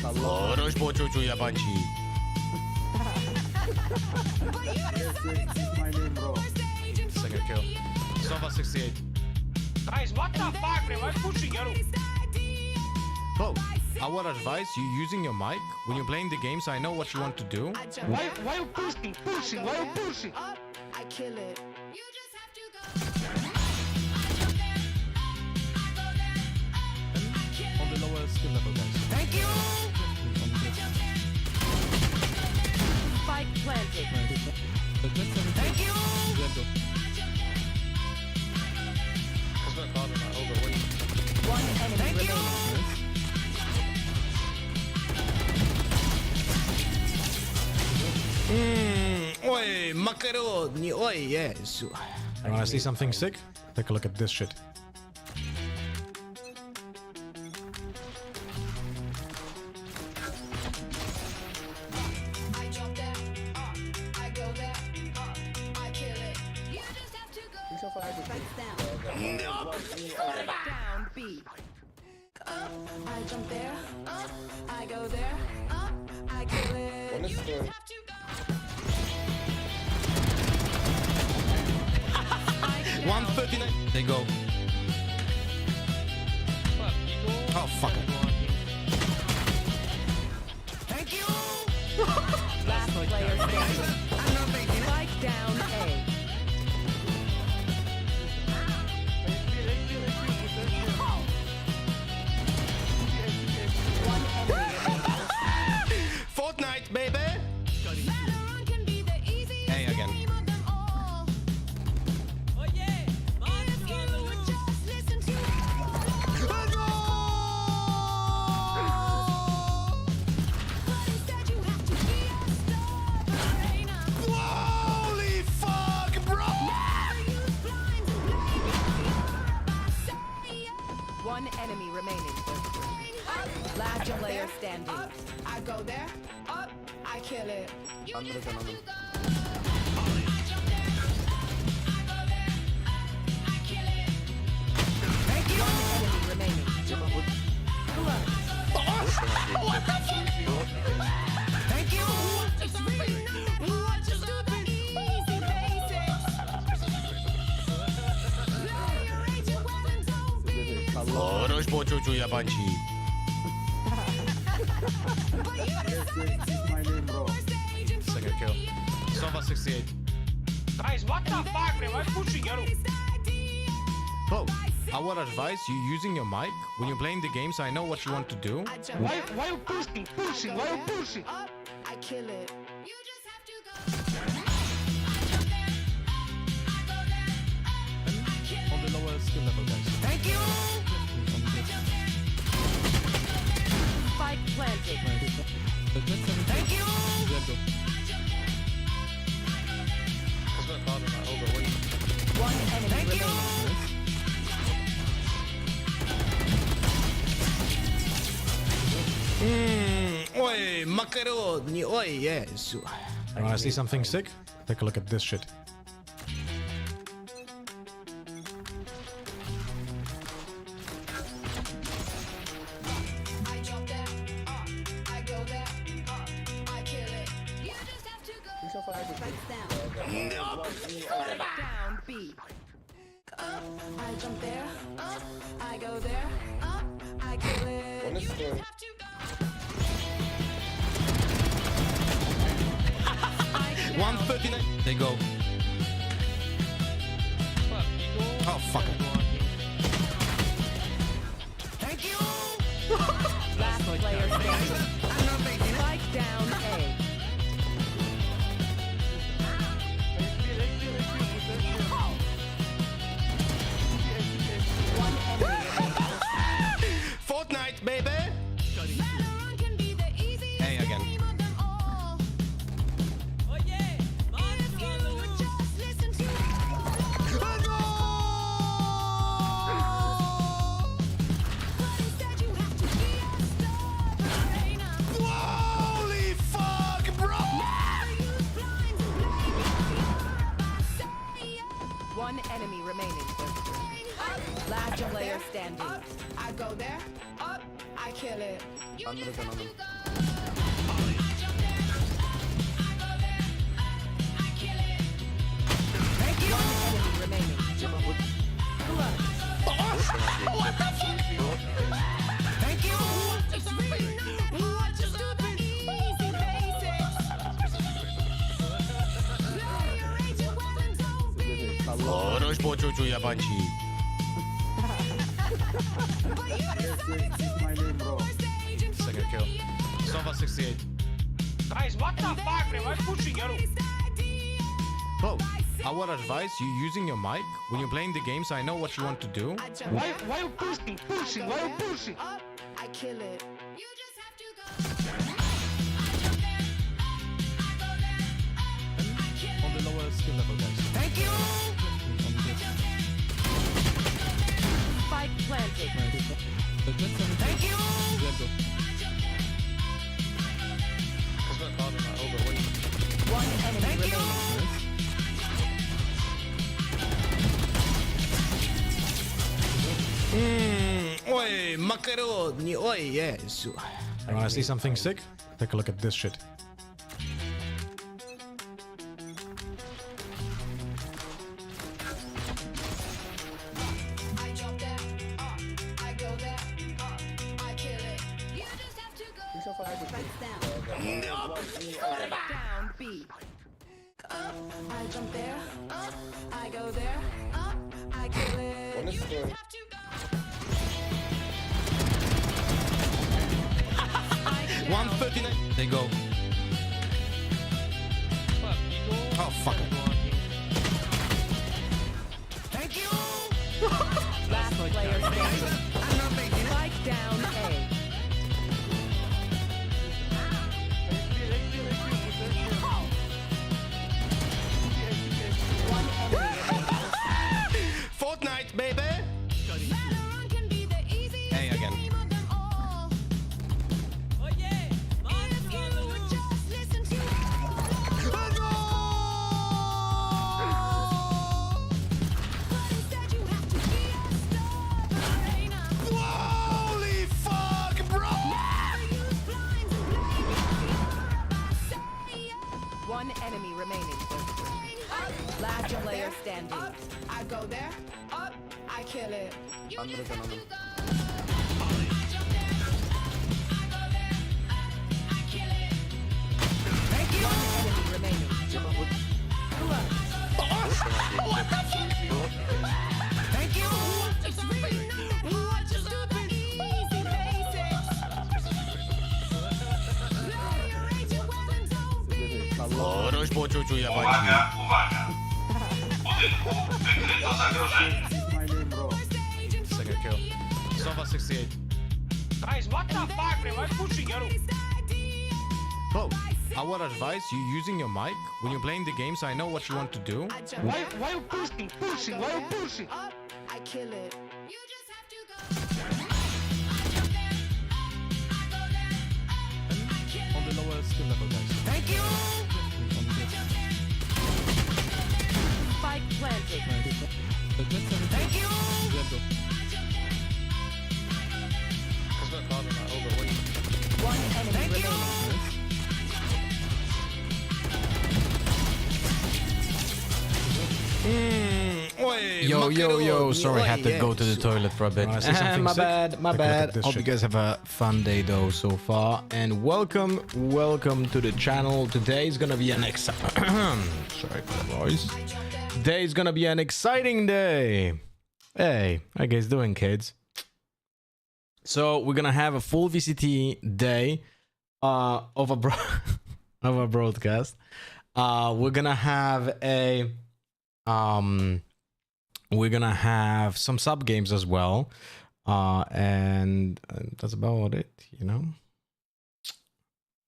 Orospu çocuğu yabancı. Second kill. Sova 68. Guys, what the fuck, man? Why pushing you? Oh, our advice, you using your mic when you're playing the game, so I know what you want to do. Why you pushing? Why you pushing? I kill it. You just have to go. On the lower skill level, guys. Thank you. Spike planted. Thank you. One enemy remaining. Oi, macaroni, oi, yes. You wanna see something sick? Take a look at this shit. I jump there, I go there, I kill it. You just have to go. Spikes down. Down B. I jump there, I go there, I kill it. You just have to go. 139. They go. Oh, fuck it. Thank you. Last player standing. Spike down A. One enemy. Fortnite, baby. Hey, again. Holy fuck, bro! One enemy remaining. Last player standing. Up, I go there. Up, I kill it. You just have to go. I jump there. I go there. Up, I kill it. Thank you. One enemy remaining. What the fuck? Thank you. It's really not what you do the easy basics. Rearrange your weapons, don't be. Orospu çocuğu yabancı. Second kill. Sova 68. Guys, what the fuck, man? Why pushing you? Oh, our advice, you using your mic when you're playing the game, so I know what you want to do. Why you pushing? Why you pushing? Up, I kill it. You just have to go. On the lower skill level, guys. Thank you. Spike planted. Thank you. One enemy remaining. Oi, macaroni, oi, yes. You wanna see something sick? Take a look at this shit. I jump there, I go there, I kill it. You just have to go. Spikes down. Down B. I jump there, I go there, I kill it. You just have to go. 139. They go. Oh, fuck it. Thank you. Last player standing. Spike down A. One enemy remaining. Fortnite, baby. Hey, again. Enemy remaining. Oroś poczuciu jabańci. Second kill. Sova 68. Guys, what the fuck, man? Why pushing you? Bro, I would advise you using your mic when you're playing the game so I know what you want to do. Why you pushing? Pushing? Why you pushing? I kill it. On the lower skill level, guys. Spike planted. One enemy remaining. Oi, macaroni, oi, yes. You wanna see something sick? Take a look at this shit. I jump there, I go there, I kill it. You just have to go. Down B. I jump there, I go there, I kill it. You just have to go. 139. They go. Oh, fuck it. Last player standing. Spike down A. One enemy Fortnite, baby. Hey, again. Holy fuck, bro! One enemy remaining. Last player standing. I go there, I kill it. One enemy remaining. What the fuck? Oroś poczuciu jabańci. Uwaga, uwaga. W budynku wykryto zagrożenie. Second kill. Sova 68. Guys, what the fuck, man? Why pushing you? Bro, I would advise you using your mic when you're playing the game so I know what you want to do. Why you pushing? Pushing? Why you pushing? I kill it. You just have to go. On the lower skill level, guys. Spike planted. One enemy remaining. Yo. Sorry, I had to go to the toilet for a bit. My bad. this Hope you shit. guys have a fun day though so far, and welcome to the channel. Today is gonna be an sorry for the voice. Today is gonna be an exciting day. Hey, how you guys doing, kids? So we're gonna have a full VCT day of a of a broadcast. We're gonna have a we're gonna have some sub games as well, and that's about it, you know.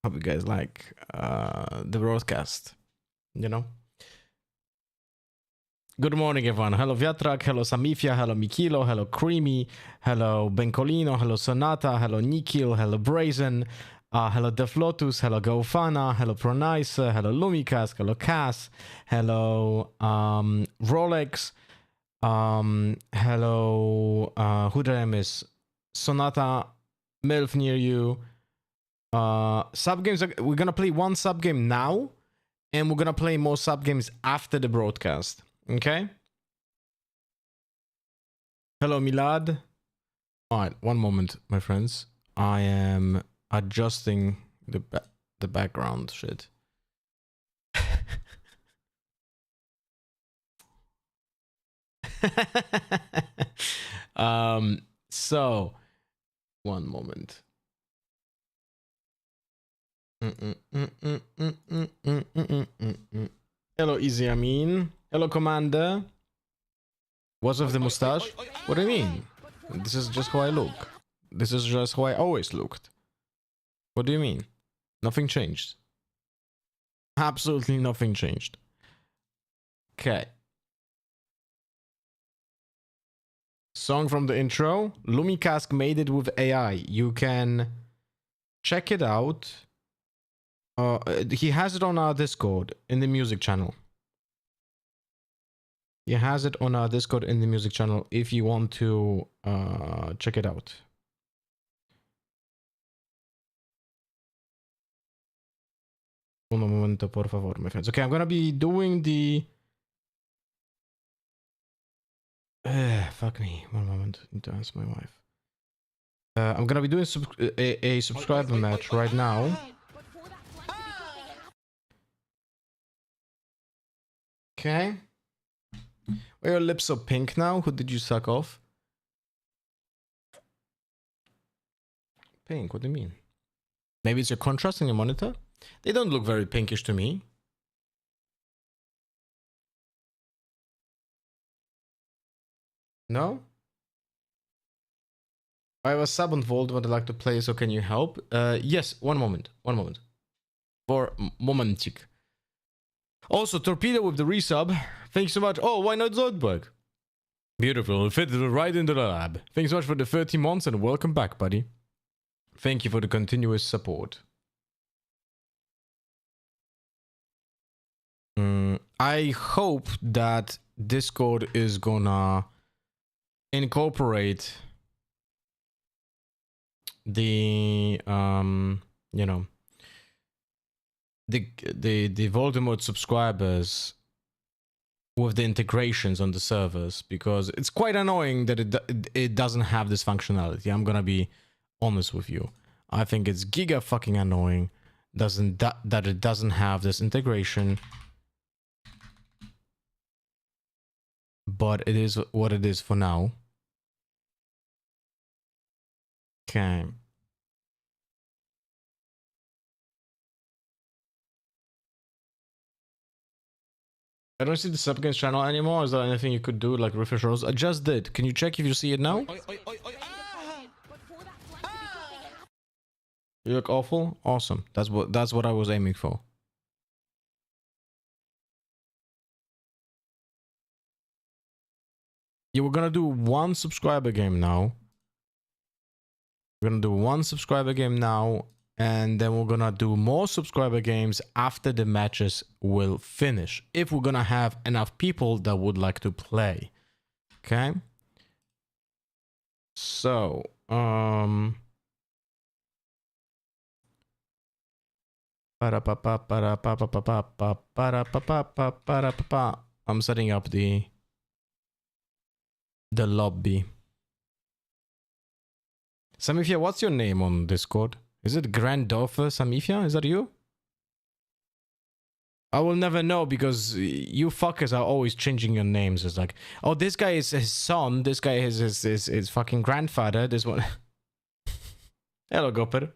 Hope you guys like the broadcast, you know. Good morning, everyone. Hello, Viatrak. Hello, Samifia. Hello, Mikilo. Hello, Creamy. Hello, Bencolino. Hello, Sonata. Hello, Nikil. Hello, Brazen. Hello, Deflotus. Hello, Gaufana. Hello, Pronice. Hello, Lumicas. Hello, Cass. Hello, Rolex. Hello, who did I miss? Sonata. MILF near you. Sub games. We're gonna play one sub game now, and we're gonna play more sub games after the broadcast. Okay. Hello, Milad. All right, one moment, my friends. I am adjusting the background shit. So one moment. Hello, Easy Amin. Hello, Commander. What's with the mustache? What do you mean? This is just how I look. This is just how I always looked. What do you mean? Nothing changed. Absolutely nothing changed. Okay. Song from the intro. Lumicast made it with AI. You can check it out. He has it on our Discord in the music channel. He has it on our Discord in the music channel if you want to check it out. Un momento, por favor, my friends. Okay, I'm gonna be doing the... fuck me. One moment. I need to answer my wife. I'm gonna be doing a subscriber match right now. Okay. Why are your lips so pink now? Who did you suck off? Pink, what do you mean? Maybe it's your contrast in your monitor? They don't look very pinkish to me. No? I have a sub on Vault what I'd like to play, so can you help? Yes, one moment. One moment. For momentic. Also, Torpedo with the resub. Thanks so much. Oh, why not Zodberg? Beautiful. Fit right into the lab. Thanks so much for the 30 months and welcome back, buddy. Thank you for the continuous support. I hope that Discord is gonna incorporate the you know, the Voldemort subscribers with the integrations on the servers, because it's quite annoying that it doesn't have this functionality. I'm gonna be honest with you. I think it's giga fucking annoying that it doesn't have this integration. But it is what it is for now. Okay. I don't see the subgames channel anymore. Is there anything you could do, like refresh roles? I just did. Can you check if you see it now? You look awful. Awesome. That's what I was aiming for. Yeah, we're gonna do one subscriber game now. We're gonna do one subscriber game now, and then we're gonna do more subscriber games after the matches will finish. If we're gonna have enough people that would like to play. Okay? So, I'm setting up the lobby. Samifia, what's your name on Discord? Is it Granddaughter Samifia? Is that you? I will never know because you fuckers are always changing your names. It's like, oh, this guy is his son. This guy is his fucking grandfather. This one. Hello, Gopper.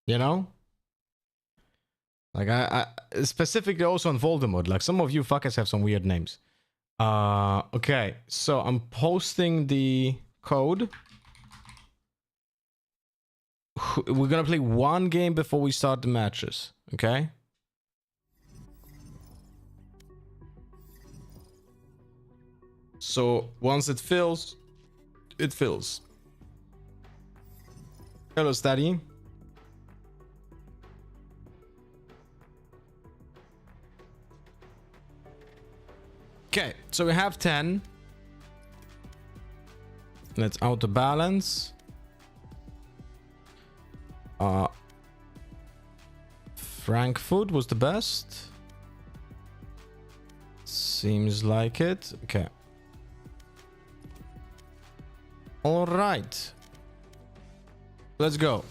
You know? Like, I specifically also on Voldemort. Like, some of you fuckers have some weird names. Okay. So, I'm posting the code. We're gonna play one game before we start the matches. Okay? So, once it fills, it fills. Hello, Staddy. Okay, so we have 10. Let's auto balance. Frankfurt was the best. Seems like it. Okay. All right. Let's go.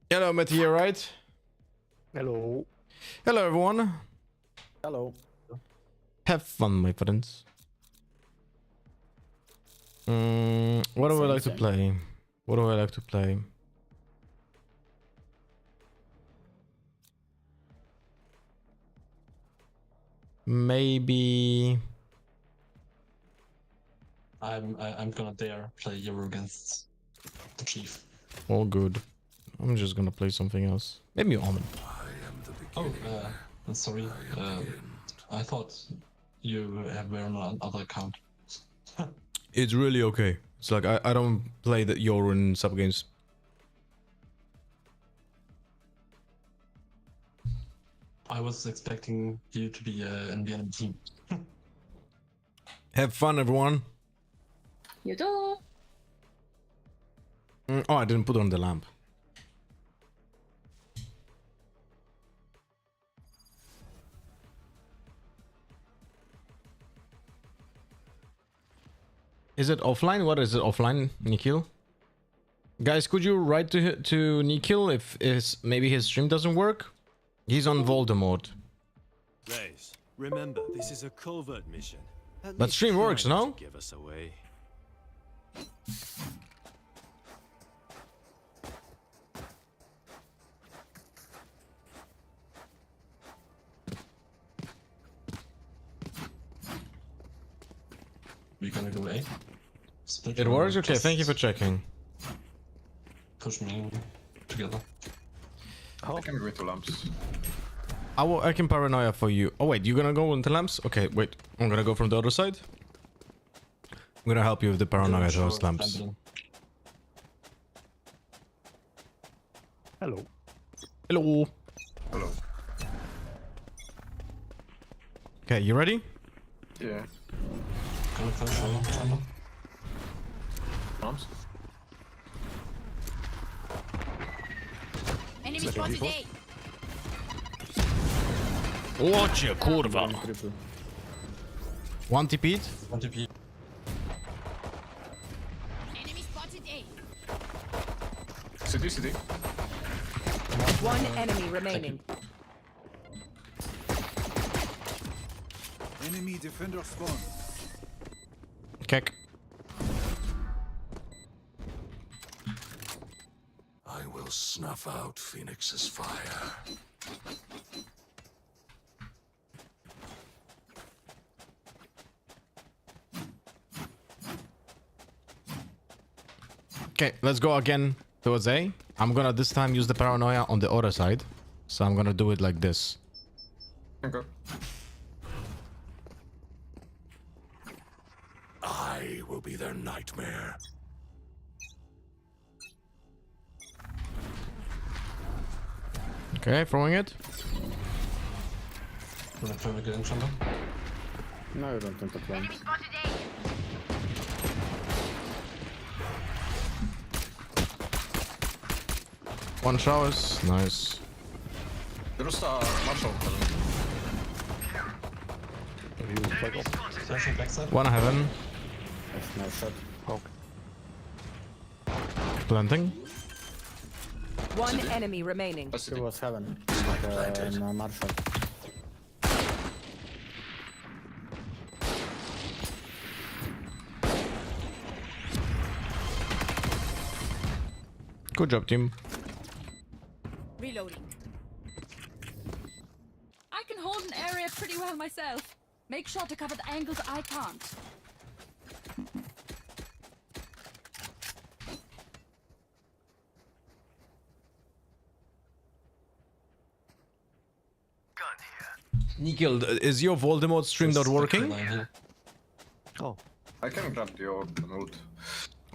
Hello, Matty, here, right? Hello. Hello, everyone. Hello. Have fun, my friends. What do I like to play? What do I like to play? Maybe. I'm gonna dare play Euro against the Chief. All good. I'm just gonna play something else. Maybe Omen. Oh, sorry. I thought you were on another account. It's really okay. It's like I don't play the Euro in sub games. I was expecting you to be in the enemy team. Have fun, everyone. You do. Oh, I didn't put on the lamp. Is it offline? What is it offline, Nikhil? Guys, could you write to Nikhil if maybe his stream doesn't work? He's on Voldemort. Guys, remember, this is a covert mission. At But least stream try works, not no? to give us away. We're gonna go A. Split It or works? Okay, just thank you for checking. push me together. I can go to lamps. I can paranoia for you. Oh wait, you're gonna go into lamps? Okay, wait. I'm gonna go from the other side. I'm gonna help you with the paranoia Sure, towards lamps. Lambda. Hello. Hello. Hello. Okay, you ready? Yeah. Gonna flash on channel. Lamps. Enemy spotted A. Ocie, kurwa. One TP. 1 TP. Enemy spotted A. City. One enemy remaining. Enemy defender spawn. Kick. I will snuff out Phoenix's fire. Okay, let's go again towards A. I'm gonna this time use the paranoia on the other side. So I'm gonna do it like this. Okay. I will be their nightmare. Okay, throwing it. Gonna try to get in channel. No, you don't think the plan. One showers. Nice. There's a marshal. Flashing backside. One heaven. That's no shot. Planting. One enemy remaining. It was heaven. Like in marshal. Good job, team. Reloading. I can hold an area pretty well myself. Make sure to cover the angles I can't. Nikhil, is your Voldemort stream not working? I can grab the orb and ult.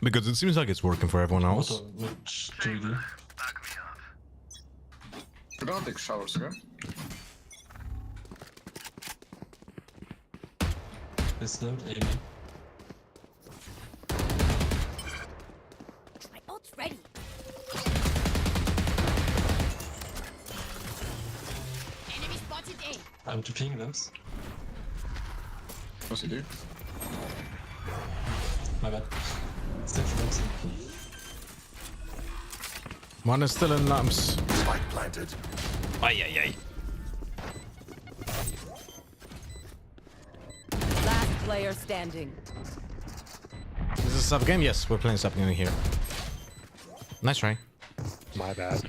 Because it seems like it's working for everyone else. Also, which 3D? We're gonna take showers, okay? This load, Amy. My ult's ready. Enemy spotted A. I'm TPing those. What's he do? My bad. Still for those. One is still in lamps. Spike planted. Ay, ay, ay. Last player standing. Is this a sub game? Yes, we're playing sub game here. Nice try. My bad.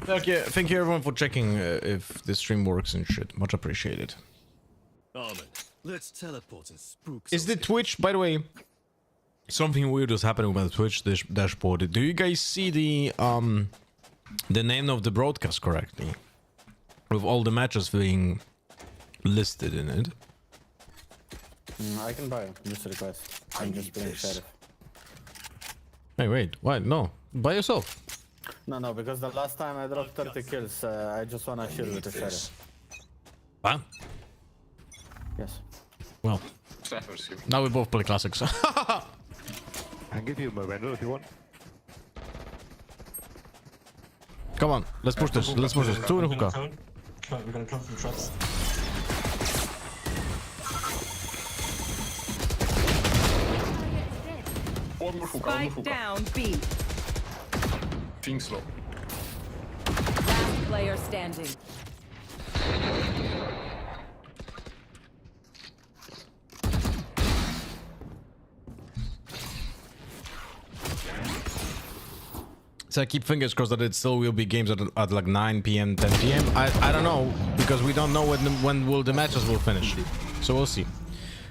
Thank you everyone for checking if the stream works and shit. Much appreciated. Armin, let's teleport and spook. Is the Twitch, by the way, something weird is happening with the Twitch dashboard. Do you guys see the name of the broadcast correctly? With all the matches being listed in it. I can buy this request. I'm just playing sheriff. Hey, wait, why? No, by yourself. No, because the last time I dropped 30 kills, I just wanna chill with the sheriff. Huh? Yes. Well, now we both play classics. I can give you my render if you want. Come on, let's push this. Let's push this. Two in a hookah. Come on, we're gonna come from traps. Spike down B. Being slow. Last player standing. So I keep fingers crossed that it still will be games at like 9 p.m, 10 p.m. I don't know, because we don't know when will the matches will finish. So we'll see.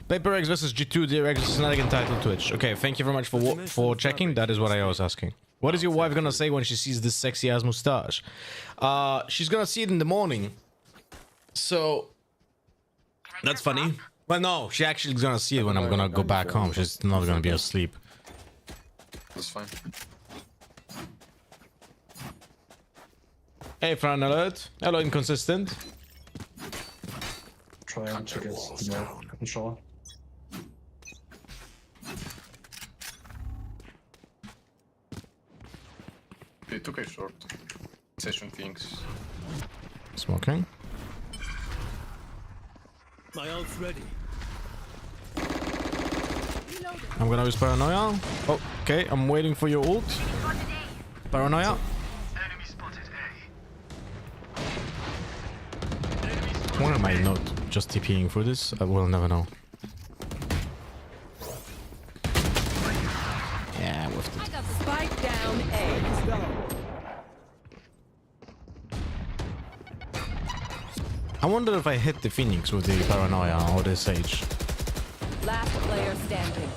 PRX versus G2 DRX is not entitled Twitch. Okay, thank you very much for checking. That is what I was asking. What is your wife gonna say when she sees this sexy ass mustache? She's gonna see it in the morning. So that's funny. Well, no, she actually is gonna see it when I'm gonna go back home. She's not gonna be asleep. That's fine. Hey, Fran alert. Hello, inconsistent. Trying to get more control. They took a short. Session things. Smoking. My ult's ready. I'm gonna use paranoia. Oh, okay, I'm waiting for your ult. Paranoia. Why am I not just TPing for this? I will never know. Yeah, I whiffed it. Spike down A. Let's go. I wonder if I hit the Phoenix with the paranoia or the Sage. Last player standing.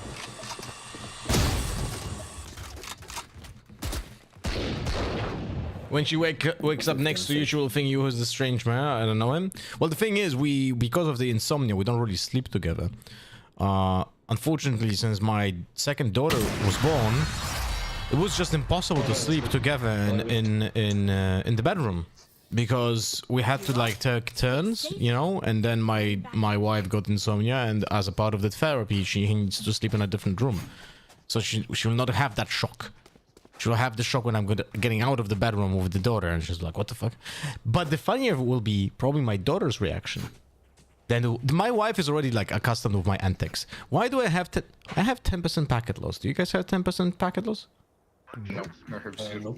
When she wakes up next to you, she will think you is the strange man. I don't know him. Well, the thing is, because of the insomnia, we don't really sleep together. Unfortunately, since my second daughter was born, it was just impossible to sleep together in the bedroom, because we had to like take turns, you know. And then my wife got insomnia, and as a part of the therapy, she needs to sleep in a different room, so she will not have that shock. She'll have the shock when I'm getting out of the bedroom with the daughter, and she's like, what the fuck? But the funnier will be probably my daughter's reaction. Then my wife is already like accustomed with my antics. Why do I have I have 10% packet loss? Do you guys have 10% packet loss? No, I have zero.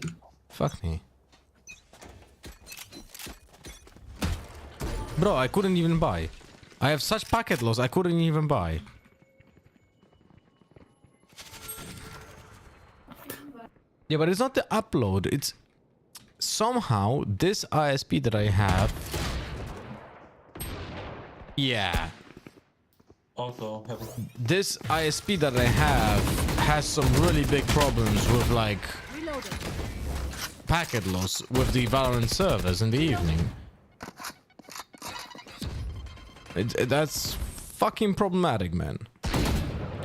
Fuck me. Bro, I couldn't even buy. I have such packet loss, I couldn't even buy. Yeah, but it's not the upload. It's somehow this ISP that I have. Yeah. Also, This ISP that I have has some really big problems with like packet loss with the Valorant servers in the evening. That's fucking problematic, man.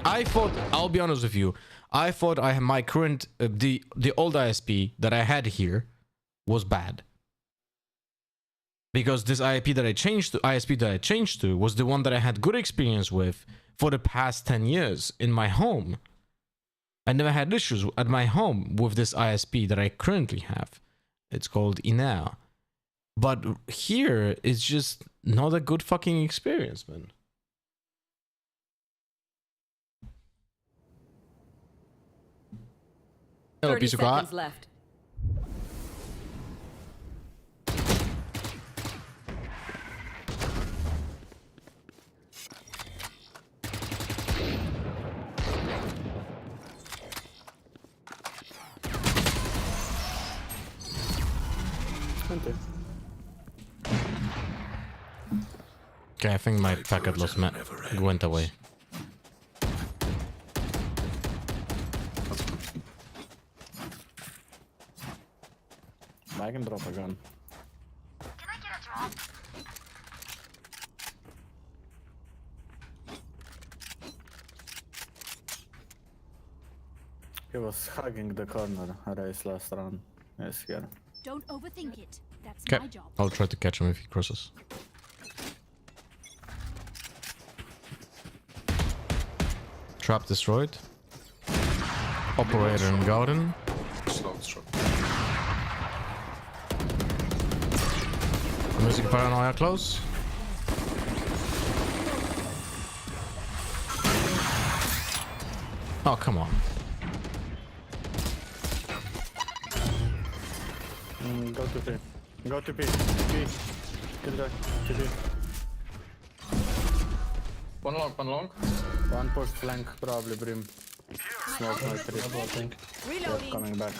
I thought, I'll be honest with you, I thought my current the old ISP that I had here was bad. Because this ISP that I changed to was the one that I had good experience with for the past 10 years in my home. I never had issues at my home with this ISP that I currently have. It's called Ina. But here, it's just not a good fucking experience, man. Hello, 30 piece of crap. seconds left. Okay, I think my packet went away. I can drop a gun. He was hugging the corner race last round. Yes, here. Don't overthink it. That's Okay, my job. I'll try to catch him if he crosses. Trap destroyed. Operator in garden. Music paranoia close. Oh, come on. Go to P. Go to P. P. Kill that. TP. One long. One push flank, probably Brim. Smoke my tree. I think. Yep, coming back.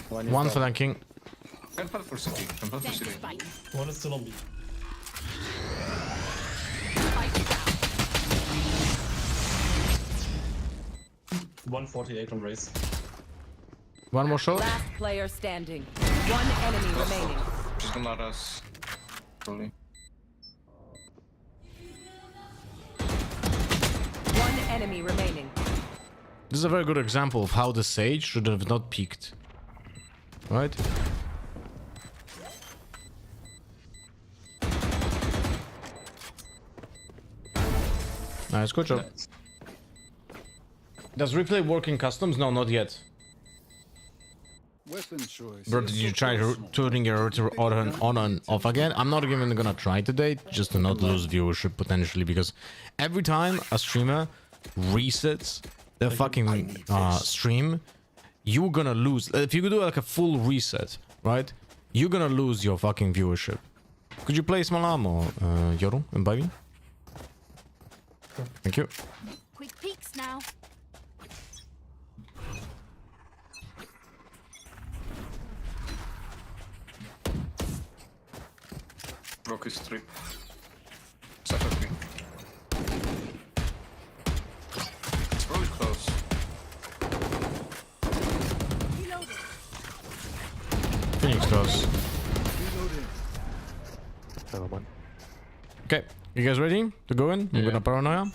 One, One is dead. flanking. One is still on B. Spike 148 on race. One more shot. Last player standing. One enemy remaining. She's gonna let us. Probably. One enemy remaining. This is a very good example of how the Sage should have not peeked. Right? Nice, good job. Does replay work in customs? No, not yet. Weapon choice. Bro, did you try turning your router on and off again? I'm not even gonna try today, just to not lose viewership potentially, because every time a streamer resets the fucking stream, you're gonna lose. If you do like a full reset, right? You're gonna lose your fucking viewership. Could you play small ammo, Yoru and Baby? Thank you. Quick peeks now. Broke his trip. Suffer 3. It's really close. Reloading. Phoenix close. Okay, you guys ready to go in? I'm gonna paranoia.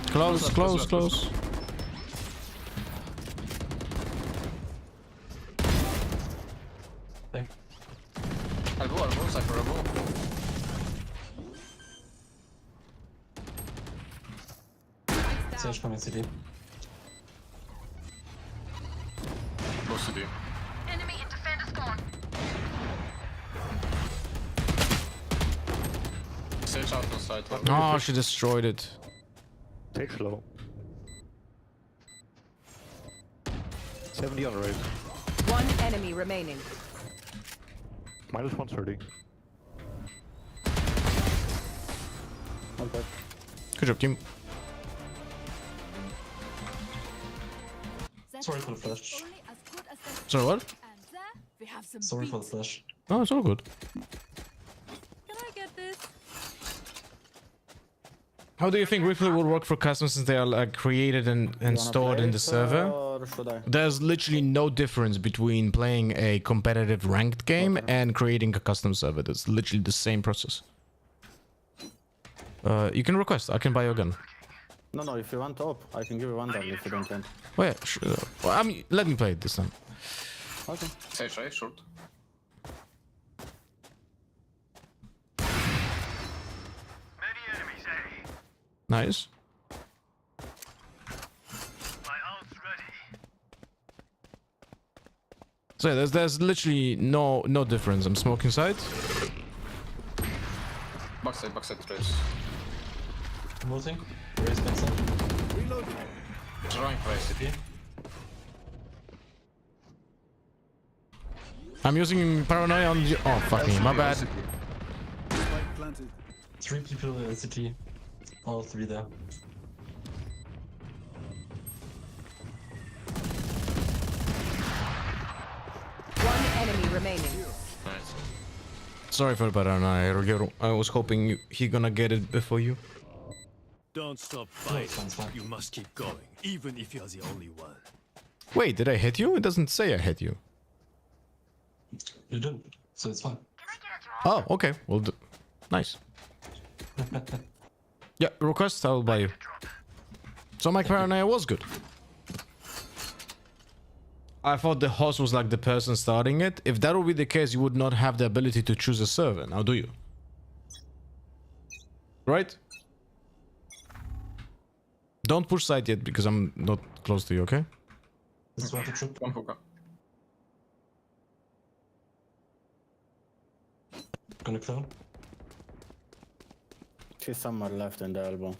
Close. Elbow, Cypher, elbow. Sage coming city. Close CD. Enemy in defender spawn. Sage out on side. Oh, she destroyed it. Take slow. 70 on the right. One enemy remaining. Minus 130. Okay. Good job, team. Sorry for the flash. Only as good as the Sorry, what? and there we have some Sorry for the beats. flash. Oh, it's all good. Can I get this? How do you think replay will work for customs since they are like created and Wanna stored play in the it, server? Or should I? There's literally no difference between playing a competitive ranked game and creating a custom server. That's literally the same process. You can request. I can buy your gun. No, if you want top, I can give you one if you don't want. Oh yeah, sure. Well, let me play it this time. Okay. Sage, right? Short. Nice. So yeah, there's literally no difference. I'm smoking side. Backside, trace. Moving. Raise backside. Drawing price. City. I'm using paranoia on the. Oh fuck me, my bad. 3 people in city. All 3 there. One enemy remaining. Nice. Sorry for the paranoia, Rogero. I was hoping he gonna get it before you. Don't stop Fine, fine. fighting. You must keep going, even if you're the only one. Wait, did I hit you? It doesn't say I hit you. You didn't, so it's fine. Oh, okay. Well, nice. Yeah, request, I'll buy you. So my paranoia was good. I thought the host was like the person starting it. If that would be the case, you would not have the ability to choose a server. Now, do you? Right? Don't push side yet because I'm not close to you, okay? This one to trip. One hookah. Gonna clone. She's somewhere left in the elbow.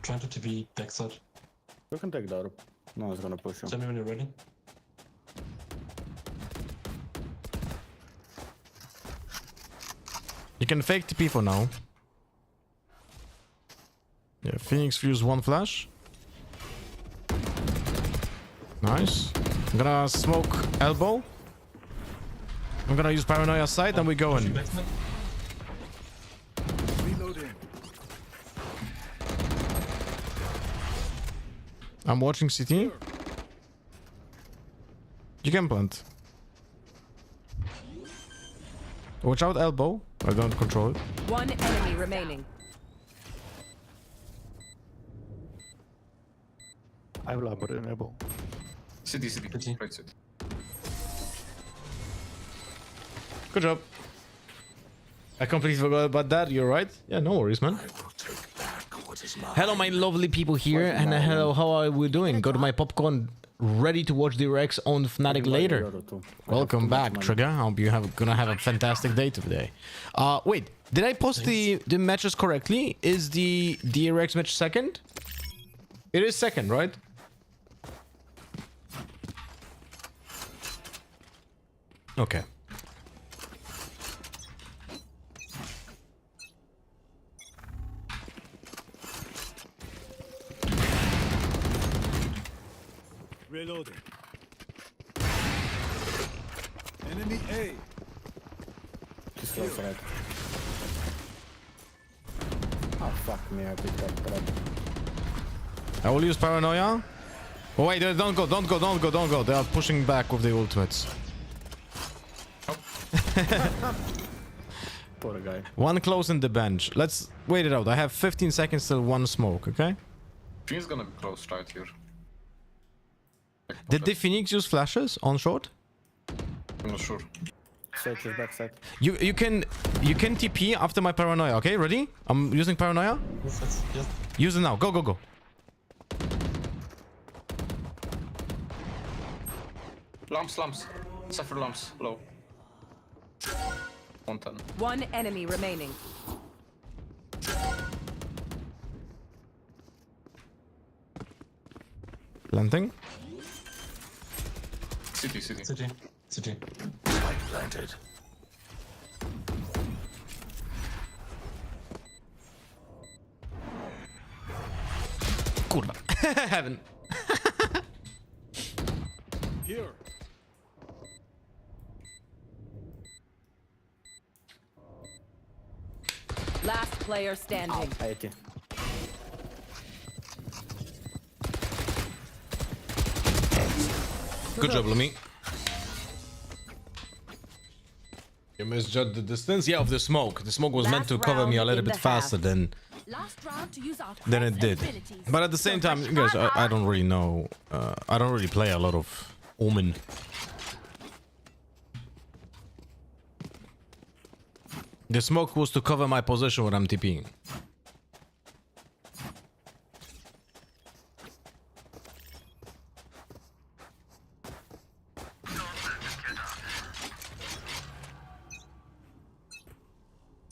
Trying to TV backside. You can take the orb. No one's gonna push you. Tell me when you're ready. You can fake TP for now. Yeah, Phoenix fuse 1 flash. Nice. I'm gonna smoke elbow. I'm gonna use paranoia side and we go in. Backside. I'm watching CT. You can plant. Watch out elbow. I don't control it. One enemy remaining. I will but enable. City. City. Right city. Good job. I completely forgot about that. You're right. Yeah, no worries, man. Hello, my lovely people here, and hello, how are we doing? Got my popcorn ready to watch DRX on Fnatic later. Welcome back, Trigger. I hope you gonna have a fantastic day today. Wait, did I post the matches correctly? Is the DRX match second? It is second, right? Okay. Reloading. Enemy A. Just go for it. Oh fuck me, I picked up trap. I will use paranoia. Oh wait, don't go. They are pushing back with the ultimates. Poor guy. One close in the bench. Let's wait it out. I have 15 seconds till one smoke, okay? He's gonna be close right here. Did the Phoenix use flashes on short? I'm not sure. Sage is backside. You can TP after my paranoia, okay? Ready? I'm using paranoia. Yes. Use it now. Go. Lamps. Suffer lamps. Low. 110. One enemy remaining. Planting. City. City. Planted. Kurwa. Heaven. Here. Last player standing. 80. Good job, Lumi. You misjudged the distance? Yeah, of the smoke. The smoke was meant to Last cover me a round little in bit the faster half. Last round to use our than it crafts did. abilities. But at the same time, you guys, I don't really know. I don't really play a lot of Omen. The smoke was to cover my position when I'm TPing.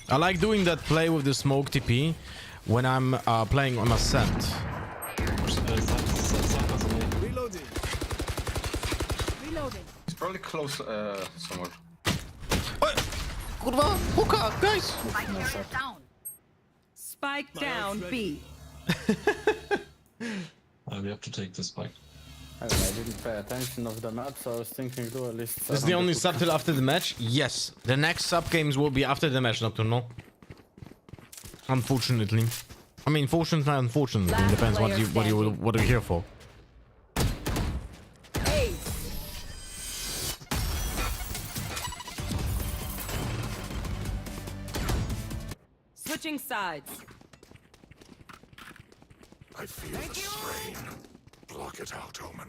I like doing that play with the smoke TP when I'm playing on Ascent. Reloading. Reloading. It's probably close somewhere. Kurwa, hookah, guys! Spike down B. We have to take this spike. I didn't pay attention of the map, so I was thinking duelist. This is the only sub till after the match? Yes. The next sub games will be after the match, Nocturnal. Unfortunately. I mean, fortunately, unfortunately. It depends what are you here for. Switching sides. I feel the strain. Block it out, Omen.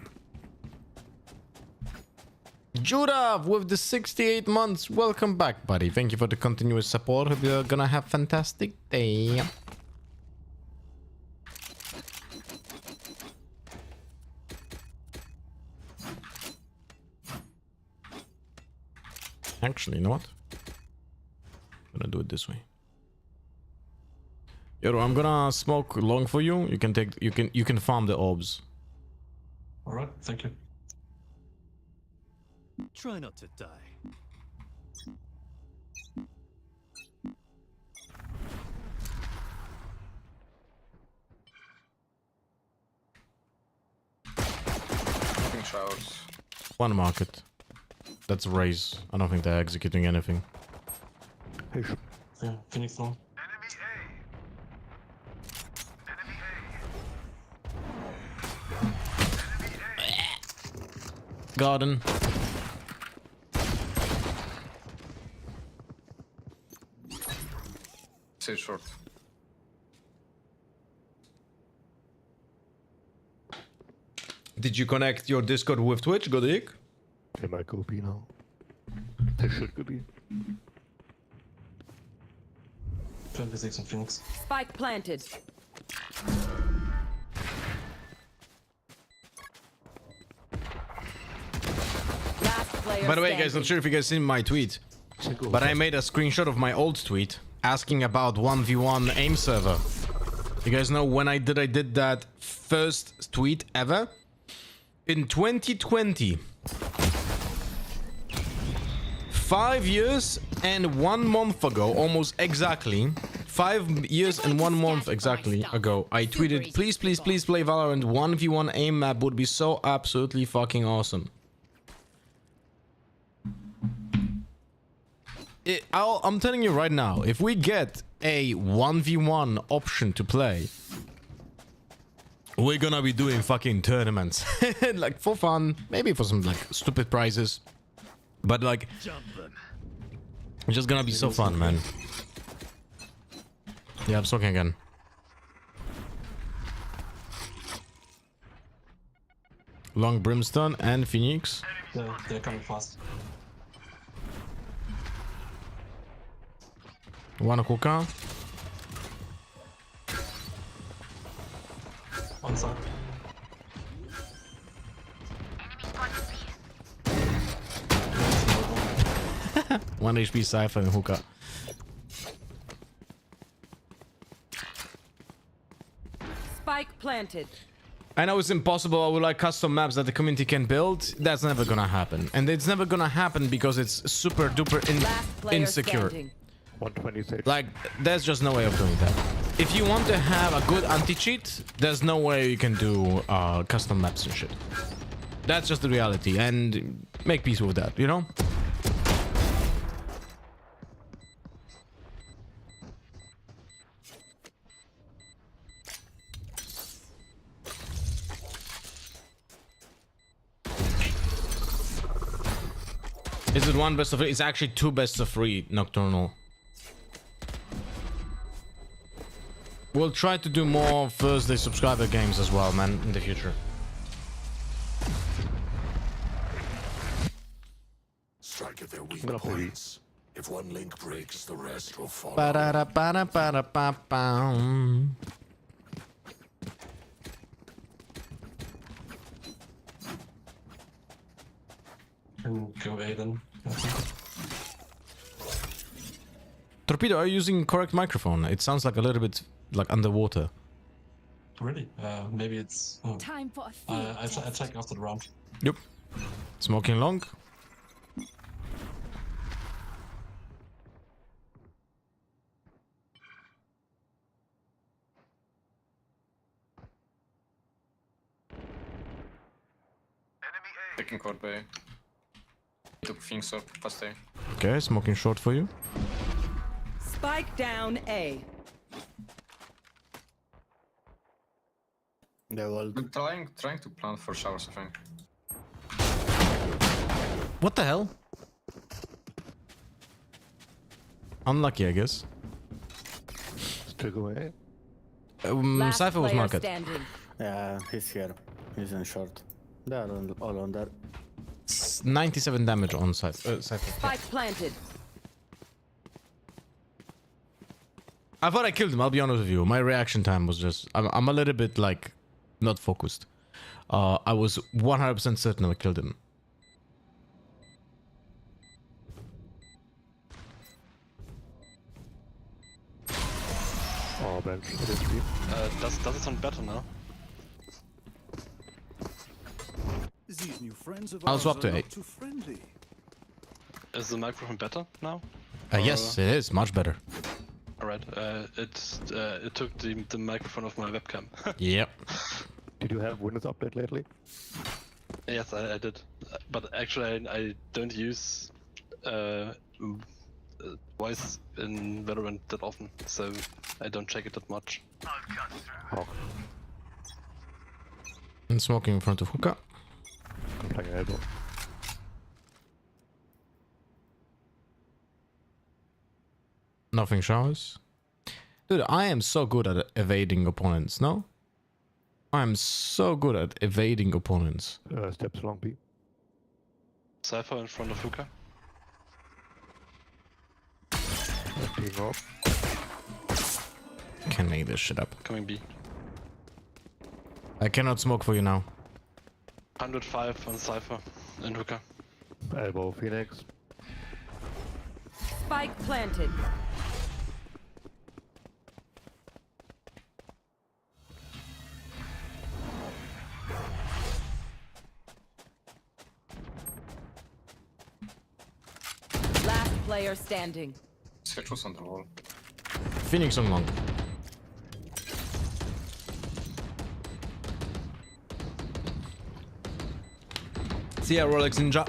Judah with the 68 months. Welcome back, buddy. Thank you for the continuous support. Hope you're gonna have a fantastic day. Actually, you know what? I'm gonna do it this way. Yoro, I'm gonna smoke long for you. You can farm the orbs. Alright, thank you. Try not to die. Taking showers. One market. That's a raise. I don't think they're executing anything. Yeah, Phoenix long. Garden. Say short. Did you connect your Discord with Twitch, Godik? They might go B now. They should go B. 26 on Phoenix. Spike planted. Last player By the way, guys, standing. not sure if you guys seen my tweet, but I made a screenshot of my old tweet asking about 1v1 aim server. You guys know when I did that first tweet ever? In 2020. 5 years and 1 month ago, almost exactly. 5 years and 1 month exactly ago, I tweeted, please play Valorant 1v1 aim map would be so absolutely fucking awesome. I'm telling you right now, if we get a 1v1 option to play, we're gonna be doing fucking tournaments. Like for fun, maybe for some like stupid prizes. But like, it's just gonna be so fun, man. Yeah, I'm talking again. Long Brimstone and Phoenix. They're coming fast. One hookah. On side. One HP Cypher and hookah. Spike planted. I know it's impossible. I would like custom maps that the community can build. That's never gonna happen. And it's never gonna happen because it's super duper Last player insecure. standing. 126. Like, there's just no way of doing that. If you want to have a good anti-cheat, there's no way you can do custom maps and shit. That's just the reality, and make peace with that, you know? Is it one best of 3? It's actually 2 best of 3 Nocturnal. We'll try to do more Thursday subscriber games as well, man, in the future. Strike at their weak points. If one link breaks, the rest will follow. Ba-da-da-ba-da-ba-da-ba-bam. Can go A then. Torpedo, are you using correct microphone? It sounds like a little bit like underwater. Really? Maybe it's. Oh. Time for a field I check after the round. Yep. Smoking long. Taking court bay. Took things up past A. Okay, smoking short for you. Spike down A. They will. I'm trying to plan for showers, I think. What the hell? Unlucky, I guess. Stick away. Last Cypher was player market. standing. Yeah, he's here. He's in short. They are all on there. 97 damage on Cypher. Spike planted. I thought I killed him, I'll be honest with you. My reaction time was just... I'm a little bit, like, not focused. I was 100% certain I killed him. Oh, bench. It is deep. Does it sound better now? These new friends of I'll ours swap to are not eight. too friendly. Is the microphone better now? Yes, it is. Much better. Alright, it took the microphone of my webcam. Yep. Did you have Windows update lately? Yes, I did. But actually, I don't use voice in Valorant that often, so I don't check it that much. Oh, And smoking in front of hookah. I'm playing elbow. Nothing showers. Dude, I am so good at evading opponents, no? I am so good at evading opponents. Steps long B. Cypher in front of hookah. Team up. Can't make this shit up. Coming B. I cannot smoke for you now. 105 on Cypher in hookah. Elbow Phoenix. Spike planted. Last player standing. Switch was on the wall. Phoenix on long. See ya, Rolex Ninja.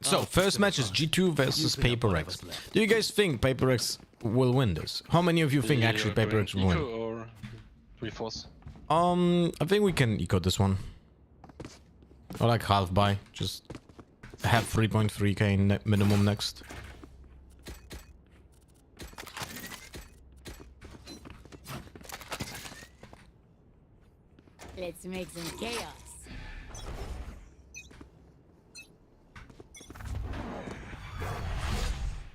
So, first match is G2 versus PRX. Do you guys think PRX will win this? How many of you think actually PRX will win? Eco or reinforce? I think we can eco this one. Or like half buy. Just have 3.3k minimum next. Let's make some chaos.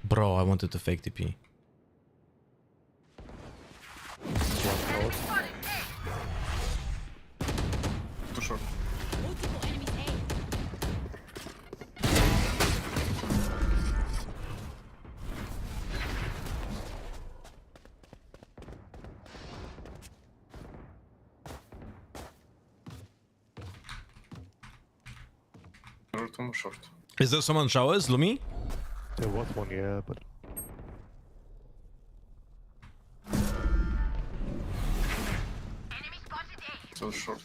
Bro, I wanted to fake TP. Too short. Multiple enemies A. Too short. Is there someone showers, Lumi? There was one, yeah, but too short.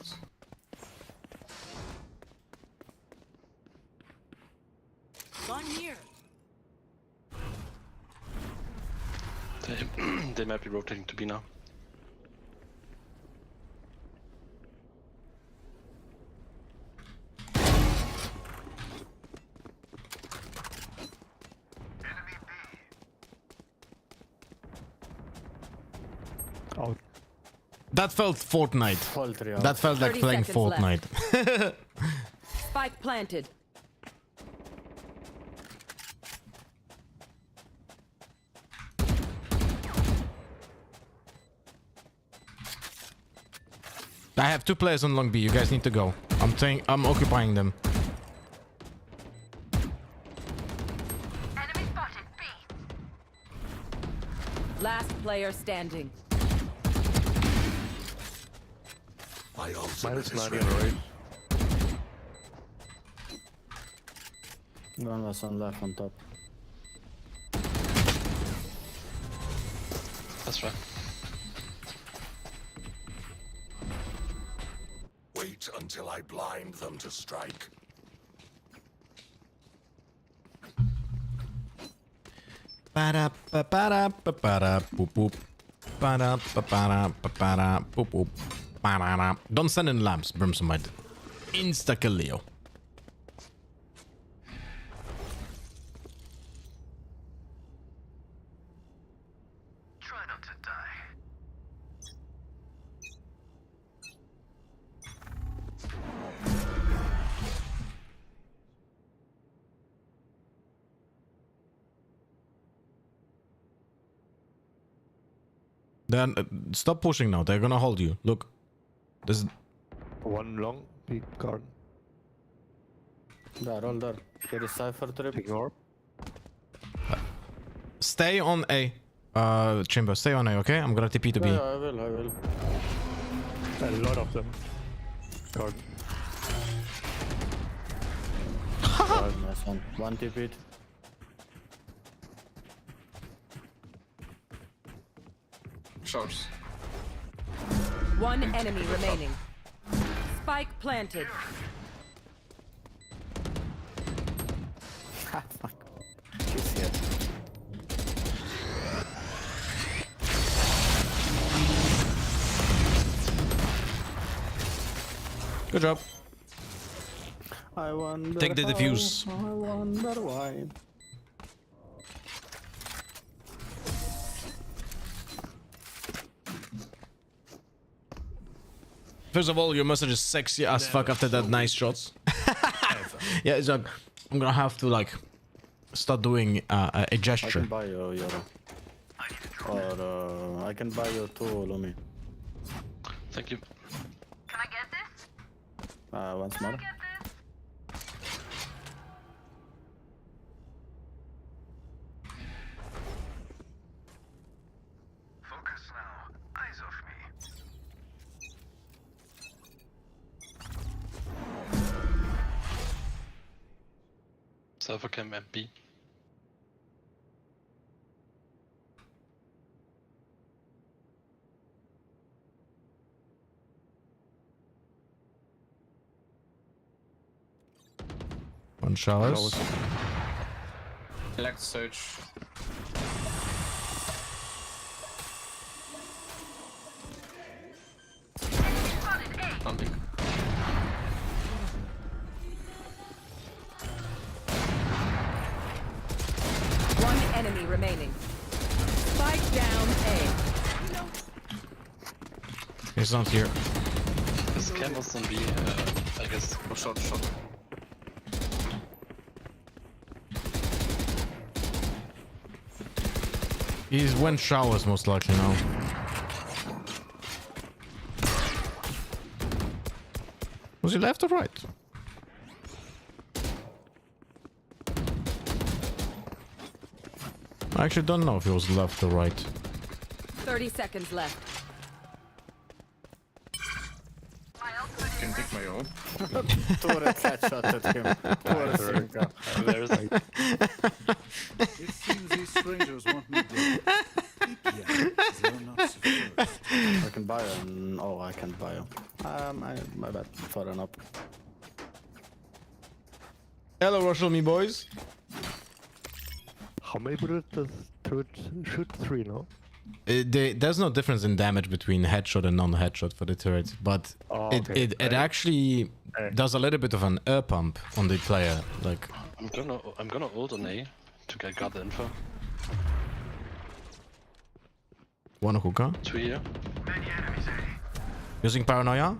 One here. They might be rotating to B now. That felt Fortnite. Poultry. That felt like 30 playing seconds left. Fortnite. Spike planted. I have 2 players on long B. You guys need to go. I'm occupying them. Enemy spotted. B. Last player standing. My ultimate is -9 ready. right. One was on left on top. That's right. Wait until I blind them to strike. Don't send in lamps, Brimson might insta-kill Leo. Try not to die. Then stop pushing now. They're gonna hold you. Look, this. One long B garden. There, all there. There is Cypher trip. Ignore. Stay on A. Chamber. Stay on A. Okay. I'm gonna TP to B. Yeah, I will. A lot of them. Garden. Oh, nice one. One TP. Shorts. One enemy remaining. Spike planted. He's here. Good job. I wonder Take the defuse. I wonder why. First of all, your message is sexy as fuck after that nice shots. Yeah, it's like I'm gonna have to like start doing a I gesture. can buy you, Yoro. Or I can buy you too, Lumi. Thank you. Can I get this? Once more. Get this? Focus now. Eyes off me. Cypher cam at B. One showers. Left search. Something. One enemy remaining. Spike down A. He's not here. This cam was on B, I guess. Oh, short. He's went showers most likely now. Was he left or right? I actually don't know if he was left or right. 30 seconds left. Can take my ult. Turret headshotted him. Poor Simka. It seems these strangers want me dead. Yeah, they're not so sure. I can buy him. Oh, I can't buy him. My bad. Foreign up. Hello, Russell, me boys. How many bullets does turret shoot? 3, no? There's no difference in damage between headshot and non-headshot for the turret, but it actually does a little bit of an air pump on the player. Like, I'm gonna ult on A to get the info. one hookah. 2 here. Using paranoia.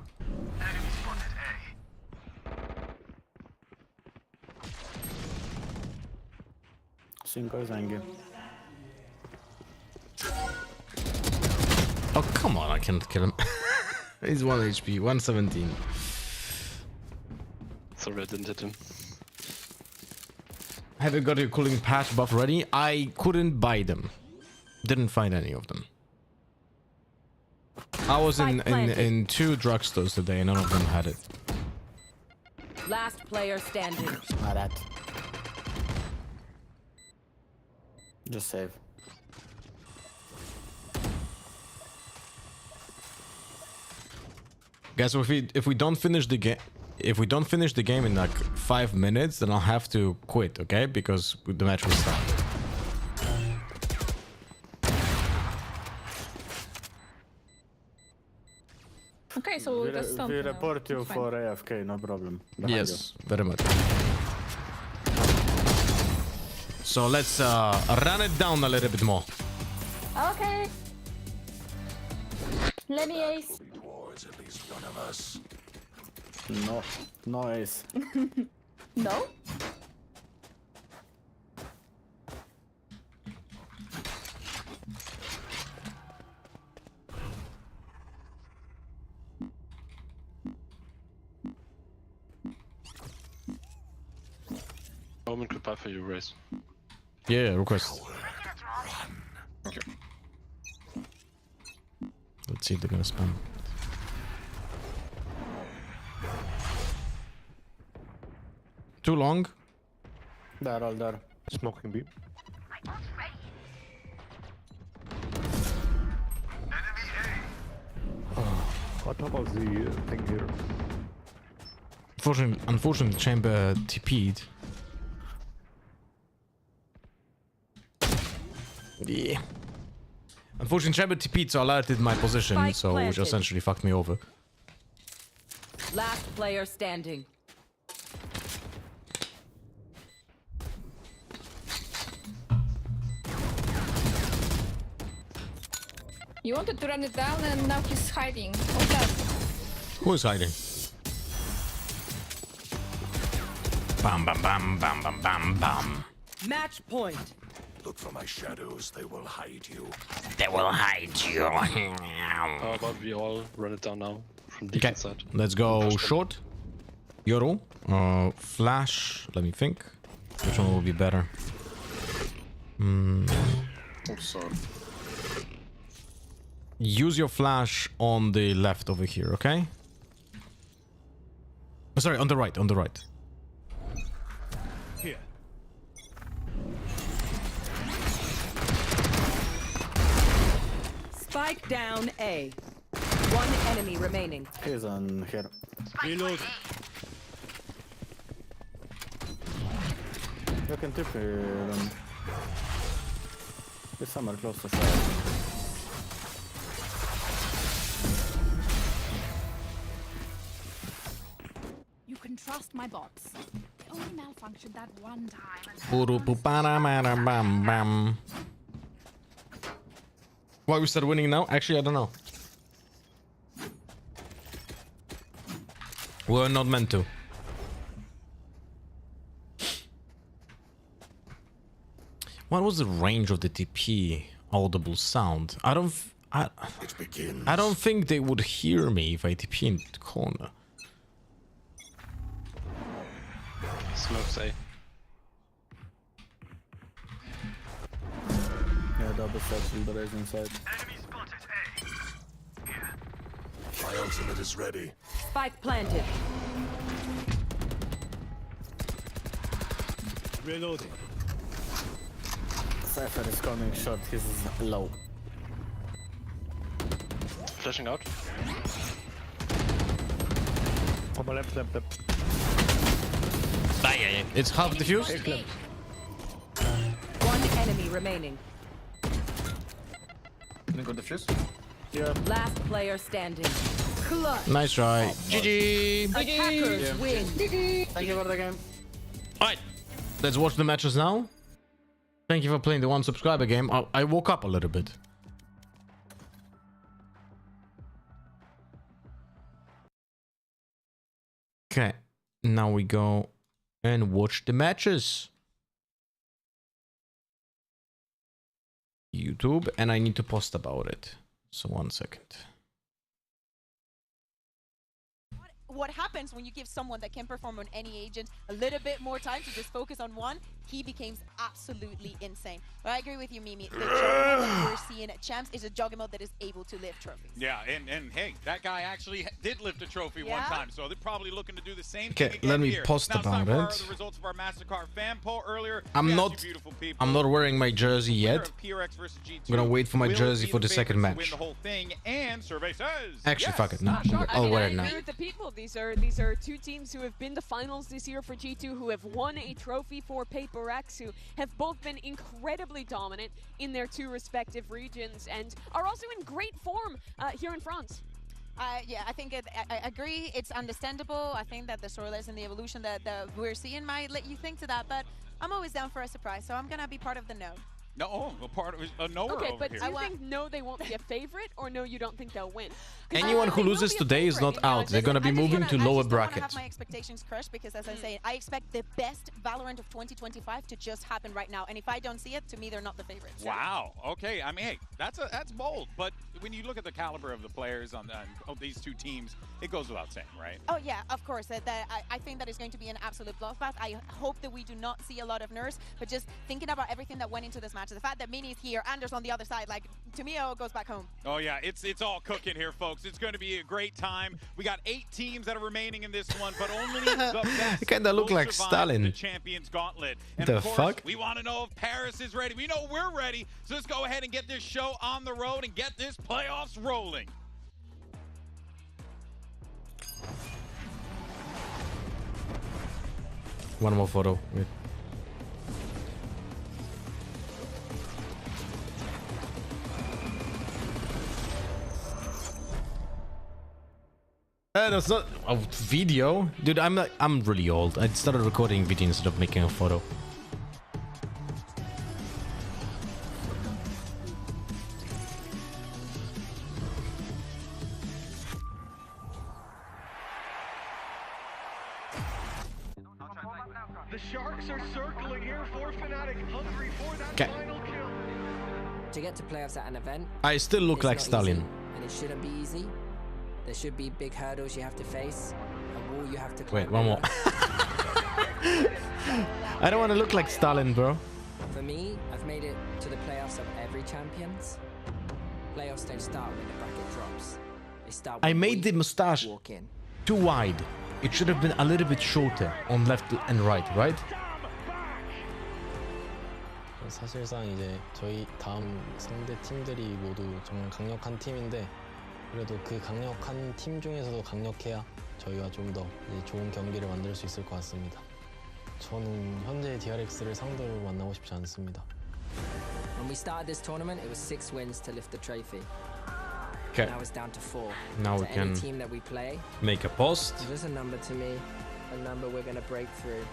Cinco Zangi. Oh, come on, I can't kill him. He's 1 HP, 117. Sorry, I didn't hit him. Have you got your cooling patch buff ready? I couldn't buy them. Didn't find any of them. I was in 2 drugstores today, none of them had it. Last player standing. Not that. Just save. Guys, if we don't finish the game in like 5 minutes, then I'll have to quit, okay? Because the match will start. Okay, so we'll just we report you for AFK, no problem. Behind yes, very much. So let's run it down a little bit more. Okay. Let me ace. Towards at least one of us. you. No ace. No? Moment goodbye for you, Race. Yeah, request. Thank you. Let's see if they're gonna spam. Too long. There, all there. Smoking beam. On top of the thing here. Unfortunately, chamber TP'd. Yeah. Unfortunately, chamber TP'd, so I alerted my position, Spike so which planted. essentially fucked me over. Last player standing. You wanted to run it down and now he's hiding. What's that? Who is hiding? Bam, bam, bam, bam, bam, bam, bam. Match point. Look for my shadows, they will hide you. They will hide you. How about we all run it down now from the Okay, defense side? let's go short. Yoru. Flash. Let me think. Which one will be better? Oh, sorry. Use your flash on the left over here, okay? Oh, sorry, on the right, on the right. Here. Spike down A. One enemy remaining. He's on here. Reload. You can tip him. He's somewhere close to side. You can trust my bots. They only malfunctioned that one time. Bam. Why we start winning now? Actually, I don't know. We're not meant to. What was the range of the TP audible sound? I don't think they would hear me if I TP in the corner. Smokes A. Yeah, double set, the raise inside. My ultimate is ready. Spike planted. Reloading. Cypher is coming short, he's low. Flashing out. From my left, left. It's half defused. One enemy remaining. Can I go defuse? Last player standing. Clutch. Nice try. GG. Attackers win. Thank you for the game. Alright, let's watch the matches now. Thank you for playing the one subscriber game. I woke up a little bit. Okay, now we go and watch the matches. YouTube, and I need to post about it. So 1 second. What happens when you give someone that can perform on any agent a little bit more time to just focus on one, he becomes absolutely insane. But I agree with you, Mimi. The juggernaut that we're seeing at Champs is a juggernaut that is able to lift trophies. Yeah, and hey, that guy actually did lift a trophy one time, so they're probably looking to do the same Okay, thing again let me here. post now, about it's it. the results of our MasterCard fan poll earlier. I'm not wearing my jersey yet. PRX versus G2 I'm gonna wait for my will jersey be for the second favorites to match. win the whole thing, and survey says Actually, yes. fuck it. No, I'll wear it now. I agree with the people. These are two teams who have been to finals this year for G2, who have won a trophy for PRX, who have both been incredibly dominant in their two respective regions and are also in great form here in France. Yeah, I think I agree. It's understandable. I think that the storylines and the evolution that we're seeing might let you think to that, but I'm always down for a surprise, so I'm gonna be part of the no. No, a part of a knower Okay, over but here. do you think no, they won't be a favorite, or no, you don't think they'll win? Anyone who loses today is not out. They're gonna be moving to lower I bracket. have my expectations crushed because, as I say, I expect the best Valorant of 2025 to just happen right now. And if I don't see it, to me, they're not the favorites. Wow. Okay. I mean, hey, that's bold. But when you look at the caliber of the players on these two teams, it goes without saying, right? Oh yeah, of course. I think that is going to be an absolute bloodbath. I hope that we do not see a lot of nerfs, but just thinking about everything that went into this match, the fact that Mini's here, Anders on the other side, like, to me, it all goes back home. Oh yeah, it's all cooking here, folks. It's going to be a great time. We got 8 teams that are remaining in this one, but only the best. It kinda look will like survive Stalin. the Champions Gauntlet. And The of course, fuck? we want to know if Paris is ready. We know we're ready, so let's go ahead and get this show on the road and get this playoffs rolling. One more photo. Wait. That's not a video, dude. I'm really old. I started recording video instead of making a photo. The Sharks are circling here for Fnatic, hungry for that Okay. final kill. To get to playoffs at an event, I still look it's like not Stalin. easy, and it shouldn't be easy. There should be big hurdles you have to face, a wall you have to climb. Wait, one more. I don't want to look like Stalin, bro. For me, I've made it to the playoffs of every champions. Playoffs don't start when the bracket drops. They start I when made the mustache walk in. too wide. It should have been a little bit shorter on left and right, right? 사실상 이제 저희 다음 상대 팀들이 모두 정말 강력한 팀인데 그래도 그 강력한 팀 중에서도 강력해야 저희가 좀 더 좋은 경기를 만들 수 있을 것 같습니다. 저는 현재 DRX를 상대로 만나고 싶지 않습니다. When we started this tournament, it was 6 wins to lift the trophy. Okay. Now it's down to 4. Now to we can any team that we play, make a post. there's a number to me, a number we're going to break through.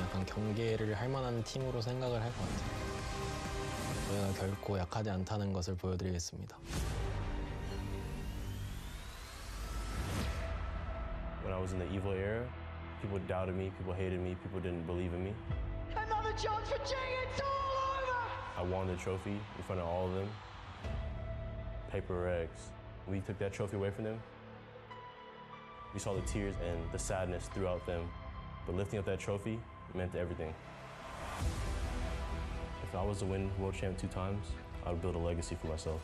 약간 경계를 할 만한 팀으로 생각을 할 것 같아요. 저희가 결코 약하지 않다는 것을 보여드리겠습니다. When I was in the evil era, people doubted me, people hated me, people didn't believe in me. Another chance for Jing, it's all over! I won the trophy in front of all of them. PRX. We took that trophy away from them. We saw the tears and the sadness throughout them. But lifting up that trophy meant everything. If I was to win world champ 2 times, I would build a legacy for myself.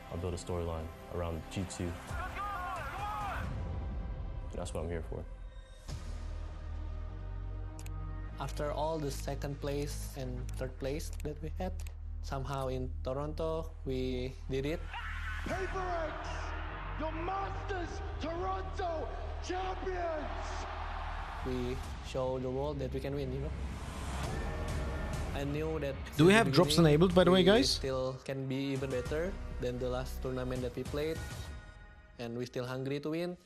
I'll build a storyline around G2. And that's what I'm here for. After all the second place and third place that we had, somehow in Toronto we did it. PRX The Masters Toronto champions! We show the world that we can win, you know. I knew that. Do we have drops enabled, by the way, guys? Still can be even better than the last tournament that we played, and we're still hungry to win.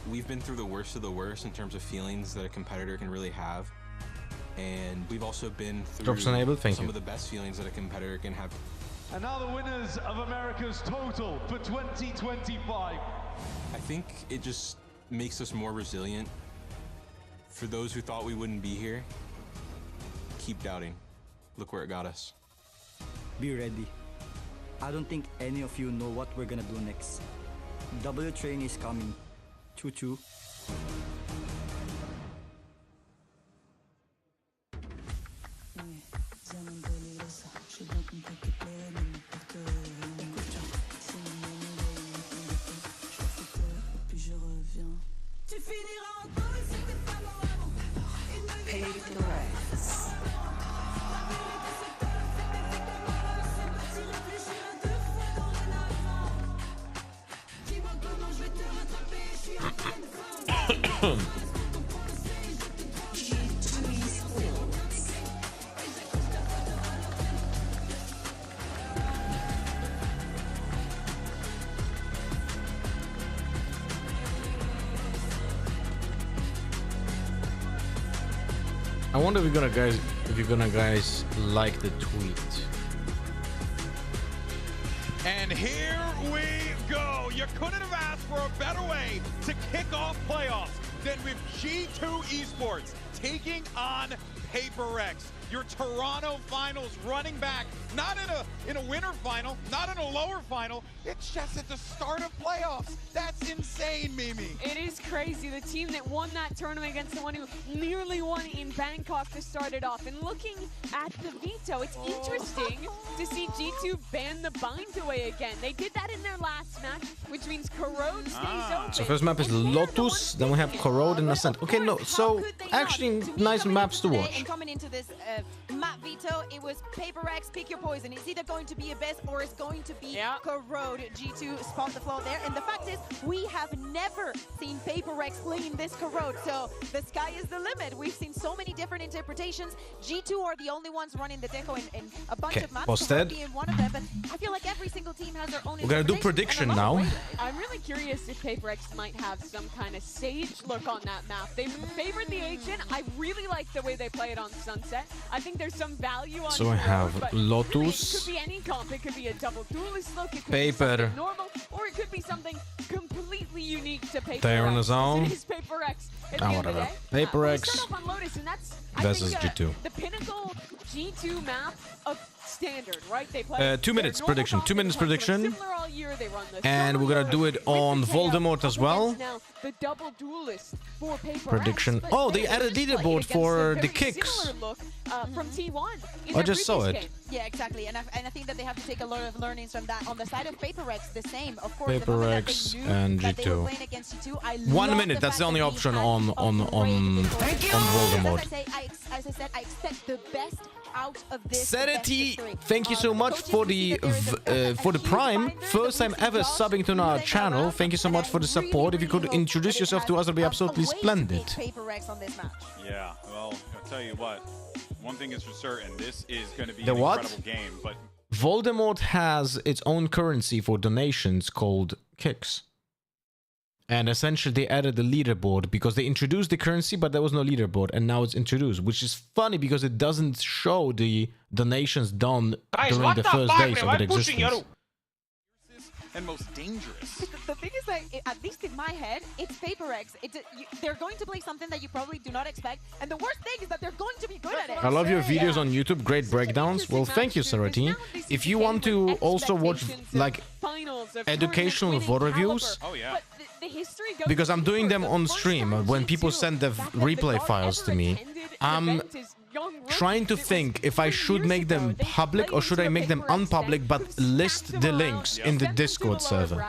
We've been through the worst of the worst in terms of feelings that a competitor can really have, and we've also been through Drops enabled, thank some you. of the best feelings that a competitor can have. And now the winners of America's total for 2025. I think it just makes us more resilient. For those who thought we wouldn't be here, keep doubting. Look where it got us. Be ready. I don't think any of you know what we're gonna do next. W train is coming. Choo-choo. I wonder if you're gonna guys like the tweet. And here we go. You couldn't have asked for a better way to kick off playoffs than with G2 Esports taking on PRX. Your Toronto finals running back, not in a winter final, not in a lower final. It's just at the start of playoffs. That's insane, Mimi. It is crazy. The team that won that tournament against the one who nearly won in Bangkok to start it off. And looking at the veto, it's interesting to see G2 ban the bind away again. They did that in their last match, which means Corrode stays open. So first map is Lotus, then we have Corrode and Ascent. Okay, no, so actually nice maps to watch. And coming into this map veto, it was PRX, pick your poison. It's either going to be Abyss or it's going to be Corrode. G2 spot the flow there. And the fact is, we have never seen PRX playing this Corrode. So the sky is the limit. We've seen so many different interpretations. G2 are the only ones running the deco in a bunch of maps. Posted. Being one of them, but I feel like every single team has their own. We're gonna do prediction now. I'm really curious if PRX might have some kind of Sage look on that map. They favored the agent. I really like the way they play it on Sunset. I think there's some value on So we have Lotus. Really, it could be any comp. It could be a double duelist look. It could Paper. be something normal, or it could be something completely unique to PRX. They're on his own. It is PRX. Whatever. PRX Start off on Lotus, and that's versus I think, G2. the pinnacle G2 map of standard, right? They play 2 minutes prediction. 2 minutes prediction. similar all year. They run the And we're gonna do it on Voldemort as well. now the double duelist for PRX. Prediction. But Oh, they added leaderboard for the kicks. similar look from T1. in I their just saw previous it. game. Yeah, exactly, and I think that they have to take a lot of learnings from that. On the side of PRX, the same. Of course, the moment that they PRX knew and that they were G2. playing against G2, I 1 love minute. the That's the fact only that we option had on Voldemort. As I said, I expect the best out of this. Sereti, thank you so much for the Prime. First time ever subbing to our channel. Thank you so much for the support. If you could introduce yourself to us, it'd be absolutely splendid. PRX on this match. Yeah, well, I'll tell you what. One thing is for certain, this is going to be The an what? incredible game. But Voldemort has its own currency for donations called kicks. And essentially they added the leaderboard because they introduced the currency, but there was no leaderboard, and now it's introduced, which is funny because it doesn't show the donations done during the first days of its existence. and most dangerous. The thing is that, at least in my head, it's PRX. They're going to play something that you probably do not expect, and the worst thing is that they're going to be good at it. I love your videos on YouTube, great breakdowns. Well, thank you, Sereti. If you want to also watch like educational VOD reviews, because I'm doing them on stream when people send the replay files to me, I'm trying to think if I should make them public or should I make them unpublic but list the links in the Discord server.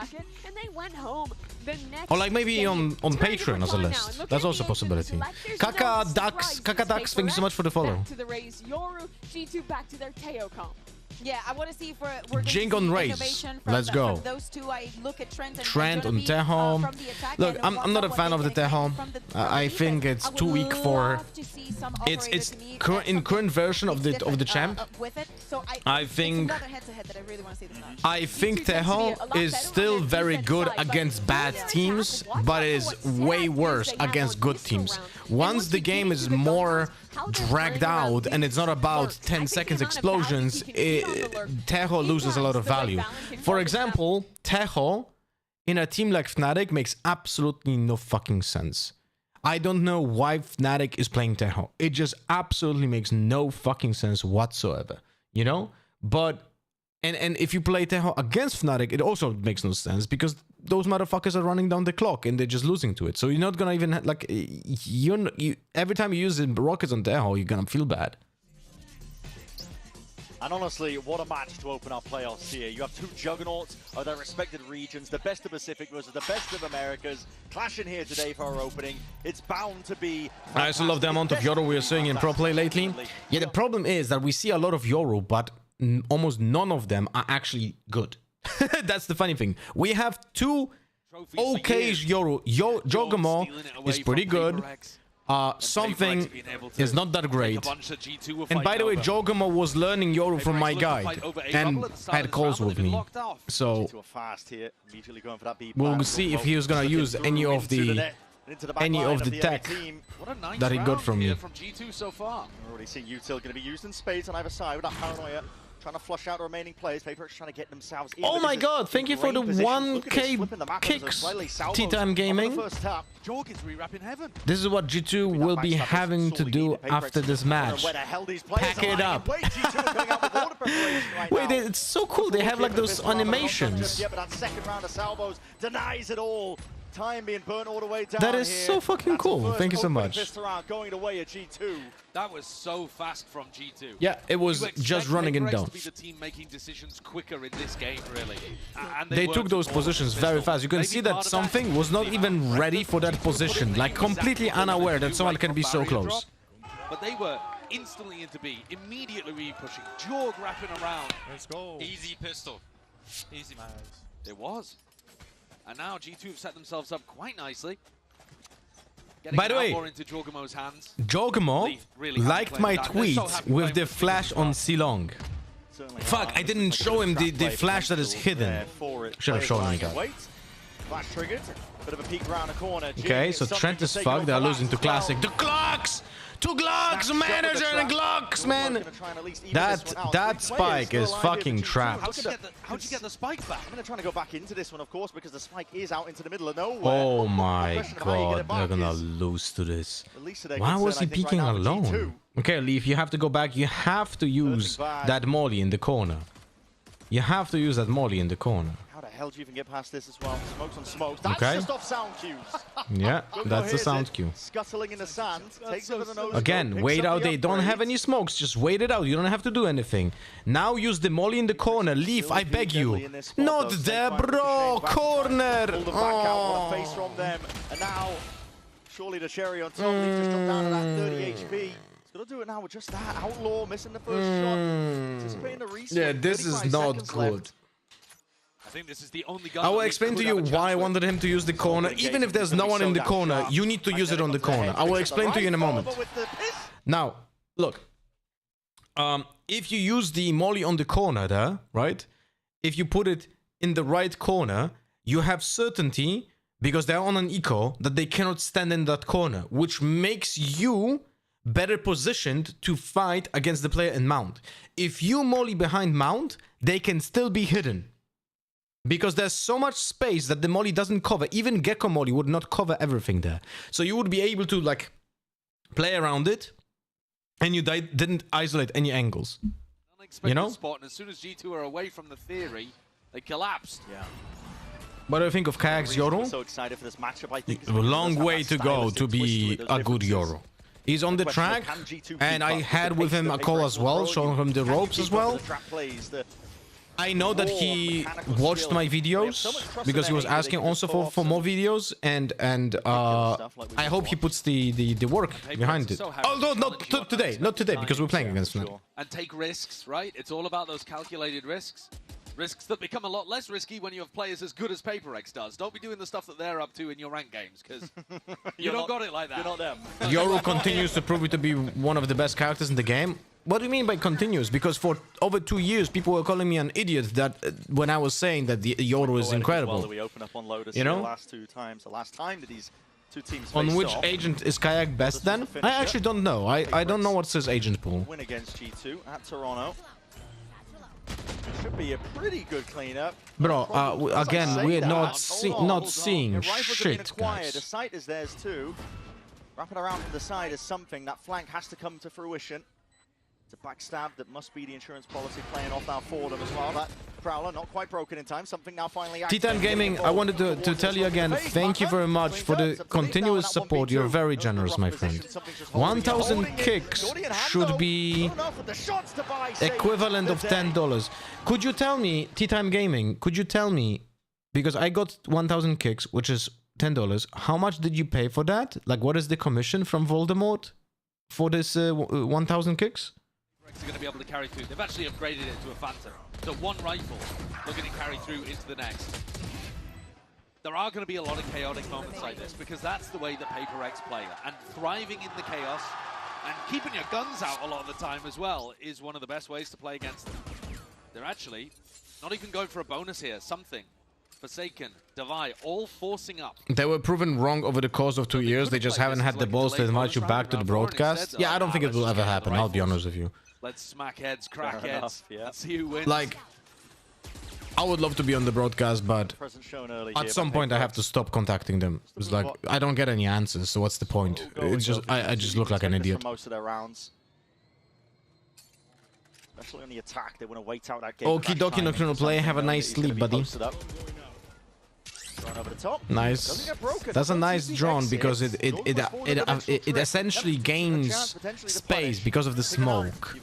Or like maybe on Patreon as a list. That's also a possibility. Kaka Dax, thank you so much for the follow. Back to the raise, Yoru, G2 back to their Teo comp. Yeah, I want to see if we're going Jink to on see Raze. innovation from Let's go. from those two. I look at Trent and Trent on Jonathan, Teho. from the attack Look, end, I'm not a what fan they of the can Teho. expect from the I think defense. it's I would too weak for. love to see some It's operator to me, in current version of the champ. with it. So I think it's another head-to-head that I really want to see this match. I think Teho is still very good against bad teams, but is way worse against good teams. Once the game is more dragged out and it's not about 10 seconds explosions, Teho loses a lot of value. For example, Teho in a team like Fnatic makes absolutely no fucking sense. I don't know why Fnatic is playing Teho. It just absolutely makes no fucking sense whatsoever, you know? But and if you play Teho against Fnatic, it also makes no sense because those motherfuckers are running down the clock and they're just losing to it. So you're not gonna even like you every time you use the rockets on Teho, you're gonna feel bad. And honestly, what a match to open our playoffs here. You have two juggernauts of their respected regions, the best of Pacific versus the best of Americas, clashing here today for our opening. It's bound to be... I also love the amount of Yoru we are seeing in pro play lately. Yeah, the problem is that we see a lot of Yoru, but almost none of them are actually good. That's the funny thing. We have two okay Yoru. Jogamo is pretty good. Something is not that great. And by the way, Jogamo was learning Yoru from my guide and had calls with me. So we'll see if he was gonna use any of the tech that he got from me. From G2 so far. We're already seeing Util going to be used in spades on either side with that paranoia. Trying to flush out the remaining players. PRX trying to get themselves in. Oh my god, thank you for the 1k kicks, T-Time Gaming. This is what G2 will be having to do after this match. Pack it up. Wait, it's so cool. They have like those animations. Yeah, but that second round of salvos denies it all. Time being burnt all the way down. That is so fucking cool. Thank you so much. Going away at G2. That was so fast from G2. Yeah, it was just running it down. To be the team making decisions quicker in this game, really. And they took those positions very fast. You can see that something was not even ready for that position, like completely unaware that someone can be so close. But they were instantly into B, immediately re-pushing, jaw wrapping around. Let's go. Easy pistol. Easy. Nice. It was. And now G2 have set themselves up quite nicely. By the way, into Jogamo's hands. Jogamo liked my tweet with the flash on Silong. Fuck, I didn't show him the flash that is hidden. Should have shown him that. Flash triggered. Bit of a peek around the corner. Okay, so Trent is fucked. They are losing to Classic. The Glocks! Two Glocks, manager and Glocks, man! That spike is fucking trapped. How'd you get the spike back? I'm gonna try to go back into this one, of course, because the spike is out into the middle of nowhere. Oh my god, they're gonna lose to this. Why was he peeking alone? Okay, Leaf, you have to go back. You have to use that molly in the corner. You have to use that molly in the corner. How the hell do you even get past this as well? Smokes on smokes. That's just off sound cues. Yeah, that's the sound cue. Scuttling in the sand. Takes it to the nose. Again, wait out. They don't have any smokes. Just wait it out. You don't have to do anything. Now use the molly in the corner. Leaf, I beg you. Not there, bro. Corner. Oh. What a face from them. And now, surely the cherry on top. Leaf just dropped down to that 30 HP. Gonna do it now with just that. Outlaw missing the first shot. Anticipating the reset. Yeah, this is not good. I think this is the only gun I will explain to you why I wanted him to use the corner. Even if there's no one in the corner, you need to use it on the corner. I will explain to you in a moment. Now, look. If you use the molly on the corner there, right? If you put it in the right corner, you have certainty, because they're on an eco, that they cannot stand in that corner, which makes you better positioned to fight against the player in mount. If you molly behind mount, they can still be hidden. Because there's so much space that the molly doesn't cover. Even Gecko molly would not cover everything there. So you would be able to like play around it, and you didn't isolate any angles. You know? Spot, and as soon as G2 are away from the theory, they collapsed. Yeah. What do you think of Kayak's Yoru? So excited for this matchup. I think a long way to go to be a good Yoru. He's on the track, and I had with him a call as well, showing him the ropes as well. I know that he watched my videos because he was asking also for more videos, and I hope he puts the work behind it. Although not today because we're playing against Fnatic. And take risks, right? It's all about those calculated risks. Risks that become a lot less risky when you have players as good as PRX does. Don't be doing the stuff that they're up to in your ranked games, because you don't got it like that. You're not them. Yoru continues to prove it to be one of the best characters in the game. What do you mean by continuous? Because for over 2 years, people were calling me an idiot that when I was saying that the Yoru is incredible. Well, we open up on Lotus you know? the last 2 times. The last time that these 2 teams on faced which off, agent is Kayak best then? I actually don't know. I don't know what's his agent pool. Win against G2 at Toronto. Should be a pretty good cleanup. Bro, again, we're not seeing shit, The guys. site is theirs too. Wrapping around from the side is something. That flank has to come to fruition. It's a backstab that must be the insurance policy playing off now for them as well. That Prowler not quite broken in time. Something now finally Titan Gaming, I wanted to tell you again, thank you very much for the continuous support. You're very generous, my friend. 1,000 kicks should be equivalent of $10. Could you tell me, Titan Gaming, could you tell me, because I got 1,000 kicks, which is $10, how much did you pay for that? Like, what is the commission from Voldemort for this 1,000 kicks? Are going to be able to carry through. They've actually upgraded it to a banter. So one rifle, looking to carry through into the next. There are going to be a lot of chaotic moments like this, because that's the way that PRX play. And thriving in the chaos and keeping your guns out a lot of the time as well is one of the best ways to play against them. They're actually not even going for a bonus here. Something. Forsaken, Divide, all forcing up. They were proven wrong over the course of 2 years. They just haven't had the balls to invite you back to the broadcast. Yeah, I don't think it will ever happen. I'll be honest with you. Let's smack heads, crack heads, and see who wins. Like, I would love to be on the broadcast, but at some point I have to stop contacting them. It's like, I don't get any answers, so what's the point? It's just, I just look like an idiot. Most of their rounds. Especially on the attack, they want to wait out that game. Okie dokie, Nocturnal Play. Have a nice sleep, buddy. Over the top. Nice. That's a nice drone because it essentially gains space because of the smoke,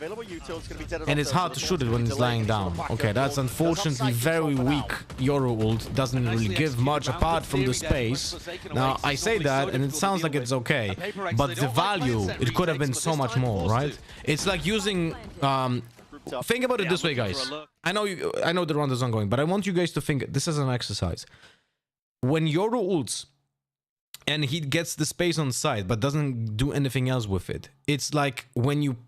and it's hard to shoot it when it's lying down. Okay, that's unfortunately very weak. Yoru ult doesn't really give much apart from the space. Now I say that and it sounds like it's okay, but the value, it could have been so much more, right? It's like using think about it this way, guys. I know the round is ongoing, but I want you guys to think this is an exercise. When Yoru ults and he gets the space on side but doesn't do anything else with it, it's like when you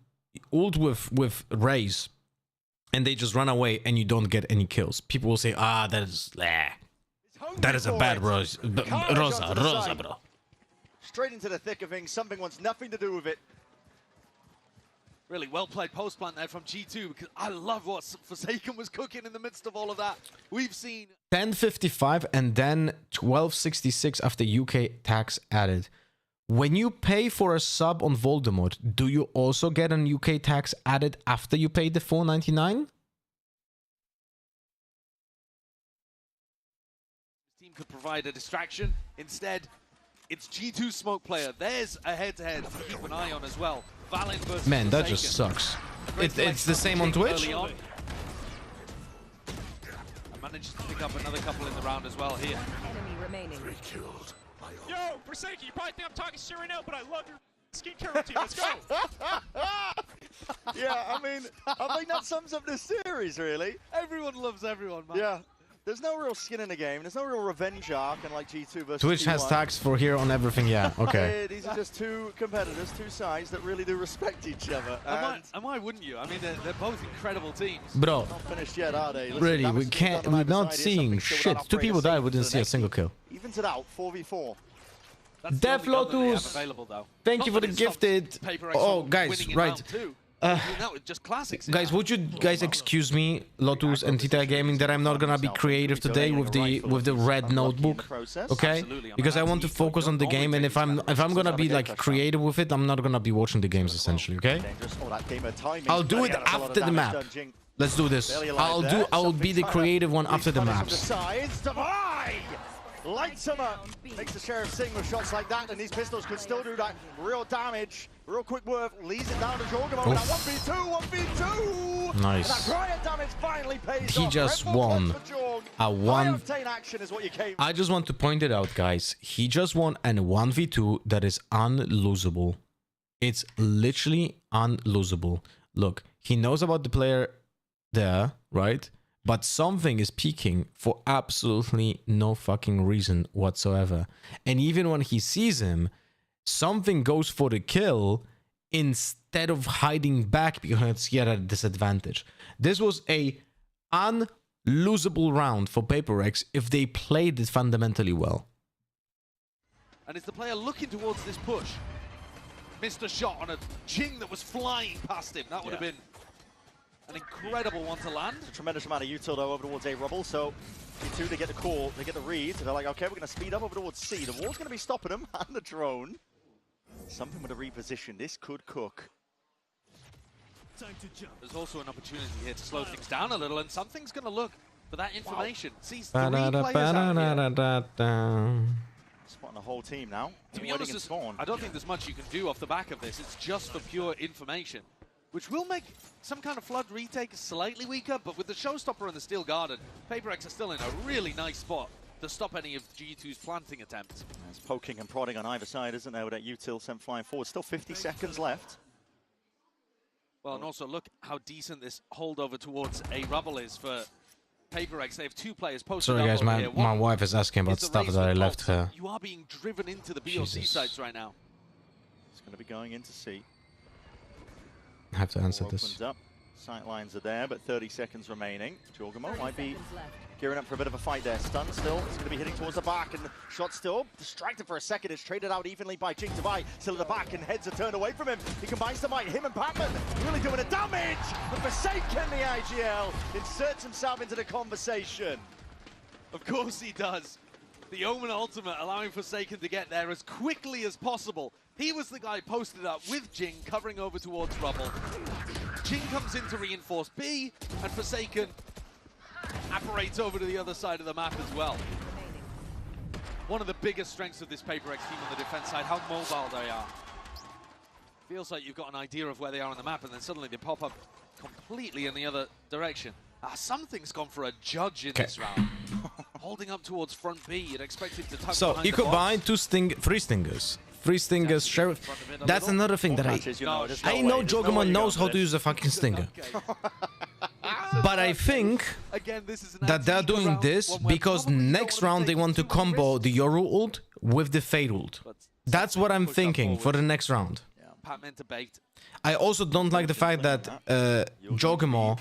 ult with Raze and they just run away and you don't get any kills. People will say, ah, that is a bad Rosa, bro. Straight into the thick of things. Something wants nothing to do with it. Really well played post plant there from G2, because I love what Forsaken was cooking in the midst of all of that. We've seen 10.55 and then 12.66 after UK tax added. When you pay for a sub on Voldemort, do you also get an UK tax added after you pay the $4.99? This team could provide a distraction. Instead, it's G2 smoke player. There's a head-to-head to keep an eye on as well. Man, that just sucks. It's the same on Twitch? I managed to pick up another couple in the round as well here. Enemy remaining. Yo, Forsaken, you probably think I'm talking shit right now, but I love your skincare routine. Let's go. Yeah, I mean, I think that sums up this series, really. Everyone loves everyone, man. Yeah. There's no real skin in the game. There's no real revenge arc, and like G2 versus Twitch has tags for here on everything, yeah. Okay. These are just two competitors, two sides that really do respect each other. And why wouldn't you? I mean, they're both incredible teams. Bro, not finished yet, are they? Listen, really, we're not seeing shit. 2 people died, we didn't see a single kill. Evens it out, 4v4. Def Lotus, thank you for the gifted. Oh, guys, right. Guys, would you guys excuse me, Lotus and Tita Gaming, that I'm not gonna be creative today with the red notebook, okay? Because I want to focus on the game, and if I'm gonna be like creative with it, I'm not gonna be watching the games essentially, okay? I'll do it after the map. Let's do this. I'll be the creative one after the maps. Lights him up. Makes the Sheriff sing with shots like that, and these pistols could still do that real damage. Real quick work, leads it down to Jorgamo. Now 1v2, 1v2! Nice. And that riot damage finally pays He off. just Red Bull won for Jorg. a one. High-octane action is what you came I just want to point it out, guys. He just won a 1v2 that is unlosable. It's literally unlosable. Look, he knows about the player there, right? But something is peeking for absolutely no fucking reason whatsoever. And even when he sees him, something goes for the kill instead of hiding back because he had a disadvantage. This was a unlosable round for PRX if they played it fundamentally well. And is the player looking towards this push? Missed a shot on a Jing that was flying past him. That would have been an incredible one to land. A tremendous amount of util though over towards A Rubble, so G2 they get the call, they get the read, so they're like, okay, we're going to speed up over towards C. The wall's going to be stopping them, and the drone. Something with a reposition, this could cook. There's also an opportunity here to slow things down a little, and something's going to look for that information. Sees 3 players out here. Spotting the whole team now. To be honest, I don't think there's much you can do off the back of this. It's just for pure information, which will make some kind of flood retake slightly weaker, but with the showstopper and the Steel Garden, PRX are still in a really nice spot to stop any of G2's planting attempts. There's poking and prodding on either side, isn't there, with that util sent flying forward. Still 50 seconds left. Well, and also look how decent this holdover towards A Rubble is for PRX. They have 2 players posted. Sorry guys, my wife is asking about stuff that I left her. You are being driven into the BOC sites right now. It's going to be going into C. I have to answer this. Up. Sight lines are there, but 30 seconds remaining. Jorgamo might be gearing up for a bit of a fight there. Stun still. It's going to be hitting towards the back, and the shot still distracted for a second. It's traded out evenly by Jing Tavai. Still at the back, and heads are turned away from him. He combines the might. Him and Patman really doing the damage. But Forsaken, the IGL, inserts himself into the conversation. Of course he does. The Omen ultimate allowing Forsaken to get there as quickly as possible. He was the guy posted up with Jing, covering over towards Rubble. Jing comes in to reinforce B, and Forsaken apparates over to the other side of the map as well. One of the biggest strengths of this PRX team on the defense side, how mobile they are. Feels like you've got an idea of where they are on the map, and then suddenly they pop up completely in the other direction. Something's gone for a judge in this round. Holding up towards front B, you'd expect him to tuck So behind you the could box. buy 3 stingers. 3 stingers, Sheriff. That's another thing that I know Jorgamo knows how to use a fucking stinger. But I think that they're doing this because next round they want to combo the Yoru ult with the Fade ult. That's what I'm thinking for the next round. I also don't like the fact that Jorgamo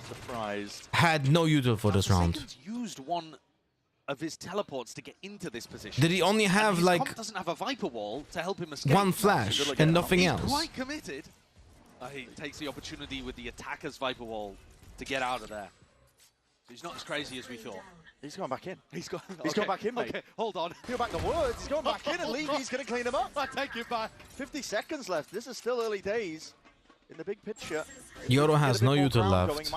had no util for this round. Used one of his teleports to get into this position. Did he only have his like comp doesn't have a Viper wall to help him escape. one flash and nothing He's else? quite committed. He takes the opportunity with the attacker's Viper wall to get out of there. He's not as crazy as we thought. He's going back in. He's going back in, mate. Okay, hold on. Go back to words. He's going back in, and Levy's going to clean him up. I take it back. 50 seconds left. This is still early days in the big picture. Yoru has no util left,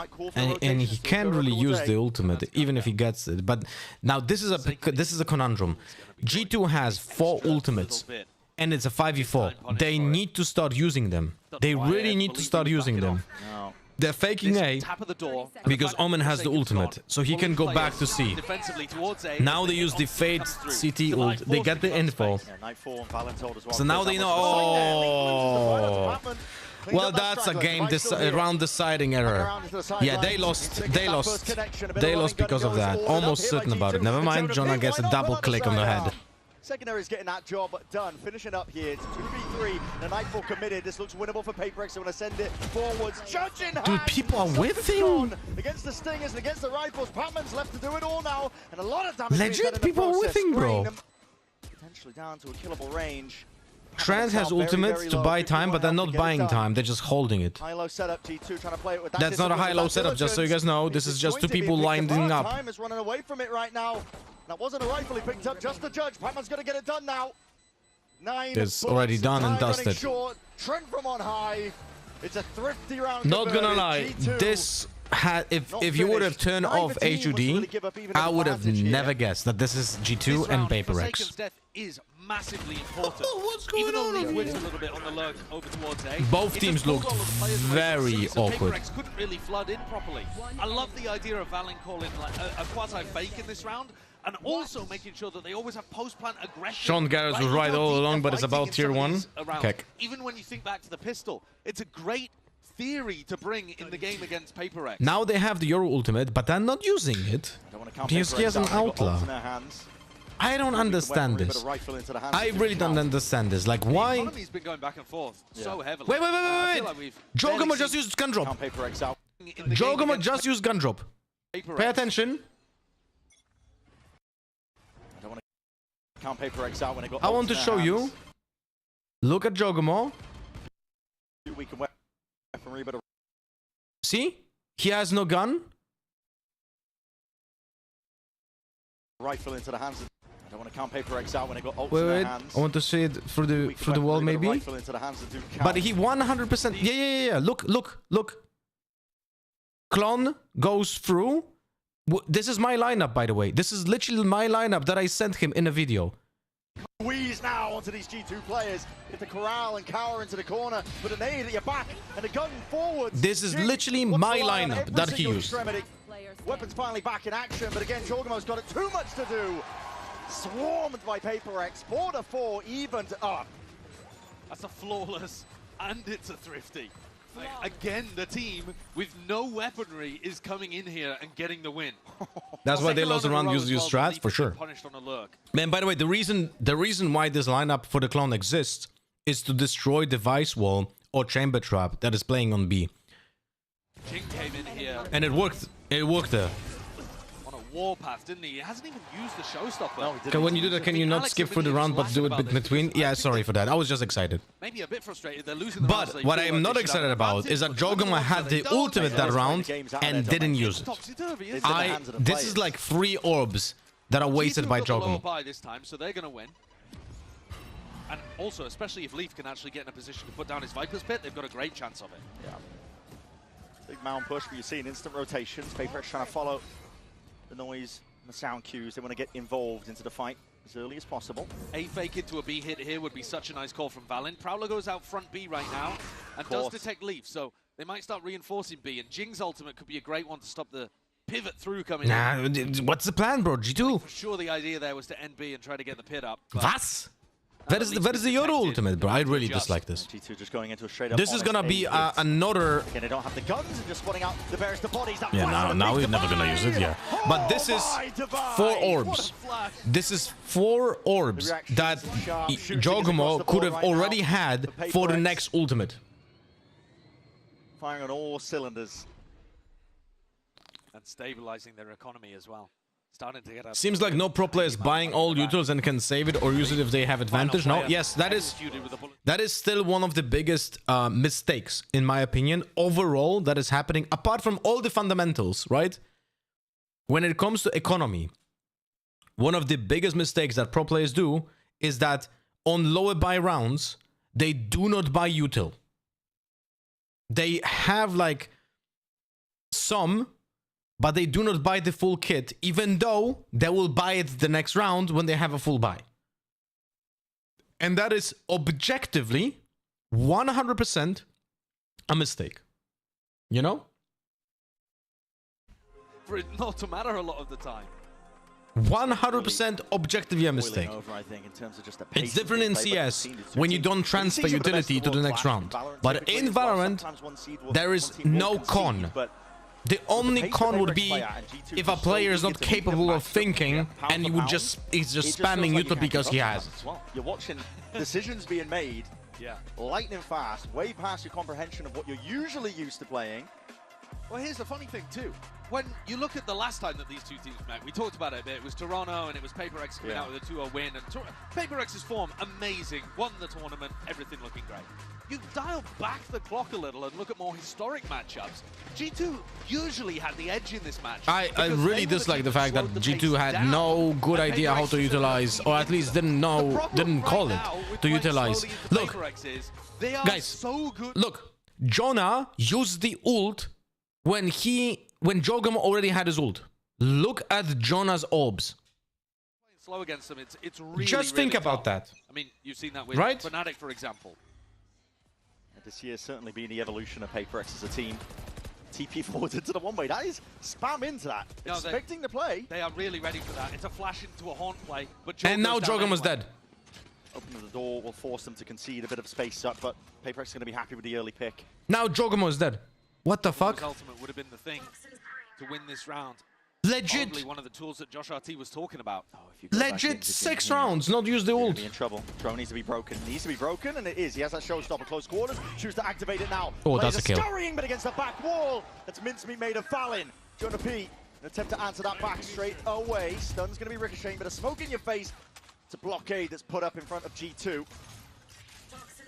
and he can't really use the ultimate, even if he gets it. But now this is a conundrum. G2 has 4 ultimates, and it's a 5v4. They need to start using them. They really need to start using them. They're faking A because Omen has the ultimate, so he can go back to C. Now they use the Fade CT ult. They get the info. So now they know. Oh. Well, that's a game round deciding error. Yeah, they lost. They lost. They lost because of that. Almost certain about it. Never mind, Jonah gets a double click on the head. Secondary is getting that job done. Finishing up here. It's 2v3. The Nightfall committed. This looks winnable for PRX. They're going to send it forwards. Judging Dude, people are with him. Against the Stingers and against the Rifles. Patman's left to do it all now. And a lot of damage. Legit, people are with him, bro. Potentially down to a killable range. Trans has ultimates to buy time, but they're not buying time. They're just holding it. High-low setup, G2 trying to play it with that. That's not a high-low setup, just so you guys know. This is just 2 people lining up. Time is running away from it right now. That wasn't a rifle he picked up, just the judge. Patman's going to get it done now. 9 It's already done and dusted. Short. Trent from on high. It's a thrifty round. Not gonna lie, this had if you would have turned off HUD, I would have never guessed that this is G2 and PRX. Death is massively important. What's going Even though on Leaf over wins here? a little bit on the lurk over towards A. Both it teams just pulled looked all of the players away from very C, so awkward. PRX couldn't really flood in properly. I love the idea of Valen calling like a quasi-fake in this round, and also making sure that they always have post-plant aggression. Sean Garrett was right all along, but it's about tier 1. Kek. Even when you think back to the pistol, it's a great theory to bring in the game against PaperX. Now they have the Euro ultimate, but they're not using it because he has an outlaw. I don't understand this. I really don't understand this. Like, why? Economy's been going back and forth so heavily. Wait. Jogamo just used gun drop. Jogamo just used gun drop. Pay attention. I want to show you. Look at Jogamo. See? He has no gun. Rifle into the hands. I don't want to count PaperX out when it got ults in Wait. their hands. I want to see it through the wall, maybe. Rifle into the hands that do count. But he 100%. Yeah. Look. Clone goes through. This is my lineup, by the way. This is literally my lineup that I sent him in a video. Squeeze now onto these G2 players. Get the corral and cower into the corner. Put a nade at your back and a gun forward. This is literally my lineup that he used. Extremity. Weapons finally back in action, but again, Jogamo's got it too much to do. Swarmed by PaperX. 4-4 evened up. That's a flawless, and it's a thrifty. Like, again, the team with no weaponry is coming in here and getting the win. That's why they lost the round use strats for sure. Man, by the way, the reason why this lineup for the clone exists is to destroy the vice wall or chamber trap that is playing on B. Jing came in here. And it worked. It worked there. On a warpath, didn't he? He hasn't even used the showstopper. No, Okay, when you do that, can you not skip through the round but do it between? Yeah, sorry for that. I was just excited. Maybe a bit frustrated. They're losing the rounds, But they what feel I like am they not should excited have about is that Jogama had the ultimate that round and didn't use it. This is like 3 orbs that are wasted by Jogama. This time, so they're going to win. And also, especially if Leaf can actually get in a position to put down his Viper's Pit, they've got a great chance of it. Yeah. Big mound push, but you're seeing instant rotations. PaperX trying to follow the noise and the sound cues. They want to get involved into the fight as early as possible. A fake into a B hit here would be such a nice call from Valen. Prowler goes out front B right now and does detect Leaf, so they might start reinforcing B. And Jing's ultimate could be a great one to stop the pivot through coming in. What's the plan, bro? G2? For sure the idea there was to end B and try to get the pit up. Was? That is the Euro ultimate, bro. I really dislike this. G2 just going into a straight up. This is gonna be another. Again, they don't have the guns and just spotting out the bears to bodies. Yeah, now we're never gonna use it. Yeah, but this is 4 orbs. This is 4 orbs that Jogamo could have already had for the next ultimate. Firing on all cylinders and stabilizing their economy as well. Starting to get Seems like no pro player is buying all utils and can save it or use it if they have advantage. No, yes, that is still one of the biggest mistakes, in my opinion, overall that is happening, apart from all the fundamentals, right? When it comes to economy, one of the biggest mistakes that pro players do is that on lower buy rounds, they do not buy util. They have like some, but they do not buy the full kit, even though they will buy it the next round when they have a full buy. And that is objectively 100% a mistake. You know? For it not to matter a lot of the time. 100% objectively a mistake. It's different in CS when you don't transfer utility to the next round. But in Valorant, there is no con. The only con would be if a player is not capable of thinking and he's just spamming util because he has it. You're watching decisions being made lightning fast, way past your comprehension of what you're usually used to playing. Well, here's the funny thing too. When you look at the last time that these two teams met, we talked about it a bit. It was Toronto and it was PaperX coming out with a 2-0 win. And PaperX's form, amazing. Won the tournament, everything looking great. You dial back the clock a little and look at more historic matchups. G2 usually had the edge in this match. I really dislike the fact that G2 had no good idea how to utilize, or at least didn't call it to utilize. Look, guys, look, Jonah used the ult when Jogama already had his ult. Look at Jonah's orbs. slow against them. It's really, Just think really about tough. that. I mean, you've seen that with Right? Fnatic, for example. This year's certainly been the evolution of PaperX as a team. TP forward into the one-way. That is spam into that. No, Expecting the play. They are really ready for that. It's a flash into a horn play. But And now Jogger's Jogamo's dead. Opening the door will force them to concede a bit of space up, but PaperX is going to be happy with the early pick. Now Jogamo is dead. What the fuck? Ultimate would have been the thing to win this round. Legit. Probably one of the tools that Josh RT was talking about. Legit 6 rounds, not use the ult. Be in trouble. Drone needs to be broken. Needs to be broken, and it is. He has that showstopper close quarters. Choose to activate it now. Oh, that's a kill. Scurrying, but against the back wall. That's mincemeat made of Fallon. Jonah P. An attempt to answer that back straight away. Stun's going to be ricocheting, but a smoke in your face. It's a blockade that's put up in front of G2.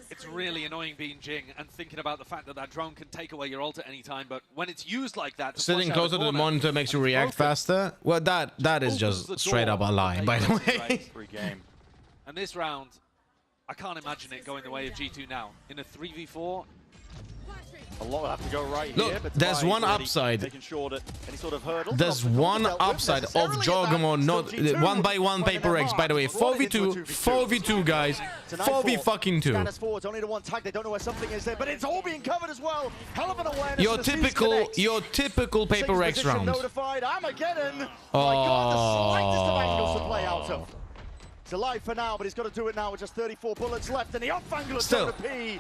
It's really annoying being Jing and thinking about the fact that that drone can take away your ult at any time, but when it's used like that... Sitting closer to the monitor makes you react faster. Well, that is just straight up a lie, by the way. Free game. And this round, I can't imagine it going the way of G2 now. In a 3v4... A lot will have to go right Look, here, but there's one upside. making sure that any sort of hurdle. There's one upside of Jogamo, not 1-by-1 PaperX, by the way. 4v2, 4v2, guys. 4v fucking 2. Scanners forwards, only the one tag. They don't know where something is there, but it's all being covered as well. Hell of an awareness. Your typical PaperX round. Notified. Armageddon. My God, the slightest of angles to play out of. He's alive for now, but he's got to do it now with just 34 bullets left, and the off angle of Jonah P.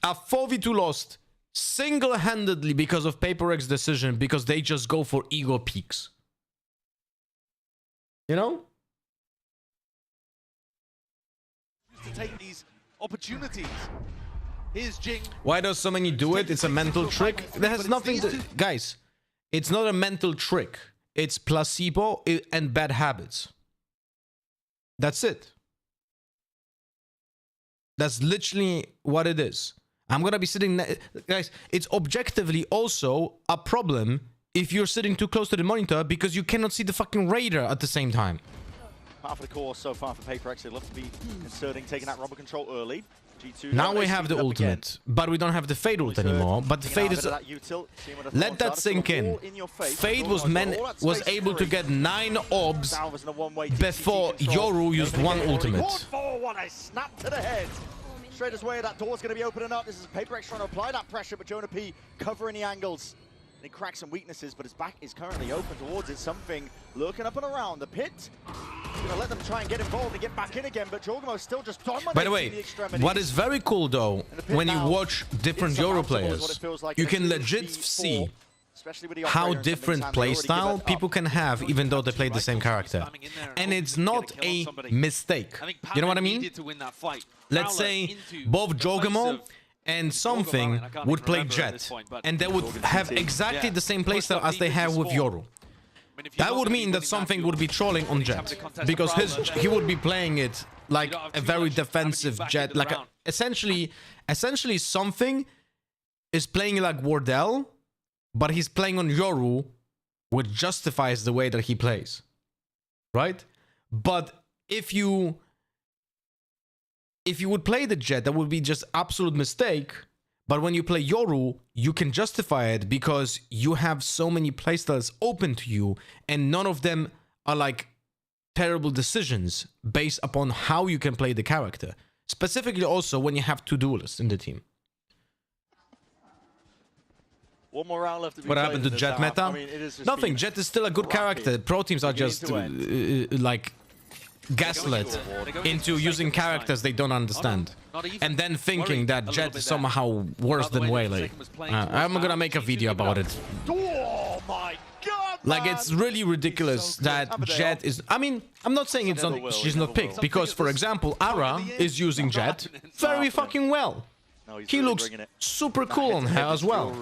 A 4v2 lost single-handedly because of PaperX decision, because they just go for ego peaks. You know? To take these opportunities. Here's Jing. Why does so many do it? It's a mental trick. That has nothing to... Guys, it's not a mental trick. It's placebo and bad habits. That's it. That's literally what it is. I'm gonna be sitting... Guys, it's objectively also a problem if you're sitting too close to the monitor because you cannot see the fucking radar at the same time. Half of the course so far for PaperX. They'd love to be inserting, taking that robber control early. G2 now we have the ultimate, but we don't have the Fade ult anymore. But the Fade is... Let that sink in. Fade was able to get 9 orbs before Yoru used 1 ultimate. What a snap to the head. Straight as way, that door's going to be opening up. This is PaperX trying to apply that pressure, but Jonah P covering the angles. And he cracks some weaknesses, but his back is currently open towards it. Something lurking up and around the pit. He's going to let them try and get involved and get back in again, but Jogamo's still just dominating. By the way, what is very cool though, when you watch different Euro players, you can legit see how different playstyle people can have even though they play the same character. And it's not a mistake. You know what I mean? Let's say both Jogamo and Something would play Jet, and they would have exactly the same playstyle as they have with Yoru. That would mean that Something would be trolling on Jet, because he would be playing it like a very defensive Jet, like essentially Something is playing like Wardell, but he's playing on Yoru, which justifies the way that he plays, right? But if you would play the Jet, that would be just absolute mistake. But when you play Yoru, you can justify it because you have so many playstyles open to you, and none of them are like terrible decisions based upon how you can play the character. Specifically also when you have 2 duelists in the team. One more round left to be what happened to Jet meta? I mean, nothing. Jet is still a good character. Pro teams are just like gaslit into using characters they don't understand, and then thinking that Jet is somehow worse than Waylay. I'm gonna make a video about it. Oh my God! Like, it's really ridiculous that Jet is... I mean, I'm not saying it's not, she's not picked, because, for example, Ara is using Jet very fucking well. He looks super cool on her as well.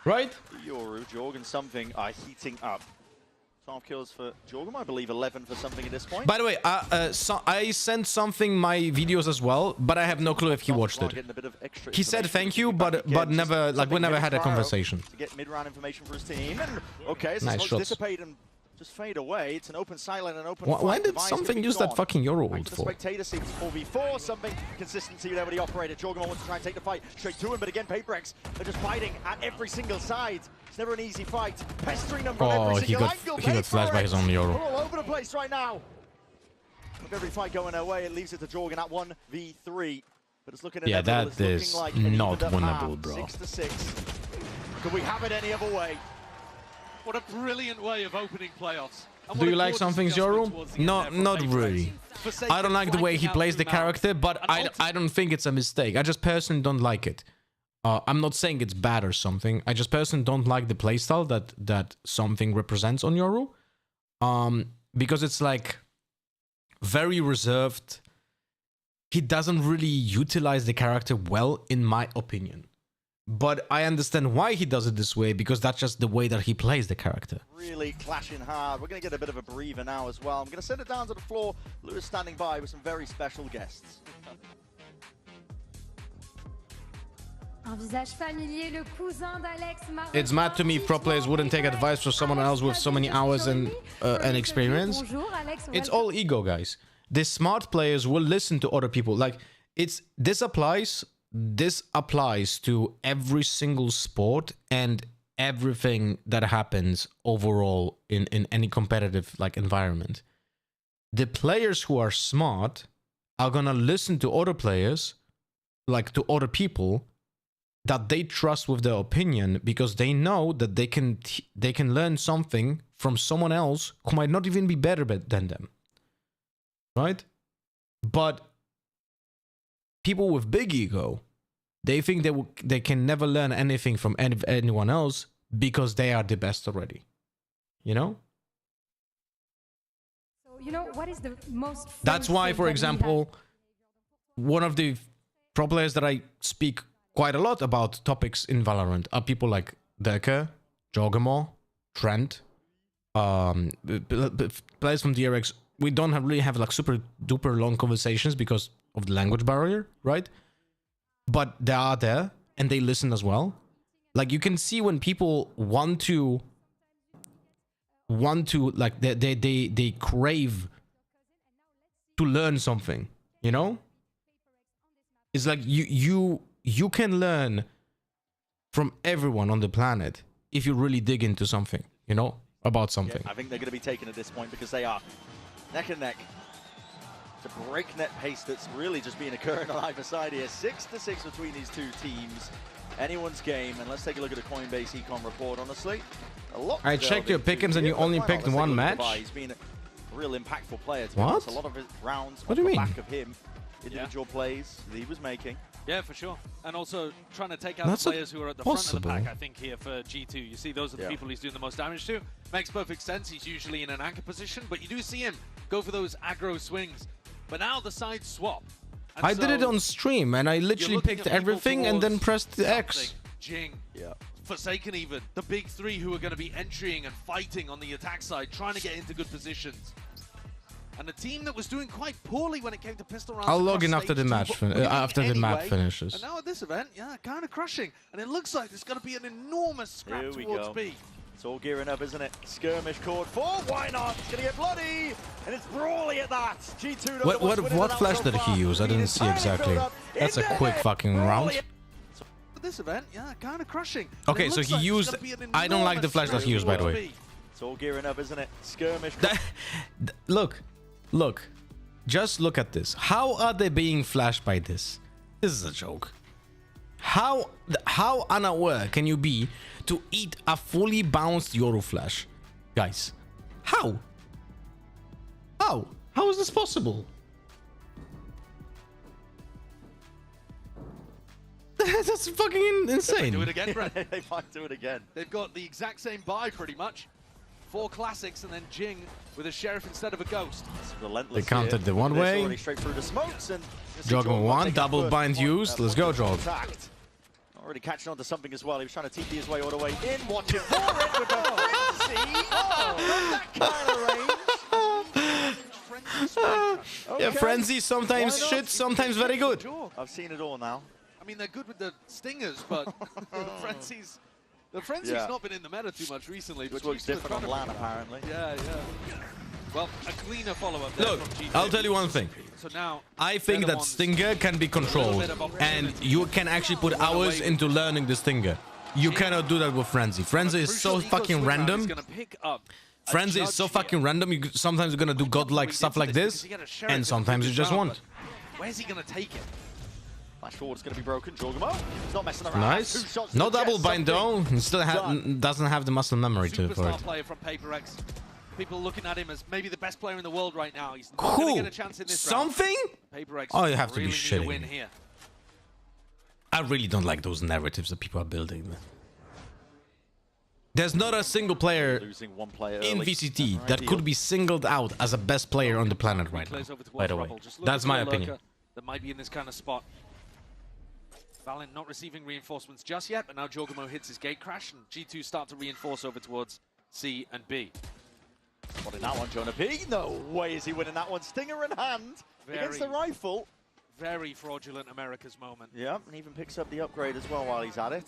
Right? Yoru, Jorgen Something are heating up. 12 kills for Jorgen, I believe 11 for Something at this point. By the way, I sent Something my videos as well, but I have no clue if he watched it. He said thank you, but never, like, we never had a conversation. To get mid-round information for his team. And, okay, so nice shots. Dissipate and just fade away. It's an open silent and open why did Something use that fucking Yoru ult for? Spectator seems 4v4, Something consistency there with the operator. Jorgen wants to try and take the fight straight to him, but again, PaperX are just fighting at every single side. It's never an easy fight. Pestering them from every single angle. He got flashed by his own Yoru. We're all over the place right now. With every fight going their way, it leaves it to Jorgen at 1v3. But it's looking Yeah, inevitable. that It's is looking like an not evened up winnable, half, bro. 6-6. Could we have it any other way? What a brilliant way of opening playoffs. And Do what you a like gorgeous something, adjustment Zoro? towards the end No, there from not PRX. really. Forsaken I don't like the way he flanking out plays the through Mount. character, but I don't think it's a mistake. I just personally don't like it. I'm not saying it's bad or something. I just personally don't like the playstyle that something represents on Yoru. Because it's like very reserved. He doesn't really utilize the character well, in my opinion. But I understand why he does it this way, because that's just the way that he plays the character. Really clashing hard. We're going to get a bit of a breather now as well. I'm going to send it down to the floor. Lewis standing by with some very special guests. It's mad to me if pro players wouldn't take advice from someone else with so many hours and experience. It's all ego, guys. The smart players will listen to other people. Like, this applies to every single sport and everything that happens overall in any competitive like environment. The players who are smart are gonna listen to other players, like to other people that they trust with their opinion, because they know that they can learn something from someone else who might not even be better than them, right? But people with big ego, they think they can never learn anything from anyone else because they are the best already, you know? So, you know, what is the most... That's why, for example, one of the pro players that I speak quite a lot about topics in Valorant are people like Decker, Jogamo, Trent, players from DRX. We don't really have like super duper long conversations because of the language barrier, right? But they are there and they listen as well. Like, you can see when people want to like they crave to learn something, you know? It's like you can learn from everyone on the planet if you really dig into something, you know, about something. Yeah, I think they're going to be taken at this point because they are neck and neck. It's a breakneck pace that's really just been occurring on either side here. 6-6 between these two teams. Anyone's game, and let's take a look at the Coinbase Econ report. Honestly, a lot. I checked your pickings and you only picked one match. He's been a real impactful player. To What? a lot of his rounds What do you off the mean? back of him, individual plays that he was making. Yeah, for sure. And also trying to take out That's the players who are at the front of the possible. pack, I think, here for G2. You see, those are the people he's doing the most damage to. Makes perfect sense. He's usually in an anchor position, but you do see him go for those aggro swings. But now the sides swap. And I did it on stream and I literally picked everything and then pressed the X. Jing, Forsaken even, the big three who are going to be entering and fighting on the attack side, trying to get into good positions. And a team that was doing quite poorly when it came to pistol rounds. I'll log in after the match after the map finishes. And now at this event, yeah, kind of crushing. And it looks like there's going to be an enormous scrap Here we towards go. B. It's all gearing up, isn't it? Skirmish chord 4, why not? It's going to get bloody, and it's brawly at that. G2 What flash did he use? I didn't see exactly. That's a quick fucking round. At this event, yeah, kind of crushing. And Okay, it so looks he like there's used... gonna be an I don't like the enormous flash that he used, by the scrap way. towards B. It's all gearing up, isn't it? Skirmish. Look. Just look at this. How are they being flashed by this? This is a joke. How unaware can you be to eat a fully bounced Yoru flash? Guys, how? How is this possible? That's fucking insane. Do it again, Brent. They might do it again. They've got the exact same buy, pretty much. 4 classics and then Jing with a sheriff instead of a ghost. They counted the one way. Already straight through the smokes and Jogman 1, double bind used. Let's go, Jog. Already catching on to something as well. He was trying to TP his way all the way in. Watching for it with the frenzy. Oh, that kind of range. Yeah, frenzy sometimes shit, sometimes very good. I've seen it all now. I mean, they're good with the stingers, but the frenzy's not been in the meta too much recently. Which but looks different on LAN, apparently. Yeah. Well, a cleaner follow-up there. Look, from G2. I'll tell you one thing. So now, I think that Stinger can be controlled, and you can actually put hours into learning the Stinger. You cannot do that with Frenzy. Frenzy is so fucking random. Frenzy is so fucking random. You sometimes you're gonna do godlike stuff like this, and sometimes you just won't. Where's he gonna take it? Flash forward's gonna be broken. Jorgamo, he's not messing around. Nice. No double bind though. He still doesn't have the muscle memory for Superstar it. player from PRX. People looking at him as maybe the best player in the world right now. He's not gonna get a chance in this Something? round. PRX Oh, you have to be really need a shitting win me. here. I really don't like those narratives that people are building. There's not a single player Losing one player in early. VCT Never that ideal. could be singled out as a best player on the planet right now. Plays over By towards the way, Rebel. Just look that's for my a opinion. lurker that might be in this kind of spot. Valen not receiving reinforcements just yet, but now Jorgamo hits his gate crash, and G2 start to reinforce over towards C and B. Spotting that one, Jonah P. No way is he winning that one. Stinger in hand against the rifle. Very fraudulent America's moment. Yeah, and even picks up the upgrade as well while he's at it.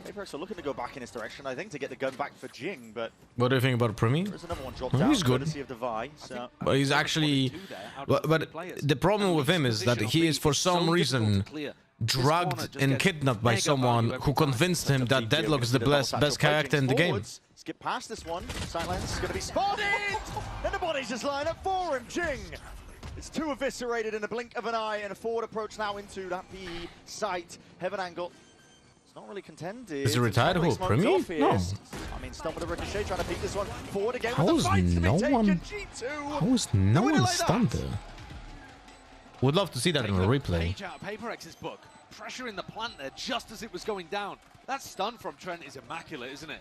PRX are looking to go back in his direction, I think, to get the gun back for Jing, but What do you think about Primi? there's another one dropped Oh, down. he's good. Courtesy of Devi, so. But he's actually, but the problem with him is that he is for some reason drugged and kidnapped by someone who convinced him that Deadlock is the best character in the game. Skip past this one. Silence is going to be spotted! And the bodies just line up for him. Jing! It's two eviscerated in a blink of an eye, and a forward approach now into that PE site. Heaven angle. It's not really contended. Is he retired? Who? Primi? No. I mean, stunned with a ricochet, trying to beat this one forward again. How is no one? How is no one stunned there? Would love to see that in a replay. Page out of PRX's book. Pressure in the plant there just as it was going down. That stun from Trent is immaculate, isn't it?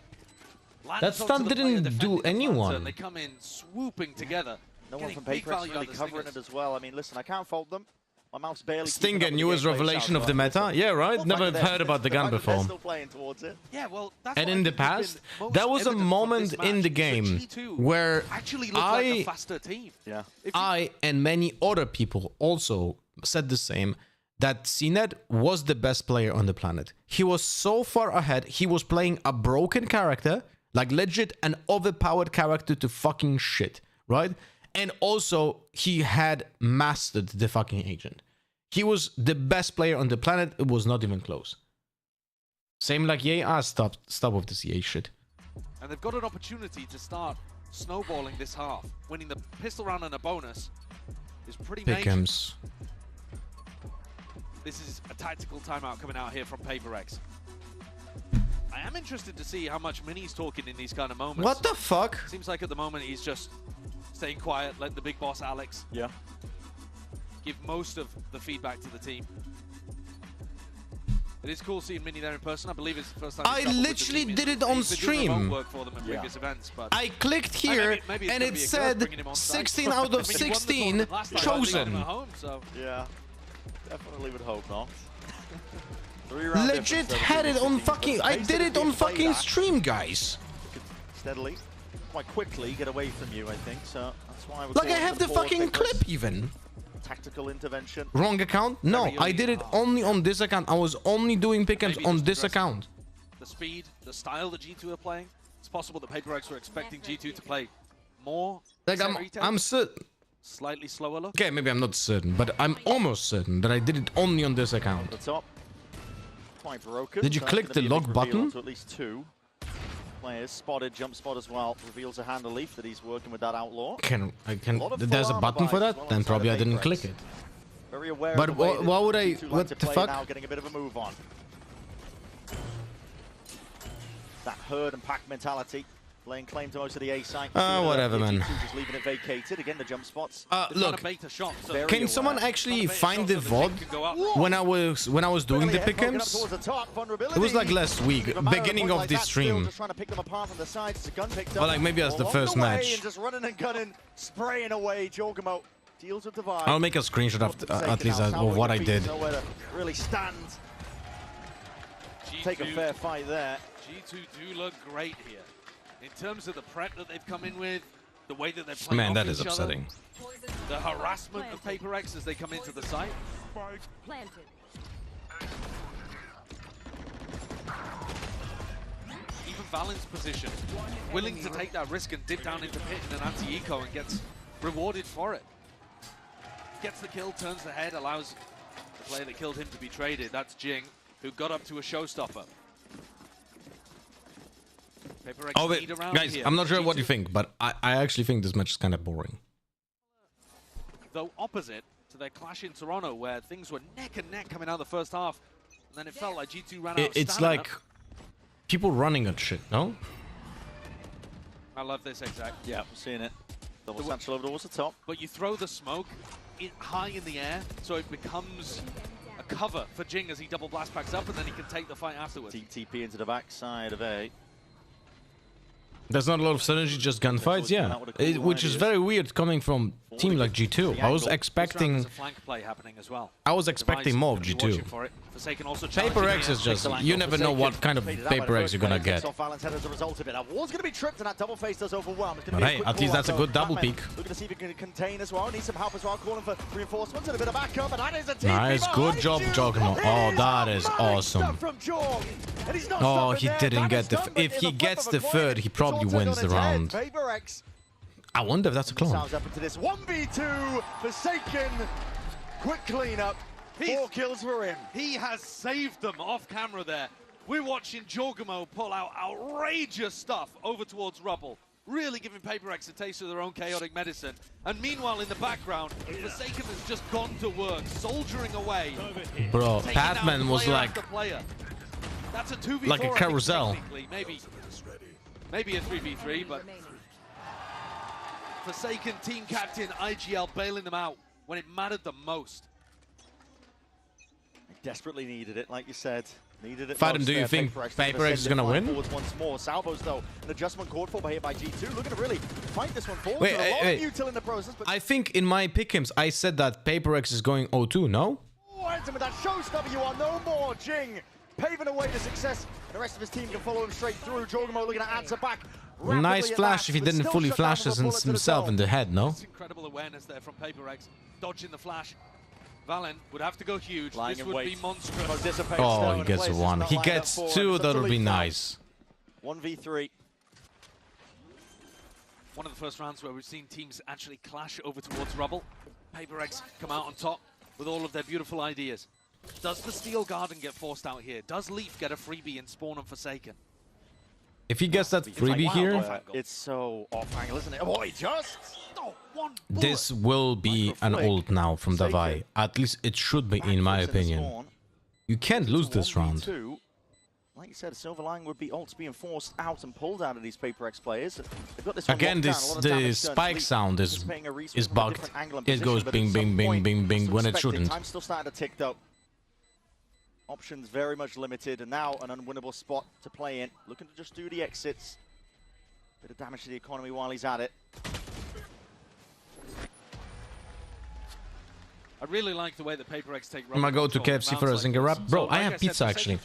Lands That onto stun the player didn't defending do the planter, anyone. and they come in swooping together. No one getting from big PRX value really out of the covering stingers. it as well. I mean, listen, I can't fault them. My mouse barely. Stinger, newest revelation of the meta? Yeah, right? Never heard about the gun before. Still playing towards it. Yeah, well, that's And what in I the think has past, been most there was a evident from moment this in match the is that game G2 where actually looked like the faster team. Yeah. I and many other people also said the same, that CNED was the best player on the planet. He was so far ahead, he was playing a broken character, like legit an overpowered character to fucking shit, right? And also, he had mastered the fucking agent. He was the best player on the planet, it was not even close. Same like Ye, stop with this Ye shit. And they've got an opportunity to start snowballing this half. Winning the pistol round and a bonus is pretty major. Pick'ems. This is a tactical timeout coming out here from PRX. I am interested to see how much Mini's talking in these kind of moments. What the fuck? Seems like at the moment he's just staying quiet, let the big boss Alex give most of the feedback to the team. It is cool seeing Mini there in person. I believe it's the first time. I literally did it on stream. Work for them in previous events, but I clicked here maybe and it said 16 out of 16 chosen. Yeah, definitely would hope not. Legit had it on fucking. I did it on fucking stream, guys. Steadily, quite quickly get away from you, I think. So that's why I would. Like I have the fucking clip even. Tactical intervention. Wrong account? No, I did it only on this account. I was only doing pick'ems on this account. The speed, the style that G2 are playing. It's possible that PRX were expecting G2 to play more. Like I'm certain. Slightly slower look. Okay, maybe I'm not certain, but I'm almost certain that I did it only on this account. The top. Quite broken. Did you click the lock button? At least two players spotted, jump spot as well. Reveals a handle leaf that he's working with that outlaw. There's a button for that? Then probably I didn't click it. Very aware. But of the way why would I? G2 like What to the play fuck? Now getting a bit of a move on. That herd and pack mentality. Laying claim to most of the A site. Whatever, man. Just leaving it vacated. Again, the jump spots. Look, can someone actually find the VOD when I was doing the pick'ems? It was like last week, beginning of this stream. Or like maybe that's the first match. Just running and gunning, spraying away. Jorgamo deals with the vibe. I'll make a screenshot of at least of what I did. Really stand. Take a fair fight there. G2 do look great here. In terms of the prep that they've come in with, the way that they're playing Man, off that is each upsetting. Other, the harassment of PRX as they come into the site. Planted. Even Valen's position, willing to take that risk and dip down into pit in an anti-eco and gets rewarded for it. Gets the kill, turns the head, allows the player that killed him to be traded. That's Jing, who got up to a showstopper. PaperX Oh, wait, lead around guys, here. I'm not sure what you G2, think, but I actually think this match is kind of boring. though opposite to their clash in Toronto, where things were neck and neck coming out of the first half, and then it felt like G2 ran out of It's stamina. like people running at shit, no? I love this exact. Yeah, we're seeing it. Double satchel over towards the top. But you throw the smoke high in the air, so it becomes a cover for Jing as he double blast packs up, and then he can take the fight afterwards. TP into the backside of A. There's not a lot of synergy, just gunfights, yeah. Which is very weird coming from a team like G2. I was expecting... There's a flank play happening as well. I was expecting more of G2. PaperX is just... You never know what kind of PaperX you're gonna get. But hey, at least that's a good double peek. Looking to see if he can contain as well. Needs some help as well. Calling for reinforcements and a bit of backup. And that is a TP. Nice, good job, Juggernaut. Oh, that is awesome. Oh, he didn't get the... If he gets the third, he probably wins the round. I wonder if that's a clone. Sounds up into this 1v2 Forsaken. Quick cleanup. 4 kills for him. He has saved them off camera there. We're watching Jorgamo pull out outrageous stuff over towards Rubble, really giving PaperX a taste of their own chaotic medicine. And meanwhile, in the background, Forsaken has just gone to work, soldiering away. Bro, Pathman was like... That's a 2v4, like a carousel. Maybe a 3v3, but Forsaken team captain IGL bailing them out when it mattered the most. Desperately needed it, like you said. Needed it. Faden, do you think PaperX is gonna win? Once more. Salvos, though, an adjustment called for here by G2. Looking to really fight this one forward. Wait, a lot of util in the process, but I think in my pick'ems, I said that PaperX is going 0-2, no? with that showstopper, you are no more. Jing paving a way to success. The rest of his team can follow him straight through. Jorgamo looking to answer back. Nice flash if he didn't fully flash himself in the head, no? Incredible awareness there from PaperX, dodging the flash. Valen would have to go huge. Lying this in would wait. be monstrous. Oh, he gets one. He gets two, that'll be nice. 1v3. One of the first rounds where we've seen teams actually clash over towards Rubble. PaperX come out on top with all of their beautiful ideas. Does the Steel Garden get forced out here? Does Leaf get a freebie in Spawn and Forsaken? If he gets that freebie here, it's so off angle, isn't it? Oh, he just... this will be an ult now from Davai. At least it should be, in my opinion. You can't lose this round. Like you said, Silverline would be ults being forced out and pulled out of these PaperX players. They've got this one again, the spike sound is bugged. It goes bing, bing, bing, bing, bing when it shouldn't. Time's still starting to tick though. Options very much limited, and now an unwinnable spot to play in. Looking to just do the exits. Bit of damage to the economy while he's at it. I really like the way that PaperX take. I'm gonna go to KFC for a zinger wrap. Bro, I have pizza actually.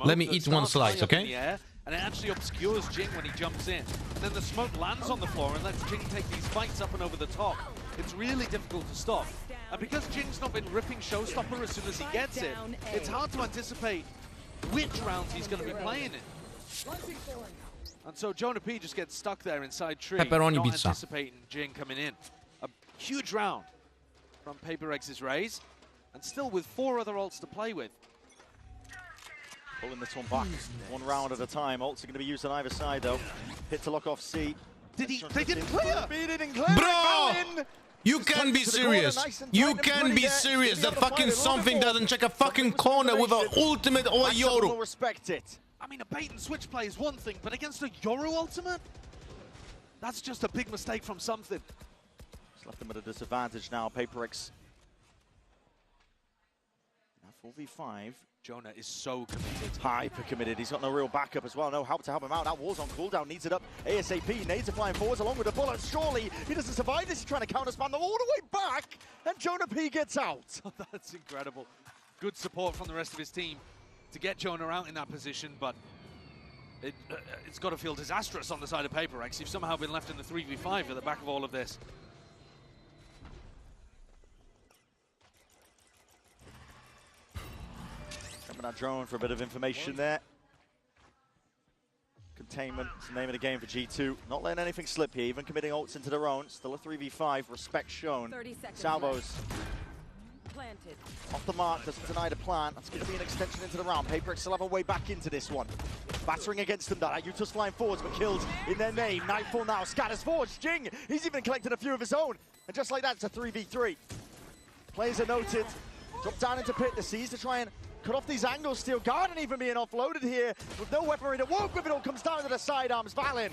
Let me eat one slice, okay? And it actually obscures Jing when he jumps in. And then the smoke lands on the floor and lets Jing take these fights up and over the top. It's really difficult to stop. And because Jing's not been ripping Showstopper as soon as he gets it, it's hard to anticipate which rounds he's going to be playing in. And so Jonah P just gets stuck there inside tree, Pepperoni not pizza. anticipating Jing coming in. A huge round from PaperX's Raze, and still with 4 other ults to play with. Pulling this one back, one round at a time. Ults are going to be used on either side though. Hit to lock off C. They didn't clear! Bro! You can be serious. You can be serious that fucking something doesn't check a fucking corner with an ultimate or a Yoru. Respect it. I mean, a bait and switch play is one thing, but against a Yoru ultimate? That's just a big mistake from something. It's left them at a disadvantage now. PaperX. Now 4v5. Jonah is so committed. Hyper committed. He's got no real backup as well. No help to help him out. That wall's on cooldown. Needs it up ASAP. Nades are flying forwards along with the bullets. Surely he doesn't survive this. He's trying to counter-spam them all the way back. And Jonah P gets out. That's incredible. Good support from the rest of his team to get Jonah out in that position, but it's got to feel disastrous on the side of PaperX. You've somehow been left in the 3v5 at the back of all of this. Coming out drone for a bit of information there. Containment is the name of the game for G2. Not letting anything slip here, even committing ults into their own. Still a 3v5, respect shown. Salvos. planted. Off the mark, doesn't deny the plant. That's going to be an extension into the round. PaperX still have a way back into this one. Battering against them, that Ayuta's flying forwards, but killed in their name. Nightfall now, scatters forwards. Jing, he's even collected a few of his own. And just like that, it's a 3v3. Players are noted. Drop down into pit, the Seas to try and cut off these angles. Steel Garden even being offloaded here with no weaponry to work with. It all comes down to the sidearms. Valen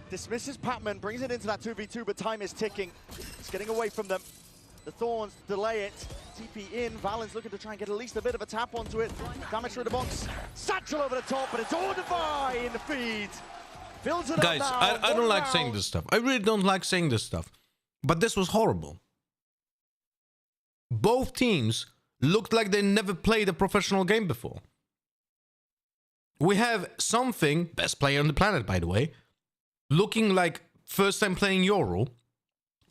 dismisses Patman, brings it into that 2v2, but time is ticking. It's getting away from them. The Thorns delay it. TP in. Valen's looking to try and get at least a bit of a tap onto it. Damage through the box. Satchel over the top, but it's all Defy in the feed. Fills it Guys, up now. I don't like saying this stuff. I really don't like saying this stuff. But this was horrible. Both teams looked like they never played a professional game before. We have something, best player on the planet, by the way, looking like first time playing Euro.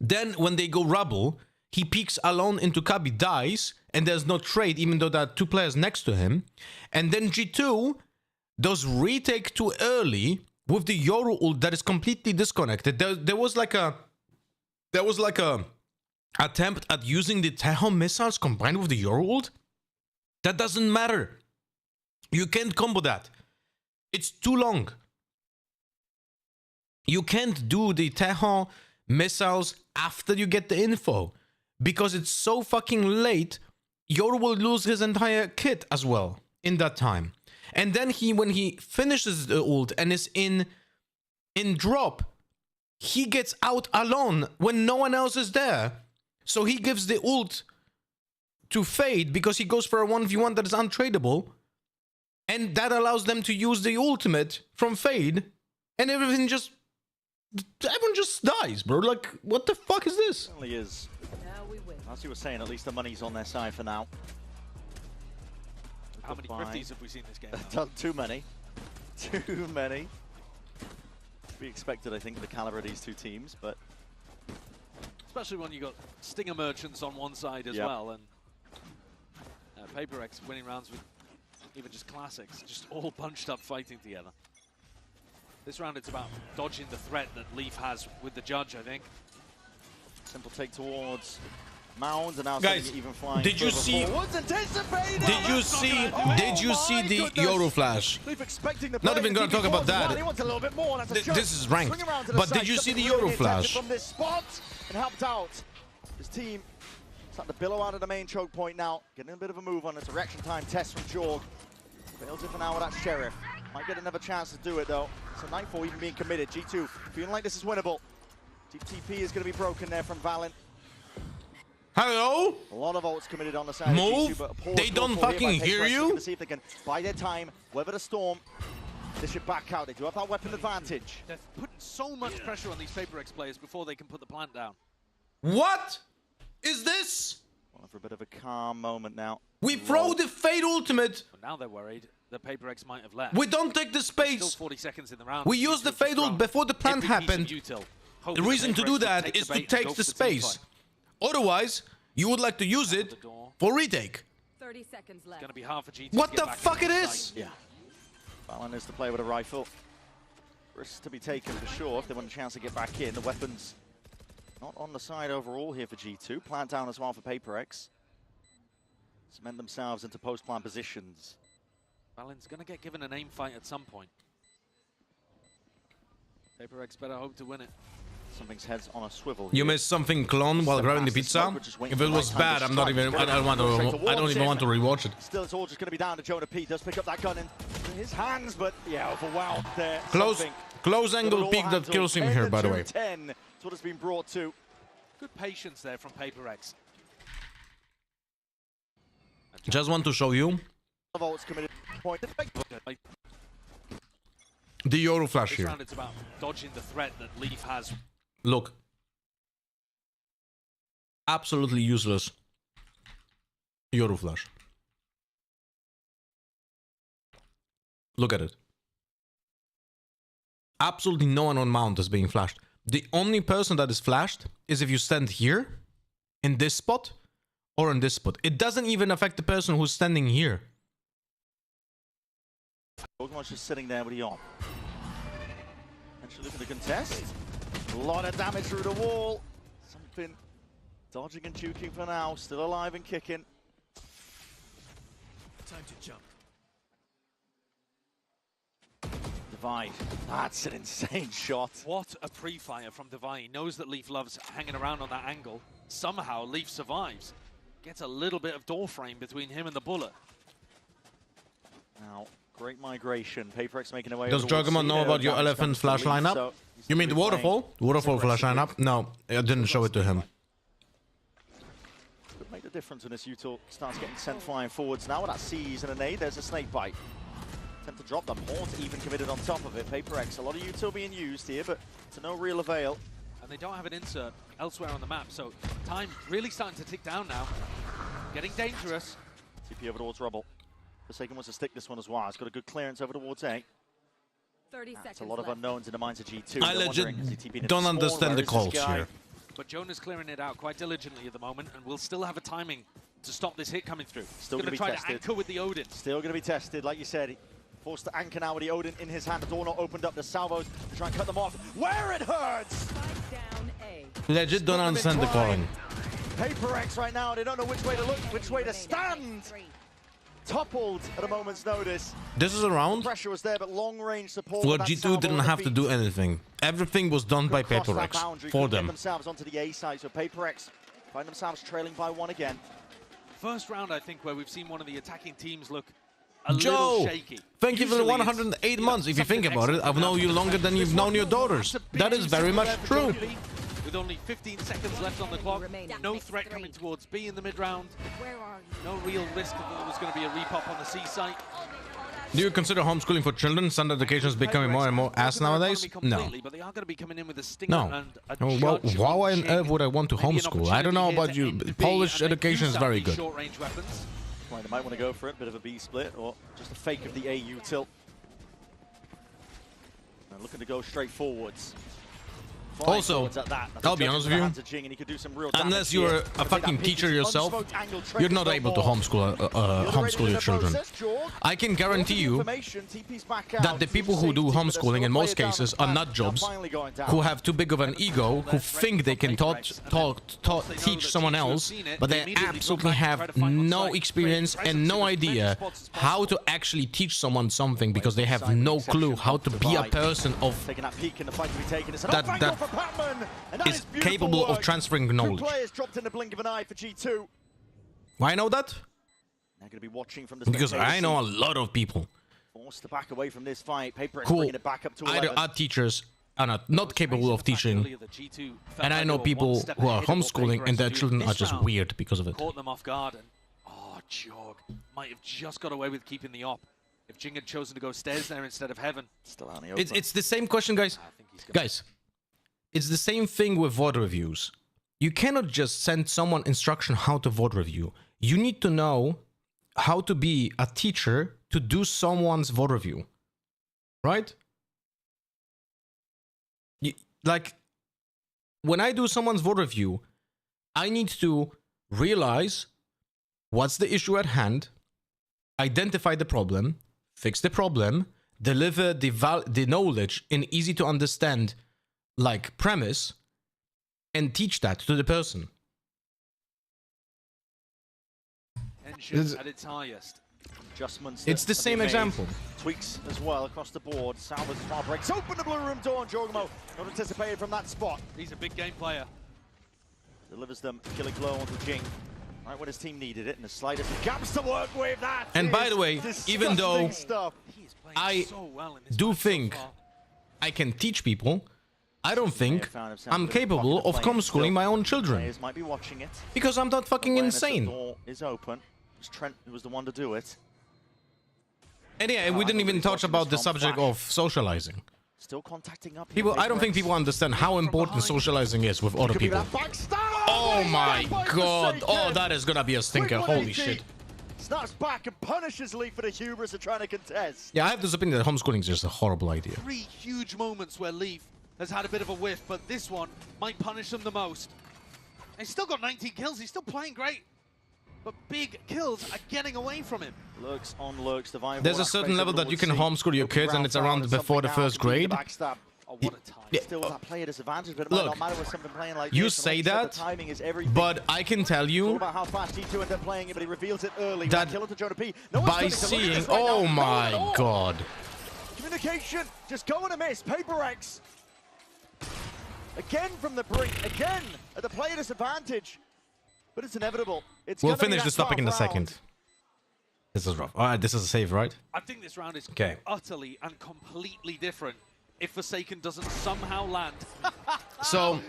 Then when they go rubble, he peeks alone into Kabi, dies, and there's no trade, even though there are two players next to him. And then G2 does retake too early with the Yoru ult that is completely disconnected. There was like a attempt at using the Teho missiles combined with the Yoru ult. That doesn't matter. You can't combo that. It's too long. You can't do the Teho missiles after you get the info, because it's so fucking late. Yoru will lose his entire kit as well in that time. And then when he finishes the ult and is in drop, he gets out alone when no one else is there. So he gives the ult to Fade because he goes for a 1v1 that is untradeable. And that allows them to use the ultimate from Fade. And everyone just dies, bro. Like, what the fuck is this? It certainly is. As you were saying, at least the money's on their side for now. How many 50s have we seen this game? Too many. Too many. We expected, I think, the caliber of these two teams, but... Especially when you got Stinger Merchants on one side as well, and PaperX winning rounds with even just classics, just all bunched up fighting together. This round it's about dodging the threat that Leaf has with the judge, I think. Simple take towards Mounds, and now guys, even flying. did you see the Yoru flash? Not even gonna talk about that. This is ranked. But did you see the Yoru flash? From this spot and helped out his team. Starting to billow out of the main choke point now. Getting a bit of a move on. It's a reaction time test from Jorg. Fails it for now with that Sheriff. Might get another chance to do it though. So Nightfall even being committed. G2 feeling like this is winnable. TP is going to be broken there from Valen. Hello? A lot of ults committed on the side Move? of G2, but They don't fucking hear you? To see if they can buy their time, weather the storm. They should back out. They do have that weapon advantage. They're putting so much pressure on these PaperX players before they can put the plant down. What is this? Well, for a bit of a calm moment now. We throw the Fade ultimate. But now they're worried that PaperX might have left. We don't take the space. Still 40 seconds in the round. We use the Fade ult before the plant happened. The reason to do that is to take the space. Otherwise, you would like to use it for retake. 30 seconds left. It's gonna be hard for G2 What to get the back fuck into it the is? fight. Yeah. Valen is to play with a rifle. Risks to be taken for sure if they want a chance to get back in. The weapons not on the side overall here for G2. Plant down as well for PaperX. Cement themselves into post-plant positions. Valen's gonna get given an aim fight at some point. PaperX better hope to win it. Something's heads on a swivel. You missed something, clone, while grabbing the pizza. If it was bad, I'm not even. I don't even want to rewatch it. Still, it's all just going to be down to Jonah P. Does pick up that gun in his hands, but yeah, overwhelmed there. Close angle peek that kills him here, by the way. 10. That's what it's been brought to. Good patience there from PaperX. Just want to show you the Yoru flash here. This round it's about dodging the threat that Leaf has. Look. Absolutely useless Yoru flash. Look at it. Absolutely no one on mount is being flashed. The only person that is flashed is if you stand here, in this spot, or in this spot. It doesn't even affect the person who's standing here. Pokemon's just sitting there with the on. Actually looking to contest. A lot of damage through the wall. Something Dodging and juking for now, still alive and kicking. Time to jump. Divide. That's an insane shot. What a pre-fire from Divine. He knows that Leaf loves hanging around on that angle. Somehow Leaf survives. Gets a little bit of door frame between him and the bullet. Now, great migration. PaperX making away. Does Juggernaut know about your elephant flash lineup? So You mean the waterfall? Waterfall flash lineup? No, I didn't show it to him. Could make the difference when this util starts getting sent flying forwards now. With that C's and a nade, there's a snake bite. Attempt to drop them. Haunt even committed on top of it. PaperX, a lot of util being used here, but to no real avail. And they don't have an insert elsewhere on the map, so time really starting to tick down now. Getting dangerous. TP over towards Rubble. Forsaken wants to stick this one as well. It's got a good clearance over towards A. 30 seconds. It's a lot of unknowns in the minds of G2. I legit don't understand the calls here. But Jonah's clearing it out quite diligently at the moment, and we'll still have a timing to stop this hit coming through. Still going to try to anchor with the Odin. Still going to be tested, like you said. Forced to anchor now with the Odin in his hand. The door not opened up. The salvos to try and cut them off. Where it hurts! Down A. Legit don't understand the calling. PaperX right now, they don't know which way to look, which way to stand. Toppled at a moment's notice. This is a round Pressure was there, but long range support. where G2 didn't have to do anything. Everything was done by PaperX for them. Get themselves onto the A side, so PaperX find themselves trailing by one again. First round, I think, where we've seen one of the attacking teams look a little Joe, shaky. thank you for the 108 months. If you think about it, I've known you longer than you've known your daughters. That is very much true. With only 15 seconds left on the clock, no threat coming towards B in the mid-round. No real risk that there was going to be a repop on the C site. Do you consider homeschooling for children? Standard education is becoming more and more ass nowadays? No. But they are going to be coming in with a stinger No. and a Well, judge why on watching. earth would I want to homeschool? I don't know about you. Polish education is very good. Short-range weapons. Well, they might want to go for it, bit of a B split, or just a fake of the AU tilt. And looking to go straight forwards. Also, I'll be honest with you, unless you're a fucking teacher yourself, you're not able to homeschool your children. I can guarantee you that the people who do homeschooling in most cases are nut jobs, who have too big of an ego, who think they can teach someone else, but they absolutely have no experience and no idea how to actually teach someone something because they have no clue how to be a person of that is capable of transferring knowledge. Dropped in the blink of an eye for G2. Why I know that? They're going to be watching from the Because I know a lot of people forced to back away from this fight. PaperX who bringing it back up to 11. either are teachers and are not capable of teaching, and I know people who are homeschooling and their children are just weird because of it. Caught them off guard, and Jog might have just got away with keeping the op. If Jing had chosen to go stairs there instead of heaven. Still out in the open. It's the same question, guys. Guys, it's the same thing with VOD reviews. You cannot just send someone instruction how to VOD review. You need to know how to be a teacher to do someone's VOD review. Right? Like, when I do someone's VOD review, I need to realize what's the issue at hand, identify the problem, fix the problem, deliver the knowledge in easy to understand like premise, and teach that to the person. Tension at its highest. Adjustments. It's the same example. Tweaks as well across the board. Salvas far breaks open the blue room door, and Jorgmo not anticipated from that spot. He's a big game player. Delivers them a killing blow onto Jing. Right when his team needed it, and the slightest gaps to work with. That and by the way, even though I do think I can teach people, I don't think I'm capable of homeschooling my own children. Might be watching it. Because I'm not fucking insane. The door is open. It was Trent who was the one to do it. And yeah, we didn't even touch about the subject of socializing. Still contacting up. People, I don't think people understand how important socializing is with other people. Oh my god! Oh, that is gonna be a stinker. Holy shit! Snaps back and punishes Lee for the hubris of trying to contest. Yeah, I have this opinion that homeschooling is just a horrible idea. 3 huge moments where Leaf has had a bit of a whiff, but this one might punish them the most. He's still got 19 kills. He's still playing great. But big kills are getting away from him. Lurks on lurks. There's a certain level that you can homeschool your kids, and it's around before the first grade. Oh, what a time. Still that player disadvantage, but it Look, might not matter with something playing like you this. And say like you said, that, the timing is everything. but I can tell It's all you about how fast G2 end up playing it, but he reveals it early. that Kill to Jonah P. No one's by going to look at seeing, this right oh now. my No one at all. god. Communication just going to miss. PRX again from the brink, again at the player disadvantage, but it's inevitable. It's We'll gonna be finish that this topic in a tough round. second. This is rough. Alright, this is a save, right? I think this round is Okay. utterly and completely different if Forsaken doesn't somehow land. So,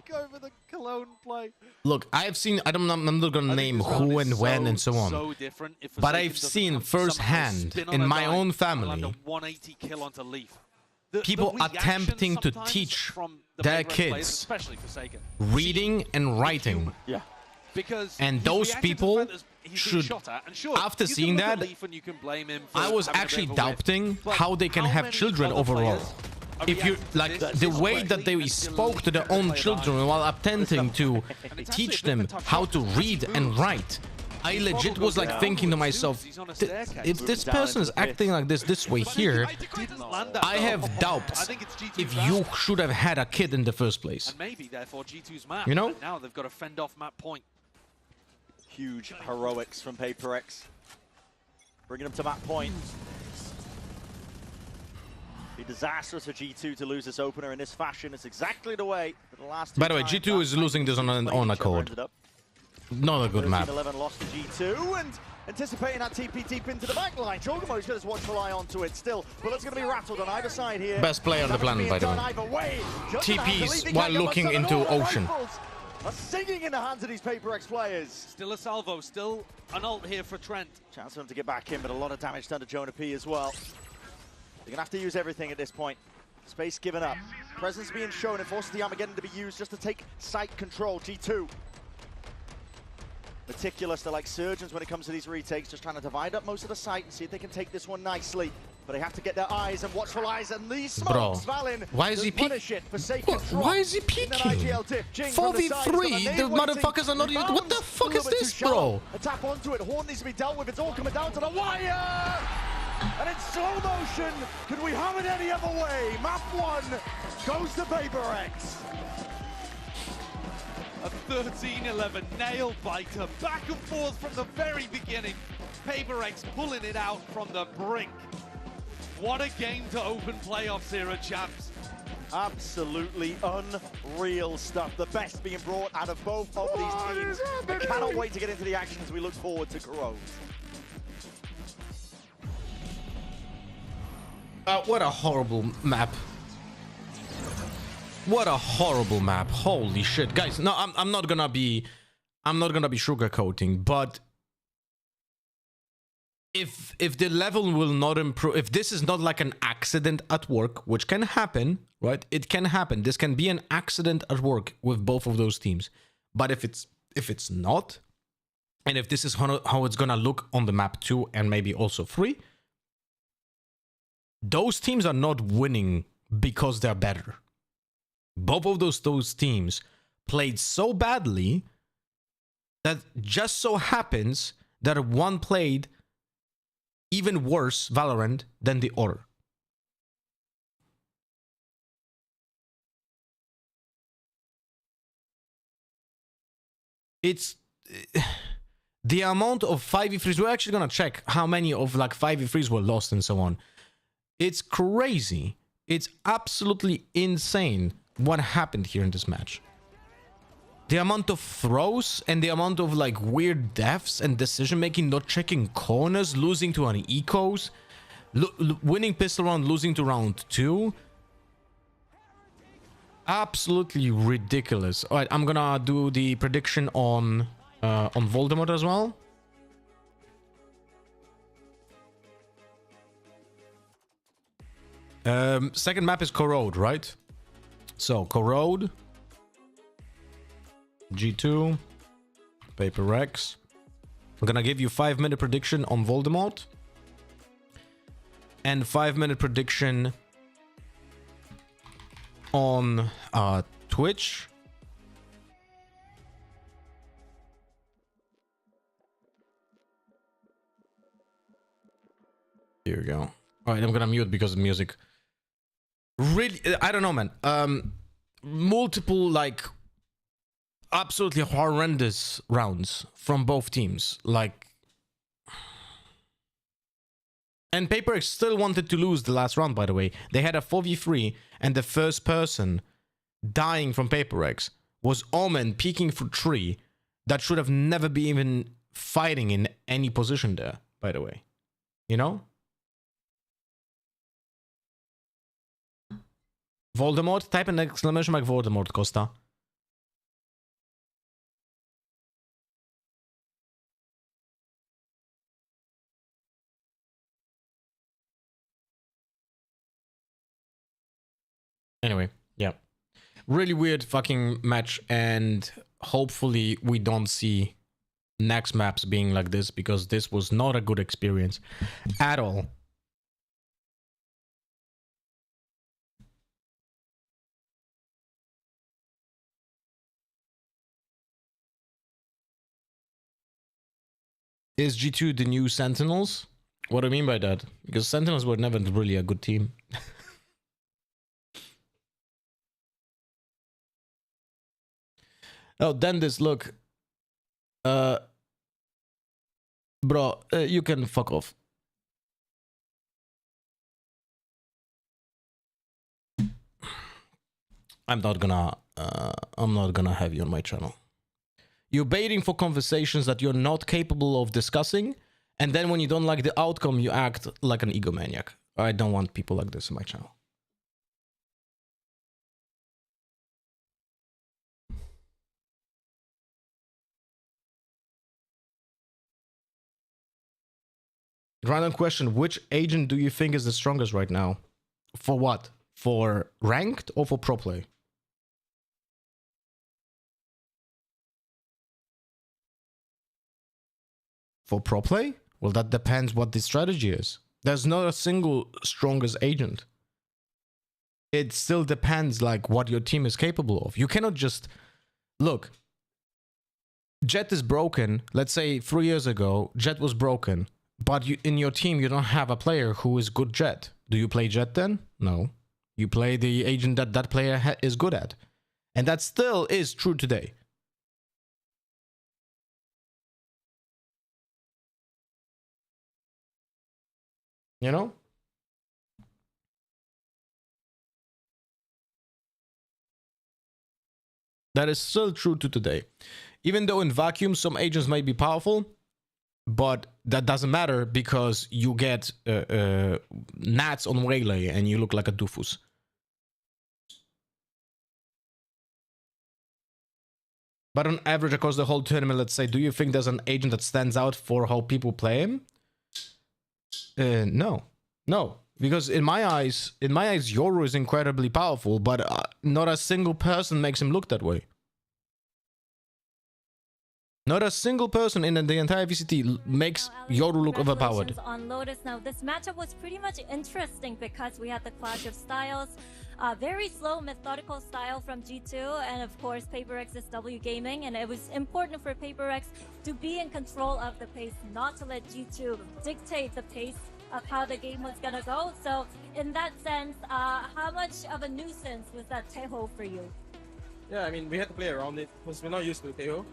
Go for the Cologne play. look, I've seen, I'm not gonna name who and when and so on. So different if But Forsaken I've doesn't seen somehow firsthand spin on in a my dime own and land family a 180 kill onto Leaf. people the reaction attempting to sometimes teach from the their PRX players, kids especially Forsaken, reading and writing. Yeah. because And he's those reacted to the people fact that he's being should, shot at. And sure, after you can seeing look at that, Leaf and you can blame him for I was having a actually bit of a whiff, doubting but how they can have many children other overall. players are If you, reacting to like, this the this way quickly that they and spoke to still their leaving own the play children behind. while attempting to And it's actually teach a bit of them a tough how shot to because as he read and moves, write. I legit was like thinking to myself, He's on a "Th- staircase. if this person is acting like this way here, Didn't land that I well. have doubts I think it's G2's if bad. you should have had a kid in the first place. And maybe, therefore, G2's map. You know? And now they've got to fend off map point. Huge heroics from PRX. Bringing them to that point. Be disastrous for G2 to lose this opener in this fashion. It's exactly the way that the last two By the way, times G2 is that losing this on an own accord. ended up. Not a good map. 11 lost to G2 and anticipating that TP deep into the back line. Chogamo's got his watchful eye onto it still. Bullets going to be rattled on either side here. Best player on the planet, by the way. TPs while looking into ocean. Are singing in the hands of these PRX players. Still a salvo, still an ult here for Trent. Chance for him to get back in, but a lot of damage done to Jonah P as well. They're going to have to use everything at this point. Space given up. Presence being shown and forces the Armageddon to be used just to take site control. G2. Meticulous, they're like surgeons when it comes to these retakes, just trying to divide up most of the site and see if they can take this one nicely. But they have to get their eyes and watchful eyes, and these smokes, Valin, why is he punish it for safe control. Why is he In peeking? an IGL dip. Jing from the side, 4v3, he's got a the nade waiting. motherfuckers are not even. What the fuck A is little bit this, too shallow. bro? A tap onto it, Horn needs to be dealt with, it's all coming down to the wire! And in slow motion, could we have it any other way? Map 1 goes to PRX. A 13-11 nail biter, back and forth from the very beginning. PRX pulling it out from the brink. What a game to open playoffs here at Champs. Absolutely unreal stuff. The best being brought out of both of these teams. I cannot wait to get into the action as we look forward to Corrode. What a horrible map. What a horrible map. Holy shit. Guys, no, I'm not gonna be sugarcoating, but if the level will not improve, if this is not like an accident at work, which can happen, right? It can happen. This can be an accident at work with both of those teams. But if it's not, and if this is how it's gonna look on the map 2 and maybe also 3, those teams are not winning because they're better. Both of those teams played so badly that just so happens that one played even worse Valorant than the other. It's the amount of 5v3s. We're actually gonna check how many of like 5v3s were lost and so on. It's crazy. It's absolutely insane what happened here in this match. The amount of throws and the amount of like weird deaths and decision making, not checking corners, losing to an ecos, winning pistol round, losing to round 2. Absolutely ridiculous. All right, I'm gonna do the prediction on Voldemort as well. Second map is Corrode, right? So Corrode, G2, PRX. I'm gonna give you 5-minute prediction on Voldemort and 5-minute prediction on Twitch. Here we go. All right, I'm gonna mute because of music. really, I don't know, man. Multiple, like, absolutely horrendous rounds from both teams. Like, and PRX still wanted to lose the last round, by the way. They had a 4v3, and the first person dying from PRX was Omen peeking through tree that should have never been even fighting in any position there, by the way. You know? Voldemort? Type an exclamation mark Voldemort, Costa. Anyway, yeah. Really weird fucking match, and hopefully we don't see next maps being like this, because this was not a good experience at all. Is G2 the new Sentinels? What do I mean by that? Because Sentinels were never really a good team. Oh, then this, look. Bro, you can fuck off. I'm not gonna have you on my channel. You're baiting for conversations that you're not capable of discussing, and then when you don't like the outcome, you act like an egomaniac. I don't want people like this on my channel. Random question, which agent do you think is the strongest right now? For what? For ranked or for pro play? For pro play? Well, that depends what the strategy is. There's not a single strongest agent. It still depends like what your team is capable of. You cannot just... Look, Jett is broken. Let's say 3 years ago, Jett was broken. But you, in your team, you don't have a player who is good Jett. Do you play Jett then? No. You play the agent that that player is good at. And that still is true today. You know? That is still true to today. Even though in vacuum, some agents might be powerful, but that doesn't matter because you get nats on Waylay and you look like a doofus. But on average, across the whole tournament, let's say, do you think there's an agent that stands out for how people play him? No. No. Because in my eyes, Yoru is incredibly powerful, but not a single person makes him look that way. Not a single person in the entire VCT makes Yoru look overpowered. On Lotus. Now, this matchup was pretty much interesting because we had the clash of styles. Very slow, methodical style from G2, and of course, PRX is W Gaming, and it was important for PRX to be in control of the pace, not to let G2 dictate the pace of how the game was gonna go. So, in that sense, how much of a nuisance was that Teho for you? Yeah, I mean, we had to play around it because we're not used to Teho.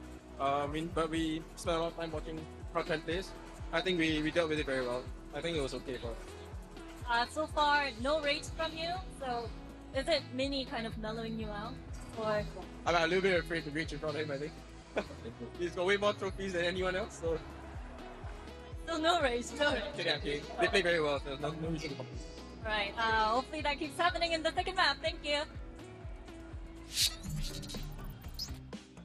But we spent a lot of time watching Front plays. I think we dealt with it very well. I think it was okay for us. So far, no rage from you. So, is it Mini kind of mellowing you out, or? I'm a little bit afraid to reach in front of him. I think he's got way more trophies than anyone else. So. Still no rage. No rage. Okay. They play very well. So no reason to complain. Right. Hopefully that keeps happening in the second map. Thank you.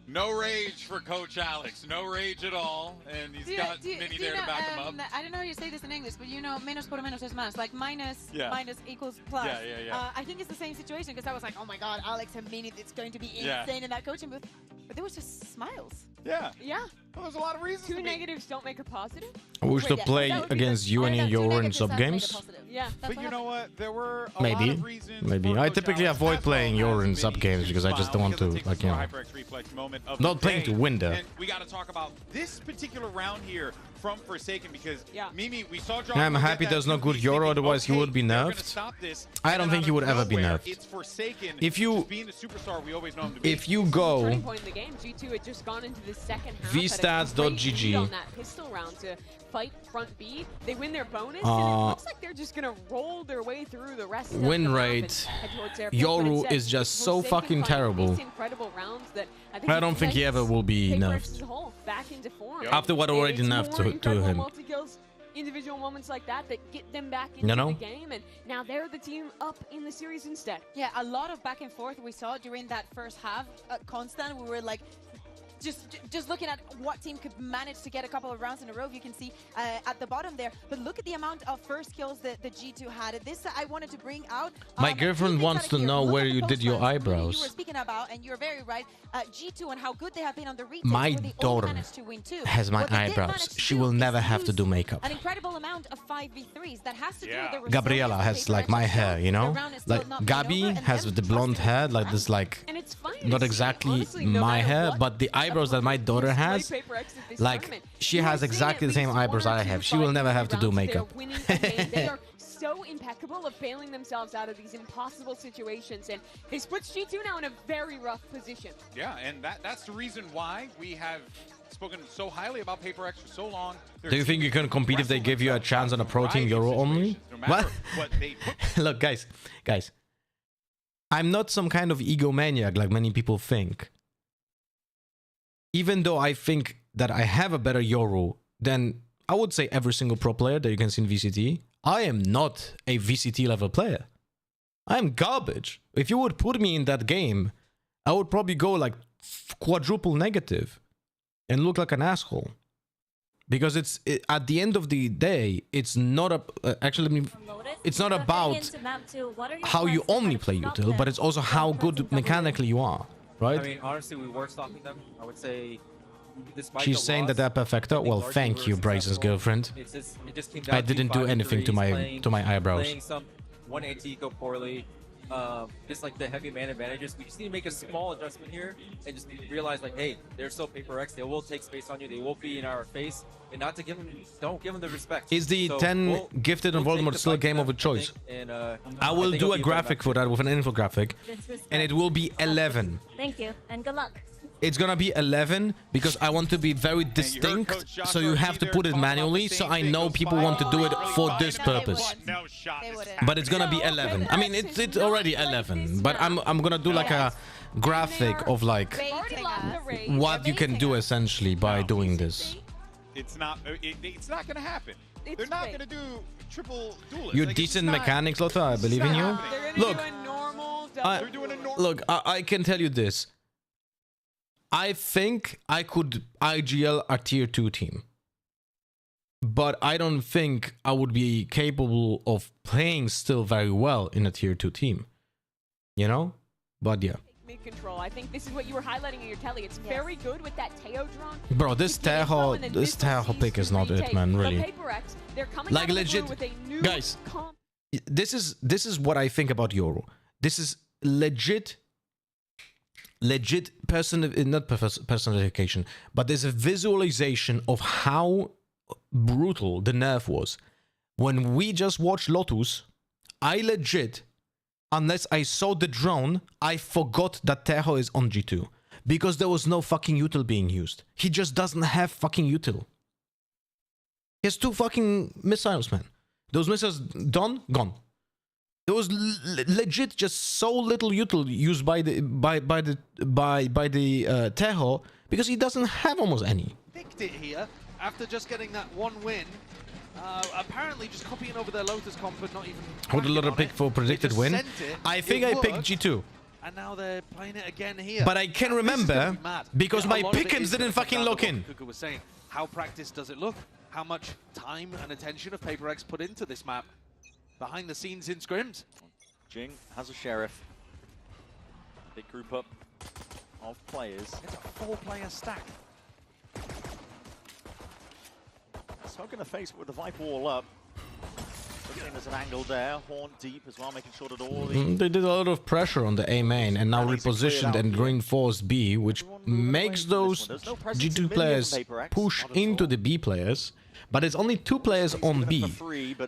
No rage for Coach Alex. No rage at all. And he's got Mini there to back him up. I don't know how you say this in English, but you know, menos por menos es más. Like minus equals plus. Yeah. I think it's the same situation because I was like, oh my god, Alex and Mini, it's going to be insane in that coaching booth. But there was just smiles. Yeah. Yeah. Well, there's a lot of reasons. Two negatives don't make a positive. We should play against you and Yoru in sub games. Yeah. But you know what? There were a Maybe. lot of reasons. Maybe. I typically avoid playing Yoru in sub games because I just don't want to, like, you know, not playing to win there. And we got to talk about this particular round here from Forsaken because Mimi, we saw I'm happy there's no good Euro, otherwise he would be nerfed. I don't think he would ever be nerfed. It's Forsaken. If you being the superstar we always know him to be. if you go Point in the game, G2 had just gone into the second half. vstats.gg on that pistol round to fight front B. They win their bonus, and it looks like they're just gonna roll their way through the rest of the win map rate, and head towards airfield. But Yoru instead, is just so Forsaken fucking find terrible. these incredible rounds that I don't think he ever will be PRX nerfed. as a whole back into form. After what already It's nerfed more to incredible him. multi-kills, individual moments like that get them back into You know? the game, and now they're the team up in the series instead. Yeah, a lot of back and forth we saw during that first half. Constant, we were like, just looking at what team could manage to get a couple of rounds in a row. You can see at the bottom there. But look at the amount of first kills that the G2 had. This I wanted to bring out. My girlfriend wants to know where you did your You were eyebrows. speaking about, and you're very right, G2 and how good they have been on the retakes. My where they only daughter managed to win two. has my What they did eyebrows. manage to She do will is never have to use do makeup. an incredible amount of 5v3s. That has to do with the resilience Gabriela that has they like my actually hair, you know? round is still Like not been Gabi over, and has them the blonde hair, like this, like And it's fine not to see, exactly honestly, no my matter hair, what but the eyebrows that my daughter has, PRX at this like tournament. she You has are seeing exactly at the same least one eyebrows or I two have. She will never have to do rounds. They are makeup. winning a game. They are so impeccable of bailing themselves out of these impossible situations, and this puts G2 now in a very rough position. Yeah, and that's the reason why we have spoken so highly about PaperX for so long. Do you think you can compete if they give you a chance on a pro team Euro only? What? Look, guys, I'm not some kind of egomaniac like many people think. Even though I think that I have a better Euro than, I would say, every single pro player that you can see in VCT, I am not a VCT level player. I am garbage. If you would put me in that game, I would probably go like quadruple negative and look like an asshole. Because at the end of the day, it's not it's not about how you only play util, but it's also how good mechanically you are, right? I mean, honestly, we were stopping them. I would say. She's saying that they're perfecto. Well, thank you, Bryson's girlfriend. I didn't do anything to my eyebrows. Playing some 180 go poorly. Just like the heavy man advantages, we just need to make a small adjustment here and just realize like, hey, they're still PaperX. They will take space on you. They will be in our face, and not to give them, don't give them the respect. Is the 10 gifted and Voldemort still a game of a choice? I will do a graphic for that with an infographic, and it will be 11. Thank you, and good luck. It's gonna be 11 because I want to be very distinct, so you have to put it manually, so I know people want to do it for this purpose. But it's gonna be 11. I mean, it's already 11, but I'm gonna do like a graphic of like what you can do essentially by doing this. It's not gonna happen. They're not gonna do triple duelists. You're decent mechanics, Lothar. I believe in you. Look, I can tell you this. I think I could IGL a tier 2 team. But I don't think I would be capable of playing still very well in a tier 2 team. You know? But yeah. Mid-control. I think this is what you were highlighting in your telly. It's very good with that Teo drone. Bro, this Teho pick is not it, man, really. Like legit, guys, this is what I think about Yoru. This is legit not personification, but there's a visualization of how brutal the nerf was. When we just watched Lotus, I legit, unless I saw the drone, I forgot that Teho is on G2. Because there was no fucking util being used. He just doesn't have fucking util. He has 2 fucking missiles, man. Those missiles gone. There was legit just so little util used by the Teho because he doesn't have almost any. Picked it here after just getting that one win. Apparently just copying over their Lotus comp, but not even. Hold a lot of pick for predicted win. I think I picked G2. And now they're playing it again here. But I can remember because my pickings didn't fucking lock in. Kuka was saying, how practiced does it look? How much time and attention have PaperX put into this map? Behind the scenes in scrims. Jing has a sheriff. Big group up of players. It's a 4-player stack. Smoke in the face with the Viper wall up. There's an angle there, horn deep as well, making sure that all the... They did a lot of pressure on the A main and now repositioned and reinforced B, which makes those G2 players push into the B players. But it's only 2 players on B,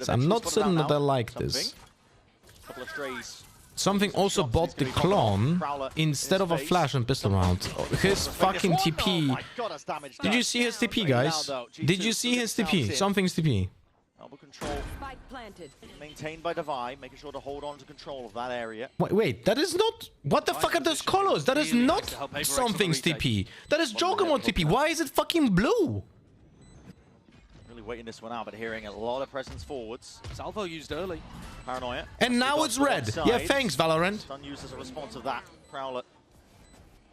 so I'm not certain that I like this. Something also bought the clone instead of a flash and pistol round. His fucking TP. Did you see his TP, guys? Did you see his TP? Something's TP. Control maintained by Devi, making sure to hold on to control of that area. Wait, that is not... What the fuck are those colors? That is not something's TP. That is Joggermon TP. Why is it fucking blue? Really waiting this one out, but hearing a lot of presence forwards. Salvo used early. Paranoia. And now it's red. Yeah, thanks, Valorant. Stun used as a response of that. Prowler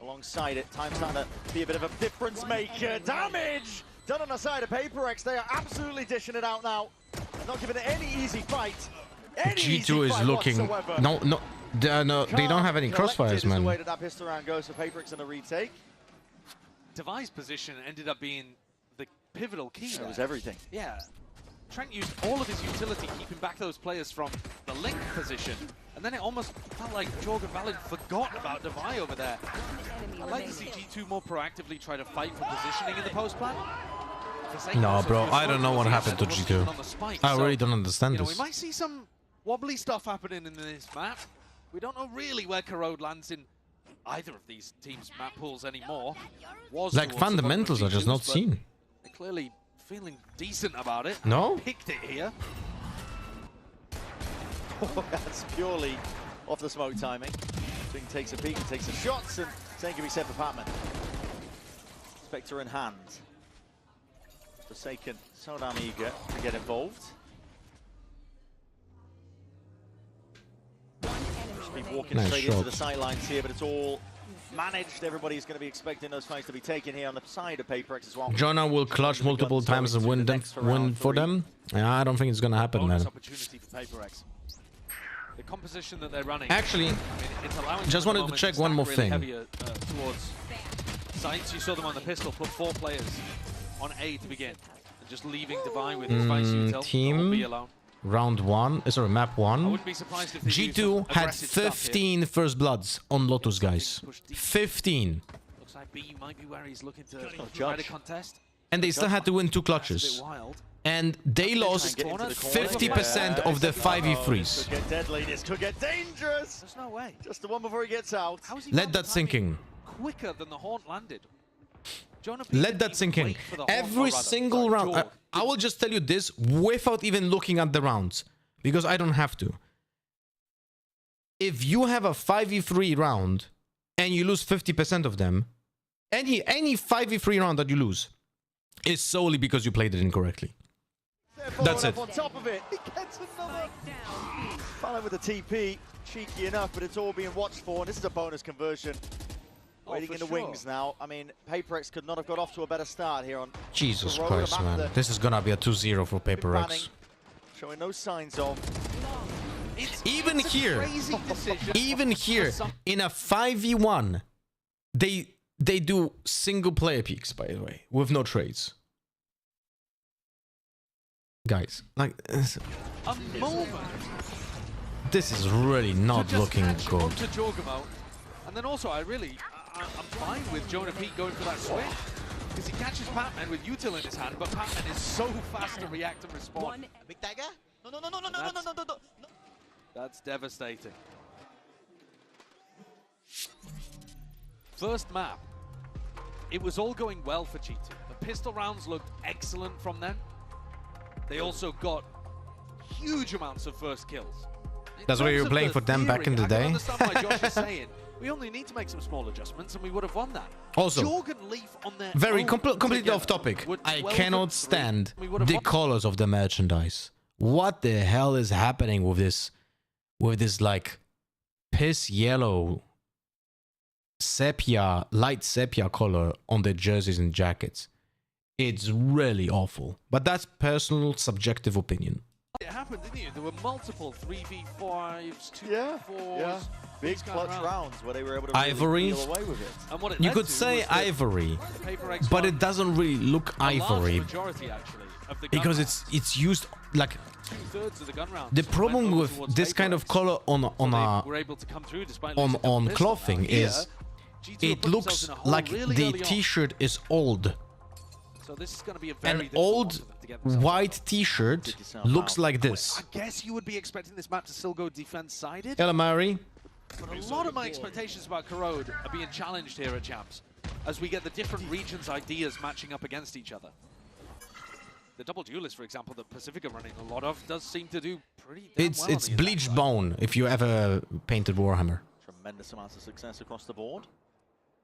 alongside it. Time's starting to be a bit of a difference maker. Damage done on the side of PaperX. They are absolutely dishing it out now. They're not giving it any easy fight. G2 is looking... No, they don't have any crossfires, man. The way that pistol round goes for PaperX in a retake. Devi's position ended up being the pivotal key. It was everything. Yeah. Trent used all of his utility, keeping back those players from the link position. And then it almost felt like Jorgen Valid forgot about Devi over there. I'd like to see G2 more proactively try to fight for positioning in the post plan. No, bro, I don't know what happened to G2. I really don't understand this. We might see some wobbly stuff happening in this map. We don't know really where Corrode lands in either of these teams' map pools anymore. Like, fundamentals are just not seen. They're clearly feeling decent about it. No? Picked it here. That's purely off the smoke timing. Bing takes a peek and takes some shots, and same can be said for Patman. Spectre in hand. Forsaken, so damn eager to get involved. Should be walking straight into the sidelines here, but it's all managed. Everybody's going to be expecting those fights to be taken here on the side of PaperX as well. Jonah will clutch multiple times and win for them. Yeah, I don't think it's going to happen, man. Opportunity for PaperX. The composition that they're running. Actually, just wanted to check one more thing. Towards Science, you saw them on the pistol, put 4 players on A to begin, and just leaving Devi with his vice util. Team round 1, sorry, map 1. I wouldn't be surprised if G2 had 15 first bloods on Lotus, guys. 15. Looks like B might be where he's looking to try to contest. And they still had to win 2 clutches. And they lost 50% of the 5v3s. This could get deadly, this could get dangerous. There's no way. Just the one before he gets out. Let that sink in. Quicker than the haunt landed. Let that sink in. Every single round. I will just tell you this without even looking at the rounds, because I don't have to. If you have a 5v3 round and you lose 50% of them, any 5v3 round that you lose is solely because you played it incorrectly. That's it. On top of it, he gets another. Following with the TP, cheeky enough, but it's all being watched for, and this is a bonus conversion. Waiting in the wings now. I mean, PaperX could not have got off to a better start here on... Jesus Christ, man. This is gonna be a 2-0 for PaperX. Showing no signs of... Even here, in a 5v1, they do single player peaks, by the way, with no trades. Guys, like... A moment. This is really not looking good. And then also, I'm fine with Jonah Pete going for that switch, because he catches Patman with util in his hand, but Patman is so fast to react and respond. Big dagger? No. That's devastating. First map. It was all going well for G2. The pistol rounds looked excellent from them. They also got huge amounts of first kills. That's why you were playing for them back in the day. I understand why Josh is saying we only need to make some small adjustments and we would have won that. Also, Jorgen Leaf on their completely off topic. I cannot stand the colors of the merchandise. What the hell is happening with this like piss yellow sepia, light sepia color on the jerseys and jackets? It's really awful. But that's personal subjective opinion. It happened, didn't you? There were multiple 3v5s, 2v4s. Yeah. Big clutch rounds where they were able to Ivory. really away with it. And what it You led could to say was Ivory, but it doesn't really look Ivory. Majority, actually. of the gun because rounds. it's used like 2/3 of the gun rounds. the problem went over with towards this kind of PaperX. color on They were able to come through despite losing double on pistol. clothing Now here, is G2 it put looks themselves in a hole like really the early on. t-shirt is old. So this is going to be a very An difficult one old for them to get themselves white t-shirt looks like this. I guess you would be expecting this map to still go defense-sided. Hello, Mary. But a lot of my expectations about Corrode are being challenged here at Champs as we get the different regions' ideas matching up against each other. The double duelist, for example, that Pacific are running a lot of, does seem to do pretty damn well It's on the bleached attack side. bone if you ever painted Warhammer. Tremendous amounts of success across the board.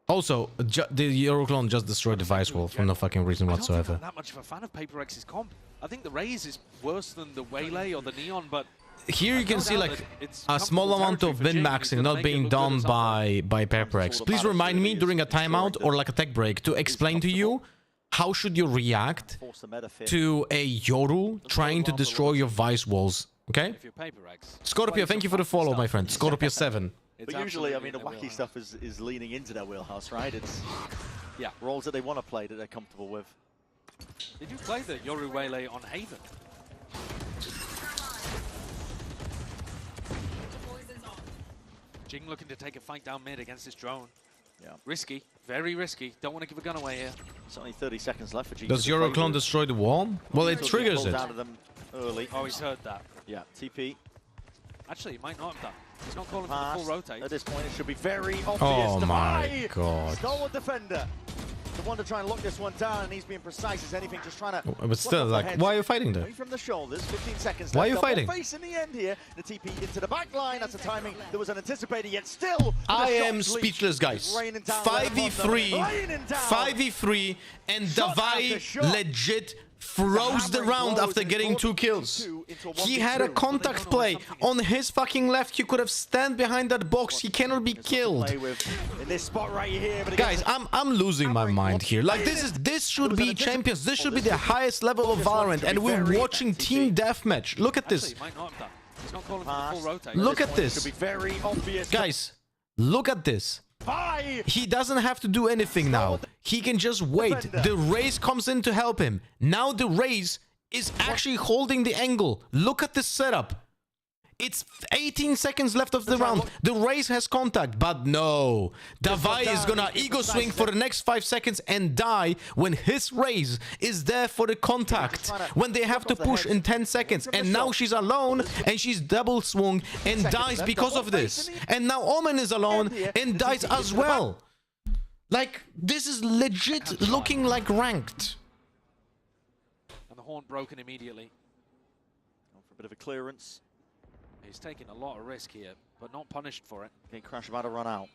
Also, the Euroclone just destroyed the Vice Wall for no fucking reason I don't think whatsoever. I'm that much of a fan of PaperX's comp. I think the Raze is worse than the Waylay or the Neon, but Here you can see like a small amount of min-maxing not being done by PaperX. Please remind me during a timeout or like a tech break to explain to you how should you react to a Yoru trying to destroy your Vice Walls, okay? Scorpio, thank you for the follow, my friend. Scorpio7. But usually, I mean, the wacky stuff is leaning into their wheelhouse, right? It's yeah, roles that they want to play that they're comfortable with. They do play the Yoru Waylay on Haven. Jing looking to take a fight down mid against this drone. Yeah. Risky, very risky. Don't want to give a gun away here. It's only 30 seconds left for G2. Does Euroclone destroy the wall? Well, it triggers it. Out of them early. Oh, he's heard that. Yeah, TP. Actually, he might not have done. He's not calling Pass. for the full rotate. At this point, it should be very obvious. Oh my Defy! god. Stalwart defender. The one to try and lock this one down, and he's being precise as anything, just trying to... But still, like, why are you fighting there? From the shoulders, 15 seconds Why are left. you fighting? Double face in the end here. The TP into the back line. That's a timing that was unanticipated, yet still... I am speechless, guys. 5v3, 5v3, and Davai legit froze the round after getting 2 kills. He had a contact play on his fucking left. He could have stand behind that box. He cannot be killed. In this spot right here, but Guys, I'm losing my mind here. Like this should be champions. This should be the highest level of Valorant, and we're watching team deathmatch. Look at this. Might not have done. He's not calling for the full rotate. Look at this. Very obvious. Guys, look at this. He doesn't have to do anything now. He can just wait. The Raze comes in to help him. Now the Raze is actually holding the angle. Look at this setup. It's 18 seconds left of the round. The Raze has contact, but no. Davai is gonna ego swing for the next 5 seconds and die when his Raze is there for the contact. When they have to push in 10 seconds. And now she's alone and she's double swung and dies because of this. And now Omen is alone and dies as well. Like, this is legit looking like ranked. And the horn broken immediately. Going for a bit of a clearance. He's taking a lot of risk here, but not punished for it. Okay, Crash about to run out.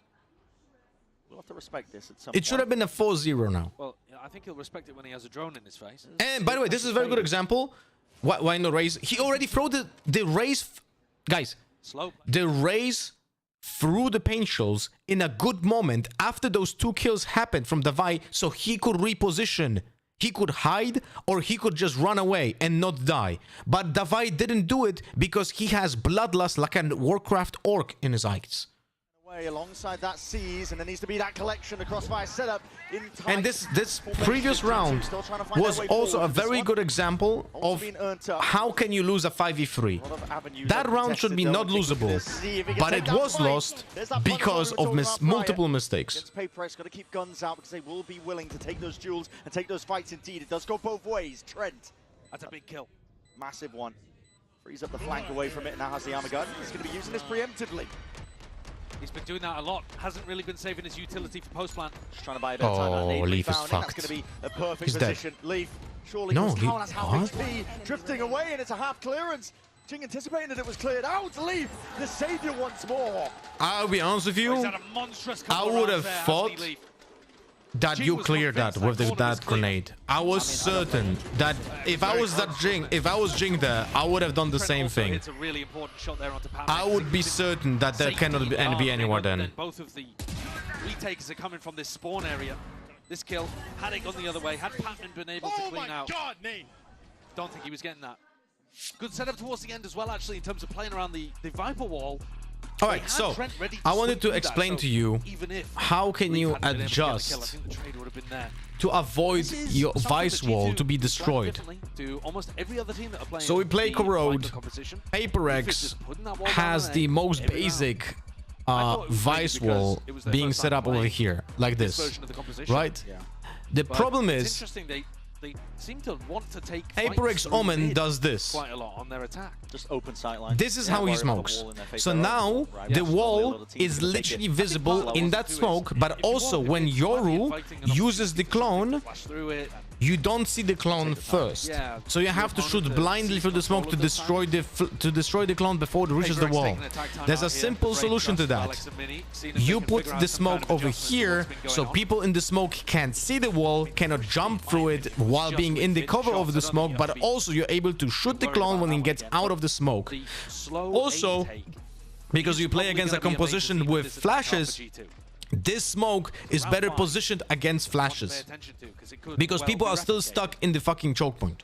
We'll have to respect this at some point. It should have been a 4-0 now. Well, I think he'll respect it when he has a drone in his face. And by the way, this is a very good example. Why no Raze? He already threw the Raze. Guys, slow. The Raze threw the paint shells in a good moment after those 2 kills happened from Davai, so he could reposition. He could hide or he could just run away and not die. But Davai didn't do it because he has bloodlust like a Warcraft orc in his eyes. Alongside that seize, and there needs to be that collection, the crossfire setup in time. And this previous round was also a very good example of how can you lose a 5v3. That round should be not losable, but it was lost because of multiple mistakes. PaperX got to keep guns out because they will be willing to take those duels and take those fights indeed. It does go both ways. Trent. That's a big kill. Massive one. Frees up the flank away from it, now has the armor gun. He's going to be using this preemptively. He's been doing that a lot. Hasn't really been saving his utility for post-plant. Just trying to buy a bit of time. Leaf is fucked. That's going to be a perfect He's position. dead. Leaf, surely No, he has half what? HP, drifting away, and it's a half clearance. Jing anticipating that it was cleared out. Leaf, the savior once more. I'll be honest with you, I would have thought that you cleared that with that grenade. I was certain that if I was Jing there, I would have done the same thing. It's a really important shot there onto PRX. I would be certain that there cannot be anywhere then. Both of the retakers are coming from this spawn area. This kill, had it gone the other way, had Patman been able to clean out. Don't think he was getting that. Good setup towards the end as well, actually, in terms of playing around the Viper wall. All right, so I wanted to explain to you how can you adjust to avoid your vice wall to be destroyed. So we play Corrode. PRX has the most basic vice wall being set up over here, like this, right? The problem is, they seem to want to take PRX Omen does this. Quite a lot on their attack. Just open sight line. This is how he smokes. So now the wall is literally visible in that smoke, but also when Yoru uses the clone, you don't see the clone first. So you have to shoot blindly through the smoke to destroy the clone before it reaches the wall. There's a simple solution to that. You put the smoke over here, so people in the smoke can't see the wall, cannot jump through it while being in the cover of the smoke, but also you're able to shoot the clone when it gets out of the smoke. Also, because you play against a composition with flashes, this smoke is better positioned against flashes, because people are still stuck in the fucking choke point.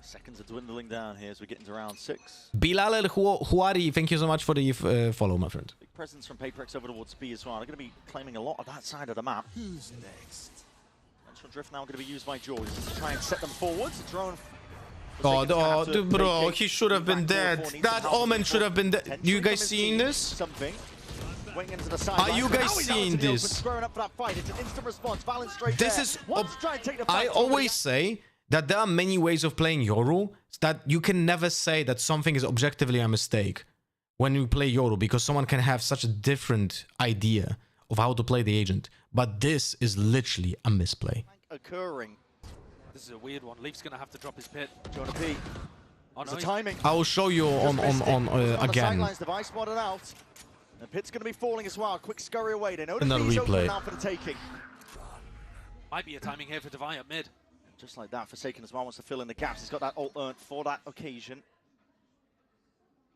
Seconds are dwindling down here as we get into round 6. Bilal El Huari, thank you so much for the follow, my friend. Big presence from PRX over towards B as well. They're going to be claiming a lot of that side of the map. Who's next? Vengeful Drift now going to be used by George to try and set them forwards. Drone. Oh, bro, he should have been dead. That Omen should have been dead. You guys seeing this? Something. Are you guys seeing this? This is... I always say that there are many ways of playing Yoru, that you can never say that something is objectively a mistake when you play Yoru, because someone can have such a different idea of how to play the agent. But this is literally a misplay. Occurring. This is a weird one. Leaf's going to have to drop his pit. Jonah P. Oh, no, the timing. I will show you on again. The pit's going to be falling as well. Quick scurry away. They know Another the B's replay. open now for the taking. Might be a timing here for Devi at mid. Just like that, Forsaken as well wants to fill in the gaps. He's got that ult earned for that occasion.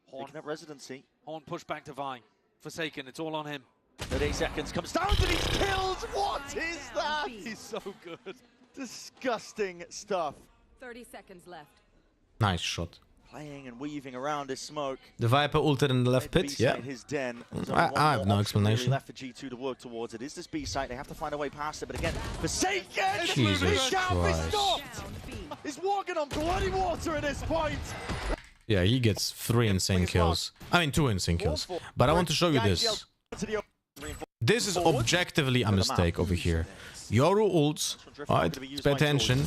Horn. Picking up residency. Horn push back to Vi. Forsaken, it's all on him. 30 seconds comes down to these kills. What is that? He's so good. Disgusting stuff. 30 seconds left. Nice shot. Playing and weaving around his smoke. The Viper ulted in the left pit, yeah. His den. I have no explanation. Left for G2 to work towards. It is this B site. They have to find a way past it, but again, Forsaken! Jesus Christ. He's walking on bloody water at this point. Yeah, he gets 3 insane kills. I mean, 2 insane kills. But I want to show you this. This is objectively a mistake over here. Yoru ults, right? Pay attention.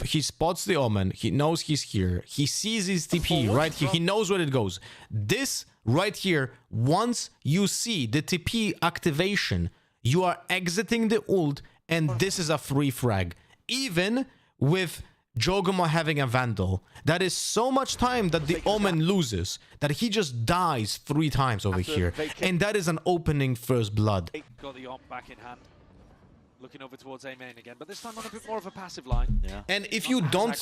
He spots the Omen. He knows he's here. He sees his TP right here. He knows where it goes. This right here, once you see the TP activation, you are exiting the ult, and this is a free frag. Even with Jogamo having a Vandal, that is so much time that the Omen loses, that he just dies 3 times over here. And that is an opening first blood. Got the op back in hand. Looking over towards A main again, but this time on a bit more of a passive line. Yeah. And if you don't,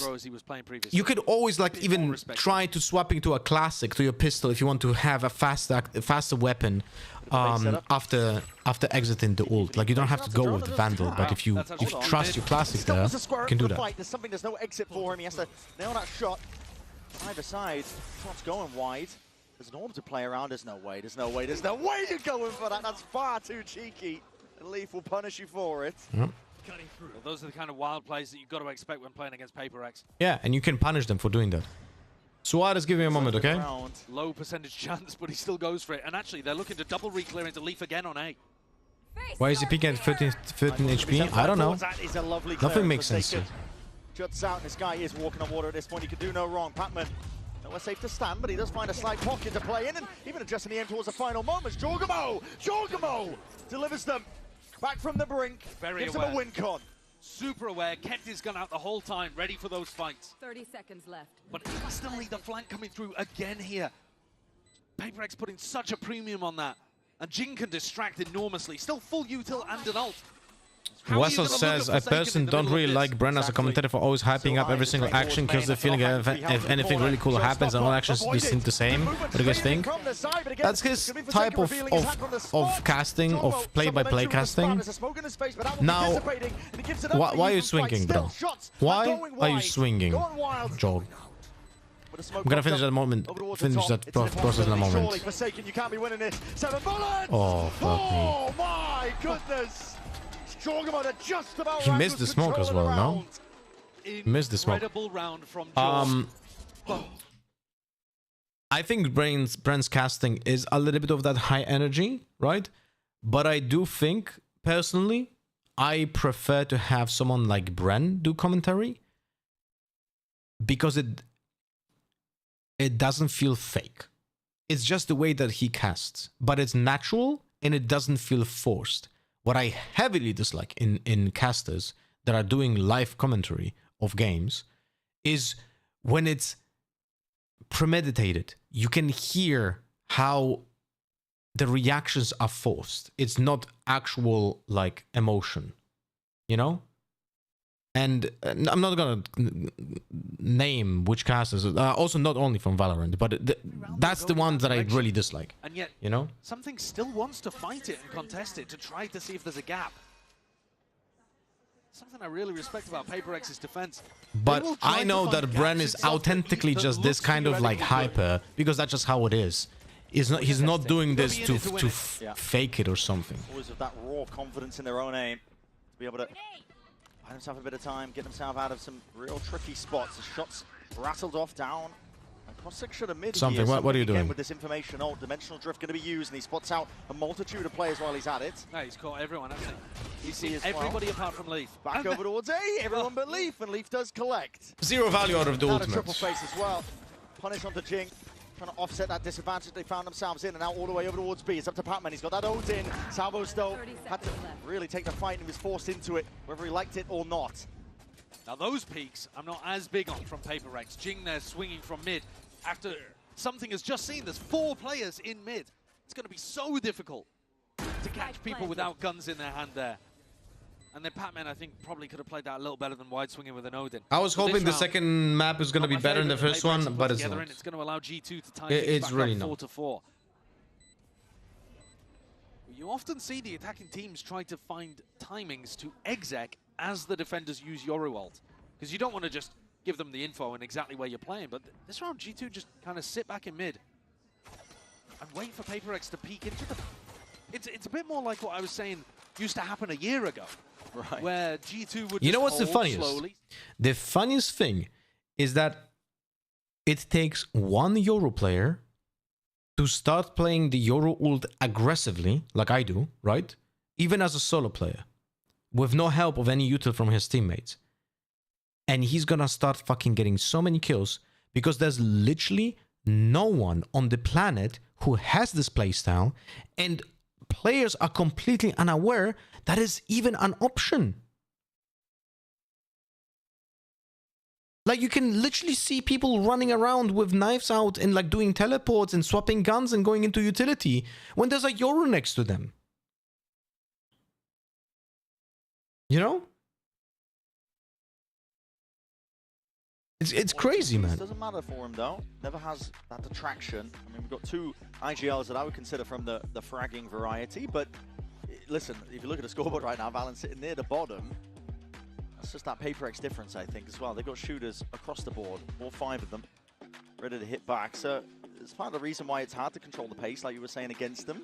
you could always like even try to swap into a classic to your pistol if you want to have a faster weapon after exiting the ult. Like you don't have to go with the Vandal, but if you trust your classic there, you can do that. There's something. There's no exit for him. He has to nail that shot. Either side, shot's going wide. There's an orb to play around. There's no way. There's no way. There's no way you're going for that. That's far too cheeky. And Leaf will punish you for it. Yep. Well, those are the kind of wild plays that you've got to expect when playing against PRX. Yeah, and you can punish them for doing that. Suarez, give me a moment, okay? Low percentage chance, but he still goes for it. And actually, they're looking to double re-clear into Leaf again on A. Why is he peeking at 13 HP? I don't know. That is a lovely Nothing makes sense here. Juts out, and this guy is walking on water at this point. He could do no wrong. Pacman, nowhere safe to stand, but he does find a slight pocket to play in, and even adjusting the aim towards the final moments. Jogamo delivers them. Back from the brink, gives him a win con. Super aware, kept his gun out the whole time, ready for those fights. 30 seconds left. But he can still need the flank coming through again here. PRX putting such a premium on that. And Jin can distract enormously. Still full util and an ult. Wessel says, I personally don't really like Bren as a commentator for always hyping up every single action, kills the feeling if anything really cool happens and all actions seem the same. What do you guys think? That's his type of casting, of play-by-play casting. Now, why are you swinging, bro? Why are you swinging, Joel? with a smoke. I'm gonna finish that moment. Finish that process in a moment. Surely, Forsaken, you can't be winning this. 7 bullets! Oh, fuck me. Oh my goodness! Strongman just about He missed the smoke as well, no? Missed the smoke. Round from I think Brent's casting is a little bit of that high energy, right? But I do think, personally, I prefer to have someone like Bren do commentary because it doesn't feel fake. It's just the way that he casts, but it's natural and it doesn't feel forced. What I heavily dislike in casters that are doing live commentary of games is when it's premeditated. You can hear how the reactions are forced. It's not actual like emotion, you know? And I'm not gonna name which casters, also not only from Valorant, but that's the one that I really dislike. And yet, you know, something still wants to fight it and contest it to try to see if there's a gap. Something I really respect about PaperX's defense. But I know that Bren is authentically just this kind of like hyper because that's just how it is. He's not doing this to fake it or something. Always with that raw confidence in their own aim to be able to buy themselves a bit of time, get themselves out of some real tricky spots. The shots rattled off down. Across section of mid Something. Here, what are you doing? With this information, dimensional drift going to be used, and he spots out a multitude of players while he's at it. No, he's caught everyone, hasn't he? He's seen everybody apart from Leaf. Back over towards A, everyone but Leaf, and Leaf does collect. Zero value out of the ultimate. A triple face as well. Punish onto Jing. Trying to offset that disadvantage they found themselves in, and now all the way over towards B. It's up to Patman. He's got that Odin. Salvo's though had to really take the fight and he was forced into it, whether he liked it or not. Now those peaks I'm not as big on from PaperX. Jing there swinging from mid after something has just seen. There's 4 players in mid. It's going to be so difficult to catch people without guns in their hand there. And then Patman, I think, probably could have played that a little better than wide swinging with an Odin. I was hoping the second map is going to be better than the first one, but it's not. It's going to allow G2 to tie it's really back not. 4-4. You often see the attacking teams try to find timings to exec as the defenders use Yoru ult. Because you don't want to just give them the info and exactly where you're playing. But this round, G2 just kind of sit back in mid and wait for PaperX to peek into the... It's a bit more like what I was saying used to happen a year ago. Right. Where G2 would You know what's the funniest? Slowly. The funniest thing is that it takes one Yoru player to start playing the Yoru ult aggressively, like I do, right? Even as a solo player, with no help of any util from his teammates. And he's gonna start fucking getting so many kills because there's literally no one on the planet who has this playstyle, and players are completely unaware that is even an option. Like, you can literally see people running around with knives out and like doing teleports and swapping guns and going into utility when there's a Yoru next to them. You know? It's crazy, man. It doesn't matter for him though. Never has that detraction. I mean, we've got 2 IGLs that I would consider from the fragging variety, but listen, if you look at the scoreboard right now, Valen's sitting near the bottom. That's just that PaperX difference, I think, as well. They've got shooters across the board, all 5 of them, ready to hit back. So it's part of the reason why it's hard to control the pace, like you were saying, against them.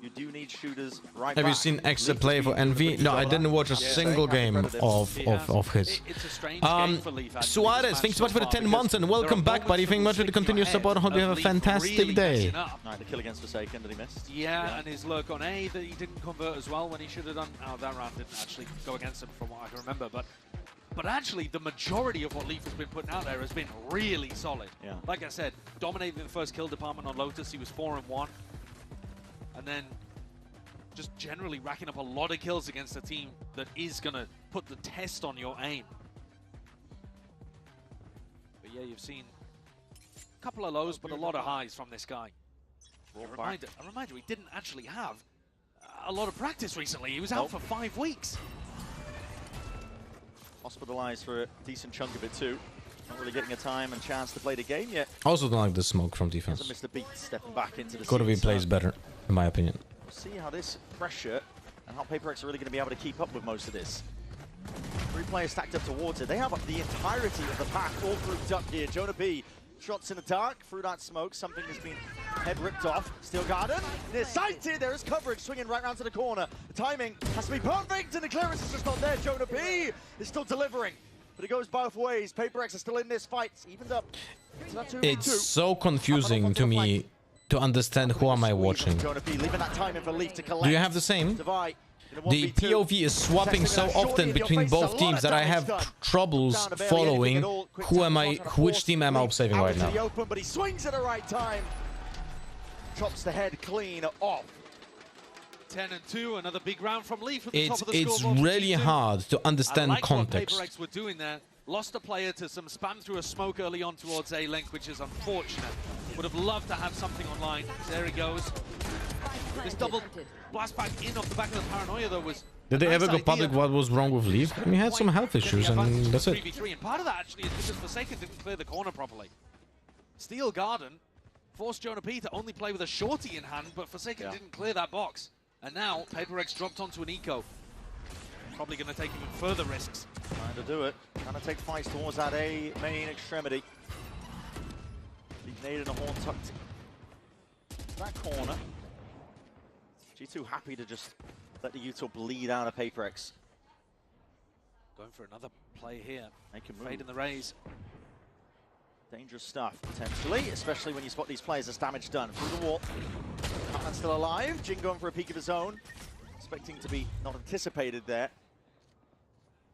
You do need shooters right Have back. you seen Exa play for Envy? No, I didn't watch a single game of his. It's a strange game for Leaf. Suarez, thanks so much for the 10 months and welcome back, buddy. Thank you much for the continued support. I hope you have a fantastic day. Right, the kill against Forsaken that he missed. Yeah, and his lurk on A that he didn't convert as well when he should have done. Oh, that round didn't actually go against him from what I can remember, but actually the majority of what Leaf has been putting out there has been really solid. Yeah. Like I said, dominating the first kill department on Lotus, he was 4-1. And then just generally racking up a lot of kills against a team that is going to put the test on your aim. But yeah, you've seen a couple of lows, but a lot of highs from this guy. A reminder, he didn't actually have a lot of practice recently. He was out for 5 weeks. Hospitalized for a decent chunk of it too. Not really getting a time and chance to play the game yet. Also don't like the smoke from defense. Hasn't missed a beat stepping back into the Kodovi plays better, in my opinion. We'll see how this pressure and how PaperX are really going to be able to keep up with most of this. 3 players stacked up towards it. They have the entirety of the pack all grouped up here. Jonah B shots in the dark. Through that smoke, something has been head ripped off. Steel Garden, near sighted. There is coverage, swinging right round to the corner. The timing has to be perfect, and the clearance is just not there. Jonah P is still delivering, but it goes both ways. PaperX is still in this fight. It's evened up. It's so confusing to me to understand who am I watching. Jonah P leaving that timing for Leaf to collect. Do you have the same? The POV is swapping so often between both teams that I have troubles following which team am I saving right now. Open, but he swings at the right time. Chops the head clean off. 10-2, another big round from Leaf at the top of the It's scoreboard. really hard to understand I like context. what PaperX were doing there. Lost a player to some spam through a smoke early on towards A-Link, which is unfortunate. Would have loved to have something online. There he goes. This double blast back in off the back of the paranoia though was... Did they ever go public what was wrong with Leaf? I mean, he had some health issues and that's it. 3v3, and part of that actually is because Forsaken didn't clear the corner properly. Steel Garden forced Jonah P to only play with a shorty in hand, but Forsaken didn't clear that box. And now PaperX dropped onto an eco. Probably going to take even further risks. Trying to do it. Trying to take fights towards that A main extremity. Big nade and a horn tucked that corner. G2 happy to just let the Utah bleed out of PaperX. Going for another play here. Make a move. Fade in the raise. Dangerous stuff, potentially, especially when you spot these players as damage done. Through the wall. Patman's still alive. Jin going for a peek of his own. Expecting to be not anticipated there.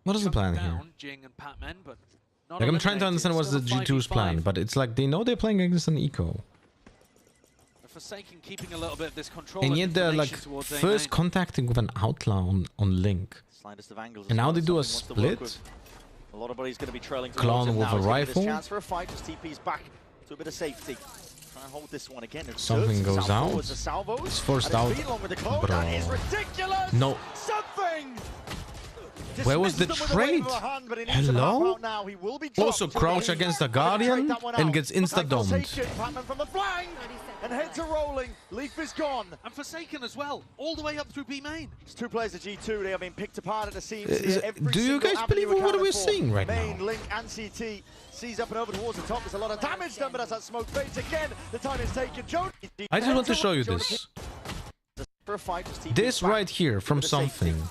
What is the plan here? Jing and Patman, but not like, I'm trying to understand what's the G2's plan, but it's like they know they're playing against an eco. The Forsaken keeping a little bit of this control. And yet they're like first contacting with an outlaw on Link. Slightest of angles. And now they do a split. A lot of bodies going to be trailing. Clown with a rifle. Chance for a fight. Just TP's back to a bit of safety. Try and hold this one again. Something goes out. It's forced out. Bro. No. Something. Where was the trade? Hello? Also crouch against the Guardian and gets insta-domed. Patman from the flank and heads are rolling. Leaf is gone. And Forsaken as well, all the way up through B main. It's two players at G2. They have been picked apart at the seams. Do you guys believe in what we're seeing right main, now? Link and CT sees up and over towards the top. There's a lot of damage done, but as that smoke fades again, the time is taken. I just want to show you this. This right here from something.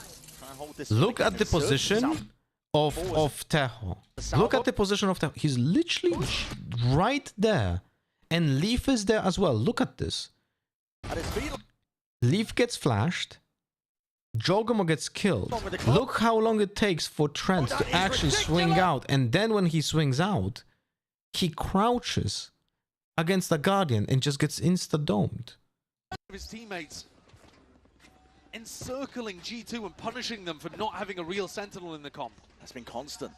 Look at the position of Teho. Look at the position of Teho. He's literally right there. And Leaf is there as well. Look at this. Leaf gets flashed. Jogomo gets killed. Look how long it takes for Trent to actually swing out. And then when he swings out, he crouches against the Guardian and just gets insta-domed. His teammates encircling G2 and punishing them for not having a real sentinel in the comp. That's been constant.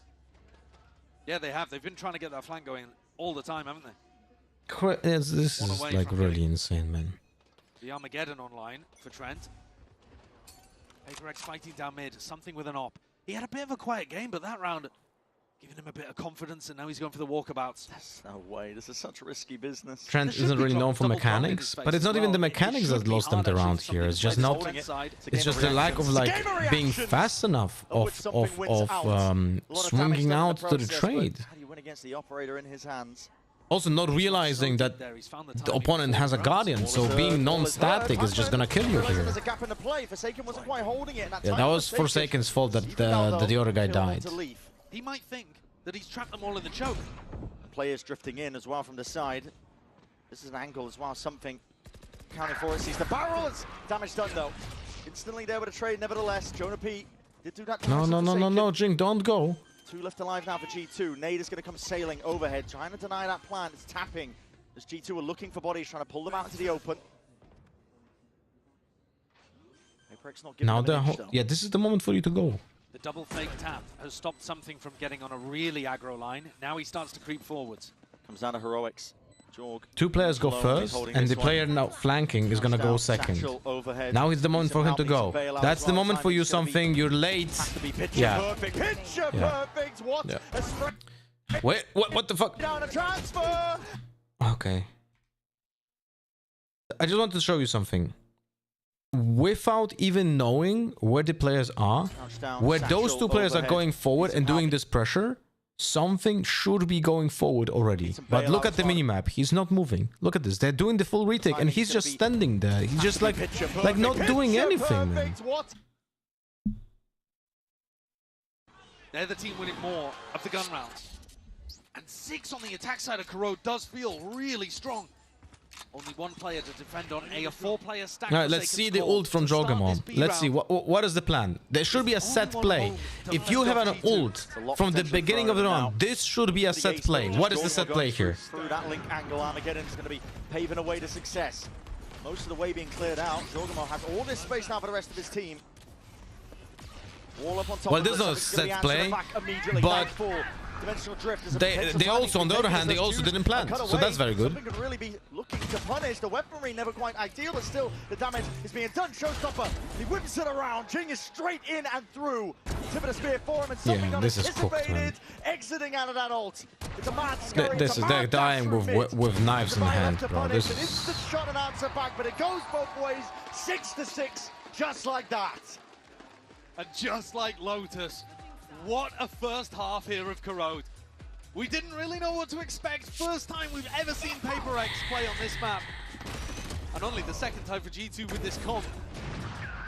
Yeah, they have. They've been trying to get that flank going all the time, haven't they? This is like really insane, man. The Armageddon online for Trent. PaperX fighting down mid, something with an op. He had a bit of a quiet game, but that round giving him a bit of confidence, and now he's going for the walkabouts. There's no way. This is such risky business. Trent isn't really known for mechanics, but it's not even the mechanics that lost them around here. It's just not. It's just the lack of like being fast enough of swinging out to the trade. How do you win against the operator in his hands? Also not realizing that the opponent has a Guardian, so being non-static is just gonna kill you here. There's a gap in the play. Forsaken wasn't quite holding it. Yeah, that was Forsaken's fault that the other guy died. He might think that he's trapped them all in the choke. Players drifting in as well from the side. This is an angle as well, something counting for it. Sees the barrels. Damage done though. Instantly there with a trade, nevertheless. Jonah P did do that. No, Jing, don't go. Two left alive now for G2. Nade is going to come sailing overhead, trying to deny that plan. It's tapping as G2 are looking for bodies, trying to pull them out into the open. Not now yeah, this is the moment for you to go. The double fake tap has stopped something from getting on a really aggro line. Now he starts to creep forwards. Comes down to heroics. Jorg. Two players go first, and the player now flanking is gonna go second. Now is the moment for him to go. That's the moment for you. Something you're late. Yeah. Picture perfect. What? Yeah. Wait, what the fuck? Down a transfer. Okay. I just want to show you something. Without even knowing where the players are, where those two players are going forward and doing this pressure, something should be going forward already. But look at the minimap. He's not moving. Look at this. They're doing the full retake and he's just standing there. He's just like not doing anything, man. They're the team winning more of the gun rounds. And 6 on the attack side of Corrode does feel really strong. Only 1 player to defend on A 4-player stack. All right, let's see the ult from Jorgamon. Let's see, what is the plan? There should be a set play. If you have an ult from the beginning of the round, this should be a set play. What is the set play here? Through that link angle, Armageddon's going to be paving a way to success. Most of the way being cleared out. Jorgamon has all this space now for the rest of his team. Wall up on top. Well, there's no set play, but they also, on the other hand, they also didn't plant, so that's very good. Something could really be looking to punish. The weaponry never quite ideal, but still the damage is being done. Showstopper, he whips it around. Jing is straight in and through. Tip of the spear for him, and something unanticipated exiting out of that ult. It's a mad scurry. They're dying with knives in hand, bro. This is instant shot and answer back, but it goes both ways. 6-6, just like that. And just like Lotus, what a first half here of Corrode. We didn't really know what to expect. First time we've ever seen PRX play on this map. And only the second time for G2 with this comp.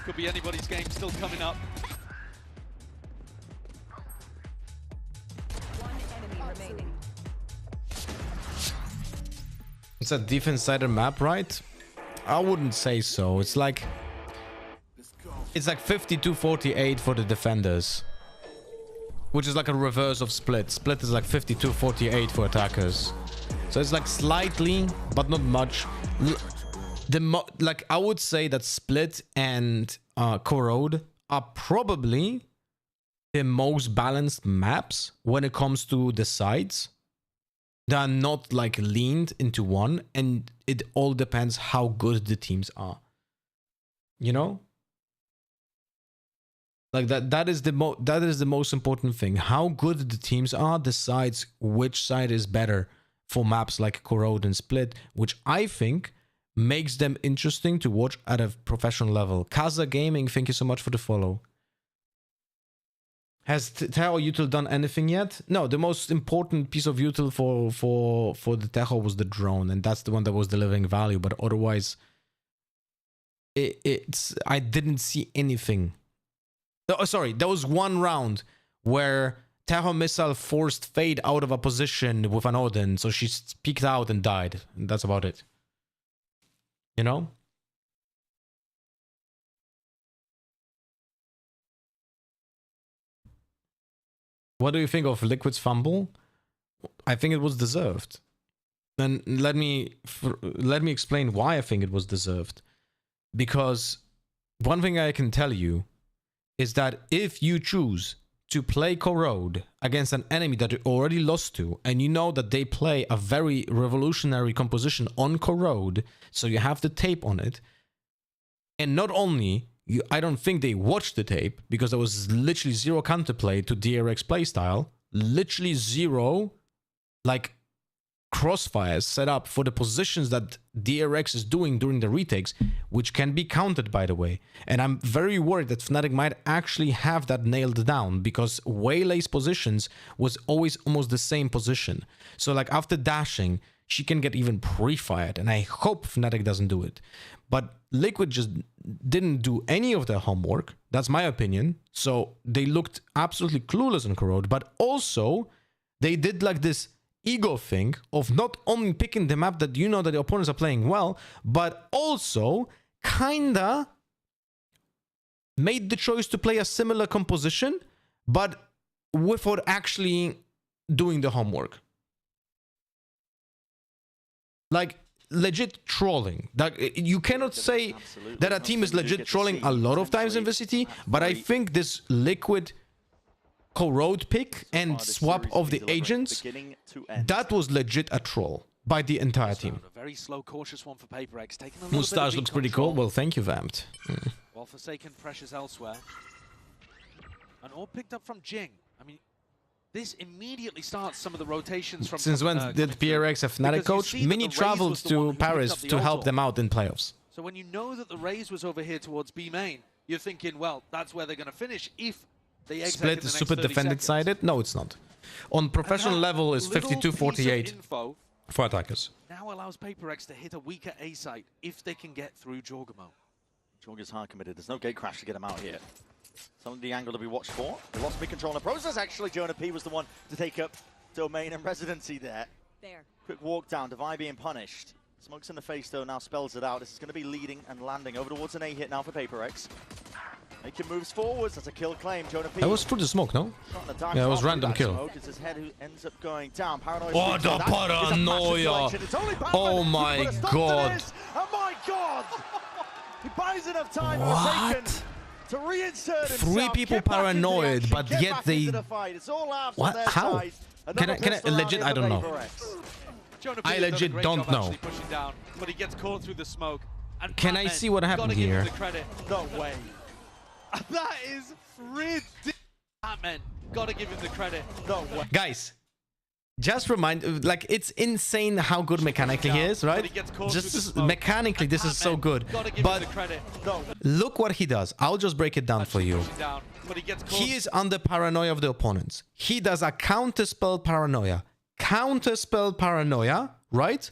Could be anybody's game still coming up. It's a defense-sided map, right? I wouldn't say so. It's like 52-48 for the defenders, which is like a reverse of Split. Split is like 52-48 for attackers, so it's like slightly, but not much. Like I would say that Split and Corrode are probably the most balanced maps when it comes to the sides. They are not like leaned into one, and it all depends how good the teams are. You know? Like that is the most important thing. How good the teams are decides which side is better for maps like Corrode and Split, which I think makes them interesting to watch at a professional level. Kaza Gaming, thank you so much for the follow. Has Tahoe util done anything yet? No, the most important piece of util for the Tahoe was the drone, and that's the one that was delivering value. But otherwise, I didn't see anything. Oh, sorry, there was one round where Tahoe Missile forced Fade out of a position with an Odin, so she peeked out and died. And that's about it. You know? What do you think of Liquid's fumble? I think it was deserved. And let me explain why I think it was deserved. Because one thing I can tell you is that if you choose to play Corrode against an enemy that you already lost to, and you know that they play a very revolutionary composition on Corrode, so you have the tape on it, and not only, I don't think they watched the tape, because there was literally zero counterplay to DRX playstyle, literally zero, like, crossfires set up for the positions that DRX is doing during the retakes, which can be counted, by the way. And I'm very worried that Fnatic might actually have that nailed down, because Waylay's positions was always almost the same position. So like after dashing, she can get even pre-fired, and I hope Fnatic doesn't do it. But Liquid just didn't do any of their homework. That's my opinion. So they looked absolutely clueless on Corrode, but also they did like this ego thing of not only picking the map that you know that the opponents are playing well, but also kinda made the choice to play a similar composition, but without actually doing the homework. Like legit trolling. That you cannot say that a team is legit trolling a lot of times in VCT, but I think this Liquid Corrode pick and swap of the agents, that was legit a troll by the entire team. A very slow, cautious one for PRX. Taking a little Moustache looks pretty cool. Well, thank you, Vamped. While Forsaken pressures elsewhere. And all picked up from Jing. I mean, this immediately starts some of the rotations from... Since when did PRX a Fnatic coach? Mini traveled to Paris to help them out in playoffs. So when you know that the Raze was over here towards B main, you're thinking, well, that's where they're going to finish if they exit Split is super defended-sided? No, it's not. On professional level is little piece of 52-48 info for attackers. now allows PaperX to hit a weaker A site if they can get through Jorgamo. Jorg is hard committed. There's no gate crash to get him out here. Some of the angle to be watched for. They lost mid-control in the process. Actually, Jonah P was the one to take up domain and residency there. Quick walk down. Divide being punished. Smokes in the face, though, now spells it out. This is going to be leading and landing over towards an A hit now for PaperX. Making moves forwards. That's a kill claim. Jonah P. That was through the smoke, no? Yeah, it was random kill. Smoke. It's his head who ends up going down. Paranoia. Oh, the paranoia! Oh my god! Oh my god! He buys enough time for Forsaken to reinsert himself. 3 people paranoid, but yet they... What? How? Can I legit? I don't know. I legit don't know. Down, but he gets caught through the smoke. And Can I see what happened here? No way. That is ridiculous. Batman, gotta give him the credit. No way. Guys, just remind, like, it's insane how good mechanically he is, right? Just mechanically, this is so good. But look what he does. I'll just break it down for you. He is under paranoia of the opponents. He does a counterspell paranoia. Counterspell paranoia, right?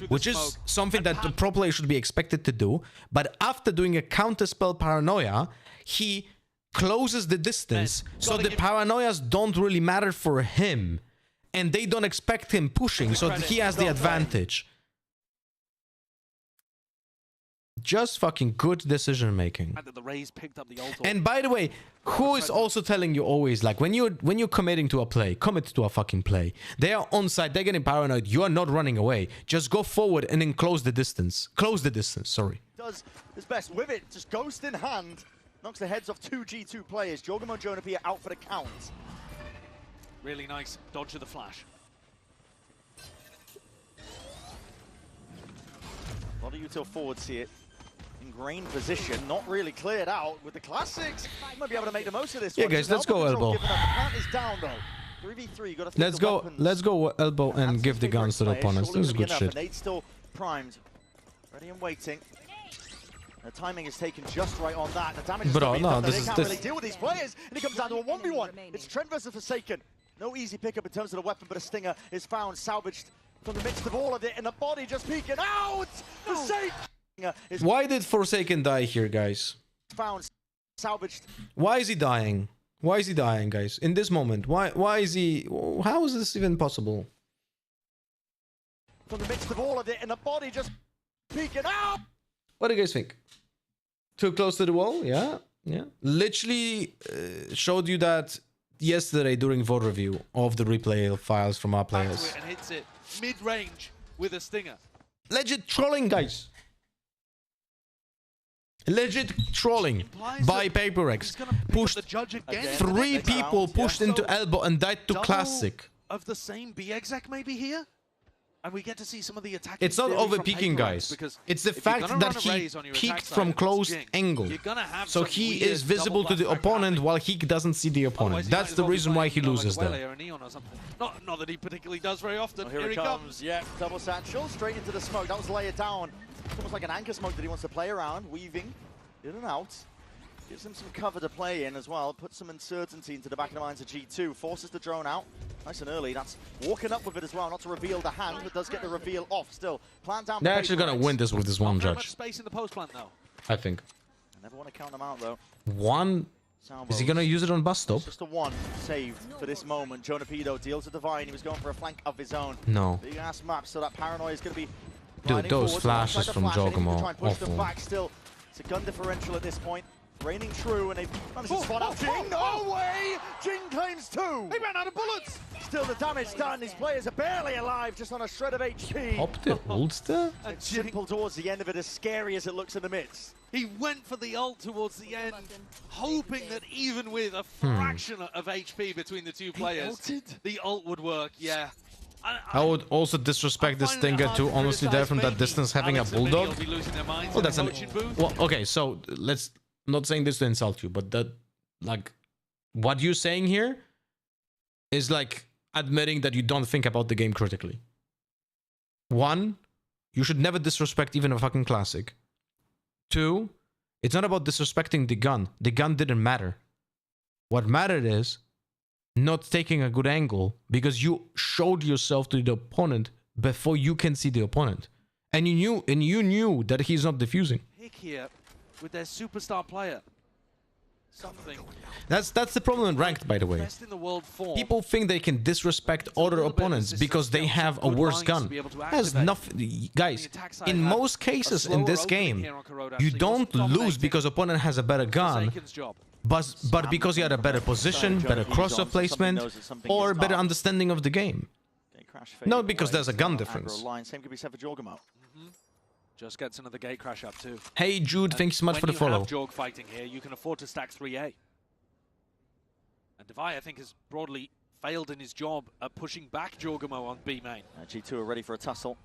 Which is something that the pro player should be expected to do. But after doing a counterspell paranoia, he closes the distance, so the paranoias don't really matter for him. And they don't expect him pushing, so he has the advantage. Just fucking good decision making. And by the way, who is also telling you always, like, when you're committing to a play, commit to a fucking play. They are on site, they're getting paranoid, you are not running away. Just go forward and then close the distance. Close the distance, sorry. Does his best with it, just ghost in hand. Knocks the heads off 2 G2 players. Jorgamo and Jonah P are out for the count. Really nice dodge of the flash. A lot of util forwards here. Ingrained position, not really cleared out with the classics. You might be able to make the most of this. Yeah, guys, let's go elbow. The plant is down though. 3v3, you got to Let's go elbow and give the guns to the opponents. This is good shit. Nate's still primed, ready and waiting. The timing is taken just right on that. The damage is Bro, no, they can't really deal with these players, and it comes down to a 1v1. It's Trent versus Forsaken. No easy pickup in terms of the weapon, but a stinger is found, salvaged from the midst of all of it, and the body just peeking out. Forsaken. Why did Forsaken die here, guys? Found, salvaged. Why is he dying? Why is he dying, guys? In this moment, why is he? How is this even possible? From the midst of all of it, and the body just peeking out. What do you guys think? Too close to the wall? Yeah, yeah. Literally showed you that yesterday during VOD review of the replay files from our players. And hits it mid-range with a stinger. Legit trolling, guys. Legit trolling by PaperX. Pushed 3 people pushed into elbow and died to classic. Of the same B-exec maybe here? And we get to see some of the attacking. It's not over peeking, guys. It's the fact that he peeked from close angle. So he is visible to the opponent while he doesn't see the opponent. That's the reason why he loses there. Not that he particularly does very often. Oh, here he comes. Yeah, double satchel straight into the smoke. That was layered down. It's almost like an anchor smoke that he wants to play around, weaving in and out. Gives him some cover to play in as well. Puts some uncertainty into the back of the minds of G2. Forces the drone out. Nice and early. That's walking up with it as well. Not to reveal the hand, but does get the reveal off still. Plant down. They're actually going to win this with this one Not much judge. space in the post plant though. I think. I never want to count them out though. One. Is he going to use it on bus stop? Just a 1 saved for this moment. Jonah Pedo deals a divine. He was going for a flank of his own. No. Big ass map, so that paranoia is going to be. Dude, those flashes from Jorgamo. Try and push them back still. It's a gun differential at this point. Raining true, and they've managed to spot out Jing. No way! Jing claims 2. He ran out of bullets. Still the damage done. These players are barely alive, just on a shred of HP. Up the holster? It's simple towards the end of it, as scary as it looks in the midst. He went for the ult towards the end, hoping that even with a fraction of HP between the 2 players, the ult would work, yeah. I would also disrespect this Stinger to honestly die from that distance having a bulldog. Well, that's an... Well, okay, so let's... I'm not saying this to insult you, but that, like, what you're saying here is like admitting that you don't think about the game critically. 1, you should never disrespect even a fucking classic. 2, it's not about disrespecting the gun. The gun didn't matter. What mattered is not taking a good angle because you showed yourself to the opponent before you can see the opponent, and you knew that he's not defusing. Pick here with their superstar player. Something. That's the problem in ranked, by the way. Best in the world form. People think they can disrespect other opponents because they have a worse gun. There's nothing, guys. In most cases in this game, you don't lose because opponent has a better gun, but because you had a better position, better crosser placement, or better understanding of the game. Not because there's a gun difference. Same could be said for Jorgamo. Just gets another gate crash up too. Hey Jude, thanks so much for the follow. When you have Jorg fighting here, you can afford to stack 3A. And Devi, I think, has broadly failed in his job at pushing back Jorgamo on B main. G2 are ready for a tussle.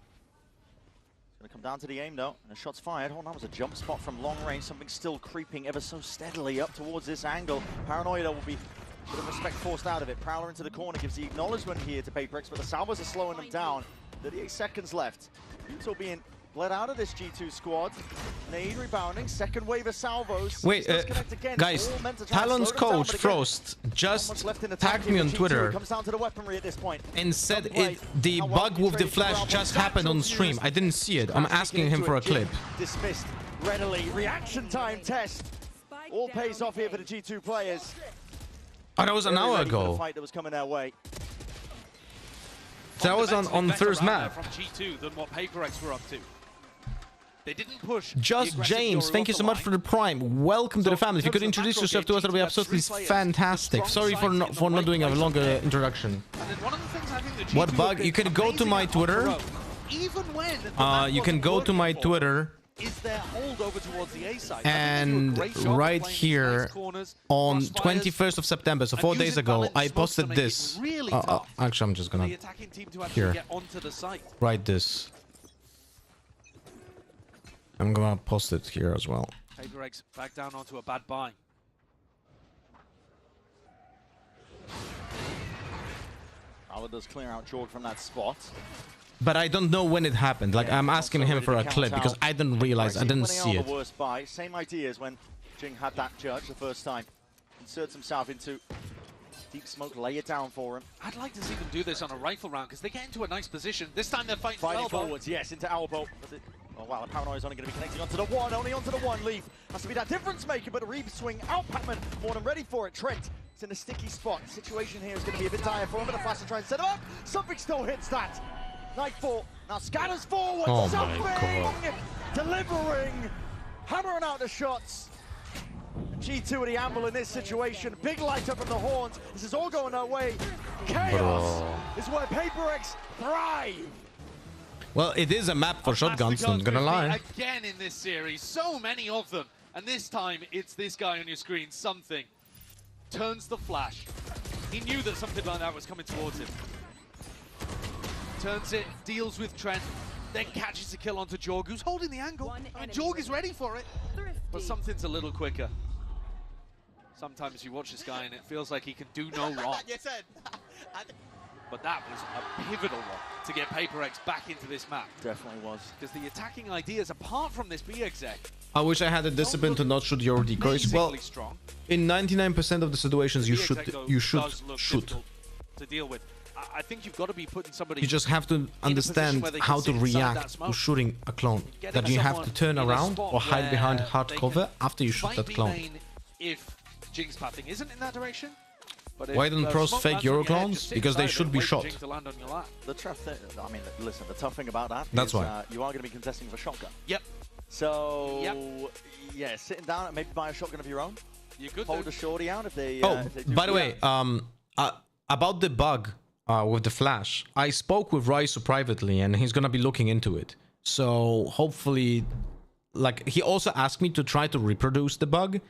It's going to come down to the aim though, and a shot's fired. Oh, that was a jump spot from long range. Something still creeping ever so steadily up towards this angle. Paranoia will be a bit of respect forced out of it. Prowler into the corner gives the acknowledgement here to PaperX, but the salvos are slowing them down. 38 seconds left. Utah being bled out of this G2 squad. Nade rebounding, second wave of salvos. Wait, guys, Talon's coach, Frost, just tagged me on Twitter and said the bug with the flash just happened on stream. I didn't see it. I'm asking him for a clip. Dismissed readily. Reaction time test. All pays off here for the G2 players. Oh, that was an hour ago. Fight that was coming their way. That was on the first map. From G2 than what PaperX were up to. They didn't push. Just James, thank you so much for the prime. Welcome to the family. If you could introduce yourself to us, that would be absolutely fantastic. Sorry for not doing a longer introduction. What bug? You can go to my Twitter. You can go to my Twitter. And right here on 21st of September, so 4 days ago, I posted this. Actually, I'm just gonna here write this. I'm gonna post it here as well. PaperX back down onto a bad buy. Prowler does clear out Jorg from that spot. But I don't know when it happened. Like, I'm asking him for a clip because I didn't realize, I didn't see it. The worst buy. Same idea as when Jing had that judge the first time. Inserts himself into deep smoke, lay it down for him. I'd like to see them do this on a rifle round because they get into a nice position. This time they're fighting forwards, yes, into elbow. Oh wow, the Paranoia is only going to be connecting onto the one, only onto the one. Leaf has to be that difference maker, but a Reeve swing out. Pacman more than ready for it. Trent is in a sticky spot. Situation here is going to be a bit dire for him, but a faster try and set him up. Something still hits that. Nightfall now scatters forward. Oh Something delivering, hammering out the shots. G2 at the amble in this situation. Big light up from the horns. This is all going our way. Chaos is where PaperX thrive. Well, it is a map for shotguns, not gonna lie. Again in this series, so many of them. And this time, it's this guy on your screen, Something. Turns the flash. He knew that something like that was coming towards him. Turns it, deals with Trent, then catches a kill onto Jorg, who's holding the angle. And Jorg is ready for it. But Something's a little quicker. Sometimes you watch this guy and it feels like he can do no wrong. But that was a pivotal one to get PaperX back into this map. Definitely was. Because the attacking ideas, apart from this B exec, I wish I had the discipline to not shoot your decoys. Well, in 99% of the situations, you should shoot. To deal with. I think you've got to be putting somebody. You just have to understand how to react to shooting a clone. That you have to turn around or hide behind hard cover after you shoot that clone. If Jing's pathing isn't in that direction. Why don't pros fake Euro clones? Because they should be shot. The tough thing, I mean, listen, the tough thing about that is why. You are going to be contesting with a shotgun. Yep. So, yeah, sitting down and maybe buy a shotgun of your own. You could hold a shorty out if they. Oh, if they by the way, about the bug with the flash, I spoke with Raisu privately, and he's gonna be looking into it. So hopefully, like, he also asked me to try to reproduce the bug.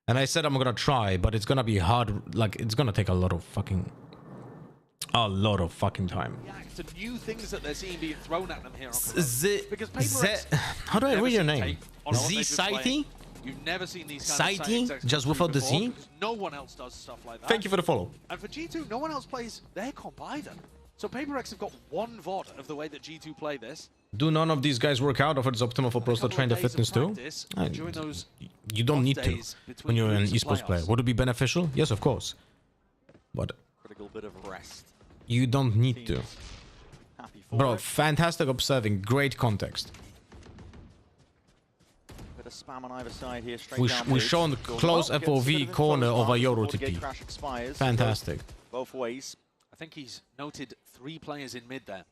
And I said I'm gonna try, but it's gonna be hard. Like, it's gonna take a lot of fucking time. Yeah, it's the new things that they're seeing being thrown at them here. How do I read your name? Z-Sighty? You've never seen these kind of sights just without the Z? No one else does stuff like that. Thank you for the follow. And for G2, no one else plays their comp either. So PaperX have got one VOD of the way that G2 play this. Do none of these guys work out, or it's optimal for pros to train their fitness too? You don't need to when you're an esports player. Would it be beneficial? Yes, of course. But little bit of rest. You don't need to. Happy for Bro, it. fantastic observing. Great context. Bit of spam on either side here. Straight We down we mid. shown close Well, gets a bit FOV of corner info of a as well Euro before the TP. gate crash expires. Fantastic. Both ways. I think he's noted 3 players in mid there.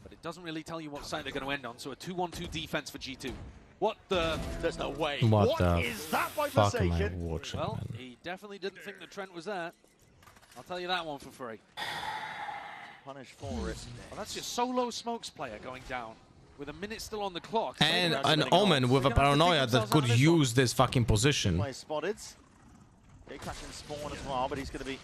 But it doesn't really tell you what side they're going to end on. So a 2-1-2 defense for G2. What the? There's no way. What the is that by fuck am I Forsaken? watching, Well, man? he definitely didn't think that Trent was there. I'll tell you that one for free. Punish for it. Well, that's your solo smokes player going down with a minute still on the clock. And Maybe an that's Omen with a paranoia that could use this fucking position. Player spotted. Gate crash and spawn as well, but he's going to be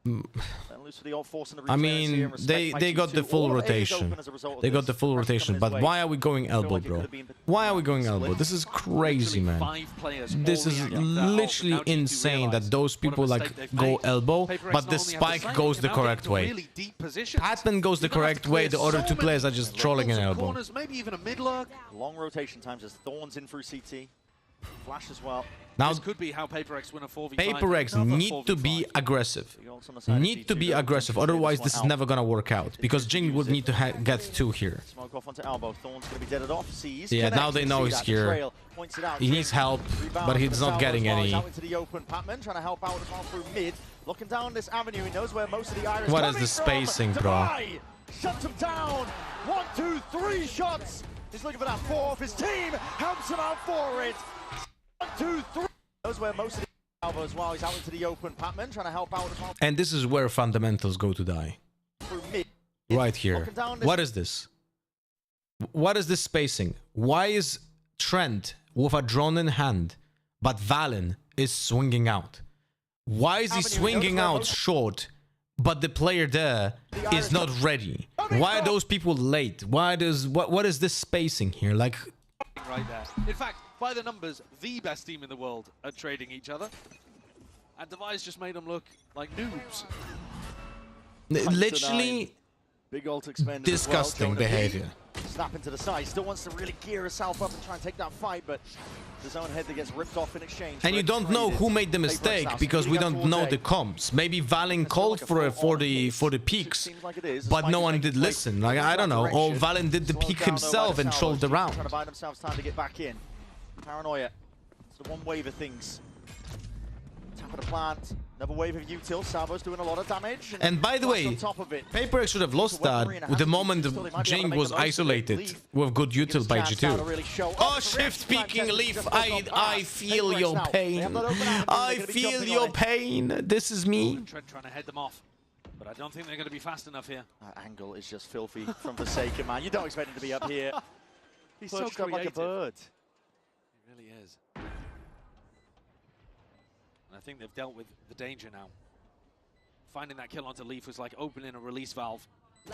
loose for the old force and the I reclearance here mean, and respect by they got G2. the full All of A is rotation. open as a result of They got this. the full Crash rotation. coming But his way. why are we going elbow, like it bro? could have been Why are we going elbow? This is crazy, man. 5 players This all is reacting to that ult. literally Now G2 insane realise that those what a people like mistake they've go made. elbow, PaperX but the not only have spike site, goes they the can now get correct into way. really deep positions. Patman goes the You're gonna have correct to way. clear The other so two many players are just trolling an angles and elbow. corners, maybe even a mid lurk. Long rotation times as Thorns in through CT. Flash as well. Now, This could be how PaperX win a 4v5. PaperX Another need to be 4v5. aggressive. Ults on the side of Need to G2 be though. aggressive. Stay Otherwise, one this is out. never gonna work out. Because Jing would need to get 2 here. Smoke off onto elbow. Thorns going to be deaded off. Sees. Yeah, now connects. they You know see he's that. here. Trail points it out. He needs help, Rebound but for he's the not Salvo getting as well. He's any. out into the open. Patman trying to help out as well through mid. Looking down this avenue. He knows where most of the Irish What coming is the from. spacing, bro? Dubai shuts him down. 1, 2, 3 shots. He's looking for that 4 off his team. Helps him out for it. 1, 2, 3. Knows where most of the Salvo as well. He's out into the open. Patman trying to help out as well And this is where fundamentals go to die. through mid. Right here. Looking down this What is this? What is this spacing? Why is Trent with a drone in hand, but Valen is swinging out? Why is he swinging out short, but the player there is not ready? Why are those people late? Why does what is this spacing here? Like, Right there. In fact, by the numbers, the best team in the world at trading each other. And Device just made them look like noobs. literally Big ult expended disgusting as well. behavior. Snap into the side. Still wants to really gear herself up and try and take that fight, but his own head that gets ripped off in exchange. And you don't know who made the mistake because we don't know the comps. Maybe Valen called for the peaks, but no one did listen. Like, I don't know. Or Valen did the peak himself and trolled around. Trying to buy themselves time to get back in. Paranoia. It's the one wave of things. Tap of the plant. Another wave of util. Salvo's doing a lot of damage. And by the Flash way, on top of it. PaperX should have lost that with the moment Jing was isolated with good util by G2. Oh, shift peeking Leaf, I feel your pain. I feel your pain. This is me. Trent trying to head them off. But I don't think they're going to be fast enough here. That angle is just filthy from Forsaken, man. You don't expect him to be up here. He's so Perched up like a creative. bird. He really is. And I think they've dealt with the danger now. Finding that kill onto Leaf was like opening a release valve.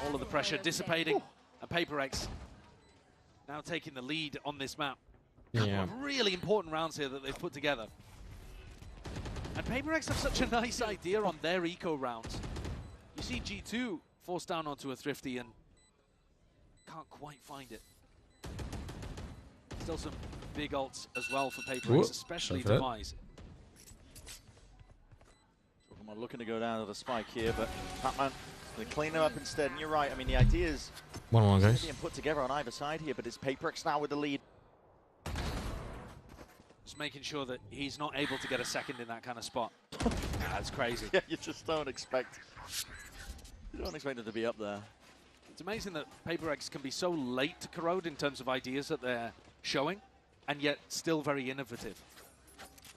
All of the pressure dissipating. And PaperX now taking the lead on this map. Yeah. Really important rounds here that they've put together. And PaperX have such a nice idea on their eco rounds. You see G2 forced down onto a Thrifty and can't quite find it. Still some big ults as well for PaperX, Whoop. especially Sorry for that. Demise. Pokemon looking to go down to the spike here, but Patman going to clean them up instead. And you're right, I mean, the idea is 1-1, guys. being put together on either side here, but it's PaperX now with the lead. Just making sure that he's not able to get a second in that kind of spot. That's crazy. Yeah, you just don't expect. You don't expect it to be up there. It's amazing that PaperX can be so late to corrode in terms of ideas that they're showing, and yet still very innovative.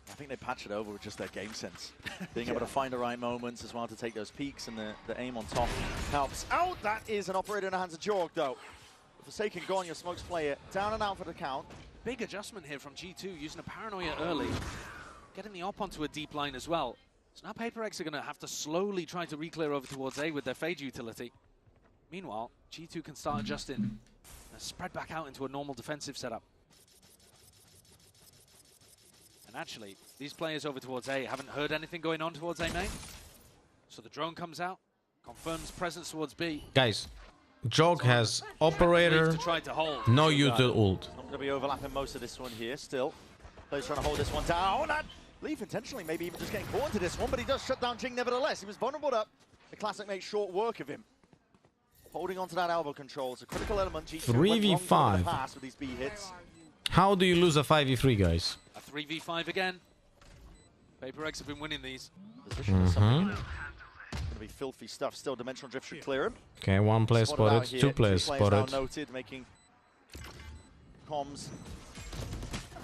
I think they patch it over with just their game sense. Being able to find the right moments as well to take those peaks, and the aim on top helps out. That is an operator in the hands of Jorg, though. Forsaken gone, your smokes player down and out for the count. Big adjustment here from G2, using a paranoia early, getting the op onto a deep line as well. So now PaperX are going to have to slowly try to re-clear over towards A with their Fade utility. Meanwhile, G2 can start adjusting and spread back out into a normal defensive setup. And actually, these players over towards A haven't heard anything going on towards A main. So the drone comes out, confirms presence towards B. Guys, Jog has operator, To try to hold. no util ult. Not going to be overlapping most of this one here still. Players trying to hold this one down. And Leaf intentionally maybe even just getting caught into this one, but he does shut down Jing nevertheless. He was vulnerable up. The Classic makes short work of him. Holding onto that elbow control. It's a critical element. G2 went wrong for the pass with these B hits. How do you lose a 5v3, guys? A 3v5 again. PaperX have been winning these. Position is something going to be filthy stuff. Still, Dimensional Drift should clear him. Okay, one player spotted, two players spotted. Noted, making comms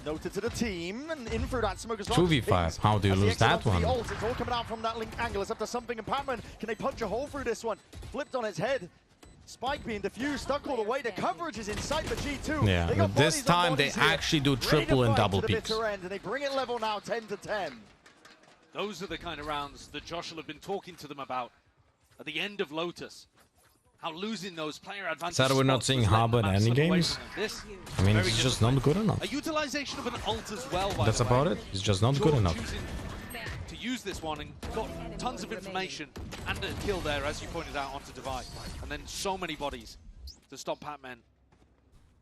noted to the team, and in through that smoke as well. 2v5, how do you lose that one? It's all coming out from that link angle. It's up to something, and Patman, can they punch a hole through this one? Flipped on its head. Spike being diffused, stuck all the way. The coverage is inside for G2. Yeah, but this time they actually do triple and double peaks. And they bring it level now, 10-10. Those are the kind of rounds that Josh will have been talking to them about at the end of Lotus. How losing those player advantages. Sad we're not seeing Harbor in any games. I mean, it's just not good enough. A utilization of an ult as well. That's about it. It's just not good enough. To use this one and got tons of information and a kill there, as you pointed out, onto Divide. And then so many bodies to stop Patman.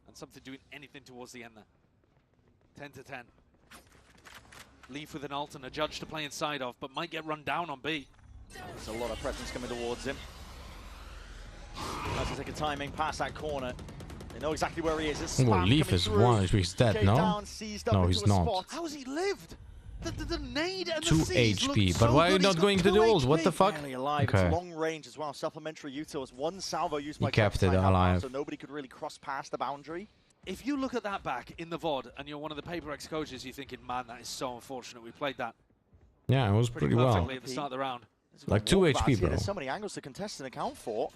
And something doing anything towards the end there. 10-10. Leaf with an ult and a judge to play inside of, but might get run down on B. There's a lot of presence coming towards him. Has to take a timing past that corner. They know exactly where he is. Oh, Leaf is one. He's dead, no? No, he's not. How has he lived? The nade and 2 HP, but why are you not going to the ult? What the fuck? Alive. It's long range as well. Supplementary utils. One salvo used by he kept it alive. So nobody could really cross past the boundary. If you look at that back in the VOD and you're one of the PaperX coaches, you're thinking, man, that is so unfortunate. We played that. Yeah, it was pretty well. At the start of the round. Like 2 HP, bro. There's so many angles to contest and account for.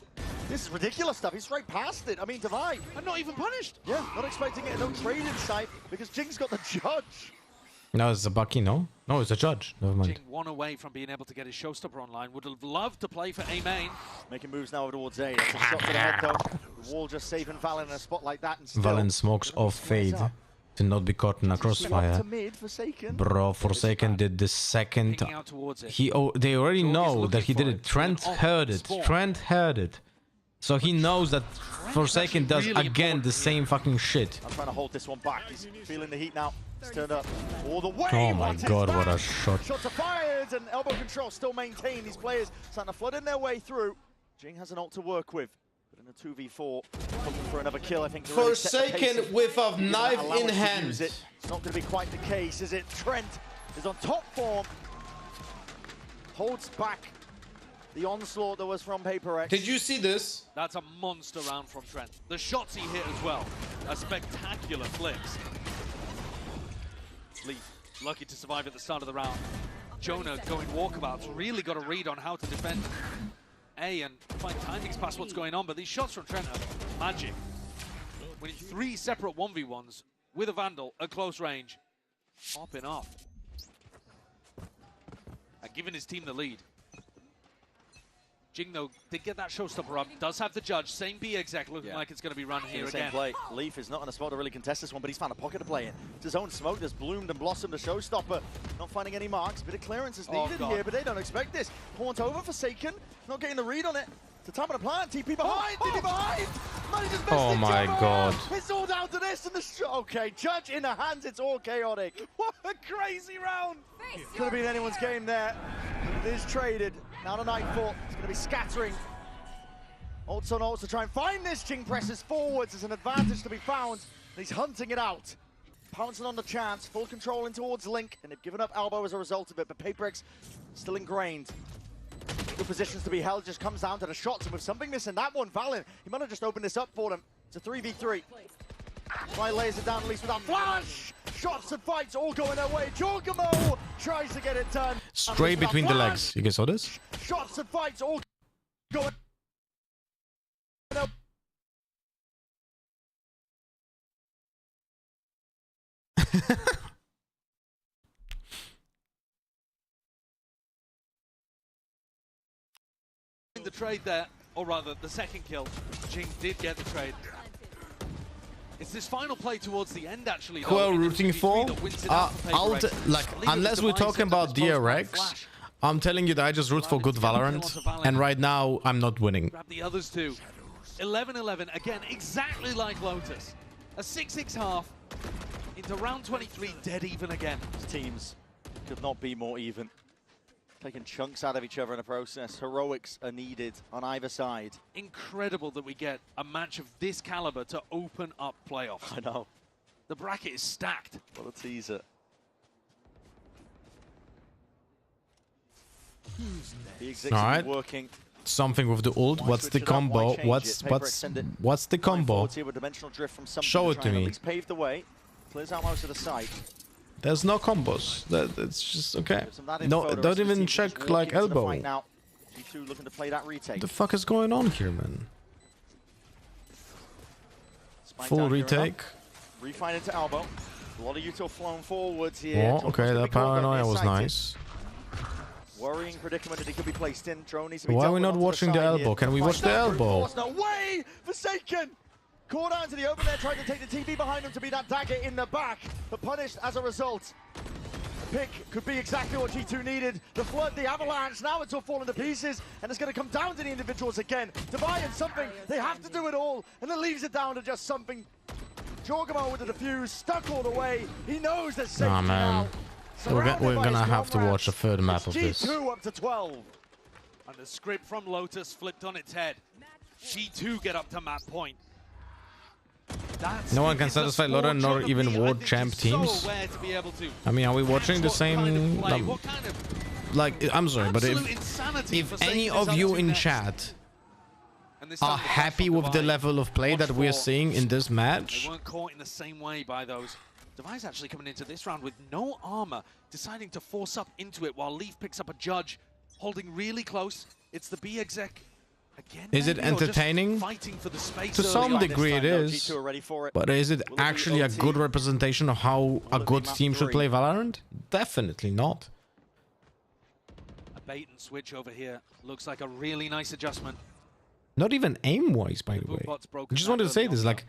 This is ridiculous stuff. He's straight past it. I mean, Divide. And not even punished. Yeah, not expecting it. No trade in sight because Jing's got the judge. No, it's a Bucky, no? No, it's a judge. Never mind. Jing one away from being able to get his showstopper online. Would have loved to play for A main. Making moves now over towards A. That's a shot to the head, though. The wall just saving Valen in a spot like that. And still, Valen smokes off Fade to not be caught in a crossfire. Bro, Forsaken did the second. They already know that he did it. Trent heard it. Trent heard it. So he knows that Forsaken does again the same fucking shit. I'm trying to hold this one back. He's feeling the heat now. It's turned up all the way. Oh my god, what a shot. Shots are fired and elbow control still maintained. These players starting to flood in their way through. Jing has an ult to work with. But in a 2v4, looking for another kill, I think. To really Forsaken with a knife in hand. It's not going to be quite the case, is it? Trent is on top form. Holds back the onslaught that was from PaperX. Did you see this? That's a monster round from Trent. The shots he hit as well are spectacular flicks. Leaf, lucky to survive at the start of the round. Jonah going walkabouts, really got a read on how to defend A and find timings past what's going on, but these shots from Trent are magic. Winning 3 separate 1v1s with a Vandal at close range, popping off. And giving his team the lead. Jing, though, did get that showstopper up. Does have the judge. Same B exec looking like it's going to be run here again. Play. Leaf is not in a spot to really contest this one, but he's found a pocket to play in. It's his own smoke that's bloomed and blossomed. The showstopper not finding any marks. Bit of clearance is needed here, but they don't expect this. Haunt over Forsaken. Not getting the read on it. It's the time of the plant. TP behind. TP behind. Oh my god. It's all down to this and the okay, judge in the hands. It's all chaotic. What a crazy round. Could have been anyone's game there. It is traded. Now to Nightfall. It's going to be scattering. Ults on ults to try and find this. Jing presses forwards. There's an advantage to be found. He's hunting it out. Pouncing on the chance. Full control in towards Link. And they've given up elbow as a result of it. But PaperX still ingrained. Good positions to be held. Just comes down to the shots. And with something missing that one, Valen, he might have just opened this up for them. It's a 3v3. Try lays it down at least without flash. Shots and fights all going their way. Jorgamo tries to get it done. Straight between the legs. You guys saw this? Shots and fights all going. The trade there, or rather the second kill. Jing did get the trade. It's this final play towards the end, actually. Who are rooting for? Unless we're talking about DRX, I'm telling you that I just root for good Valorant, and right now I'm not winning. Grab the others too. 11-11 again, exactly like Lotus. A 6-6 half into round 23, dead even again. Teams could not be more even. Taking chunks out of each other in the process. Heroics are needed on either side. Incredible that we get a match of this caliber to open up playoffs. I know. The bracket is stacked. What a teaser. The executive working. Something with the ult. What's the combo? What's the combo? Show it to me. Paved the way. Clears out most of the site. There's no combos. It's just okay. No, don't even check like elbow. G2 looking to play that retake. What the fuck is going on here, man? Full retake. Refine into elbow. A lot of util flown forwards here. Oh, okay, that paranoia was nice. Worrying predicament that he could be placed in. Drone needs to be Why are we not watching the elbow? Can we watch the elbow? No way! Forsaken! Caught out into the open there, trying to take the TP behind him to be that dagger in the back, but punished as a result. The pick could be exactly what G2 needed. The flood, the avalanche, now it's all falling to pieces, and it's going to come down to the individuals again. Divine and something, they have to do it all, and it leaves it down to just something. Jorgamo with the defuse, stuck all the way. He knows there's safety nah, man. Now. We're gonna have to watch a third map of this. G2 up to 12. And the script from Lotus flipped on its head. G2 get up to map point. No one can satisfy Lotta nor even World Champ teams. I mean, are we watching the same? Like, I'm sorry, but if any of you in chat are happy with the level of play that we're seeing in this match, they weren't caught in the same way by those. Device actually coming into this round with no armor, deciding to force up into it while Leaf picks up a judge, holding really close. It's the B exec. Again, is it entertaining? To some degree it is, but is it actually a good representation of how a good team should play Valorant? Definitely not. A bait and switch over here looks like a really nice adjustment. Not even aim-wise, by the way. I just wanted to say this, like,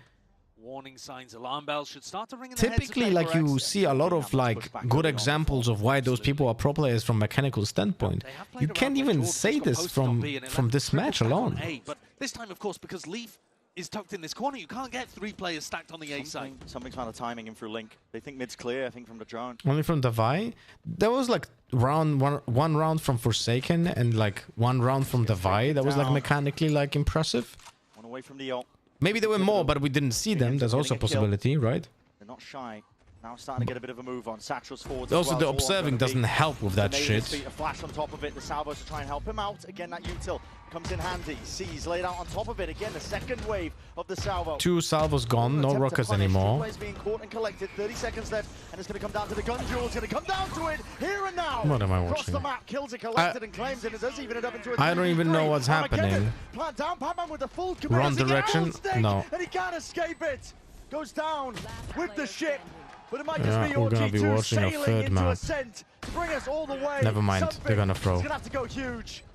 warning signs, alarm bells should start to ring in typically, like, you see a lot of like good examples of why those people are pro players from mechanical standpoint. You can't even say this from this match alone. But this time, of course, because Leaf is tucked in this corner, you can't get 3 players stacked on the A side. Something's found a timing in through Link. They think mid's clear, I think, from the drone. Only from Davai? There was like one round from Forsaken and like 1 round from Davai that was like mechanically like impressive. One away from the ult. Maybe there were more, but we didn't see them. There's also a possibility, right? They're not shy. Now starting to get a bit of a move on. Satchel's forward. Also, the observing doesn't help with that shit. A flash on top of it. The salvos to try and help him out. Again, that util comes in handy. Sees laid out on top of it. Again, the second wave of the salvo. 2 salvos gone, no rockets anymore. Players being caught and collected. 30 seconds left, and it's going to come down to the gun duel. It's going to come down to it here and now. What am I Across watching? the map, kills it, collected, and claims it. It does even it up into a I don't even know what's happening. Plant down, Pac-Man with the full Wrong direction? No. And he can't escape it. Goes down with the ship. But it might just be we're your gonna be G2 watching a sailing third into map. ascent to bring us all the way. Never mind, they're gonna throw. It's gonna have to go huge.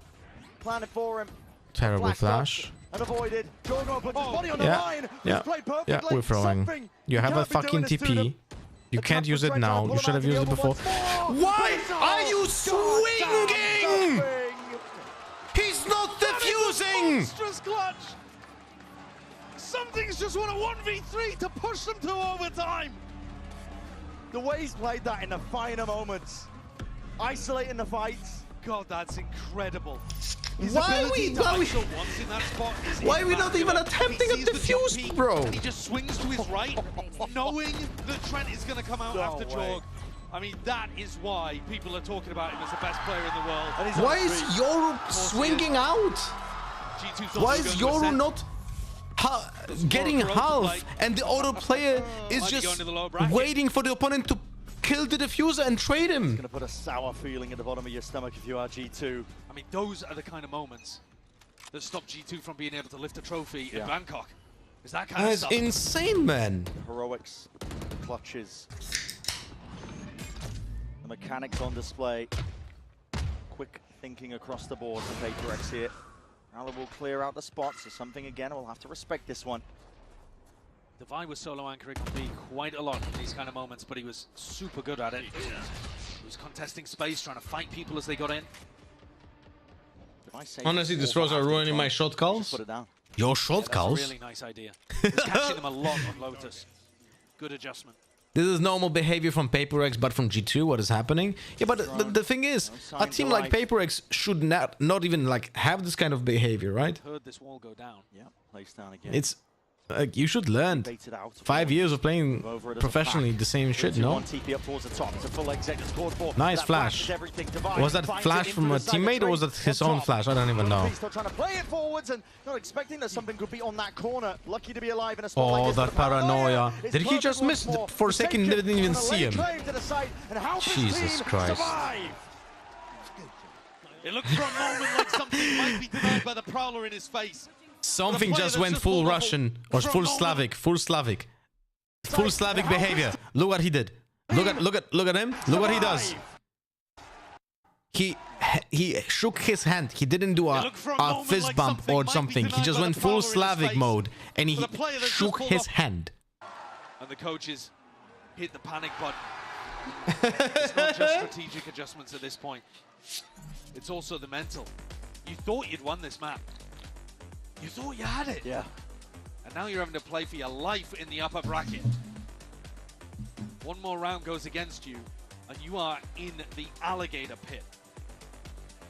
Plan it for him. Terrible flash. Unavoided. Jorgo puts his body on the line. Yeah, we're throwing. You have a fucking TP. You can't use it now. You should have used it before. Why are you swinging? He's not defusing! Monstrous clutch! Something's just won a 1v3 to push them to overtime! The way he's played that in the finer moments. Isolating the fights. God, that's incredible. Why are we not even attempting a defuse, bro? And he just swings to his right, knowing that Trent is going to come out after Jorg. I mean, that is why people are talking about him as the best player in the world. Why is Yoru swinging out? Why is Yoru not getting half and the other player is just waiting for the opponent to kill the diffuser and trade him? It's gonna put a sour feeling at the bottom of your stomach if you are G2. I mean, those are the kind of moments that stop G2 from being able to lift a trophy in Bangkok. Is that kind of stuff. That's insane, man. The heroics, the clutches, the mechanics on display. Quick thinking across the board for PRX here. Now will clear out the spots, so something again, we'll have to respect this one. Divine was solo anchoring on B quite a lot in these kind of moments, but he was super good at it. He was contesting space, trying to fight people as they got in. Honestly, the throws are ruining my shot calls. Your shot calls? That's a really nice idea. He's catching them a lot on Lotus. Good adjustment. This is normal behavior from PaperX, but from G2, what is happening? Yeah, but the thing is, a team like PaperX should not even like have this kind of behavior, right? Heard this wall go down. Yeah, place down again. It's like you should learn 5 years of playing professionally the same shit, no? Nice flash. Was that flash from a teammate or was that his own flash? I don't even know. Still trying to play it forwards and not expecting that something could be on that corner. Lucky to be alive in a spot like this. That paranoia. Did he just miss? For a second, didn't even see him. Jesus Christ. It looked for a moment like something might be denied by the Prowler in his face. Something just went full Russian or full Slavic, full Slavic behavior. Look what he did. Look at him. Look what he does. He shook his hand. He didn't do a fist bump or something. He just went full Slavic mode and he shook his hand. And the coaches hit the panic button. It's not just strategic adjustments at this point. It's also the mental. You thought you'd won this map. You thought you had it. Yeah. And now you're having to play for your life in the upper bracket. One more round goes against you, and you are in the alligator pit.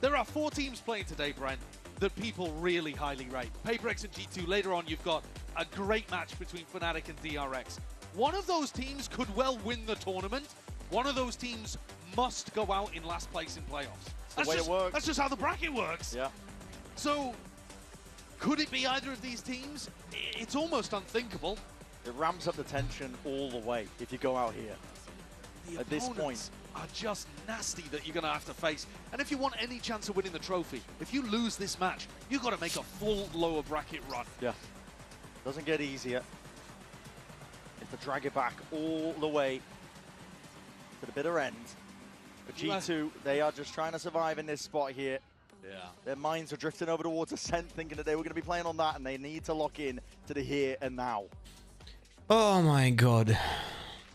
There are 4 teams playing today, Brent, that people really highly rate. PaperX and G2. Later on, you've got a great match between Fnatic and DRX. One of those teams could well win the tournament. One of those teams must go out in last place in playoffs. That's the way it works. That's just how the bracket works. Yeah. So, could it be either of these teams? It's almost unthinkable. It ramps up the tension all the way if you go out here. At this point, are just nasty that you're going to have to face. And if you want any chance of winning the trophy, if you lose this match, you've got to make a full lower bracket run. Yeah. Doesn't get easier. You have to drag it back all the way to the bitter end. But G2, they are just trying to survive in this spot here. Yeah. Their minds are drifting over towards Ascent, thinking that they were going to be playing on that, and they need to lock in to the here and now. Oh my god.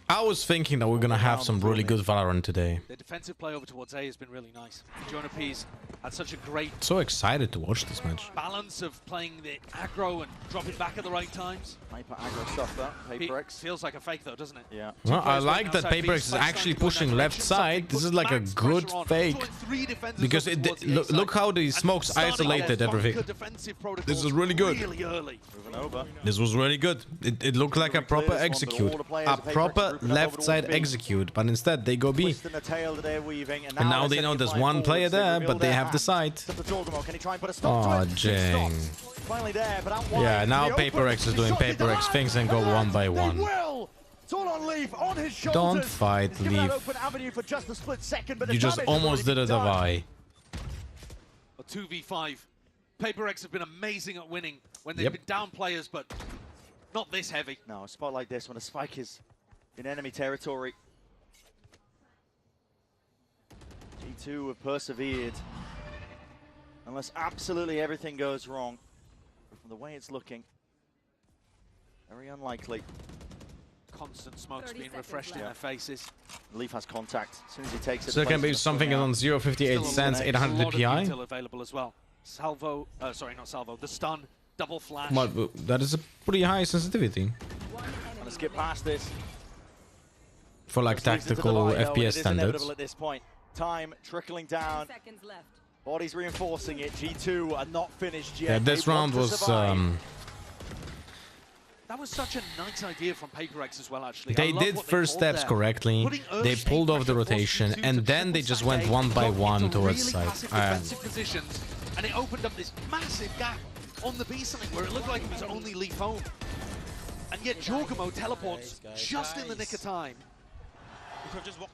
I was thinking that we're gonna have some really good Valorant today. The defensive play over towards A has been really nice. Jonah P's had such a great So excited to watch this match. balance of playing the aggro and dropping back at the right times. Hyper aggro stuff there, PaperX. Feels like a fake though, doesn't it? Yeah. Well, I like that PaperX is actually pushing left side. This is like a good fake. Because look how the smokes isolated everything. This is really good. This was really good. It looked like a proper execute. A proper left side execute. But instead they go B. And now they know there's one player there, but they have the site. Oh, Jing. Yeah, now PaperX is doing PaperX things and go one by one. Don't fight, Leaf. You just almost did a Davai. A 2v5. PaperX have been amazing at winning when they've been down players, but not this heavy. No, a spot like this when a spike is in enemy territory. G2 have persevered. Unless absolutely everything goes wrong. But from the way it's looking, very unlikely. Constant smokes being refreshed in their faces. Leaf has contact. As soon as he takes it. So there can be something on 0.58 cents, 800 DPI. Still available as well. Salvo, sorry, not Salvo. The stun, double flash. That is a pretty high sensitivity. Let's get past this. For like tactical FPS standards. At this point. Time trickling down. Bodies reinforcing it. G2 are not finished yet. Yeah, this round was that was such a nice idea from PaperX as well, actually. They did first steps correctly. They pulled off the rotation, and then they just went one by one towards side. Positions, and it opened up this massive gap on the B side where it looked like it was only Leaf home. And yet Jorgamo teleports just in the nick of time.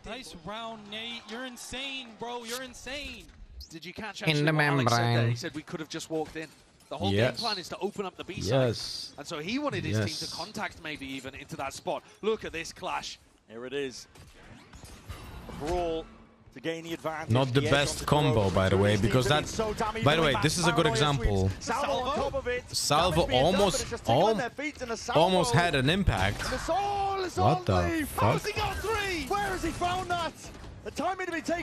Nice round, Nate. You're insane, bro. You're insane. Did you catch in the membrane? He said we could have just walked in. The whole game plan is to open up the B side. And so he wanted his team to contact maybe even into that spot. Look at this clash. Here it is. A brawl to gain the advantage. Not the best combo, by the way, because that... By the way, this is a good example. Salvo almost had an impact. What the fuck? Where has he found that?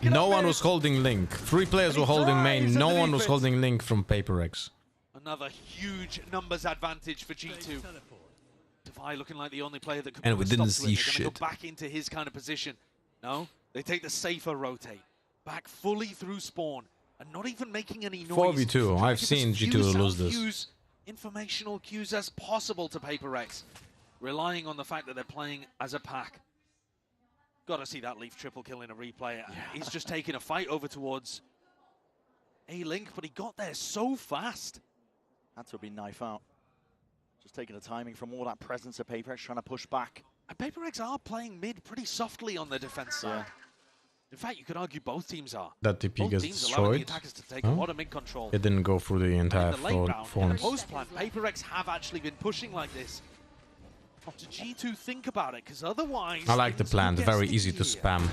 No one was holding Link. 3 players were holding main. No one was holding Link from PaperX. Another huge numbers advantage for G2. Defy looking like the only player that could And we put a didn't stop to it. see They're shit. gonna go back into his kind of position. No, they take the safer rotate. Back fully through spawn. And not even making any noise. 4v2. I've seen G2 lose this. Use informational cues as possible to PRX. Relying on the fact that they're playing as a pack. Gotta see that Leaf triple kill in a replay. Yeah. He's just taking a fight over towards A-Link, but he got there so fast. Had to be knife out. Just taking the timing from all that presence of PRX, trying to push back. And PRX are playing mid pretty softly on the defense side. In fact, you could argue both teams are. That TP Both gets teams allowing the destroyed. attackers to take a lot of mid control. It didn't go through the entire In the late round, in phone. the post plan, PRX have actually been pushing like this. To G2 think about it, because otherwise... I like the plan. Very easy to spam.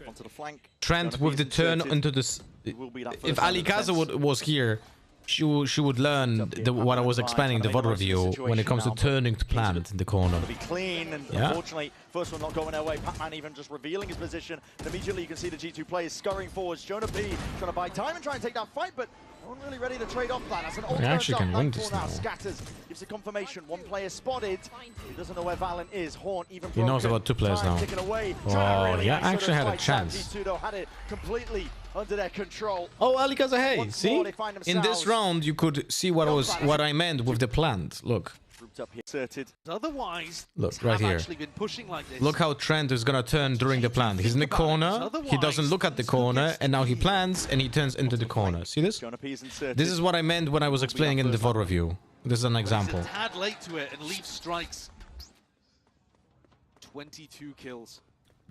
Onto the flank. Trent with the turn into this. If Alikaza was here, she would learn what I was explaining in the VOD review when it comes to turning to plant in the corner. Be clean, and unfortunately, first one not going their way. Pac-Man even just revealing his position, and immediately you can see the G2 players scurrying forwards. Jonah P trying to buy time and try and take that fight, but no one really ready to trade off that. That's an We actually can win this now. Scatters gives a confirmation. One player spotted. He doesn't know where Valen is. Horn even He knows about 2 players now. Oh, yeah, I actually had a chance. G2 though had it completely under their control. Oh, Alikaza, hey, see? In this round, you could see what I meant with the plant. Look. Up here. Otherwise, Look, right here. Been pushing like this. Look how Trent is gonna turn during the plant. He's in the corner, he doesn't look at the corner, and now he plants and he turns into the corner. See this? This is what I meant when I was explaining in the VOD review. This is an example. He's a tad late to it, and Leaf strikes. 22 kills.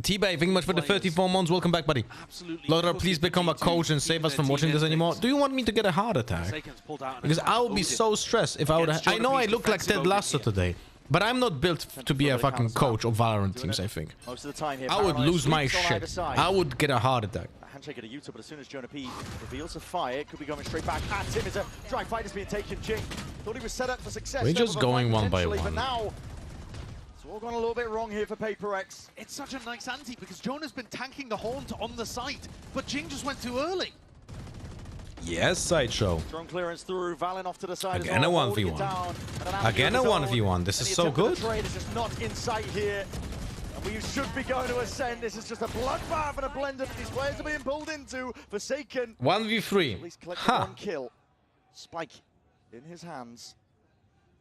T-Bay, thank you much for the 34 months. Welcome back, buddy. Loader, please become a coach and save us from watching this anymore. Do you want me to get a heart attack? Because I would be so stressed if I would. I know I look like Ted Lasso today, but I'm not built to be a fucking coach of Valorant teams, I think. Most of the time here, I would lose my shit. I would get a heart attack. Handshake at a Utah, but as soon as Jonah P reveals a fire, it could be going straight back at him. It's a drag fight is being taken. Jing thought he was set up for success. We're just going one by one. But now, it's all gone a little bit wrong here for PRX. It's such a nice ante because Jonah's been tanking the Horn on the site, but Jing just went too early. Yes, Sideshow. Strong clearance through. Valen off to the side. Again a 1v1. Again a 1v1. This is so good. The trade is just not in sight here. And we should be going to Ascend. This is just a bloodbath and a blend of these players are being pulled into. Forsaken. 1v3. At least collecting one kill. Spike in his hands.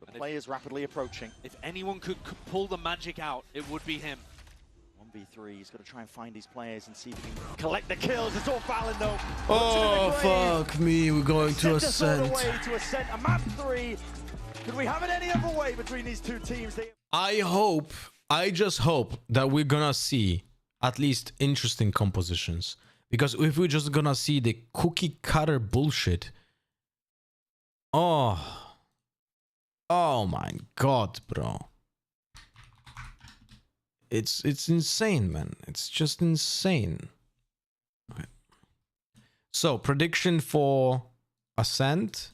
The players rapidly approaching. If anyone could pull the magic out, it would be him. 1v3, he's got to try and find these players and see if he can collect the kills. It's all Valen though. Oh, fuck me. We're going to Ascend. To Ascend. A map 3. Could we have it any other way between these two teams? I just hope that we're gonna see at least interesting compositions. Because if we're just gonna see the cookie cutter bullshit. Oh my god, bro. It's insane, man. It's just insane. Okay. So, prediction for Ascent.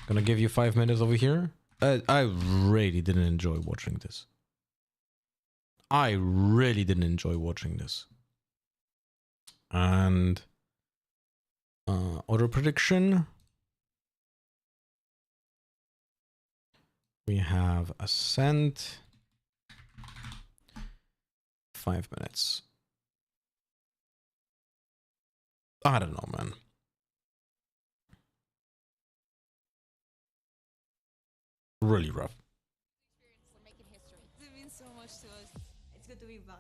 Gonna give you 5 minutes over here. I really didn't enjoy watching this. I really didn't enjoy watching this. And auto prediction. We have Ascent. 5 minutes. I don't know, man. Really rough. It means so much to us. It's good to be back.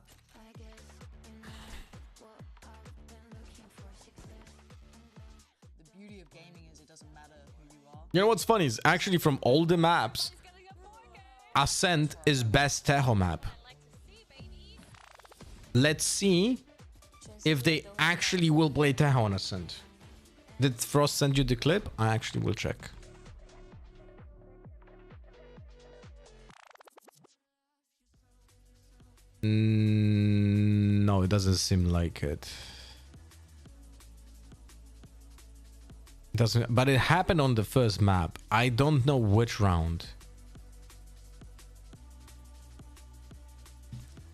The beauty of gaming is it doesn't matter who you are. You know what's funny is actually from all the maps, Ascent is best Teho map. Let's see if they actually will play Teho on Ascent. Did Frost send you the clip? I actually will check. No, it doesn't seem like it. Doesn't, but it happened on the first map. I don't know which round.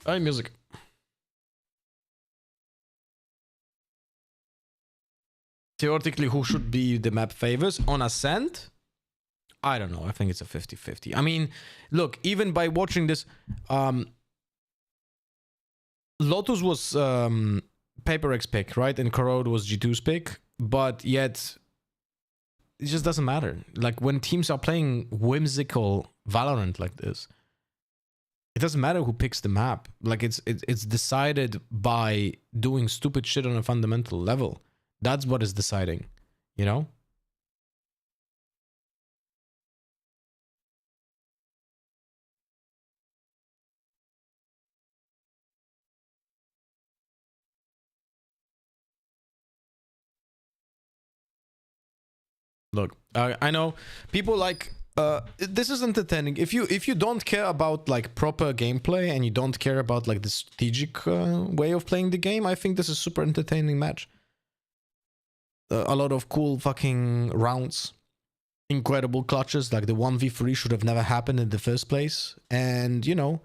Hey, music. Theoretically, who should be the map favors on Ascent? I don't know. I think it's a 50-50. I mean, look, even by watching this, Lotus was PaperX pick, right? And Corrode was G2's pick, but yet it just doesn't matter. Like when teams are playing whimsical Valorant like this, it doesn't matter who picks the map. Like it's decided by doing stupid shit on a fundamental level. That's what is deciding, you know? Look, I know people like this is entertaining. If you don't care about like proper gameplay and you don't care about like the strategic way of playing the game, I think this is super entertaining match. A lot of cool fucking rounds, incredible clutches. Like the 1v3 should have never happened in the first place. And you know,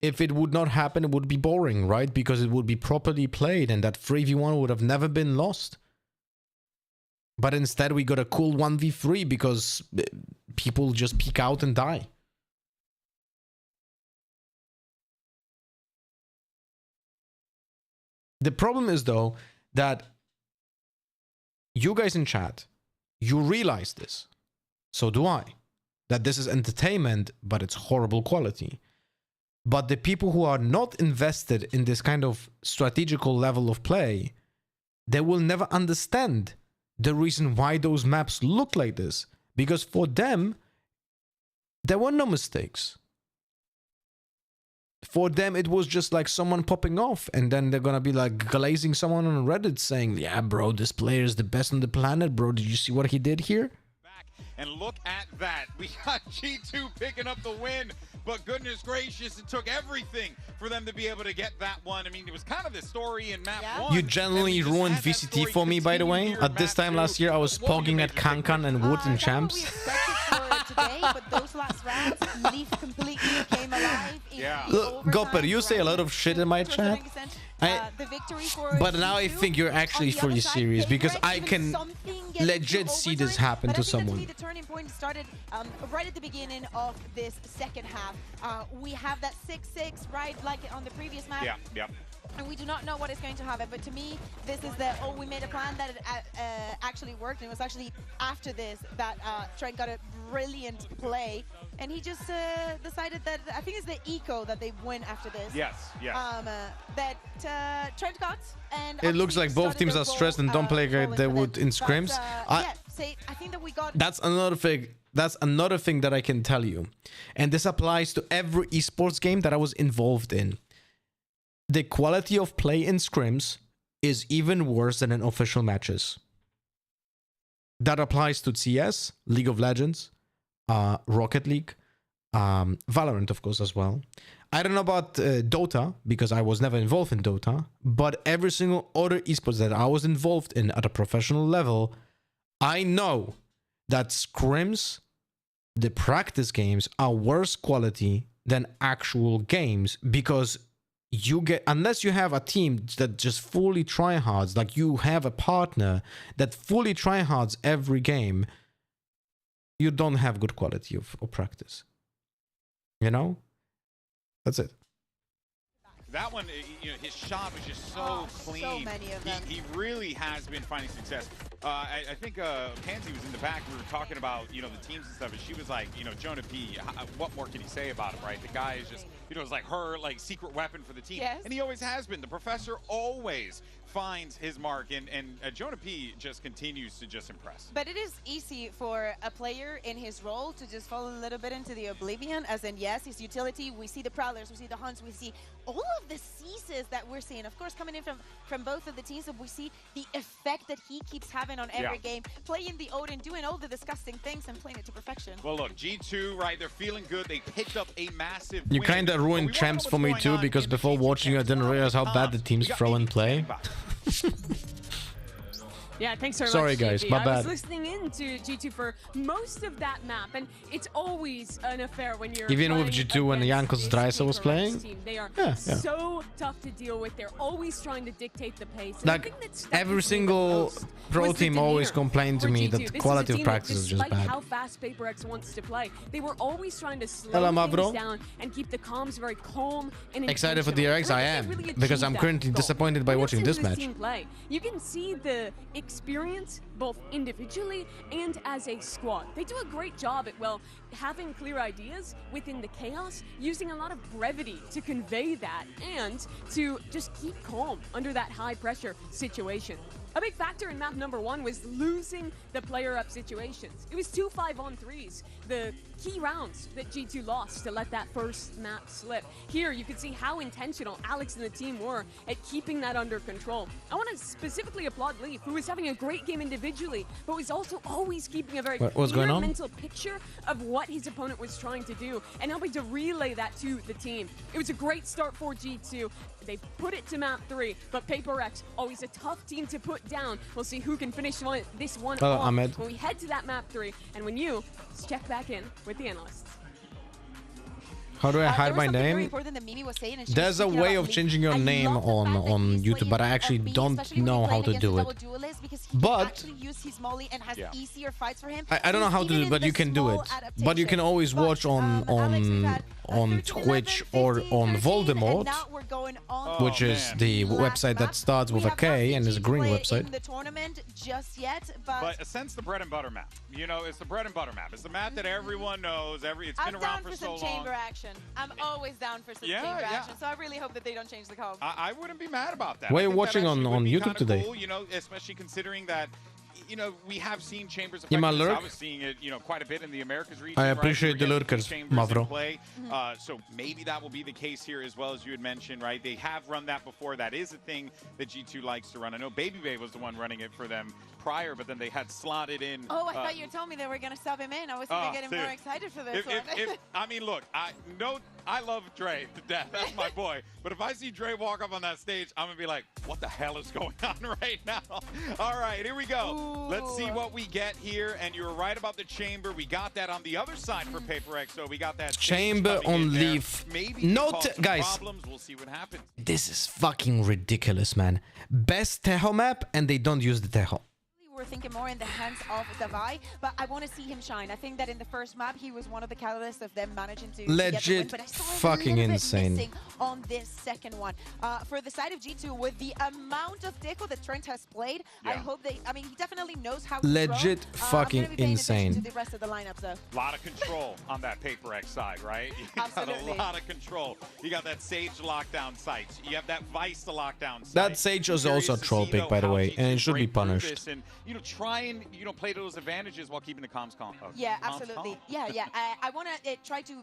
if it would not happen, it would be boring, right? Because it would be properly played, and that 3v1 would have never been lost. But instead we got a cool 1v3 because people just peek out and die. The problem is though that you guys in chat, you realize this. So do I. That this is entertainment, but it's horrible quality. But the people who are not invested in this kind of strategical level of play, they will never understand the reason why those maps look like this. Because for them, there were no mistakes. For them, it was just like someone popping off, and then they're gonna be like glazing someone on Reddit saying, yeah, bro, this player is the best on the planet, bro. Did you see what he did here? And look at that. We got G2 picking up the win. But goodness gracious, it took everything for them to be able to get that one. I mean, it was kind of the story in map 1. You genuinely ruined VCT for me, by the way. At this time last year, I was pogging at Kankan and Wood in champs. Today, but those last rounds, Leaf completely came alive. Look, Gopper, you say a lot of shit in my chat. But now I think you're actually fully serious, because I can legit see this happen to someone. The turning point started right at the beginning of this second half. We have that 6-6, right, like on the previous map. Yeah. And we do not know what is going to happen, but to me, this is the, we made a plan that actually worked. And it was actually after this that Trent got a brilliant play, and he just decided that, I think it's the eco that they win after this. Yes. That Trent got, and it looks like both teams are stressed and don't play like they would in scrims. I think that we got... That's another thing. That's another thing that I can tell you. And this applies to every esports game that I was involved in. The quality of play in scrims is even worse than in official matches. That applies to CS, League of Legends, Rocket League, Valorant, of course, as well. I don't know about Dota, because I was never involved in Dota, but every single other esports that I was involved in at a professional level, I know that scrims, the practice games, are worse quality than actual games, because you get, unless you have a team that just fully tryhards, like you have a partner that fully tryhards every game, you don't have good quality of practice. You know? That's it. That one, you know, his shot was just so clean. So many of them. He really has been finding success. I think Pansy was in the back. We were talking about, you know, the teams and stuff, and she was like, you know, Jonah P, what more can he say about him, right? The guy is just, you know, it's like her, like, secret weapon for the team. Yes. And he always has been. The professor always finds his mark, and Jonah P just continues to just impress. But it is easy for a player in his role to just fall a little bit into the oblivion, as in, yes, his utility, we see the Prowlers, we see the Hunts, we see all of the Ceases that we're seeing, of course, coming in from both of the teams, and we see the effect that he keeps having on every game, playing the Odin, doing all the disgusting things and playing it to perfection. Well, look, G2, right, they're feeling good. They picked up a massive You win. kind of ruined champs for me too, because before watching I didn't realize how bad the teams throw and play. Yeah, thanks very Sorry, much, guys, GG. my I bad. was listening in to G2 for most of that map, and it's always an affair when you're Even with playing G2 when against Jankos this Dreiser was PRX playing? team. They are Yeah. so tough to deal with. They're always trying to dictate the pace. And the Like, thing that stuck every with me the single most pro was the team always demeanor complained to for me G2. that This the is a quality team of that, practice is just despite bad. how fast PaperX wants to play, they were always trying to slow Hello, my things bro. down and keep the comms very calm and Excited for intentional. DRX? And I think am, they really because achieved I'm that currently goal. disappointed by When you watching listen this to match. team play, you can see the experience both individually and as a squad. They do a great job at, well, having clear ideas within the chaos, using a lot of brevity to convey that and to just keep calm under that high pressure situation. A big factor in map number 1 was losing the player up situations. It was 2 5-on-3s, the key rounds that G2 lost to let that first map slip. Here you can see how intentional Alex and the team were at keeping that under control. I want to specifically applaud Leaf, who was having a great game individually, but was also always keeping a very What's clear going on? mental picture of what his opponent was trying to do and helping to relay that to the team. It was a great start for G2. They put it to map 3, but PaperX, always a tough team to put down. We'll see who can finish this one Hello, off Ahmed. when we head to that map 3, and when you check back in with the analysts. How do I There hide was my something very name? important that Mimi was saying, and she was There's a speaking way about of Leaf. changing your I name love the fact that on he's YouTube, but I playing actually B, don't especially when know you're how playing to against do a it. double duelist, because he But- can actually use his molly and has easier fights for him. I don't know So how to even do it, in but the you can do small it. But you can always watch Alex, we've had on Twitch or on Voldemort, now we're going on which is the website that starts with a K and is a green website. in the tournament just yet, But a sense the bread and butter map. You know, it's the bread and butter map. It's the map that everyone knows. It's been I'm around down for for so some long. chamber action. I'm always down for some Yeah, chamber yeah. action, so I really hope that they don't change the code. I wouldn't be mad about that. Why I are you think that watching actually on would be YouTube kinda today? Cool, you know, especially considering that, you know, we have seen chambers You might effectiveness. I lurk? was seeing it, you know, quite a bit in the Americas region. I right? appreciate the We're getting lurkers, chambers my in bro. play. So maybe that will be the case here as well, as you had mentioned, right? They have run that before. That is a thing that G2 likes to run. I know Baby Babe was the one running it for them prior, but then they had slotted in. Oh, I thought you told me they were going to sub him in. I was even getting more excited for this one. I mean, look, I love Dre to death. That's my boy. But if I see Dre walk up on that stage, I'm going to be like, what the hell is going on right now? All right, here we go. Ooh. Let's see what we get here. And you were right about the chamber. We got that on the other side for PaperX. So we got that Chamber coming in on there. Leaf. Maybe No, cause some guys. problems. We'll see what happens. This is fucking ridiculous, man. Best Tejo map, and they don't use the Tejo. We're thinking more in the hands of Davai, but I want to see him shine. I think that in the first map, he was one of the catalysts of them managing to get the win, Legit but I saw him fucking a little bit insane. missing on this second one. For the side of G2, with the amount of Deco that Trent has played, I hope they, I mean, he definitely knows how to Legit throw. fucking I'm gonna be paying attention insane. to the rest of the lineups, though. A lot of control on that PaperX side, right? You Absolutely. got a lot of control. You got that Sage lockdown sites. You have that Vice to lockdown site. That Sage is also a troll pick, by the way, and it should be punished. And, you know, try and, you know, play to those advantages while keeping the comms calm. Yeah, absolutely. Yeah. I want to try to.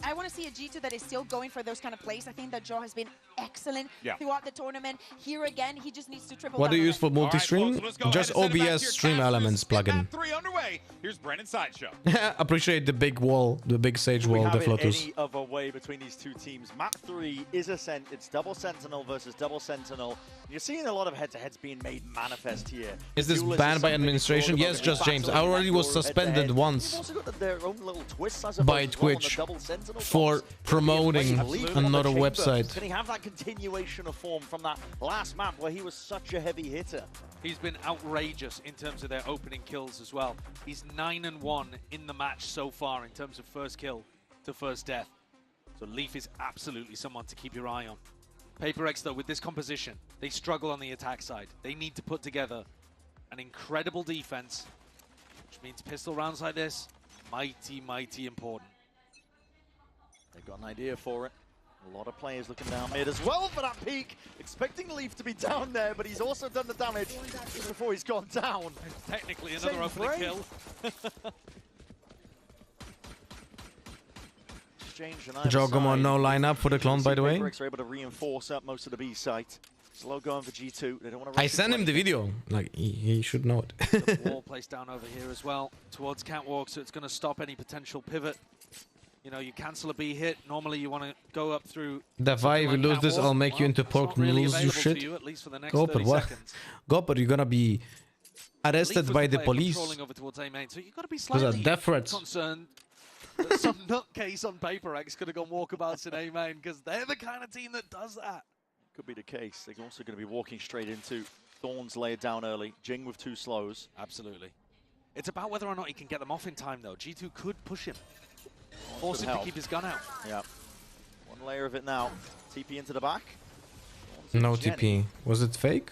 I want to see a G2 that is still going for those kind of plays. I think that Joe has been excellent throughout the tournament. Here again, he just needs to triple. What do you down use for on it. multi-stream? Just OBS Stream Elements plugin. 3 underway. Here's Brennan Sideshow. Appreciate the big wall, the big Sage wall, the floaters. Any other way between these two teams. Map 3 is it's double Sentinel versus double Sentinel. You're seeing a lot of head-to-heads being made manifest here. Is this Duelist banned by something administration? to talk Yes, about. just James. I already was suspended Head-to-head. once They've also got their own little twists, I by suppose, as well on the Twitch double Sentinel for box. promoting Absolutely. another On the chamber. website. Can he have that continuation of form from that last map where he was such a heavy hitter? He's been outrageous in terms of their opening kills as well. He's 9-1 in the match so far in terms of first kill to first death. So Leaf is absolutely someone to keep your eye on. PaperX, though, with this composition, they struggle on the attack side. They need to put together an incredible defense, which means pistol rounds like this, mighty, mighty important. They've got an idea for it. A lot of players looking down mid as well for that peak. Expecting Leaf to be down there, but he's also done the damage just before he's gone down. Technically another Same opening frame. kill. Exchange on either Jogomo side. no lineup for the clone, by the way. PaperX are able to reinforce up most of the B site. Slow going for G2. They don't want to. I sent him the video. Like, he should know it. Wall placed down over here as well towards Catwalk, so it's going to stop any potential pivot. You know, you cancel a B hit. Normally, you want to go up through. Davai, if you lose this, I'll make you into pork really noodles, you available to shit. you, at least for the next Gopper, 30 what? seconds. Gopper, you're gonna be arrested Leaf by was the player police. controlling over towards A main, so you've got to be Those are slightly death threats. concerned that some nutcase on PaperX could have gone walkabouts in A main, because they're the kind of team that does that. Could be the case. They're also going to be walking straight into Thorns laid down early. Jing with 2 slows. Absolutely. It's about whether or not he can get them off in time, though. G2 could push him. Force him to keep his gun out. Yeah. 1 layer of it now. TP into the back. No TP. Was it fake?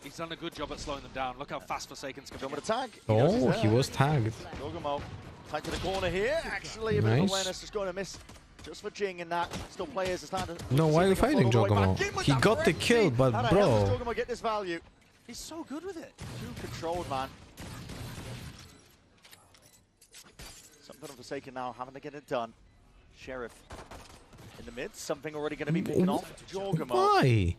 He's done a good job at slowing them down. Look how fast Forsaken's coming. Jump with a tag. Oh, he was tagged. Jogamo tight to the corner here. Actually, a bit of Nice. awareness is going to miss. Just for Jing in that. Still players are starting to... No, why are you fighting Jogamo? He got the kill, but How the hell does bro. Jogamo get this value? He's so good with it. Too controlled, man. Something of Forsaken now, having to get it done. Sheriff in the mid. Something already going to be picking off. Jogamo. Why?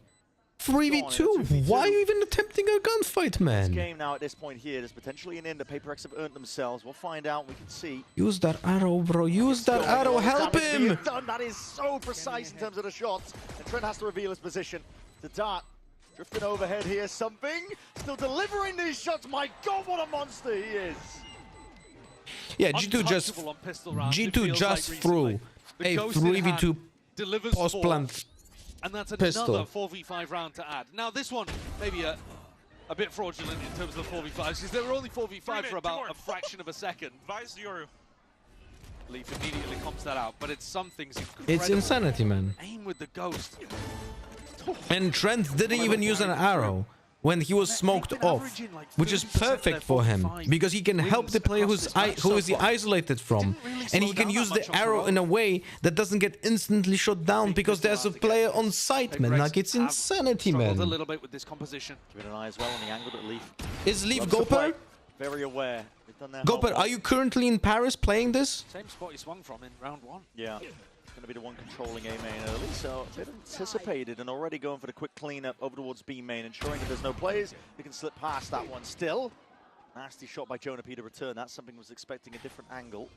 3v2? Why are you even attempting a gunfight, This man? game now at this point here, there's potentially an end that PaperX have earned themselves. We'll find out. We can see. Use that arrow, bro. Use that arrow. Help Damage being him. done. That is so precise in terms of the shots. And Trent has to reveal his position. The dart drifting overhead here. Something still delivering these shots. My God, what a monster he is. Yeah, G2 just Untouchable on pistol rounds, it G2 feels just like threw recently. The a ghost in hand 3v2 delivers post four, plant and that's pistol. another 4v5 round to add. Now this one maybe a bit fraudulent in terms of the 4v5s, because they were only 4v5 for about a fraction of a second. Vice Yoru. Leaf immediately comps that out, but it's something's incredible. It's insanity, man. Aim with the ghost. And Trent didn't even use an arrow when he was smoked off, which is perfect for him because he can help the player who is he isolated from, and he can use the arrow in a way that doesn't get instantly shot down because there's a player on site, man. Like, it's insanity, Struggled man. a little bit with this composition. Give it an eye as well on the angle that Leaf. Is Leaf loves to play. Goper? Very aware. They've done their Goper, homework. are you currently in Paris playing this? Same spot he swung from in round 1. Yeah. Going to be the one controlling A main early, so a bit anticipated and already going for the quick cleanup over towards B main, ensuring that there's no players who can slip past that one. Still, nasty shot by Jonah P to return. That's something was expecting a different angle.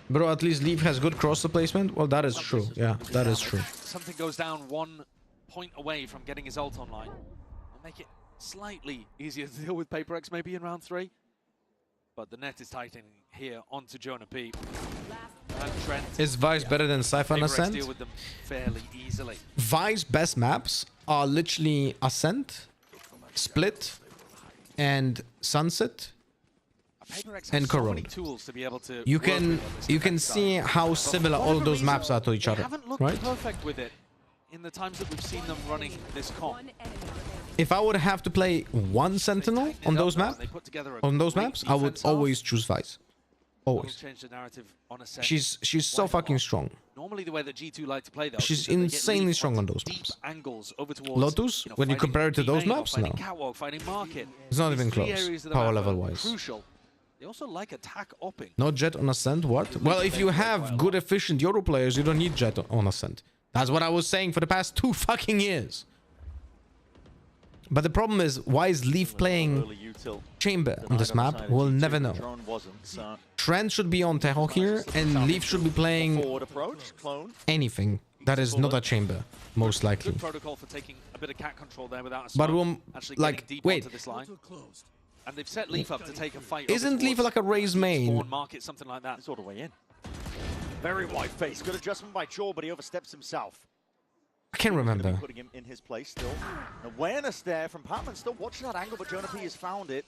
Bro, at least Leaf has good cross placement. Well, that is true. Yeah, that is true. Something goes down 1 point away from getting his ult online. It'll make it slightly easier to deal with PaperX maybe in round 3. But the net is tightening here onto Jonah P. And Trent. Is Vice better than Siphon PaperX Ascent? deal with them fairly easily. Vice best maps are literally Ascent, Split, and Sunset, PaperX and has so many Corrode. tools to be able to You work can with on this defense see side. how But similar for all whatever those maps reason, are to each they other, haven't looked right? perfect with it in the times that we've seen them running this comp. If I would have to play one Sentinel on those maps, I would always choose Vice. Always. Change the narrative on Ascent. She's so fucking strong. Normally the way that G2 like to play though, She's is that they get insanely lead strong on onto those deep maps. angles over towards, Lotus, when you fighting compare it to those D-Main or maps, fighting no. Catwalk, fighting Market. It's not These even three close, areas of the power map are level-wise. Crucial. They also like attack opping. No Jet on Ascent, what? Well, if you have good, efficient Euro players, you don't need Jet on Ascent. That's what I was saying for the past 2 fucking years. But the problem is, why is Leaf playing Chamber on this map? We'll never know. Trent should be on Teho here, and Leaf should be playing anything that is not a Chamber, most likely. Good protocol for taking a bit of cat control there without a But smoke, we'll, actually like, getting deep wait. onto this line. And they've set Leaf up to take a fight. Isn't Leaf like a raise main? Spawn Market, something like that. It's all the way in. Very wide face. Good adjustment by Chor, but he oversteps himself. I can't remember. Putting him in his place still. An awareness there from Patman, still watching that angle, but Jonah P has found it.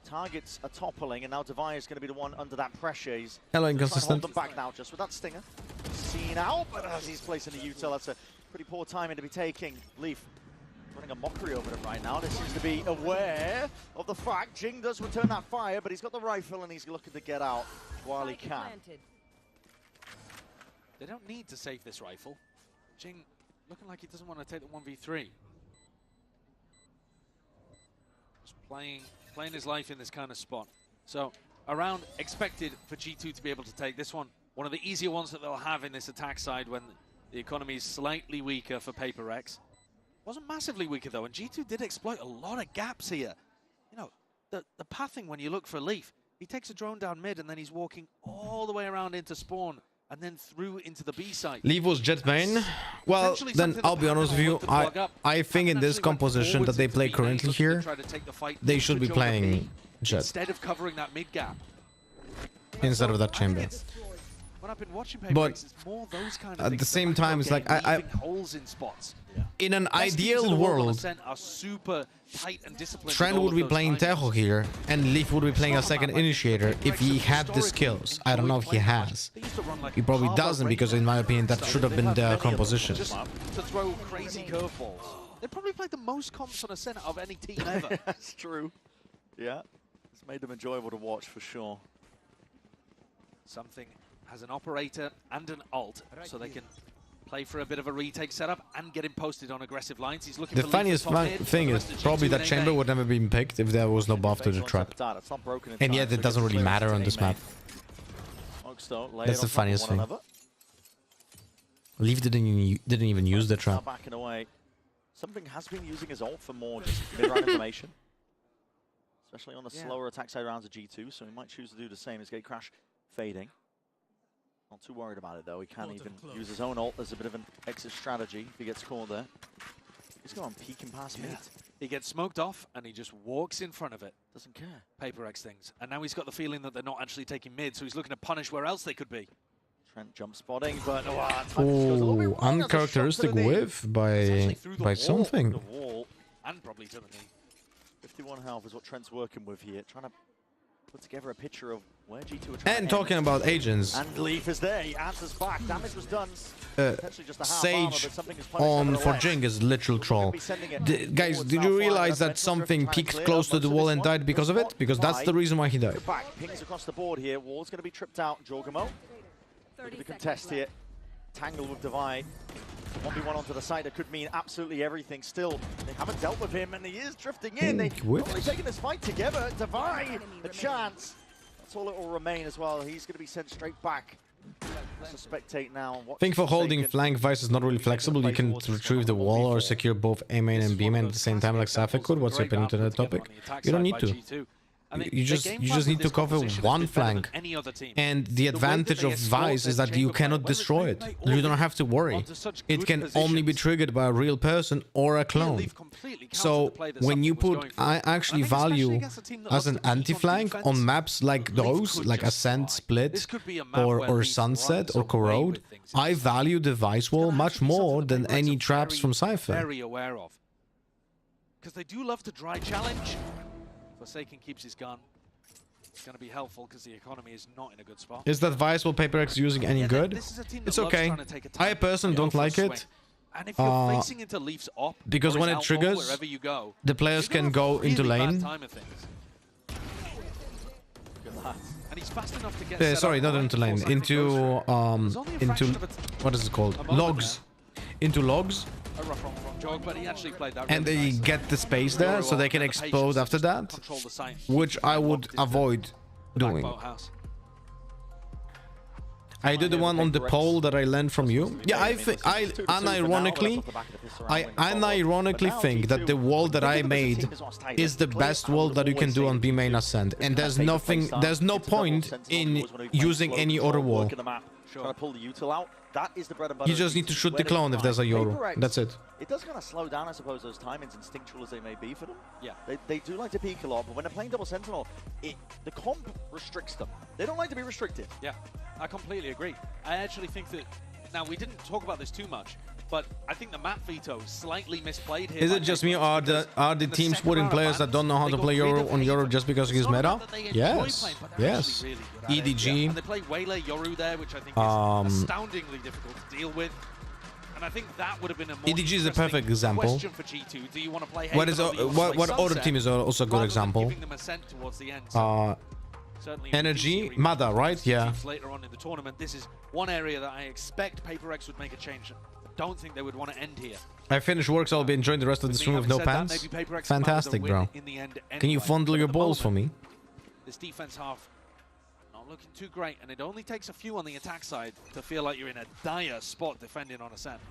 Targets are toppling, and now Devi is going to be the one under that pressure. He's Hello, trying to Inconsistent. hold them back now, just with that stinger. Seen out, but as he's placing the util, that's a pretty poor timing to be taking. Leaf running a mockery over them right now. This seems to be aware of the fact Jing does return that fire, but he's got the rifle and he's looking to get out while he can. They don't need to save this rifle. Jing looking like he doesn't want to take the 1v3. Just playing his life in this kind of spot. So a round expected for G2 to be able to take this one. One of the easier ones that they'll have in this attack side when the economy is slightly weaker for PaperX. Wasn't massively weaker though, and G2 did exploit a lot of gaps here. You know, the pathing when you look for Leaf, he takes a drone down mid and then he's walking all the way around into spawn and then through into the B site. Leave was jet main. Well, then I'll be honest with you. I think in this composition that they play currently here, they should be playing jet instead of covering that mid gap. instead of that chamber. When I've been watching But it's more those kind of at things. the same time, it's like leaving holes in spots. in an Best teams in ideal the world on world, Ascent are super tight and disciplined. Trent with all would of be those playing timings. Tejo here, and Leaf would be playing a second initiator if he had the skills. I don't know if he has. He probably doesn't, because in my opinion that should have been the composition. Just to throw crazy curveballs. They probably played the most comps on Ascent of any team ever. That's true. Yeah. It's made them enjoyable to watch for sure. Something has an operator and an ult, so they can play for a bit of a retake setup and get him posted on aggressive lines. He's looking The for funniest thing is probably that chamber would never been picked if there was no buff to the trap. And yet it doesn't really matter on this map. That's the funniest thing. Leaf didn't even use the trap. Backing away. Something has been using his ult for more just mid-round information. Especially on the slower attack side rounds of G2, so he might choose to do the same as Gate Crash fading. Not too worried about it though, he can even use his own ult as a bit of an exit strategy if he gets caught there. He's going peeking past mid. He gets smoked off and he just walks in front of it. Doesn't care. PaperX things. And now he's got the feeling that they're not actually taking mid, so he's looking to punish where else they could be. Trent jump spotting, but Oh, uncharacteristic whiff by something. The wall. And probably to the knee. 51 health is what Trent's working with here, trying to put together a picture of where G2 are trying And to talking about agents, And Leaf is there, he answers back, damage was done. Potentially just a half armor, Sage but something is punished on nevertheless. Forjing is literal troll. Guys, did you realize that something peeked close to the wall and died because of it? Because that's the reason why he died. Back, pings across the board here, wall's going to be tripped out, Jorgamo. Looking to contest here, tangle with Divide. 1v1 onto the side, that could mean absolutely everything. Still, they haven't dealt with him, and he is drifting in. They've only taken this fight together. Divide, a chance. That's all it will remain as well. He's going to be sent straight back. To spectate now. I think for holding flank, Vice is not really flexible. You can retrieve the wall or secure both A main and B main at the same time, like Safa could. What's your opinion to that topic? You don't need to. You just need to cover one flank, and the advantage of Vice is that you cannot destroy it. You don't have to worry. It can only be triggered by a real person or a clone. So when you put, I actually value as an anti-flank on maps like those, like Ascent, Split, or Sunset, or Corrode, I value the Vice wall much more than any traps from Cypher. Very aware of. Because they do love to dry challenge. Forsaken keeps his gun. It's going to be helpful because the economy is not in a good spot. Is that Vice wall PaperX using any good? It's okay. I personally don't like it. And if you're facing into Leaf's op, because when it triggers, the players can go into lane. And he's fast enough to get sorry, not into lane. Into what is it called? Logs. Into logs. But he actually played that and they get the space there, so they can explode after that, which I would avoid doing. I did the one on the pole that I learned from you. Yeah, I unironically think that the wall that I made is the best wall that you can do on B main Ascent, and there's no point in using any other wall. Trying to pull the util out. That is the bread and butter. You just need to shoot the clone if there's a Yoru. That's it. It does kind of slow down, I suppose, those timings, instinctual as they may be for them. Yeah. They do like to peek a lot, but when they're playing Double Sentinel, the comp restricts them. They don't like to be restricted. Yeah, I completely agree. I actually think that, now we didn't talk about this too much, but I think the map veto is slightly misplayed here. Is it just me, or are the teams putting players that don't know how to play Yoru on Yoru just because he's meta? Yes, yes. EDG. And they play Waylay Yoru there, which I think is astoundingly difficult to deal with. And I think that would have been a more EDG is a perfect example. Question for G2. Do you want to play what other team is also a good example? Giving them a scent towards the end. Energy, Mada, right? Yeah. Later on in the tournament, this is one area that I expect PaperX would make a change. I don't think they would want to end here. I finished work, so I'll be enjoying the rest of this room with no pants. Fantastic, bro. Can you fondle your balls for me? This defense half not looking too great, and it only takes a few on the attack side to feel like you're in a dire spot defending on Ascent.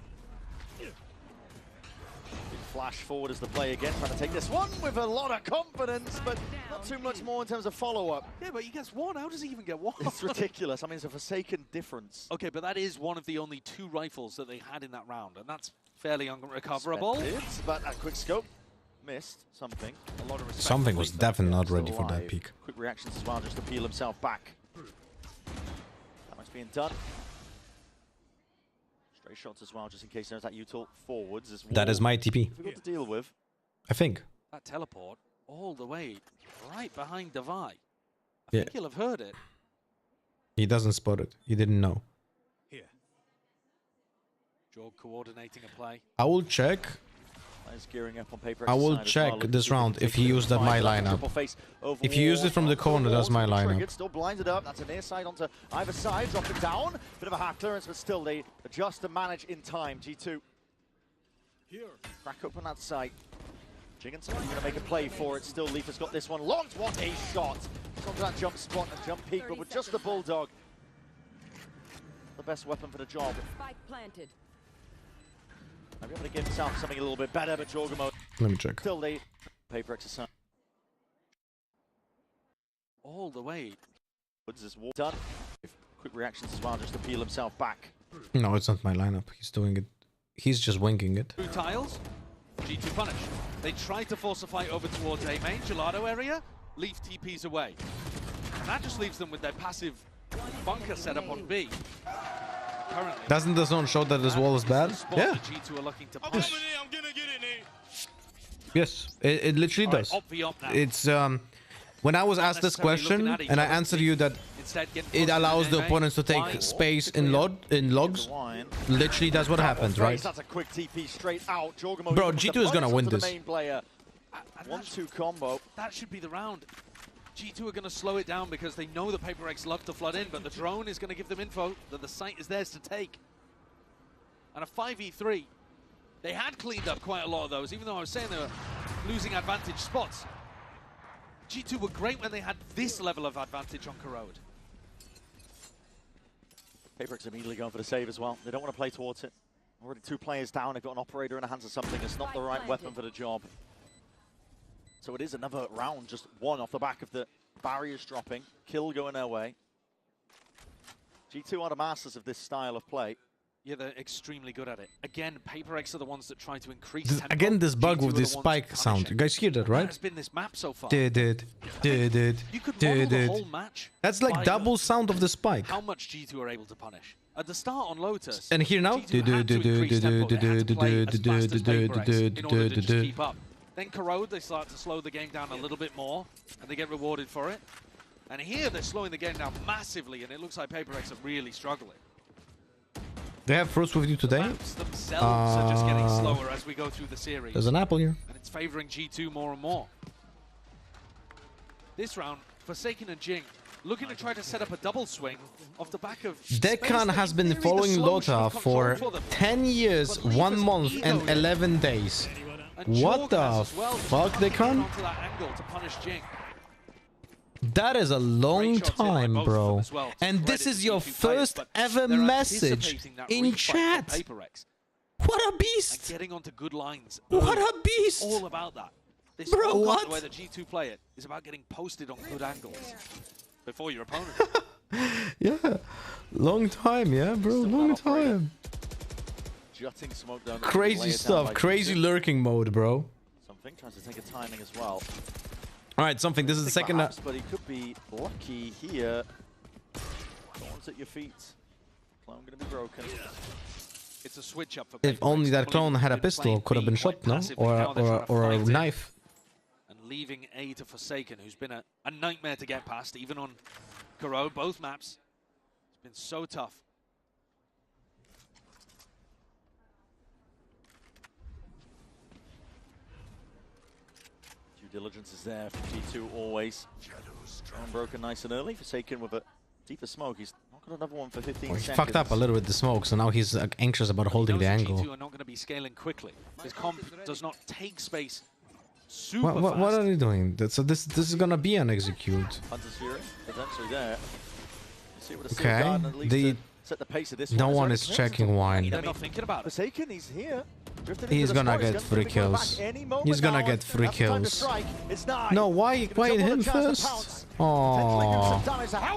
flash forward as the play again, trying to take this one with a lot of confidence, but not too much more in terms of follow-up. Yeah, but he gets one. How does he even get one? It's ridiculous. I mean, it's a Forsaken difference. Okay, but that is one of the only 2 rifles that they had in that round, and that's fairly unrecoverable. But a quick scope missed something. A lot of respect. Something was definitely not ready for that peak. Quick reactions as well, just to peel himself back. Damage being done. Stray shots as well, just in case there's that util forwards as well. That is my TP. Difficult to deal with. I think. That teleport all the way right behind Devi. I Yeah. think he'll have heard it. He doesn't spot it. He didn't know. Here. Jorg coordinating a play. I will check. Gearing up on paper. I will check this round if he used that my lineup. If he used it from the corner, that's my lineup. Still blinded up. That's a near side onto either side. Drop it down. Bit of a half clearance, but still they adjust and manage in time. G2. Here. Crack open that side. Jigginson going to make a play for it. Still, Leaf has got this one locked. What a shot! It's onto that jump spot and jump peak, but with just the Bulldog. The best weapon for the job. Spike planted. I'll be able to give himself something a little bit better, but Jorgamo. Let me check. Still, they paper exercise. All the way. Woods is done. Quick reactions as well, just to peel himself back. No, it's not my lineup. He's doing it. He's just winking it. 2 tiles. G2 punish. They try to force a fight over towards A main, Gelato area. Leaf TPs away. And that just leaves them with their passive bunker set up on B. Currently. Doesn't the zone show that this wall is bad? Yeah. G2 are looking to push. Yes, it literally does. It's when I was asked this question and I answered you that it allows the opponents to take space in logs. Literally, that's what happens, right? That's a quick TP straight out. Bro, G2 is gonna win this. 1-2 combo. That should be the round. G2 are going to slow it down because they know the PaperX love to flood in, but the drone is going to give them info that the site is theirs to take. And a 5v3. They had cleaned up quite a lot of those, even though I was saying they were losing advantage spots. G2 were great when they had this level of advantage on Corrode. PaperX immediately going for the save as well. They don't want to play towards it. Already 2 players down. They've got an operator in the hands of something. It's not the right weapon for the job. So it is another round, just 1 off the back of the barriers dropping. Kill going their way. G2 are the masters of this style of play. Yeah, they're extremely good at it. Again, PaperX are the ones that try to increase tempo. Again, this bug G2 with this spike sound. You guys hear that, right? It's been this map so far. You could model the whole match. That's like double sound of the spike. How much G2 are able to punish. At the start on Lotus, and here now, G2 had to increase tempo. They had to play as fast as PaperX in order to just keep up. Then Corrode, they start to slow the game down a little bit more, and they get rewarded for it. And here, they're slowing the game down massively, and it looks like PaperX are really struggling. They have fruits with you today? The maps themselves are just getting slower as we go through the series. There's an apple here. And it's favoring G2 more and more. This round, Forsaken and Jing looking to try to set up a double swing off the back of... Dekan has been following Lota for 10 years, 1 month, and 11 days. What the fuck, Dekan? That is a long time, bro. And this is your first ever message in chat. What a beast! Getting onto good lines. What a beast! All about that. This bro, what? The way that G2 play it is about getting posted on good angles before your opponent. Yeah, long time, yeah, bro, long time. Jutting smoke down. Crazy stuff, like crazy lurking mode, bro. Something tries to take a timing as well. All right, something. This is the second. Perhaps, but he could be lucky here. Thorns at your feet. Clone going to be broken. It's a switch up for if only that clone had a pistol, could have been shot, no? Or a knife. And leaving A to Forsaken, who's been a nightmare to get past, even on Corrode, both maps. It's been so tough. Due diligence is there for G2 always. Broken nice and early. Forsaken with a deeper smoke. He's not got another one for 15 seconds. He fucked up a little with the smoke, so now he's anxious about holding the angle. G2 are not going to be scaling quickly. This comp does not take space super fast. What are they doing? So this is gonna be an execute. Hunter's Fury potentially there. See what Okay. set the pace of this no one is checking wine. They're not thinking about it. Forsaken, he's here. He's gonna get 3 kills. He's gonna get 3 kills. No, why him first? Oh,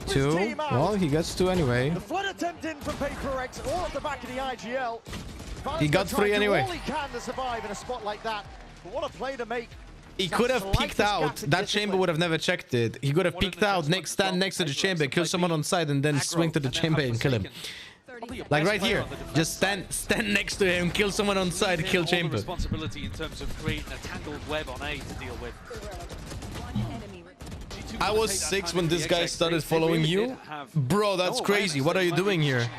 2. Well, he gets 2 anyway. The flood attempt in from PaperX, all at the back of the IGL. He got 3 anyway. All he can to survive in a spot like that. But what a play to make. He could have peeked out. That chamber would have never checked it. He could have peeked out, stand next to the chamber, kill someone on side, and then swing to the chamber and kill him. Like right here, just stand next to him, kill someone on side, kill chamber. Responsibility in terms of creating a tangled web on A to deal with. I was 6 when this guy started following you. Bro, that's crazy. What are you doing here?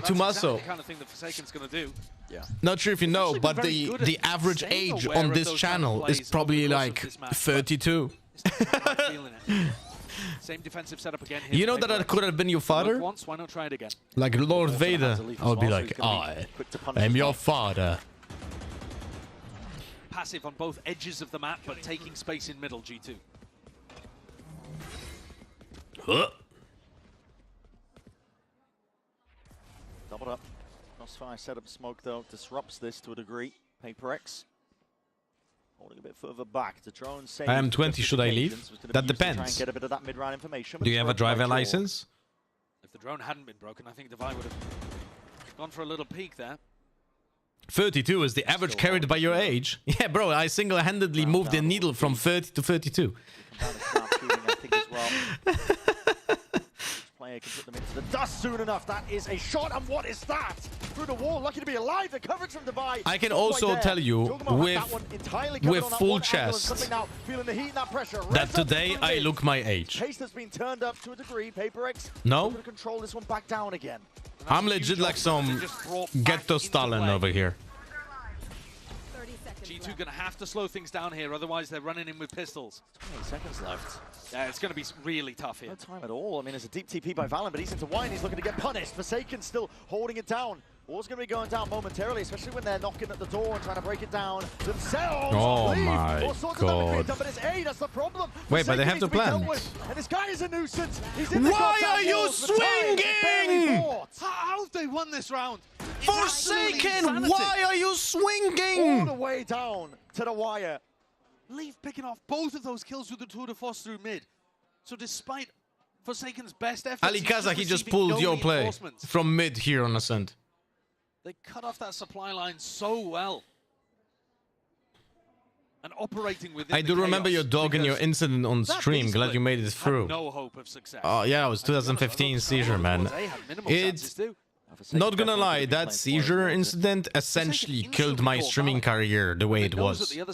Tumaso. Not sure if you know, but the average age on this channel is probably like 32. Same defensive setup again. You know that I could have been your father? Once, why not try it again? Like Lord Vader. I would be like, I am your father. Passive on both edges of the map, but taking space in middle, G2. Doubled up. Crossfire setup smoke, though, disrupts this to a degree. PaperX holding a bit further back. The drone I am 20, should I leave? That depends. Get a bit of that mid-round information. Do you have a driver license? If the drone hadn't been broken, I think Devi would have gone for a little peek there. 32 is the average carried by your age. Yeah, bro, I single-handedly moved the needle from 30 to 32. Player can put them into the dust soon enough. That is a shot, and what is that? Through the wall, lucky to be alive. The coverage from Devi. I can also tell you with full chest that today I look my age. Pace has been turned up to a degree. PaperX no, to control this one back down again. I'm legit like some ghetto Stalin over here. G2 gonna have to slow things down here, otherwise they're running in with pistols. 28 seconds left. Yeah, it's gonna be really tough here. No time at all. I mean, there's a deep TP by Valen, but he's into wine. He's looking to get punished. Forsaken still holding it down. War's going to be going down momentarily, especially when they're knocking at the door and trying to break it down themselves. Oh my god. But it's A, that's the problem. Wait, but they have to plant. And this guy is a nuisance. Why are you swinging? How have they won this round? Forsaken, why are you swinging? All the way down to the wire. Leaf picking off both of those kills with the tour de force through mid. So despite Forsaken's best efforts, Alikaza, he just pulled your play from mid here on Ascent. They cut off that supply line so well. And operating within I do remember your dog and your incident on stream. Glad you made it through. No hope of success. Oh yeah, it was 2015 seizure, man. It's not gonna lie, that seizure incident essentially killed my streaming career the way it was. You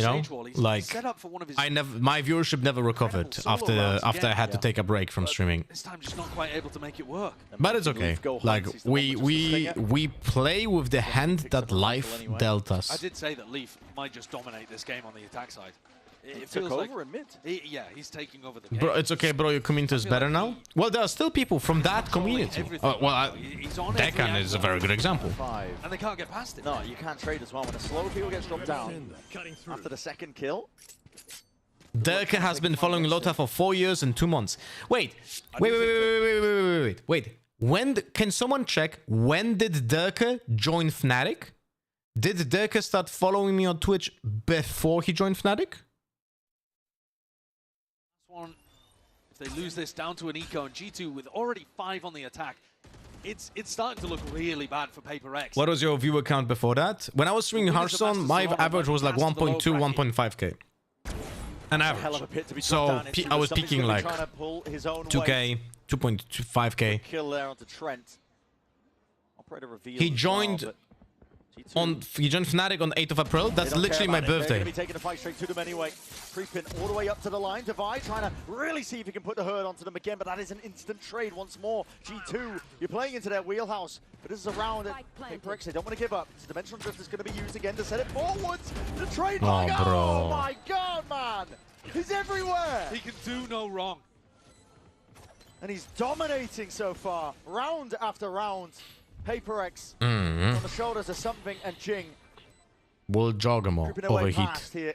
know, like my viewership never recovered after I had to take a break from streaming. This time just not quite able to make it work. But it's okay. Like we play with the hand that life dealt us. I did say that Leaf might just dominate this game on the attack side. It took feels over like in mid. Yeah, he's taking over the game. Bro, it's okay, bro. Your community is better now. Well, there are still people from that community. Dekan is a very good example. And they can't get past it. No, you can't trade as well. When a slow people gets dropped down after the second kill. Dekan has been following Lota for 4 years and 2 months. Wait. When can someone check when did Dekan join Fnatic? Did Dekan start following me on Twitch before he joined Fnatic? If they lose this down to an eco and G2 with already 5 on the attack, it's starting to look really bad for PaperX. What was your viewer count before that? When I was streaming Hearthstone, my average was like 1.2, 1.5k. An average. So I was peaking like 2k, 2.5k. Kill there onto Trent. Operator revealed he joined Fnatic on 8th of April. That's literally my birthday. They're going to be taking the fight straight to them anyway. Creeping all the way up to the line. Devi trying to really see if he can put the herd onto them again, but that is an instant trade once more. G2, you're playing into their wheelhouse, but this is a round that PaperX, they don't want to give up. The Dimensional Drift is going to be used again to set it forwards. The trade line. Oh my god, man! He's everywhere! He can do no wrong. And he's dominating so far, round after round. PaperX on the shoulders of something and Jing. We'll jog them all. Overheat. Here.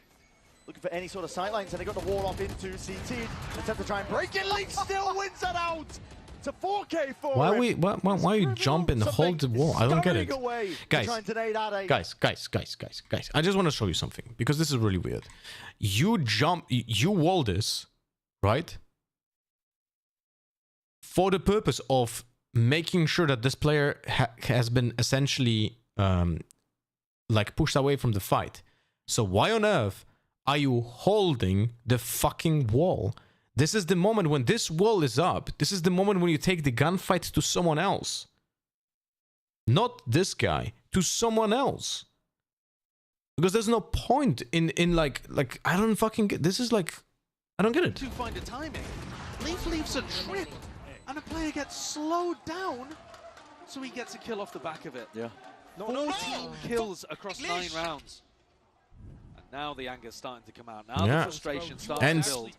Looking for any sort of sightlines, and they got the wall off into CT. Attempt to try and break it. Leaf still wins that out. to 4K for Why him. are you jumping and hold the wall? I don't get it. Guys, I just want to show you something because this is really weird. You wall this, right? For the purpose of making sure that this player has been essentially like pushed away from the fight. So why on earth are you holding the fucking wall? This is the moment when this wall is up. This is the moment when you take the gunfight to someone else. Not this guy, to someone else. Because there's no point in like I don't fucking get this. Is like I don't get it. To find a timing, Leaf leaves a trip and a player gets slowed down, so he gets a kill off the back of it. Yeah. 14 kills across 9 rounds. And now the anger's starting to come out. Now the frustration starts to build.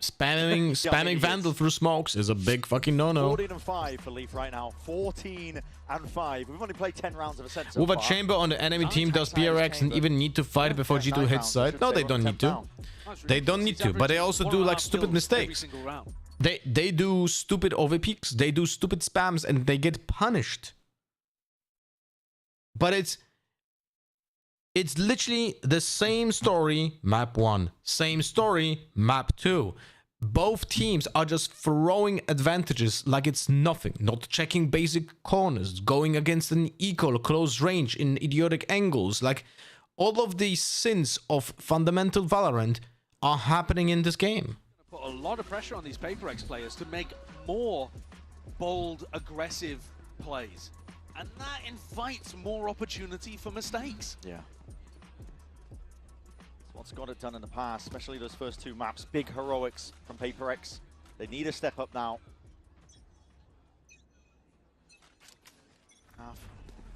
Spamming Vandal through smokes is a big fucking no-no. 14-5 for Leaf right now. 14-5. We've only played 10 rounds of Ascent so With a far. chamber on the enemy team, does PRX and even need to fight before G2 hits side? No, they don't need to. They don't need to, but they also do like stupid mistakes. They do stupid overpeaks, they do stupid spams, and they get punished. But it's literally the same story, map 1. Same story, map 2. Both teams are just throwing advantages like it's nothing. Not checking basic corners, going against an equal close range in idiotic angles. Like, all of these sins of fundamental Valorant are happening in this game. Put a lot of pressure on these PaperX players to make more bold, aggressive plays. And that invites more opportunity for mistakes. Yeah. What's got it done in the past, especially those first 2 maps. Big heroics from PaperX. They need a step up now.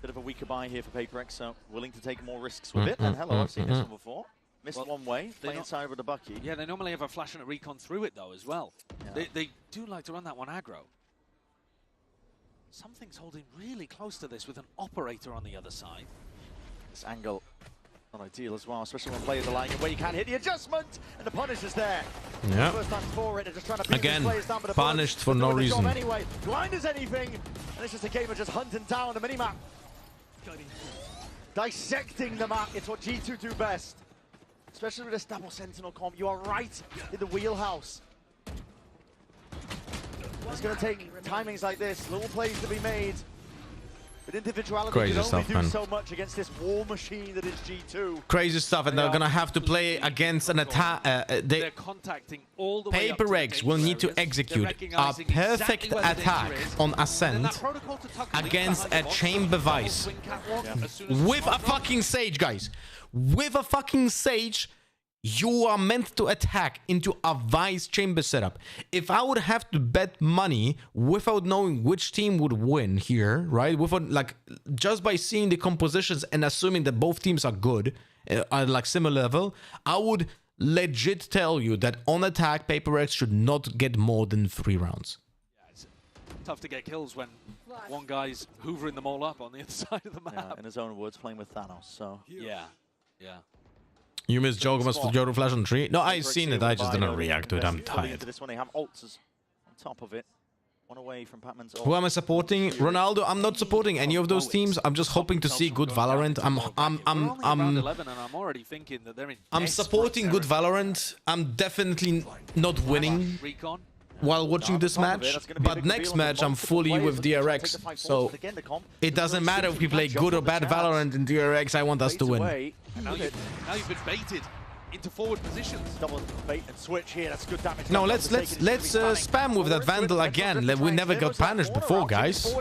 Bit of a weaker buy here for PaperX, so willing to take more risks with it. And hello, I've seen this one before. Missed one way, play inside with a Bucky. Yeah, they normally have a flash and a recon through it though as well. Yeah. They do like to run that one aggro. Something's holding really close to this with an operator on the other side. This angle not ideal as well, especially when players are lying in where you can't hit the adjustment, and the punish is there. Yeah. First time for it, they're just trying to beat again, these players down, but punished for no reason. Anyway, blind as anything, and it's just a game of just hunting down the minimap. Dissecting the map, it's what G2 do best. Especially with this double sentinel comp, you are right in the wheelhouse. It's going to take timings like this, little plays to be made. But individuality Crazy can stuff, only do man. so much against this war machine that is G2. Crazy stuff, and they're gonna have to play against an attack. They're contacting all the way up to the PaperX will need to areas. execute They're a recognizing perfect exactly where the attack danger is. on And then Ascent that protocol to tuck lead against behind a the chamber box, vice swing catwalk as soon as with the a smoke drops. fucking Sage, guys. With a fucking Sage, you are meant to attack into a vice chamber setup. If I would have to bet money without knowing which team would win here, right? Without, like, just by seeing the compositions and assuming that both teams are good, are like similar level, I would legit tell you that on attack, PaperX should not get more than 3 rounds. Yeah, it's tough to get kills when one guy's hoovering them all up on the other side of the map. Yeah, in his own words, playing with Thanos, so... Yeah. You missed Jogo must Jodo flash on tree. No, I've seen it. I just didn't react to it. I'm tired. This one, they have ults on top of it. One away from Patman's ult. Who am I supporting? Ronaldo. I'm not supporting any of those teams. I'm just hoping to see good Valorant. I'm supporting good Valorant. I'm definitely not winning while watching this match, but next match I'm fully with DRX, so it doesn't matter if we play good or bad Valorant in DRX, I want us to win. Now you've been baited into forward positions. Double bait and switch here, that's good damage. No, let's spam with that Vandal again. We never got punished before, guys.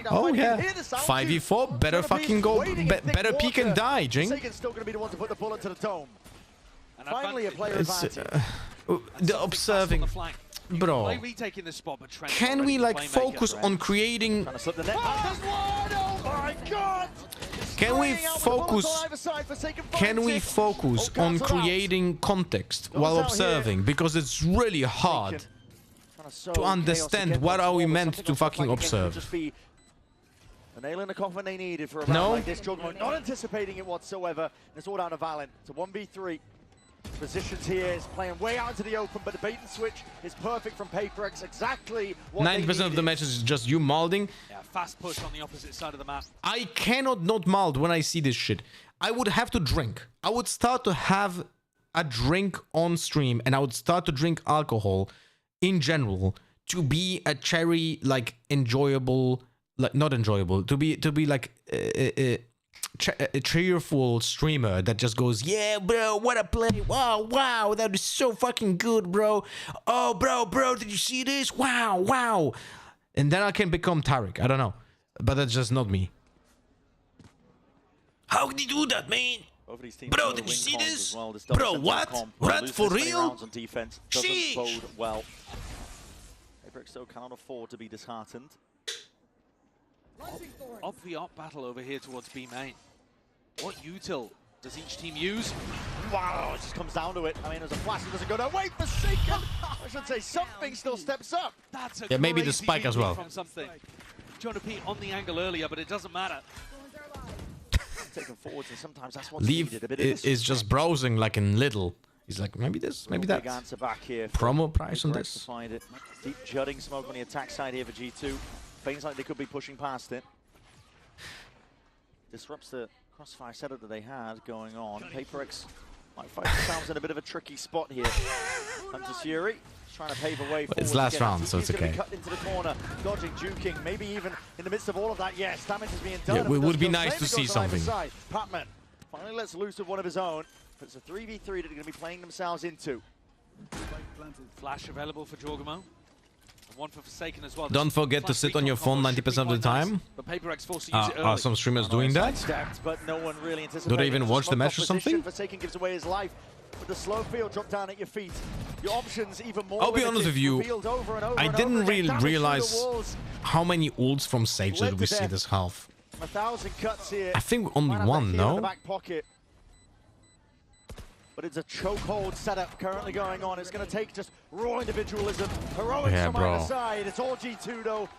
Oh yeah, 5v4, better fucking go, better peek and die, Jing. Sagan's still going to be the one to put the bullet to the dome. Finally a player advantage. The observing. Bro, can we like focus on creating... Can we focus on creating context while observing? Because it's really hard to understand what are we meant to fucking observe. The nail in the coffin they needed for a round like this. Juggernaut not anticipating it whatsoever. It's all down to Valen. It's a 1v3. positions here, is playing way out into the open, but the bait and switch is perfect from PaperX. Exactly what 90% of the matches is just you malding. Yeah, fast push on the opposite side of the map. I cannot not mald when I see this shit. I would have to drink. I would start to have a drink on stream, and I would start to drink alcohol in general to be a cherry, like, enjoyable, like, not enjoyable, to be like a cheerful streamer that just goes, yeah, bro, what a play, wow, that is so fucking good, bro. Oh, bro, did you see this? Wow. And then I can become Tarek. I don't know, but that's just not me. How did he do that, man? Bro, did you see this? Well. Bro, what? What? For real? On defense doesn't bode well. PaperX so can't afford to be disheartened. Op battle over here towards B main. What util does each team use? Wow, it just comes down to it. I mean, there's a flash that doesn't go down. Wait, Forsaken! I should say something still steps up. That's a yeah, maybe the crazy spike as well. From something. Trying to be on the angle earlier, but it doesn't matter. Taken forwards, and sometimes that's what's Leave needed. A bit is just browsing like in little. He's like, maybe this, maybe that. Big answer back here. Promo price on To this. find it. Deep jutting smoke on the attack side here for G2. Feels like they could be pushing past it. Disrupts the crossfire setup that they had going on. PaperX might find themselves in a bit of a tricky spot here. Hunter's Fury trying to pave a way forward. It's last round, so it's He's gonna okay. be cut into the corner, dodging, juking, maybe even in the midst of all of that. Yes, damage is being done. Yeah, it would be nice to see something. Patman finally lets loose with one of his own. But it's a 3v3 that they're going to be playing themselves into. Flash available for Jorgamo. And one for Forsaken as well. Don't forget to sit on your phone 90% of the time. But PaperX forced to use it early. Are some streamers doing that? But no one really Do they even watch the match or something? Forsaken gives away his life. With the slow field drop down at your feet. Your options even more I'll be honest with you, I didn't really realize how many ults from Sage did we see this half. 1,000 cuts here. I think only one, no? Back pocket. But it's a chokehold setup currently going on. It's going to take just raw individualism. Heroics from either side. It's all G2 though.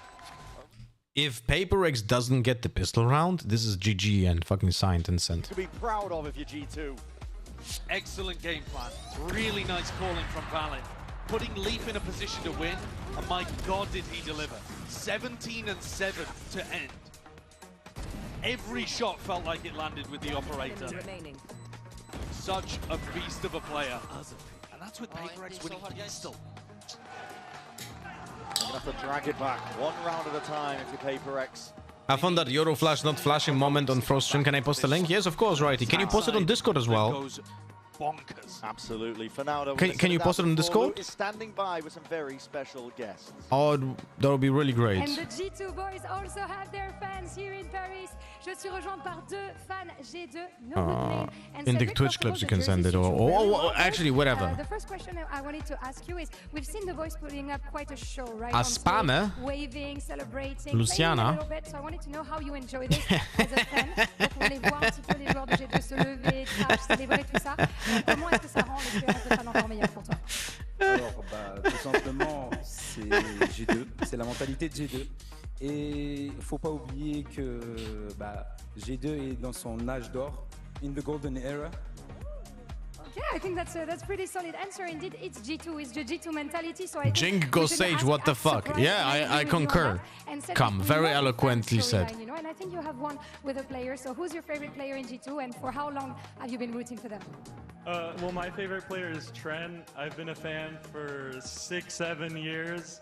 If PaperX doesn't get the pistol round, this is GG and fucking signed and sent. To be proud of if you're G2. Excellent game plan. Really nice calling from Valin. Putting Leaf in a position to win, and my god did he deliver. 17 and 7 to end. Every shot felt like it landed with the operator. Such a beast of a player. And that's with PaperX winning pistol. You're going to have to drag it back one round at a time if you're PaperX. I found that Euro Flash not flashing moment on Frost stream. Can I post the link? Yes, of course, Righty. Can you post it on Discord as well? Bonkers. Absolutely. For now, though, can you post it on Discord? Is standing by with some very special guests. Oh, that would be really great. And the G2 boys also have their fans here in Paris. Je suis rejointe par deux fans G2. In the Twitch clips you can send it, or actually whatever. The first question I wanted to ask you is, we've seen the boys putting up quite a show, right? A spammer. Waving, celebrating, Luciana. a little bit. So I wanted to know how you enjoy this as a fan. Donc on les voit un petit peu les joueurs de G2 se lever, crash, célébrer tout ça. Comment est-ce que ça rend l'expérience de fan encore meilleure pour toi? Alors, tout simplement, c'est G2, c'est la mentalité de G2. Et il ne faut pas oublier que G2 est dans son âge d'or, in the golden era. Yeah, I think that's pretty solid answer. Indeed, it's G2, it's the G2 mentality. So I Jink goes Sage, what the fuck? Yeah, I concur. Come, very eloquently said. You know, and I think you have one with a player. So who's your favorite player in G2, and for how long have you been rooting for them? Well, my favorite player is Tren. I've been a fan for 6-7 years.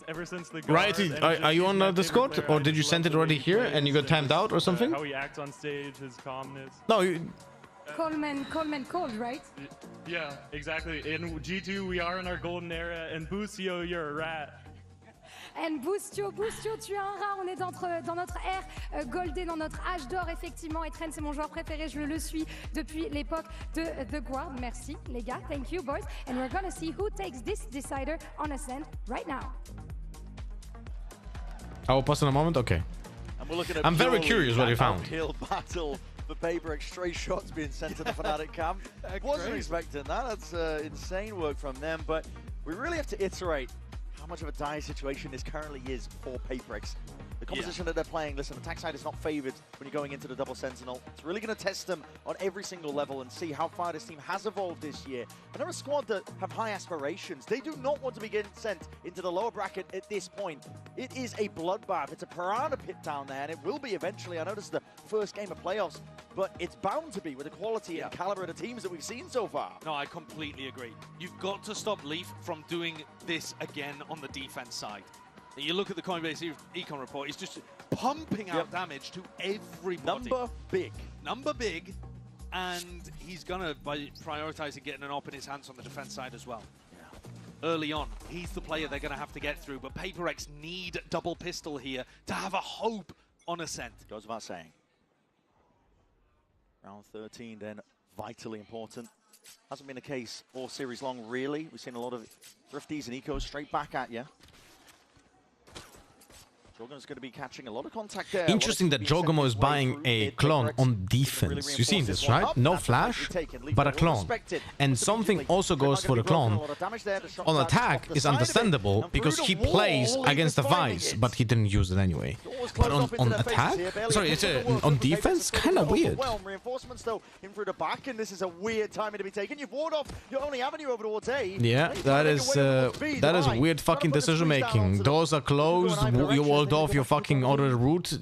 Ever since the Righty, are you on Discord, or did you send it already here and you got timed out or something? How he acts on stage, his calmness. No, Coleman cold, right? Yeah, exactly. In G2, we are in our golden era, and Boostio, you're a rat. And Boostio, tu es un rat. On est dans notre ère golden, dans notre âge d'or, effectivement. Et Tren, c'est mon joueur préféré. Je le suis depuis l'époque de The Guard. Merci, les gars. Thank you, boys. And we're gonna see who takes this decider on Ascent right now. I will pause in a moment. Okay. And we're looking at I'm very curious what you found. Kill battle. The PaperX straight shots being sent to the Fnatic camp. Wasn't expecting that. That's insane work from them. But we really have to iterate how much of a dire situation this currently is for PaperX. The composition that they're playing, listen, attack side is not favored when you're going into the double sentinel. It's really going to test them on every single level and see how far this team has evolved this year. And they're a squad that have high aspirations. They do not want to be getting sent into the lower bracket at this point. It is a bloodbath. It's a piranha pit down there, and it will be eventually. I know this is the first game of playoffs, but it's bound to be with the quality and caliber of the teams that we've seen so far. No, I completely agree. You've got to stop Leaf from doing this again on the defense side. You look at the Coinbase econ report, he's just pumping out damage to everybody. Number big, and he's gonna, by prioritizing getting an op in his hands on the defense side as well. Early on, he's the player they're gonna have to get through, but PaperX need double pistol here to have a hope on Ascent. Goes without saying. Round 13 then, vitally important. Hasn't been the case all series long, really. We've seen a lot of thrifties and ecos straight back at you. Jorgen's going to be catching a lot of contact there. Interesting that Jogomo is buying a clone on defense. You seen this, right? No flash, but a clone. And something also goes for the clone. On attack is understandable because he plays against the Vice, but he didn't use it anyway. But on attack? Sorry, it's on defense? Kind of weird. Reinforcements though in through the back, and this is a weird timing to be taken. You've warded off your only avenue over towards A. Yeah, that is weird fucking decision making. Doors are closed. You walled off your fucking other route.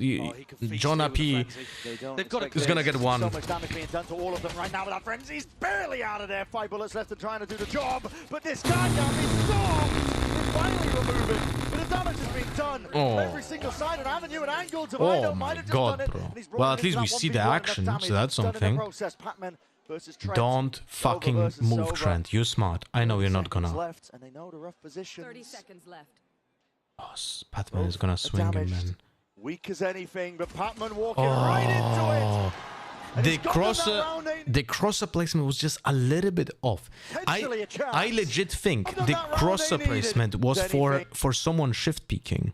Jonah P is gonna get one. So much damage being done to all of them right now with that frenzy's barely out of there. 5 bullets left and trying to do the job, but this guy can't be stopped. He's finally removing, but the damage has been done. Every single side and avenue and angle to Oh my god, bro. Well, at least we see the action, so that's something. Don't fucking move, Trent. You're smart. I know you're not gonna. Left, and they know the rough positions. 30 seconds left. Oh, Patman is gonna swing him, man. Weak as anything, but Patman walking right into it. The crosser placement was just a little bit off. I legit think the crosser placement was for someone shift peeking.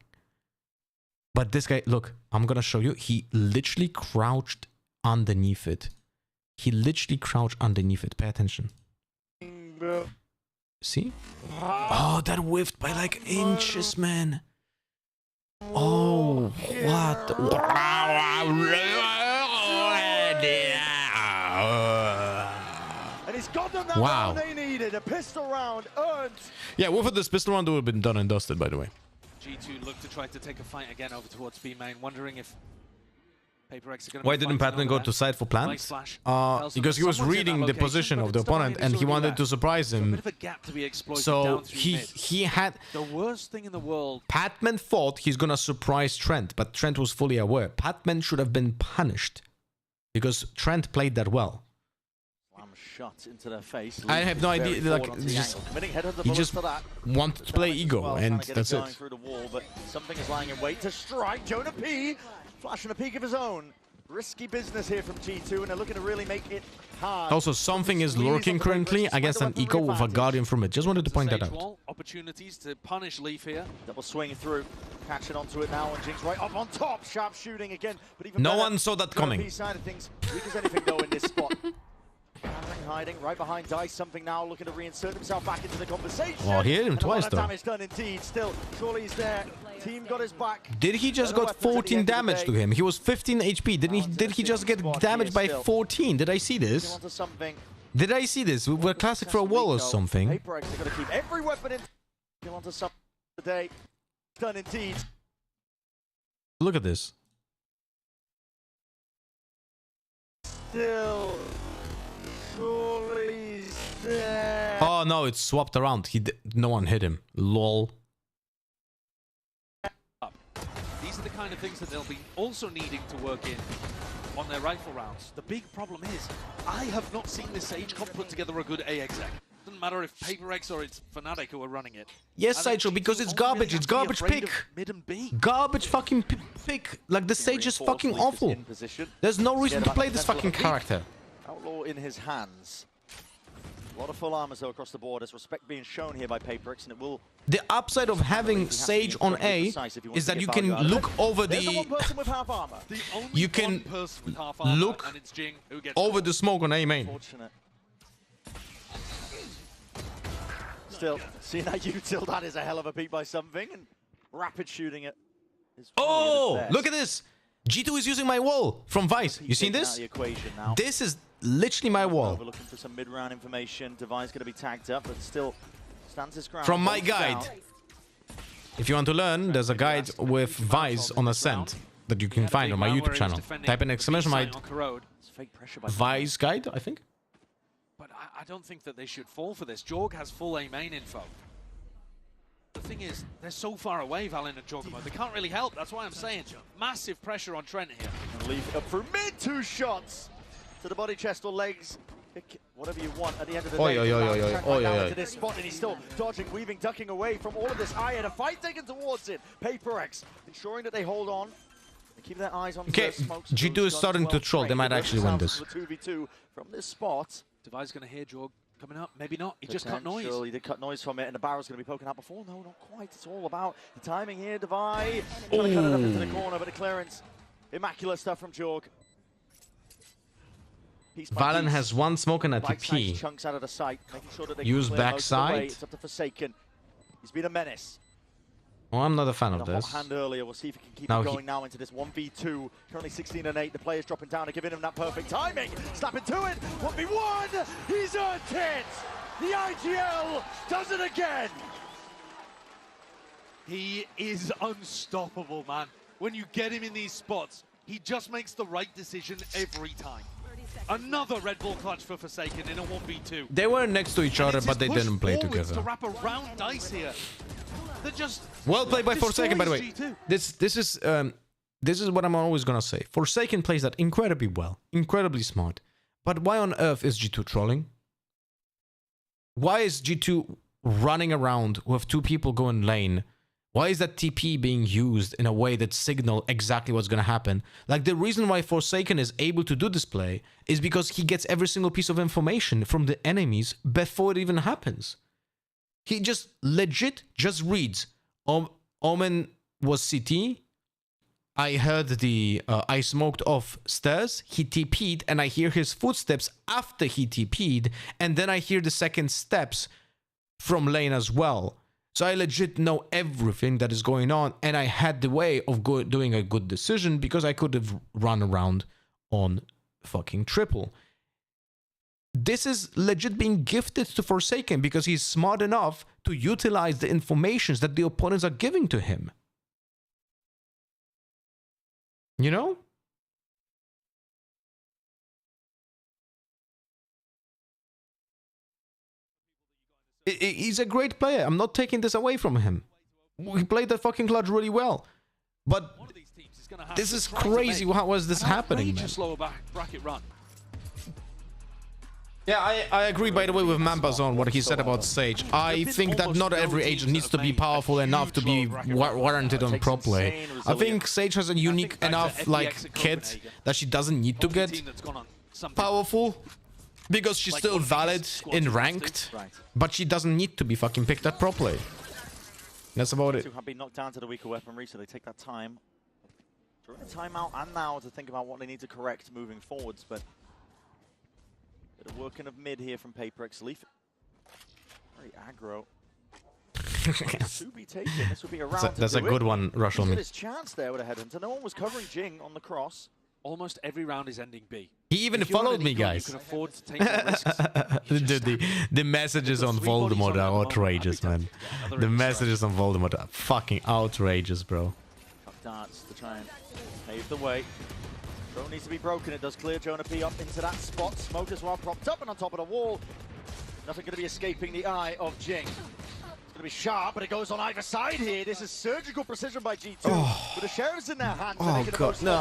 But this guy, look, I'm gonna show you. He literally crouched underneath it. He literally crouched underneath it. Pay attention. See? Oh, that whiffed by like inches, man. Oh, what? And he's got them that round they needed. A pistol round earned. Yeah, with this pistol round would have been done and dusted, by the way. G2 look to try to take a fight again over towards B main, wondering if PaperX are going to. Why didn't Patman go to side for plants? Because he was reading the position of the opponent and he wanted to surprise him. So he had. The worst thing in the world. Patman thought he's gonna surprise Trent, but Trent was fully aware. Patman should have been punished because Trent played that well. Shot into their face. I have no idea. Like, he just wanted to play ego, and that's it. Through the wall, but something is lying in wait to strike. Jonah P flashing a peek of his own. Risky business here from G2, and they're looking to really make it hard. Also, something is lurking currently against an eco with a Guardian from it. Just wanted to point that out. Opportunities to punish Leaf here. Double swing through, catching onto it now, and Jinx right up on top. Sharp shooting again, but even no one saw that coming. Side of things, weak as anything though in this spot. Hiding right behind Dice, something now looking to reinsert himself back into the conversation. Well, he hit him twice though. Damage done indeed. Still, surely he's there. Team got his back. Did he just got 14 damage to him? He was 15 HP. Did he just get damaged by 14? Did I see this? Did I see this? We were classic for a wall or something. PaperX are going to keep every weapon in. Kill onto something today. Done indeed. Look at this. Still. Oh no, it's swapped around. No one hit him. Lol. These are the kind of things that they'll be also needing to work in on their rifle rounds. The big problem is, I have not seen this Sage comp put together a good AXX. Doesn't matter if PaperX or it's Fnatic who are running it. Yes, Sideshow, because it's garbage. It's garbage pick. Mid and B. Garbage fucking pick. Like the Sage is fucking awful. There's no reason to play this fucking character. Outlaw in his hands. A lot of full armors though across the board. There's respect being shown here by PaperX, and it will. The upside of having Sage on A is that you can look over the. You can look over the smoke on A main. Still, seeing that util, that is a hell of a peek by something, and rapid shooting it. Oh, look at this. G2 is using my wall from Vice. You seen this? This is literally my wall. We're looking for some mid-round information. Device going to be tagged up, but still stands his ground. From my guide. If you want to learn, there's a guide with Vice on Ascent that you can find on my YouTube channel. Type in exclamation mark Vice guide, I think. But I don't think that they should fall for this. Jorg has full A main info. The thing is, they're so far away, Valen and Jorgamo. They can't really help. That's why I'm saying massive pressure on Trent here. And leave it up for mid, 2 shots to the body, chest, or legs. Pick whatever you want at the end of the day. To this spot, and he's still dodging, weaving, ducking away from all of this. And a fight taken towards it. PRX ensuring that they hold on. Keep their eyes on okay, G2 is starting to troll. They might actually win this. 2v2 from this spot. Devi's going to hear Jorg coming up. Maybe not. He just cut noise. He did cut noise from it, and the barrel's going to be poking out before. No, not quite. It's all about the timing here. Devi trying to cut it up into the corner, but the clearance. Immaculate stuff from Jorg. Valen has one smoke and a TP. Chunks out of the sight, making sure that they use backside. It's up to Forsaken. He's been a menace. Oh, I'm not a fan of this. Hot hand earlier. We'll see if he can keep it going now into this 1v2. Currently 16 and 8. The players dropping down and giving him that perfect timing. Slapping to it. 1v1. He's earned it. The IGL does it again. He is unstoppable, man. When you get him in these spots, he just makes the right decision every time. Another Red Bull clutch for Forsaken in a 1v2. They were next to each other, but they didn't play together. To wrap around dice here. They're just well played by Forsaken, by the way. This is what I'm always gonna say. Forsaken plays that incredibly well, incredibly smart. But why on earth is G2 trolling? Why is G2 running around with 2 people going lane? Why is that TP being used in a way that signal exactly what's gonna happen? Like, the reason why Forsaken is able to do this play is because he gets every single piece of information from the enemies before it even happens. He just legit just reads. Omen was CT. I heard I smoked off stairs. He TP'd and I hear his footsteps after he TP'd. And then I hear the second steps from lane as well. So I legit know everything that is going on. And I had the way of doing a good decision because I could have run around on fucking triple. This is legit being gifted to Forsaken because he's smart enough to utilize the informations that the opponents are giving to him. You know? He's a great player. I'm not taking this away from him. He played the fucking clutch really well. But this is crazy. How was this happening, man? Slower bracket run. Yeah, I agree, by the way, with Mampa's on what he said about Sage. I think that not every agent needs to be powerful enough to be warranted on pro play. I think Sage has a unique enough, like, kit that she doesn't need to get powerful because she's still valid in ranked, but she doesn't need to be fucking picked at pro play. That's about it. Have been knocked down to the weaker weaponry, so they take that time during the timeout and now to think about what they need to correct moving forwards, but bit of working of mid here from PRX. Leaf very aggro. To be taken. This would be a round. That's a good one, Rush on me. His chance there with a headhunter. No one was covering Jing on the cross. Almost every round is ending B. He even followed me, guys. You can afford to take the risks. The messages on Voldemort are outrageous, man. The messages on Voldemort are fucking outrageous, bro. Up darts to try and pave the way. Drone needs to be broken. It does clear Jonah P up into that spot. Smoke as well propped up and on top of the wall. Nothing going to be escaping the eye of Jing. It's going to be sharp, but it goes on either side here. This is surgical precision by G2. With the sheriffs in their hands. Oh god, no,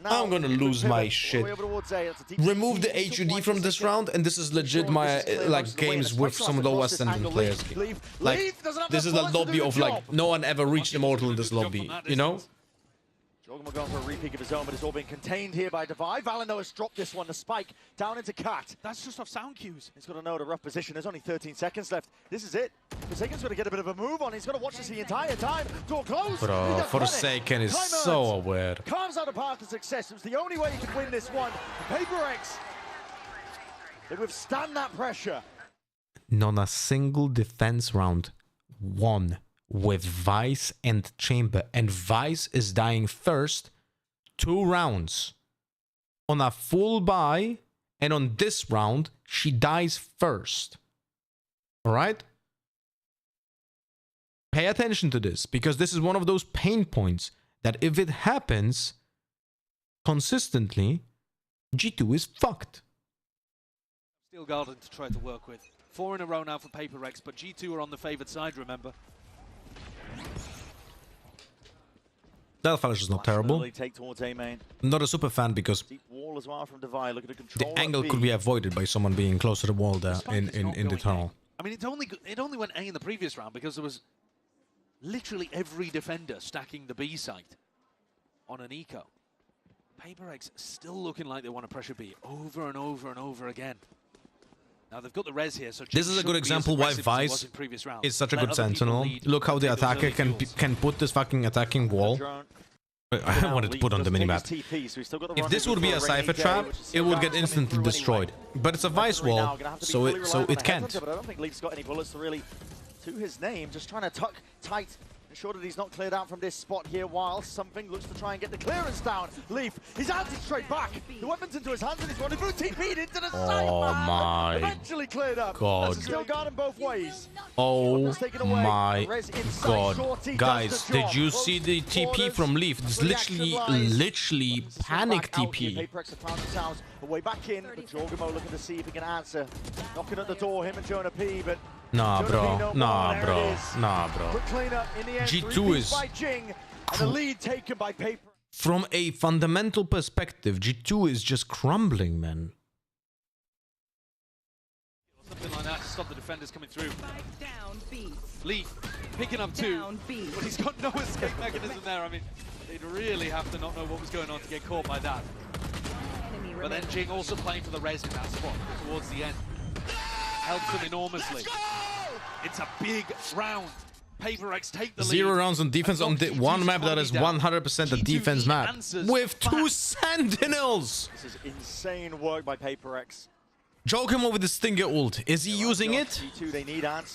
I'm gonna lose my shit. Remove the HUD from this round, and this is legit my like games with some low ascendant players. Like, this is a lobby of like no one ever reached Immortal in this lobby, you know? Jorgamo going for a repeat of his own, but it's all being contained here by Devi. Valeno has dropped this one, the spike down into Cat. That's just off sound cues. He's got to know the rough position. There's only 13 seconds left. This is it. Forsaken's got to get a bit of a move on. He's got to watch this the entire time. Door closed. Bro, Forsaken is so aware. Carves out a path to success. It was the only way he could win this one. PRX, they withstand that pressure. Not a single defense round won with Vice and Chamber. And Vice is dying first 2 rounds. On a full buy, and on this round, she dies first. Alright? Pay attention to this, because this is one of those pain points that if it happens consistently, G2 is fucked. Steel Garden to try to work with. 4 in a row now for PaperX, but G2 are on the favoured side, remember. That flash is not terrible. I'm not a super fan because the angle could be avoided by someone being close to the wall there in the tunnel. I mean, it only went A in the previous round because there was literally every defender stacking the B site on an eco. PaperX still looking like they want to pressure B over and over and over again. Now they've got the res here, so this is a good example why Vice is such a good sentinel. Look how the attacker can put this fucking attacking wall. I wanted to put on the minimap. If this would be a Cypher trap, it would get instantly destroyed. But it's a Vice wall, so it can't. But I don't think Leaf's got any bullets to really to his name. Just trying to tuck tight, ensure that he's not cleared out from this spot here. While something looks to try and get the clearance down. Leaf, he's anti straight back. The weapon's into his hands and he's running through. TP'd into the side. Oh my eventually cleared up. God. Still guarding both ways. Oh my God. Guys, did you see the TP from Leaf? It's literally panic TP. PaperX have found themselves a way back in, but Jorgamo looking to see if he can answer. Knocking at the door, him and Jonah P, but Nah, bro. Nah, bro. Nah, bro. G2 is... And the lead taken by Paper. From a fundamental perspective, G2 is just crumbling, man. Something like that to stop the defenders coming through. Leaf picking up 2, but he's got no escape mechanism there. I mean, they'd really have to not know what was going on to get caught by that. But then Jing also playing for the res in that spot towards the end. Helps him enormously. It's a big round. PaperX take the lead. 0 rounds on defense on the one map that is 100% a defense map. With 2 sentinels! This is insane work by PaperX. Jokemo with the Stinger ult. Is he using it?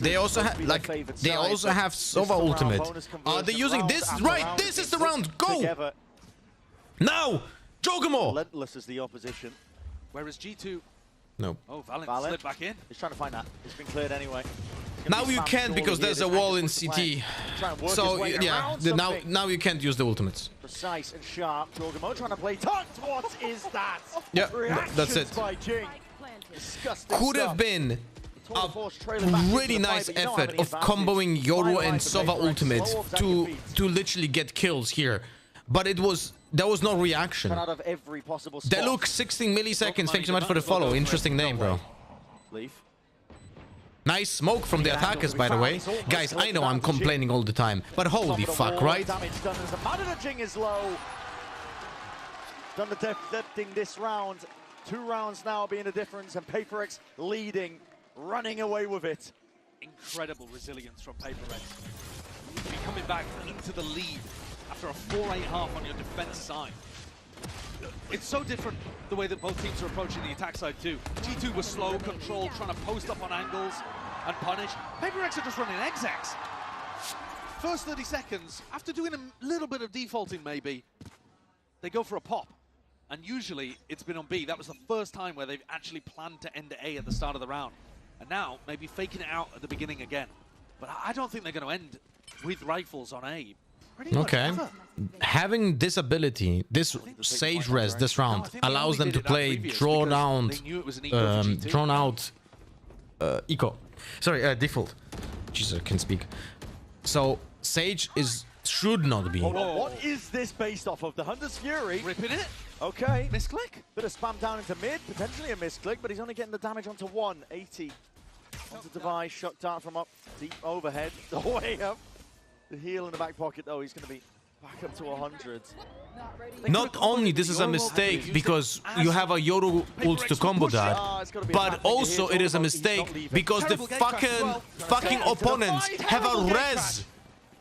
They also have Sova ultimate. Are they using this? Right, this is the round. Go! Now! Jokemo! Relentless is the opposition. Whereas G2... No. Oh, Valent slid back in. He's trying to find that. It's been cleared anyway. Now you can't because there's a wall in CT. So yeah, now you can't use the ultimates. Precise and sharp. Jorgamo trying to play tucked. What is that? Yeah, that's it. Could have been a really nice effort of comboing Yoru and Sova ultimates to literally get kills here, but there was no reaction. They look 16 milliseconds. Thanks so much for the follow. Interesting name, bro. Nice smoke from the attackers, by the way. Guys, I know I'm complaining all the time, but holy fuck, right? Jing is low. Done the deflecting this round. 2 rounds now being the difference, and PaperX leading, running away with it. Incredible resilience from PaperX. You're coming back into the lead after a 4-8 half on your defense side. It's so different the way that both teams are approaching the attack side too. G2 was slow, controlled, trying to post up on angles and punish. PaperX are just running execs. First 30 seconds, after doing a little bit of defaulting maybe, they go for a pop. And usually it's been on B. That was the first time where they've actually planned to end A at the start of the round. And now maybe faking it out at the beginning again. But I don't think they're going to end with rifles on A. Okay. Having this ability, this Sage res this round allows them to play drawn out eco. Sorry, default. Jesus, I can speak. So Sage should not be. What is this based off of? The Hunter's Fury? Ripping it. Okay. Misclick. Bit of spam down into mid, potentially a misclick, but he's only getting the damage onto 180. Onto device, shock dart from up deep overhead, the way up. The heal in the back pocket, though, he's going to be back up to 100. Not only this is a mistake because you have a Yoru ult to combo that, but also it is a mistake because the fucking opponents have a res.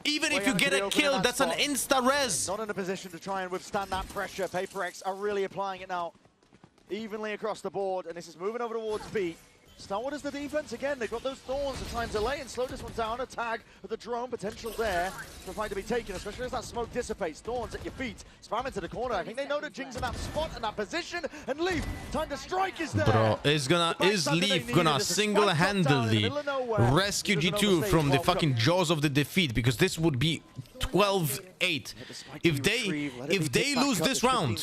Even if you get a kill, that's an insta-res. Not in a position to try and withstand that pressure. PaperX are really applying it now. Evenly across the board, and this is moving over towards B. Starwood is the defense again. They've got those thorns to try and delay and slow this one down. A tag with the drone potential there for a fight to be taken, especially as that smoke dissipates. Thorns at your feet, spam into the corner. I think they know that Jing's in that spot and that position. And Leaf, time to strike is there. Bro, is Leaf gonna single-handedly rescue G2 from the fucking jaws of the defeat? Because this would be 12-8. If they lose this round,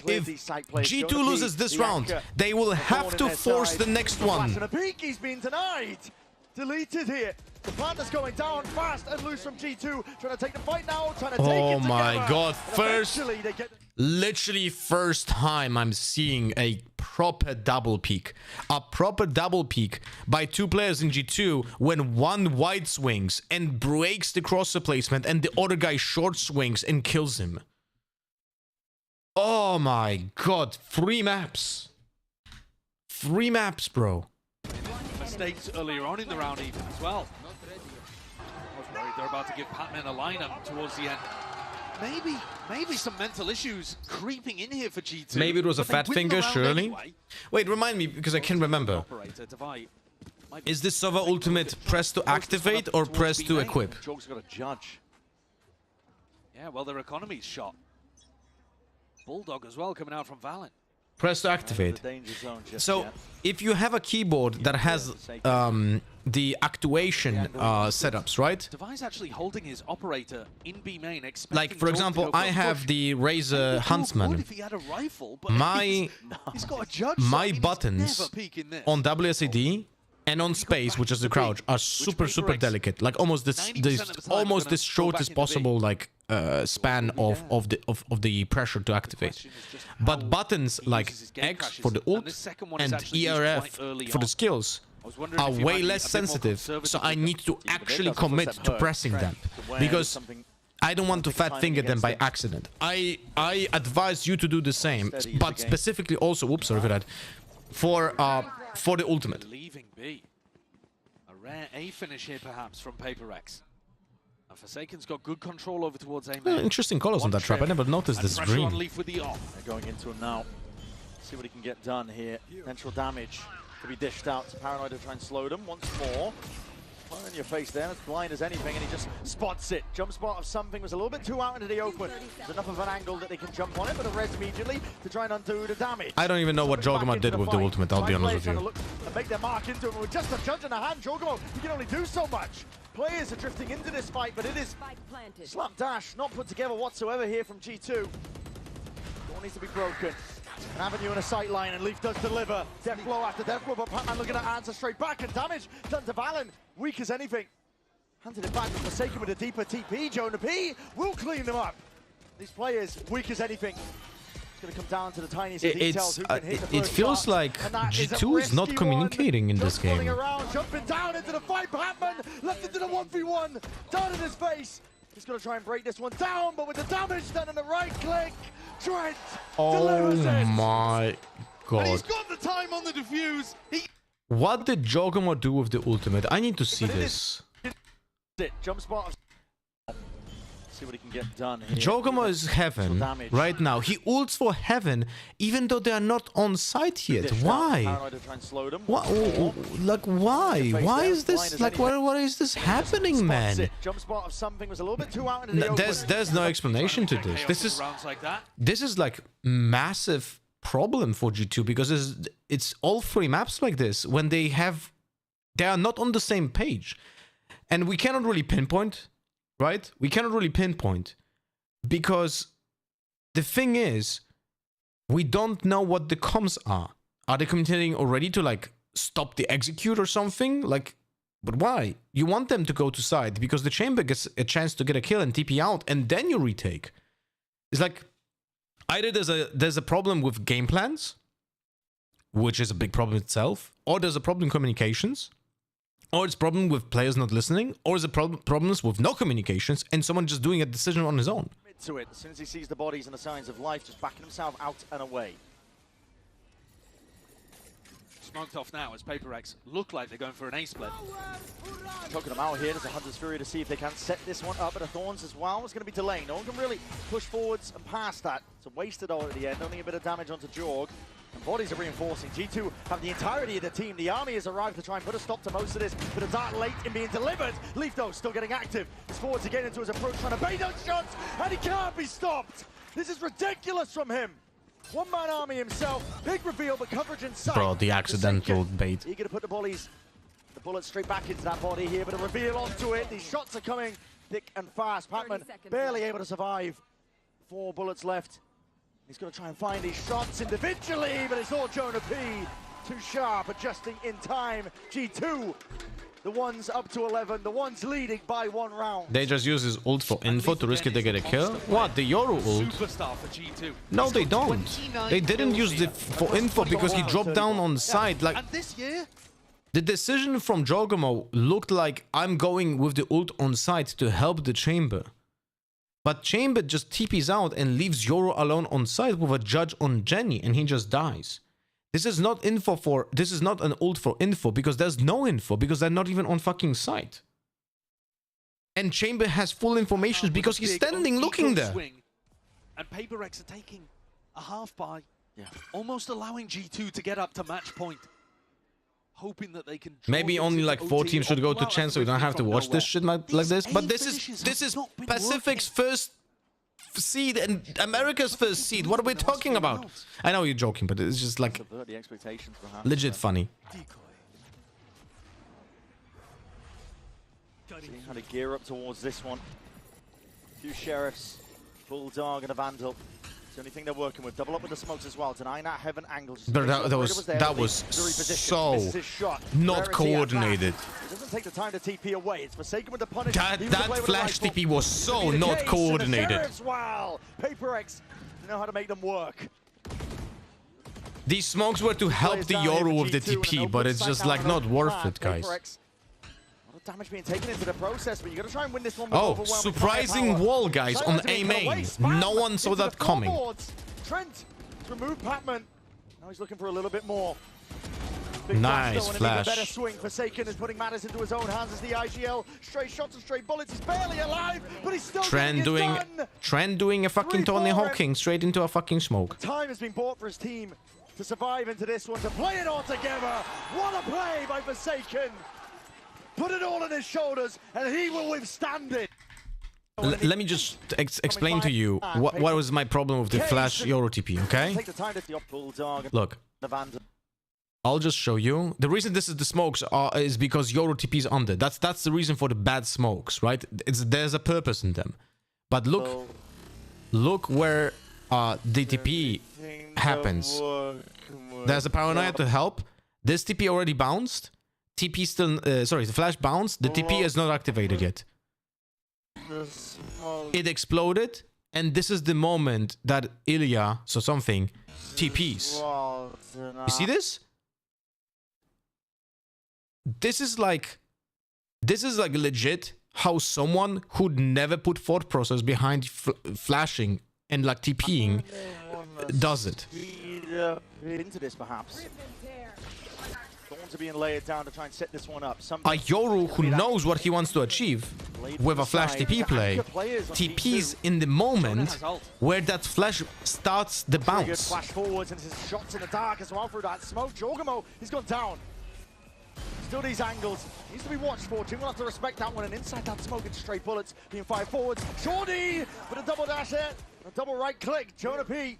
if G2 loses this round, they will have to force the next one. He's been denied. Deleted here. The partner's going down fast and loose from G2. Trying to take the fight now. Trying to take it together. My god. Literally first time I'm seeing a proper double peak. A proper double peak by two players in G2 when one wide swings and breaks the crosser placement and the other guy short swings and kills him. Oh my god. 3 maps. 3 maps, bro. Mistakes earlier on in the round even as well. I was worried they're about to give Patman a lineup towards the end. Maybe some mental issues creeping in here for G2. Maybe it was a fat finger, surely. Anyway. Wait, remind me, because I can't remember. Is this Sova ultimate press to activate or press to equip? Jog's got a judge. Yeah, well, their economy's shot. Bulldog as well coming out from Valen. Press to activate. So if you have a keyboard that has the actuation setups, right? Device actually holding his operator in B main, like for example, I have the Razer Huntsman. My buttons on WSAD and on space, which is the crouch, are super delicate. Like almost the shortest possible like span of the pressure to activate. But buttons like X for the ult and ERF for the skills are way less sensitive, so I need to actually commit to pressing them because I don't want to fat finger them by accident. I advise you to do the same, but specifically also, oops, sorry for that, for the ultimate. Leaving B. A rare A finish here perhaps from PRX. Forsaken's got good control over towards A main. Interesting colors on that trap. I never noticed this green. They're going into him now. See what he can get done here. Potential damage to be dished out to Paranoid to try and slow them once more. Fire in your face there, as blind as anything, and he just spots it. Jump spot of something was a little bit too out into the open. There's enough of an angle that they can jump on it, but a res immediately to try and undo the damage. I don't even know what Jogama did with the ultimate, I'll be honest with you. And make their mark into him with just a judge in the hand. Jogamo, he can only do so much. Players are drifting into this fight, but it is slapdash, not put together whatsoever here from G2. Door needs to be broken. An avenue and a sight line, and Leaf does deliver. Death blow after death blow, but Patman looking to answer straight back, and damage done to Valen. Weak as anything. Handed it back to Forsaken with a deeper TP. Jonah P will clean them up. These players, weak as anything. It's going to come down to the tiniest details. It feels like G2 is not communicating in this game. Around, jumping down into the fight. Patman left into the 1v1. Down in his face. He's going to try and break this one down, but with the damage done on the right click, Trent delivers it. My god. And he's got the time on the defuse. What did Jogama do with the ultimate? I need to see this. Jump spot. See what he can get done here. Jogama is heaven right now. He ults for heaven, even though they are not on site yet. Why? What? Like why? Why is this? Like what is this happening, man? There's no explanation to this. This is like massive problem for G2 because it's all 3 maps like this when they are not on the same page, and we cannot really pinpoint. Right? We cannot really pinpoint because the thing is, we don't know what the comms are. Are they communicating already to like stop the execute or something? Like, but why? You want them to go to side because the chamber gets a chance to get a kill and TP out and then you retake. It's like either there's a problem with game plans, which is a big problem itself, or there's a problem in communications. Or it's a problem with players not listening, or it's a problems with no communications and someone just doing a decision on his own. To it. As soon as he sees the bodies and the signs of life, just backing himself out and away. smoked off now as PaperX look like they're going for an A split. Choking them out here. There's a Hunter's Fury to see if they can set this one up, but a Thorns as well. It's going to be delayed. No one can really push forwards and past that. It's a wasted ult at the end. Only a bit of damage onto Jorg. And bodies are reinforcing. G2 have the entirety of the team. The army has arrived to try and put a stop to most of this. But a dart late in being delivered. Leaf though still getting active. He's forwards again into his approach, trying to bait those shots, and he can't be stopped. This is ridiculous from him. One-man army himself. Big reveal, but coverage in sight. Bro, the accidental bait. Eager to put the bullets straight back into that body here, but a reveal onto it. These shots are coming thick and fast. Pacman barely able to survive. 4 bullets left. He's going to try and find these shots individually, but it's all Jonah P. Too sharp, adjusting in time. G2, the ones up to 11, the ones leading by 1 round. They just use his ult for info to risk it they get a kill? What, the Yoru ult? Superstar for G2. No, they don't. They didn't use it for info because he dropped down on side. Like, And this year, the decision from Jogomo looked like I'm going with the ult on side to help the chamber. But Chamber just TPs out and leaves Yoru alone on side with a judge on Jenny, and he just dies. This is not info for... This is not an ult for info, because there's no info, because they're not even on fucking site. And Chamber has full information because he's standing looking there. swing, and PaperX are taking a half buy, almost allowing G2 to get up to match point. Hoping that they can Maybe only like 4 teams should go to chance so we don't have to watch this shit like this. But this is Pacific's first seed and America's first seed. What are we talking about? I know you're joking, but it's just like legit funny. Seeing how to gear up towards this one. 2 Sheriffs, Bulldog and a Vandal. It's the only thing they're working with. Double up with the smokes as well. Denying that Heaven angle. But that was so not coordinated. It doesn't take the time to TP away. It's Forsaken with the punish. That flash TP was so not coordinated. Wow. PaperX know how to make them work. These smokes were to help the Yoru with the TP, but it's just like not worth it, guys. Damage being taken into the process, but you got to try and win this one with Oh, overwhelming surprising firepower. wall, guys, on A main. No one saw that coming. Trent removed Pacman. Now he's looking for a little bit more. Nice flash. Better swing. Forsaken is putting matters into his own hands as the IGL. Straight shots and straight bullets. He's barely alive, but he's still Trent doing a fucking Tony Hawking straight into a fucking smoke. Time has been bought for his team to survive into this one, to play it all together. What a play by Forsaken. Put it all on his shoulders, and he will withstand it. Let me just explain to you what was my problem with the flash Yoru TP, okay? Look, I'll just show you. The reason this is the smokes is because Yoru TP is under. That's the reason for the bad smokes, right? There's a purpose in them. But look where the TP happens. There's a paranoia to help. This TP already bounced. TP still, sorry, the flash bounced. The TP is not activated yet. It exploded, and this is the moment that Ilya, so something, TPs. You see this? This is like legit how someone who'd never put thought process behind flashing and like TPing does it. Into this, perhaps. Thorns are being layered down to try and set this one up. A Yoru who knows what he wants to achieve with a flash TP play, TPs in the moment where that flash starts the bounce. Flash forwards and his shots in the dark as well through that smoke. Jorgamo, he's gone down. Still these angles. Needs to be watched for. Team will have to respect that one. And inside that smoke, it's straight bullets being fired forwards. Shorty with a double dash there. A double right click. Jonah P.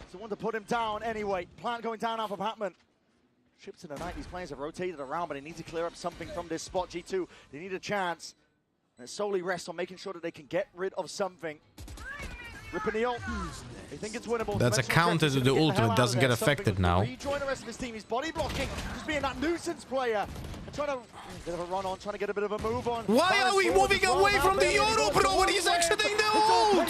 It's the one to put him down anyway. Plant going down now for Pacman. Ships in the night. These players have rotated around, but they need to clear up something from this spot. G2, they need a chance. And it solely rests on making sure that they can get rid of something. Ripping the ult. They think it's winnable. That's a counter to the ultimate. Doesn't get affected now. Rejoin the rest of his team. He's body blocking. Just being that nuisance player. And trying to bit of a run on, trying to get a bit of a move on. Why are we moving away from the Yoru, bro, when he's exiting the ult?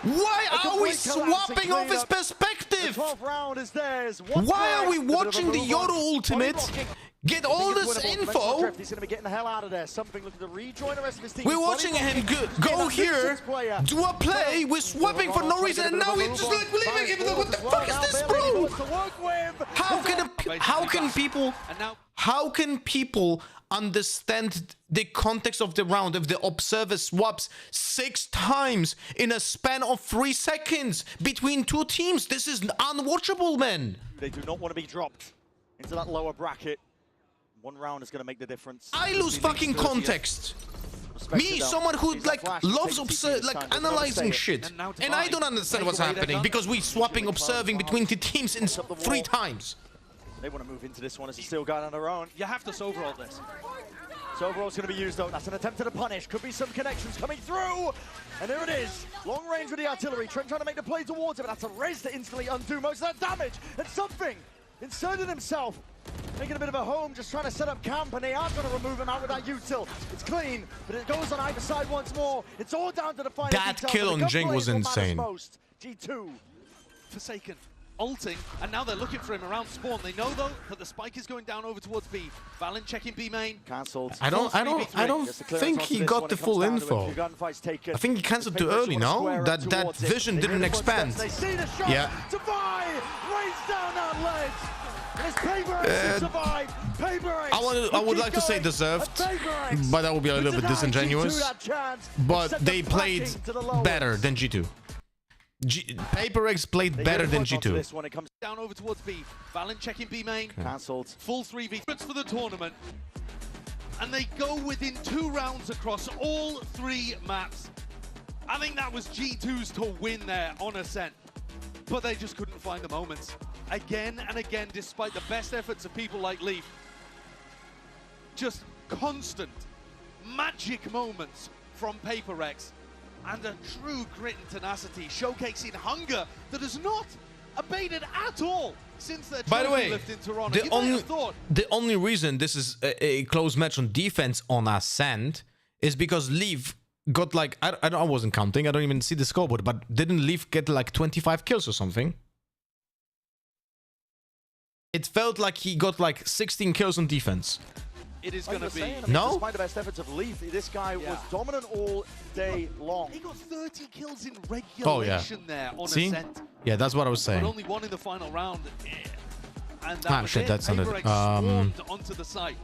Why are we swapping off his perspective? Round is theirs. Why are we watching the Yoru ultimate get all this info? He's going to be getting the hell out of there. Something looking to rejoin the rest of his team. We're watching him go here, do a play, we're swapping for no reason, and now we're just like leaving him. What the fuck is this, bro? How can a can people understand the context of the round if the observer swaps 6 times in a span of 3 seconds between 2 teams? This is unwatchable, man. They do not want to be dropped into that lower bracket. 1 round is going to make the difference. I lose fucking context. Me, someone who like loves analyzing shit, and I don't understand what's happening because we swapping observing between the teams in 3 times. They want to move into this one as a steel guy on their own. You have to Soverall this. Soverall's going to be used though. That's an attempt at a punish. Could be some connections coming through. And there it is. Long range with the artillery. Trent trying to make the play towards it, but that's a raise to instantly undo most of that damage. And something inserted himself. Making a bit of a home, just trying to set up camp, and they are going to remove him out with that util. It's clean, but it goes on either side once more. It's all down to the final That details, kill but on the Jing gunplay was is what matters insane. most. G2. Forsaken ulting, and now they're looking for him around spawn. They know though that the spike is going down over towards B. Valen checking B main. Cancelled. I don't think he got the full info. I think he cancelled too early, no? That vision didn't expand. Yeah. Rains down that ledge. I would like to say deserved, but that would be a little bit disingenuous. But they played better than G2. PRX played better than G2. This one, it comes down over towards B. Valen checking B main. Cancelled. Full 3v for the tournament. And they go within 2 rounds across all 3 maps. I think that was G2's to win there on Ascent. But they just couldn't find the moments. Again and again, despite the best efforts of people like Leaf. Just constant magic moments from PRX. And a true grit and tenacity, showcasing hunger that has not abated at all since their trophy lift in Toronto. The only reason this is a close match on defense on Ascent is because Leaf got like, I wasn't counting, I don't even see the scoreboard, but didn't Leaf get like 25 kills or something? It felt like he got like 16 kills on defense. It is going to be... No? Despite the best efforts of Leaf, this guy was dominant all day long. He got 30 kills in regulation there on Ascent. Yeah, that's what I was saying. But only 1 in the final round. And that was shit, it. that's not it. Swarmed onto the site.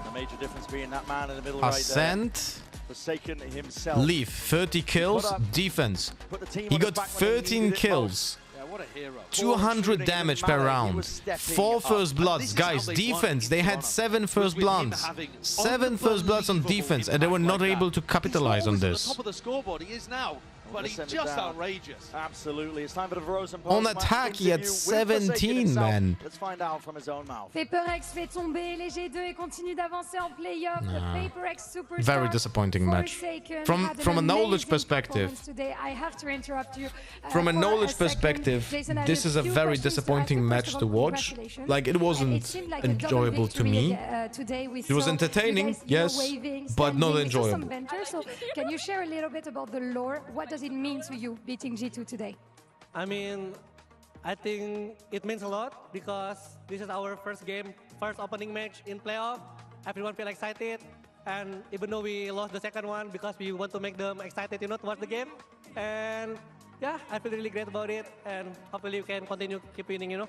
The major difference being that man in the middle Ascent. right there. Forsaken himself. Leaf, 30 kills, defense. He got 13 kills. What a hero. 200 damage per round. 4 first bloods. Guys, defense. They had 7 first bloods. 7 first bloods on defense, and they were not able to capitalize on this. Top of the scoreboard, he is now. But he's just outrageous. Absolutely. It's time for the Frozen On attack, he had 17, man. Let's find out from his own mouth. PRX fait tomber les G2 et continue d'avancer en playoff. PRX Superstar. Very disappointing match. From a knowledge perspective. I have to interrupt you. From a knowledge perspective, this is a very disappointing match to watch. Like, it wasn't enjoyable to me. It was entertaining, yes, but not enjoyable. So can you share a little bit about the lore? What does it mean to you beating G2 today? I mean, I think it means a lot because this is our first opening match in playoff. Everyone feel excited, and even though we lost the second one because we want to make them excited, to watch the game. And yeah, I feel really great about it, and hopefully we can continue keep winning, Yeah,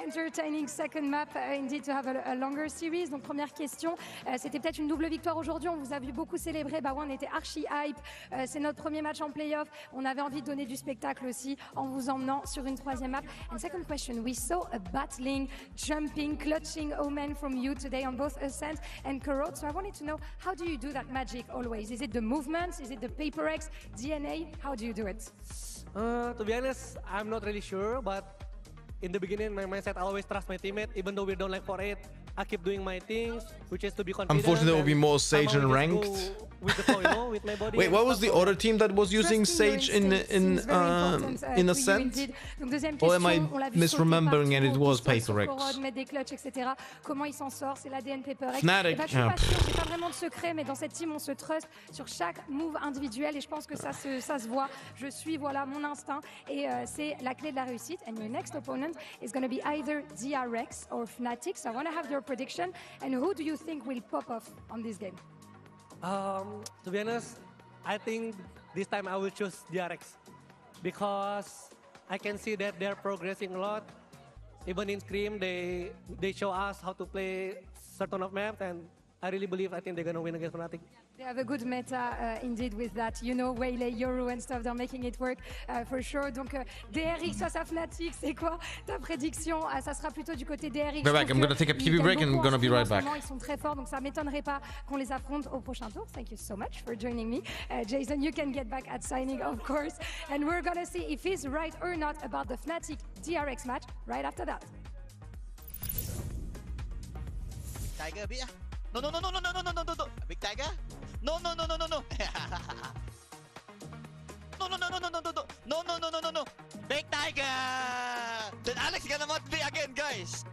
entertaining second map, indeed to have a longer series. Donc première question, c'était peut-être une double victoire aujourd'hui. On vous a vu beaucoup célébrer. Bah ouais, on était archi hype. C'est notre premier match en playoff. On avait envie de donner du spectacle aussi en vous emmenant sur une 3e map. And second question, we saw a battling, jumping, clutching omen from you today on both Ascent and Corrode. So I wanted to know, how do you do that magic always? Is it the movements? Is it the PRX DNA? How do you do it? To be honest, I'm not really sure, but in the beginning, my mindset, I always trust my teammate, even though we're down like 4-8. I keep doing my things, which is to be confident. Unfortunately, there will be more Sage and ranked. With the flow, with my body. Wait, what was the other team that was using Sage in Ascent? Or am I misremembering and it was PRX? Fnatic. Je suis pas sûre, j'ai pas vraiment de secret, mais dans cette team, on se trust sur chaque move individuel et je pense que ça se voit. Je suis mon instinct et c'est la clé de la réussite. And your next opponent is going to be either DRX or Fnatic. So I want to have your prediction. And who do you think will pop off on this game? To be honest, I think this time I will choose DRX because I can see that they're progressing a lot. even in Scream, they show us how to play certain of maps, and I think they're gonna win against Fnatic. They have a good meta indeed with that, you know, Waylay, Yoru and stuff. They're making it work for sure. Donc DRX face à Fnatic, c'est quoi ta prédiction? Ça sera plutôt du côté DRX. Be back. I'm gonna take a PB break and I'm gonna be right back. Ils sont très forts, donc ça m'étonnerait pas qu'on les affronte au prochain tour. Thank you so much for joining me. Jason, you can get back at signing, of course. And we're gonna see if he's right or not about the Fnatic DRX match right after that. Tiger a bit. No. Big Tiger? No. No. Big Tiger! Then Alex gonna mod me again, guys.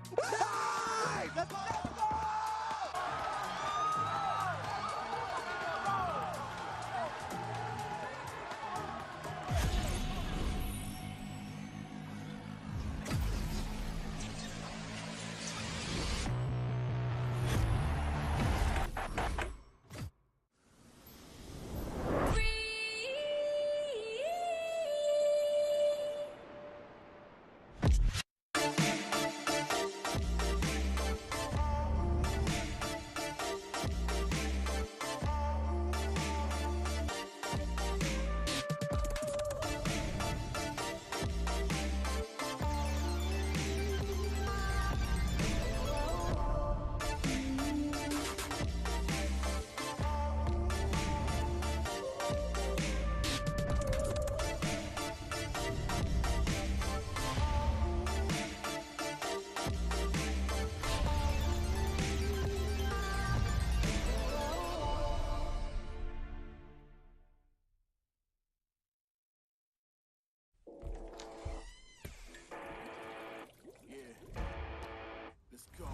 Let's go!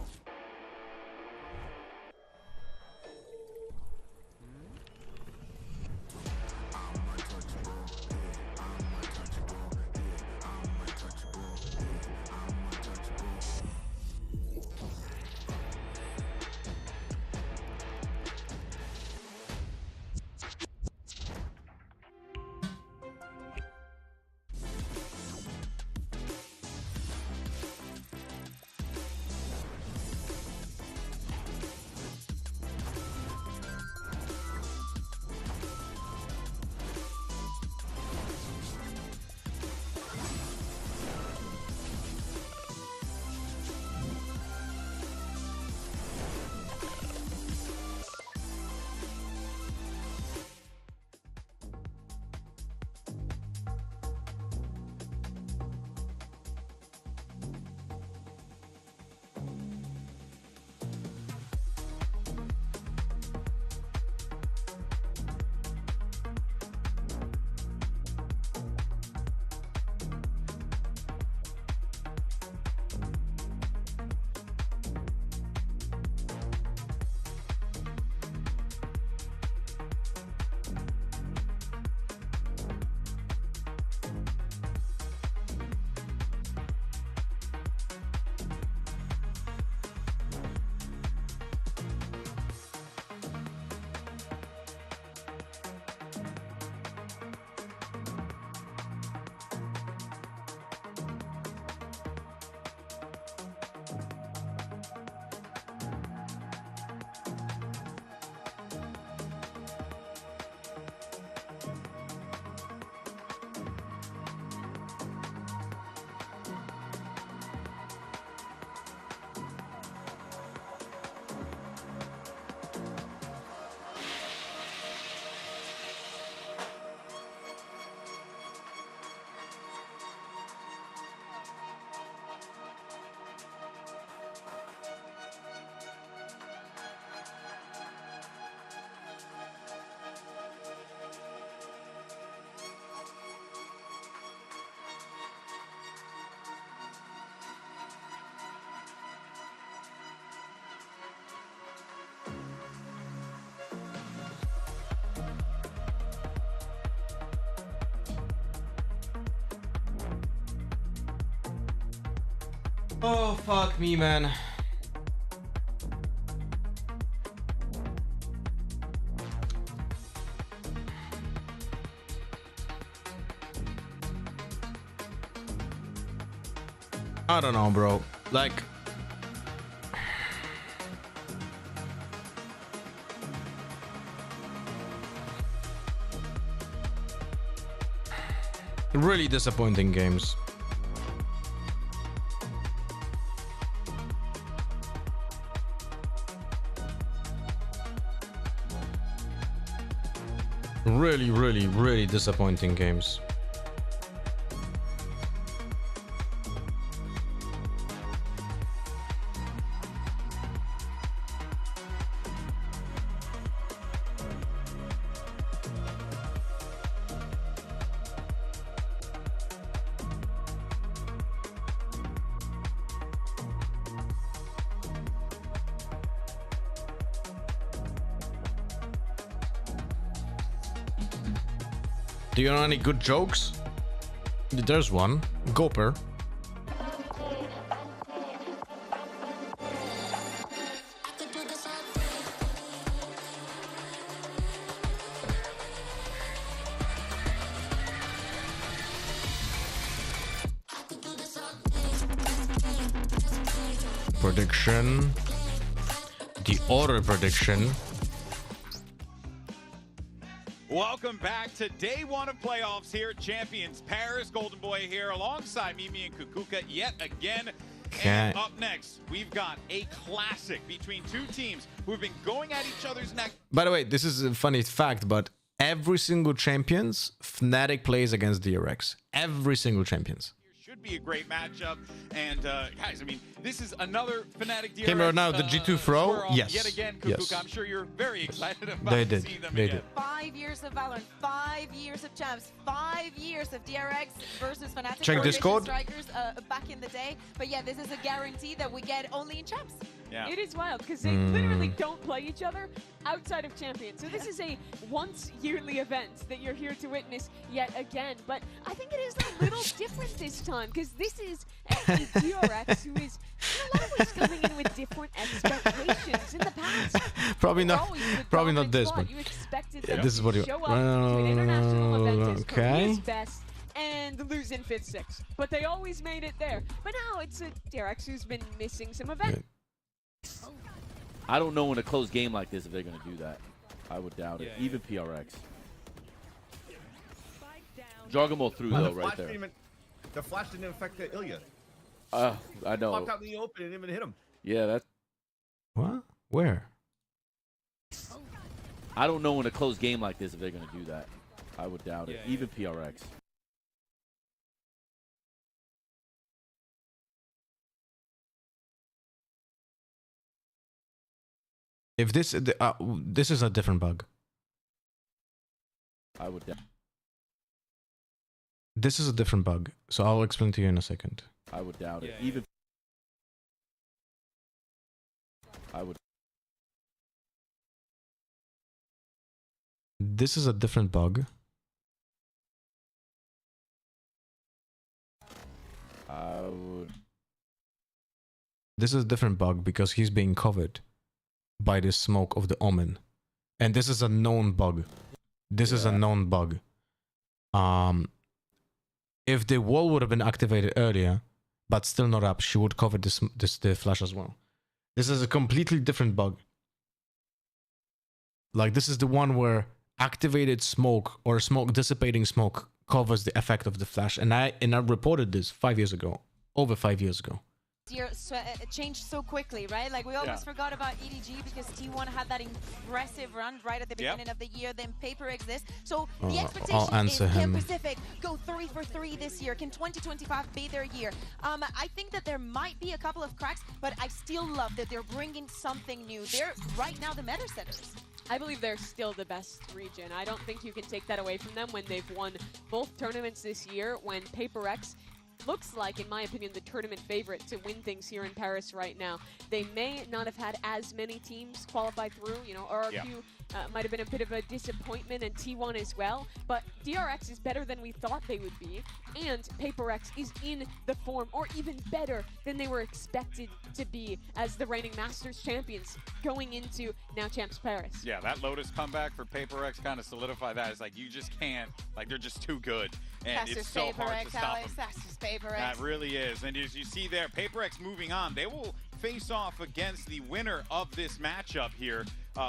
Oh, fuck me, man. I don't know, bro. Like, really disappointing games. Really disappointing games. Do you know any good jokes? There's one. Goper. Prediction. The order prediction. Welcome back to day one of playoffs here at Champions Paris. Golden Boy here alongside Mimi and Kukuka yet again. And up next, we've got a classic between two teams who have been going at each other's neck. By the way, this is a funny fact, but every single champions, Fnatic plays against DRX. Every single champions. Should be a great matchup. And guys, I mean, this is another Fnatic DRX. Came right now, the G2 throw. Yes. Yet again, Kukuka, Yes. I'm sure you're very excited about They did. seeing them They again. did. 5 years of Valorant, 5 years of champs, 5 years of DRX versus Fnatic. Check Discord. Strikers back in the day. But yeah, this is a guarantee that we get only in champs. Yeah. It is wild because they literally don't play each other outside of Champions. So this is a once yearly event that you're here to witness yet again. But I think it is a little different this time because this is a DRX who is in a lot of ways coming in with different expectations. In the past, Probably they were not. always the Probably not dominant this, squad. but You expected yeah, them this is what to you. show up to an international event as Okay. Korea's best and lose in Fifth 6. But they always made it there. But now it's a DRX who's been missing some events. I don't know in a close game like this if they're going to do that. I would doubt it. Even PRX. Jargamo through, though, right there. The flash didn't affect Ilya. I know. Popped out in the open and didn't even hit him. Yeah, that. What? Where? I don't know in a close game like this if they're going to do that. I would doubt it. Even PRX. If this this is a different bug. I would doubt. This is a different bug, so I'll explain to you in a second. I would doubt it. Even. I would. This is a different bug. I would. This is a different bug because he's being covered by the smoke of the Omen. And this is a known bug. This is a known bug. If the wall would have been activated earlier, but still not up, she would cover the flash as well. This is a completely different bug. Like, this is the one where activated smoke or smoke dissipating smoke covers the effect of the flash. And I reported this 5 years ago, over 5 years ago. Year changed so quickly, right? Like we almost forgot about EDG because T1 had that impressive run right at the beginning of the year. Then Paper exists, so the expectation is can Pacific go 3 for 3 this year? Can 2025 be their year? I think that there might be a couple of cracks, but I still love that they're bringing something new. They're right now the meta setters. I believe they're still the best region. I don't think you can take that away from them when they've won both tournaments this year, when Paper X looks like, in my opinion, the tournament favorite to win things here in Paris right now. They may not have had as many teams qualify through, you know, RRQ might have been a bit of a disappointment, and T1 as well. But DRX is better than we thought they would be, and PaperX is in the form, or even better than they were expected to be as the reigning Masters champions going into now Champs Paris. Yeah, that Lotus comeback for PaperX kind of solidified that. It's like you just can't, like they're just too good, and it's so hard to stop them. That's just PaperX. That really is, and as you see there, PaperX moving on. They will face off against the winner of this matchup here,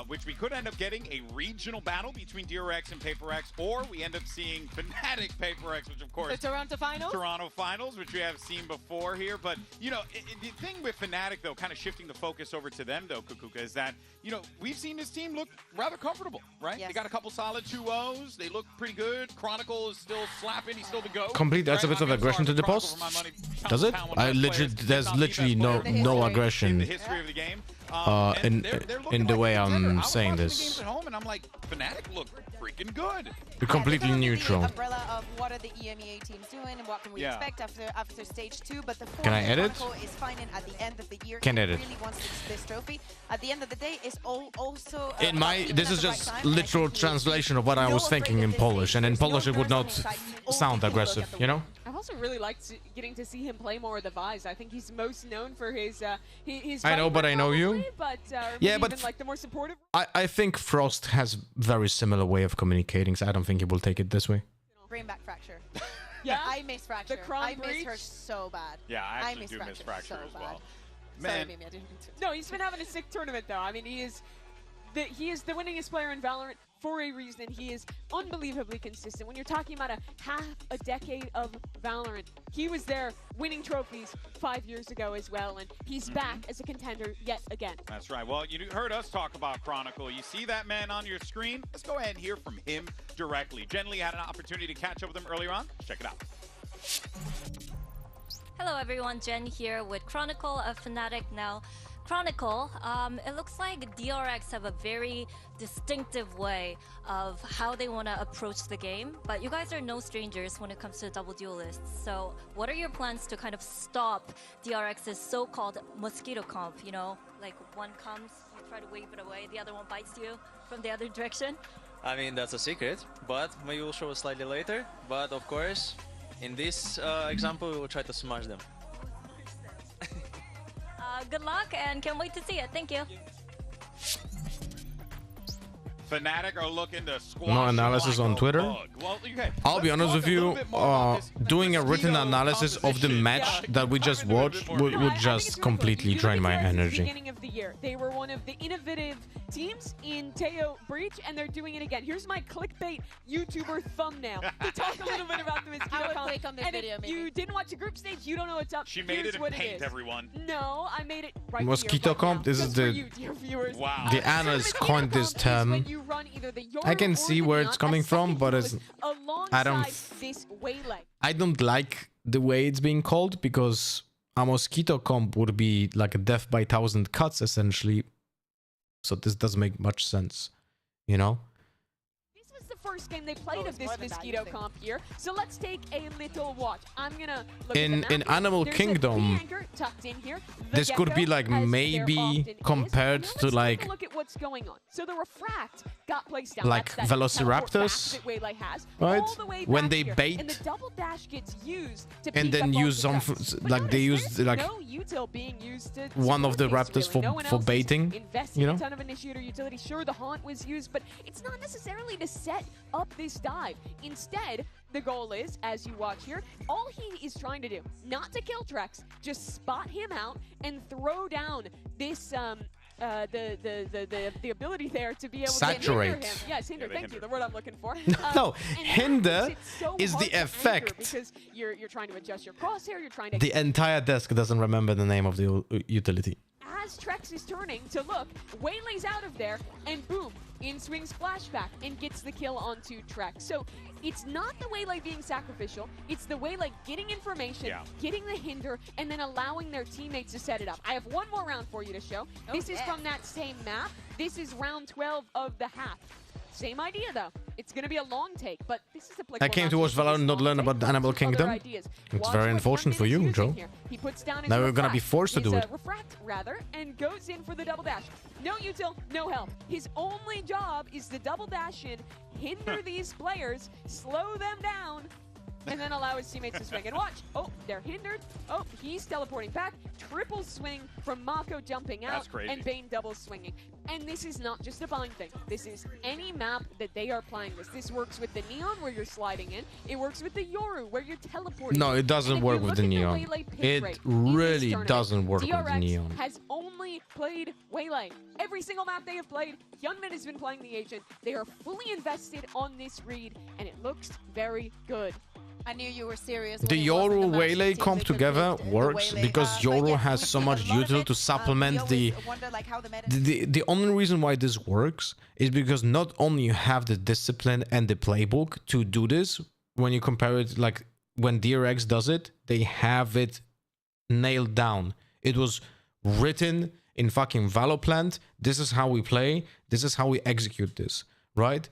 which we could end up getting a regional battle between DRX and PaperX, or we end up seeing Fnatic PaperX, which of course the Toronto Finals. Toronto Finals, which we have seen before here. But you know, the thing with Fnatic though, kind of shifting the focus over to them though, Kukuka, is that you know we've seen this team look rather comfortable, right? Yes. They got a couple solid 2-0s. They look pretty good. Chronicle is still slapping. He's still the go. Complete. That's a bit of aggression to the post. Does it? I legit. There's literally no aggression. In the history of the game. In the way I'm saying this. Games at home, and I'm like, Fnatic look freaking good. You're completely neutral. The umbrella of what are the EMEA teams doing and what can we expect after stage 2, but the Can I edit? is finding at the end of the year. Can edit. Really wants this trophy. At the end of the day, is also. In my, this is just literal translation of what I was thinking in Polish, and in Polish it would not sound aggressive, you know? I've also really liked getting to see him play more of the Vise. I think he's most known for his I know, but I know you. But, yeah, but even, like, the more supportive. I think Frost has very similar way of communicating, so I don't think he will take it this way. Brainback fracture. Yeah, I miss Fracture. I miss her so bad. Yeah, I actually miss do miss Fracture so as well. Bad. Sorry, Man. Mimi, I didn't mean to. No, he's been having a sick tournament though. I mean, he is the winningest player in Valorant for a reason. He is unbelievably consistent. When you're talking about half a decade of Valorant, he was there winning trophies 5 years ago as well, and he's back as a contender yet again. That's right. Well, you heard us talk about Chronicle. You see that man on your screen? Let's go ahead and hear from him directly. Jen Lee had an opportunity to catch up with him earlier on. Check it out. Hello everyone, Jen here with Chronicle of Fnatic. Now, Chronicle, it looks like DRX have a very distinctive way of how they want to approach the game, but you guys are no strangers when it comes to double duelists. So what are your plans to kind of stop DRX's so-called mosquito comp? You know, like one comes, you try to wave it away, the other one bites you from the other direction? I mean, that's a secret, but maybe we'll show it slightly later. But of course, in this example, we will try to smash them. Good luck, and can't wait to see it. Thank you. Fnatic are looking to squash No analysis on Twitter. Well, okay. I'll be honest with you, doing a written analysis of the match that we just watched would just completely drain my energy. Beginning of the year, they were one of the innovative teams in Teo Breach, and they're doing it again. Here's my clickbait YouTuber thumbnail to talk a little bit about the Mosquito I would Comp. click on this And video, if you didn't watch the group stage, you don't know what's up. She made Here's it in what paint, is. everyone. No, I made it right Mosquito here, comp, this is just for the you, dear viewers. Wow. The analysts coined this term. I can see where it's coming from, but it's, I don't like the way it's being called, because a mosquito comp would be like a death by 1,000 cuts essentially. So this doesn't make much sense, you know? This was the first game they played of this Mosquito Comp here, so let's take a little watch. I'm gonna look at the map. In Animal There's Kingdom, a B-anchor tucked in here. The this could be Gecko, like as there maybe often compared is. to Let's like take a look at what's going on. So the Refract got placed down. like That's that Velociraptors, teleport back that Waylay has, right? all the way When back they here. bait and the double dash gets used to and peek then up use onto some, Jax. But like they use like no util being used to one of the support this, raptors really. No one for else is baiting, investing you know? a ton of initiator utility. Sure, the Haunt was used, but it's not necessarily to set up this dive. Instead, the goal is, as you watch here, all he is trying to do, not to kill Trex, just spot him out and throw down this the ability there to be able to hinder him. Yes, hinder. Thank you. The word I'm looking for. No, hinder so is the hard to anchor effect. because you're trying to adjust your crosshair. You're trying to. The entire desk doesn't remember the name of the utility. As Trex is turning to look, Waylay's out of there, and boom, in swings flashback and gets the kill onto Trex. So it's not the Waylay being sacrificial, it's the Waylay getting information, getting the hinder, and then allowing their teammates to set it up. I have one more round for you to show. This is from that same map. This is round 12 of the half. Same idea though. It's going to be a long take, but this is I came to watch Valorant, not learn about the Animal Kingdom. It's very unfortunate for you, Joe. He puts down his Now we're gonna be forced to do it. refract, rather, and goes in for the double dash. No util, no help. His only job is to double dash in, hinder these players, slow them down, and then allow his teammates to swing. And watch, oh, they're hindered. Oh, he's teleporting back. Triple swing from Mako jumping out, and Bane double swinging. And this is not just a Bind thing. This is any map that they are playing this. This works with the Neon where you're sliding in. It works with the Yoru where you're teleporting. No, it doesn't work with the Neon. It really doesn't work with the DRX Neon. has only played Waylay. Every single map they have played, Youngman has been playing the Agent. They are fully invested on this read, and it looks very good. I knew you were serious. The Yoru Waylay comp together works because Yoru has so much util to supplement the only reason why this works is because not only you have the discipline and the playbook to do this, when you compare it, like when DRX does it, they have it nailed down. It was written in fucking Valoplant. This is how we play. This is how we execute this, right?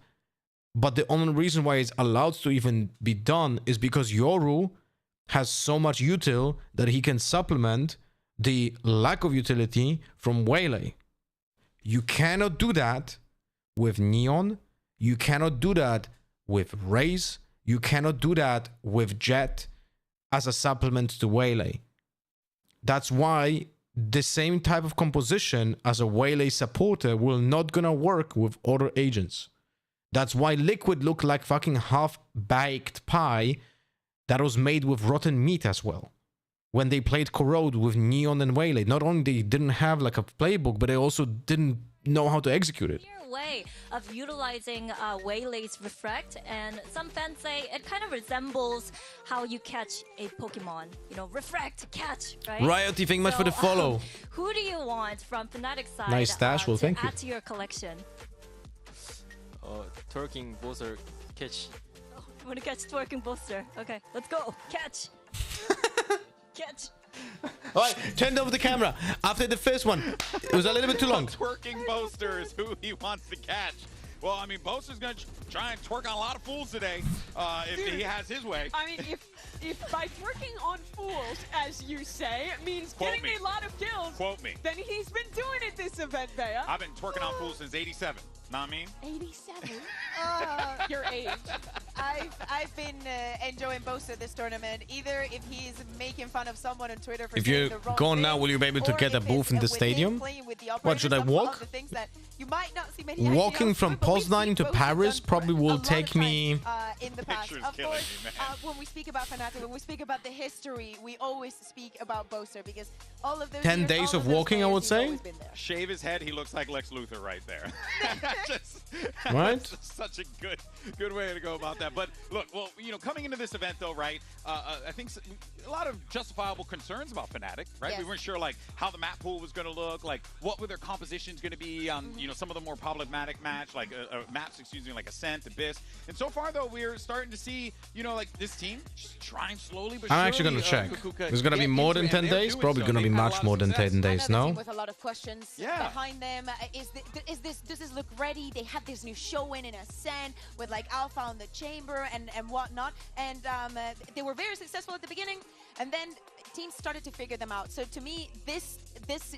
But the only reason why it's allowed to even be done is because Yoru has so much util that he can supplement the lack of utility from Waylay. You cannot do that with Neon. You cannot do that with Raze. You cannot do that with Jet as a supplement to Waylay. That's why the same type of composition as a Waylay supporter will not gonna work with other agents. That's why Liquid looked like fucking half-baked pie that was made with rotten meat as well. When they played Corrode with Neon and Waylay, not only they didn't have like a playbook, but they also didn't know how to execute it. Way of utilizing Waylay's refract, and some fans say it kind of resembles how you catch a Pokemon. You know, refract, catch, right? Riot, thank you much for the follow. Who do you want from Fnatic's side Nice stash, well, thank to you. add to your collection? Twerking booster catch. Oh, you want to catch twerking booster? Okay, let's go. Catch. Catch. Alright, turned over the camera. After the first one, it was a little bit too long. Twerking Boaster is who he wants to catch. Well, I mean, Boaster's going to try and twerk on a lot of fools today if he has his way. I mean, if by twerking on fools, as you say, means Quote getting me. a lot of kills, Quote me. then he's been doing it this event, Bea. I've been twerking on fools since 87. Know what I mean? 87? Your age. I've been enjoying Boaster this tournament. Either if he's making fun of someone on Twitter for If saying you're the wrong gone thing, now, will you be able to or get a if booth in the it's with him stadium? playing with the What, should I operators, walk? the things that you might not see many Walking actually from do, but we've Poznan seen to Boaster Paris done probably a will lot take of me... times, in the past. Picture's Of killing course, me, man. when we speak about Fnatic, when we speak about the history, we always speak about Boaster because all of those 10 years, days all of those walking, I players, would he's say. always been there. Shave his head, he looks like Lex Luthor right there. Right? That's such a good way to go about that. But look, well, you know, coming into this event though, right? I think a lot of justifiable concerns about Fnatic, right? Yes. We weren't sure like how the map pool was going to look, like what were their compositions going to be on, you know, some of the more problematic maps, like like Ascent, Abyss. And so far though, we're starting to see, you know, like this team just trying slowly but I'm actually surely, gonna check. Kukuka There's gonna be get more into than it, 10 and they're days? doing Probably so. gonna be They've had a much lot more of than success. 10 days, no? With a lot of questions behind them. Does this look ready? They had this new show in Ascent with like Alpha on the chamber and whatnot, and they were very successful at the beginning, and then teams started to figure them out. So to me, this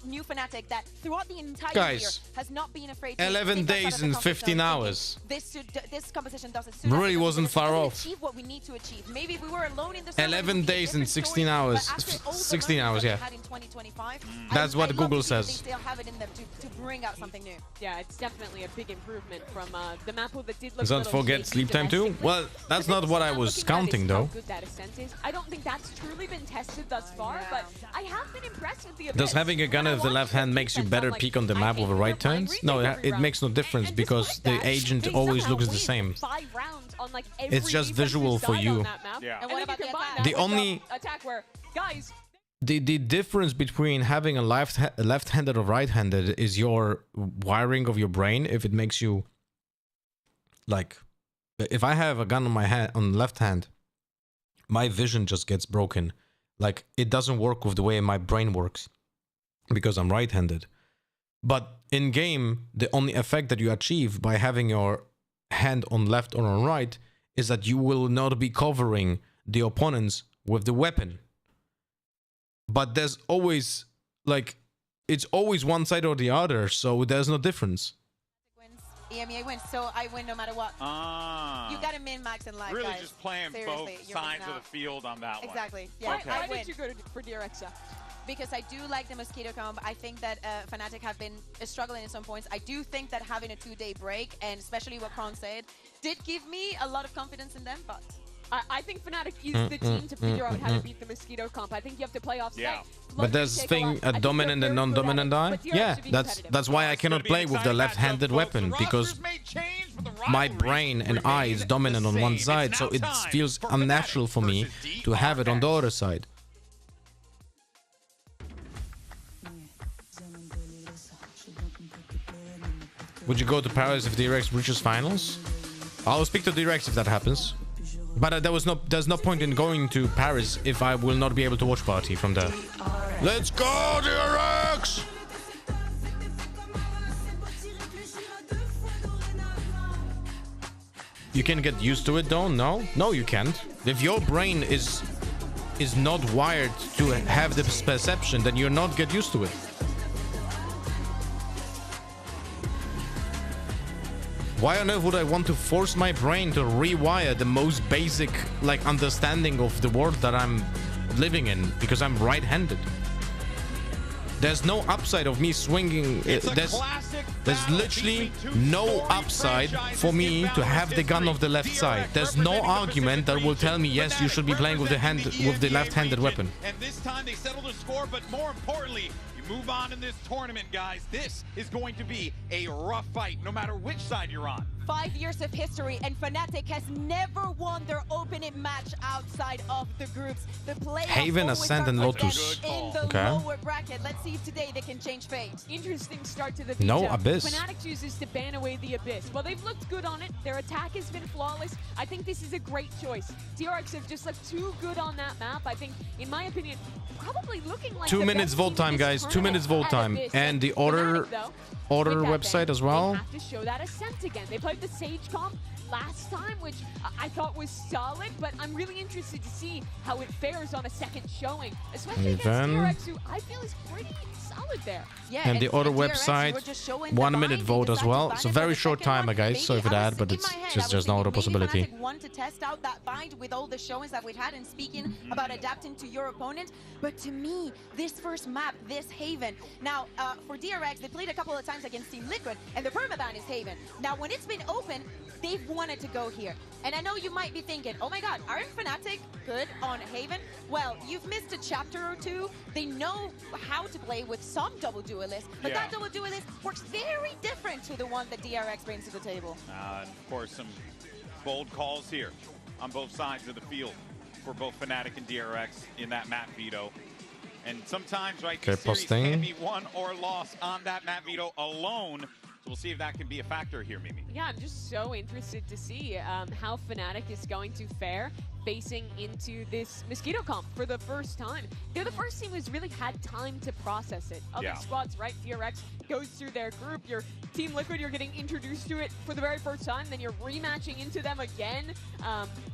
new Fnatic that throughout the entire Guys, year has not been afraid to 11 think outside days of the and comfort 15 zone, hours. thinking This composition doesn't suit Really us, wasn't it far doesn't off. achieve what we need to achieve. Maybe if we were alone in the server, it 11 would be a days and different 16 story, hours. but after all the 16 learnings hours, that yeah. we had in 2025, That's what I love Google to see that says. They still have it in them to bring out something new. Yeah, it's definitely a big improvement from the map pool that did look Don't forget sleep time too? Well, that's not what I was counting though. How good that Ascent is. I don't think that's truly been tested thus far, but I have been impressed with the Does Abyss. having a gun with the left hand makes you better peek on the map with the right turns? No, it makes no difference because the agent always looks the same. 5 rounds on like It's just every visual for side you. on that map. Yeah. And then you combine that The with only- attack where guys The difference between having a left-handed or right-handed is your wiring of your brain. If it makes you like, if I have a gun on my hand on the left hand, my vision just gets broken. Like it doesn't work with the way my brain works because I'm right-handed. But in game, the only effect that you achieve by having your hand on left or on right is that you will not be covering the opponents with the weapon. But there's always, like, it's always one side or the other, so there's no difference. EMEA wins, so I win no matter what. You got to min-max in life, really guys. just playing Seriously, both you're sides of out. the field on that one. Exactly. Yeah, Okay. Why did you go for DRX? Because I do like the Mosquito comp. I think that Fnatic have been struggling in some points. I do think that having a 2-day break, and especially what Kron said, did give me a lot of confidence in them, but... I think Fnatic is the team to figure out how to beat the Mosquito comp. I think you have to play off site. But there's thing a dominant and non-dominant eye. Yeah, that's why I cannot play with the left-handed weapon, because my brain and eye is dominant on one side, so it feels unnatural for me to have it on the other side. Would you go to Paris if DRX reaches finals? I'll speak to DRX if that happens. But there's no point in going to Paris if I will not be able to watch party from there. Let's go, DRX! You can get used to it though? No? No, you can't. If your brain is not wired to have this perception, then you're not get used to it. Why on earth would I want to force my brain to rewire the most basic, like, understanding of the world that I'm living in? Because I'm right-handed. There's no upside of me swinging. There's literally no upside for me to have the gun of the left side. There's no argument that will tell me, yes, you should be playing with the left-handed weapon. And this time they settle the score, but more importantly, move on in this tournament, guys. This is going to be a rough fight, no matter which side you're on. 5 years of history, and Fnatic has never won their opening match outside of the groups. The playoff Haven, Ascent, and Lotus. in the Okay. lower bracket. Let's see if today they can change fate. Interesting start to the No veto. Abyss. Fnatic chooses to ban away the Abyss. Well, they've looked good on it. Their attack has been flawless. I think this is a great choice. DRX have just looked too good on that map. I think, in my opinion, probably looking like 2 minutes vote time, guys. 2 minutes vote time. And the order website as well. They have to show that Ascent again. They played the Sage comp last time, which I thought was solid, but I'm really interested to see how it fares on a second showing, especially against DRX, who I feel is pretty solid there. Yeah, And the order website, 1 minute vote as well. So very short timer, guys. Sorry for that, but it's just there's no other possibility. Want to test out that bind with all the showings that we've had and speaking about adapting to your opponent. But to me, this first map, this Haven. Now, for DRX, they played a couple of times against Team Liquid, and the permaban is Haven. Now, when it's been open, they've wanted to go here. And I know you might be thinking, oh my god, aren't Fnatic good on Haven? Well, you've missed a chapter or two. They know how to play with some double duelists, but that double duelist works very different to the one that DRX brings to the table. And of course, some bold calls here on both sides of the field for both Fnatic and DRX in that map veto. And sometimes, right, the series can be won or lost on that map veto alone. So we'll see if that can be a factor here, Mimi. Yeah, I'm just so interested to see how Fnatic is going to fare facing into this Mosquito comp for the first time. They're the first team who's really had time to process it. Other squads, right? DRX goes through their group. Your Team Liquid, you're getting introduced to it for the very first time, then you're rematching into them again.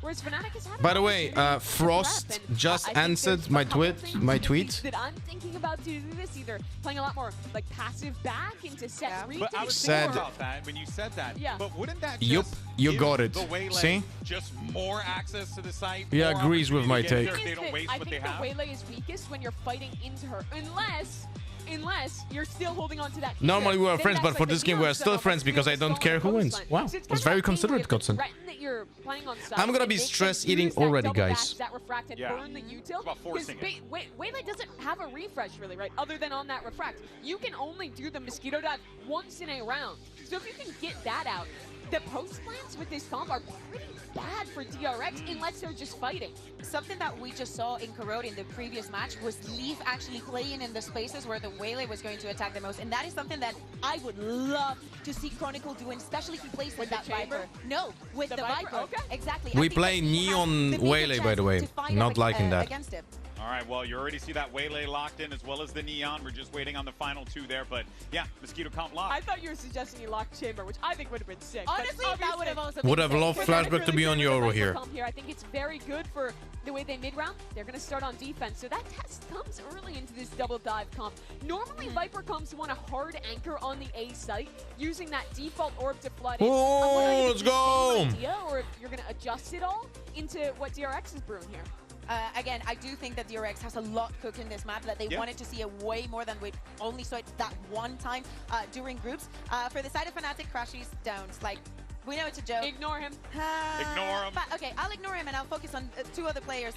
Whereas Fnatic has had. By the way, Frost just answered my tweet. That I'm thinking about to do this, either playing a lot more like passive back into set read. But I was thinking about that when you said that. Yeah. But wouldn't that Yup, just you give got it. the Waylay See? just more access to the site? Yeah, more agrees with my take. They don't waste I what think they the have. Waylay is weakest when you're fighting into her, unless you're still holding on to that. Normally we are Then friends, that's but for like this the game we are zero still setup, friends like because I zero don't care who wins. coastline. Wow, So it's that's kind very of that thing where considerate, Godson. threaten that you're playing on site, I'm gonna and be they can stress use eating that already, double guys. dash, that refract and burn the util. about forcing it. Waylay doesn't have a refresh really, right? Other than on that refract, you can only do the mosquito dive once in a round. So if you can get that out, the post plans with this comp are pretty bad for DRX unless they're just fighting. Something that we just saw in Corrode in the previous match was Leaf actually playing in the spaces where the Waylay was going to attack the most, and that is something that I would love to see Chronicle doing, especially if he plays with that Viper. No, with the Viper. Okay. Exactly. We play Neon Waylay, by the way. Not liking that. Against him. All right, well, you already see that Waylay locked in as well as the Neon. We're just waiting on the final two there, but yeah, Mosquito comp locked. I thought you were suggesting you locked Chamber, which I think would have been sick. Honestly, that would have also been Would have sick. loved Flashback to be on Euro here. I think it's very good for the way they mid-round. They're going to start on defense, so that test comes early into this double dive comp. Normally, Viper comps want a hard anchor on the A site, using that default orb to flood in. Oh, let's go! Idea, or if you're going to adjust it all into what DRX is brewing here. Again, I do think that DRX has a lot cooked in this map, that they wanted to see it way more than we only saw it that one time during groups. For the side of Fnatic, Crashies, Downs, like, we know it's a joke. Ignore him. Ignore him. But, okay, I'll ignore him and I'll focus on two other players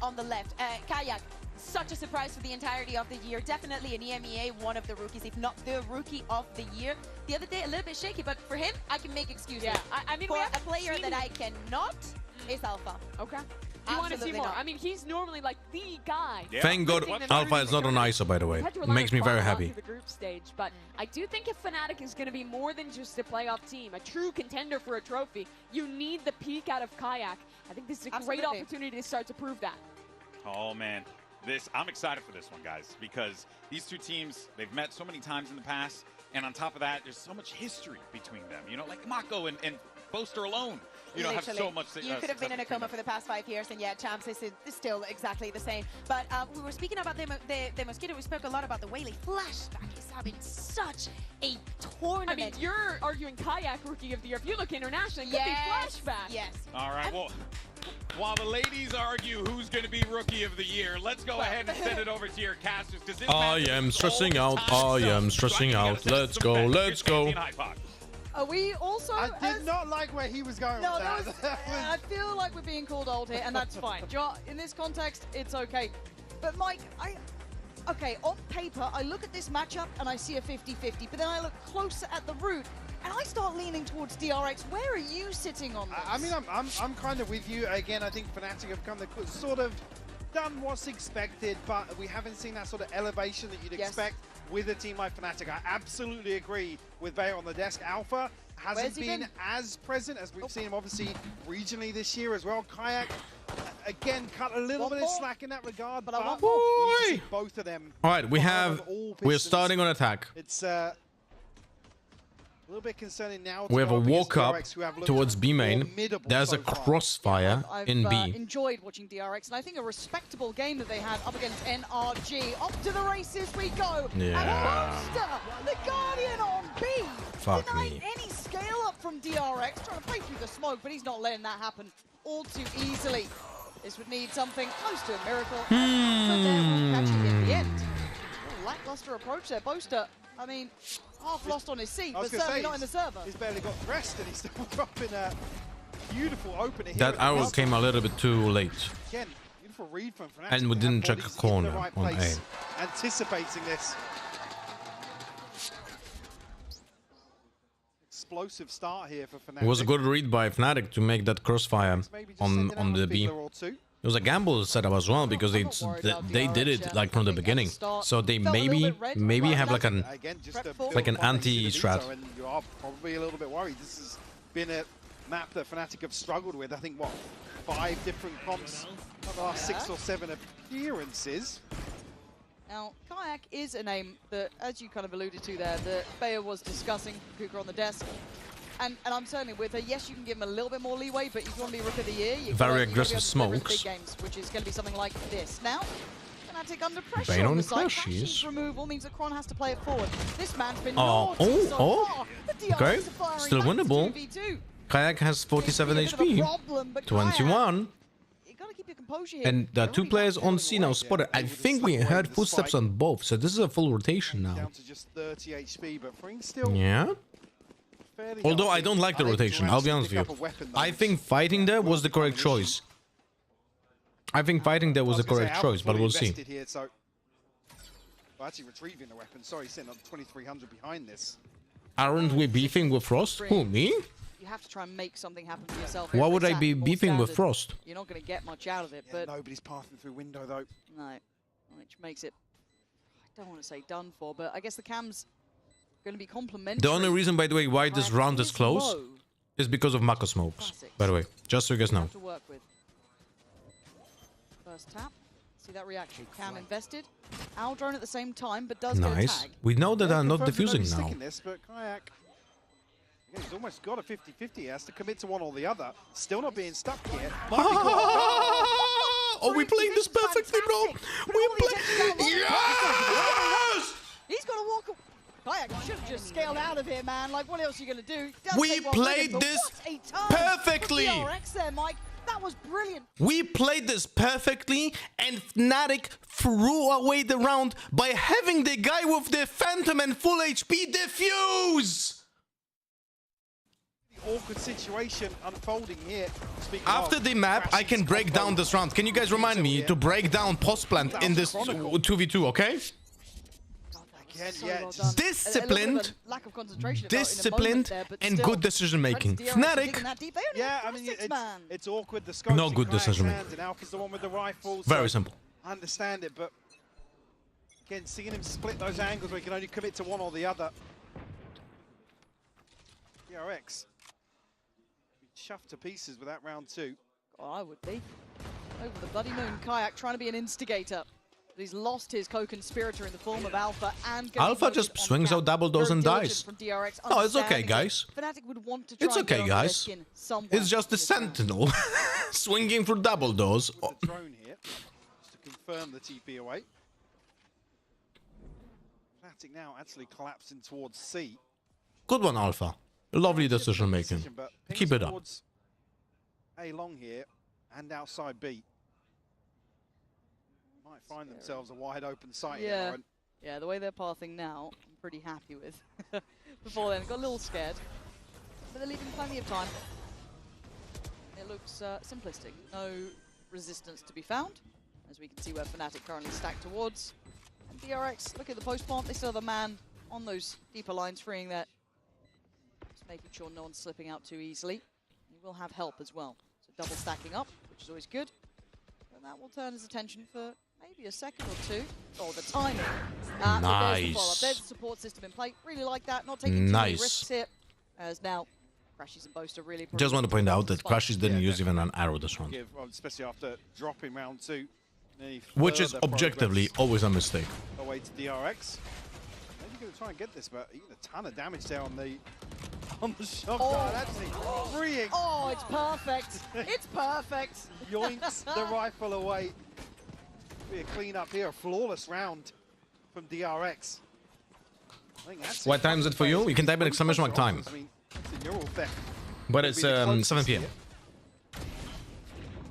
on the left. Kayak, such a surprise for the entirety of the year. Definitely an EMEA, one of the rookies, if not the rookie of the year. The other day, a little bit shaky, but for him, I can make excuses. Yeah, I mean, for a player that I cannot is Alpha. Okay. You want to see more? I mean, he's normally like the guy. Yeah. Thank God Alpha is not on ISO, by the way. It makes me very happy. The group stage, but I do think if Fnatic is going to be more than just a playoff team, a true contender for a trophy, you need the peak out of Kayak. I think this is a great opportunity to start to prove that. Oh, man. I'm excited for this one, guys, because these two teams, they've met so many times in the past, and on top of that, there's so much history between them. You know, like Mako and Boaster alone, you know, have so much. You could have been in a coma for the past 5 years, and yeah, Champs is still exactly the same. But we were speaking about the Mosquito. We spoke a lot about the Waylay. Flashback is having such a tournament. I mean, you're arguing Kayak Rookie of the Year. If you look internationally, it could be Flashback. Yes. All right, well, while the ladies argue who's going to be Rookie of the Year, let's go ahead and send it over to your casters, because this I am stressing out. I am stressing out. Let's go. Let's go. We also... I did not like where he was going with that. I feel like we're being called old here, and that's fine. In this context, it's okay. But Mike, okay, on paper, I look at this matchup and I see a 50-50, but then I look closer at the root and I start leaning towards DRX. Where are you sitting on this? I mean, I'm kind of with you. Again, I think Fnatic have come to sort of done what's expected, but we haven't seen that sort of elevation that you'd expect with a team like Fnatic. I absolutely agree with Bayer on the desk. Alpha hasn't been as present as we've seen him obviously regionally this year as well. Kayak, again, cut a little bit of slack in that regard, but you see both of them. All right, we're starting on attack. It's a little bit concerning now. We have a walk up towards B main. There's a crossfire in B. I've enjoyed watching DRX, and I think a respectable game that they had up against NRG. Off to the races we go. Yeah. And Monster, the Guardian on B. Fuck me. Any scale up from DRX, trying to break through the smoke, but he's not letting that happen all too easily. This would need something close to a miracle. And so catching in the end. A lackluster approach there. Boaster, I mean, half lost on his seat, but certainly not in the server. He's barely got dressed and he's still dropping a beautiful opener here. That arrow came a little bit too late. Again, beautiful read from Fnatic. And we didn't check a corner on A. Anticipating this. Explosive start here for Fnatic. It was a good read by Fnatic to make that crossfire on the B. It was a gamble setup as well because they did it like from the beginning, so they maybe have like an anti-strat. You are probably a little bit worried. This has been a map that Fnatic have struggled with. I think what 5 different comps for the last 6 or 7 appearances. Now, Kayak is a name that, as you kind of alluded to there, that Bayer was discussing, Kuka on the desk. And I'm certainly with her. Yes, you can give him a little bit more leeway, but if you want to be Rook of the Year, very aggressive smokes. Big games, which is going to be something like this. Now, Fnatic under pressure Bane on the on side. Crashies. Removal means that Kron has to play it forward. This man's been okay, still winnable. Kayak has 47 HP, 21. And there are 2 players on C now spotted. I think we heard footsteps on both, so this is a full rotation now. Down to just 30 HP, but Fring still yeah. Although I don't like the rotation, I'll be honest with you. I think fighting there was the correct choice. I think fighting there was the correct choice, but we'll see. Here, so actually retrieving the weapon. Sorry, sitting on 2300 behind this. Aren't we beefing with Frost? Who, me? You have to try and make something happen for yourself. Why would I be beefing with Frost? You're not going to get much out of it, but nobody's passing through window though. No, which makes it, I don't want to say done for, but I guess the cam's going to be complimentary. The only reason, by the way, why this round is close is because of Mako smokes. By the way, just so you guys know. To work with. First tap, See that reaction. Cam invested. Owl drone at the same time, but does get a Nice. tag. We know that I'm not Confirmed defusing no now. stick in this, but Kayak, again, he's almost got a 50-50. He has to commit to one or the other. Still not being stuck here. Oh, we playing this perfectly, bro. We play. Yes! He's got to walk. Kayak should have just scaled out of here, man. Like, what else are you going to do? Does We take one with played him, but this what a turn perfectly. from DRX there, Mike. That was brilliant. We played this perfectly, and Fnatic threw away the round by having the guy with the Phantom and full HP defuse. Awkward situation unfolding here. After the map, I can break down this round. Can you guys remind me to break down post plant in this 2v2, okay? Again, Disciplined, lack of concentration disciplined, and good decision making. Fnatic, yeah, I mean, it's awkward. The scope no good decision making. And Alpha's the one with the rifle. Very simple. I understand it, but again, seeing him split those angles where he can only commit to one or the other. PRX chuffed to pieces with that round 2. Oh, I would be. Over the bloody moon, Kayak trying to be an instigator. But he's lost his co-conspirator in the form of Alpha and Alpha just swings out double doors and dies. Oh, it's okay, guys. Fnatic would want to try It's and get okay, under their guys. skin somewhere It's just the Sentinel swinging through double doors. The drone here, just to confirm the TP away. Fnatic now actually collapsing towards C. Good one, Alpha. Lovely decision making. Keep it up. A long here and outside B. Might find themselves a wide open site here, Lauren. Yeah, the way they're pathing now, I'm pretty happy with. Before then, got a little scared. But they're leaving plenty of time. It looks simplistic. No resistance to be found, as we can see where Fnatic currently stacked towards. And DRX, look at the post plant. They still have a man on those deeper lines, freeing that. Just making sure no one's slipping out too easily. He will have help as well. So double stacking up, which is always good. And that will turn his attention for maybe a second or two. Oh, the timing. There's the follow-up. There's the support system in play. Really like that. Not taking too many risks here. As now, Crashies and Boast are really... Just want to point out that Crashies didn't use even an arrow this round. Especially after dropping round 2. Which is objectively always a mistake. Away to DRX. Maybe going to try and get this, but he did a ton of damage there on the shot. Actually freeing. Oh, it's perfect. It's perfect. Yoinks the rifle away. Be a clean up here, a flawless round from DRX. I think that's What time is it for you? You can type in exclamation mark time. I mean, it's a neural theft. But it's 7 PM.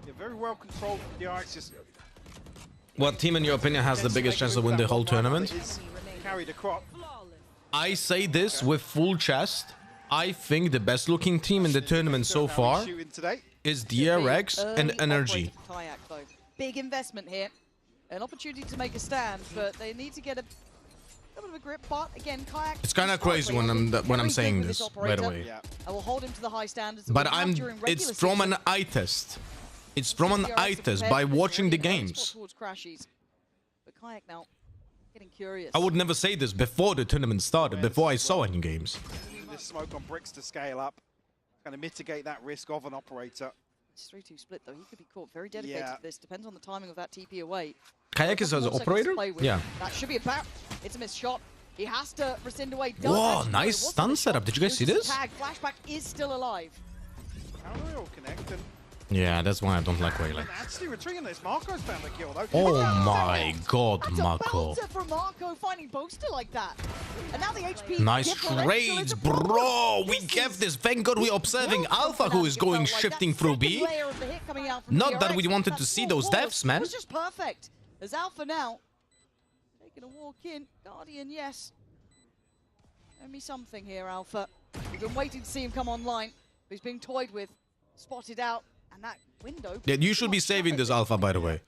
Yeah, very well controlled. DRX just What team, in your opinion, has the biggest chance to win the whole tournament? carried a crop. I say this with full chest. I think the best looking team in the tournament so far is DRX and Energy. Kayak, though. Big investment here. An opportunity to make a stand, but they need to get a little bit of a grip. But again, Kayak... It's kind of crazy when I'm saying this, by the way. I will hold him to the high standards. But it's from an eye test. It's from an eye test by watching the games. But Kayak now getting curious. I would never say this before the tournament started, before I saw any games. This smoke on bricks to scale up. Going to mitigate that risk of an operator. It's 3-2 split, though. He could be caught very dedicated to this. Depends on the timing of that TP away. Kayak is as an operator? Yeah. That should be a bat. It's a missed shot. He has to rescind away. Whoa, nice stun setup. Did you guys see this? Tag. Flashback is still alive. Counter will connect and Yeah, that's why I don't like Waylon. actually retreating this. Marco's found the kill, though. Oh my god, That's Marco. a bouncer from Marco finding Boaster like that. And now the HP Nice differential trades, is a problem. bro. We kept this. Thank god we're observing Alpha, who is going shifting through B. Layer of the hit coming out from Not that DRX, we wanted that to see full those wall deaths, man. was just perfect. As Alpha now taking a walk in. Guardian, yes. Show me something here, Alpha. We've been waiting to see him come online. But he's being toyed with, spotted out, and that window. Yeah, you should be saving this Alpha, by the way.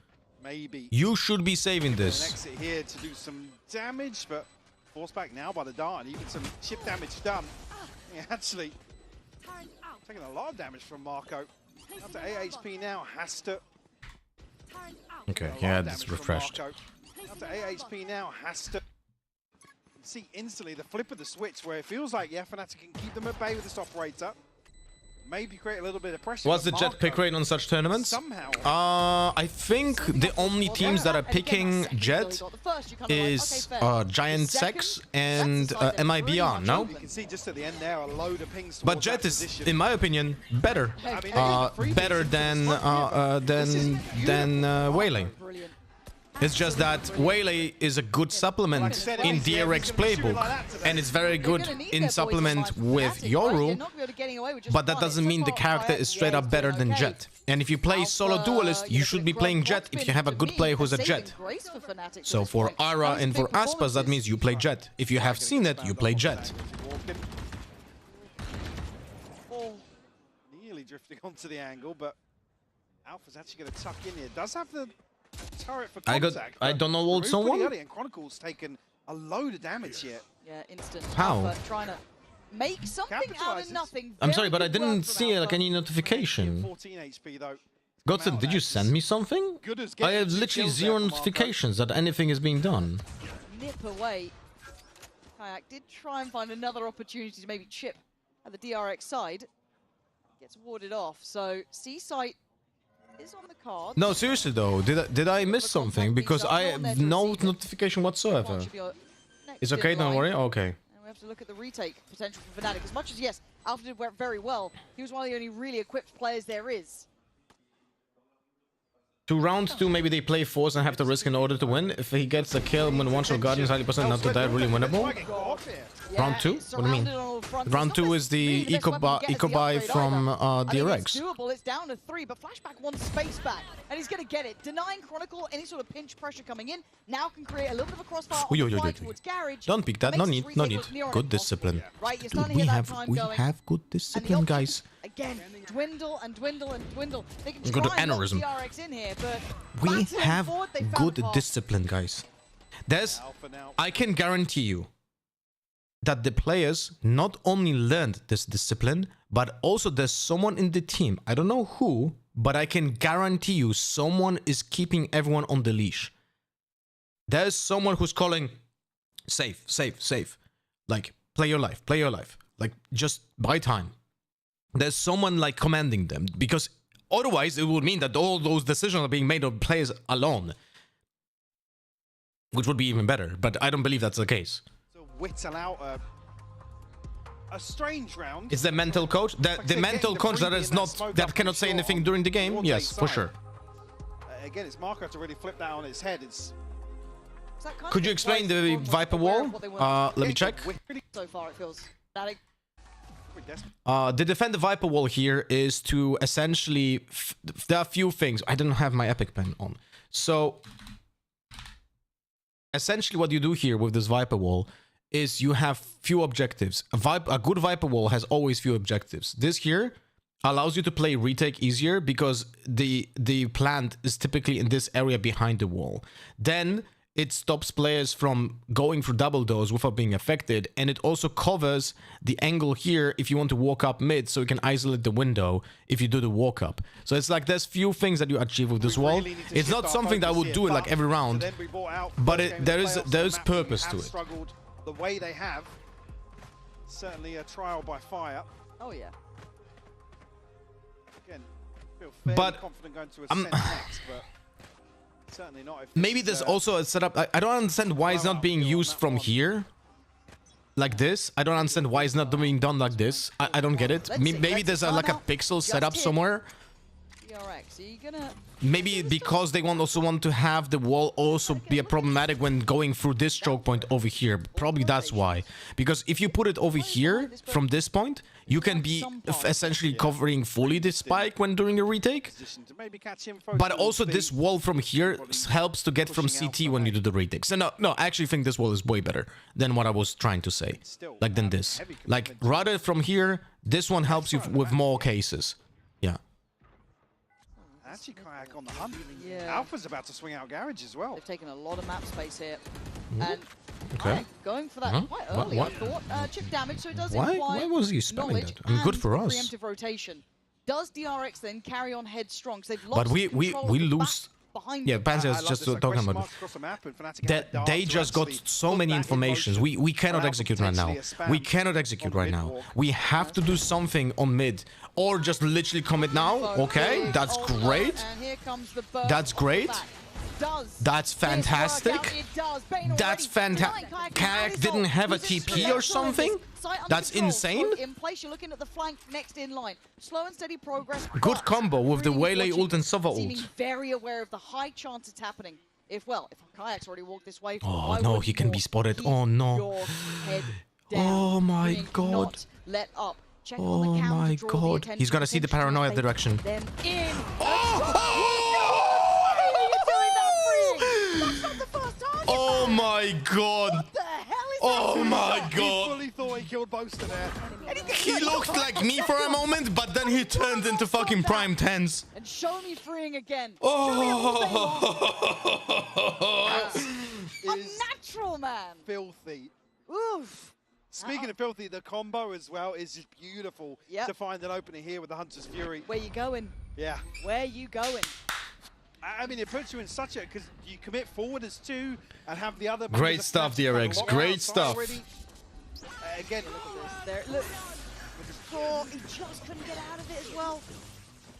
Maybe. You should be saving An this. exit here to do some damage, but forced back now by the dart, and even some chip damage done. Yeah, actually taking a lot of damage from Marco. Up to 8 HP now, has to. Okay, yeah, it's refreshed. Up to 8 HP now, has to. See instantly the flip of the switch where it feels like, yeah, Fnatic can keep them at bay with this operator. maybe create a little bit of pressure. What's the Jet pick rate on such tournaments? I think the only teams that are picking Jet is Giant Sex and MIBR, no? You can see just at the end there a load of pings. But Jet is, in my opinion, better. Better than Waylay. It's just that Waylay is a good supplement in DRX playbook, and it's very good in supplement with Yoru, but that doesn't mean the character is straight up better than Jet. And if you play solo duelist, you should be playing Jet if you have a good player who's a Jet. So for Ara and for Aspas, that means you play Jet. If you have seen it, you play Jet. Nearly drifting onto the angle, but Alpha's actually going to tuck in here. Does have the turret for contact. I don't know what someone. Early, and Chronicle's taken a load of damage here. Yeah, instant. How? Alpha trying to make something out of nothing. I'm sorry, but I didn't see like any notification. 14 HP though. Godson, did you send me something? I have literally zero notifications that anything is being done. Nip away. Kayak did try and find another opportunity to maybe chip at the DRX side. Gets warded off. So C-Site is on the card. No, seriously though, did I miss something? Because I have no notification whatsoever. It's okay, don't worry. Okay. And we have to look at the retake potential for Fnatic. As much as yes, Alpha did work very well. He was one of the only really equipped players there is. To round 2, maybe they play Force and have to risk in order to win. If he gets a kill when one-shot Guardian is 90% not to die, really winnable. Round 2? What do you mean? Round 2 is the eco buy from DRX. It's doable. It's down to 3, but Flashback wants space back, and he's going to get it. Denying Chronicle any sort of pinch pressure coming in now can create a little bit of a crossfire towards Garage. Don't pick that. No need. No need. Good discipline. Dude, we have good discipline, guys. Again, dwindle and dwindle and dwindle. They can Go to try and lock aneurysm. DRX in here, but We battling have forward, they found good a path. discipline, guys. I can guarantee you that the players not only learned this discipline, but also there's someone in the team. I don't know who, but I can guarantee you someone is keeping everyone on the leash. There's someone who's calling safe, safe, safe. Like, play your life, play your life. Like, just buy time. There's someone like commanding them, because otherwise it would mean that all those decisions are being made on players alone, which would be even better, but I don't believe that's the case. To whittle out a strange round. Is the mental coach the mental coach that is not that cannot say anything during the game? Yes, for sure. Again, it's Marco to really flip that on its head. It's Could you explain the Viper wall? Let me check. So far, it feels. The defend the Viper wall here is to essentially there are a few things. I don't have my epic pen on. So essentially what you do here with this Viper wall is you have few objectives. A good Viper wall has always few objectives. This here allows you to play retake easier because the plant is typically in this area behind the wall. Then it stops players from going through double doors without being affected, and it also covers the angle here if you want to walk up mid, so you can isolate the window if you do the walk up. So it's like there's few things that you achieve with this wall. It's not something that I would do it like every round, but there is purpose to it. The way they have, certainly a trial by fire. Oh yeah. Again, feel fairly confident going to ascend next, but. Certainly not. Maybe there's also a setup. I don't understand why it's not being used from here. Like this. I don't understand why it's not being done like this. I don't get it. Maybe there's like a pixel setup somewhere. DRX, are you gonna... Maybe because they also want to have the wall also be a problematic when going through this choke point over here. Probably that's why. Because if you put it over here from this point, you can be essentially covering fully the spike when doing a retake. But also this wall from here helps to get from CT when you do the retake. So no, I actually think this wall is way better than what I was trying to say. Like than this. Like rather from here, this one helps you with more cases. Yeah. Actually, Kayak on the hunt. Yeah. Alpha's about to swing out Garage as well. They've taken a lot of map space here. Ooh. And Okay. going for that quite early, I thought. Chip damage, so it does imply Why was he spamming knowledge that? I mean, good and for us. Preemptive rotation. Does DRX then carry on headstrong? They've lost But we control of the lose behind Yeah, him. Panzer is just talking about that they just got so many informations. We cannot execute right now. We cannot execute right now. We have to do something on mid or just literally commit now. Okay, that's great. That's great. That's fantastic. That's fantastic. Kayak didn't have a TP or something. That's insane. In place, you're looking at the flank next in line. Slow and steady progress. Good combo with the Waylay ult and Sova Seeming ult. very aware of the high chance it's happening. If Kayak's already walked this way. Oh no, he can be spotted. Oh no. Oh my god. Let up. Check oh on the my god. He's gonna see the paranoia direction. Them in. Oh my god. What the hell is oh my He god. fully thought he killed Boaster there. He looked like me for a moment, but then he turned into fucking Prime 10s. And show me freeing again. Oh. Unnatural, man. Filthy. Oof. Speaking of filthy, the combo as well is just beautiful to find an opening here with the Hunter's Fury. Where you going? Yeah. Where you going? I mean, it puts you in such a... Because you commit forward as two and have the other... Great stuff, DRX. Great stuff. Again, look at this. There, look. Oh, he just couldn't get out of it as well.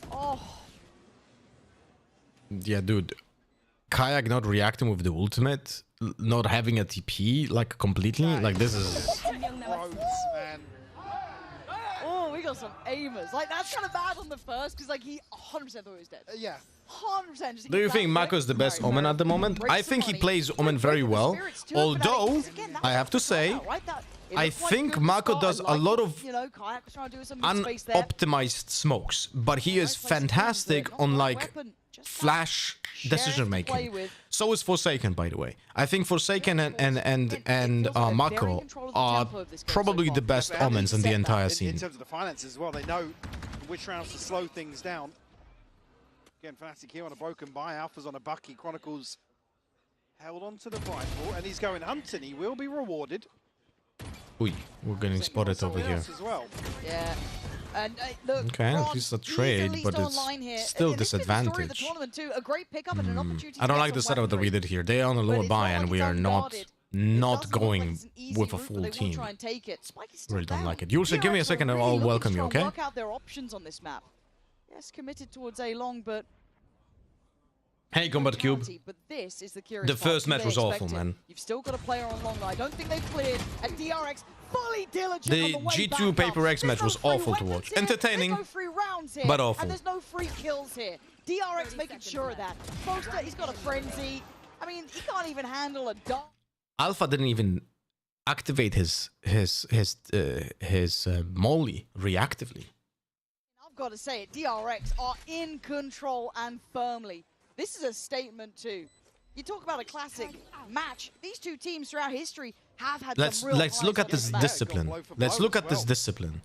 Oh. Yeah, dude. Kayak not reacting with the ultimate, not having a TP, like, completely. Like, this is... man. Oh, we got some aimers. Like, that's kind of bad on the first, because, like, he 100% thought he was dead. Yeah. 100%. Do you think Mako is the best Omen at the moment? I think he plays Omen very well. Although, I have to say, I think Mako does a lot of unoptimized smokes, but he is fantastic on, like, flash decision making. So is Forsaken, by the way. I think Forsaken and Mako are probably the best Omens in the entire scene. In terms of the finances as well, they know which rounds to slow things down. Again, Fnatic here on a broken buy. Alpha's on a Bucky. Chronicles held on to the rifle, and he's going hunting. He will be rewarded. Ooh, we're getting spotted over here. As well. Yeah. And look, okay, at least a trade, but it's still disadvantage. A great pickup and an opportunity I don't like the setup that we did here. They are on a lower buy, and we are not going with a full team. Really don't like it. Yulsa, give me a second, and I'll welcome you, okay? Work out their options on this map. Yes, committed towards A long, but hey, Combat Cube. But this is the first match was awful, man. You've still got a player on long. I don't think they've cleared. And DRX fully diligent. The G2 PRX match was awful to watch. Entertaining, but awful. And there's no free kills here. DRX making sure of that. Boaster, he's got a frenzy. I mean, he can't even handle a dot. Alpha didn't even activate his molly reactively. I've got to say it. DRX are in control and firmly. This is a statement too. You talk about a classic match. These two teams throughout history have had let's look at this discipline. Let's look at this discipline.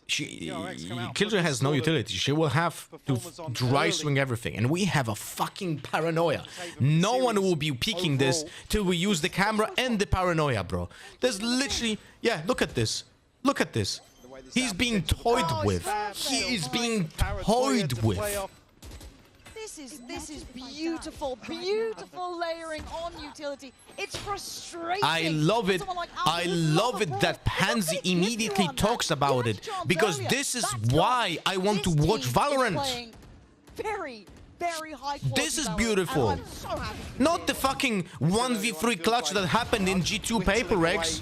Killjoy has no utility. She will have to dry swing everything, and we have a fucking paranoia. No one will be peeking this till we use the camera and the paranoia, bro. There's literally, yeah. Look at this. Look at this. He's being toyed with. He is being toyed with. This is beautiful, beautiful layering on utility. It's frustrating. I love it. I love it that Pansy immediately talks about it, because this is why I want to watch Valorant. Very, very high quality. This is beautiful. Not the fucking 1v3 clutch that happened in G2 PRX.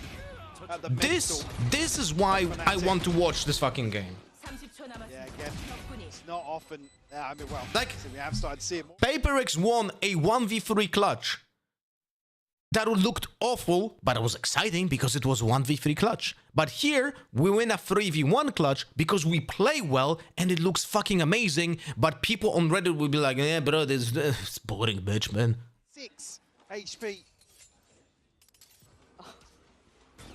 This is why I want to watch this fucking game. Yeah, again, it's not often. I mean, well, like, we have started to see it more. PRX won a 1v3 clutch. That looked awful, but it was exciting because it was 1v3 clutch. But here, we win a 3v1 clutch because we play well and it looks fucking amazing. But people on Reddit will be like, yeah, bro, this is boring, bitch, man. 6 HP.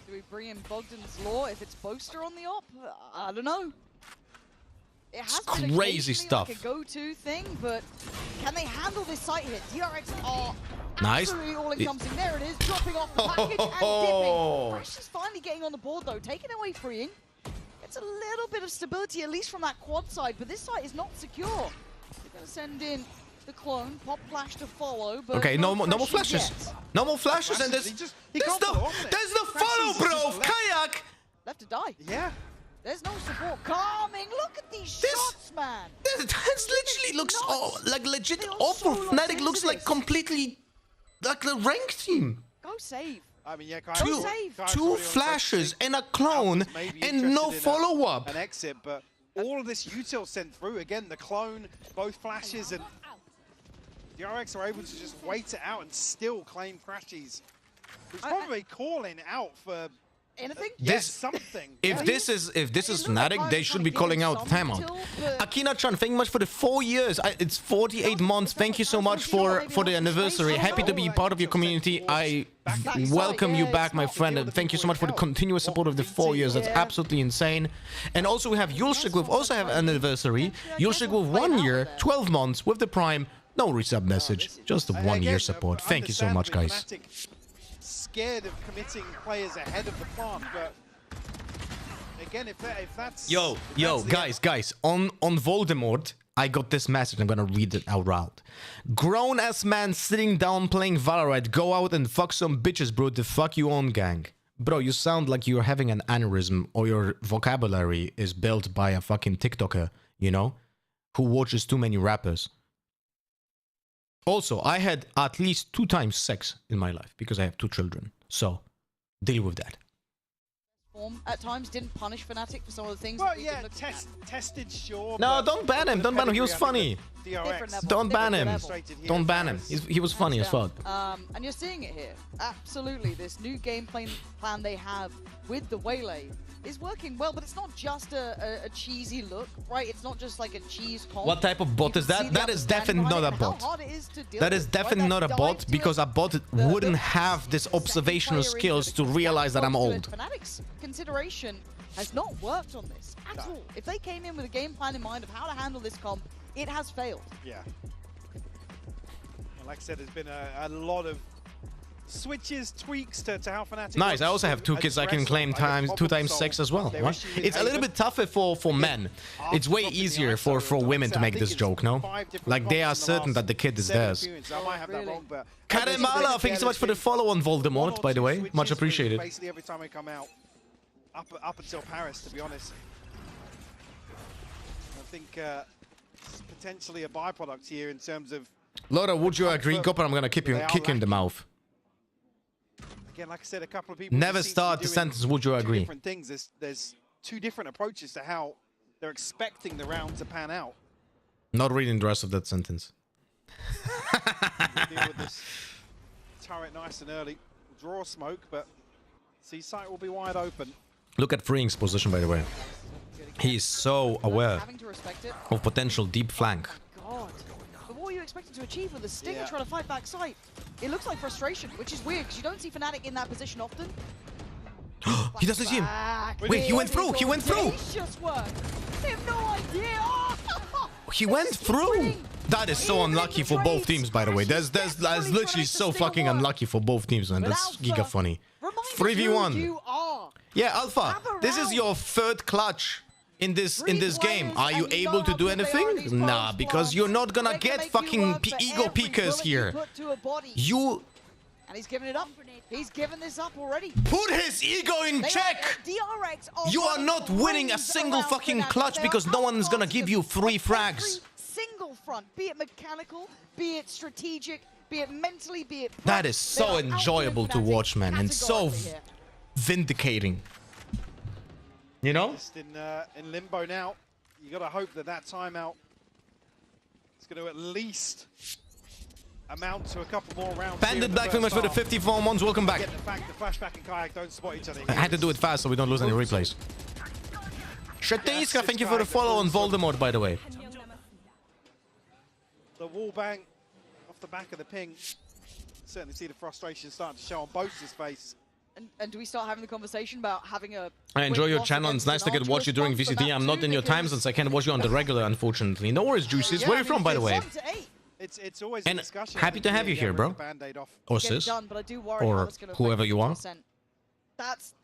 Do we bring in Bogdan's Law if it's Boaster on the op? I don't know. It has been crazy stuff. Like a go-to thing, but can they handle this site hit? DRX are nice. Absolutely all-encompassing. There it is, dropping off the package and dipping. Fresh is finally getting on the board though, taking away freeing. It's a little bit of stability, at least from that quad side, but this site is not secure. They're going to send in the clone, pop flash to follow, but Okay, no more flashes. yet. No more flashes, and there's the follow, bro. Kayak. Left to die. Yeah. There's no support coming. Look at these shots, man. This literally looks like legit awful. Fnatic looks like completely like the ranked team. Go save. I mean, yeah, Two flashes and a clone and no follow-up. An exit, but all of this util sent through. Again, the clone, both flashes, and DRX are able to just wait it out and still claim crashes. He's probably calling out for anything. Something. If this is Fnatic, they should be calling out timeout. Akina-chan, thank you much for the 4 years. It's 48 months. Thank you so much for the anniversary. Happy to be part of your community. I welcome you back, my friend. And thank you so much for the continuous support of the 4 years. That's absolutely insane. And also we have Yulshik with also have an anniversary. Yulshik with 1 year, 12 months with the Prime. No resub message, just a 1 year support. Thank you so much, guys. Scared of committing players ahead of the plant, but again, if that's yo, guys, on Voldemort, I got this message. I'm gonna read it out loud. Grown-ass man sitting down playing Valorant. Go out and fuck some bitches, bro. The fuck you on, gang. Bro, you sound like you're having an aneurysm, or your vocabulary is built by a fucking TikToker, you know, who watches too many rappers. Also, I had at least 2 times sex in my life because I have 2 children. So, deal with that. At times didn't punish Fnatic for some of the things. Well, yeah, tested, sure. No, don't ban him. Don't ban him. He was funny. Don't ban him. Don't ban him. He was funny as fuck. And you're seeing it here. Absolutely, this new game plan they have with the Waylay is working well, but it's not just a cheesy look, right? It's not just like a cheese comp. What type of bot is that? That is definitely not a bot. That is definitely not a bot, because a bot wouldn't have this observational skills to realize that I'm old. Fnatic's consideration has not worked on this at all. If they came in with a game plan in mind of how to handle this comp, it has failed. Yeah. Like I said, there's been a lot of switches, tweaks to how Fnatic. Nice. I also have 2 kids I can claim 2 times sex as well. Right? It's a little bit tougher for men. It's way easier for women to make this joke, no? Like they are certain that the kid is theirs. Karemala, thank you so much for the follow on Voldemort, by the way. Much appreciated. Basically every time we come out, up until Paris, to be honest. I think it's potentially a byproduct here in terms of. Laura, would you agree? Copper, I'm gonna kick you in the mouth. Again, like I said, a couple of people. Never start the sentence. Would you agree? Different things. There's 2 different approaches to how they're expecting the round to pan out. Not reading the rest of that sentence. Deal with this turret nice and early. Draw smoke, but C site will be wide open. Look at Freeing's position, by the way. He is so aware of potential deep flank. God. But what were you expecting to achieve with the Stinger trying to fight back site? It looks like frustration, which is weird because you don't see Fnatic in that position often. He doesn't see him. Wait, he went through. He went through. They have no idea. He went through. That is so unlucky for both teams, by the way. That's literally so fucking unlucky for both teams, man. That's giga funny. 3v1. Yeah, Alpha. This is your 3rd clutch in this game. Are you able to do anything? Nah, because you're not gonna get fucking ego peekers here. And he's giving it up. He's given this up already. Put his ego in check. You are not winning a single fucking clutch because no one's gonna give you 3 frags. Single front, be it mechanical, be it strategic, be it mentally, be it. That is so enjoyable to watch, man, and so vindicating. You know? Just in limbo now. You gotta hope that timeout is going to at least amount to a couple more rounds. Bandit back very much for the 54 months. Welcome back. The fact the flashback and kayak don't spot each other. I had to do it fast so we don't lose any replays. Sheteiska, thank you for the follow on Voldemort, by the way. The wall bang off the back of the ping. Certainly see the frustration starting to show on Boats' face. And do we start having the conversation about having a... I enjoy your channel, and it's nice to get watch you during VCT. I'm not in your time since I can't watch you on the regular, unfortunately. No worries, Juices. Where are you from, by the way? It's always and happy to have you here, bro. Or sis. Or whoever you are. That's...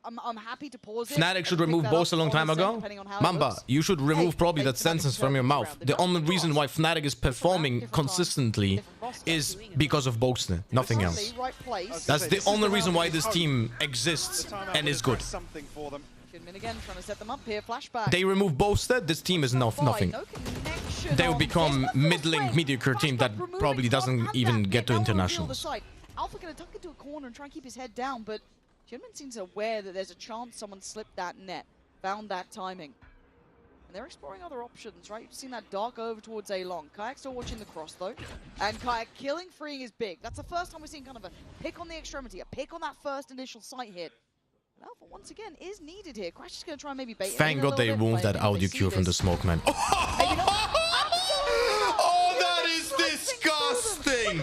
I'm happy to pause it. Fnatic should remove both a long time ago. Mamba, you should remove probably that sentence from your mouth. The only reason why Fnatic is performing consistently is because of Boxner, nothing else. That's the only reason why this team exists and is good. Again, trying to set them up here. Flashback. They remove Boxner, this team is nothing. They will become middling, mediocre team that probably doesn't even get to internationals. Alpha going to tuck into a corner and try and keep his head down, but Gentleman seems aware that there's a chance someone slipped that net, found that timing. And they're exploring other options, right? You've seen that dark over towards A-Long. Kayak still watching the cross, though. And Kayak killing, freeing is big. That's the first time we're seeing kind of a pick on the extremity, a pick on that first initial sight hit. And Alpha, once again, is needed here. Crash is going to try and maybe bait it. Thank God they removed that audio cue from the smoke, man. Oh, that is disgusting!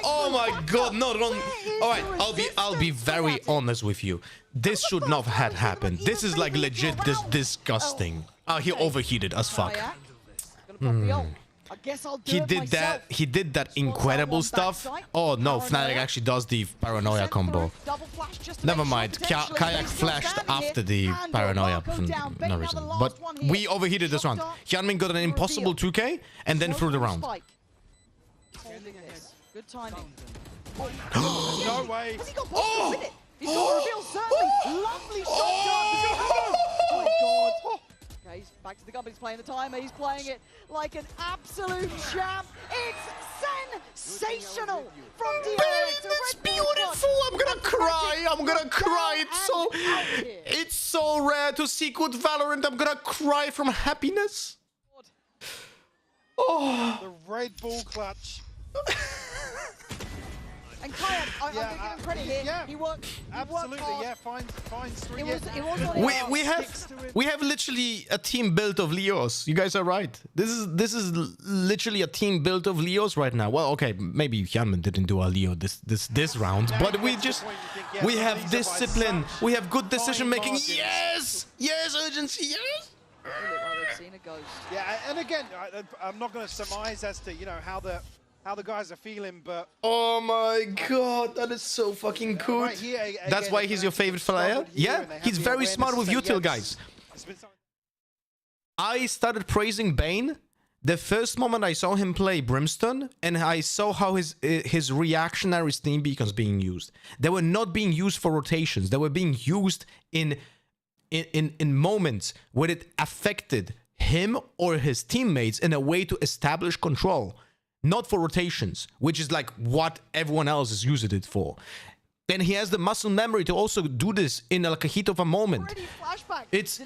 Oh my God, no, don't. All right, I'll be very honest with you. This should not have happened. This is like legit disgusting. He overheated as fuck. He did that incredible stuff. Oh no, Fnatic actually does the paranoia combo. Never mind, Kayak flashed after the paranoia for no reason. But we overheated this round. Hyunmin got an impossible 2K and then threw the round. Good timing. No way. Has he got both with it? He's got a reveal, certainly. Lovely shot. Oh my God. Okay, he's back to the gun, but he's playing the timer. He's playing it like an absolute champ. It's sensational from DRX. It's beautiful. I'm gonna cry. I'm gonna cry. It's so rare to see good Valorant. I'm gonna cry from happiness. Oh. The Red Bull clutch. And Kayak, I'm going to give him credit here. Yeah, he worked absolutely. hard. Yeah, finds three. We have literally a team built of Leos. You guys are right. This is literally a team built of Leos right now. Well, okay, maybe Hyunmin didn't do a Leo this round, but we have discipline. We have good decision making. Yes, urgency. Yes. Seen a ghost. Yeah, and again, I'm not going to surmise as to how the guys are feeling, but oh my God, that is so fucking good. Right here, again, that's why he's your favorite player. Yeah, he's very smart with util, guys. I started praising Bane the first moment I saw him play Brimstone, and I saw how his reactionary steam beacons being used. They were not being used for rotations. They were being used in moments where it affected him or his teammates in a way to establish control. Not for rotations, which is like what everyone else is using it for. Then he has the muscle memory to also do this in like a heat of a moment. It's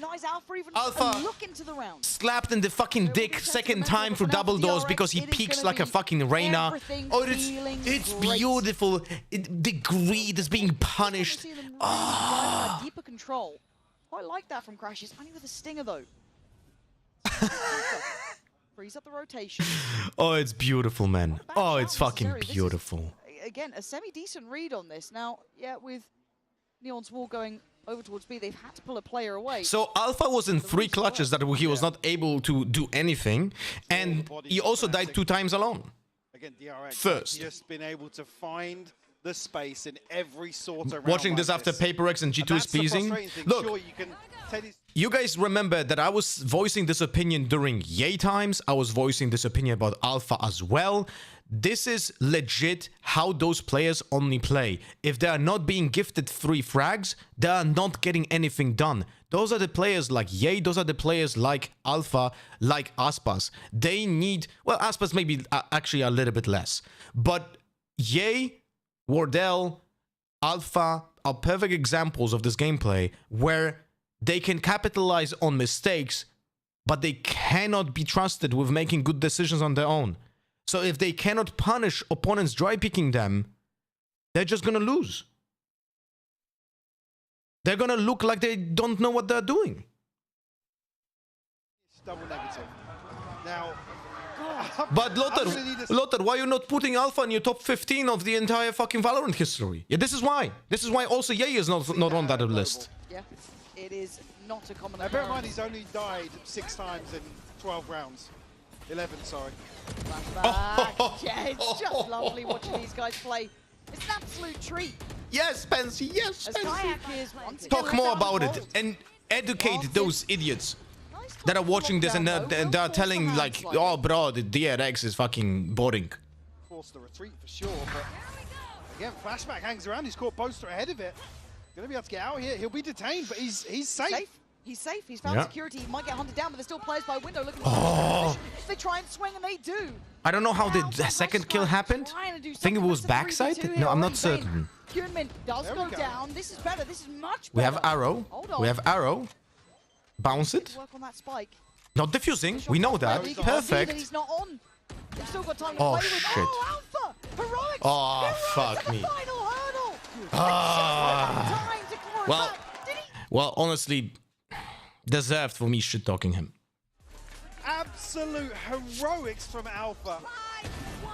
Alpha look into the round. Slapped in the fucking dick second time for double doors because he peeks like a fucking Reyna. Oh, it's beautiful. The greed is being punished. Deeper control. I like that from Crash. He's only with a stinger though. Freeze up the rotation. Oh, it's beautiful, man. Oh, it's fucking beautiful. Again, a semi-decent read on this. Now, yeah, with Neon's wall going over towards B, they've had to pull a player away. So Alpha was in 3 clutches that he was not able to do anything, and he also died 2 times alone. Again, DRX first. Just been able to find the space in every sort of watching this after PRX and G2 is pleasing. Look, sure, you can you guys remember that I was voicing this opinion during Yay times. I was voicing this opinion about Alpha as well. This is legit how those players only play. If they are not being gifted 3 frags, they are not getting anything done. Those are the players like Yay, those are the players like Alpha, like Aspas. They need, well, Aspas maybe actually a little bit less. But Yay, Wardell, Alpha are perfect examples of this gameplay where they can capitalize on mistakes, but they cannot be trusted with making good decisions on their own. So if they cannot punish opponents dry picking them, they're just gonna lose. They're gonna look like they don't know what they're doing. It's double negative. Now, but Lothar, why are you not putting Alpha in your top 15 of the entire fucking Valorant history? Yeah, this is why. This is why also Yay is not on that list. Yeah, it is not a common. Now, bear in mind, he's only died 6 times in 12 rounds. 11, sorry. Yeah, it's just lovely watching these guys play. It's an absolute treat. Yes, Pansy, yes, As Pansy. Kayak is once again Talk more left out about of it the and educate those idiots that are watching this and they're telling like, oh, bro, the DRX is fucking boring. Force the retreat for sure, but again, Flashback hangs around. He's caught Boaster ahead of it. Gonna be able to get out here. He'll be detained, but he's safe. He's safe. He's found Yeah. security. He might get hunted down, but there's still players by window looking Oh. for they try and swing, and they do. I don't know how the second kill happened. I think it was backside. No, I'm not certain. Kyunmin does go down. This is better. This is much better. We have arrow. Hold on. We have arrow. Bounce it. Work on that spike. Not diffusing. We know that. He can't see that Perfect. he's not on. We've still got time to Oh, play with. shit. Oh, Alpha! Heroics! Oh, Heroics fuck at the me. final hurdle! Ah. Time to claw it Well, back. Did he? well, honestly, deserved for me shit talking him. Absolute heroics from Alpha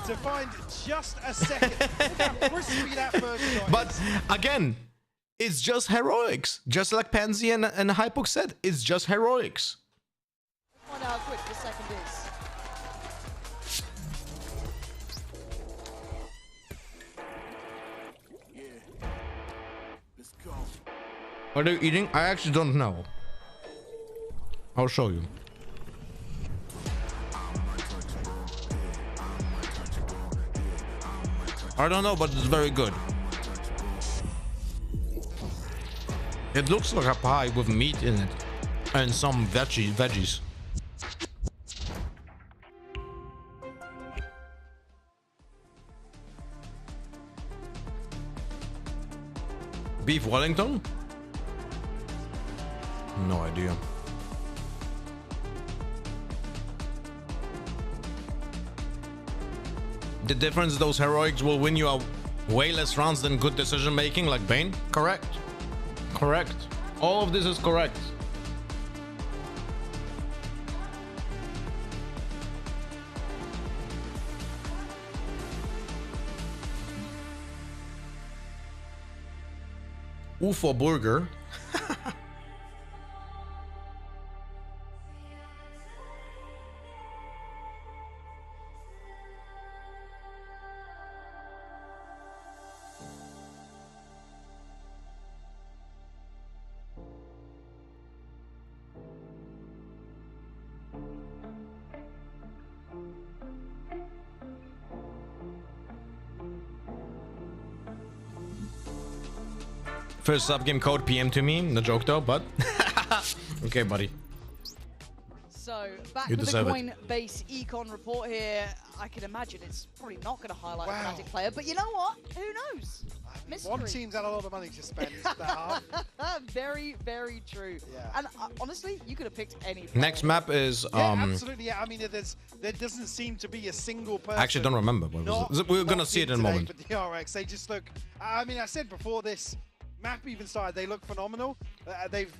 to find just a second. Look how crispy that first shot But is. again, it's just heroics. Just like Pansy and Hypox said, it's just heroics. Find out how quick the second is. Are they eating? I actually don't know. I'll show you. I don't know, but it's very good. It looks like a pie with meat in it and some veggies. Beef Wellington? No idea. The difference is those heroics will win you a way less rounds than good decision making like Bane? Correct. Correct. All of this is correct. UFO burger. First sub-game code PM to me. No joke though, but... okay, buddy. So, back You with the deserve it. Coinbase Econ report here. I can imagine it's probably not going to highlight a Fnatic player, but you know what? Who knows? Mystery. One team's had a lot of money to spend that half. Very, very true. Yeah. And honestly, you could have picked any player. Next map is... Yeah, absolutely. Yeah, I mean, there doesn't seem to be a single person. I actually don't remember what was it. We're gonna see it in a moment. But DRX, they just look. I mean, I said before this map even started, they look phenomenal. They've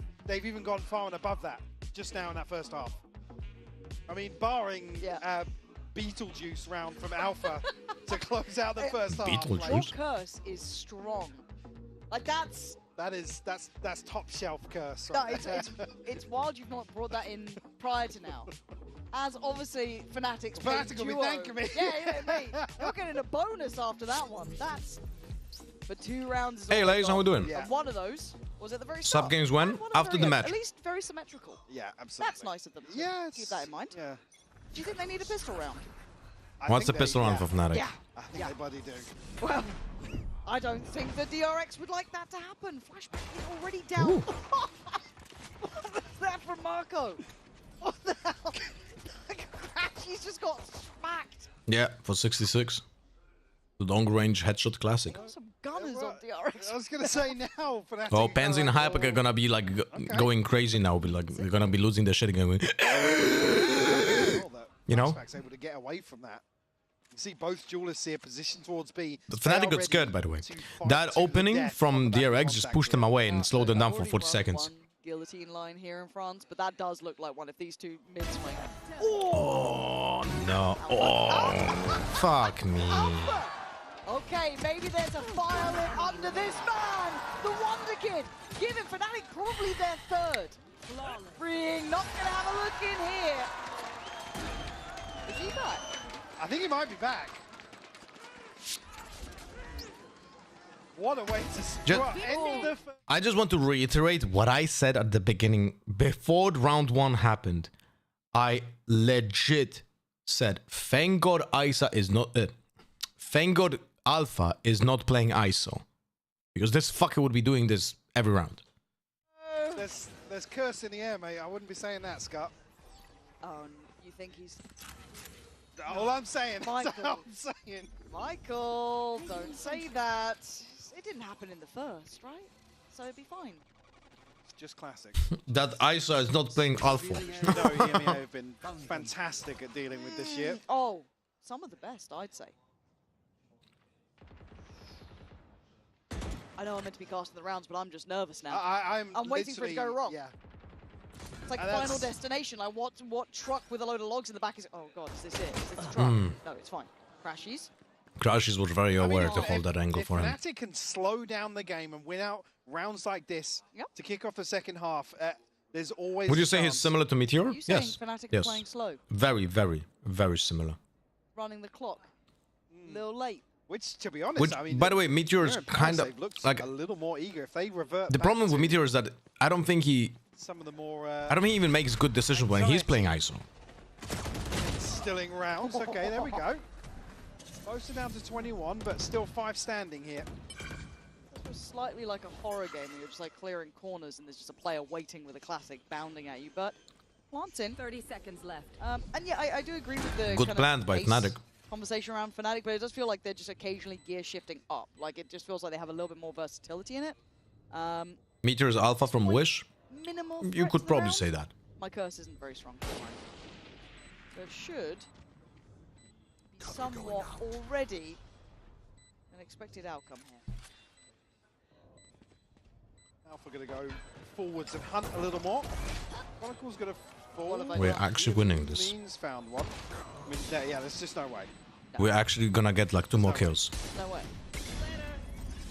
even gone far and above that just now in that first half. I mean, barring Beetlejuice round from Alpha to close out the first half. Beetlejuice. Your curse is strong. Like that's top shelf curse. No, Right it's wild you've not brought that in prior to now. As obviously Fnatic's Fnatic will be duo. thanking me. Yeah, mate. You're getting a bonus after that one. That's for 2 rounds. is Hey, all ladies, they've how we got. doing? And one of those was at the very start. Sub games when? And one at the After very the end. match. At least very symmetrical. Yeah, absolutely. That's nice of them. to Yeah, keep that in mind. Yeah. Do you think they need a pistol round? What's the pistol round for Fnatic? Yeah. I think they bloody do. Well, I don't think the DRX would like that to happen. Flashback is already down. What was that from Marco? What the hell? He's just got smacked. Yeah, for 66. The long range headshot classic. Some gunners on DRX. I was gonna say now, Fnatic. Oh, Pansy and Hyper are gonna be like going crazy now. Be like, they're gonna be losing their shit again. You know? Flashback's able to get away from that. You see both duelists here positioned towards B. The Fnatic got scared, by the way. That opening from DRX just pushed them away and slowed them down for 40 seconds. Guillotine line here in France, but that does look like one if these two mid swing. Oh, no. Oh, fuck me. Okay, maybe there's a fire lit under this man, the Wonder Kid. Giving Fnatic probably their third. Freeing, not gonna have a look in here. Is he back? I think he might be back. What a way to end the... I just want to reiterate what I said at the beginning before round 1 happened. I legit said, thank God ISA is not... thank God Alpha is not playing ISO. Because this fucker would be doing this every round. There's curse in the air, mate. I wouldn't be saying that, Scott. Oh, you think he's... All I'm saying. Michael. All I'm saying. Michael, don't say that. It didn't happen in the first, right? So it'd be fine. It's just classic. That ISA is not playing Alpha. No, EMEA have been fantastic at dealing with this year. Oh, some of the best, I'd say. I know I'm meant to be casting the rounds, but I'm just nervous now. I'm waiting for it to go wrong. Yeah. It's like Final Destination. Like, what truck with a load of logs in the back is... Oh, God, is this it? Is this the truck? No, it's fine. Crashies. Crashies was very aware to hold that angle for him. If Fnatic can slow down the game and win out rounds like this to kick off the second half, there's always... Would you say he's similar to Meteor? You saying Fnatic are playing slow? Very, very, very similar. Running the clock. A little late. Which, to be honest, I mean... By the way, Meteor is kind of... like a little more eager. If they revert the problem with Meteor is that I don't think he... Some of the more... I don't think he even makes good decisions when he's playing ISO. Stilling rounds. Okay, there we go. Closer down to 21, but still 5 standing here. It was slightly like a horror game where you're just like clearing corners and there's just a player waiting with a classic bounding at you, but planting. 30 seconds left. And yeah, I do agree with the good plant by Fnatic. Conversation around Fnatic, but it does feel like they're just occasionally gear shifting up. Like it just feels like they have a little bit more versatility in it. Meteor is Alpha from Wish. Minimal. You could probably say that. My curse isn't very strong. So it should be somewhat already an expected outcome here. Alpha going to go forwards and hunt a little more. Chronicle's going to fall. We're actually winning this. Means found one. I mean, yeah, there's just no way. We're actually gonna get like 2 more kills. No way.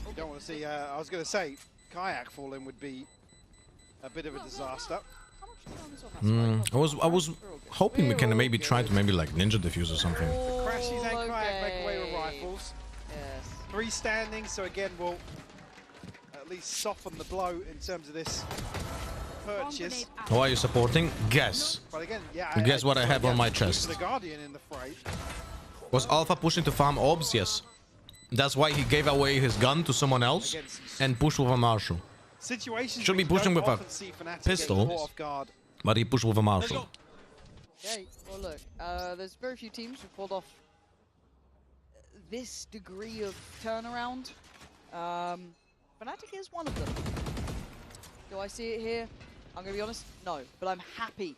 You don't want to see, I was going to say, Kayak falling would be a bit of a disaster. I was hoping we can maybe try to like ninja defuse or something. Crashies and Kayak make away with rifles. Yes. 3 standing, so again we'll at least soften the blow in terms of this purchase. Who are you supporting? Guess. But again, yeah, Guess what I have on my chest. The Guardian in the fray. Was Alpha pushing to farm orbs? Yes. That's why he gave away his gun to someone else and pushed with a Marshal. Should be pushing with a pistol, but he pushed with a Marshal. Okay, well look, there's very few teams who pulled off this degree of turnaround. Fnatic is one of them. Do I see it here? I'm going to be honest, no. But I'm happy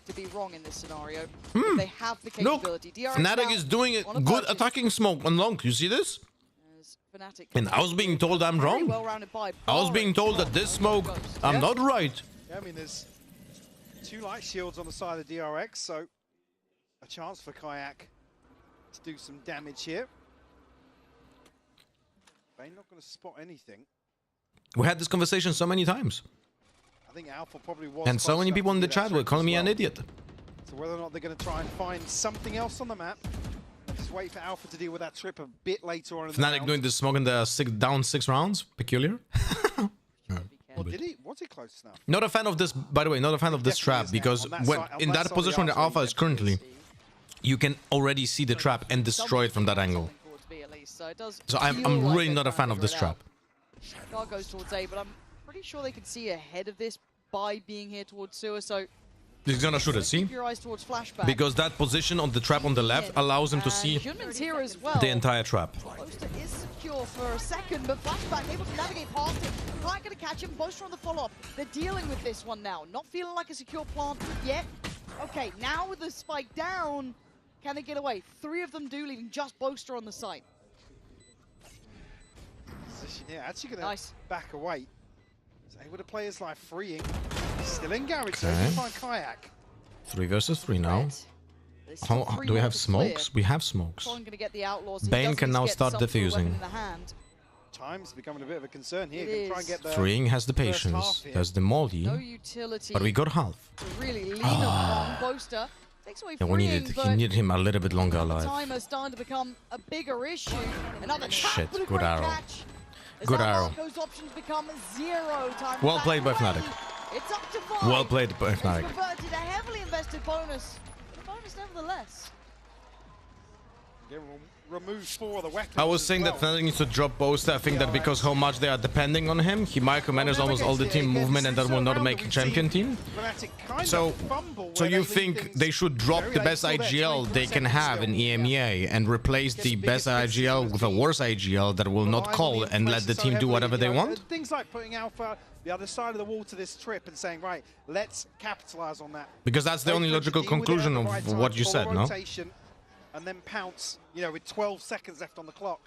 to be wrong in this scenario. If they have the capability. Look, Fnatic is doing a good attacking smoke on long. You see this? And I was being told I'm wrong. I was being told that this smoke, I'm not right. Yeah, I mean, there's 2 light shields on the side of DRX, so a chance for Kayak to do some damage here. They're not going to spot anything. We had this conversation so many times. I think Alpha probably was. And so many people in the chat were calling me an idiot. So whether or not they're going to try and find something else on the map, just wait for Alpha to deal with that trip a bit later on in the Fnatic round. doing the smoke in the down 6 rounds. Peculiar. Was he close enough? Not a fan of this, by the way, not a fan of this trap, because when in that position the Alpha is currently, you can already see the trap and destroy it from that angle. So I'm really not a fan of this trap. Guard goes towards A, but I'm pretty sure they can see ahead of this by being here towards sewer, so... He's gonna shoot it, see? Keep your eyes towards flashback. Because that position on the trap on the left allows him to see Junman's here as well. the entire trap. Boaster is secure for a second, but flashback able to navigate past him. Not gonna catch him. Boaster on the follow-up. They're dealing with this one now. Not feeling like a secure plant yet. Okay, now with the spike down, can they get away? 3 of them do, leaving just Boaster on the site. Yeah, actually going to back away. He's able to play his life freeing. Still in garage, so he can find Kayak. 3 versus 3 now. Do we have smokes? We have smokes. Bane can now start defusing. Time's becoming a bit of a concern here. Can try and get the Freeing has the patience. There's the moldy. But we got half. Really lean on Boaster. Takes away Yeah, he needed him a little bit longer alive. Time is starting to become a bigger issue. Another Shit, good arrow. Good arrow. Marco's options become 0 time. Well played by Fnatic. It's up to 5. Well played by Fnatic. It's converted a heavily invested bonus. But a bonus nevertheless. Get removed 4 of the weapons. I was saying that Fnatic needs to drop Boaster. I think that because how much they are depending on him, he micromanages almost all the team movement and that will not make a champion team. So you think they should drop the best IGL they can have in EMEA and replace the best IGL with a worse IGL that will not call and let the team do whatever they want? Things like putting Alpha the other side of the wall to this trip and saying, right, let's capitalize on that. Because that's the only logical conclusion of what you said, no? And then pounce, you know, with 12 seconds left on the clock.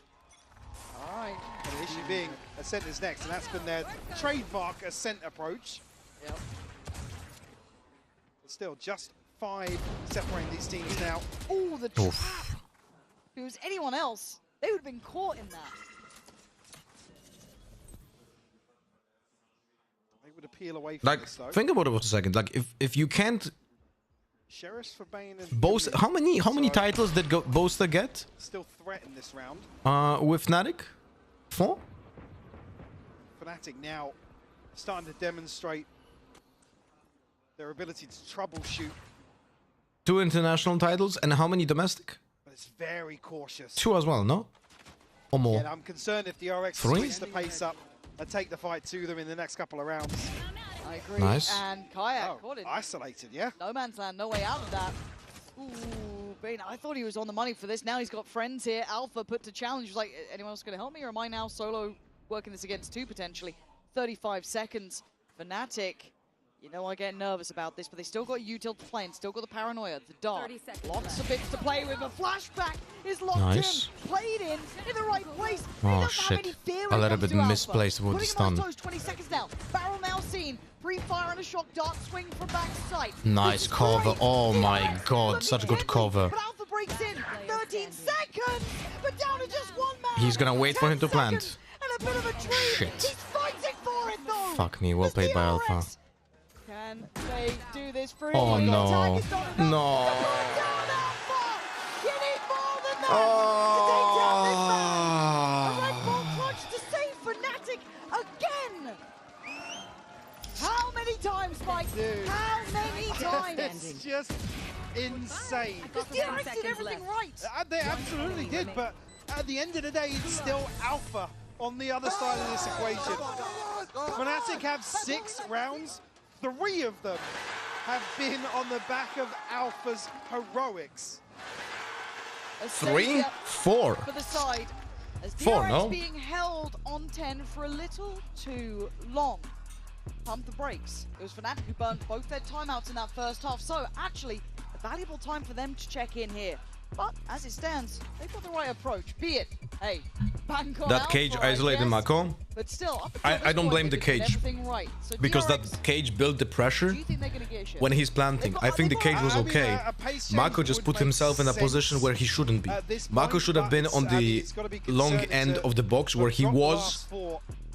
All right. And the issue being Ascent is next, and that's been their trademark Ascent approach. Yep. But still, just 5 separating these teams now. Oh, the trap! If it was anyone else, they would have been caught in that. They would appeal away from Like, this, though. think about it for a second. Like, if you can't Sheriffs for Bane and Boaster, how many titles did Boaster get? Still threaten this round. With Fnatic? 4? Fnatic now starting to demonstrate their ability to troubleshoot. 2 international titles and how many domestic? But it's very cautious. 2 as well, no? Or more? Yeah, I'm concerned if DRX 3? switch the pace up and take the fight to them in the next couple of rounds. I agree. Nice. And Kayak caught it. Isolated, yeah. No man's land, no way out of that. Ooh, Bane, I thought he was on the money for this. Now he's got friends here. Alpha put to challenge. He was like, anyone else going to help me? Or am I now solo working this against 2 potentially? 35 seconds. Fnatic, you know I get nervous about this, but they still got util to play and still got the paranoia, the dark. Lots of bits to play with. A flashback is locked in, played in the right place. Oh shit, a little bit misplaced with the stun. 20 seconds now. Barrel now seen. Pre-fire and a shock dart swing from backside. Nice cover. Oh my god, such good cover. But Alpha breaks in. 13 seconds, but down to just 1 man. He's gonna wait for him to plant. And a bit of a tree. Shit. He's fighting for it though. Fuck me, well played by Alpha. Can they do this for Oh no. No. You need more than that Oh. to take down this man. A Red Bull clutch to save Fnatic again. How many times, Mike? Dude. How many times? It's just insane. Because DRX did everything right. They absolutely did, but at the end of the day, it's still Alpha on the other side of this equation. Fnatic have 6 rounds. 3 of them have been on the back of Alpha's heroics. 3? 4? For the side, as 4, DRX no? being held on 10 for a little too long. Pump the brakes. It was Fnatic who burned both their timeouts in that first half, so actually a valuable time for them to check in here. But as it stands, they've got the right approach. Be it, hey, bank on That cage Alpha, I isolated guess. Mako. But still, up until I this don't point, blame the they've been cage. everything right. So Because DRX, that cage built the pressure do you think they're gonna get a shift? when he's planting. I think the cage was okay. Mako just put himself in a position where he shouldn't be. Mako should have been on the long end of the box where he was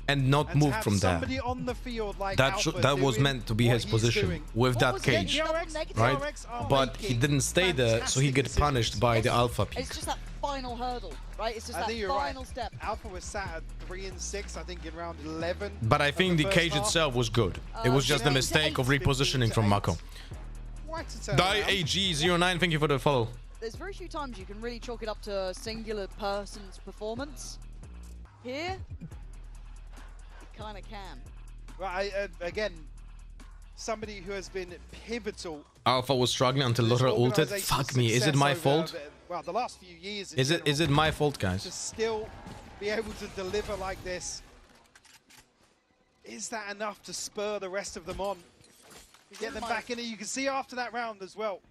and not move from there. On the field like That was meant to be his position with that cage, right? But he didn't stay there, so he gets punished by the Alpha pick. It's just that final hurdle, right? It's just I that think you're final right. step. Alpha was sat at 3 and 6, I think in round 11. But I think the first cage half. itself was good. It was just the mistake of repositioning from Mako. Die AG09, thank you for the follow. There's very few times you can really chalk it up to a singular person's performance. Here, you kind of can. Right, again, somebody who has been pivotal. Alpha was struggling until Lothar ulted. Fuck me, is it my fault? Well, the last few years. Is it my fault, guys? To still be able to deliver like this, is that enough to spur the rest of them on? You get them back in it. You can see after that round as well.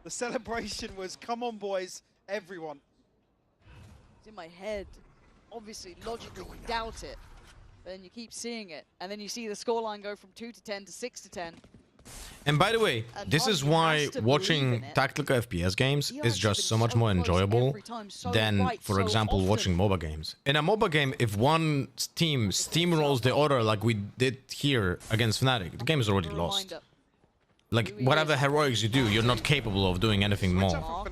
The celebration was, come on, boys, everyone. It's in my head. Obviously, logically, we doubt it. Then you keep seeing it, and then you see the scoreline go from 2 to 10 to 6 to 10. And by the way, this is why watching tactical FPS games is just so much more enjoyable than, for example, watching MOBA games. In a MOBA game, if one team steamrolls the other like we did here against Fnatic, the game is already lost. Like, whatever heroics you do, you're not capable of doing anything more.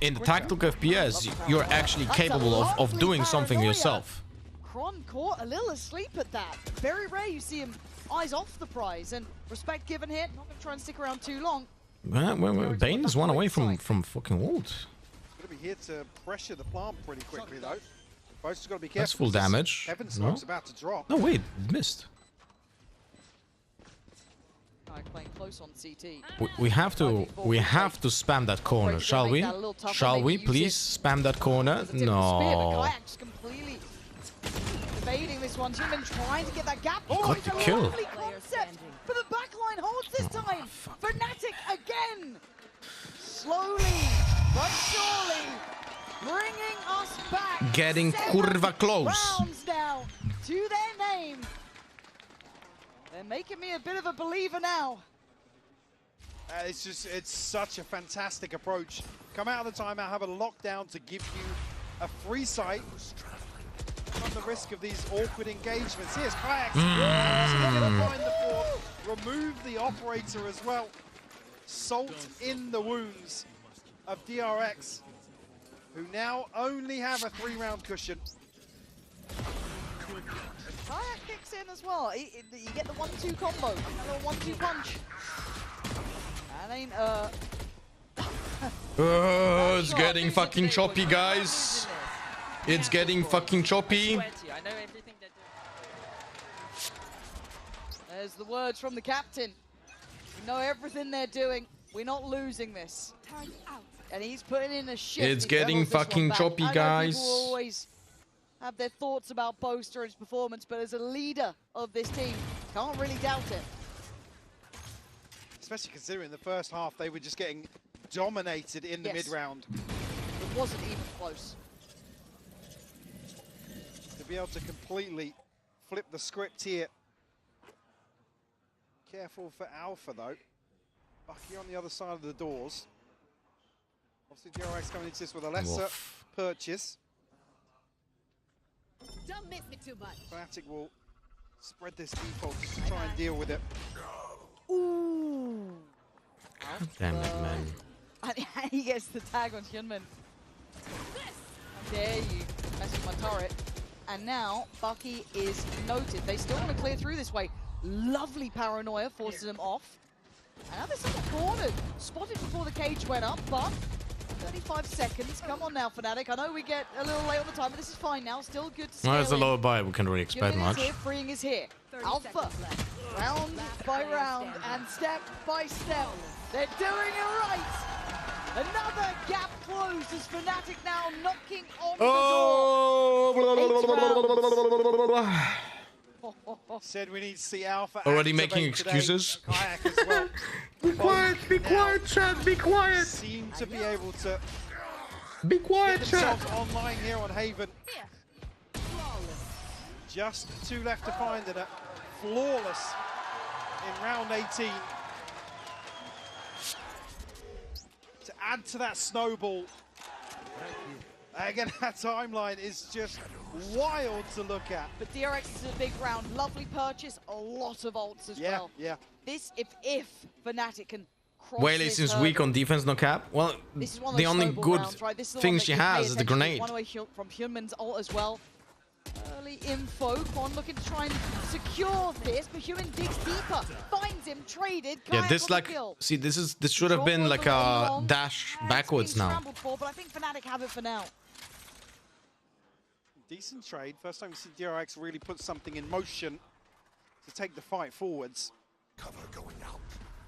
In the tactical FPS, you're actually capable of doing something yourself. Kron caught a little asleep at that. Very rare you see him eyes off the prize, and respect given here. Not going to try and stick around too long. Bane is one away from fucking ult. Going to be here to pressure the plant pretty quickly though. Both just got to be careful. That's full damage. Heaven's No? about to drop. No, wait, missed. Playing close on CT. We have to spam that corner, shall we? Shall we please spam that corner? No. Just completely evading this one. Human trying to get that gap. Got it's the a kill. lovely concept, but the backline holds this time. Fnatic again. Slowly but surely bringing us back. Getting 7 kurva close. rounds now to their name. They're making me a bit of a believer now. It's such a fantastic approach. Come out of the timeout, have a lockdown to give you a free sight on the risk of these awkward engagements. Here's Kayak. Gonna find the fourth, remove the operator as well. Salt in the wounds of DRX, who now only have a 3-round cushion. Kayak kicks in as well. You get the 1-2 combo, a little 1-2 punch. That ain't It's getting fucking choppy, guys. It's getting fucking choppy. There's the words from the captain. We know everything they're doing. We're not losing this. And he's putting in a shift. It's getting fucking choppy, guys. People always have their thoughts about Boaster and his performance, but as a leader of this team, can't really doubt it. Especially considering the first half they were just getting dominated in the mid-round. It wasn't even close. To be able to completely flip the script here. Careful for Alpha though. Bucky on the other side of the doors. Obviously DRX coming into this with a lesser purchase. Don't miss me too much. Fnatic will spread this default just to try and deal with it. Ooh. God damn it, man. And he gets the tag on Hyunmin. How dare you mess with my turret. And now Bucky is noted. They still want to clear through this way. Lovely paranoia forces him off. And now they're somewhat cornered. Spotted before the cage went up, but 35 seconds. Come on now, Fnatic. I know we get a little late on the time, but this is fine now. Still good to scale Well, it's a in. lower buy. We can't really expect Hyunmin is much. here, freeing is here. Alpha, round by round and step by step. They're doing it right. Another gap closed as Fnatic now knocking on the door. Said we need to see Alpha Already making activate excuses. today. Kayak as well. Be quiet, chat, be quiet. Seem to be able to be quiet, get themselves online here on Haven. Just 2 left to find and a flawless in round 18. To add to that snowball. Again, that timeline is just wild to look at. But DRX is a big round. Lovely purchase. A lot of ults as well. Yeah. This, if Fnatic can cross Whaley this seems hurdle. weak on defense, no cap. Well, This is one of the those only snowball good rounds, right? This is the thing one that she you pay has is the attention to. grenade. One away from Hyunmin's ult as well. Early info. Kwon looking to try and secure this, but Hyunmin digs deeper. Finds him, traded. Yeah, Kayak this on the like, kill. see, this should have been like a dash backwards now. Scrambled for, but I think Fnatic have it for now. Decent trade. First time we see DRX really put something in motion to take the fight forwards. Cover going out.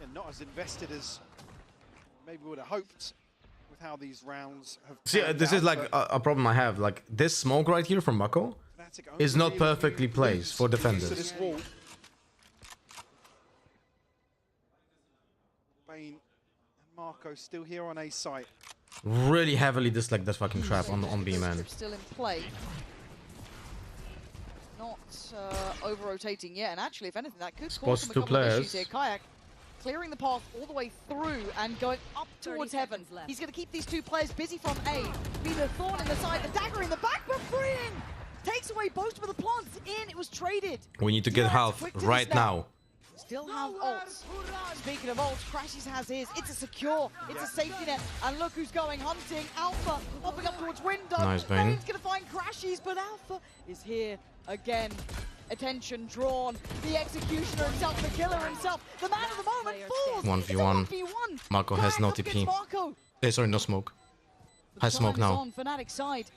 And not as invested as maybe we would have hoped with how these rounds have See, panned this out, is like but a problem I have. Like, this smoke right here from Mako is not perfectly placed for to defenders. this wall. Bane and Marco still here on A site. Really heavily dislike this fucking trap on B, man. Still in play. Not over-rotating yet, and actually, if anything, that could cause Spots them a two couple of players. issues here. Kayak clearing the path all the way through and going up towards Heaven. He's going to keep these 2 players busy from A. Be the thorn in the side, the dagger in the back, but freeing! Takes away Boast with the plants in, it was traded. We need to get DRX half quick to the right snap. now. still have ults. Speaking of ults, Crashes has his. It's a secure, it's a safety net. And look who's going hunting. Alpha popping up towards window. Nice, Bane. Bane's gonna find Crashes, but Alpha is here again. Attention drawn. The executioner himself, the killer himself, the man of the moment falls. 1v1. Marco has no TP. Sorry, no smoke. Has smoke now. On Fnatic side.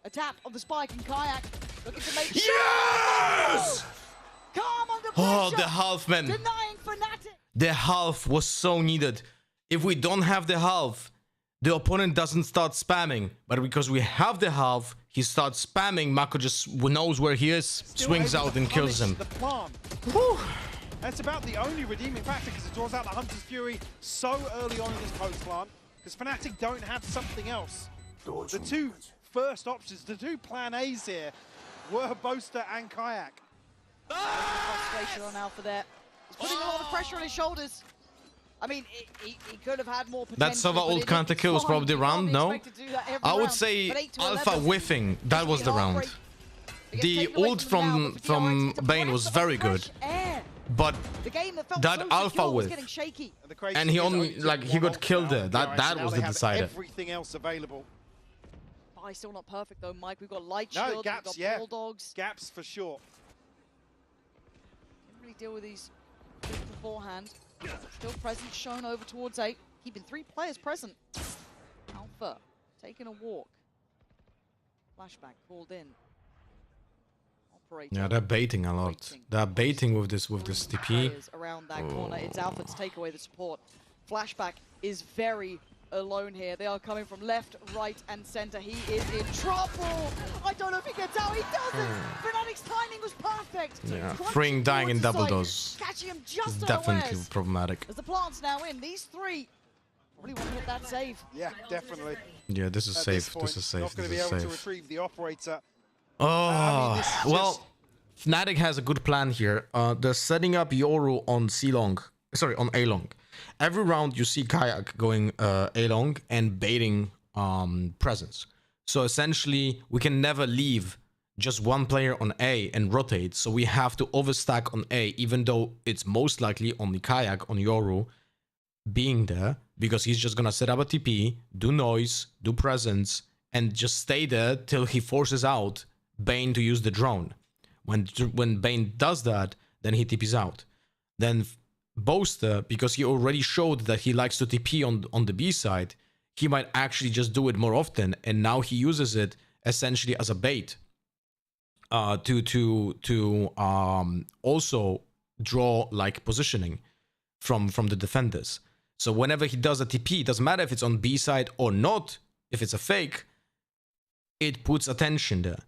A tap of the spike and Kayak. Looking to make Yes! Calm under Oh, pressure. the half, man. Denying Fnatic. The half was so needed. If we don't have the half, the opponent doesn't start spamming. But because we have the half, he starts spamming. Mako just knows where he is, swings out and kills him. The plant. That's about the only redeeming factor because it draws out the Hunter's Fury so early on in this post plant. Because Fnatic don't have something else. The two first options, the two plan A's here were Boaster and Kayak. Concentration on Alpha there. He's putting a lot of pressure on his shoulders. I mean, he could have had more potential. That Sova ult counter kill was probably the round, no? I would say Alpha whiffing, that was the round. The ult from Bane was very good. But that Alpha whiff, and he only, like, he got killed there. That was the decider. Everything else available. Bye, still not perfect though, Mike. We've got light shields, No, gaps, we've got bulldogs. Gaps for sure. Didn't really deal with these beforehand. Still present shown over towards 8. Keeping 3 players present. Alpha taking a walk. Flashback called in. Operator. Yeah, they're baiting a lot. They're baiting with this TP. Around that corner. It's Alpha to take away the support. Flashback is very alone here. They are coming from left, right, and center. He is in trouble. I don't know if he gets out. He doesn't. Fnatic's timing was perfect. Yeah, freeing dying in double dose. Catching him just Definitely unawares. problematic. As the plant's now in, these 3 probably want to hit that save. Yeah, definitely. Yeah, this is safe. This is safe. Not going to be able to retrieve the operator. Oh, well, Fnatic has a good plan here. They're setting up Yoru on C-long. Sorry, on A-long. Every round you see Kayak going A-long and baiting presence. So essentially, we can never leave just one player on A and rotate. So we have to overstack on A, even though it's most likely only Kayak on Yoru being there, because he's just gonna set up a TP, do noise, do presence, and just stay there till he forces out Bane to use the drone. When Bane does that, then he TPs out. Then Boaster, because he already showed that he likes to TP on the B side, he might actually just do it more often, and now he uses it essentially as a bait to also draw like positioning from the defenders. So whenever he does a TP, it doesn't matter if it's on B side or not, if it's a fake, it puts attention there.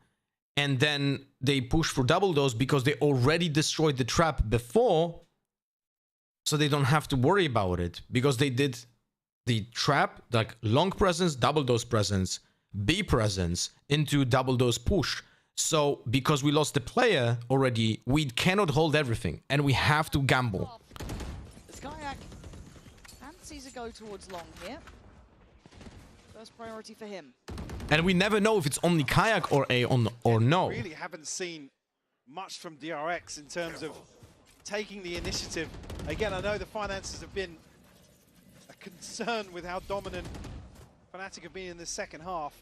And then they push for double dose because they already destroyed the trap before, so they don't have to worry about it, because they did the trap, like long presence, double dose presence, B presence into double dose push. So because we lost the player already, we cannot hold everything, and we have to gamble. Skyak fancies a go towards long here. First priority for him. And we never know if it's only Kayak or A or no. Really haven't seen much from DRX in terms of taking the initiative. Again, I know the finances have been a concern with how dominant Fnatic have been in the second half.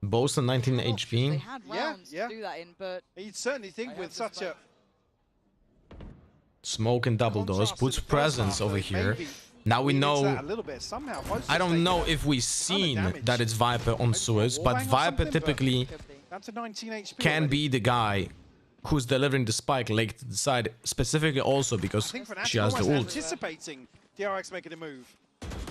Both on 19 HP. They had rounds to do that in, but you'd certainly think with such a smoke and double dose puts presence over here. Now we know. I don't know if we've seen that it's Viper on Suez, but Viper typically can be the guy who's delivering the spike late to the side, specifically also because she has the ult. Anticipating DRX making a move.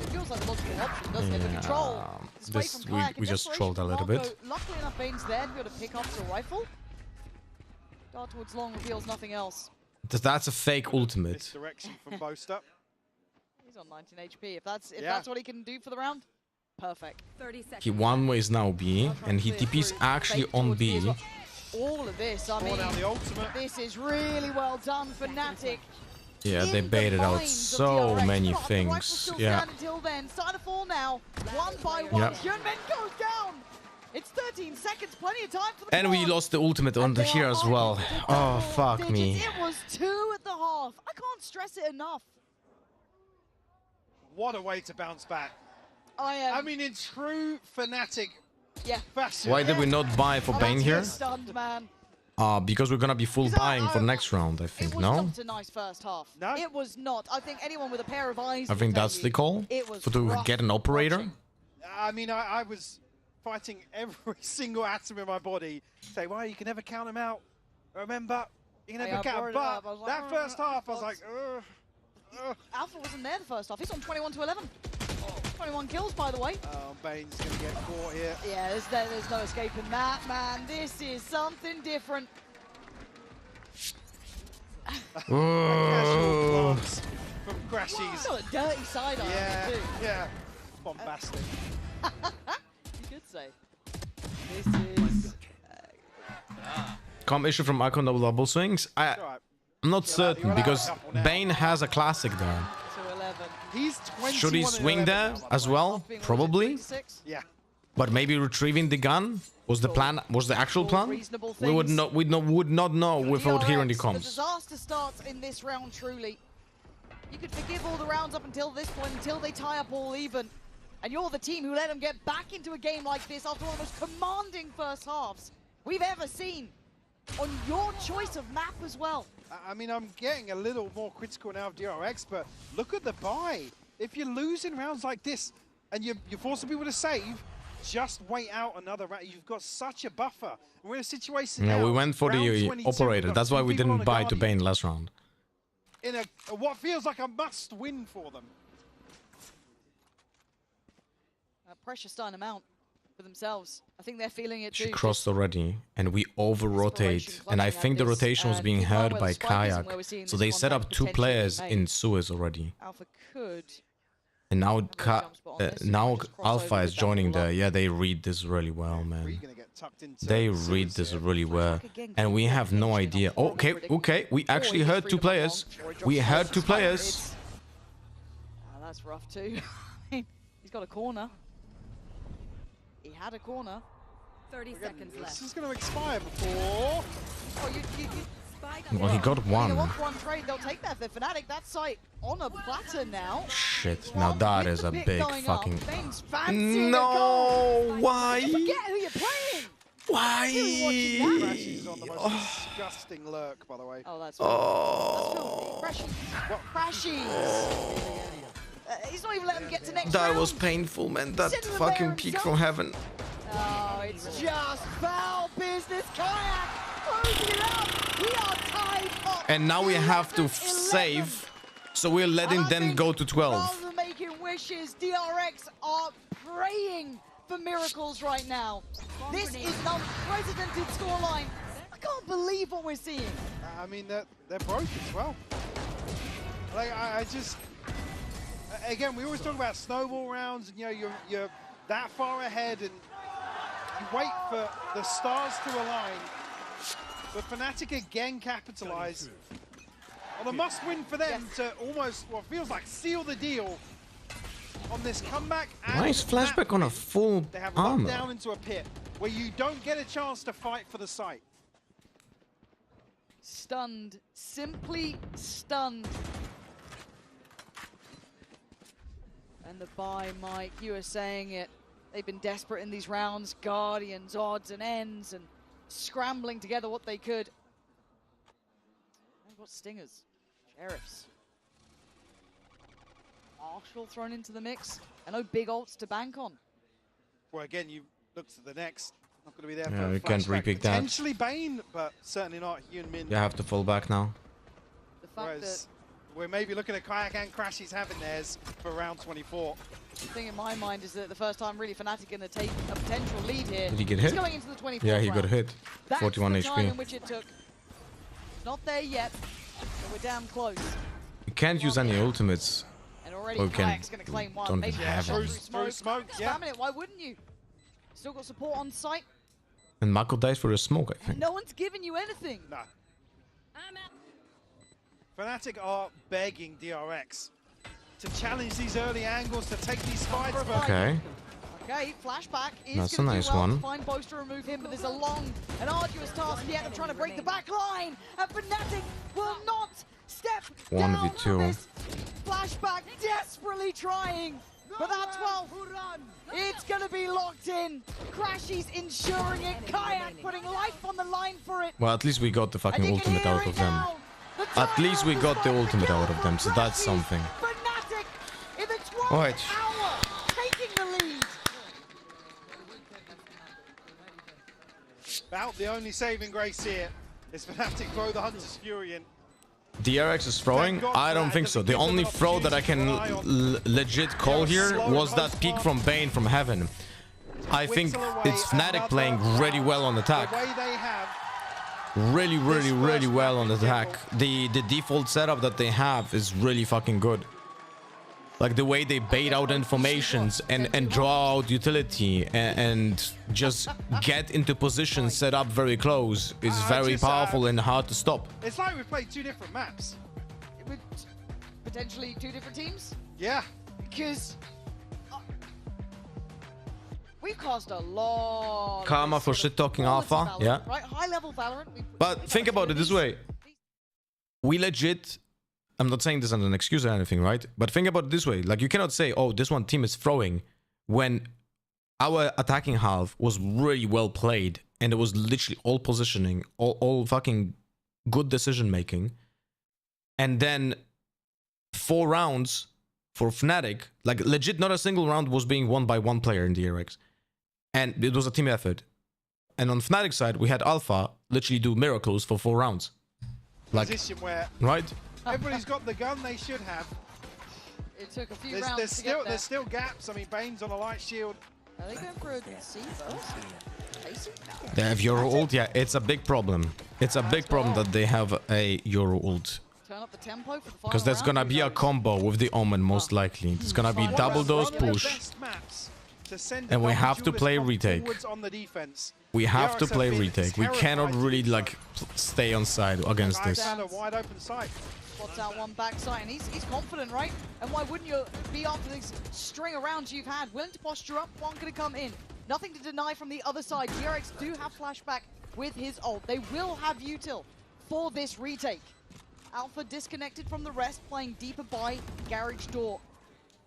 it feels like a logical option, doesn't it? The control. This we just trolled a little bit. Luckily enough, Bane's there to be able to pick up the rifle. Dart towards long reveals nothing else. That's a fake ultimate. Misdirection from Boaster. He's on 19 HP. If that's what he can do for the round, perfect. 30 seconds. He one-ways now B, and he TP's actually on B. All of this, I mean, this is really well done for Fnatic. Yeah, they baited out so many things. Yeah. Until then, starting to fall now. One by one. Yep. Hyunmin goes down. It's 13 seconds, plenty of time for the And we lost the ultimate on the here as well. Oh, fuck me. It was 2 at the half. I can't stress it enough. What a way to bounce back. I mean, in true Fnatic fashion. Why did we not buy for Bane here? Stunned, man. Because we're gonna be full buying for next round, I think, It was no? not a nice first half. No. It was not. I think anyone with a pair of eyes I think that's the call. It was To get an operator. I mean, I was fighting every single atom in my body. Say, well, you can never count them out. Remember, you can never count them. But like, that first half, I was like, Alpha wasn't there the first half. He's on 21 to 11. 21 kills, by the way. Oh, Bane's going to get caught here. Yeah, there's no escaping that, man. This is something different. Casual glance from Crashies. Got a dirty side eye. Yeah, too. yeah. Bombastic. You could say. This is... Calm issue from Icon double swings. I'm not certain because Bane has a classic there. He's Should he swing there as well? Probably. Yeah. But maybe retrieving the gun was the plan. Was the actual plan? We would not know without hearing the The comms. disaster starts in this round, truly. You could forgive all the rounds up until this point, until they tie up all even. And you're the team who let them get back into a game like this after one of the most commanding first halves we've ever seen. On your choice of map as well. I mean, I'm getting a little more critical now of DRX, but look at the buy. If you're losing rounds like this and you're forcing people to save, just wait out another round. You've got such a buffer. We're in a situation now. Yeah, we went for the operator. That's why we didn't buy to Bane last round. In what feels like a must-win for them. Pressure starting them out for themselves. I think they're feeling it too. She crossed already, and we over-rotate. And I think the rotation was being heard by Kayak. So they set up 2 players in Suez already. Alpha could. And now now Alpha is joining there. Yeah, they read this really well, man. They read this really well. And we have no idea. Oh, okay. We actually heard 2 players. We heard 2 players. That's rough too. He's got a corner. He had a corner. 30 seconds left. This is going to expire before. Well, he got one. One trade, they'll take that. They're Fnatic. That site on a platter now. Shit, now that is a big fucking... No, why? Forget who you're playing. Why? Crashies on the most disgusting lurk, by the way. Oh, that's filthy. Crashies. He's not even letting him get to next round. That was painful, man. That fucking peak from heaven. Oh, it's just foul business. Kayak closing it up. We are tied up. And now we have to save, so we're letting them go to 12. Rather than making wishes, DRX are praying for miracles right now. This is an unprecedented scoreline. I can't believe what we're seeing. I mean, they're broke as well. Like, I just... Again, we always talk about snowball rounds, and you know, you're that far ahead, and you wait for the stars to align. But Fnatic again capitalize on a must-win for them to almost, what feels like, seal the deal on this comeback. Nice flashback on a full They have armor. locked down into a pit where you don't get a chance to fight for the site. Stunned, simply stunned. And the buy, Mike, you were saying it. They've been desperate in these rounds. Guardians, odds and ends, and scrambling together what they could. They've got stingers, sheriffs. Marshall thrown into the mix. And no big ults to bank on. Well, again, you look to the next. Not going to be there Yeah, for we a can't flashback. repick that. Potentially Bane, but certainly not Hyun Min. You have to fall back now. The fact Whereas we're maybe looking at Kayak and Crashies having theirs for round 24. the thing in my mind is that the first time really Fnatic going to take a potential lead here. Did he get It's hit? going into the 24th Yeah, he round. got hit. That's 41 the time in HP. which it took. Not there yet, but we're damn close. We can't use any ultimates. And already Or we can- Kayak's going to claim one. don't Maybe have through any. smoke. Spamming it, why wouldn't you? Still got support on site. And Mako dies for a smoke, I think. No one's giving you anything. No. Fnatic are begging DRX to challenge these early angles, to take these fights. But Okay. Okay, flashback is That's a going to nice do well one. to find Boast to remove him, but there's a long and arduous task yet of trying to break the back line, and Fnatic will not step down on 1v2. this. Flashback desperately trying, but that 12, it's going to be locked in. Crashy's ensuring it, Kayak putting life on the line for it. Well, at least we got the fucking ultimate out of them. At least we got the ultimate out of them, so that's something. Fnatic in the 12th Alright. hour, taking the lead. About the only saving grace here is Fnatic throw the Hunter's Fury in. DRX is throwing? I don't think so. The only throw that I can legit call here was that peek from Bane from heaven. I think it's Fnatic playing really well on attack. Really well on attack. The default setup that they have is really fucking good. Like the way they bait out informations and draw out utility and just get into position set up very close is very powerful and hard to stop. It's like we played two different maps. With potentially two different teams? Yeah. Because we've caused a lot. Karma for shit talking alpha, yeah. Right, high level Valorant. But think about it this way. We legit, I'm not saying this as an excuse or anything, right? But think about it this way. Like, you cannot say, oh, this one team is throwing when our attacking half was really well played and it was literally all positioning, all fucking good decision making. And then 4 rounds for Fnatic, like legit not a single round was being won by one player in DRX. And it was a team effort. And on Fnatic side, we had Alpha literally do miracles for 4 rounds. Like, position where right? Everybody's got the gun they should have. It took a few rounds to get there. There's still gaps. I mean, Bane's on a light shield. Are they going for a C first? They have Euro ult, yeah, it's a big problem. It's a big problem that they have a Euro ult. Turn up the tempo for the final Because there's round. gonna be a combo with the Omen, most likely. It's gonna be double dose push. And we have to play retake. We have to play retake. We cannot really, like, stay on side against this. Wide open sight. Spots out one backside, and he's confident, right? And why wouldn't you be after this string of rounds you've had? Willing to posture up, one gonna come in. Nothing to deny from the other side. DRX do have flashback with his ult. They will have util for this retake. Alpha disconnected from the rest, playing deeper by garage door.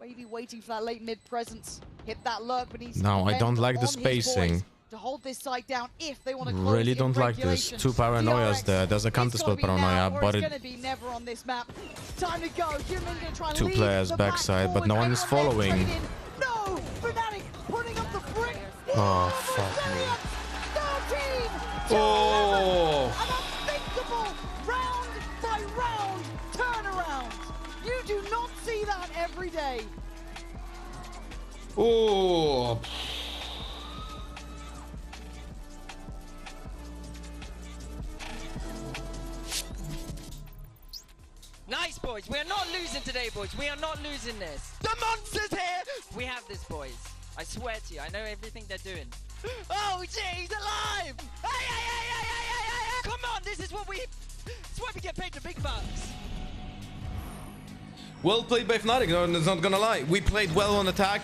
Maybe waiting for that late mid presence. Hit that lurk, but he's No, I don't like the spacing. To hold this side down if they want to close Really don't like this. 2 paranoias there. There's a counter spell paranoia, but it's gonna be never on this map. Time to go. Human gonna try and 2 lead players the backside, but no one is following. No! Fnatic putting up the brick. Oh, fuck me. 13 Oh! An unthinkable round by round turnaround. You do not see that every day. Oh! Nice, boys. We are not losing today, boys. We are not losing this. The monster's here! We have this, boys. I swear to you. I know everything they're doing. Oh, shit, he's alive! Hey! Come on, this is what we get paid the big bucks. Well played by Fnatic, no, it's not gonna lie. We played well on attack.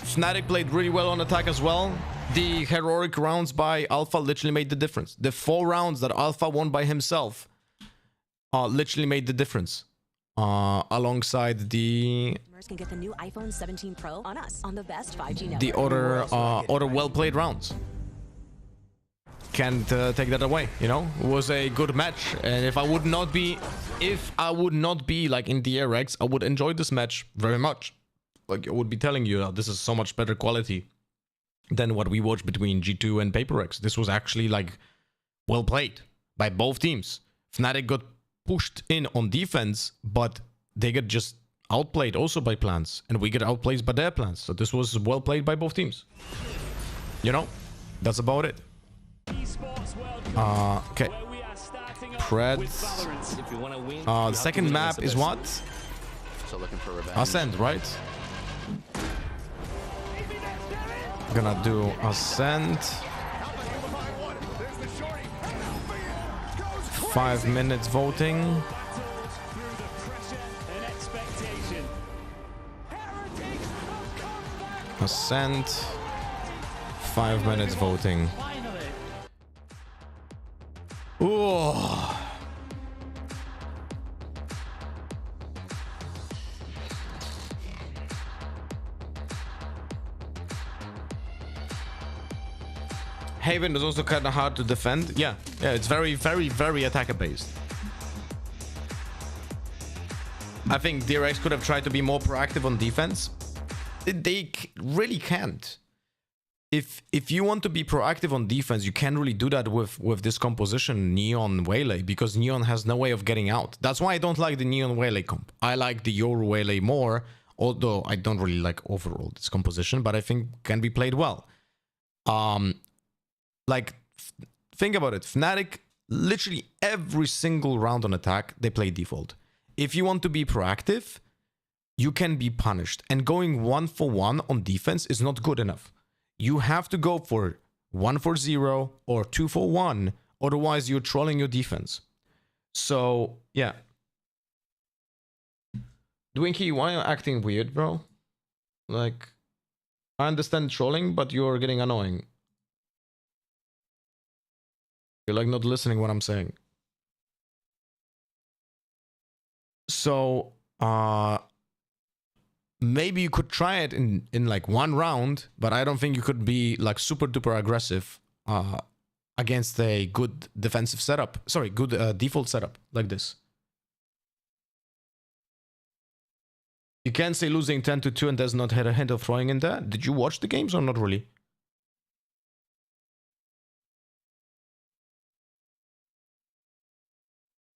Fnatic played really well on attack as well. The heroic rounds by Alpha literally made the difference. The 4 rounds that Alpha won by himself literally made the difference. Alongside the Can get the new iPhone 17 Pro on us on the best 5G network. the other well-played rounds. Can't take that away, you know. It was a good match, and if I would not be like in DRX, I would enjoy this match very much. Like, I would be telling you that this is so much better quality than what we watched between G2 and PRX. This was actually, like, well played by both teams. Fnatic got pushed in on defense, but they get just outplayed also by plans, and we get outplayed by their plans. So this was well played by both teams. You know, that's about it. Okay. Preds. The second map is what? Ascend, right? Gonna do Ascend. 5 minutes voting. Ascent. 5 minutes voting. Ooh. Haven is also kind of hard to defend. Yeah, it's very, very, very attacker based. I think DRX could have tried to be more proactive on defense. They really can't. If you want to be proactive on defense, you can't really do that with this composition Neon Waylay, because Neon has no way of getting out. That's why I don't like the Neon Waylay comp. I like the Yoru Waylay more, although I don't really like overall this composition, but I think can be played well. Like, think about it. Fnatic, literally every single round on attack, they play default. If you want to be proactive, you can be punished. And going 1-for-1 on defense is not good enough. You have to go for 1-for-0 or 2-for-1. Otherwise, you're trolling your defense. So, yeah. Dwinky, why are you acting weird, bro? Like, I understand trolling, but you're getting annoying. You're like not listening what I'm saying. So, maybe you could try it in like one round, but I don't think you could be like super duper aggressive against a good defensive setup. Sorry, good default setup like this. You can't say losing 10-2 and does not have a hint of throwing in there. Did you watch the games or not really?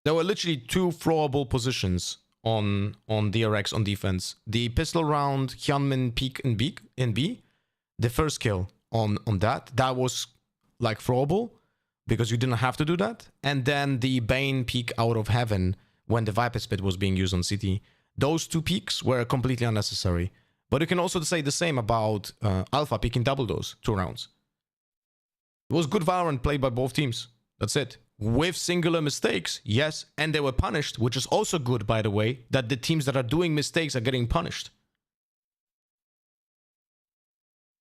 There were literally 2 throwable positions on DRX on defense. The pistol round, Hyunmin peek in B. The first kill on that was like throwable because you didn't have to do that. And then the Bane peek out of heaven when the Viper Spit was being used on CT. Those 2 peaks were completely unnecessary. But you can also say the same about Alpha peeking double those 2 rounds. It was good Valorant played by both teams. That's it. With singular mistakes, yes, and they were punished, which is also good, by the way, that the teams that are doing mistakes are getting punished.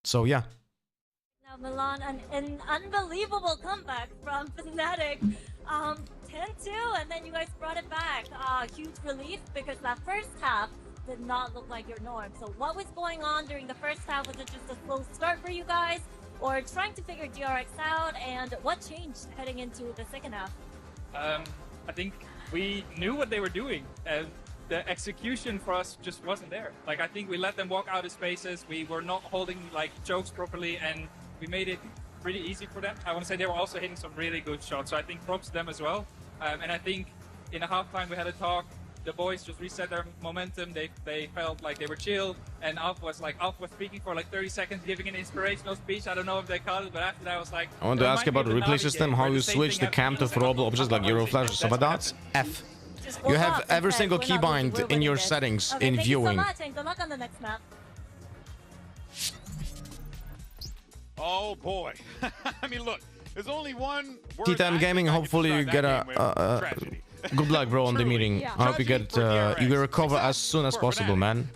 So, yeah. Now, Milan, an unbelievable comeback from Fnatic. 10-2, and then you guys brought it back. Huge relief, because that first half did not look like your norm. So what was going on during the first half? Was it just a slow start for you guys? Or trying to figure DRX out, and what changed heading into the second half? I think we knew what they were doing, and the execution for us just wasn't there. Like, I think we let them walk out of spaces, we were not holding like chokes properly, and we made it pretty easy for them. I want to say they were also hitting some really good shots, so I think props to them as well. And I think in the halftime we had a talk. The boys just reset their momentum. They felt like they were chill, and Alpha was speaking for like 30 seconds, giving an inspirational speech. I don't know if they caught it, but after that I was like, I want to ask about the replay system, how you switch the cam to throwable objects like Euroflash or Sabadots. F. You have every single keybind in your settings in viewing. Thank you so much, and good luck on the next map. Oh boy. I mean, look, there's only one word. T-Time Gaming, hopefully you get a good luck, bro, on the meeting. Yeah. I hope you get you recover as soon as possible, man.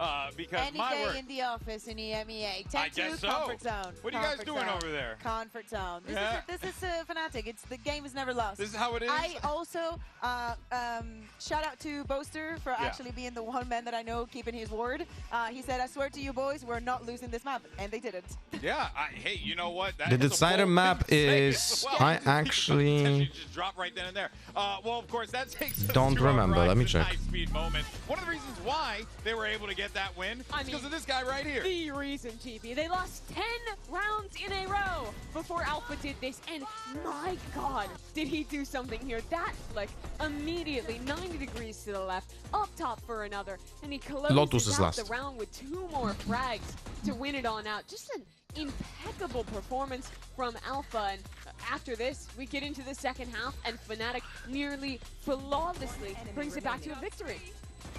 Any day in the office in EMEA. 10-2, comfort zone. What are you guys doing over there? Comfort zone. This is Fnatic. The game is never lost. This is how it is. I also shout out to Boaster for actually being the one man that I know keeping his word. He said, "I swear to you boys, we're not losing this map," and they didn't. Yeah. Hey, you know what? The decider map is I actually just drop right then and there. Well, of course, that takes us don't to remember. a Let me Rise check. high-speed moment. One of the reasons why they were able to get that win is because of this guy right here. The reason, GP. They lost 10 rounds in a row before Alpha did this, and my god, did he do something here. That flick immediately 90 degrees to the left, up top for another, and he closes out the round with 2 more frags to win it on out. Just an impeccable performance from Alpha, and after this we get into the second half and Fnatic nearly flawlessly brings it back to a victory.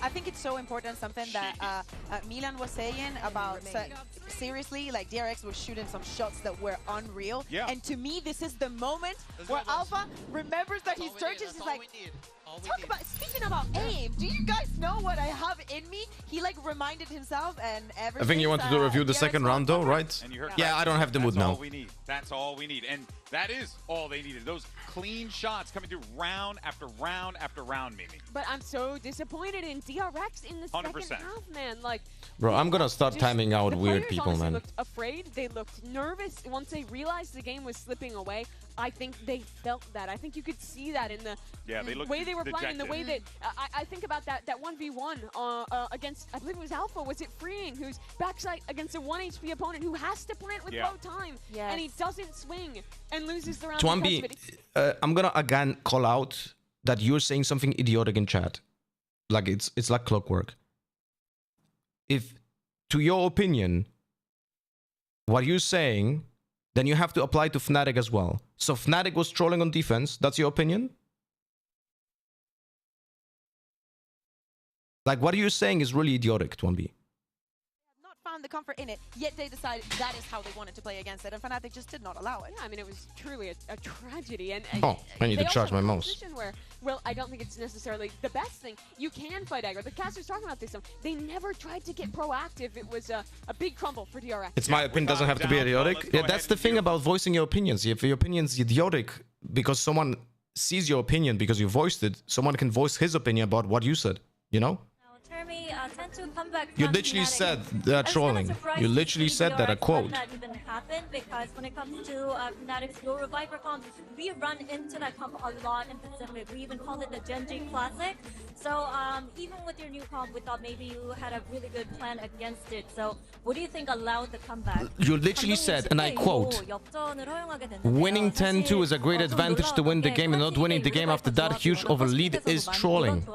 I think it's so important, something that Milan was saying about, seriously, like DRX was shooting some shots that were unreal. Yeah. And to me, this is the moment where Alpha remembers that he's churches. He's like, Talk about, speaking about aim, do you guys know what I have in me? He like reminded himself and everything. I think you want to do review the second round though, right? And you heard Yeah, I don't have the mood now. That's all we need. That's all we need. And that is all they needed. Those clean shots coming through round after round after round, Mimi. But I'm so disappointed in DRX in the 100%. second half, man. Like, Bro, I'm gonna start timing out the weird players people, honestly man. looked afraid. They looked nervous. Once they realized the game was slipping away, I think they felt that. I think you could see that in the way they were playing, the way that I think about that 1v1 against, I believe it was Alpha. Was it Freeing, who's backside against a 1 HP opponent who has to plant with low time, and he doesn't swing and loses the round. Twambi, I'm gonna again call out that you're saying something idiotic in chat. Like it's like clockwork. If, to your opinion, what you're saying, then you have to apply to Fnatic as well. So Fnatic was trolling on defense. That's your opinion? Like, what you're saying is really idiotic, Twambi. Not found the comfort in it, yet they decided that is how they wanted to play against it, and Fnatic just did not allow it. Yeah, I mean, it was truly a tragedy. And Oh, I need to charge my mouse. Position where, well, I don't think it's necessarily the best thing. You can fight aggro. The caster's talking about this. They never tried to get proactive. It was a big crumble for DRX. It's my opinion, doesn't have to be idiotic. Yeah, that's the thing about voicing your opinions. If your opinion's idiotic because someone sees your opinion because you voiced it, someone can voice his opinion about what you said, you know? Tend to come back. You literally said that trolling. You literally said that, a quote. That even happened because when it comes to Fnatic's Dual Reviver comp, we run into that comp a lot in Pacific. We even call it the Gen G Classic. So even with your new comp, we thought maybe you had a really good plan against it. So what do you think allowed the comeback? You literally said, and I quote, winning 10-2 is a great advantage to win the game, and not winning the game after that huge overlead is trolling.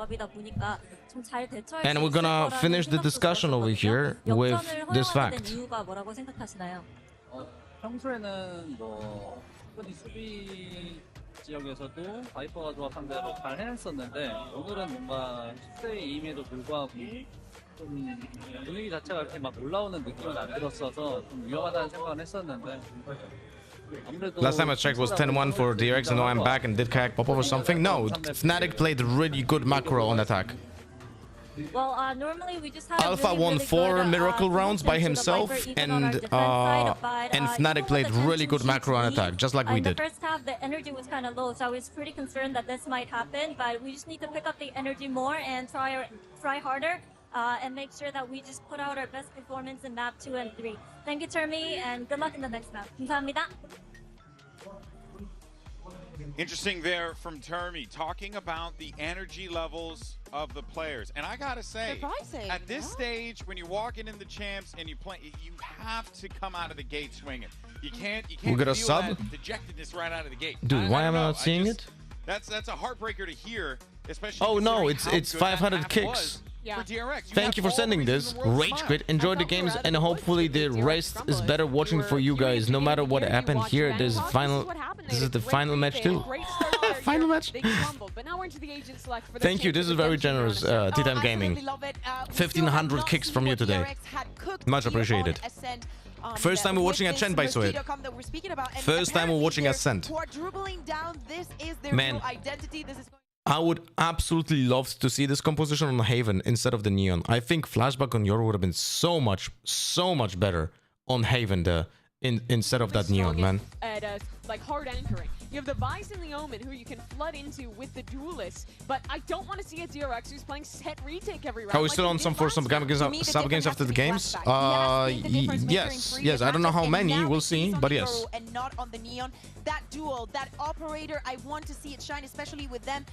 And we're gonna finish the discussion over here with this fact. 평소에는 뭐 충분히 수비 지역에서도 바이퍼가 조합 상대로 잘 해냈었는데 오늘은 뭔가 10세의 임에도 불구하고 좀 분위기 자체가 이렇게 막 올라오는 느낌은 안 들었어서 좀 위험하다는 생각은 했었는데 Last time I checked was 10-1 for DRX, and now I'm back and did kayak pop up or something. No, Fnatic played really good macro on attack. Well, normally we just have Alpha won 4 miracle rounds by himself, and Fnatic played really good macro on attack, just like we did. In the first half, the energy was kind of low, so I was pretty concerned that this might happen, but we just need to pick up the energy more and try harder and make sure that we just put out our best performance in map 2 and 3. Thank you, Termi, and good luck in the next map. 감사합니다. Interesting there from Termi, talking about the energy levels of the players. And I gotta say, at this stage, when you're walking in the champs and you play, you have to come out of the gate swinging. You can't We got a feel sub? that dejectedness right out of the gate. Dude, why am I not seeing it? That's a heartbreaker to hear, especially. Oh no, considering it's how good that 500 map kicks. was for DRX. Thank you for sending this. Rage quit. Enjoy the games, and hopefully the rest is better watching for you guys. No matter what happened here, there's final. This is the final match too. Final match. Thank you. This is very generous, T-Time Gaming. 1,500 kicks from you today. Much appreciated. First time we're watching Ascent, by the way. First time we're watching Ascent. Man, I would absolutely love to see this composition on Haven instead of the Neon. I think Flashback on Yoru would have been so much better on Haven instead of that Neon, man. At like hard anchoring. You have the Vice and the Omen who you can flood into with the Duelists, but I don't want to see a DRX who's playing set retake every round. Are we still on for some sub games after the games? Yes. I don't know how many, we'll see, but yes. And not on the Neon. That duel, that operator, I want to see it shine, especially with them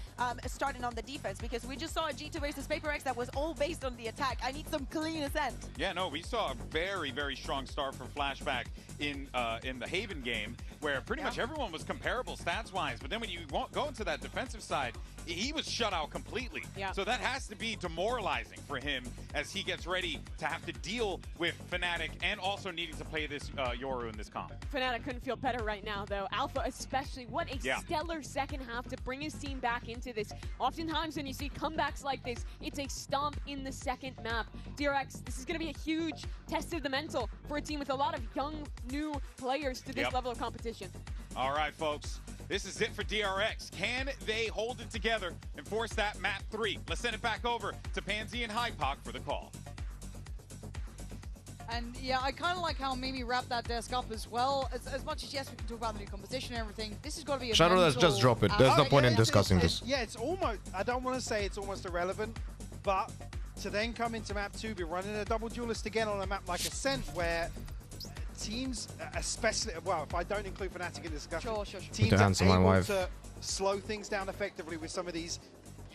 starting on the defense, because we just saw a G2 versus PaperX that was all based on the attack. I need some clean ascent. Yeah, no, we saw a very, very strong start from Flashback in the Haven game, where pretty much everyone was comparable stats-wise, but then when you go into that defensive side, he was shut out completely. So that has to be demoralizing for him as he gets ready to have to deal with Fnatic and also needing to play this Yoru in this comp. Fnatic couldn't feel better right now, though. Alpha especially, what a stellar second half to bring his team back into this. Oftentimes when you see comebacks like this, it's a stomp in the second map. DRX, this is going to be a huge test of the mental for a team with a lot of young, new players to this level of competition. All right, folks. This is it for DRX. Can they hold it together and force that map 3? Let's send it back over to Pansy and Hypoc for the call. And yeah, I kind of like how Mimi wrapped that desk up as well. As much as, yes, we can talk about the new composition and everything, this has got to be a Shadow, let's just drop it. There's no point in discussing this. Yeah, it's almost, I don't want to say it's almost irrelevant, but to then come into map 2, be running a double duelist again on a map like Ascent, where teams, especially, well, if I don't include Fnatic in this discussion, teams are able to slow things down effectively with some of these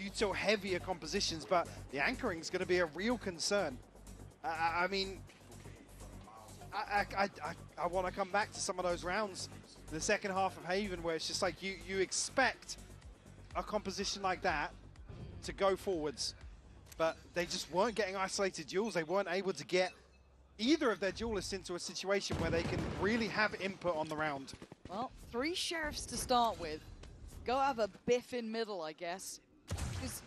util heavier compositions, but the anchoring is going to be a real concern. I mean, I want to come back to some of those rounds in the second half of Haven, where it's just like you expect a composition like that to go forwards, but they just weren't getting isolated duels. They weren't able to get either of their duelists into a situation where they can really have input on the round. Well, 3 sheriffs to start with. Go have a biff in middle, I guess. Because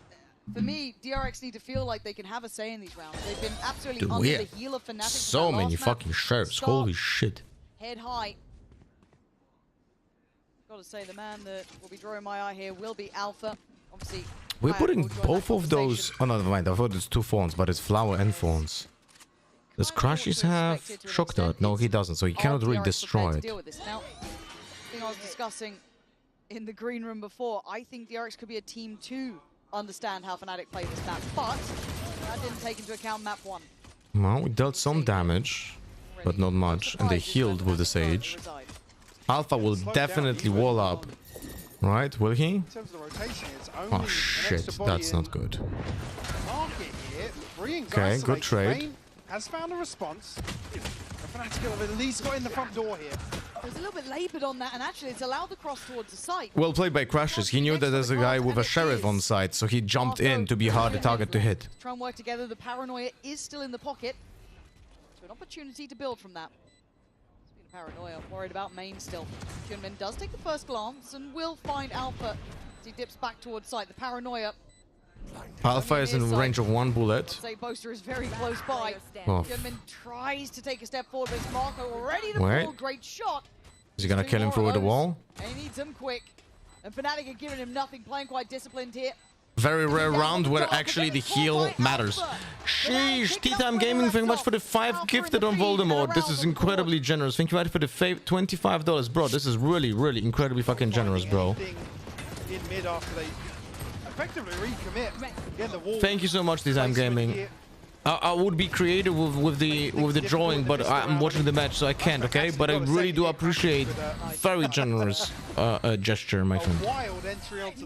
for me, DRX need to feel like they can have a say in these rounds. They've been absolutely Dude, under the heel of Fnatic. So many fucking sheriffs. Holy shit. Head high. Gotta say, the man that will be drawing my eye here will be Alpha. Obviously, We're putting both of those. Oh no, never mind. I thought it's 2 phones, but it's Flower and phones. Does Crashes have Shock Dart? No, he doesn't, so he cannot really destroy it. Now, the thing I was discussing in the green room before, I think DRX could be a team to understand how Fnatic play this map, but that didn't take into account map 1. Well, we dealt some damage, but not much, and they healed with the Sage. Alpha will definitely wall up, right? Will he? In terms of the rotation, it's only Oh shit, that's not good. Okay, good trade. Has found a response. Fnatic have at least got in the front door here. It was a little bit laboured on that, and actually it's allowed the cross towards the site. Well played by Crashes. He knew that there's a guy with a sheriff on site, so he jumped in to be a harder target to hit. Try and work together. The paranoia is still in the pocket. So an opportunity to build from that. Speaking of paranoia, worried about main still. Junmin does take the first glance and will find Alpha as he dips back towards site. The paranoia. Alpha is in range of 1 bullet. Say Boaster is very close by. Oh. Junmin tries to take a step forward, but it's Marco already the Wait. full great shot. Is he gonna kill him through the wall? And he needs him quick. And Fnatic are giving him nothing, playing quite disciplined here. Very rare round where actually the heal matters. Sheesh, T-Time Gaming, thank you much for the 5 gifted on Voldemort. This is incredibly generous. Thank you much for the $25. Bro, this is really, really incredibly fucking generous, bro. In mid after they effectively recommit. Again, the wall. Thank you so much, T-Time Gaming. I would be creative with the drawing, but I'm watching the match, so I can't, okay? But I really do appreciate very generous gesture, my friend.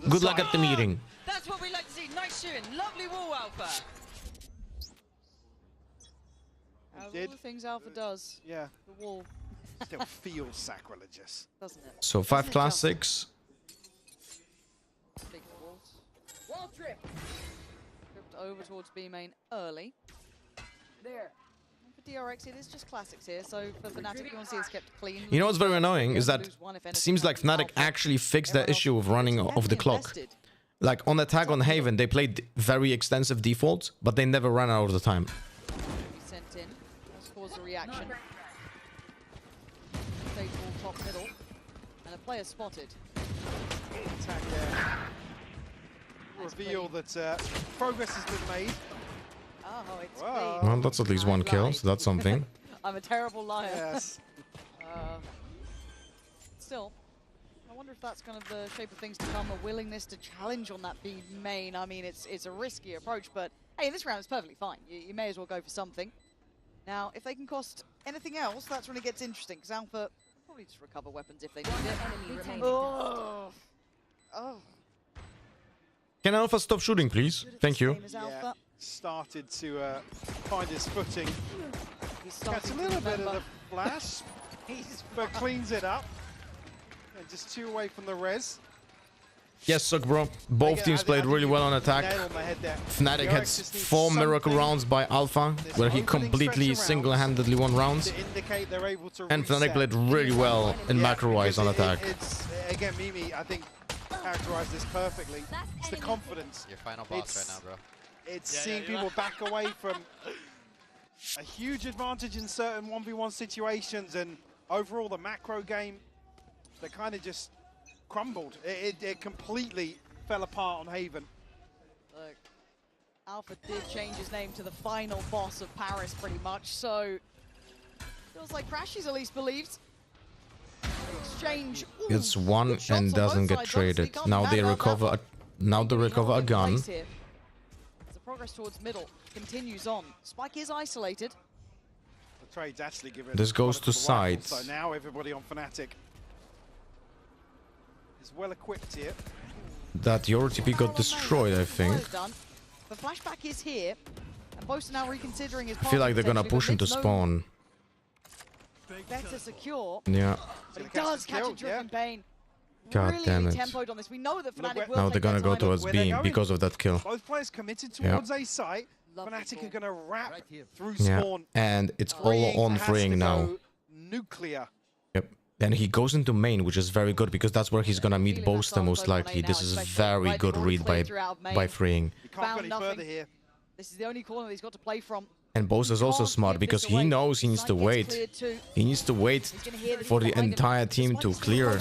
Good luck at the meeting. That's what we like to see. Nice shooting. Lovely wall, Alpha. All the things Alpha does. Yeah. The wall. Still feels sacrilegious. Doesn't it? So 5 classics. Wall trip. Tripped over towards B main early. There. For DRX, it is just classics here. So for Fnatic, you want to see it's kept clean. You know what's very annoying is that it seems like Fnatic actually fixed that issue of running off the clock. Like on attack on Haven, they played very extensive defaults, but they never ran out of the time. Sent in. That's caused a reaction. Stage ball top middle. And a player spotted. Attack there. Reveal that progress has been made. Oh, it's Well, that's at least 1 kill, so that's something. I'm a terrible liar. Yes. Still, I wonder if that's kind of the shape of things to come, a willingness to challenge on that B main. I mean, it's a risky approach, but hey, in this round it's perfectly fine. You may as well go for something. Now, if they can cost anything else, that's when it gets interesting, because Alpha will probably just recover weapons if they need it. Oh. Can Alpha stop shooting, please? Thank you. Yeah, started to find his footing. Gets a little bit of the flash, but cleans it up. And just 2 away from the res. Yes, Suck bro. Both teams played really well on attack. Fnatic had 4 miracle rounds by Alpha, where he completely single-handedly won rounds. And Fnatic played really well in macro-wise on attack. It's, again, Mimi, I think, characterized this perfectly. It's the confidence. Your final boss right now, bro. It's seeing people back away from a huge advantage in certain 1v1 situations, and overall the macro game, they kind of just crumbled. It completely fell apart on Haven. Look, Alpha did change his name to the final boss of Paris, pretty much. So feels like Crashies at least believes. Exchange. It's one and doesn't get traded. Now they recover. Now they recover a gun. The progress towards middle continues on. Spike is isolated. The trade's actually given. This goes to sides. So now everybody on Fnatic is well equipped here. That your TP got destroyed, I think. Done. The flashback is here, and both are now reconsidering his. I feel like they're gonna push him to spawn. Better secure. Yeah. But he does catch a Driven Bane. God damn it. Tempoed on this. We know that Fnatic will Now they're gonna go towards B because of that kill. Both players committed towards A site. Fnatic are gonna wrap through Yeah, spawn. and it's all on freeing now. Nuclear. Yep. And he goes into main, which is very good because that's where he's gonna meet Boaster most likely. This is very good read by freeing. You can't go any further here. This is the only corner that he's got to play from. And Boaster's also smart because he knows he needs to wait. He needs to wait for the entire team to clear.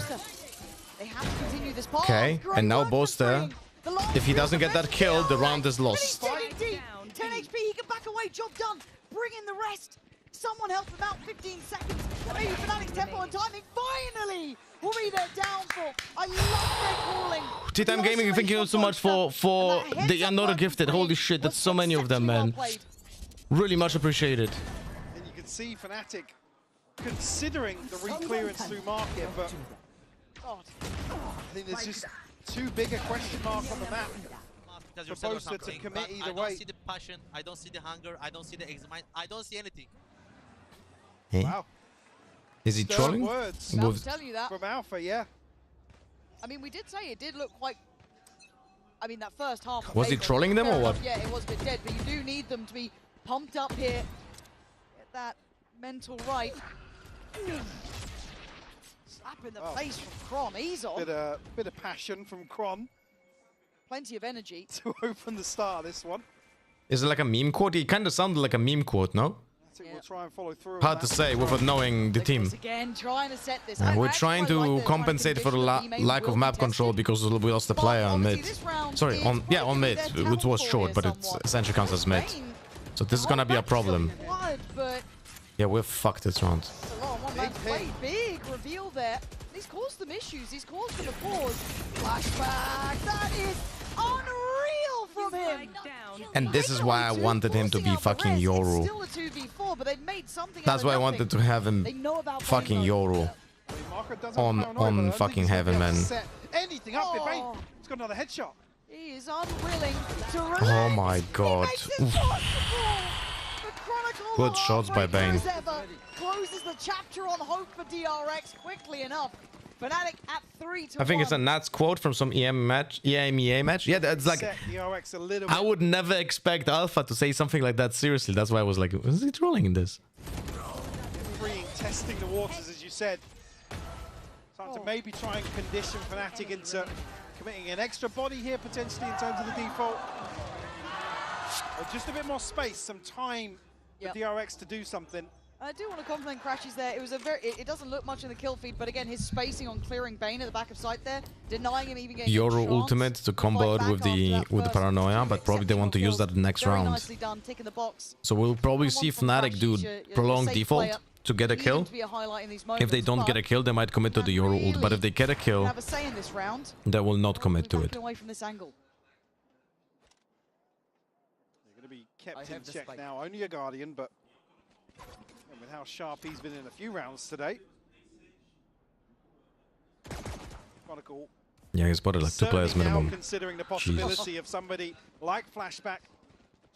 Okay, and now Boaster, if he doesn't get that kill, the round is lost. 10 HP, he can back away, job done. Bring in the rest. Someone help him out, 15 seconds. Maybe Fnatic's tempo and timing finally will be their downfall. I love their calling. T-Time Gaming, thank you so much for the another gifted. Holy shit, that's so many of them, man. Really much appreciated. And you can see Fnatic considering the re-clearance through market, but I think there's just too big a question mark on the map for Boaster to commit either way. I don't see the passion, I don't see the hunger, I don't see the excitement, I don't see anything. Hey? Wow. Is he trolling? Words I'll tell you that. from Alpha, yeah. I mean, we did say it did look quite. I mean, that first half. Was he trolling them or what? Yeah, it was a bit dead, but you do need them to be pumped up here. Get that mental right. Slap in the face from Kron. He's on. Bit of passion from Kron. Plenty of energy. To open the start of this one. Is it like a meme quote? It kind of sounded like a meme quote, no? I think we'll try and follow through. Hard to say without knowing the team. Again, trying to set this. We're trying to compensate for the lack of map control because we lost the player on mid. Sorry, on mid. It was short, but it essentially counts as mid. So this is gonna be a problem. Yeah, we're fucked this round. Big reveal there. He's caused them issues. He's caused them a pause. Flashback. That is unreal from him. And this is why I wanted him to be fucking Yoru. Still a 2v4, but they've made something. That's why I wanted to have him fucking Yoru on fucking Heaven, man. Anything up there, Bane. He's got another headshot. He is unwilling to relent. Oh my god. Good shots by Bane. Closes the chapter on hope for DRX quickly enough. Fnatic at 3-1. I think it's a Nats quote from some EMEA match. Yeah, that's like, I would never expect Alpha to say something like that seriously. That's why I was like, is he trolling in this? Testing the waters, as you said. Time to maybe try and condition Fnatic into committing an extra body here, potentially, in terms of the default. Or just a bit more space, some time for DRX to do something. I do want to compliment Crashies there. It was a it doesn't look much in the kill feed, but again, his spacing on clearing Bane at the back of sight there, denying him even getting Yoru ultimate to combo it with the paranoia, but probably they want to use that the next round. Nicely done, tick in the box. So we'll probably see Fnatic do prolonged default to get a kill. If they don't get a kill, they might commit to the Yoru ult, but if they get a kill, they will not commit to it. Away from this angle. They're going to be kept in check now. Only a Guardian, but with how sharp he's been in a few rounds today. Chronicle. Yeah, he's spotted like 2 players minimum. Considering the possibility of somebody like Flashback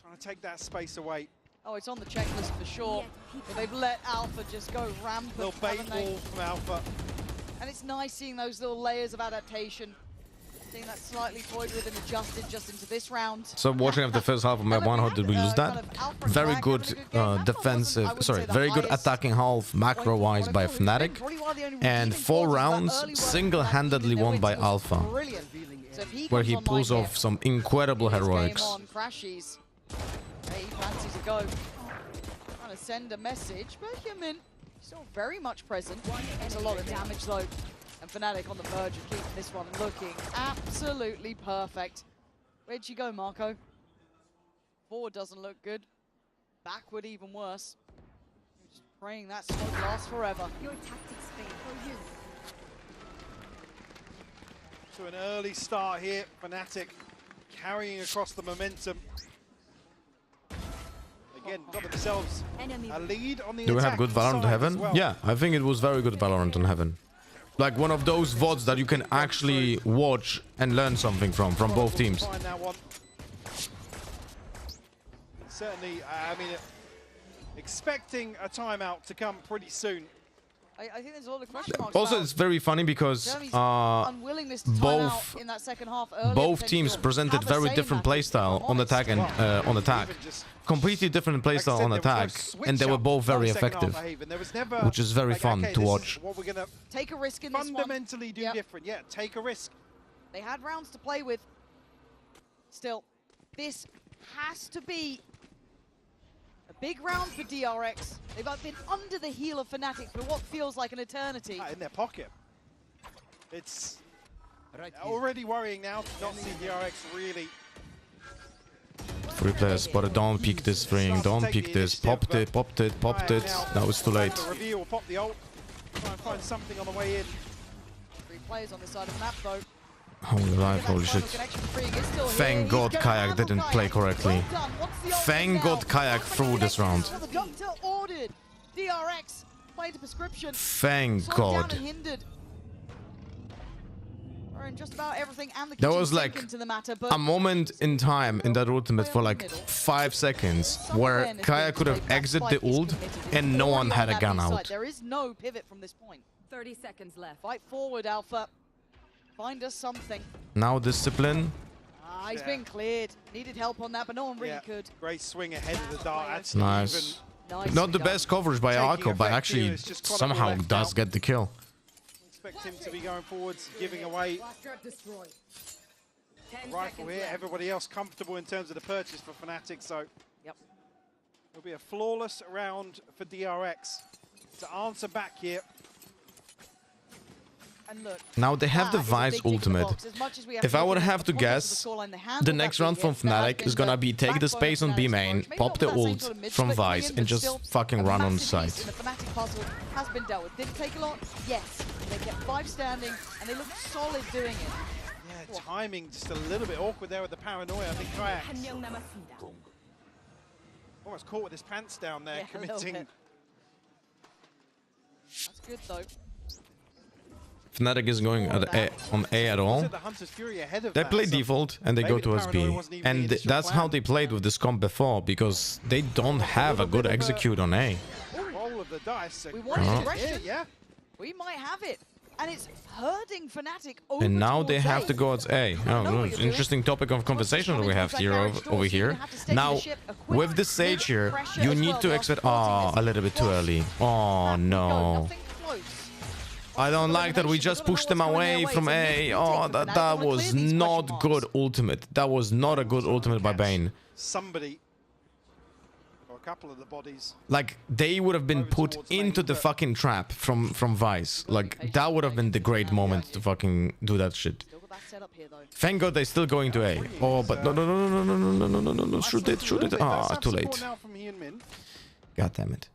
trying to take that space away. Oh, it's on the checklist for sure. But they've let Alpha just go rampant. Little bait ball from Alpha. And it's nice seeing those little layers of adaptation. Seeing that slightly toyed with and adjusted just into this round. So watching of the first half of map 1, how did we lose that? Very good very good attacking half macro-wise by Fnatic. And 4 rounds single-handedly won by Alpha. Where he pulls off some incredible heroics. He fancies a go. Trying to send a message, but Human still very much present. There's a lot of damage though. And Fnatic on the verge of keeping this one looking absolutely perfect. Where'd she go, Marco? Forward doesn't look good. Backward even worse. Just praying that smoke lasts forever. Your tactics fail for you. To an early start here, Fnatic carrying across the momentum. Again, got themselves a lead on the Do we have good Valorant side on Heaven? as well. Yeah, I think it was very good Valorant on Heaven. Like one of those VODs that you can actually watch and learn something from both teams. Find that one. Certainly, I mean, expecting a timeout to come pretty soon. I think there's a lot of question marks. Also, it's very funny because unwillingness to time out in that second half earlier, both teams presented very different playstyle on attack and on attack. Completely different playstyle on attack, and they were both very effective, which is very fun to watch. What we're gonna take a risk in this one. Fundamentally do different. Yeah, take a risk. They had rounds to play with. Still, this has to be a big round for DRX. They've been under the heel of Fnatic for what feels like an eternity. In their pocket. It's already worrying now to not see DRX really. 3 players spotted. Don't peek this ring. Don't peek this. Popped it. Popped it. Popped it. Now it's too late. The reveal, pop the ult. Try and find something on the way in. 3 players on the side of the map though. Holy life, holy shit. Thank God Kayak didn't play correctly. Thank God Kayak threw this round. The doctor ordered DRX played the prescription. Thank God. Just about everything and the There was like a moment in time in that ultimate for like 5 seconds where Kayak could have exited the ult and no one had a gun out. There is no pivot from this point. 30 seconds left. Fight forward, Alpha. Find us something. Now discipline. He's been cleared. Needed help on that, but no one really could. Great swing ahead of the dart. Actually, Nice. Not the best coverage by Arco, but actually somehow does get the kill. Expect him to be going forwards, giving away a rifle here. Everybody else comfortable in terms of the purchase for Fnatic, so it'll be a flawless round for DRX to answer back here. And look, now they have the Vice ultimate. If I would have to guess, the next round from Fnatic is gonna be take the space on B main, pop the ult from Vice, and just fucking run on the side. The Fnatic puzzle has been dealt with. Didn't take a lot, yes. They kept 5 standing, and they looked solid doing it. Yeah, timing just a little bit awkward there with the paranoia. I think Kayak almost caught with his pants down there, committing. That's good though. Fnatic isn't going on A at all. They play default and they go towards B. And that's how they played with this comp before, because they don't have a good execute on A. Roll of the dice. We wanted aggression. Yeah. We might have it. And it's hurting Fnatic over And now they have A. to go at A. Oh, interesting topic of conversation we have here over here. Now, with the Sage here, you need to exit a little bit too early. Oh no. I don't like that we just pushed them away from A. Oh, that was not good ultimate. That was not a good ultimate by Bane. Somebody, or a couple of the bodies. Like, they would have been put into the fucking trap from Vice. Like, that would have been the great moment to fucking do that shit. Thank God they're still going to A. Oh, but no, shoot it. Ah, too late. God damn it.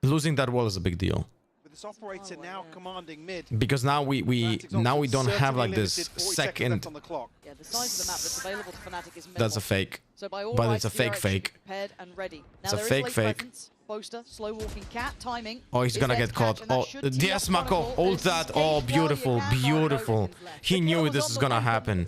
Losing that wall is a big deal. This operator now commanding mid. Because now we don't have like this second. Yeah, the size of the map that's available to Fnatic is minimal. That's a fake. So by all but rights, it's a fake DRX fake. Prepared and ready. It's a fake. Boaster, slow walking cat, timing. Oh, he's gonna get caught. Oh, Diaz Mako, ult that. Oh, beautiful, beautiful. He knew this is gonna happen.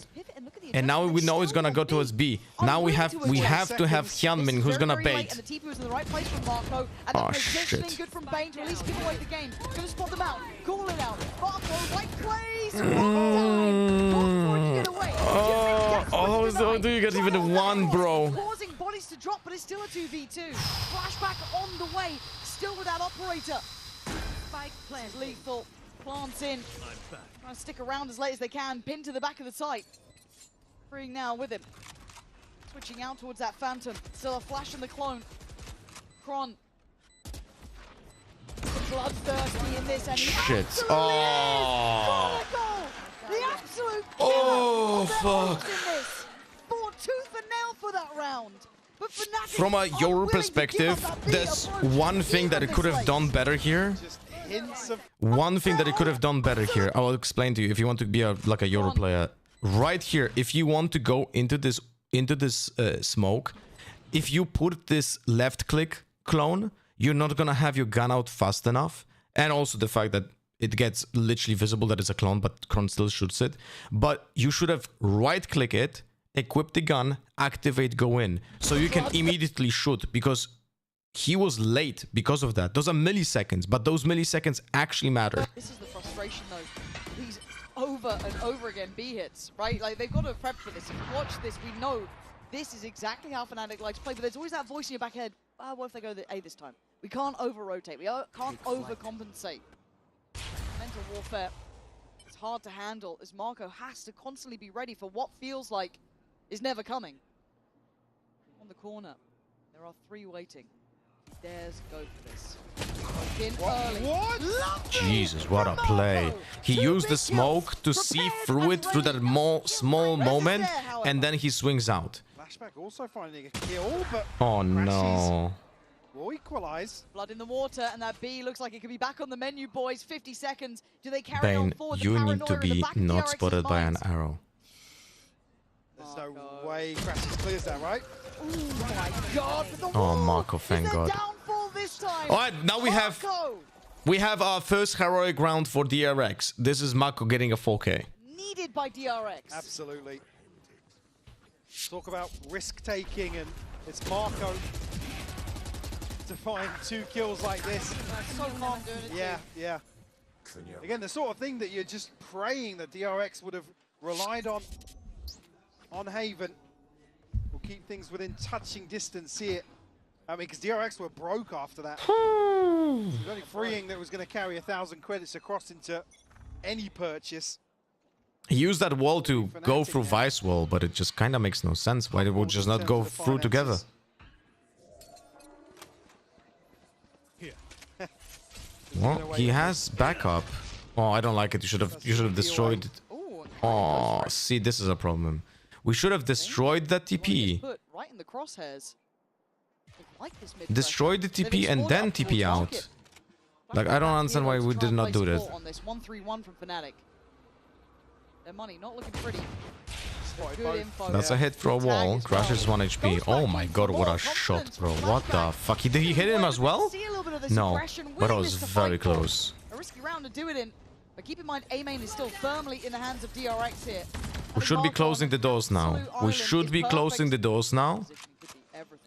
And now we know he's gonna go towards B. Now we have to have Hyunmin who's gonna bait. And the TP was in the right place from Marco. And oh the positioning shit. good from Bane to at least give away the game. Gonna spot them out. Call it out. Marco, right place. Oh, do you get even one, bro? Causing bodies to drop, but it's still a 2v2. Flashback on the way. Still with that operator. Spike plant. Lethal. Plants in. Trying to stick around as late as they can. Pin to the back of the site. Freeing now with him. Switching out towards that Phantom. Still a flash in the clone. Kron. bloodthirsty in this, and he Shit. absolutely Oh. is. The absolute Oh, fuck. fuck. Fought tooth and nail for that round. But Fnatic From a Euro perspective, there's one thing that it could have done better here. One thing that it could have done better here. I will explain to you if you want to be like a Euro player. Right here, if you want to go into this smoke, if you put this left click clone, you're not gonna have your gun out fast enough. And also the fact that it gets literally visible that it's a clone, but clone still shoots it. But you should have right click it, equip the gun, activate, go in. So you can immediately shoot, because he was late because of that. Those are milliseconds, but those milliseconds actually matter. This is the frustration though. These over and over again B hits, right? Like they've got to prep for this. If you watch this, we know this is exactly how Fnatic likes to play, but there's always that voice in your back head. What if they go the A this time? We can't over-rotate. We can't overcompensate. Mental warfare is hard to handle as Marco has to constantly be ready for what feels like is never coming. On the corner, there are 3 waiting. He dares go for this. What? Jesus, what a play. He used the smoke to see through it, through that small moment, and then he swings out. Flashback also finding a kill, but Oh no. will equalize. Blood in the water, and that B looks like it could be back on the menu, boys. 50 seconds. Do they carry on Bane, forward? you need to be not spotted by an arrow. There's no way Crashes clears that, right? Oh my god. Oh, Marco, thank God. This time. All right, now we have our first heroic round for DRX. This is Marco getting a 4K. Needed by DRX. Absolutely. Talk about risk-taking, and it's Marco to find 2 kills like this. That's so hard doing it. Yeah, yeah. Again, the sort of thing that you're just praying that DRX would have relied on Haven. Will keep things within touching distance here. I mean, because DRX were broke after that. So only freeing that was going to carry 1,000 credits across into any purchase. He used that wall to go through Vice wall, but it just kind of makes no sense. Why they would just not go through together? Well, he has backup. Oh, I don't like it. You should have destroyed it. Oh, see, this is a problem. We should have destroyed that TP. Put right in the crosshairs. Like this Destroy the TP and then TP out. Like, I don't understand why we did not do that. On this 1-3-1 from Fnatic. Their money not looking pretty. That's a hit through a wall. Crashes 1 HP. Oh my god, what a shot, bro. What the fuck? Did he hit him as well? No, but it was very close. A risky round to do it in. But keep in mind, A main is still firmly in the hands of DRX here. We should be closing the doors now. We should be closing the doors now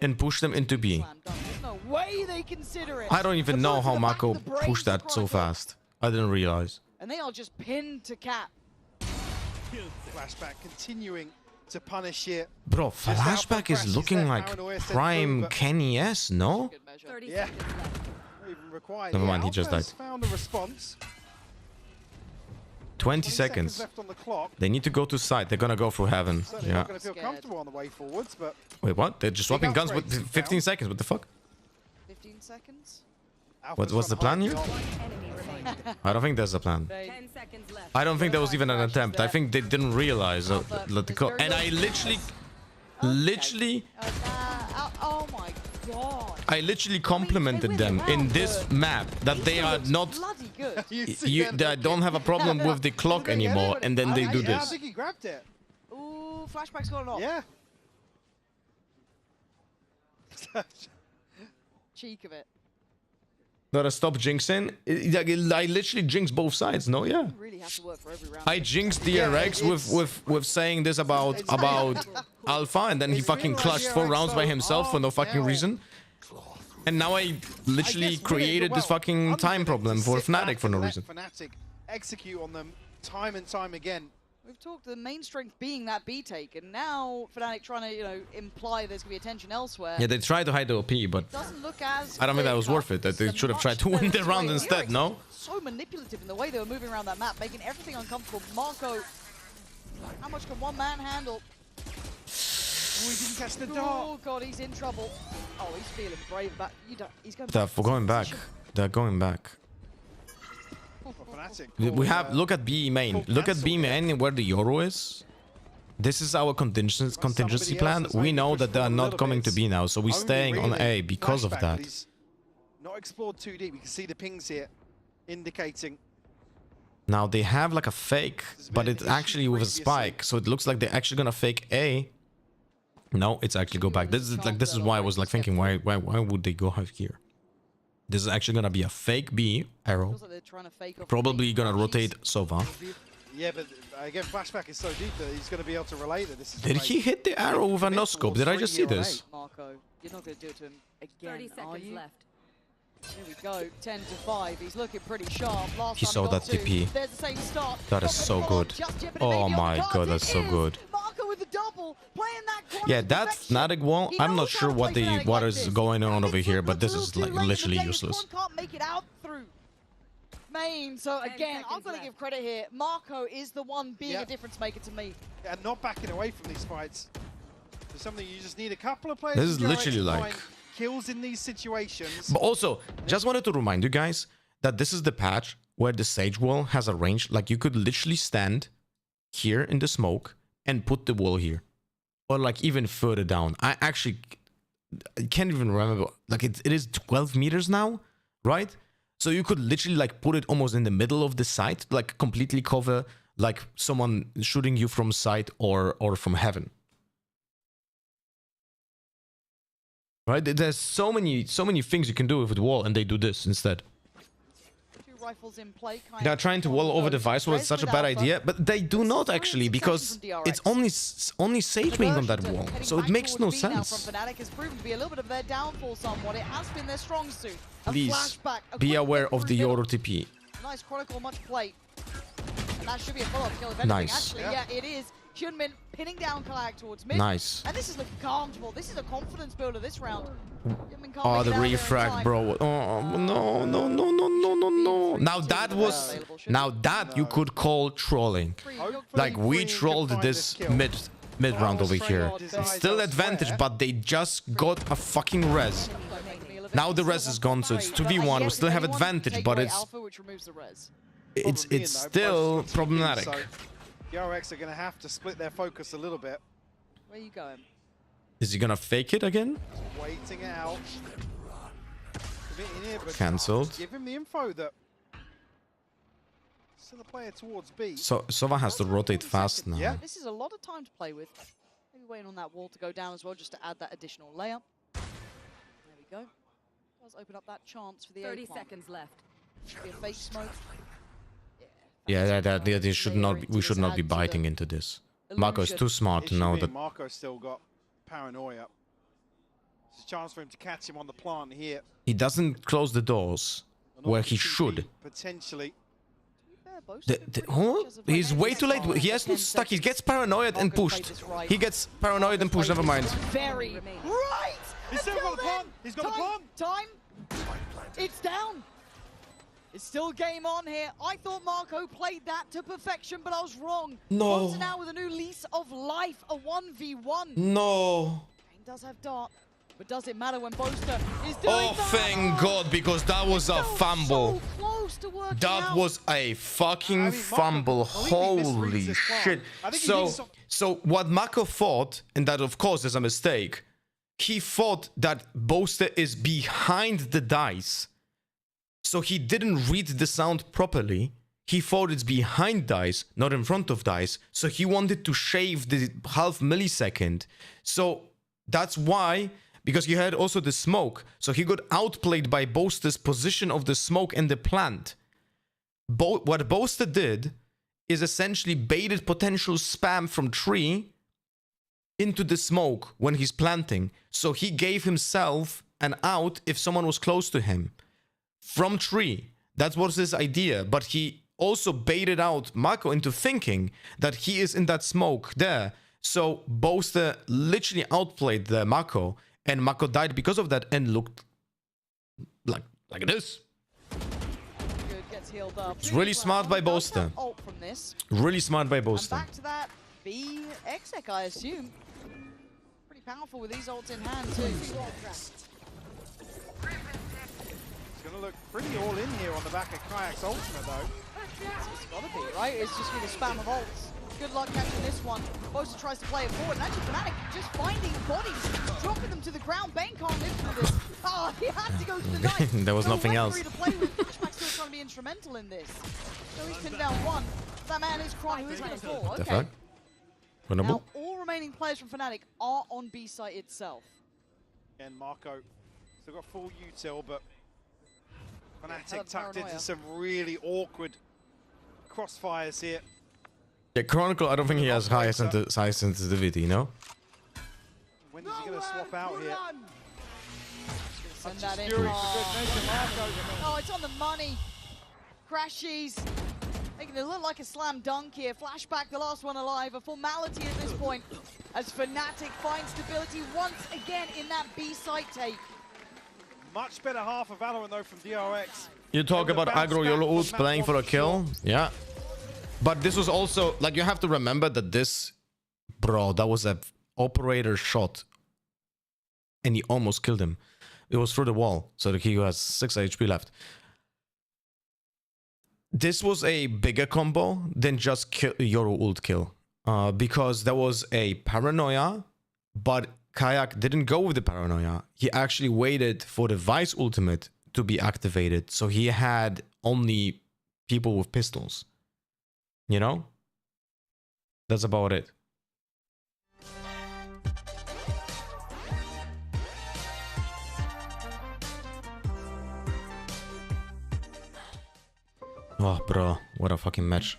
and push them into B. There's no way they consider it. I don't even know how Marco pushed that so fast. I didn't realize. And they are just pinned to cap. Flashback continuing to punish here. Bro, Flashback is looking like prime Kenny S, no? Yeah. Not even required. Never mind, he just died. Found a response. 20 seconds. Left on the clock. They need to go to side. They're gonna go through heaven. Certainly Yeah. not going to feel comfortable on the way forwards, but Wait, what? They're just swapping guns with 15 seconds. What the fuck? 15 seconds. What's the plan here? I don't think there's a plan. 10 seconds left. I don't think there was even an attempt. I think they didn't realize that the clock. And I literally Oh my god. I literally complimented them in this map that they are not. Bloody good. They don't have a problem with the clock anymore, and then they do I this. think he grabbed it. Ooh, Flashback's got it off. Yeah. Cheek of it. Gotta stop jinxing. I literally jinx both sides. No, yeah. You really have to work for every round. I jinxed DRX with saying this about Alpha, and then he fucking clutched 4 rounds by himself for no fucking reason. And now I literally created this fucking time problem for Fnatic for no reason. Fnatic execute on them time and time again. We've talked the main strength being that B take, and now Fnatic trying to, imply there's gonna be attention elsewhere. Yeah, they tried to hide the OP, but Doesn't look as I don't think that was worth it. They should have tried to win the round instead, no? So manipulative in the way they were moving around that map, making everything uncomfortable. Marco, how much can one man handle? Oh, he didn't catch the dart. Oh god, he's in trouble. Oh, he's feeling brave, but he's going. They're going back. They're going back. We have, look at B main. Look at B main where the Euro is. This is our contingency plan. We know that they are not coming to B now, so we're staying on A because of that. Not explored too deep. We can see the pings here indicating. Now they have like a fake, but it's actually with a spike, so it looks like they're actually gonna fake A. No, it's actually go back. This is why I was like thinking, why would they go here? This is actually gonna be a fake B arrow. Probably gonna rotate Sova. Yeah, but again, flashback is so deep that he's going to be able to relay that this is. Did he hit the arrow with a no-scope? Did I just see this? Marco, you're not going to do it to him again, 30 seconds left. Here we go, 10 to 5. He's looking pretty sharp. Last He time saw got that two. TP. There's the same start. That is so good. Oh my god, that's so good. Marco with the double, playing that Yeah, that Fnatic wall, I'm not sure what is going on over here, but this is like literally useless. Can't make it out through main. So again, I've got to give credit here. Marco is the one being a difference maker to me. And not backing away from these fights. There's something you just need a couple of players. This is literally like kills in these situations. But also, just wanted to remind you guys that this is the patch where the Sage wall has a range. Like you could literally stand here in the smoke and put the wall here, or like even further down. I can't even remember. Like it is 12 meters now, right? So you could literally like put it almost in the middle of the site, like completely cover like someone shooting you from sight or from heaven. Right? There's so many things you can do with the wall, and they do this instead. Two rifles in play. They're trying to wall over the Vice wall. It's such a bad idea, but they do not actually, because it's only Sage being on that wall, so it makes no sense. From Fnatic has proven to be a little bit of their downfall somewhat. It has been their strong suit. Please be aware of the Euro TP. Nice Chronicle, much play. And that should be a follow-up kill. If anything, Nice. actually, yeah, it is. Hyunmin pinning down Kalag towards mid. Nice. And this is looking comfortable. This is a confidence builder this round. Oh, the refrag, bro. Oh, no. Now that you could call trolling. Like, we trolled this mid round over here. It's still advantage, but they just got a fucking res. Now the res is gone, so it's 2v1. We still have advantage, but it's still problematic. DRX are going to have to split their focus a little bit. Where are you going? Is he gonna fake it again? Waiting it out. Cancelled. Give him the info that still a player towards B. So Sova has to rotate fast now. Yeah, this is a lot of time to play with. Maybe waiting on that wall to go down as well, just to add that additional layer. There we go. Does open up that chance for the 30 seconds left. Should be a fake smoke. Yeah, they should not. We should not be biting into this. Marco is too smart to know that. Marco's still got paranoia. There's a chance for him to catch him on the plant here. He doesn't close the doors where he should. Potentially. He's way too late. He has no stuck. He gets paranoid and pushed. He gets paranoid and pushed. Never mind. Very right. He's still got the plant. He's got the plant. Time. It's down. It's still game on here. I thought Marco played that to perfection, but I was wrong. No. Monster now with a new lease of life, a 1v1. No. Kane does have dart, but does it matter when Boaster is doing that? Thank God, because that was a fumble. So close to working That out. was a fucking fumble. Holy shit. So what Marco thought, and that of course is a mistake, he thought that Boaster is behind the dice. So he didn't read the sound properly. He thought it's behind dice, not in front of dice. So he wanted to shave the half millisecond. So that's why, because he had also the smoke. So he got outplayed by Boaster's position of the smoke and the plant. What Boaster did is essentially baited potential spam from tree into the smoke when he's planting. So he gave himself an out if someone was close to him. From tree. That was his idea. But he also baited out Marco into thinking that he is in that smoke there. So Boaster literally outplayed the Marco. And Marco died because of that and looked like this. Good, gets healed up. It's really smart by Boaster. Really smart by Boaster. And back to that B exec, I assume. Pretty powerful with these ults in hand too. to look pretty all in here on the back of Kayak's ultimate, though. It's got to be, right? It's just going to spam of ults. Good luck catching this one. Bosa tries to play it forward, and actually Fnatic just finding bodies, dropping them to the ground. Bane can't live through this. Oh, he had to go to the knife. There was nothing else. To play with. Flashback's still trying to be instrumental in this. So he's pinned down one. That man is crying. Who's going to fall? The Okay. fuck? Now, all remaining players from Fnatic are on B site itself. And Marco still got full util, but hell Fnatic of tucked paranoia. into some really awkward crossfires here. Yeah, Chronicle, I don't think he has high sensitivity, you know? When is he going to swap out here? Send that in. Fury for good measure, Marco. Oh, it's on the money. Crashies. Making it look like a slam dunk here. Flashback, the last one alive. A formality at this point as Fnatic finds stability once again in that B site take. Much better half of Valorant, though, from DRX. You talk about aggro YOLO ults playing for a kill. Yeah. But this was also, like, you have to remember that this, bro, that was a operator shot. And he almost killed him. It was through the wall. So the Kigo has 6 HP left. This was a bigger combo than just kill, YOLO ult kill. Because there was a paranoia, but Kayak didn't go with the paranoia. He actually waited for the Vice ultimate to be activated. So he had only people with pistols. You know? That's about it. Oh, bro. What a fucking match.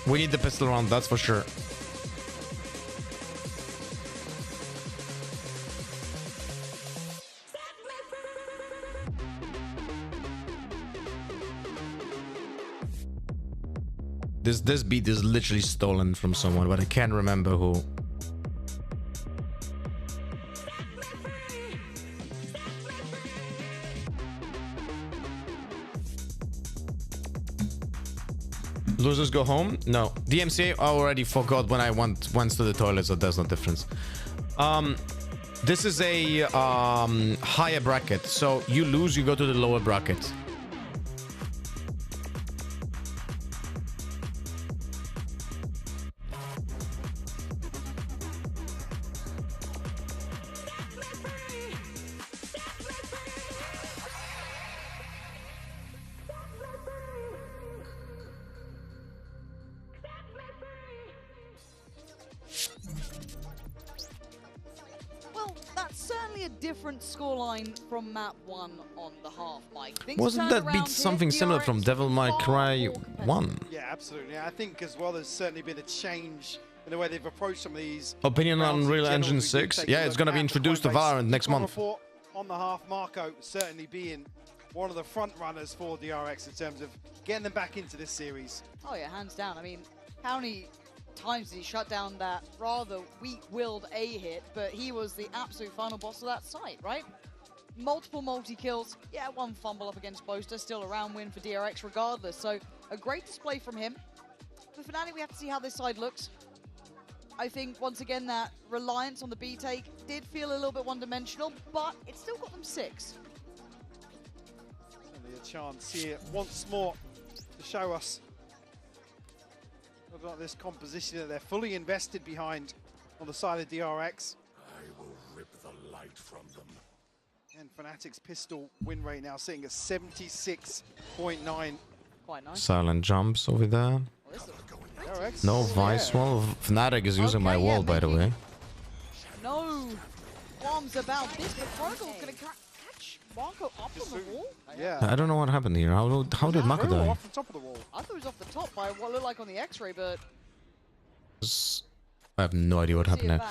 We need the pistol round, that's for sure. This beat is literally stolen from someone, but I can't remember who. Losers go home? No. DMCA, I already forgot when I went to the toilet, so there's no difference. This is a higher bracket, so you lose, you go to the lower bracket. Well, that's certainly a different scoreline from map 1 on the half, Mike. Things Wasn't turned that around beat here. something similar from Devil May Cry 1? Yeah, absolutely. I think as well there's certainly been a change in the way they've approached some of these. Opinion on rounds in Unreal general. Engine We do 6? take a Yeah, it's look gonna be at the introduced to point base. Valorant next Econ month. report on the half, Marco certainly being one of the front runners for DRX in terms of getting them back into this series. Oh yeah, hands down. I mean, how many times did he shut down that rather weak-willed A hit, but he was the absolute final boss of that site, right? Multiple multi-kills, yeah, one fumble up against Boaster, still a round win for DRX regardless, so a great display from him. For Fnatic, we have to see how this side looks. I think, once again, that reliance on the B take did feel a little bit one-dimensional, but it still got them 6. Certainly a chance here once more to show us about this composition that they're fully invested behind on the side of DRX. I will rip the light from them. And Fnatic's pistol win rate now sitting at 76.9. Quite nice. Silent jumps over there. DRX. No Vice wall. Fnatic is using my wall, by the way. No qualms about this, but Progle's going to catch Marco up on the wall. Yeah. I don't know what happened here. How did Mako die? Off the top of the wall. I thought it was off the top by what looked like on the X-ray, but I have no idea what happened there.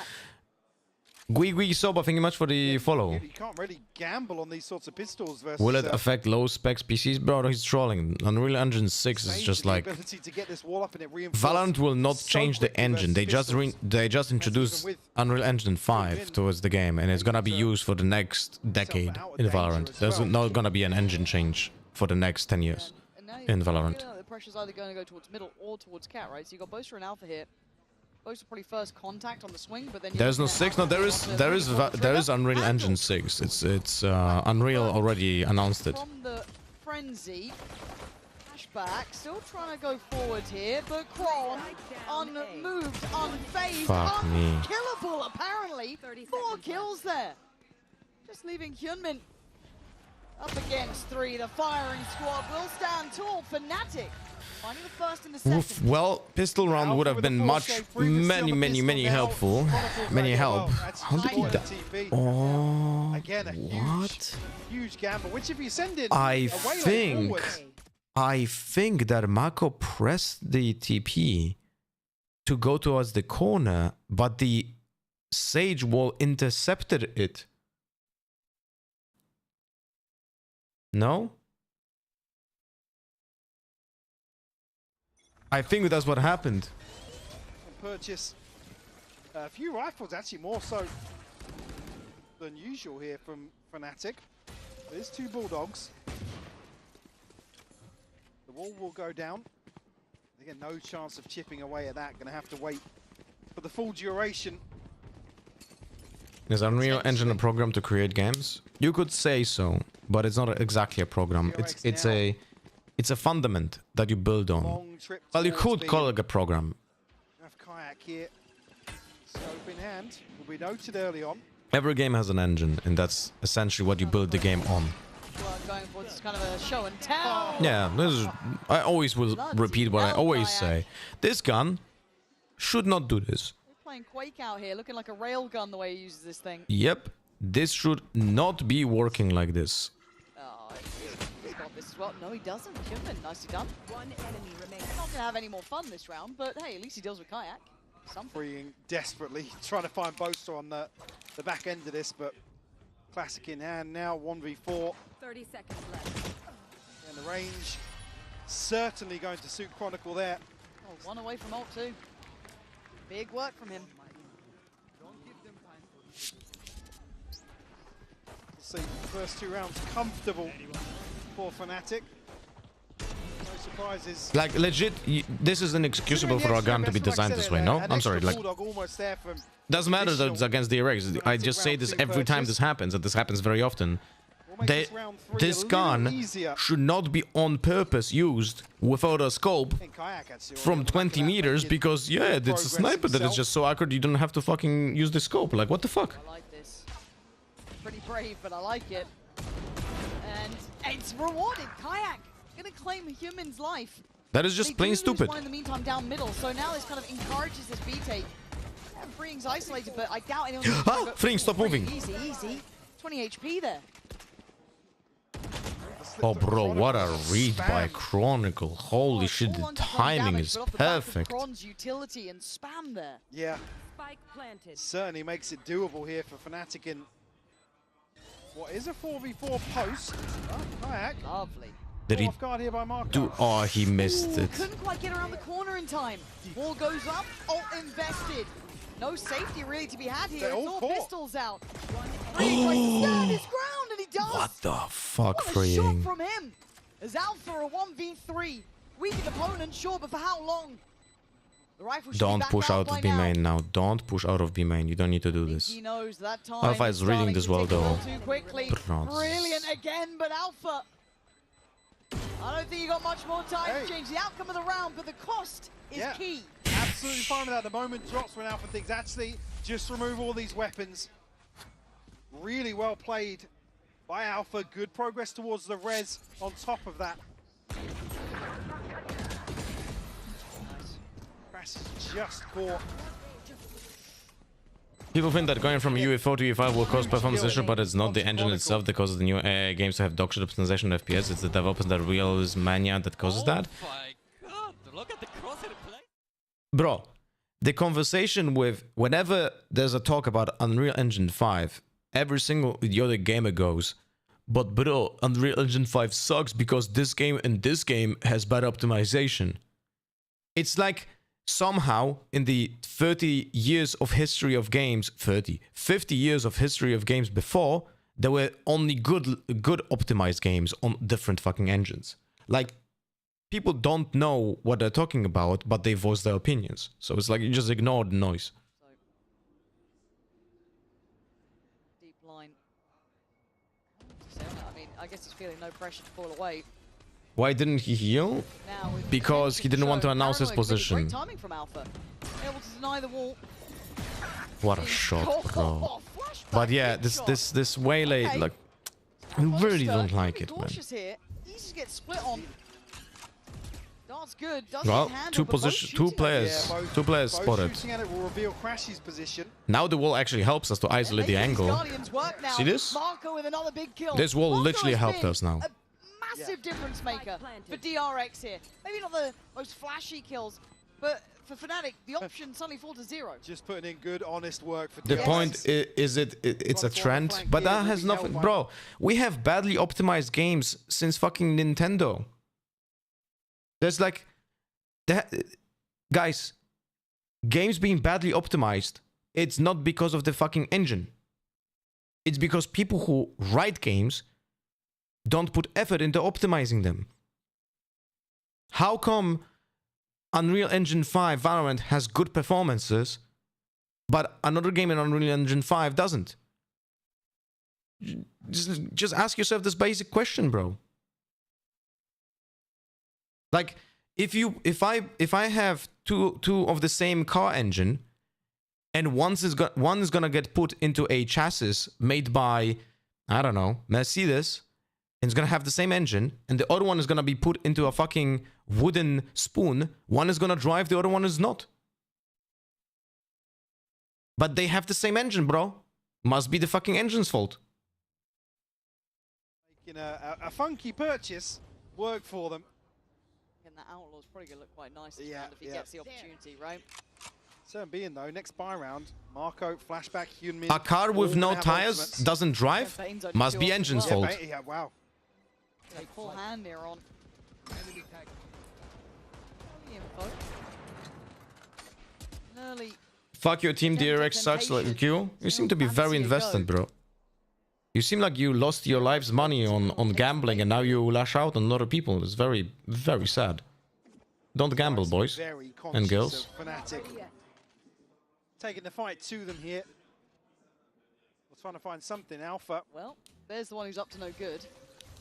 Gui Soba, thank you much for the follow. You can't really gamble on these sorts of pistols versus. Will it affect low specs PCs? Bro, he's trolling. Unreal Engine 6 is just the like... ability to get this wall up and it reinforced Valorant will not so change the quickly engine. versus They just introduced Unreal Engine 5 towards the game, and it's gonna be used for the next decade in Valorant. There's not gonna be an engine change for the next 10 years in Valorant. The pressure's either going to go towards middle or towards Cat, right? So you got Boaster and Alpha here. Close to probably first contact on the swing, but then There's no 6. No, there is Unreal Engine 6. It's Unreal already announced it. From the frenzy, flashback, still trying to go forward here, but Kron unmoved, unfazed, Fuck me. unkillable apparently. 4 kills there. Just leaving Hyunmin up against 3. The firing squad will stand tall. Fnatic finding the first in the second. Oof, well, pistol round would have been many helpful. Many help. How did he die? Oh, again, a huge gamble, which if you send it I think that Mako pressed the TP to go towards the corner, but the Sage wall intercepted it. No? I think that's what happened. Purchase a few rifles, actually more so than usual here from Fnatic. There's 2 Bulldogs. The wall will go down. Again, no chance of chipping away at that. Gonna have to wait for the full duration. Is Unreal Engine a program to create games? You could say so, but it's not exactly a program. It's a fundament that you build on. Well, you could call it a program. Have Kayak here. Scope in hand will be noted early on. Every game has an engine, and that's essentially what you build the game on. Well, going for this kind of a show and tell. Yeah, I always will repeat what I always say. This gun should not do this. Playing Quake out here, looking like a railgun the way he uses this thing. Yep, this should not be working like this. Oh, he's got this as well. No, he doesn't. Hyunmin, nicely done. 1 enemy remains. Not going to have any more fun this round, but hey, at least he deals with Kayak. Freeing desperately, trying to find Boaster on the back end of this, but Classic in hand now, 1v4. 30 seconds left. And the range certainly going to suit Chronicle there. Oh, 1 away from ult too. Big work from him. We'll see first 2 rounds comfortable for Fnatic. No surprises. Like legit, this is inexcusable for our gun to be designed this way. No, I'm sorry. Like, doesn't matter that it's against DRX. I just say this every time this happens, and this happens very often. This gun should not be on purpose used without a scope from 20 meters because, yeah, it's a sniper that is just so accurate you don't have to fucking use the scope. Like, what the fuck? I like this. Pretty brave, but I like it. And it's rewarded. Kayak gonna claim Hyunmin's life. That is just plain stupid. One in the meantime down middle, so now this kind of encourages this B-take. Yeah, Freeing's isolated, but I doubt anyone's Ah, Freeing, stop moving. Easy, easy. 20 HP there. Oh, bro, what a read by Chronicle. Holy shit, the timing is perfect. Kron's utility and spam there. Yeah. Spike planted. Certainly makes it doable here for Fnatic in what is a 4v4 post. Oh, Kayak. Lovely. Did he off guard here by Marco. do? Oh, he missed it. Couldn't quite get around the corner in time. Wall goes up, ult invested. No safety really to be had here. It's all pistols out. Freeing tries to stand his ground, and he does. What the fuck, What a Freeing? shot from him. As Alpha a 1v3. Weakened opponent, sure, but for how long? The rifle should Don't be back push out by of B main now. Don't push out of B main. You don't need to do this. He knows that time Alpha is reading this well, though. Too quickly. Bronze. Brilliant again, but Alpha. I don't think you got much more time to change the outcome of the round, but the cost is key. Absolutely fine with that. The moment drops when Alpha thinks, actually, just remove all these weapons. Really well played by Alpha. Good progress towards the res on top of that. Crash is just caught. People think that going from UE4 to UE5 will cause performance issue, but it's not the engine itself that causes the new games to have dogshit optimization of FPS. It's the developers that realize mania that causes that. My God, look at the crosshair play. Bro, the conversation with whenever there's a talk about Unreal Engine 5, every single idiotic gamer goes, but bro, Unreal Engine 5 sucks because this game and this game has bad optimization. It's like somehow in the 30 years of history of games, 50 years of history of games before, there were only good optimized games on different fucking engines. Like, people don't know what they're talking about, but they voice their opinions. So it's like you just ignore the noise. Deep line. I mean, I guess he's feeling no pressure to fall away. Why didn't he heal? Because he didn't want to announce his position. Great timing from Alpha. Able to deny the wall. What a shot, bro. But yeah, this waylay, like, I really don't like it, man. Here. Easy to get split on. That's good. Well, two players spotted. At it will reveal Crash's position. Now the wall actually helps us to isolate the angle. See this? Marco with another big kill. This wall literally helped us now. Massive difference maker for DRX here. Maybe not the most flashy kills, but for Fnatic, the options suddenly fall to 0. Just putting in good, honest work for The DRX. point is it's a trend, but that has nothing. Bro, we have badly optimized games since fucking Nintendo. There's like that, guys. Games being badly optimized, it's not because of the fucking engine. It's because people who write games don't put effort into optimizing them. How come Unreal Engine 5 Valorant has good performances, but another game in Unreal Engine 5 doesn't? Just ask yourself this basic question, bro. Like, if I have two of the same car engine, and one is gonna get put into a chassis made by, I don't know, Mercedes, and it's gonna have the same engine, and the other one is gonna be put into a fucking wooden spoon. One is gonna drive, the other one is not. But they have the same engine, bro. Must be the fucking engine's fault. Making a funky purchase work for them. And that Outlaw's probably going to look quite nice this round if he gets the opportunity, right? Certain being though, next buy round, Marco, flashback, Hyunmin. A car with no tires doesn't drive? Must be engine's fault. Yeah, wow. A full hand here on. Early. Fuck your team, DRX sucks like you. You seem to be very invested, bro. You seem like you lost your life's money on gambling and now you lash out on other people. It's very, very sad. Don't gamble, boys and girls. Fnatic. Taking the fight to them here. We're trying to find something, Alpha. Well, there's the one who's up to no good.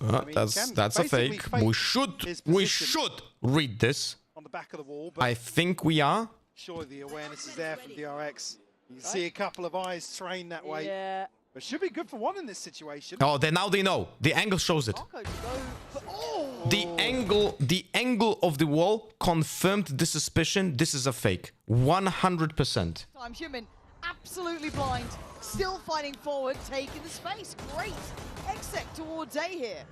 That's a fake. We should read this. On the back of the wall, but I think we are. Surely the awareness is there from DRX. You can see a couple of eyes trained that way. Yeah. But should be good for one in this situation. Oh, now they know. The angle shows it. The angle of the wall confirmed the suspicion. This is a fake. 100%. Time Human, absolutely blind. Still fighting forward, taking the space. Great exec towards A here.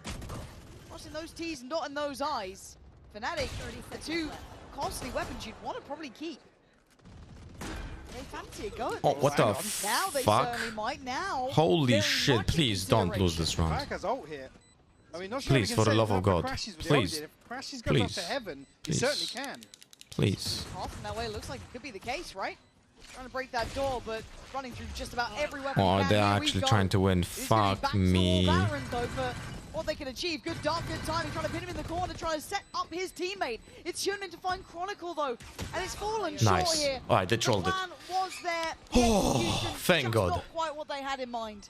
Watching those T's and dotting those I's. Fnatic, the two costly weapons you'd want to probably keep. They fancy a go at Oh, this. what the Now they fuck? certainly might now. Holy shit, please don't lose this round. Back ult here. I mean, not sure Please, we can for the say love that of for God. Crashes with the Please. ult. If Crashes goes up Please. to heaven, he Please. certainly can. Please. Half in that way, looks like it could be the case, right? Trying to break that door, but running through just about every weapon. Oh, he can. they're Here we actually go. trying to win. He's gonna be Fuck back to me. all Valorant, though, for what they can achieve. Good dart, good timing, trying to pin him in the corner, trying to set up his teammate. It's Hyunmin to find Chronicle, though, and it's fallen short Nice. here. Alright, they trolled the it. plan was there. The execution Thank just God. Not quite what they had in mind.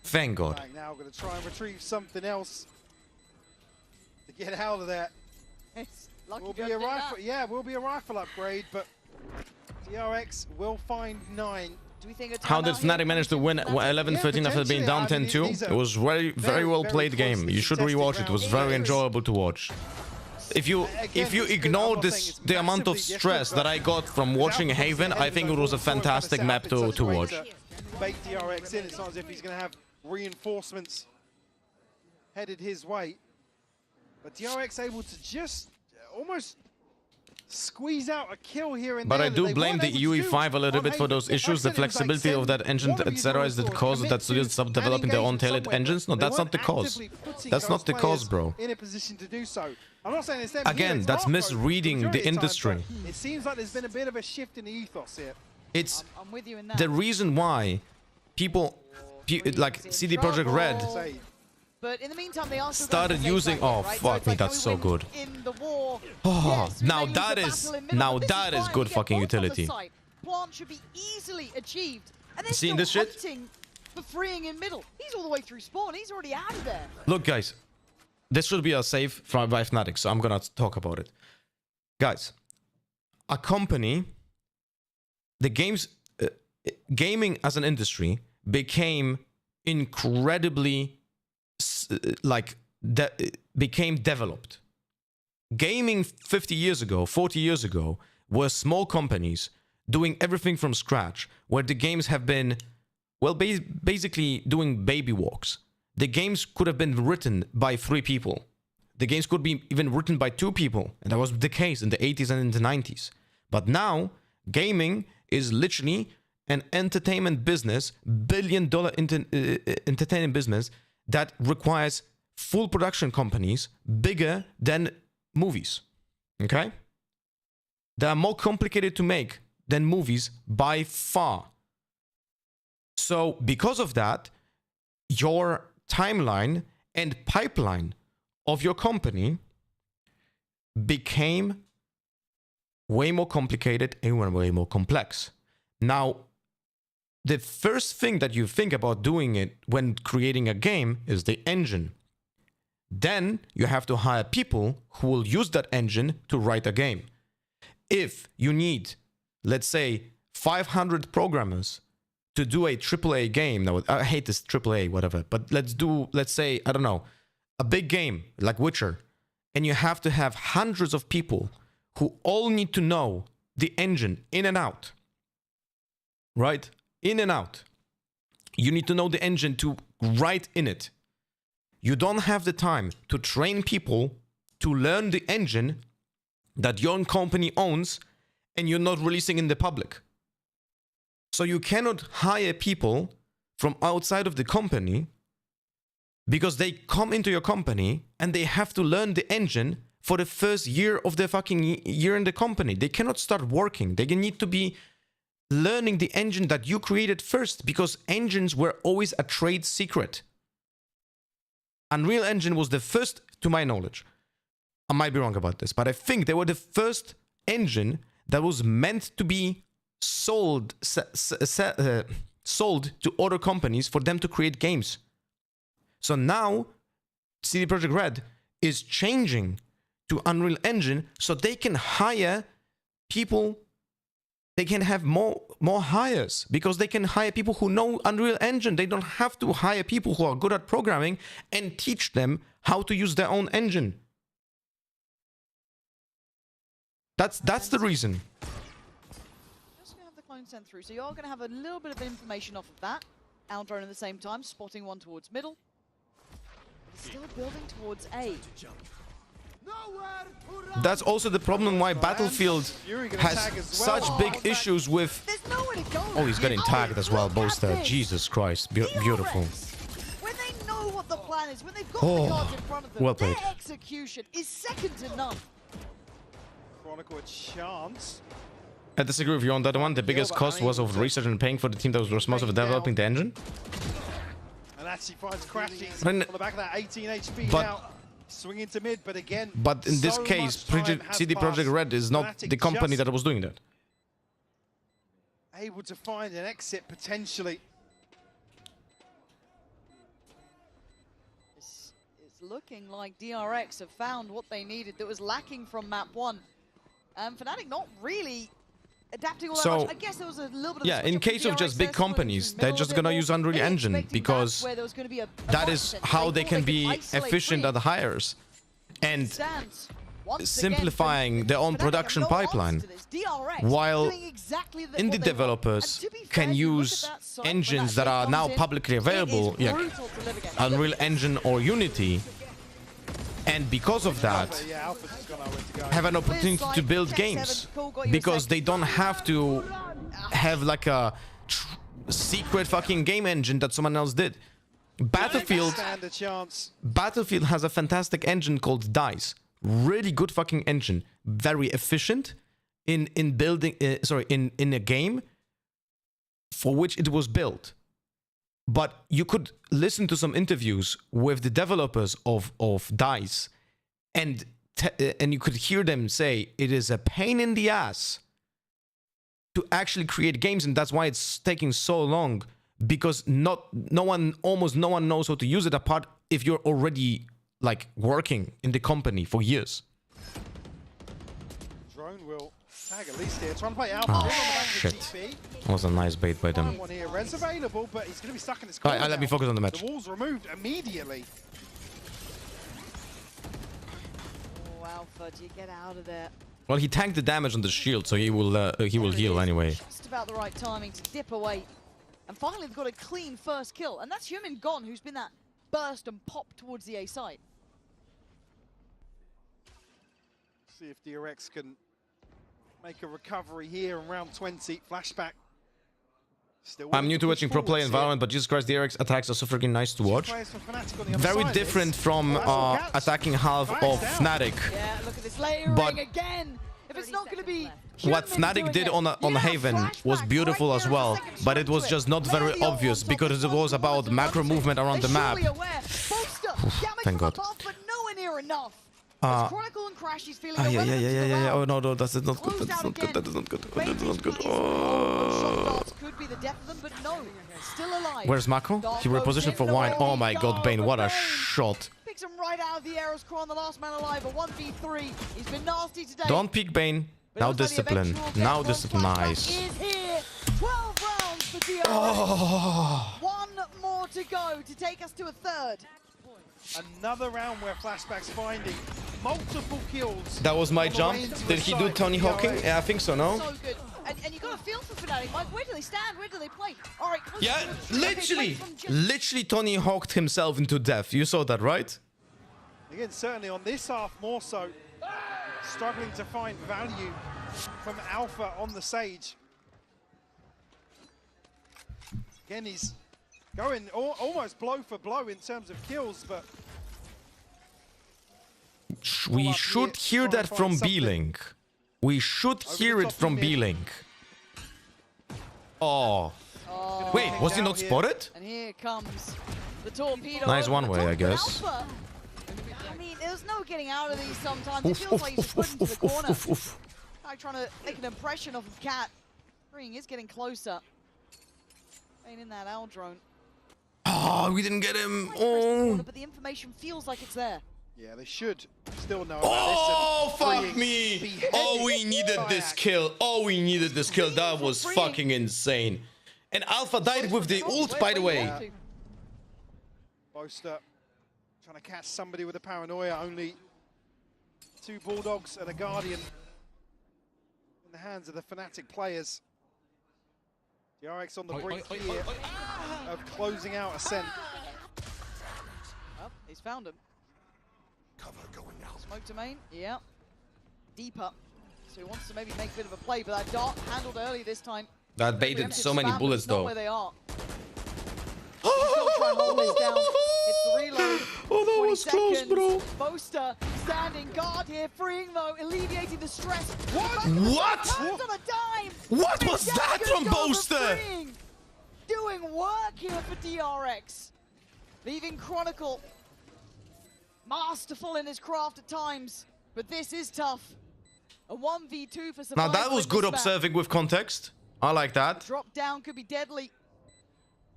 Thank God. Right, now going to try and retrieve something else to get out of there. It's lucky Will be Joe a did rifle. that. Yeah, will be a rifle upgrade, but DRX will find 9. Do we think a How did timeout here? Fnatic manage to win 11-13 after being down 10-2? It was very well played game. You should rewatch it. It was very enjoyable to watch. If you ignore the amount of stress that I got from watching Haven, I think it was a fantastic map to watch. Bait DRX in. It's not as if he's going to have reinforcements headed his way. But DRX able to just almost squeeze out a kill here and But there. I do blame the UE5 a little bit for those issues. The flexibility of that engine, etc., is the cause that studios stop developing their own tailored engines. No, that's not the cause. That's not the cause, bro. In a position to do so. I'm not saying it's them Again, here, that's Marco misreading majority the of time, industry. but it seems like there's been a bit of a shift in the ethos here. It's I'm with you in that. the reason why people like CD Projekt Red But in the meantime, they are still started using. Oh fuck me, that's so good. In the war. Oh, Yes, now they lose that the is battle in middle, but this that is fine. good We get fucking both on the utility. site. Plant should be easily achieved. And they're Seeing still this shit? hunting for freeing in middle. He's all the way through spawn. He's already out of there. Look, guys, this should be a save from by Fnatic, so I'm gonna talk about it. Guys, a company, the gaming as an industry became incredibly became developed. Gaming 50 years ago, 40 years ago, were small companies doing everything from scratch, where the games have been, well, basically doing baby walks. The games could have been written by 3 people. The games could be even written by 2 people, and that was the case in the 80s and in the 90s. But now, gaming is literally an entertainment business, billion-dollar entertainment business that requires full production companies bigger than movies. Okay? They are more complicated to make than movies by far. So because of that, your timeline and pipeline of your company became way more complicated and way more complex. Now, the first thing that you think about doing it when creating a game is the engine. Then you have to hire people who will use that engine to write a game. If you need, let's say, 500 programmers to do a AAA game, now I hate this AAA, whatever, but let's say, I don't know, a big game like Witcher, and you have to have hundreds of people who all need to know the engine in and out, right? In and out. You need to know the engine to write in it. You don't have the time to train people to learn the engine that your own company owns and you're not releasing in the public. So you cannot hire people from outside of the company because they come into your company and they have to learn the engine for the first year of their fucking year in the company. They cannot start working. They need to be learning the engine that you created first, because engines were always a trade secret. Unreal Engine was the first, to my knowledge, I might be wrong about this, but I think they were the first engine that was meant to be sold to other companies for them to create games. So now CD Projekt Red is changing to Unreal Engine so they can hire people. They can have more hires because they can hire people who know Unreal Engine. They don't have to hire people who are good at programming and teach them how to use their own engine. That's the reason. Just gonna have the clone sent through, so you're gonna have a little bit of information off of that. Aldrone at the same time, spotting one towards middle. He's still building towards A. That's also the problem why Battlefield has such big issues with... Oh, he's getting tagged as well, Boaster. Jesus Christ. Beautiful. When they know what the plan is, when they've got the cards in front of them, well played. their execution is second to none. Chronicle a chance. I disagree with you on that one. The biggest cost was of research and paying for the team that was responsible for developing the engine. And actually finds Crashies on the back of that 18 HP now. Swinging to mid, but again... But in this case, CD Projekt Red is not the company that was doing that. Able to find an exit, potentially. It's looking like DRX have found what they needed that was lacking from map 1. Fnatic not really adapting all that much. I guess there was a little bit of... Yeah, in case of just big companies, they're just gonna use Unreal Engine because that is how they can be efficient at the hires and simplifying their own production pipeline, while indie developers can use engines that are now publicly available, like Unreal Engine or Unity, and because of that have an opportunity to build games, because they don't have to have like a secret fucking game engine that someone else did. Battlefield has a fantastic engine called DICE. Really good fucking engine, very efficient in building in a game for which it was built. But you could listen to some interviews with the developers of DICE, and you could hear them say it is a pain in the ass to actually create games, and that's why it's taking so long, because almost no one knows how to use it, apart if you're already like working in the company for years. Drone will tag at least here. Trying to play out. Oh shit! That was a nice bait by them. One here. Red's available, but he's going to be stuck in his Alright, let me focus on the match. The wall's removed immediately. Oh, Alpha, do you get out of there? Well, he tanked the damage on the shield, so he will heal anyway. Just about the right timing to dip away. And finally, they've got a clean first kill. And that's Human gone, who's been that burst and pop towards the A side. See if DRX can make a recovery here in round 20. Flashback. Still I'm new to watching pro play environment, but Jesus Christ, DRX attacks are so freaking nice to watch. Very different from attacking half of Fnatic. Yeah, look at this layering But again. If it's not going to be what Fnatic did on Haven was beautiful as well, but it was just not very obvious because it was about macro movement around the map. Thank God. But nowhere near enough. Chronicle and Crash is feeling yeah. Oh no, that's not good. That's not good. That is not good. That is not good. Oh. Could be the death of them, but no, still alive. Where's Mako? He repositioned for wine. Oh my God, Bane! What a shot! Picks him right out of the air as Kron, the last man alive, a 1v3. He's been nasty today. Don't peek, Bane. Now discipline. Now discipline. Nice. Is here. 12 rounds for DRX. Oh. One more to go to take us to a third. Another round where Flashback's finding multiple kills. That was my jump. Did he do Tony Hawking? Yeah, I think so, no? So good. And you got a feel for Fnatic. Like, where do they stand? Where do they play? All right. Yeah, literally Tony Hawked himself into death. You saw that, right? Again, certainly on this half more so. Struggling to find value from Alpha on the Sage. Again, he's going almost blow for blow in terms of kills, but we should hear that from B-Link. We should hear it from B-Link. Oh. Wait, was he not spotted? And here comes the torpedo. Nice one way, I guess. Alpha. I mean, there's no getting out of these sometimes. It feels like he's just put into the corner. Like trying to make an impression of Cat. Ring is getting closer. Ain't in that L drone. Oh, we didn't get him. Oh. But the information feels like it's there. Yeah, they should still know about oh, this. Fuck me. Oh, we needed this kill. Oh, we needed this kill. That was fucking insane. And Alpha died with the ult, by the way. Boaster trying to catch somebody with a paranoia. Only 2 Bulldogs and a Guardian in the hands of the Fnatic players. DRX on the brink here of closing out Ascent. Well, he's found him. Cover going out. Smoke to main, yeah. Deeper. So he wants to maybe make a bit of a play, but that dart handled early this time. That baited so many bullets though. Where they are. Still trying to hold this down. It's the reload. Oh, that was close, bro. Boaster standing guard here, freeing though, alleviating the stress. What? On a dime. What was that from Boaster? Doing work here for DRX. Leaving Chronicle masterful in his craft at times, but this is tough. A 1v2 for survival. Now that was good observing with context. I like that. Drop down could be deadly.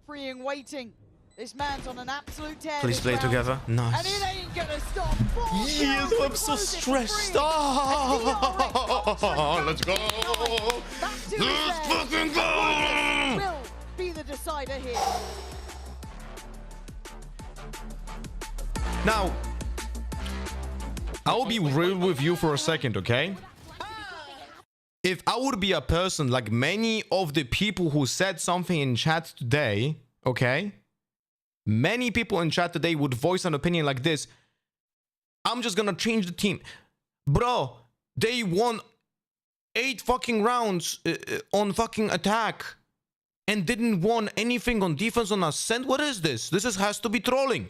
Freeing waiting. This man's on an absolute tear. Please play together. Nice. And it ain't gonna stop. Yes, I'm so stressed. Oh, let's go. Let's fucking go. Will be the decider here. Now, I will be real with you for a second, okay? If I would be a person like many of the people who said something in chat today, okay? Many people in chat today would voice an opinion like this. I'm just gonna change the team. Bro, they won 8 fucking rounds on fucking attack and didn't won anything on defense on Ascent. What is this? This has to be trolling.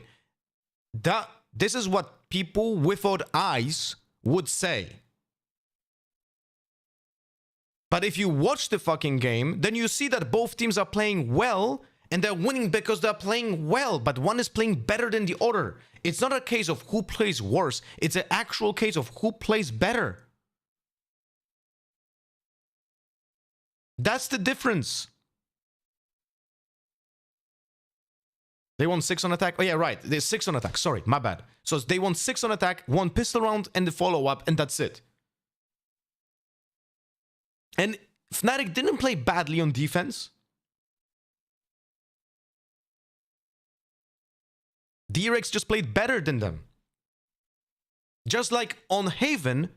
This is what people without eyes would say. But if you watch the fucking game, then you see that both teams are playing well And they're winning because they're playing well, but one is playing better than the other. It's not a case of who plays worse. It's an actual case of who plays better. That's the difference. They won 6 on attack. Oh, yeah, right. There's 6 on attack. Sorry, my bad. So they won 6 on attack, 1 pistol round, and the follow-up, and that's it. And Fnatic didn't play badly on defense. DRX just played better than them. Just like on Haven,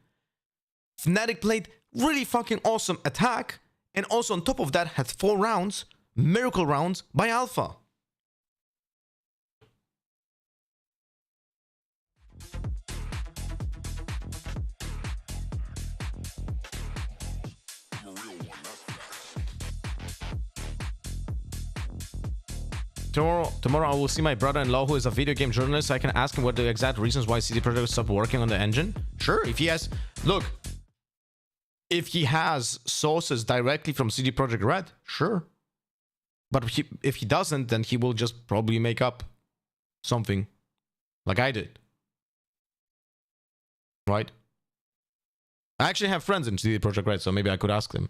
Fnatic played really fucking awesome attack, and also on top of that had 4 rounds, miracle rounds by Alpha. Tomorrow I will see my brother-in-law who is a video game journalist. So I can ask him what the exact reasons why CD Projekt stopped working on the engine. Sure, if he has... Look, if he has sources directly from CD Projekt Red, sure. But if he doesn't, then he will just probably make up something. Like I did. Right? I actually have friends in CD Projekt Red, so maybe I could ask them.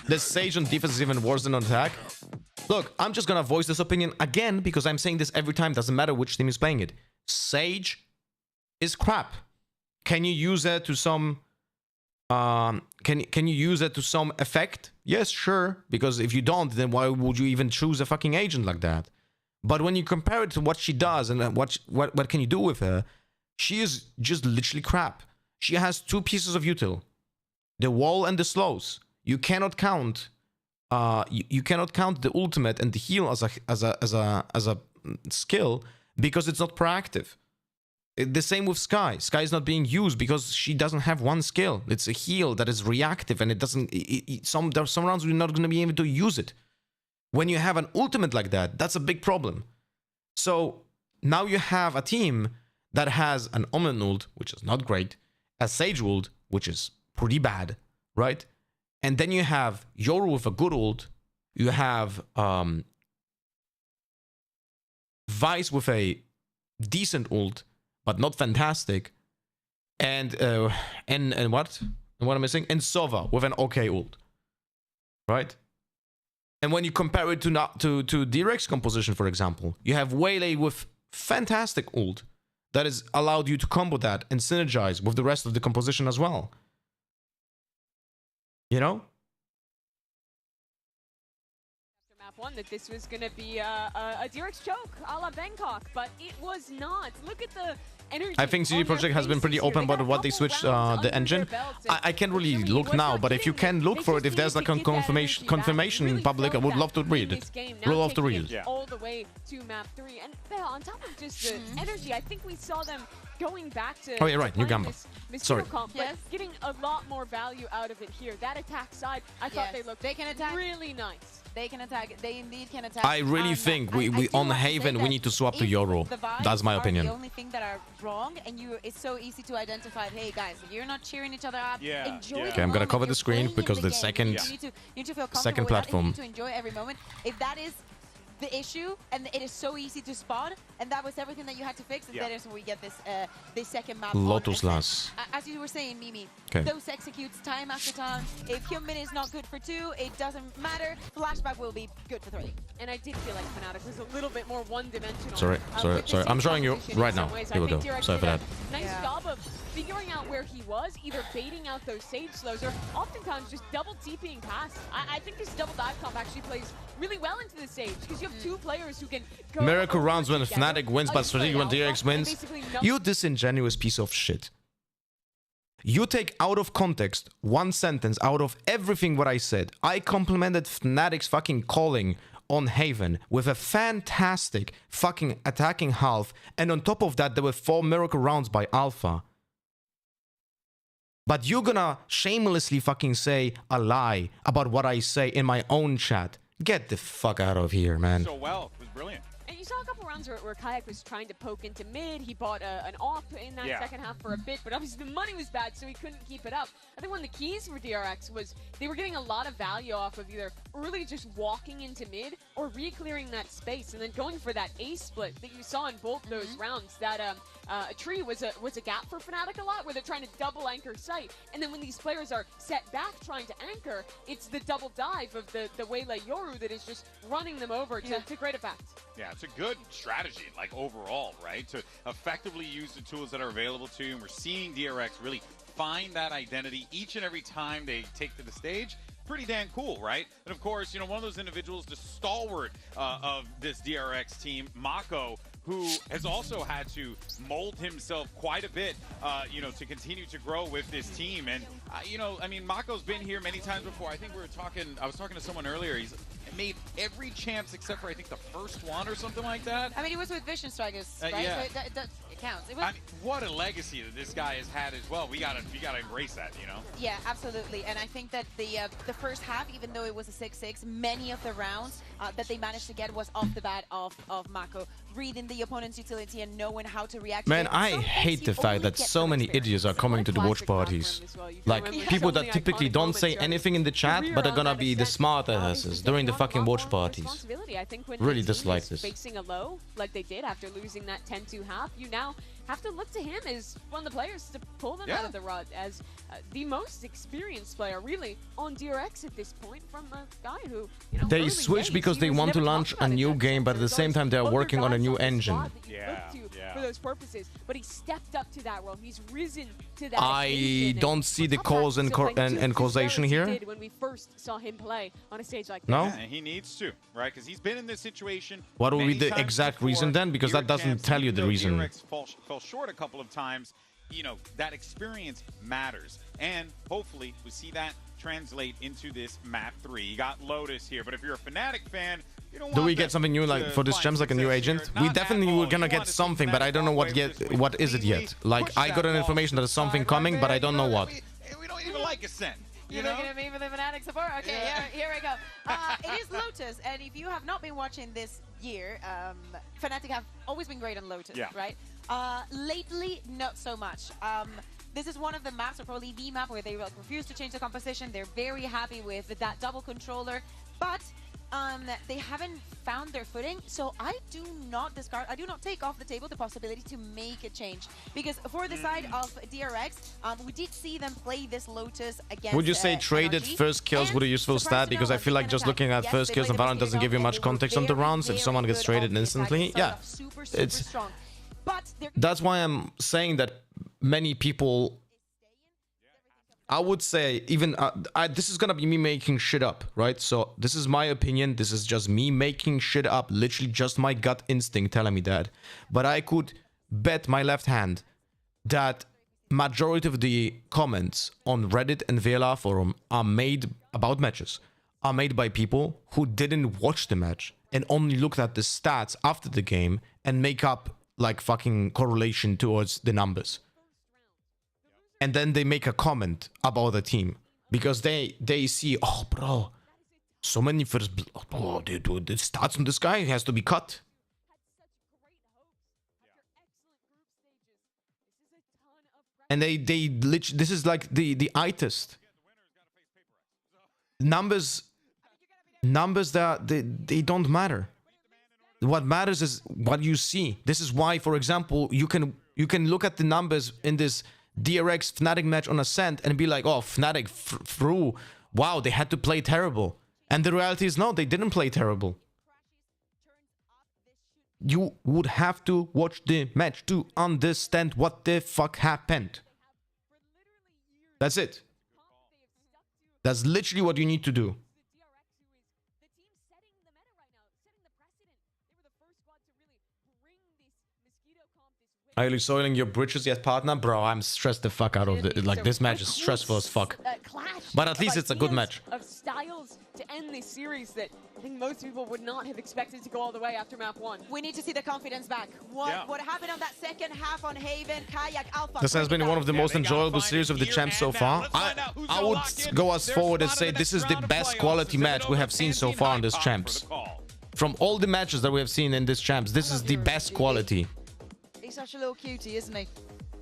This Sage on defense is even worse than on attack. Look, I'm just gonna voice this opinion again because I'm saying this every time. Doesn't matter which team is playing it. Sage is crap. Can you use it to some... Can you use it to some effect? Yes, sure. Because if you don't, then why would you even choose a fucking agent like that? But when you compare it to what she does and what can you do with her, she is just literally crap. She has 2 pieces of util. The wall and the slows. You cannot count. You cannot count the ultimate and the heal as a skill because it's not proactive. The same with Sky. Sky is not being used because she doesn't have 1 skill. It's a heal that is reactive and it doesn't. There are some rounds we're not going to be able to use it. When you have an ultimate like that, that's a big problem. So now you have a team that has an Omen ult, which is not great, a Sage ult, which is pretty bad, right? And then you have Yoru with a good ult. You have Vice with a decent ult, but not fantastic. And what? And what am I missing? And Sova with an okay ult, right? And when you compare it to DRX composition, for example, you have Waylay with fantastic ult that has allowed you to combo that and synergize with the rest of the composition as well. You know? After map 1 that this was going to be a DRX choke a la Bangkok, but it was not. Look at the energy. I think CD Projekt has been pretty open about what they switched the engine. I can't really look now, but if you can look for it, if there's like a confirmation in public, I would love to read it. Would love to read it. All the way to map 3. And on top of just the energy, I think we saw them going back to... Oh yeah, right, new Gamba. Sorry. Comp, but getting a lot more value out of it here. That attack side, I thought they looked really nice. They can attack. They indeed can attack. I really think we on Haven we need to swap to Yoru. That's my opinion. The only thing that are wrong, and it's so easy to identify. Hey guys, you're not cheering each other up. Enjoy. Okay, I'm gonna cover the screen because the second platform. You need to enjoy every moment. If that is the issue, and it is so easy to spot, and that was everything that you had to fix, and that is when we get this second map. Lotus Lass. As you were saying, Mimi, okay. Those executes time after time. If Human is not good for 2, it doesn't matter. Flashback will be good for 3. And I did feel like Fnatic was a little bit more one-dimensional. Sorry. I'm showing you right now. Here we go. Sorry for that. Nice job of figuring out where he was, either baiting out those Sage slows, or oftentimes just double TPing past. I think this double dive comp actually plays really well into the Sage, because you have 2 players who can go... Miracle rounds when Fnatic wins, but strategic when DRX wins. You disingenuous piece of shit. You take out of context 1 sentence out of everything what I said. I complimented Fnatic's fucking calling on Haven with a fantastic fucking attacking half, and on top of that there were 4 miracle rounds by Alpha. But you're gonna shamelessly fucking say a lie about what I say in my own chat. Get the fuck out of here, man. So well, it was brilliant. And you saw a couple rounds where Kayak was trying to poke into mid. He bought an AWP in that second half for a bit, but obviously the money was bad, so he couldn't keep it up. I think one of the keys for DRX was they were getting a lot of value off of either early just walking into mid or re-clearing that space and then going for that A split that you saw in both those rounds. That tree was a gap for Fnatic a lot, where they're trying to double anchor site, and then when these players are set back trying to anchor, it's the double dive of the Waylay Yoru that is just running them over to great effect. Yeah, it's a good strategy, like overall, right? To effectively use the tools that are available to you, and we're seeing DRX really find that identity each and every time they take to the stage. Pretty damn cool, right? And of course, you know, one of those individuals, the stalwart of this DRX team, Mako, who has also had to mold himself quite a bit, you know, to continue to grow with this team. And, you know, I mean, Mako's been here many times before. I think I was talking to someone earlier. He's made every champs except for, I think, the first one or something like that. I mean, he was with Vision Strikers, right? Yeah. So it counts. I mean, what a legacy that this guy has had as well. We gotta embrace that, you know? Yeah, absolutely. And I think that the first half, even though it was a 6-6, many of the rounds that they managed to get was off the bat of Mako, reading the opponent's utility and knowing how to react. Man, I hate the fact that so many idiots are coming to the watch parties. Like, people that typically don't say anything in the chat, but are gonna be the smart asses during the fucking watch parties. I think when Really the team dislike is this. facing a low, like they did after losing that 10-2 half, you now have to look to him as one of the players to pull them out of the rut as the most experienced player, really, on DRX at this point, from a guy who, you know, They switch because they want to launch a new game, but at the same time they are working on a new engine. For those purposes, but he stepped up to that role. He's risen to that. I don't see the cause and causation here. When we first saw him play on a stage like No? Yeah, and he needs to, right? Because he's been in this situation. What will be many the times exact before. reason then? Because that doesn't tell you the Though reason. DRX fell short a couple of times. You know, that experience matters, and hopefully we see that translate into this map 3. You got Lotus here, but if you're a Fnatic fan, you don't want Do we get something new, like for this gems, like a new agent? We definitely were gonna get something, but I don't know what is it yet. Like, I got an information that there's something coming, but I don't know what. We don't even like Ascent. You're looking at me for the Fnatic support? Okay, here we go. It is Lotus, and if you have not been watching this year, Fnatic have always been great on Lotus, right? Lately, not so much. This is one of the maps, or probably the map, where they refuse to change the composition. They're very happy with that double controller, but they haven't found their footing. So I do not take off the table the possibility to make a change, because for the side of DRX, we did see them play this Lotus against. Would you say traded NRG, first kills with a useful stat? Because I feel like just looking at first kills in Valorant doesn't give you much context on the rounds. If someone gets traded instantly, yeah, it's. That's why I'm saying that many people. I would say even this is gonna be me making shit up, right? So this is my opinion. This is just me making shit up. Literally just my gut instinct telling me that. But I could bet my left hand that majority of the comments on Reddit and VLR forum are made about matches, are made by people who didn't watch the match and only looked at the stats after the game and make up like fucking correlation towards the numbers. And then they make a comment about the team because they see, oh bro, so many first blood. Oh dude, the stats on this guy has to be cut. And they literally, this is like the eye test. Numbers that they don't matter. What matters is what you see. This is why, for example, you can look at the numbers in this DRX Fnatic match on Ascent and be like, oh, Fnatic threw, wow, they had to play terrible. And the reality is, no, they didn't play terrible. You would have to watch the match to understand what the fuck happened. That's it. That's literally what you need to do. Are you soiling your bridges yet, partner? Bro, I'm stressed the fuck out of it. Like, this match is stressful as fuck. But at least it's a good match. Of styles to end this series that I think most people would not have expected to go all the way after map 1. We need to see the confidence back. What happened on that second half on Haven, Kayak, Alpha? This has been one of the most enjoyable series of the champs so far. I would go as forward as say this is the best quality match we have seen so far on this champs. From all the matches that we have seen in this champs, this is the best quality. He's such a little cutie, isn't he?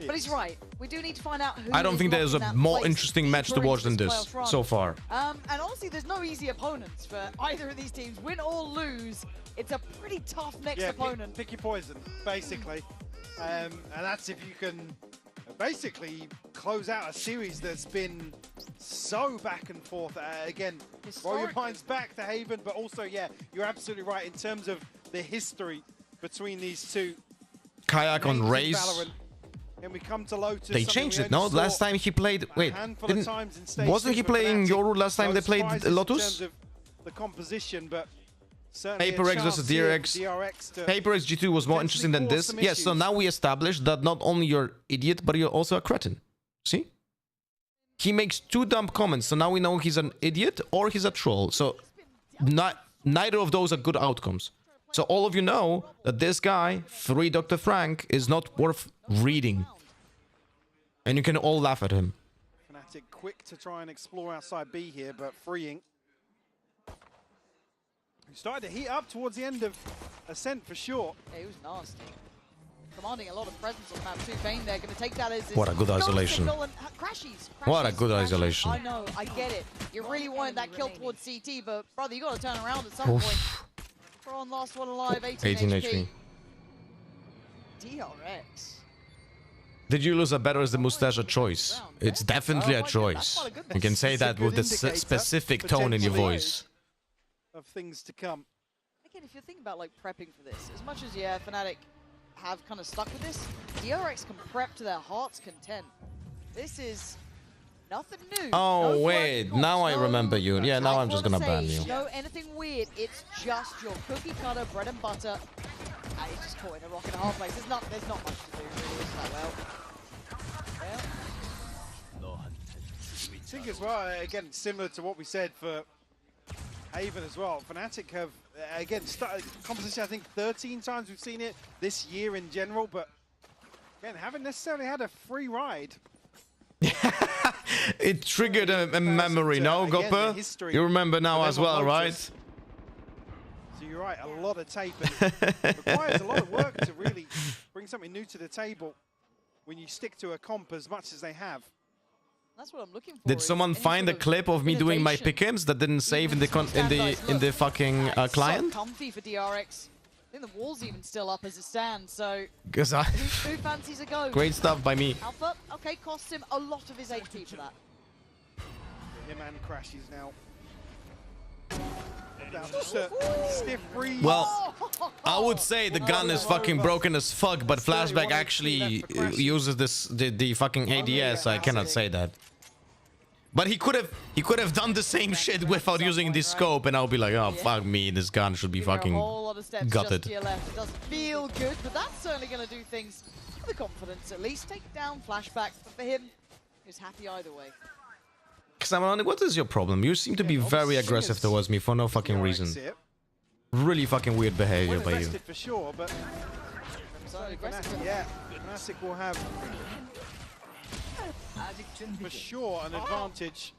But he's right. We do need to find out who. I don't think there's a more interesting match to watch than this so far. And honestly, there's no easy opponents for either of these teams. Win or lose, it's a pretty tough next opponent. Pick your poison, basically. And that's if you can basically close out a series that's been so back and forth. Again, roll your minds back to Haven, but also, yeah, you're absolutely right in terms of the history between these two. Kayak on Raze. And we come to Lotus. They changed it, no? Last time he played... Wait, wasn't he playing Yoru last time they played Lotus? In terms of the composition, but PRX versus DRX. PRX G2 was more interesting than this. Yes, so now we established that not only you're idiot, but you're also a cretin. See? He makes two dumb comments, so now we know he's an idiot or he's a troll. So neither of those are good outcomes. So all of you know that this guy, Free Dr. Frank, is not worth reading. And you can all laugh at him. Fnatic quick to try and explore outside B here, but freeing. He started to heat up towards the end of Ascent for sure. Yeah, he was nasty. Commanding a lot of presence on map 2. Vayne there, going to take that as What a good isolation. Crashes. What a good isolation. I know, I get it. You really wanted that kill towards CT, but brother, you got to turn around at some point. On last one alive, 18 HP. DRX. Did you lose a better as the mustache a choice? It's definitely a choice. You can say that with the specific tone in your voice. Of things to come. Again, if you think about like prepping for this, as much as Fnatic have kind of stuck with this, DRX can prep to their heart's content. This is nothing new. Oh, wait. Now I remember you. Yeah, now I'm just gonna ban you. No, anything weird. It's just your cookie cutter, bread and butter. And he's just caught in a rock and a hard place. There's not much to do, really, is that well? I think as well, again, similar to what we said for Haven as well. Fnatic have, again, started composition, I think 13 times we've seen it this year in general, but again, haven't necessarily had a free ride. It triggered a memory, no, Gopper? You remember now as well, right? So you're right, a lot of tape. And it requires a lot of work to really bring something new to the table when you stick to a comp as much as they have. That's what I'm looking for. Did someone find a clip of me doing my pick'ems that didn't save in the fucking client? So comfy for DRX. I think the wall's even still up as it stands, so who fancies a go? Great stuff by me. Alpha, okay, costs him a lot of his HP for that. Him and crashes now. Down to stiff freeze. Well, I would say the gun is fucking broken as fuck, but Flashback actually uses the fucking ADS. I cannot say that. But he could have done the same shit without using this scope, and I'll be like, oh fuck me, this gun should be fucking gutted. It doesn't feel good, but that's certainly going to do things with the confidence at least. Take down Flashback, but for him, he's happy either way. Xamaron, what is your problem? You seem to be very aggressive towards me for no fucking reason. Really fucking weird behavior by you. For sure, but yeah, Fnatic will have for sure an advantage.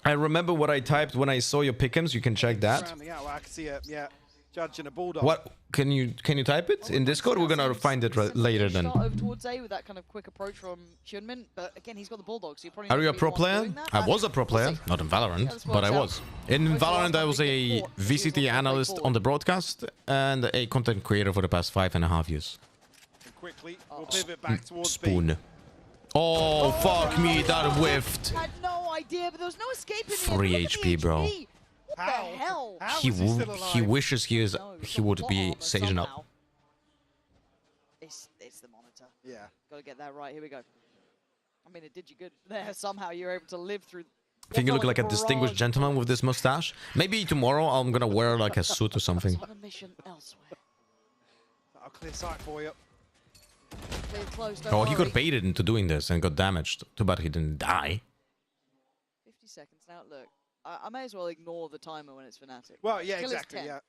I remember what I typed when I saw your pick'ems. You can check that. Well, I can see it. Yeah, Judge and a Bulldog. What can you type it in Discord? We're gonna find it later then. Over towards A with that kind of quick approach from Hyunmin, but again he's got the Bulldog, so you probably. Are you a pro player? I was a pro player, not in Valorant, but I was. In Valorant, I was a VCT analyst on the broadcast and a content creator for the past 5.5 years. Quickly, we'll pivot back towards Spoon. B. Oh, fuck me, that whiffed. I had no idea, but there was no escaping. 3 HP, bro. What the hell? He wishes he would be saging up. It's the monitor. Yeah. Gotta get that right. Here we go. I mean, it did you good there. Somehow you're able to live through. I think you look like a distinguished gentleman with this mustache. Maybe tomorrow I'm gonna wear like a suit or something. On a mission elsewhere. I'll clear sight for you. Close, Oh, he got baited into doing this and got damaged. Too bad he didn't die. 50 seconds now. Look, I may as well ignore the timer when it's Fnatic. Well, yeah, exactly. Yeah,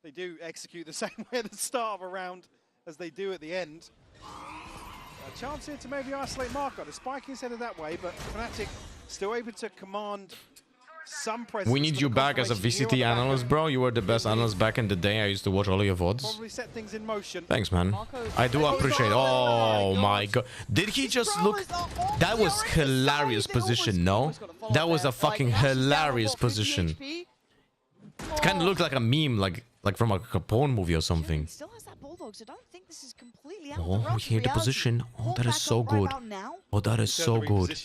they do execute the same way at the start of a round as they do at the end. A chance here to maybe isolate Marco. The spike is headed that way, but Fnatic still able to command some presence. We need for you the back as a confirmation here on VCT the back analyst, of bro. You were the best analyst back in the day. I used to watch all of your VODs. Probably set things in motion. Thanks, man. I do appreciate. Oh my god. Did he just look? That was hilarious position, no? That was a fucking hilarious position. It kind of looked like a meme, like from a porn movie or something. Still has that bulldog, so I don't think this is completely out of the Oh, realms we of hear the reality. position. Oh, that is so Back up right good. about now. Oh, that is so good.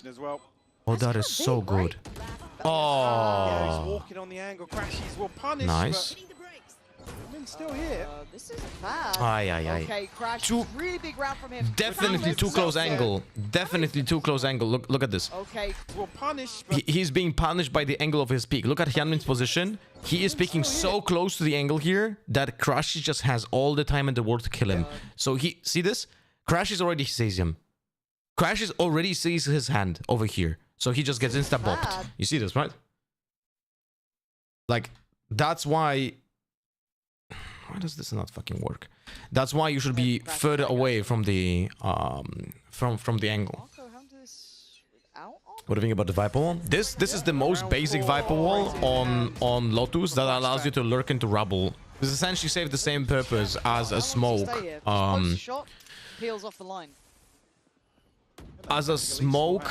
Oh, that is so good. Yeah, he's Oh, walking on the angle. Crashies will punish. nice. But, I mean, still here. This is bad. Aye, aye, aye. Okay, Crash. Too- Really big round from him. Definitely too close angle. Definitely too close angle. Look at this. Okay. Will punish. But He's being punished by the angle of his peak. Look at Hyunmin's position. He is peeking so close to the angle here that Crashy just has all the time in the world to kill him. So he, see this? Crashes already sees him. Crashes already sees his hand over here. So he just gets insta-bopped. You see this, right? Like, that's why... Why does this not fucking work? That's why you should be further away from the from the angle. What do you think about the Viper wall? This is the most basic Viper wall on Lotus that allows you to lurk into rubble. This essentially serves the same purpose as a smoke. Shot peels off the line. As a smoke.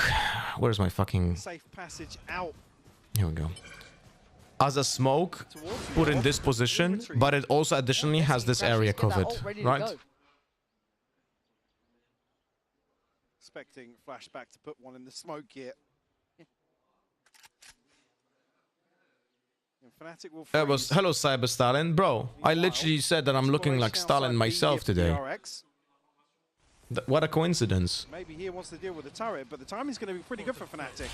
Where's my fucking? safe passage out. Here we go. As a smoke, put in this position, but it also additionally has this area covered, right? Expecting flashback to put one in the smoke here. And Fnatic will That was hello Cyber Stalin, bro. I literally said that I'm looking like Stalin myself today. DRX. What a coincidence. Maybe he wants to deal with the turret, but the timing's going to be pretty good for Fnatic.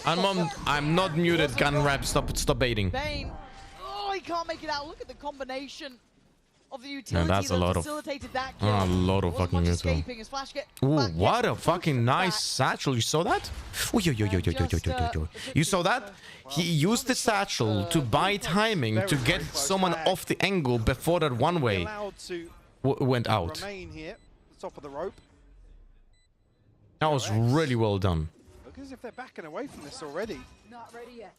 I'm not muted, gun rap. Stop baiting. Bane. Oh, he can't make it out. Look at the combination of the utility that's a that lot of facilitated that kill. a lot of fucking util. Escaping as Flash get Ooh, back what in. a fucking nice satchel. You saw that? Ooh, yo. You saw that? He used the satchel to buy timing to get someone off the angle before that one way went out. Remain here, the top of the rope. That was really well done. Look as if they're backing away from this already. Not ready yet.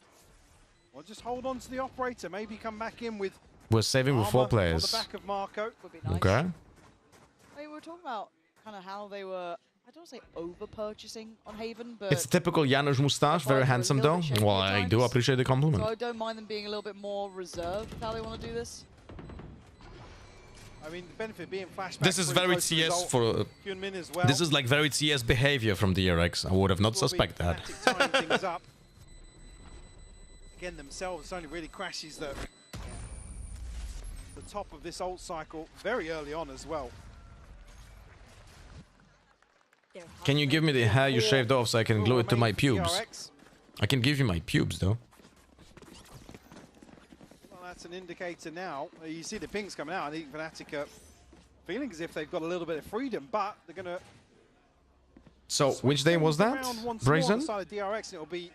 Well, just hold on to the operator. Maybe come back in with. We're saving with 4 On players. the back of Marco. Would be nice. Okay. I mean, we were talking about kind of how they were, I don't say over-purchasing on Haven, but... It's typical Janusz Mustache, very handsome though. Well, I do appreciate the compliment. So I don't mind them being a little bit more reserved with how they want to do this. I mean, the benefit being flashback. This is very CS for... Hyunmin as well. This is like very CS behavior from DRX. I would have not suspected that. Tying things up. Again, themselves only really crashes the top of this ult cycle very early on as well. Can you give me the hair you shaved off so I can glue it to my pubes? I can give you my pubes though. Well, that's an indicator now. You see the pings coming out. I think Fnatic are feeling as if they've got a little bit of freedom, but they're going to... So, which day was that? Brazen? DRX, it'll be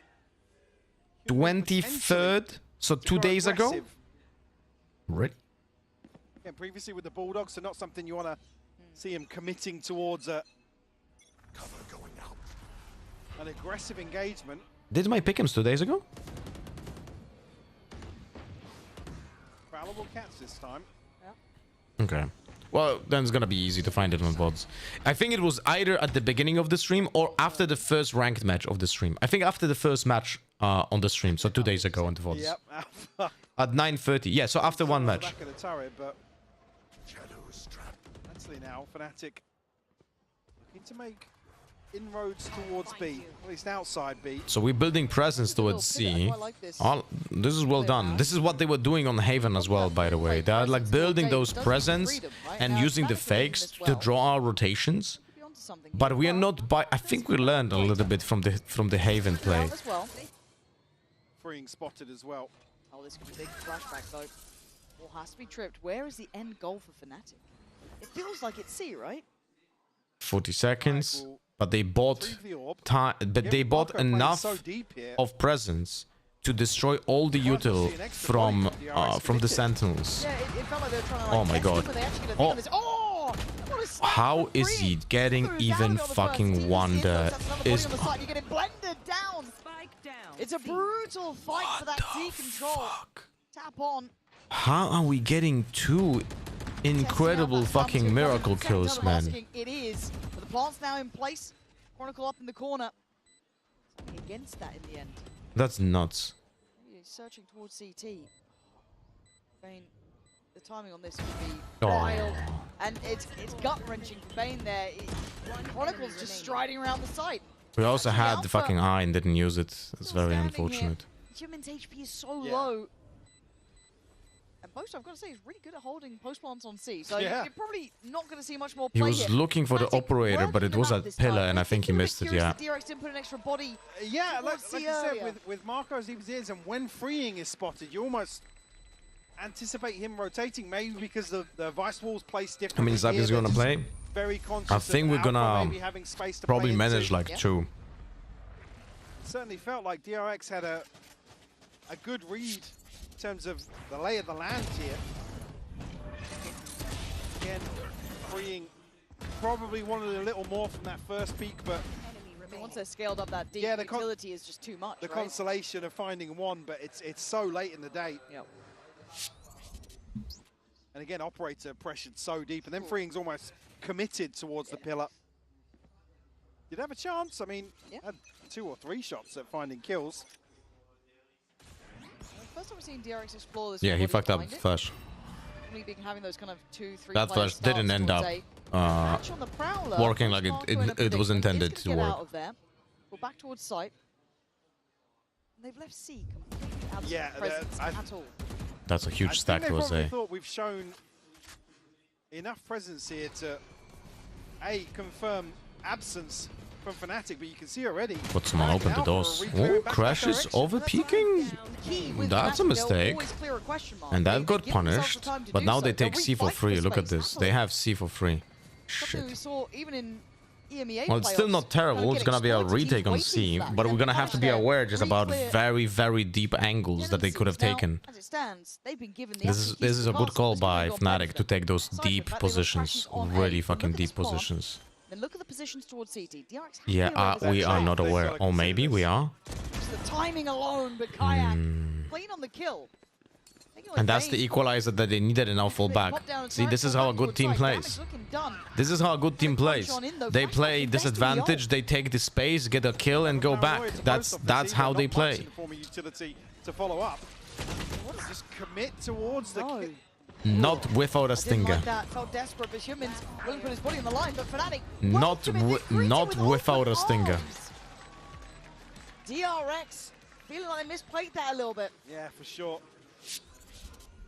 23rd, so 2 days ago? Right. Yeah, previously with the Bulldogs, so not something you want to see him committing towards an aggressive engagement. Did my pick'ems 2 days ago? Prowler will catch this time. Okay. Well, then it's gonna be easy to find it on VODs. I think it was either at the beginning of the stream or after the first ranked match of the stream. I think after the first match on the stream, so 2 days ago on the VODs. Yep. At 9:30. Yeah, so after one match. Back of the turret, but actually now Fnatic looking to make inroads towards B, at least outside B. So we're building presence towards C. This is well done. This is what they were doing on Haven as well, by the way. They're like building those presence and using the fakes to draw our rotations. But we are not by. I think we learned a little bit from the Haven play. Freeing spotted as well. Oh, this could be a big flashback though. All has to be tripped. Where is the end goal for Fnatic? It feels like it's C, right? 40 seconds. But they bought time. But they bought enough of presence to destroy all the util from the Sentinels. Yeah, it felt like they were trying to oh my god. Oh, what a How is he getting even fucking wonder? Is You're getting blended down. It's a brutal fight for that D control. Tap on. how are we getting two incredible fucking miracle kills, man? It is. But the plant's now in place. Chronicle up in the corner. Something against that in the end. That's nuts. He's searching towards CT. Bane, the timing on this would be Oh. wild. And it's gut-wrenching for Bane there. Chronicle's just striding around the site. We also had the Alpha. fucking eye and didn't use it. It's very unfortunate. Human's HP is so low. And Post, I've got to say, is really good at holding post plants on C. So you're probably not going to see much more play He was here. looking for the operator, but it was a pillar, and I think he missed it, yeah. DRX didn't put an extra body. Yeah, like C you said, earlier. with Marco's ears, and when freeing is spotted, you almost anticipate him rotating, maybe because the Vice Wall's placed differently. How many Zap is going to play? Very conscious I of think we're Alpha gonna maybe having space to probably play manage into. like two. Certainly felt like DRX had a good read in terms of the lay of the land here. Again, freeing probably wanted a little more from that first peak, but Once they're scaled up that deep, Yeah, the utility is just too much, the right? consolation of finding one, but it's so late in the day. Yep. And again, operator pressured so deep, and then freeing's almost committed towards the pillar. You'd have a chance. I mean, had 2 or 3 shots at finding kills. First time we've seen DRX explore this. Yeah, he body fucked up behind it. flash. We've been having those kind of 2-3 That flash didn't end up working like it was intended to Out work. of there. We're back towards site. And they've left C completely absent Yeah, presence at all. That's a huge stack, I I think would they probably say. thought we've shown enough presence here to confirm absence from Fnatic, but you can see already. But someone opened the doors. Oh, Crash is over peeking. That's a mistake. And that got punished. But now they take C for free. Look at this. They have C for free. Something we saw even in EMEA Well, it's still not terrible. It's gonna be a retake on C, but we're gonna have to be aware just about very, very deep angles that they could have taken. As it stands, they've been given the This is a good call by Fnatic to take those deep positions, really fucking deep positions. Then look at the positions towards CT. DRX Yeah, we are not aware. Or maybe we are. Just the timing alone, but Kayak clean on the kill. And that's the equalizer that they needed and now fall back. See, this is how a good team plays. This is how a good team plays. They play disadvantage, they take the space, get a kill and go back. That's how they play. Utility to follow up. Just commit towards the Not without a Didn't stinger. like that. Felt desperate, but Humans willing to put his body on the line, but Fnatic Not without a stinger. DRX feeling like they misplayed that a little bit. Yeah, for sure.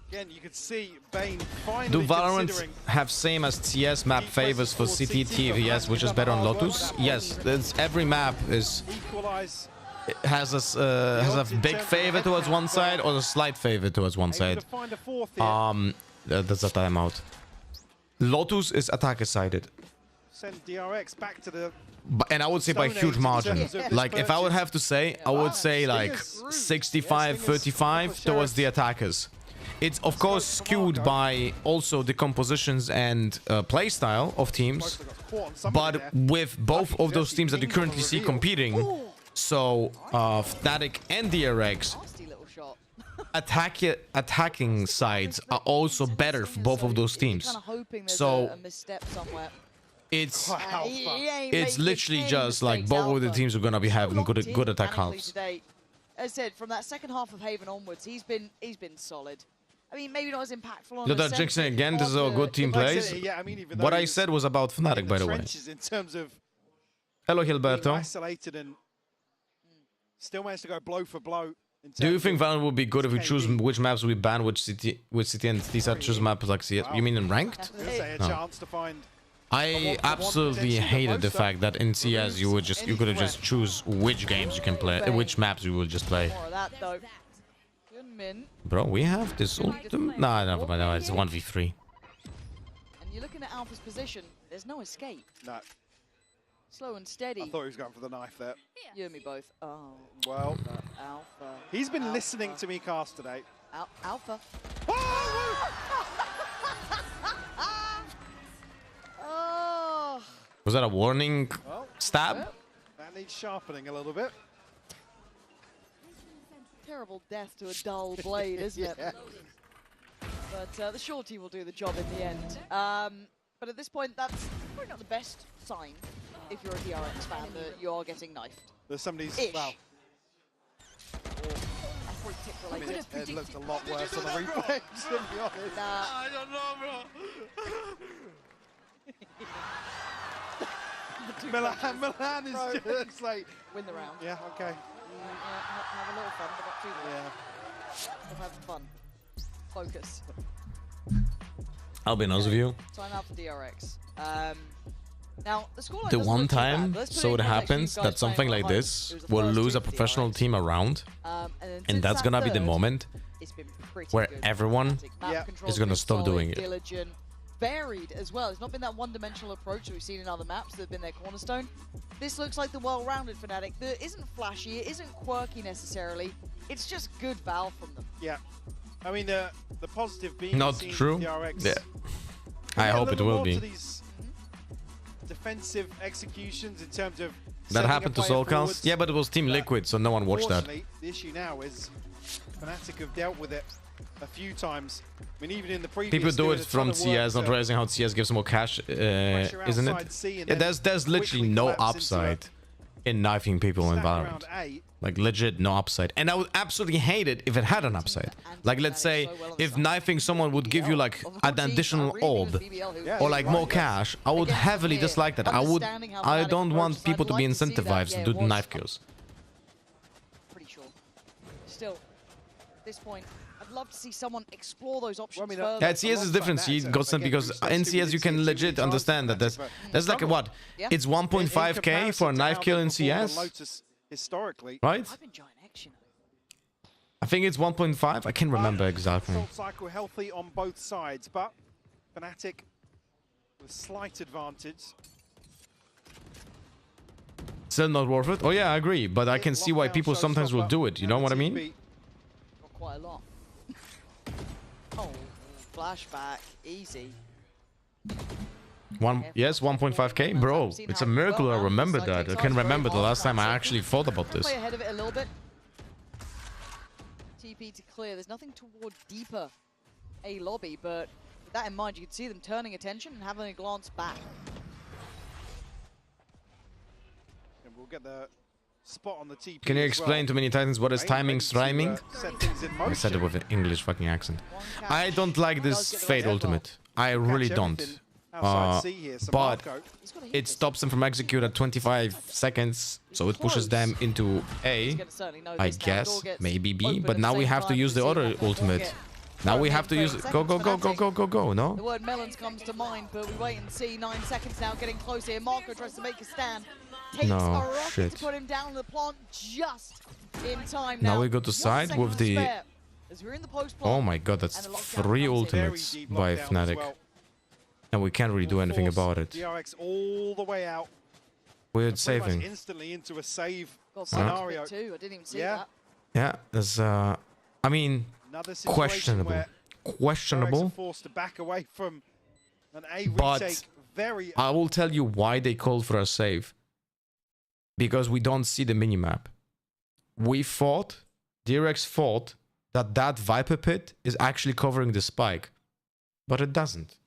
Again, you could see Bane finally Do Valorant considering have same as TS map favors for CT TVS, which is better on Lotus? Yes, every map equalize. has a big favor towards one side or a slight favor towards one side. Find a fourth here. That's a timeout. Lotus is attacker sided. Send DRX back to the And I would say by huge margin. Like, if I would have to say, I would say like 65-35 towards the attackers. It's of course skewed by also the compositions and playstyle of teams, but with both of those teams that you currently see competing, so Fnatic and DRX, attacking sides are also better for both of those teams. So it's literally just like both of the teams are gonna be having good attack halves. As I said, from that second half of Haven onwards, he's been solid. I mean, maybe not as impactful on Look the at Jinxing again. This is how a good team plays. What I said was about Fnatic, by the way. in terms of Hello, being Gilberto. isolated and still managed to go blow for blow. Do you think Valorant would be good if we choose which maps we ban, which city and TSAT choose maps like CS? You mean in ranked? A No. chance to find I absolutely hated the fact that in CS you could have just choose which games you can play, which maps you will just play. More of that, though. Good min. Bro, we have this ultimate. Nah, never mind. No, it's 1v3. And you're looking at Alpha's position. There's no escape. No. Slow and steady. I thought he was going for the knife there. You and me both. Oh. Well, Alpha. he's been listening to me cast today. Alpha. Oh, Was that a warning Well, stab? yeah, that needs sharpening a little bit. Terrible death to a dull blade, isn't it? But the shorty will do the job in the end. But at this point, that's probably not the best sign if you're a DRX fan that you are getting knifed. There's somebody's... Ish. Well, I mean, it looked a lot worse on the replay, to be honest. I don't know, bro. Milan is just like... Win the round. Yeah, okay. Have a little fun, but not too much. Yeah. We'll have fun. Focus. I'll be honest with you. Time out for DRX. Now, the scoreline The doesn't one look too bad, time, but let's put so in it context, you happens guys that something playing like at home. this It was the will first lose two a for professional DRX. team around, And then and since that's that gonna be the third, moment it's been pretty where good. everyone Map control's is gonna been stop solid, doing it. diligent, varied as well. It's not been that one-dimensional approach that we've seen in other maps that have been their cornerstone. This looks like the well-rounded Fnatic that isn't flashy, it isn't quirky necessarily. It's just good Val from them. Yeah. I mean, the positive being Not seen true. DRX. Yeah. I hope it will be. Defensive executions in terms of That happened to Soul Soulcast. Yeah, but it was Team Liquid, so no one watched that. The issue now is Fnatic have dealt with it a few times. I mean, even in the previous People do doing it a ton from of work CS, not to realizing how CS gives more cash, pressure isn't outside it? C and Yeah, then there's literally quickly no collapse into a upside in knifing people in stack Valorant. around A. Like legit no upside. And I would absolutely hate it if it had an upside. Like let's say if knifing someone would give you like an additional orb or like more cash, I would heavily dislike that. I don't want people to be incentivized to do the knife kills. Pretty sure. Still, at this point, I'd love to see someone explore those options mean, further. Yeah, CS is different. See, Godsend, because in CS you can legit understand that there's like a what? It's 1.5k for a knife kill in CS, historically, right? I've enjoyed action. I think it's 1.5. I can't remember exactly. Assault cycle healthy on both sides, but Fnatic with slight advantage. Still not worth it. Oh yeah, I agree. But I can see why people sometimes will do it. You know what I mean? Got quite a lot. Oh, flashback, easy. Yes, 1.5k, bro. It's a miracle I remember that. I can remember the last time I actually thought about this. Play ahead of it a little bit. TP to clear. There's nothing toward deeper A lobby, but with that in mind, you can see them turning attention and having a glance back. And we'll get the spot on the TP. Can you as explain well. to many titans what is timing, rhyming? Set things in I said it motion. with an English fucking accent. I don't like this Fate ultimate. I really don't. But it stops them from execute at 25 seconds, so it pushes them into A, I guess, maybe B, but now we have to use the other ultimate. Now we have to use it. Go, go, go, go, go, go, go, no? The word melons comes to mind, but we wait and see. 9 seconds now, getting close here. Marco tries to make a stand. Takes No, a rocket shit. to put him down in the plant just in time. Now we go to 1 side second with to the... spare as we're in the post Oh plant. my god, that's And a lockdown 3 comes in. ultimates by Fnatic. And we can't really do anything about it. DRX all the way out. Weird Pretty much saving. instantly into a save Got scenario. too. I didn't even see Yeah. that. Yeah, there's I mean, Another situation questionable. where Questionable. DRX are forced to back away from an A But retake. Very I will tell you why they called for a save. Because we don't see the minimap. We thought, DRX thought, that Viper Pit is actually covering the spike. But it doesn't.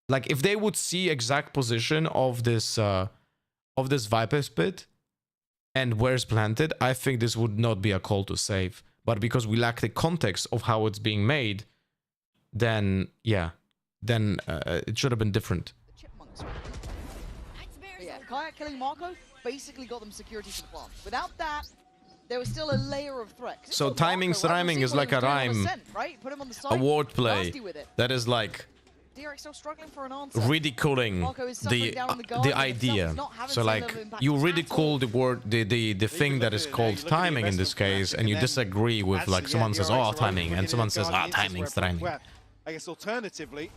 Like, if they would see exact position of this Viper Pit and where it's planted, I think this would not be a call to save. But because we lack the context of how it's being made, then, yeah, then it should have been different. But yeah, Kayak killing Marco basically got them security to the plant. Without that, there was still a layer of threat. 'Cause it's So not timing, Marco, right? rhyming We'll is see what like he a was doing on rhyme, Ascent, right? Put him on the a side, wordplay nasty with it. that is like DRX still struggling for an answer. ridiculing Marco is suffering the down in the garden himself. idea. He's not having So the like level of impact you at ridicule the word, the thing that is called timing in this case, and you disagree with like someone says, oh, timing, and someone says, ah, timing's timing. Where, I guess alternatively,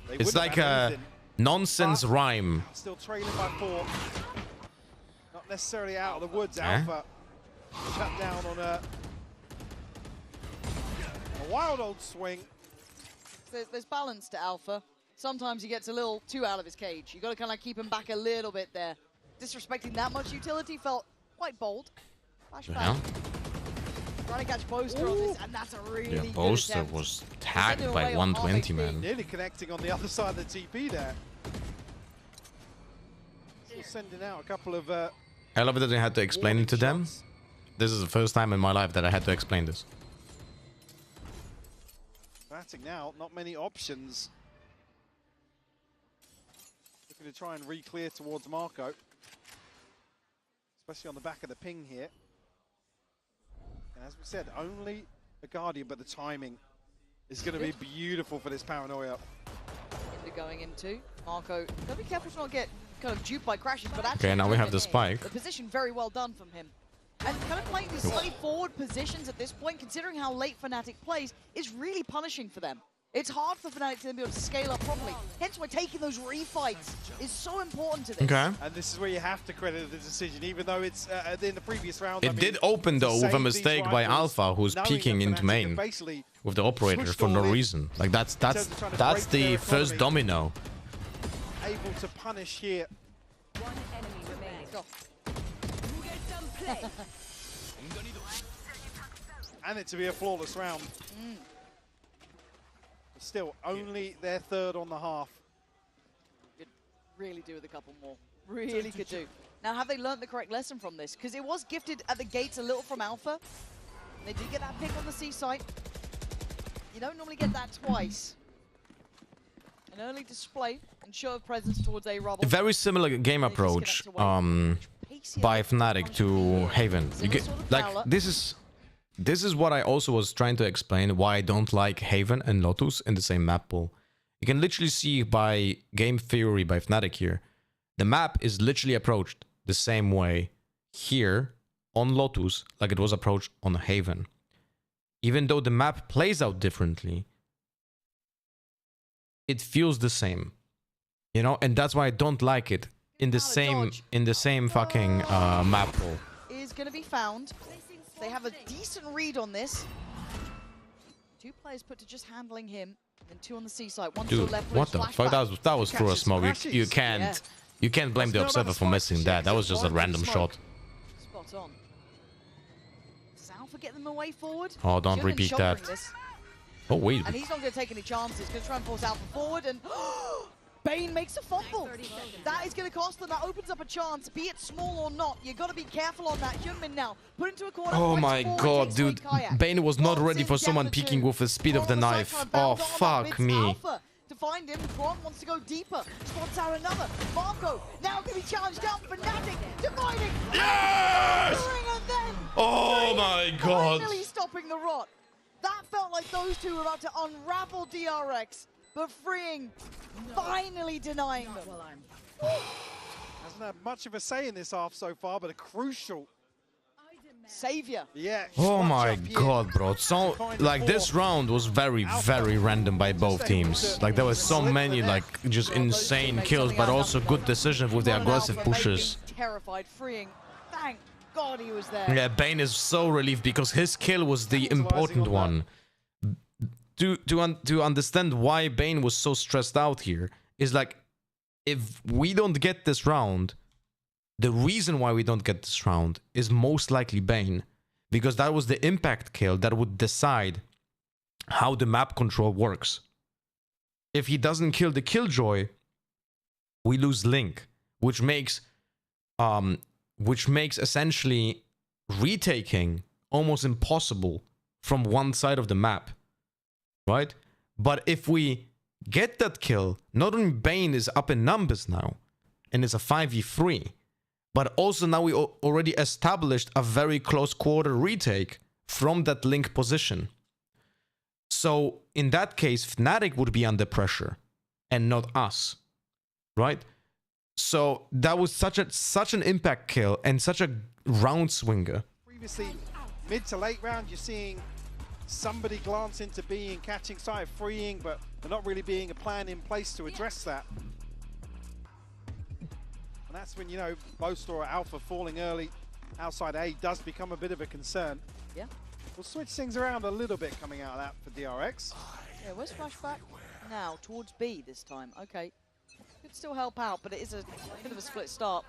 they It's wouldn't like have a anything. nonsense rhyme. Still trailing by 4. Not necessarily out of the woods. Eh? Alpha shut down on a wild old swing. There's balance to Alpha. sometimes he gets a little too out of his cage. You got to kind of keep him back a little bit there. Disrespecting that much utility felt quite bold. Flashback. Trying to catch Boaster on this, and that's a really good Boaster attempt. was tagged by 120, man. Nearly connecting on the other side of the TP there. Still sending out a couple of... I love it that I had to explain it to them. This is the first time in my life that I had to explain this. Fnatic now, not many options. Looking to try and re-clear towards Marco. Especially on the back of the ping here. And as we said, only a Guardian, but the timing is going to be beautiful for this Paranoia. Into going into Marco. Gotta be careful to not get kind of duped by crashes, but actually... Okay, now we have the spike. The position very well done from him. And kind of playing these slightly forward positions at this point, considering how late Fnatic plays, is really punishing for them. It's hard for Fnatic to be able to scale up properly. Hence why taking those refights is so important to this. Okay. And this is where you have to credit the decision, even though it's in the previous round. It did open though with a mistake by Alpha, who's peeking into main with the operator for no reason. Like that's the first domino. Able to punish here. One enemy remaining. And it to be a flawless round. Still, only their third on the half. Could really do with a couple more. Really could do. Now, have they learned the correct lesson from this? Because it was gifted at the gates a little from Alpha. They did get that pick on the C site. You don't normally get that twice. An early display and show of presence towards a rubble. Very similar game approach by Fnatic to Haven. You get, like this is what I also was trying to explain why I don't like Haven and Lotus in the same map pool. You can literally see by game theory by Fnatic here, the map is literally approached the same way here on Lotus like it was approached on Haven. Even though the map plays out differently, it feels the same, you know, and that's why I don't like it in the same fucking map pool. Is going to be found. They have a decent read on this. 2 players put to just handling him, and 2 on the C side. One to the Dude, left. what the fuck? That was through a smoke. You can't blame the Observer for missing that. That was just a random shot. Spot on. Does Alpha get them away forward? Oh, don't Should've been repeat that. shouldering this. Oh wait. And he's not going to take any chances. He's going to try and force Alpha forward, and Bane makes a fumble. That is going to cost them. That opens up a chance, be it small or not. You got to be careful on that. Hyunmin now put into a corner. Oh my god, dude. Bane was not ready for someone peeking with the speed of the knife. Oh, fuck me. To find him, Braun wants to go deeper. Spots out another. Marco now going to be challenged down. Fnatic dividing. Yes! And then Oh my god. finally stopping the rot. That felt like those two were about to unravel DRX, but freeing, finally denying them. Hasn't had much of a say in this half so far, but a crucial savior. Yeah. Oh my god, bro. So, like, this round was very, very random by both teams. Like, there were so many, like, just insane kills, but also good decisions with the aggressive pushes. Terrified, freeing. Thank God he was there. Yeah, Bane is so relieved because his kill was the important one. To understand why Bane was so stressed out here is like, if we don't get this round, the reason why we don't get this round is most likely Bane, because that was the impact kill that would decide how the map control works. If he doesn't kill the Killjoy, we lose Link, which makes essentially retaking almost impossible from one side of the map, right? But if we get that kill, not only Bane is up in numbers now, and it's a 5v3, but also now we already established a very close quarter retake from that Link position. So in that case, Fnatic would be under pressure and not us, right? So that was such an impact kill and such a round swinger. Previously, mid to late round, you're seeing somebody glance into B and catching sight of freeing, but there not really being a plan in place to address that. And that's when, you know, Boaster or Alpha falling early outside A does become a bit of a concern. Yeah. We'll switch things around a little bit coming out of that for DRX. Yeah, where's Flashback? now towards B this time. Okay. Could still help out, but it is a bit of a split start.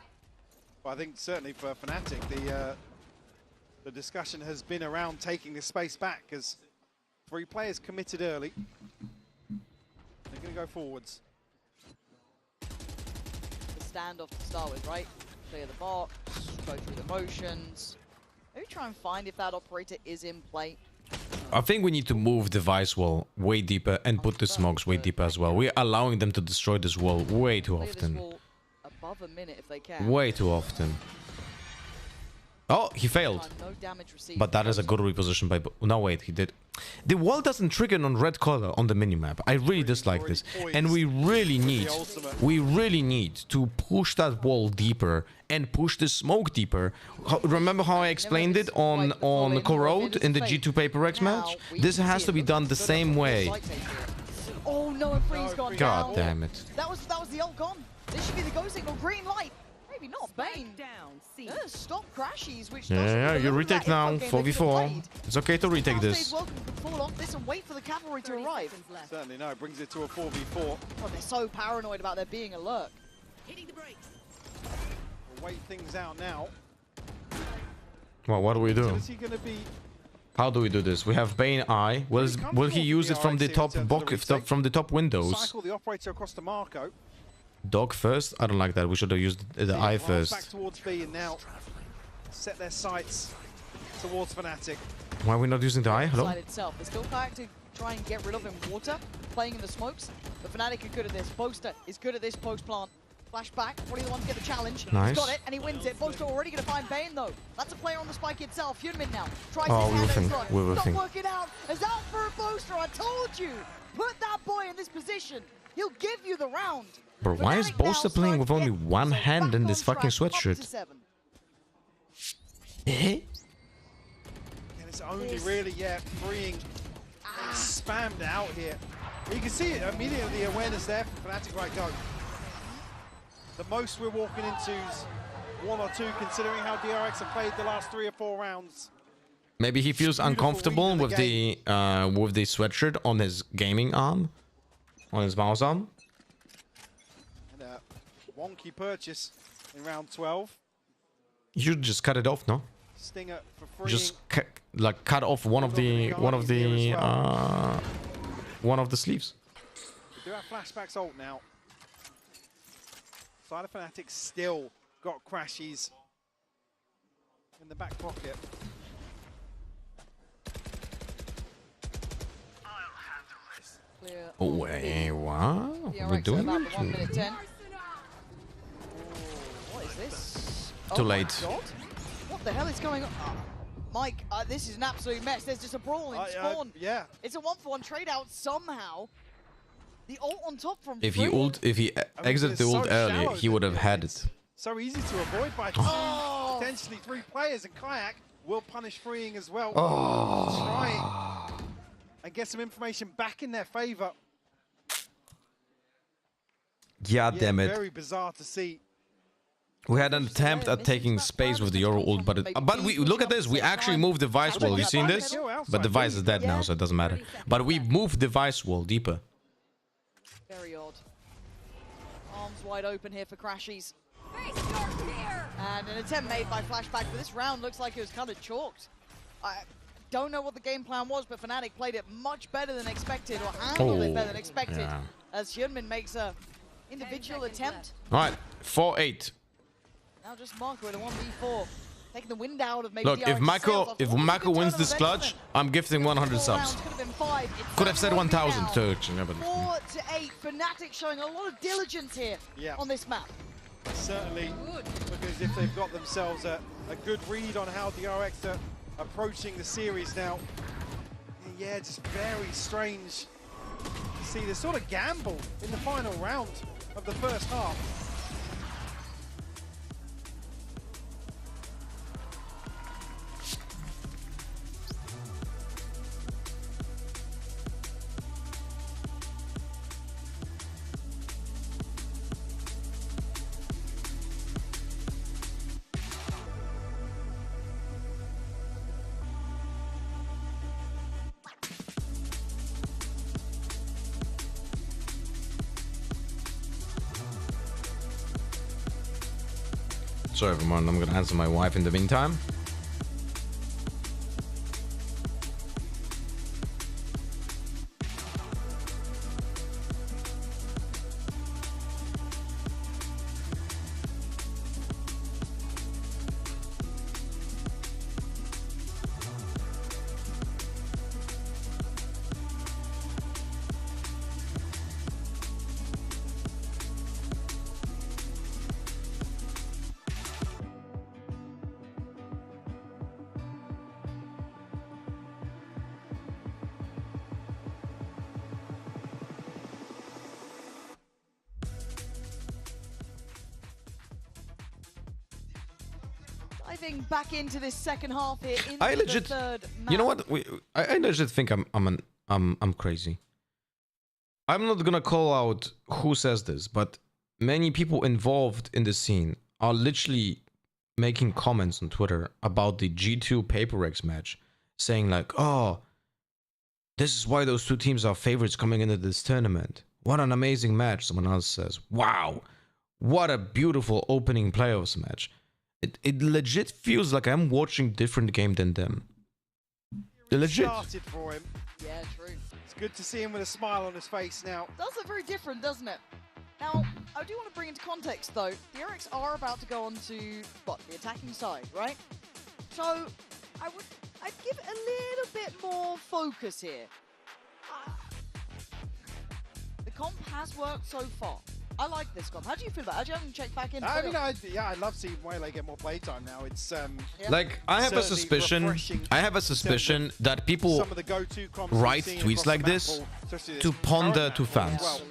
Well, I think certainly for Fnatic, the discussion has been around taking the space back because 3 players committed early. They're going to go forwards. The standoff to start with, right? Clear the box, go through the motions. Maybe try and find if that operator is in play. I think we need to move the Vice wall way deeper and put the smokes way deeper as well. We're allowing them to destroy this wall way too often. Above a minute if they can. Way too often. Oh, he failed. No damage received. But that is a good reposition by... No, wait, he did. The wall doesn't trigger on red color on the minimap. I really dislike this. And we really need to push that wall deeper and push the smoke deeper. Remember how I explained it on Corrode in the G2 PaperX match? This has to be done the same way. Oh no, and Free's gone down. God damn it. That was the ult gone. This should be the go signal. Green light. Maybe not. Bane. Stop crashies, which Yeah, you retake now. 4v4. It's okay to retake this. Welcome to fall off this and wait for the cavalry to arrive. Certainly no, it brings it to a 4v4. Oh, they're so paranoid about there being a lurk. We'll wait things out now. Well, what do we do? So is he going to be... How do we do this? We have Bane Eye. Will he use it from the top from the top windows? Cycle the operator across to Marco. Dog first? I don't like that. We should have used the Eye first. Back towards B and now set their sights towards Fnatic. Why are we not using the Eye? Hello? Itself. They're still trying to try and get rid of him. Water, playing in the smokes. But Fnatic are good at this. Boaster is good at this post plant. Flashback, one of the ones get the challenge. Nice. He's got it, and he wins it. Boaster already going to find Bane, though. That's a player on the spike itself. Hyunmin now tries we're not working out. Is out for a Boaster. I told you. Put that boy in this position. He'll give you the round. Bro, why is Boaster playing with only one hand in this fucking sweatshirt? And it's only really, freeing and spammed out here. You can see it immediately, the awareness there from Fnatic right go. The most we're walking into is 1 or 2, considering how DRX have played the last 3 or 4 rounds. Maybe he feels uncomfortable with the sweatshirt on his gaming arm, on his mouse arm. And a wonky purchase in round 12. You should just cut it off, no? Stinger for free. Just cut off one of the sleeves. We do have flashbacks ult now. Side of Fnatic still got crashies in the back pocket. Oh, wait, what? We're doing about it? 1 minute 10. What is this? Too Oh my late. God. What the hell is going on? Mike, this is an absolute mess. There's just a brawl in spawn. Yeah. It's a 1-for-1 trade out somehow. The ult on top from If he exited the ult early, he would have had it. So easy to avoid by potentially 3 players, and Kayak will punish freeing as well. Try and get some information back in their favor. Yeah, damn it. Very bizarre to see. We had an attempt at taking space with the Euro ult, but we look at this. We actually moved the Vice wall. You seen this? But the Vice is dead now, so it doesn't matter. But we moved the Vice wall deeper. Very odd. Arms wide open here for Crashies. And an attempt made by Flashback, but this round looks like it was kind of chalked. I don't know what the game plan was, but Fnatic played it much better than expected, or handled it better than expected, as Hyunmin makes a individual attempt. All right, 4-8. Now just Marco in a 1v4, taking the wind out of maybe Look, if DRX Mako wins this clutch, I'm gifting 100 subs. Could have said 1,000 to 4 to 8, Fnatic showing a lot of diligence here on this map. Certainly look as if they've got themselves a good read on how DRX are approaching the series now. And yeah, just very strange to see this sort of gamble in the final round of the first half. Sorry, everyone. I'm gonna answer my wife in the meantime. Diving back into this second half here. I into legit, the third you know map. what? I legit think I'm crazy. I'm not gonna call out who says this, but many people involved in the scene are literally making comments on Twitter about the G2 PRX match, saying like, "Oh, this is why those two teams are favorites coming into this tournament. What an amazing match!" Someone else says, "Wow, what a beautiful opening playoffs match." It legit feels like I'm watching different game than them. Legit. Started for him. Yeah, true. It's good to see him with a smile on his face now. Does look very different, doesn't it? Now, I do want to bring into context, though. The DRX are about to go on to, what, the attacking side, right? So, I'd give it a little bit more focus here. The comp has worked so far. I like this comp. How do you feel about it? How do you haven't checked back in? I mean, I love seeing Waylay get more playtime now. It's like I have a certainly suspicion. refreshing I have a suspicion that people some of the go-to comps write we've seen tweets across like the this map, especially to this ponder current to map as fans well.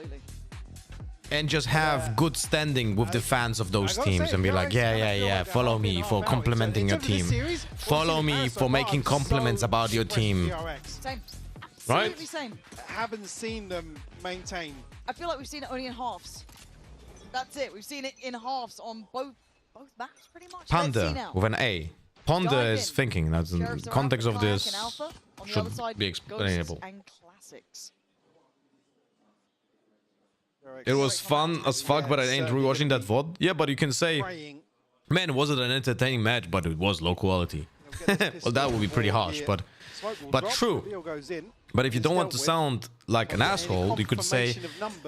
and just have good standing with the fans of those teams and be like, yeah, follow me for complimenting your team. Follow me for making compliments about your team. Same. Right? Absolutely same. Haven't seen them maintain. I feel like we've seen it only in halves. That's it. We've seen it in halves on both maps, pretty much. Let's see Ponder now. with an A. Ponder Dive is in. thinking. That's in Sheriffs are context Alpha, of Kayak this and Alpha. On the should other side, be Ghosts explainable. and Classics. It was fun as fuck, but I ain't rewatching that VOD. Yeah, but you can say, man, was it an entertaining match? But it was low quality. Well, that would be pretty harsh, but true. But if you don't want to sound like an asshole, you could say,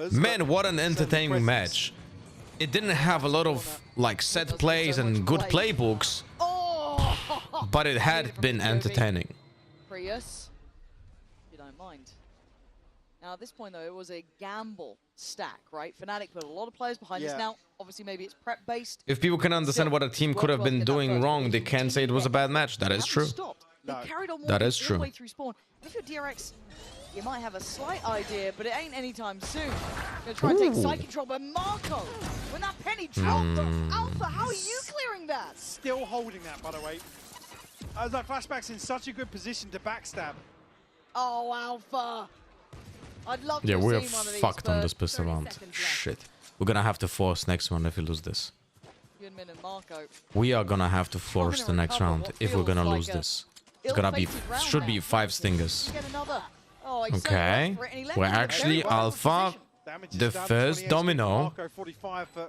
man, what an entertaining match. It didn't have a lot of like set plays and good playbooks, but it had been entertaining. Prius, if you don't mind. Now at this point though, it was a gamble stack, right? Fnatic put a lot of players behind this. Now, obviously maybe it's prep based. If people can understand what a team could have been doing wrong, they can't say it was a bad match. That is true. They carried on That is all true. the way through spawn. If you're DRX, you might have a slight idea, but it ain't anytime soon. Gonna try and take side control, but Marco, when that penny dropped, Alpha, how are you clearing that? Still holding that, by the way. I was like, Flashback's in such a good position to backstab. Oh, Alpha. I'd love to Yeah, have we're seen one of these, fucked on but this pistol round. Shit. We're gonna have to force next one if we lose this. Good minute, Marco. We are gonna have to force the next round if we're gonna lose this. It's gonna be, should be 5 stingers. Get another. Oh, he Okay, certainly went for it, and he left we're it in a actually very well Alpha, the first domino,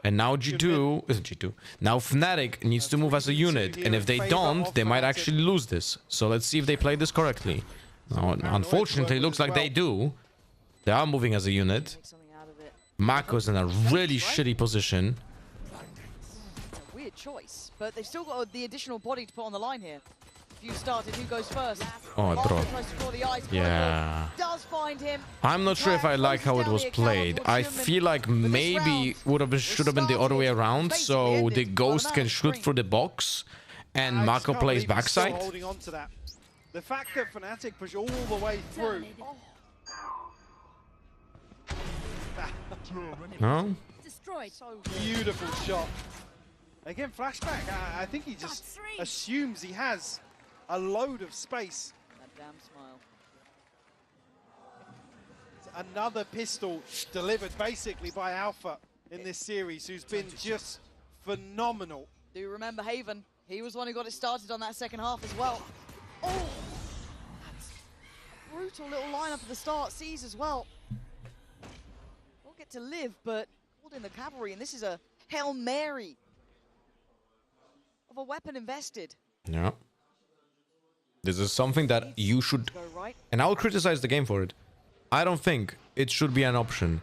and now G2, now Fnatic needs to move as a unit, and if they don't, they might actually lose this. So let's see if they play this correctly. Now, unfortunately, it looks like they do. They are moving as a unit. Marco's in a really shitty position. It's a weird choice, but they've still got the additional body to put on the line here. If you started, who goes first? Oh, Marco bro. tries to draw the eyes. Yeah. Does find him. I'm not sure if I like how it was played. I feel like maybe should have been the other way around, so the Ghost can shoot through the box and Marco plays backside. Holding on to that. The fact that Fnatic push all the way through. No? Destroyed. So beautiful shot. Again, Flashback. I think he just assumes he has a load of space. That damn smile. It's another pistol delivered basically by Alpha in this series, who's been just phenomenal. Do remember Haven? He was the one who got it started on that second half as well. Oh, that's brutal little lineup at the start. Sees as well. Won't get to live, but called in the cavalry, and this is a Hail Mary. of a weapon invested. Yeah. This is something that you should... And I'll criticize the game for it. I don't think it should be an option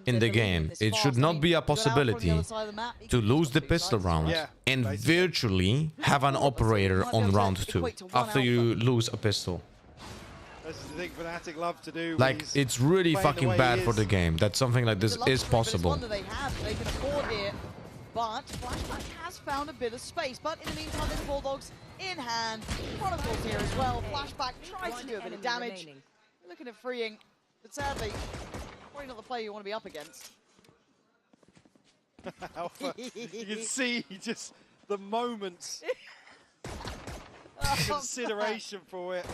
in the game. It should not be a possibility to lose the pistol round and virtually have an operator on round 2 after you lose a pistol. This is the thing Fnatic love to do. Like, it's really fucking bad for the game that something like this is possible. They can afford here, but Flashback has found a bit of space. But in the meantime, there's Bulldogs in hand. Chronicles here as well. Flashback tries to do a bit of damage. Looking at freeing, but sadly, probably not the player you want to be up against. Alpha, you can see just the moments. Consideration for it.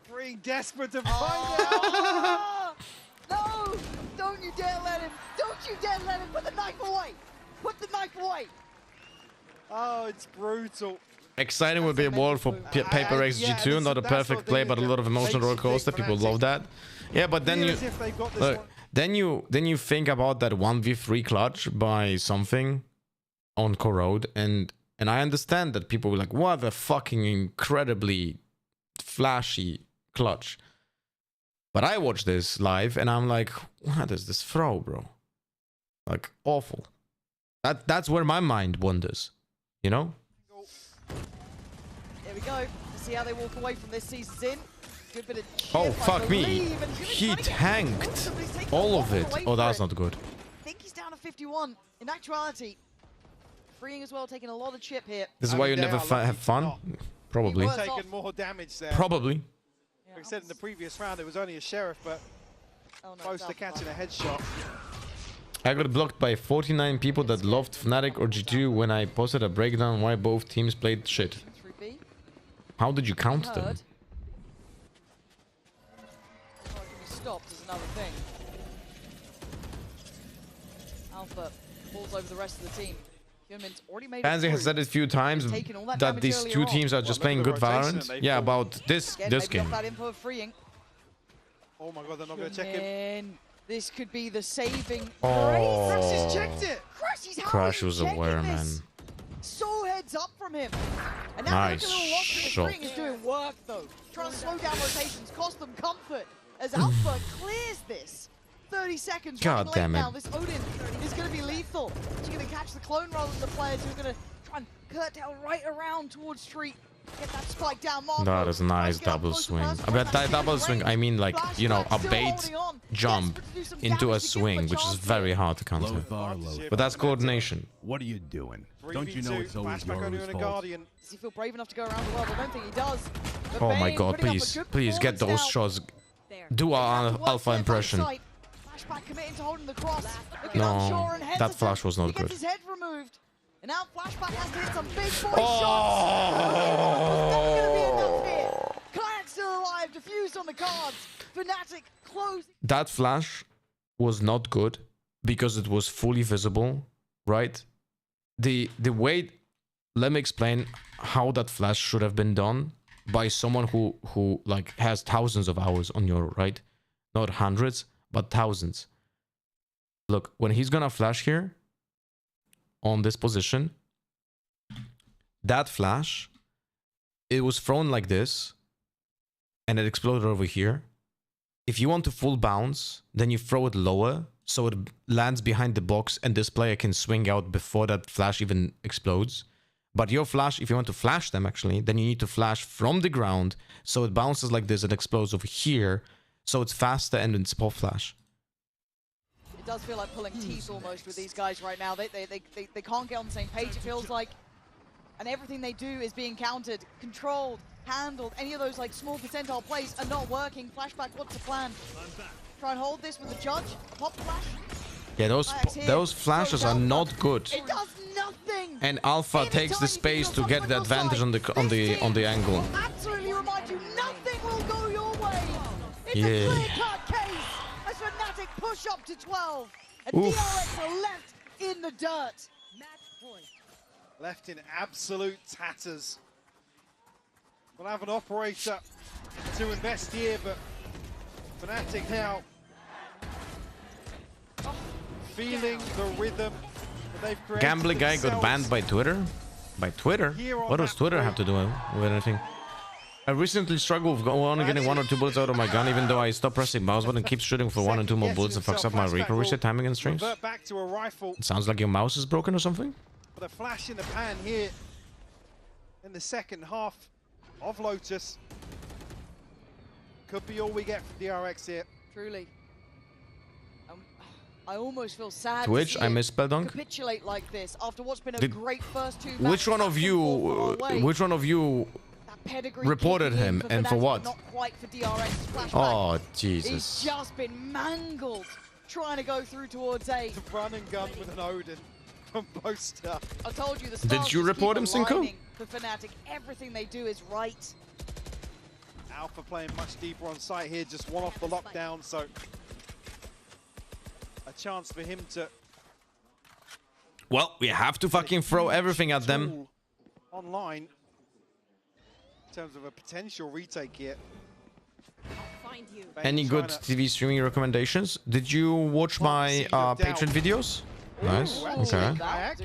Freeing desperate to find out. No! Don't you dare let him! Don't you dare let him! Put the knife away! Put the knife away! Oh, it's brutal. Exciting would be a world for PaperX G2. Not a perfect play, but a lot of emotional roller coaster. People love that. Yeah, but then you look, then you think about that 1v3 clutch by something on Corrode, and I understand that people were like, what a fucking incredibly flashy clutch. But I watched this live and I'm like, what is this throw, bro? Like, awful. That's where my mind wanders, you know? There we go. Let's see how they walk away from this season's in. Good bit of Oh, fuck me. He tanked all of it. Oh, that's not good. I think he's down to 51. In actuality, freeing as well, taking a lot of chip here. This is why you never have fun? Probably. Taking more damage there. Probably. We said in the previous round it was only a sheriff, but close to catching a headshot. I got blocked by 49 people that loved Fnatic or G2 when I posted a breakdown why both teams played shit. How did you count them? Stopped is another thing. Alpha pulls over the rest of the team. Pansy has said it a few times that these two teams are just playing good Valorant. Yeah, about this game. Oh my god, they're not going to check him. This could be the saving. Oh. Crash has checked it. Crash was aware, man. So heads up from him. And now nice shot. Is doing work though. Trying to slow down rotations, cost them comfort as Alpha clears this. 30 seconds. God damn it. Now. This Odin is going to be lethal. She's going to catch the clone rather than the players who are going to try and curtail right around towards Street. Get that spike down. Marco. That is a nice double swing. But that double swing, I mean, like, you know, a bait jump into a swing, which is very hard to counter. But that's coordination. What are you doing? Don't you know it's always your fault? Does he feel brave enough to go around the world? I don't think he does. But Oh my god, please get those shots. Do an Alpha impression. Flashback committing to holding the cross. No, that flash was not good. His head removed. And now Flashback has to hit some big boy shots. Kayak still alive, defused on the cards. Fnatic closing. That flash was not good because it was fully visible, right? The way, let me explain how that flash should have been done by someone who like has thousands of hours on your right, not hundreds, but thousands. Look, when he's gonna flash here on this position, that flash, it was thrown like this and it exploded over here. If you want to full bounce, then you throw it lower so it lands behind the box and this player can swing out before that flash even explodes. But your flash, if you want to flash them actually, then you need to flash from the ground so it bounces like this and explodes over here, so it's faster and it's pop flash. It does feel like pulling teeth almost with these guys right now. They can't get on the same page, it feels like. And everything they do is being countered, controlled, handled. Any of those like small percentile plays are not working. Flashback, what's the plan? Try and hold this with the judge. A pop flash. Yeah, those flashes are not good. It does nothing. And Alpha takes the space to get the advantage on the angle. Absolutely remind you, nothing will go your way. It's Yeah. a clear-cut case as Fnatic push up to 12. And Oof. DRX are left in the dirt. Left in absolute tatters. We'll have an operator to invest here, but Fnatic now feeling the rhythm that they've created. Gambling guy got banned by Twitter. By Twitter? What does Twitter have to do with anything? I recently struggled with getting 1 or 2 bullets out of my gun, even though I stopped pressing mouse button and keep shooting for 1 and 2 more bullets and fucks up my recoil reset timing in streams. Back to a rifle. It sounds like your mouse is broken or something. But a flash in the pan here in the second half of Lotus. Could be all we get from DRX here. Truly. I almost feel sad Twitch, to see I misspelled dunk. capitulate like this after what's been a great first 2 matches. Which one of you reported him and for what? Not quite for DRX's flashback. Oh, Jesus. He's just been mangled trying to go through towards A. Run and gun with an Odin from Boaster. I told you the Did you report him, Cinco? For Fnatic, everything they do is right. Alpha playing much deeper on site here, just one off the lockdown, so a chance for him to... Well, we have to fucking throw everything at them. Online, in terms of a potential retake here. Any good TV streaming recommendations? Did you watch my Patreon videos? Nice. Okay.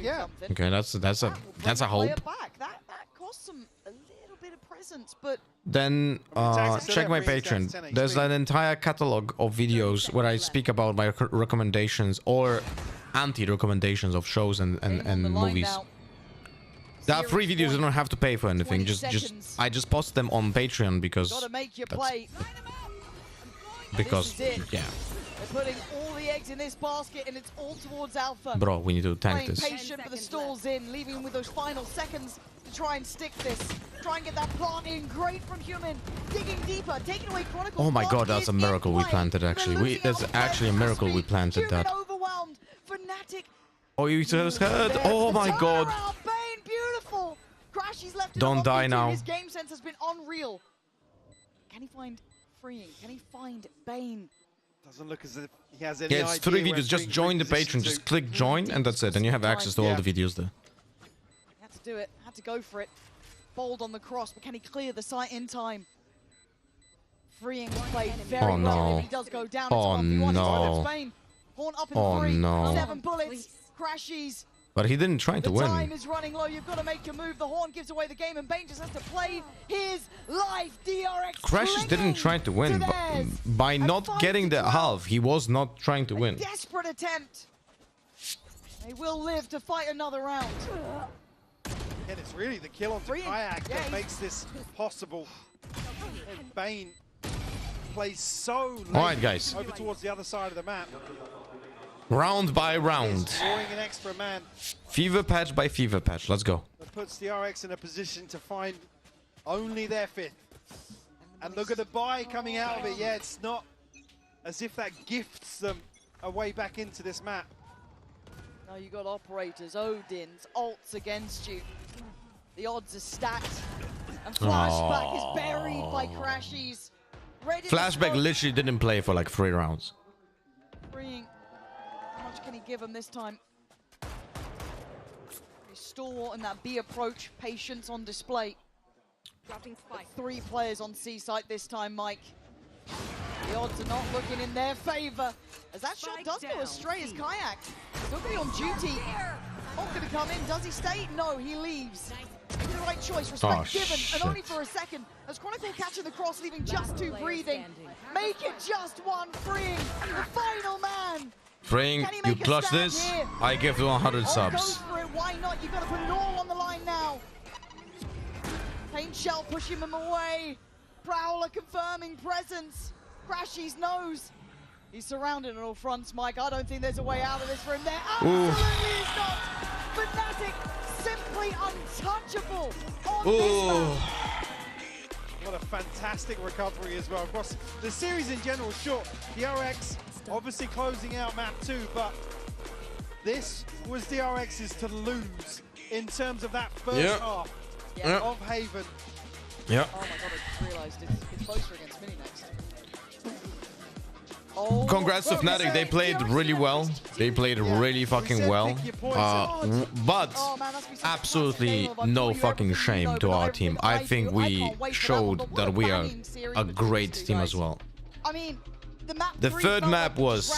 Yeah. Okay, that's a hope. That costs them a little bit of presence, but Then check my Patreon. There's an entire catalog of videos where I speak about my recommendations or anti-recommendations of shows and movies. There are free videos. You don't have to pay for anything. I just post them on Patreon because yeah. They're putting all the eggs in this basket, and it's all towards Alpha. Bro, we need to tank Playing this. patient for the stalls in, leaving him with those final seconds to try and stick this. Try and get that plant in. Great from Human. Digging deeper, taking away Chronicle. Oh my Plant god, that's a is miracle in we play. planted actually. That's actually a miracle we planted Human that. overwhelmed. Fnatic. Oh, you just heard? Oh my god. Bane, beautiful. Crashy's left it Don't up die into. now. His game sense has been unreal. Can he find freeing? Can he find Bane? Doesn't look as if he has any Yeah, it's idea 3 where videos. Just Freeing join the position Patreon. to. Just click join and that's it. And you have access to all the videos there. He had to do it. Had to go for it. Bold on the cross, but can he clear the site in time? Freeing played very well. If he does go down, Oh it's 1v1. no. It's Spain. Horn up in Oh 3. no. 7 bullets. Crashies. But he didn't try to The time win. is running low. You've got to make your move. The Horn gives away the game, and Bane just has to play his life. DRX Crashes didn't try to win. By not getting the half, he was not trying to win. Desperate attempt. They will live to fight another round. And it's really the kill onto Kayak that makes this possible. And Bane plays so late Alright, guys. over towards the other side of the map. Round by round. Drawing an extra man. Fever patch by fever patch. Let's go. That puts DRX in a position to find only their 5th. And look at the buy coming out of it. Yeah, it's not as if that gifts them a way back into this map. Now you got operators, Odins, ults against you. The odds are stacked. And Flashback is buried by Crashies. Ready to Flashback smoke. literally didn't play for like 3 rounds. Freeing. How much can he give him this time? He's stalwart in that B approach, patience on display. 3 players on C site this time, Mike. The odds are not looking in their favor. As that shot does go astray as Kayak. Still going to be on duty. Not going to come in. Does he stay? No, he leaves. The right choice. Respect given. shit. And only for a second. As Chronicle catching the cross, leaving just 2 breathing. Make it just 1 freeing. The final man. Praying Can he you make a clutch stand this, here? I give you 100 Goes subs. for it. Why not? You've got to put it all on the line now. Pain Shell pushing him away. Prowler confirming presence. Crashies knows. He's surrounded on all fronts, Mike. I don't think there's a way out of this for him there. Absolutely is not. Fnatic simply untouchable on this map. What a fantastic recovery as well. Across the series in general, sure, DRX obviously closing out map 2, but this was DRX's to lose in terms of that first half of Haven. Yeah. Oh my god, I just realized it's closer against Mini next. Oh, Congrats to Fnatic, they played really well. They played really fucking well. But absolutely no fucking shame to our team. I think we showed that we are a great team as well. I mean, The third map was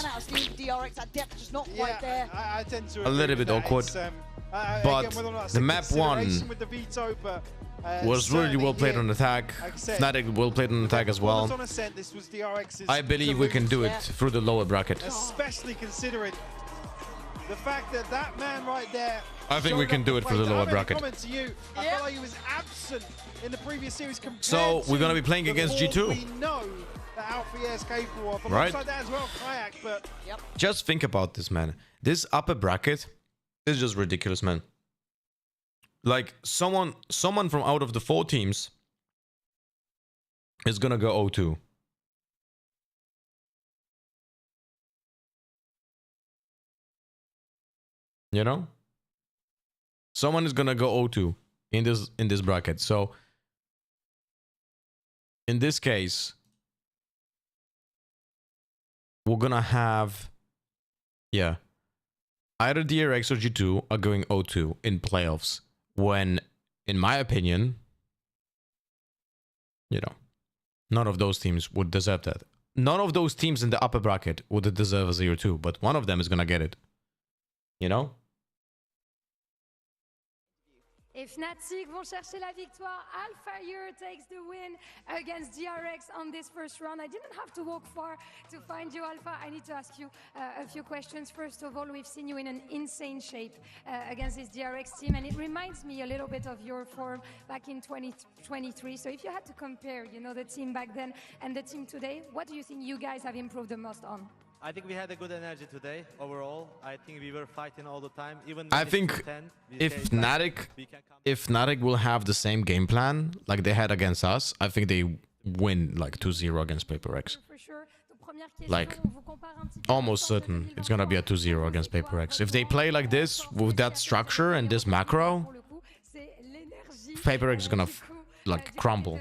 DRX at depth, just not quite there. I tend to a little bit awkward. But again, whether or not that's the a map one consideration with the veto, but, was really certainly well played here, on attack. like I said, Fnatic well played on attack as well. performance on Ascent, this was DRX's I believe we can do it through the lower bracket. especially considering the fact that that man right there. I think we can do it for the lower bracket. Comment to you. I feel like he was absent in the previous series compared So we're gonna be playing to against the G2. We know that Alfie is capable of. Right. Alongside that as well, Kayak, but Just think about this, man. This upper bracket is just ridiculous, man. Like someone from out of the 4 teams is gonna go 0-2. You know? Someone is gonna go 0-2 in this bracket. So in this case, we're gonna have either DRX or G2 are going 0-2 in playoffs. When, in my opinion, none of those teams would deserve that. None of those teams in the upper bracket would deserve a 0-2, but one of them is gonna get it. You know? Et Fnatic vont chercher la victoire. Alpha Year takes the win against DRX on this first round. I didn't have to walk far to find you, Alpha. I need to ask you a few questions. First of all, we've seen you in an insane shape against this DRX team, and it reminds me a little bit of your form back in 2023. So if you had to compare, the team back then and the team today, what do you think you guys have improved the most on? I think we had a good energy today overall. I think we were fighting all the time. Even I think if Fnatic will have the same game plan like they had against us, I think they win like 2-0 against PRX. Like almost certain it's gonna be a 2-0 against PRX. If they play like this with that structure and this macro, PRX is gonna like crumble.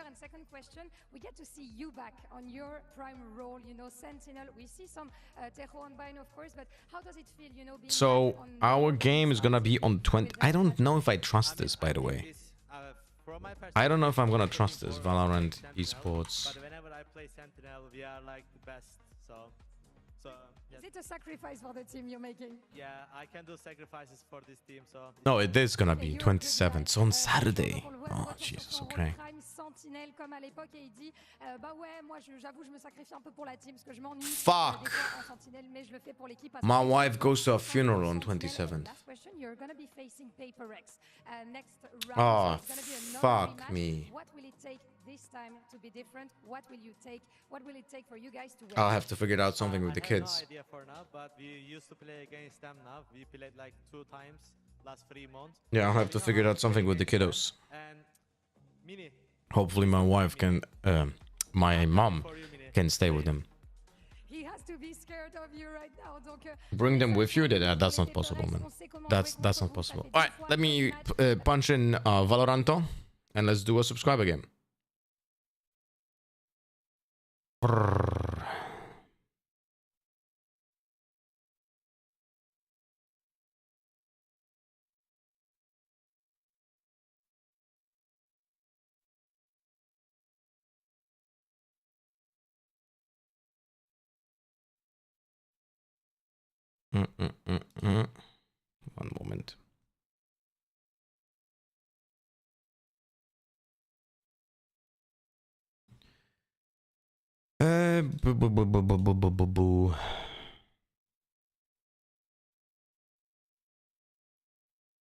And second question, we get to see you back on your prime role, Sentinel. We see some Tejo on Bind, of course, but how does it feel, being So back on our game is gonna be on 20. I don't know if I trust this, by the way. I don't know if I'm gonna trust this Valorant esports. But whenever I play Sentinel, we are like the best. So Is it a sacrifice for the team you're making? yeah, I can do sacrifices for this team. So No, it is gonna be 27th. It's on Saturday. Oh Jesus, okay. Sentinelle comme à l'époque et il dit bah ouais moi j'avoue je me sacrifie un peu pour la team parce que je m'ennuie Fuck. en Sentinelle mais je le fais pour l'équipe. My wife goes to a funeral on 27th. Last question, you're gonna be facing PRX next round. Oh, So it's gonna be another fuck rematch. me. What will it take this time to be different? What will it take for you guys to win? I'll have to figure out something with the I kids. have no idea for now, but we used to play against them now. We played like 2 times last 3 months. Yeah, I'll have to figure out something with the kiddos. And Mini, Hopefully my wife can, my mom can stay with them. He has to be scared of you right now. Donc, Bring them with you? That's not possible, man. That's not possible. All right, let me punch in Valoranto and let's do a subscriber game. One moment.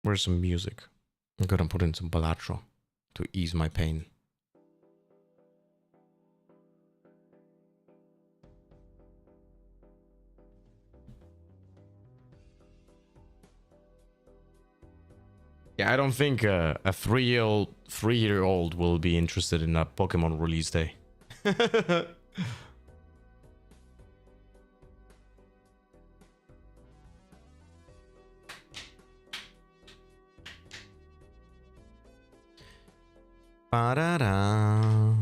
Where's some music? I'm gonna put in some Balatro to ease my pain. Yeah, I don't think a 3-year-old will be interested in a Pokemon release day. Ba-da-da.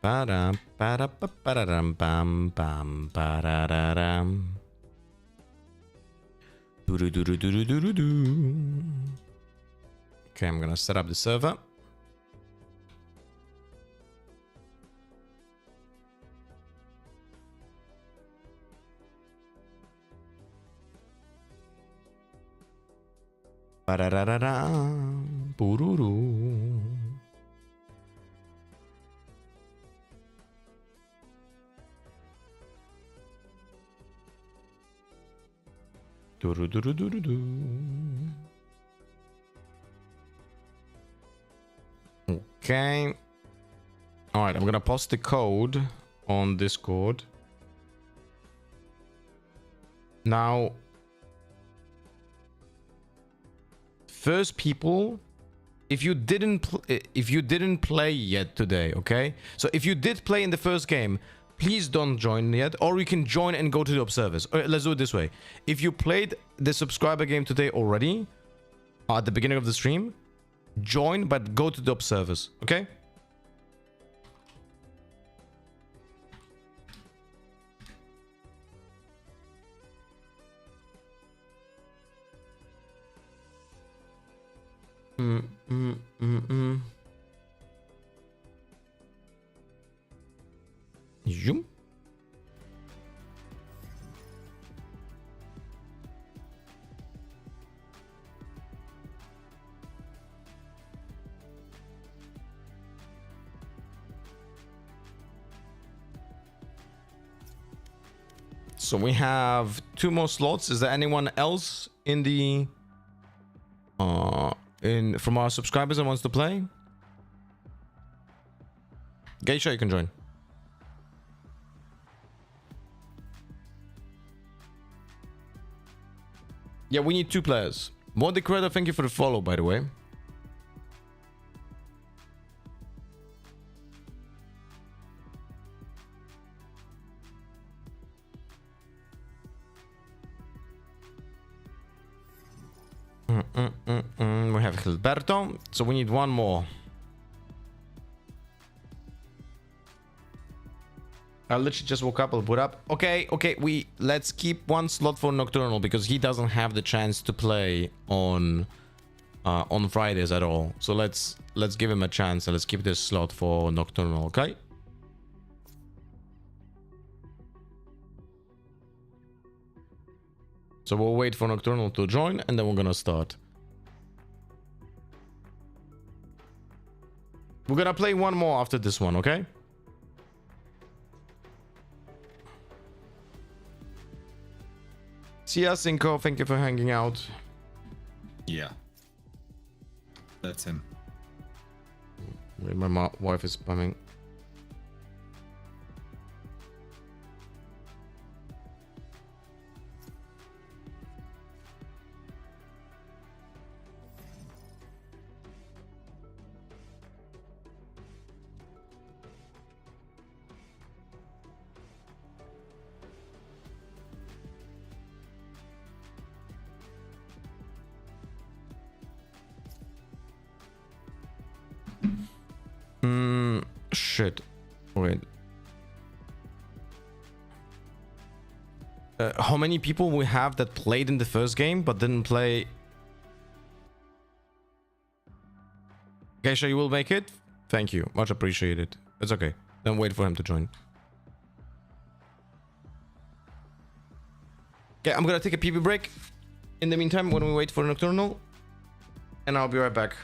Ba-da, ba-da, ba-da-dum, bam, bam, ba-da-da-dum. Do-do-do-do-do-do-do-do. Okay, I'm gonna set up the server. Ba-da-da-da-da. Boo-doo-doo. Do-do-do-do-do-do. Okay. All right, I'm gonna post the code on Discord. Now, first people, if you didn't play yet today, okay? So if you did play in the first game, please don't join yet, or you can join and go to the observers. Let's do it this way. If you played the subscriber game today already, at the beginning of the stream, join, but go to the observers, okay? Zoom. So we have 2 more slots. Is there anyone else in the from our subscribers that wants to play? Geisha, you can join. Yeah, we need 2 players. Monte Creator, thank you for the follow, by the way. We have Gilberto, so we need 1 more. I literally just woke up, I'll put up. Okay, let's keep 1 slot for Nocturnal because he doesn't have the chance to play on Fridays at all. So let's give him a chance and let's keep this slot for Nocturnal, okay? So we'll wait for Nocturnal to join and then we're gonna start. We're gonna play 1 more after this one, okay? See ya, Cinco. Thank you for hanging out. Yeah. That's him. Wait, my wife is spamming. Shit. Wait. How many people we have that played in the first game but didn't play? Geisha, you will make it? Thank you. Much appreciated. It's okay. Then wait for him to join. Okay, I'm gonna take a pee break. In the meantime, when we wait for Nocturnal, and I'll be right back.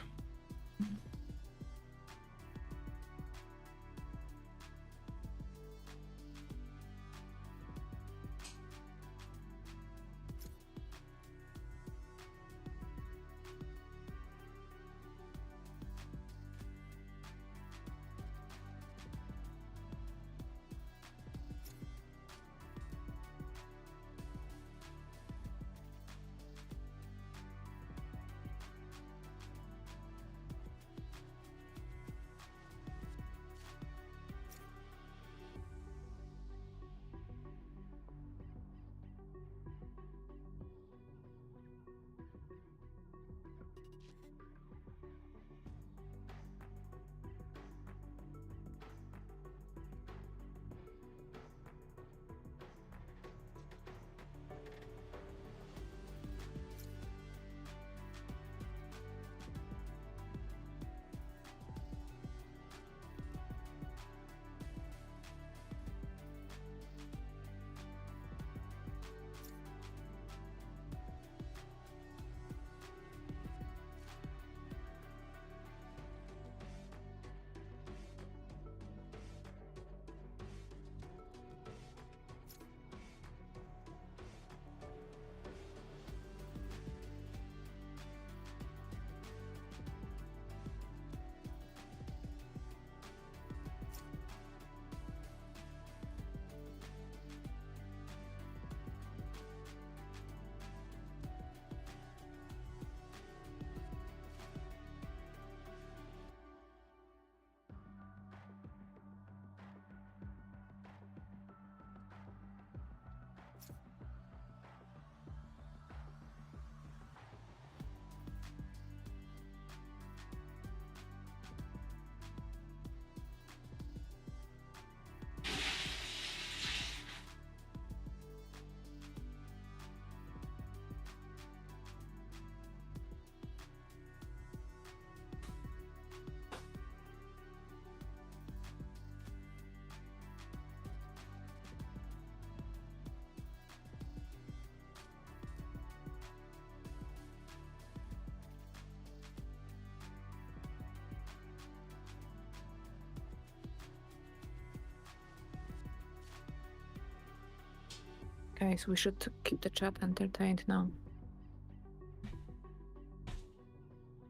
Guys, we should keep the chat entertained now.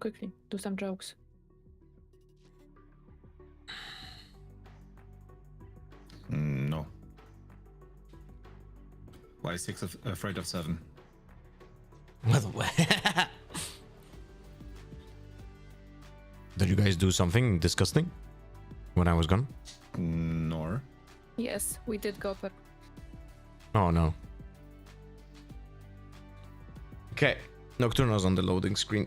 Quickly, do some jokes. No. Why 6 afraid of 7? Did you guys do something disgusting when I was gone? Nor. Yes, we did go, but Oh no. Okay, Nocturno's on the loading screen.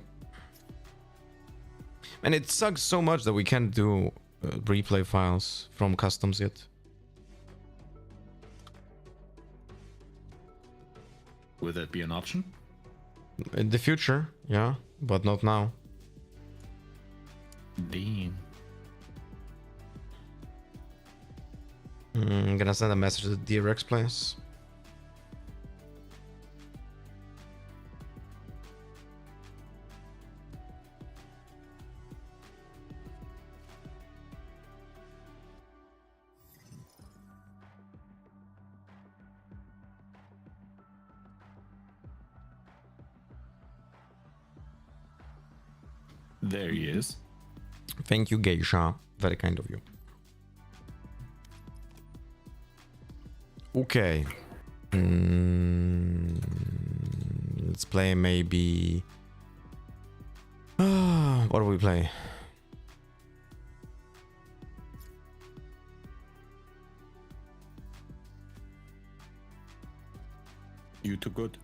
And it sucks so much that we can't do replay files from customs yet. Would that be an option? In the future, yeah, but not now. Damn. I'm gonna send a message to the DRX players. There he is. Thank you, Geisha. Very kind of you. Okay. Let's play maybe... what do we play? You too good.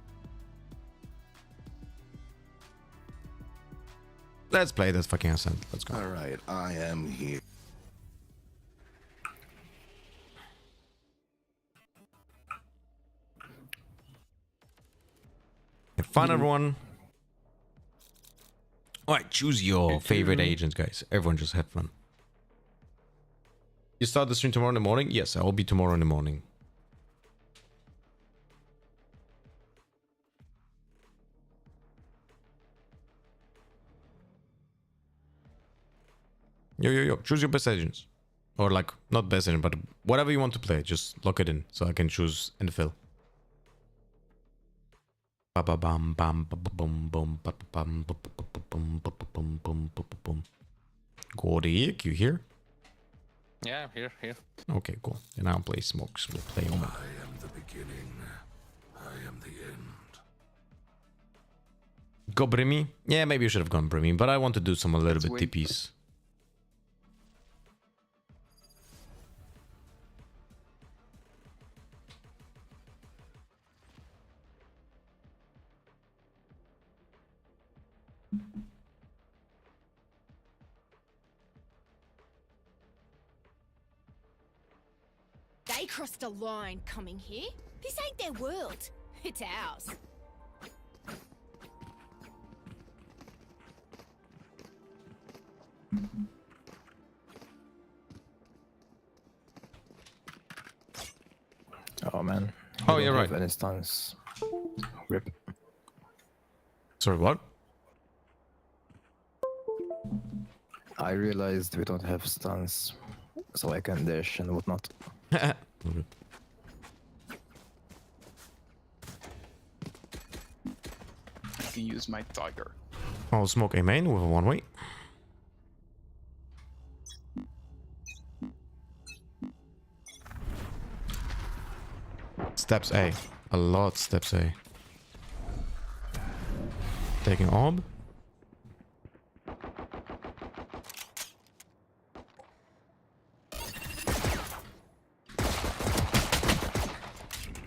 Let's play this fucking Ascent. Let's go. Alright, I am here. Have fun, everyone. Alright, choose your favorite agents, guys. Everyone just have fun. You start the stream tomorrow in the morning? Yes, I'll be tomorrow in the morning. Yo. Choose your best agents. Or like, not best agent, but whatever you want to play. Just lock it in so I can choose and fill. Gorik, you here? Yeah, I'm here. Okay, cool. And I'll play Smokes. We'll play Omen. I am the beginning. I am the end. Go Brimmy? Yeah, maybe you should have gone Brimmy, but I want to do some a little bit TPs. They crossed a line coming here. This ain't their world. It's ours. Oh man. Oh, you're right. Any stuns. Rip. Sorry, what? I realized we don't have stuns, so I can dash and whatnot. I can use my dagger. I'll smoke a main with a one-way. Steps A. A lot steps A. Taking orb.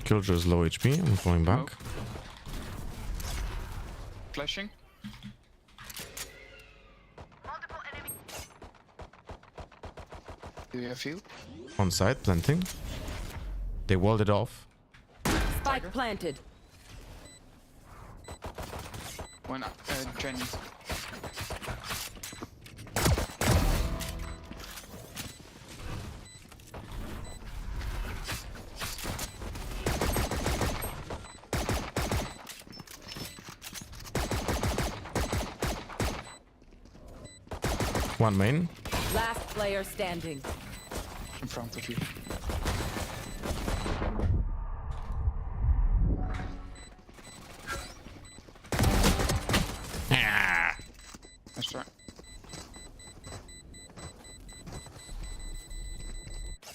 Killjoy's low HP. I'm falling back. Flashing. Do you have heal? On side, planting. They walled it off. Spike planted. One Jenny. One main. Last player standing. In front of you.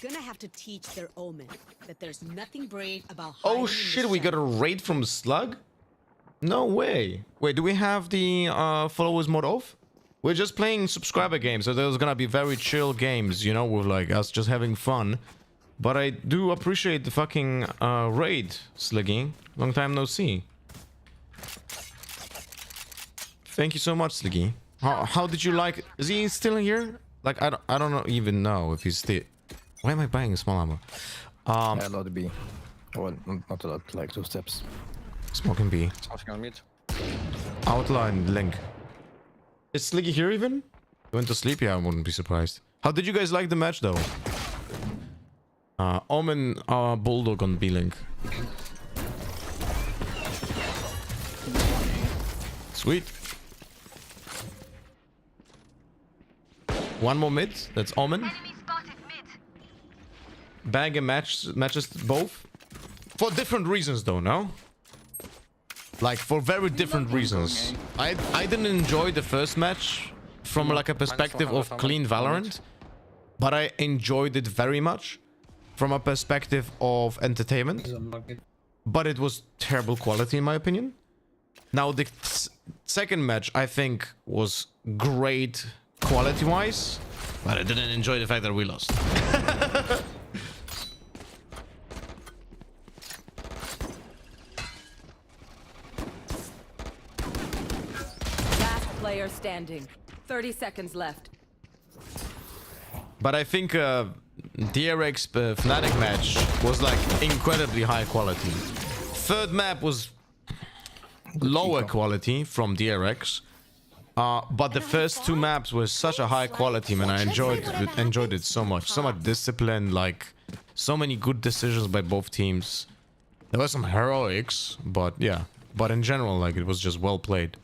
gonna have to teach their Omen that there's nothing brave about Oh hiding in the shit, we got a shadows. raid from Slug? No way. Wait, do we have the followers mode off? We're just playing subscriber games, so there's gonna be very chill games, you know, with like us just having fun. But I do appreciate the fucking raid, Sluggy. Long time no see. Thank you so much, Sluggy. How did you like? Is he still here? Like I don't even know if he's still. Why am I buying a small ammo? Allowed to be. Well, not allowed, like 2 steps. Smoking B. Something on mid. Outline link. Is Sliggy here even? He went to sleep? Yeah, I wouldn't be surprised. How did you guys like the match though? Omen Bulldog on B-Link. Sweet. One more mid. That's Omen. Bag and matches both. For different reasons though, no? Like for very different reasons. I didn't enjoy the first match from like a perspective of clean Valorant, but I enjoyed it very much from a perspective of entertainment. But it was terrible quality in my opinion. Now the second match I think was great quality wise, but I didn't enjoy the fact that we lost. Player standing. 30 seconds left. But I think DRX Fnatic match was like incredibly high quality. Third map was lower quality from DRX. But the first 2 maps were such a high quality, man. I enjoyed it so much. So much discipline, like so many good decisions by both teams. There were some heroics, but yeah. But in general, like it was just well played.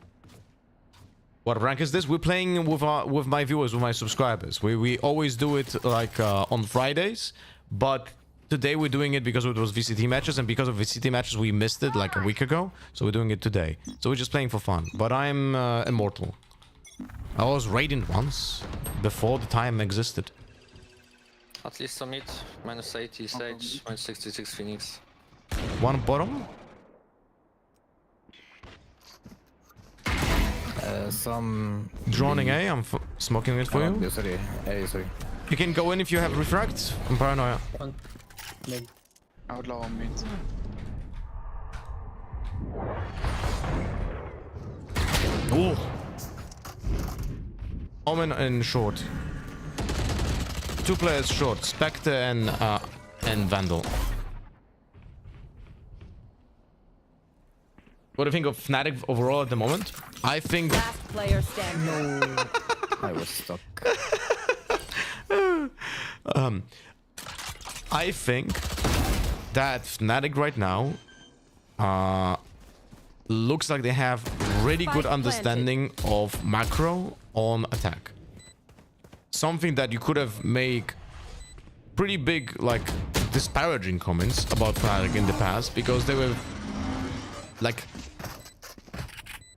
What rank is this? We're playing with my viewers, with my subscribers. We always do it like on Fridays, but today we're doing it because it was VCT matches, and because of VCT matches we missed it like a week ago, so we're doing it today. So we're just playing for fun. But I'm immortal. I was raiding once before the time existed. At least some mid. Minus 80 Sage, minus 66 Phoenix. One bottom. Some droning A. I'm smoking it for you. Sorry, sorry. You can go in if you have refract. I'm paranoia. Outlaw on mid. Ooh. Omen and short. 2 players short. Spectre and Vandal. What do you think of Fnatic overall at the moment? I think... Last player standing. No. I was stuck. I think that Fnatic right now looks like they have really good understanding of macro on attack. Something that you could have made pretty big, like, disparaging comments about Fnatic in the past, because they were like...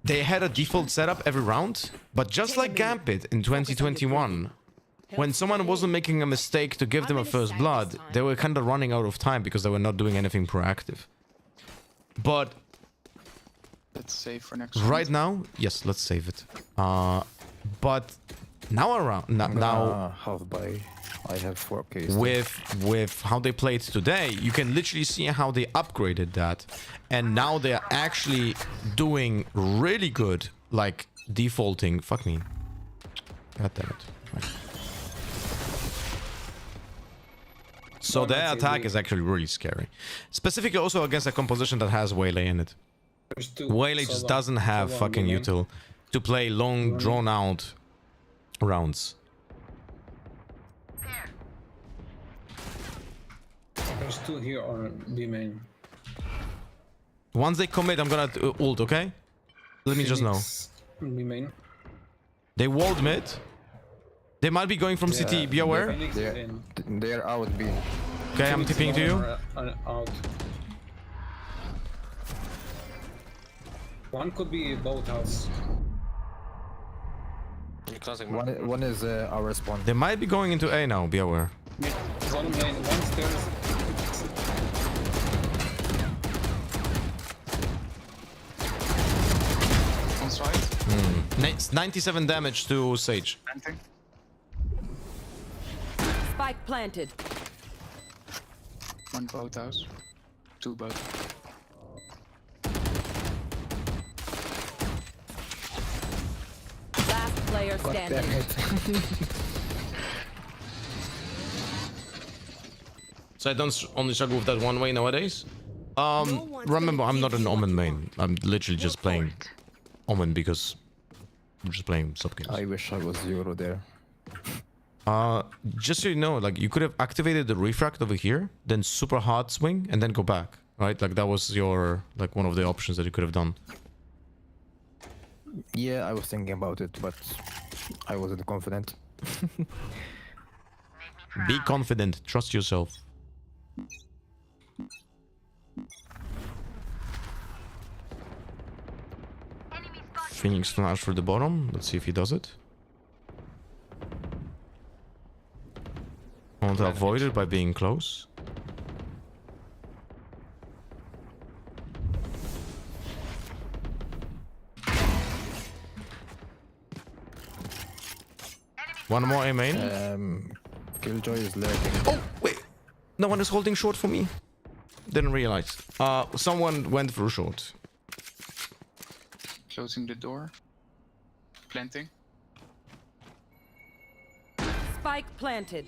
They had a default setup every round, but just like Gambit in 2021, when someone wasn't making a mistake to give them a first blood, they were kind of running out of time because they were not doing anything proactive. But let's save for next right now, yes, let's save it. But now around now half by I have 4K. With how they played today, you can literally see how they upgraded that, and now they are actually doing really good, like defaulting. Fuck me. God damn it. Right. So their attack is actually really scary, specifically also against a composition that has Waylay in it. Waylay just doesn't have fucking util to play long, drawn out rounds. There's 2 here on B main. Once they commit, I'm gonna ult, okay? Let me just know. B main. They walled mid. They might be going from CT, be aware. They're out B. Okay, I'm tipping to you. Out. One could be both house. One is our spawn. They might be going into A now, be aware. One main, one stairs. On side. 97 damage to Sage. Planting. Spike planted. One boat house. Two boat. Last player standing. So I don't only struggle with that one way nowadays. Remember, I'm not an Omen main. I'm literally just playing Omen because I'm just playing sub games. I wish I was Euro there. Just so you know, like you could have activated the refract over here, then super hard swing, and then go back, right? Like that was your like one of the options that you could have done. Yeah, I was thinking about it, but I wasn't confident. Be confident. Trust yourself. Phoenix flash for the bottom. Let's see if he does it. I want to avoid it by being close. One more A main. Killjoy is lurking. Oh, wait. No one is holding short for me. Didn't realize. Someone went through short. Closing the door. Planting. Spike planted.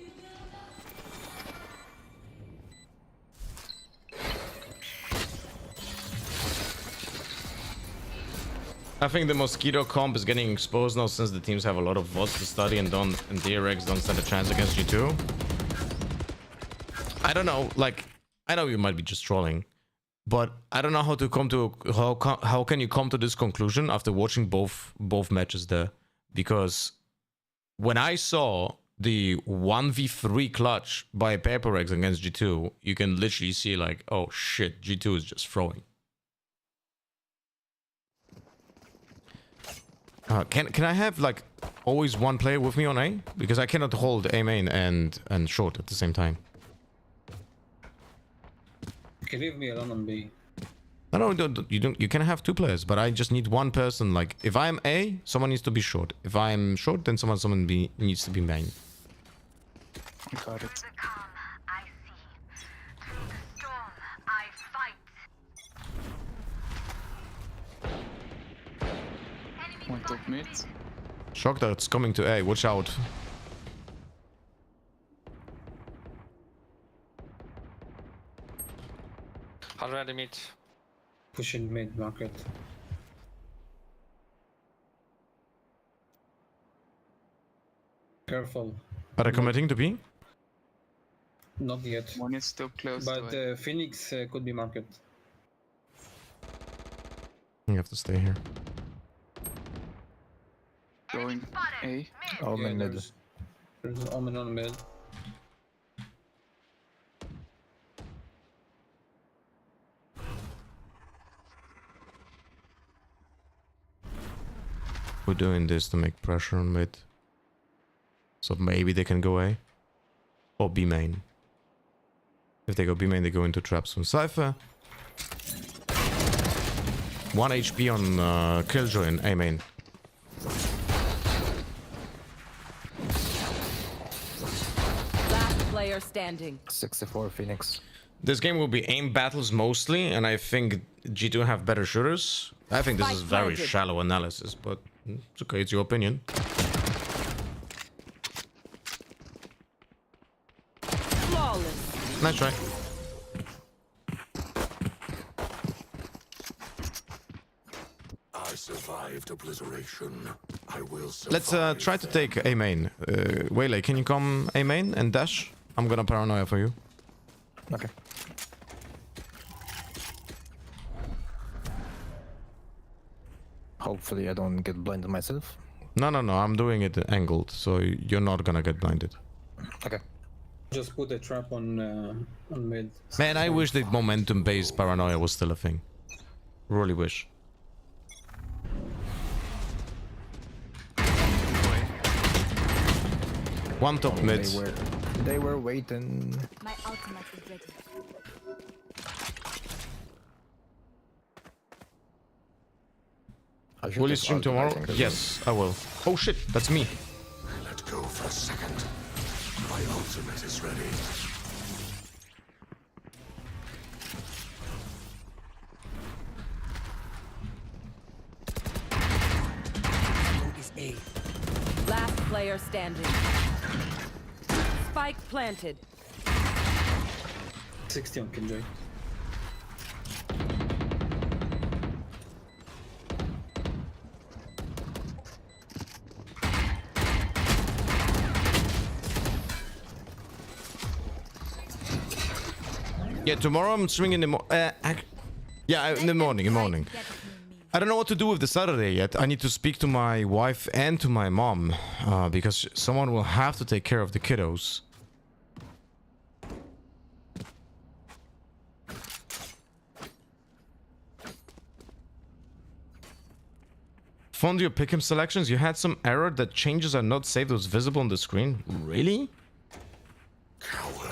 I think the Mosquito comp is getting exposed now since the teams have a lot of VODs to study and DRX don't stand a chance against G2. I don't know, like, I know you might be just trolling, but I don't know how to come to how can you come to this conclusion after watching both matches there? Because when I saw the 1v3 clutch by PRX against G2, you can literally see like, oh shit, G2 is just throwing. Can I have like always one player with me on A? Because I cannot hold A main and short at the same time. You can leave me alone on B. No, you can have two players, but I just need one person. Like if I'm A, someone needs to be short. If I'm short, then someone B needs to be main. Got it. One top mid. Shock that's coming to A. Watch out. Already mid. Pushing mid market. Careful. Are they committing to B? Not yet. One is still close. But Phoenix could be market. You have to stay here. Going A. Omen mid. There's an Omen on mid. We're doing this to make pressure on mid. So maybe they can go A. Or B main. If they go B main, they go into traps from Cypher. 1 HP on Killjoy in A main. Last player standing. 64 Phoenix. This game will be aim battles mostly, and I think G2 have better shooters. I think this is very shallow analysis, but it's okay, it's your opinion. Flawless. Nice try. I survived obliteration. I will survive. Let's try to take A main. Waylay, can you come A main and dash? I'm gonna paranoia for you. Okay. Hopefully I don't get blinded myself. No, I'm doing it angled, so you're not gonna get blinded. Okay. Just put a trap on mid. Man, I wish that momentum-based paranoia was still a thing. Really wish. One top mid. They were waiting. My ultimate is ready. Will you stream tomorrow? Yes, I will. Oh shit, that's me. Let go for a second. My ultimate is ready. Last player standing. Spike planted. 60 on Killjoy. Yeah, tomorrow I'm streaming in the in the morning. I don't know what to do with the Saturday yet. I need to speak to my wife and to my mom because someone will have to take care of the kiddos. Found your pick'em selections. You had some error that changes are not saved as visible on the screen. Really? Coward,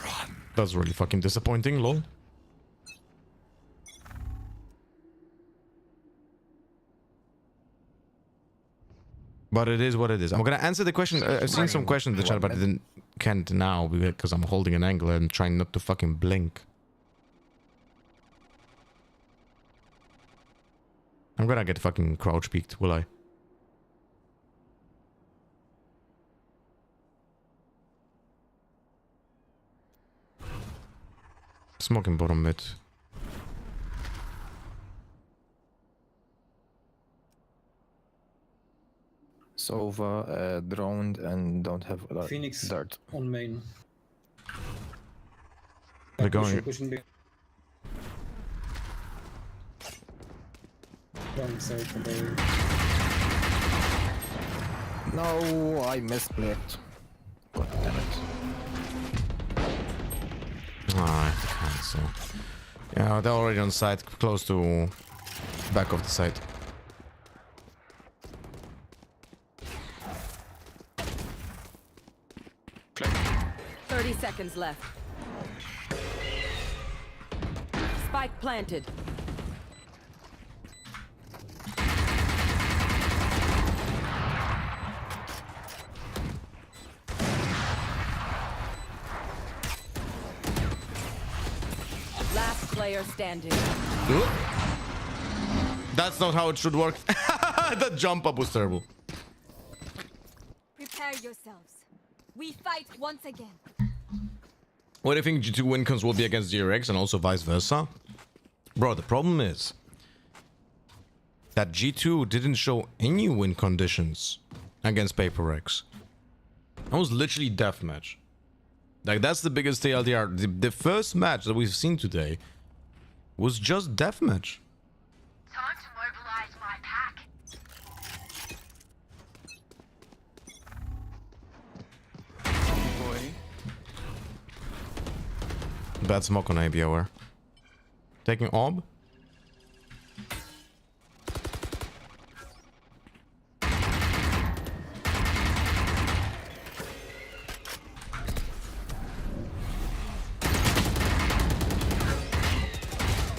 run. That's really fucking disappointing, lol. But it is what it is. I'm gonna answer the question. I've seen some questions in the chat, but I can't now because I'm holding an angle and trying not to fucking blink. I'm gonna get fucking crouch peeked, will I? Smoking bottom mid. Sova droned and don't have a lot Phoenix dart. on main. They're going. Pushing big. Wrong side for the... No, I misplayed. God damn it. Ah, I have to cancel. Yeah, they're already on site, close to back of the site. Click. 30 seconds left. Spike planted. Last player standing. That's not how it should work. That jump up was terrible. Prepare yourselves. We fight once again. What do you think G2 win cons will be against DRX and also vice versa? Bro, the problem is that G2 didn't show any win conditions against PRX. That was literally deathmatch. Like, that's the biggest TLDR. The first match that we've seen today was just deathmatch. Time to mobilize my pack. Boy. Bad smoke on A, be aware. Taking orb.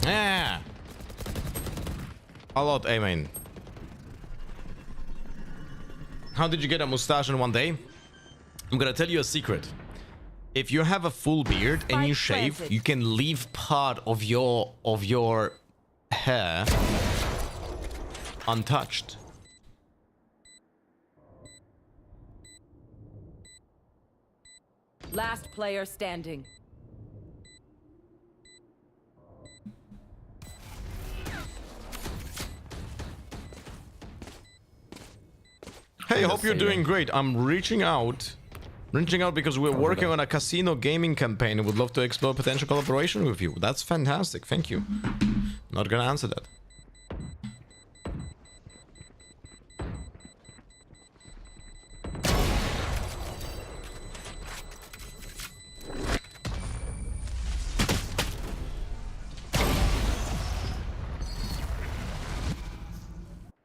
Yeah. A lot, A main. How did you get a mustache in one day? I'm gonna tell you a secret. If you have a full beard and you shave, you can leave part of your hair untouched. Last player standing. Hey, hope you're doing great. I'm reaching out because we're working on a casino gaming campaign and would love to explore potential collaboration with you. That's fantastic. Thank you. Not gonna answer that.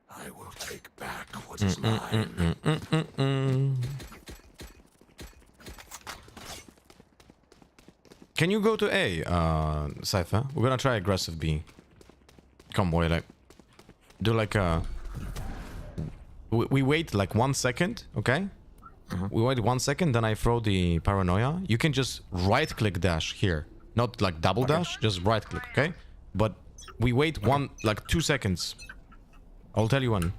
I will take back what is mine. Can you go to A, Cypher? We're gonna try aggressive B. Come, boy, like... Do like a... We wait like 1 second, okay? We wait 1 second, then I throw the paranoia. You can just right-click dash here. Not like double dash, just right-click, okay? But we wait like 2 seconds. I'll tell you when.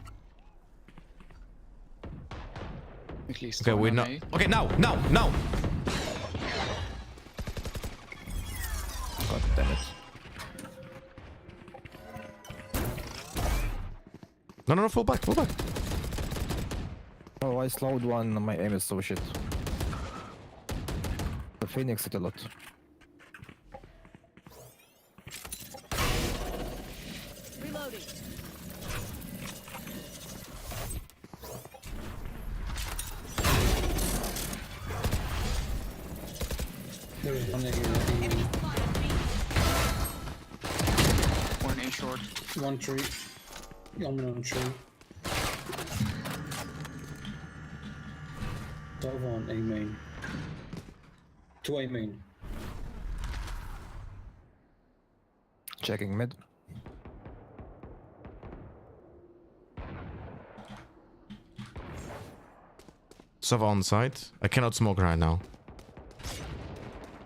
At least okay, we know. Okay, now! God damn it. No, fall back. Oh, I slowed one. My aim is so shit. The Phoenix hit a lot. Reloading. There is one here, I think. One A short. One tree. On tree. 12 on A main. 2 A main. Checking mid. Sova on site. I cannot smoke right now.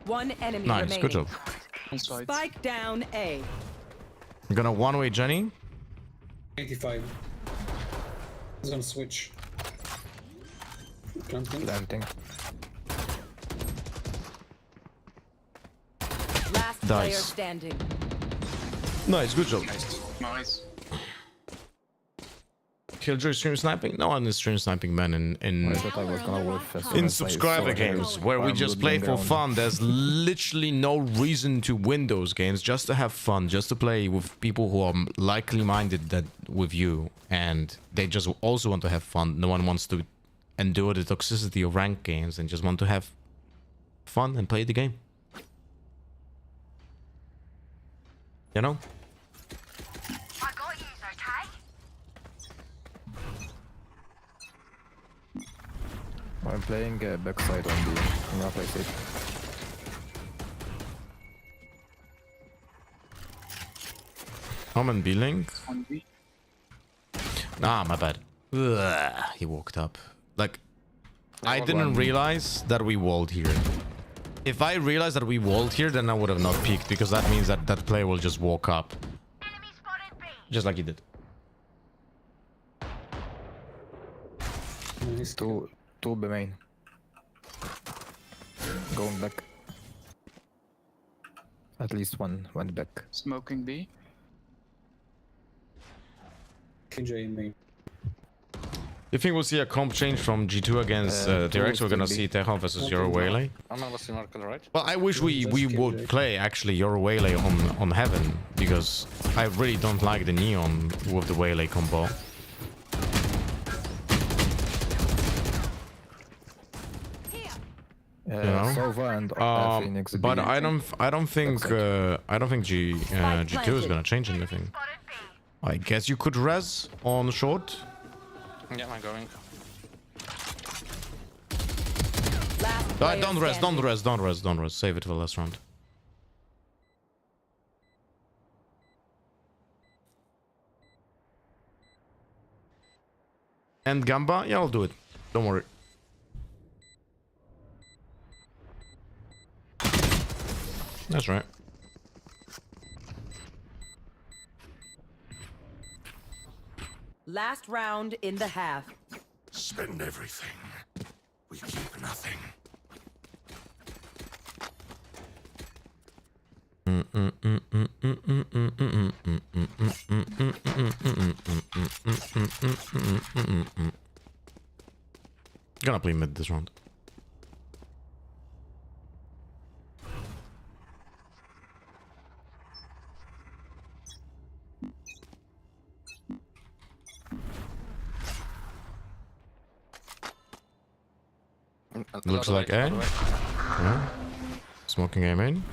One enemy Nice, remaining. good job. Spike down A. I'm gonna one-way Jenny. 85. He's gonna switch. Planting. Last player standing. Nice, good job. Nice. Killjoy stream sniping? No one is stream sniping, man. In subscriber games where we just play for fun, there's literally no reason to win those games. Just to have fun, just to play with people who are likely minded that with you, and they just also want to have fun. No one wants to endure the toxicity of ranked games and just want to have fun and play the game. You know? I'm playing backside on B. I'm gonna play safe. I'm in B-Link. On B. Ah, my bad. Ugh, he walked up. Like, I didn't realize that we walled here. If I realized that we walled here, then I would have not peeked, because that means that that player will just walk up. Just like he did. Two B main. Going back. At least one went back. Smoking B. KJ main. You think we'll see a comp change from G2 against DRX? We're gonna see Tejon versus Euro Waylay. I'm not listening Market, right? Well, I wish we would play actually Euro Waylay on Heaven, because I really don't like the Neon with the Waylay combo. You know? Sova and Phoenix. But I don't think G2 is gonna change anything. I guess you could res on short. Yeah, I'm going. Don't res. Save it for the last round. And Gamba? Yeah, I'll do it. Don't worry. That's right. Last round in the half. Spend everything. We keep nothing. Gonna play mid this round. Looks like A. Yeah. Smoking A main.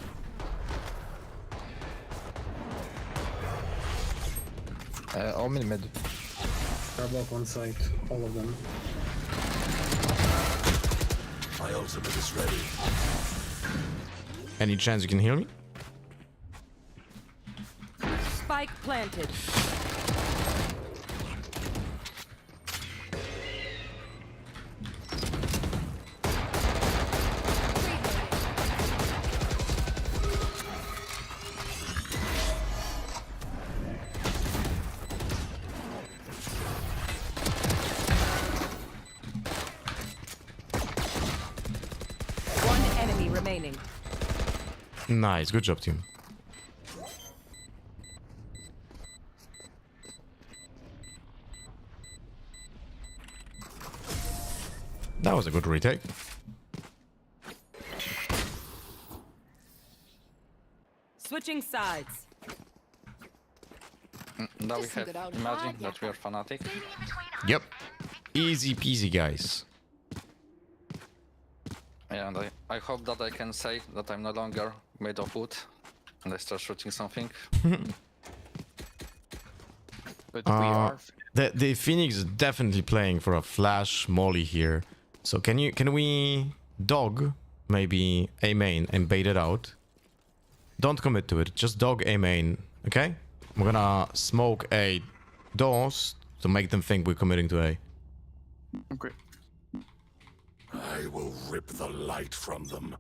All mid. They're both on site, all of them. My ultimate is ready. Any chance you can heal me? Spike planted. One enemy remaining. Nice, good job, team. That was a good retake. Switching sides. Now we have imagine that we are fanatic. Yep. Easy peasy, guys. Yeah, and I hope that I can say that I'm no longer made of wood and I start shooting something. But we are. The Phoenix is definitely playing for a flash molly here. So can we dog maybe A main and bait it out? Don't commit to it. Just dog A main, okay? I'm gonna smoke A doors to make them think we're committing to A. Okay. I will rip the light from them.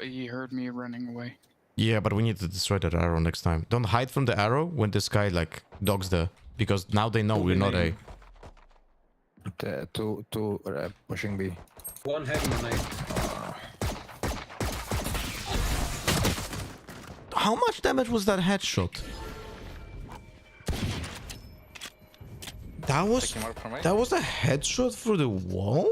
He heard me running away. Yeah, but we need to destroy that arrow next time. Don't hide from the arrow when this guy like dogs there, because now they know we're not A. Two pushing B. One heavy on A. How much damage was that headshot? That was a headshot through the wall?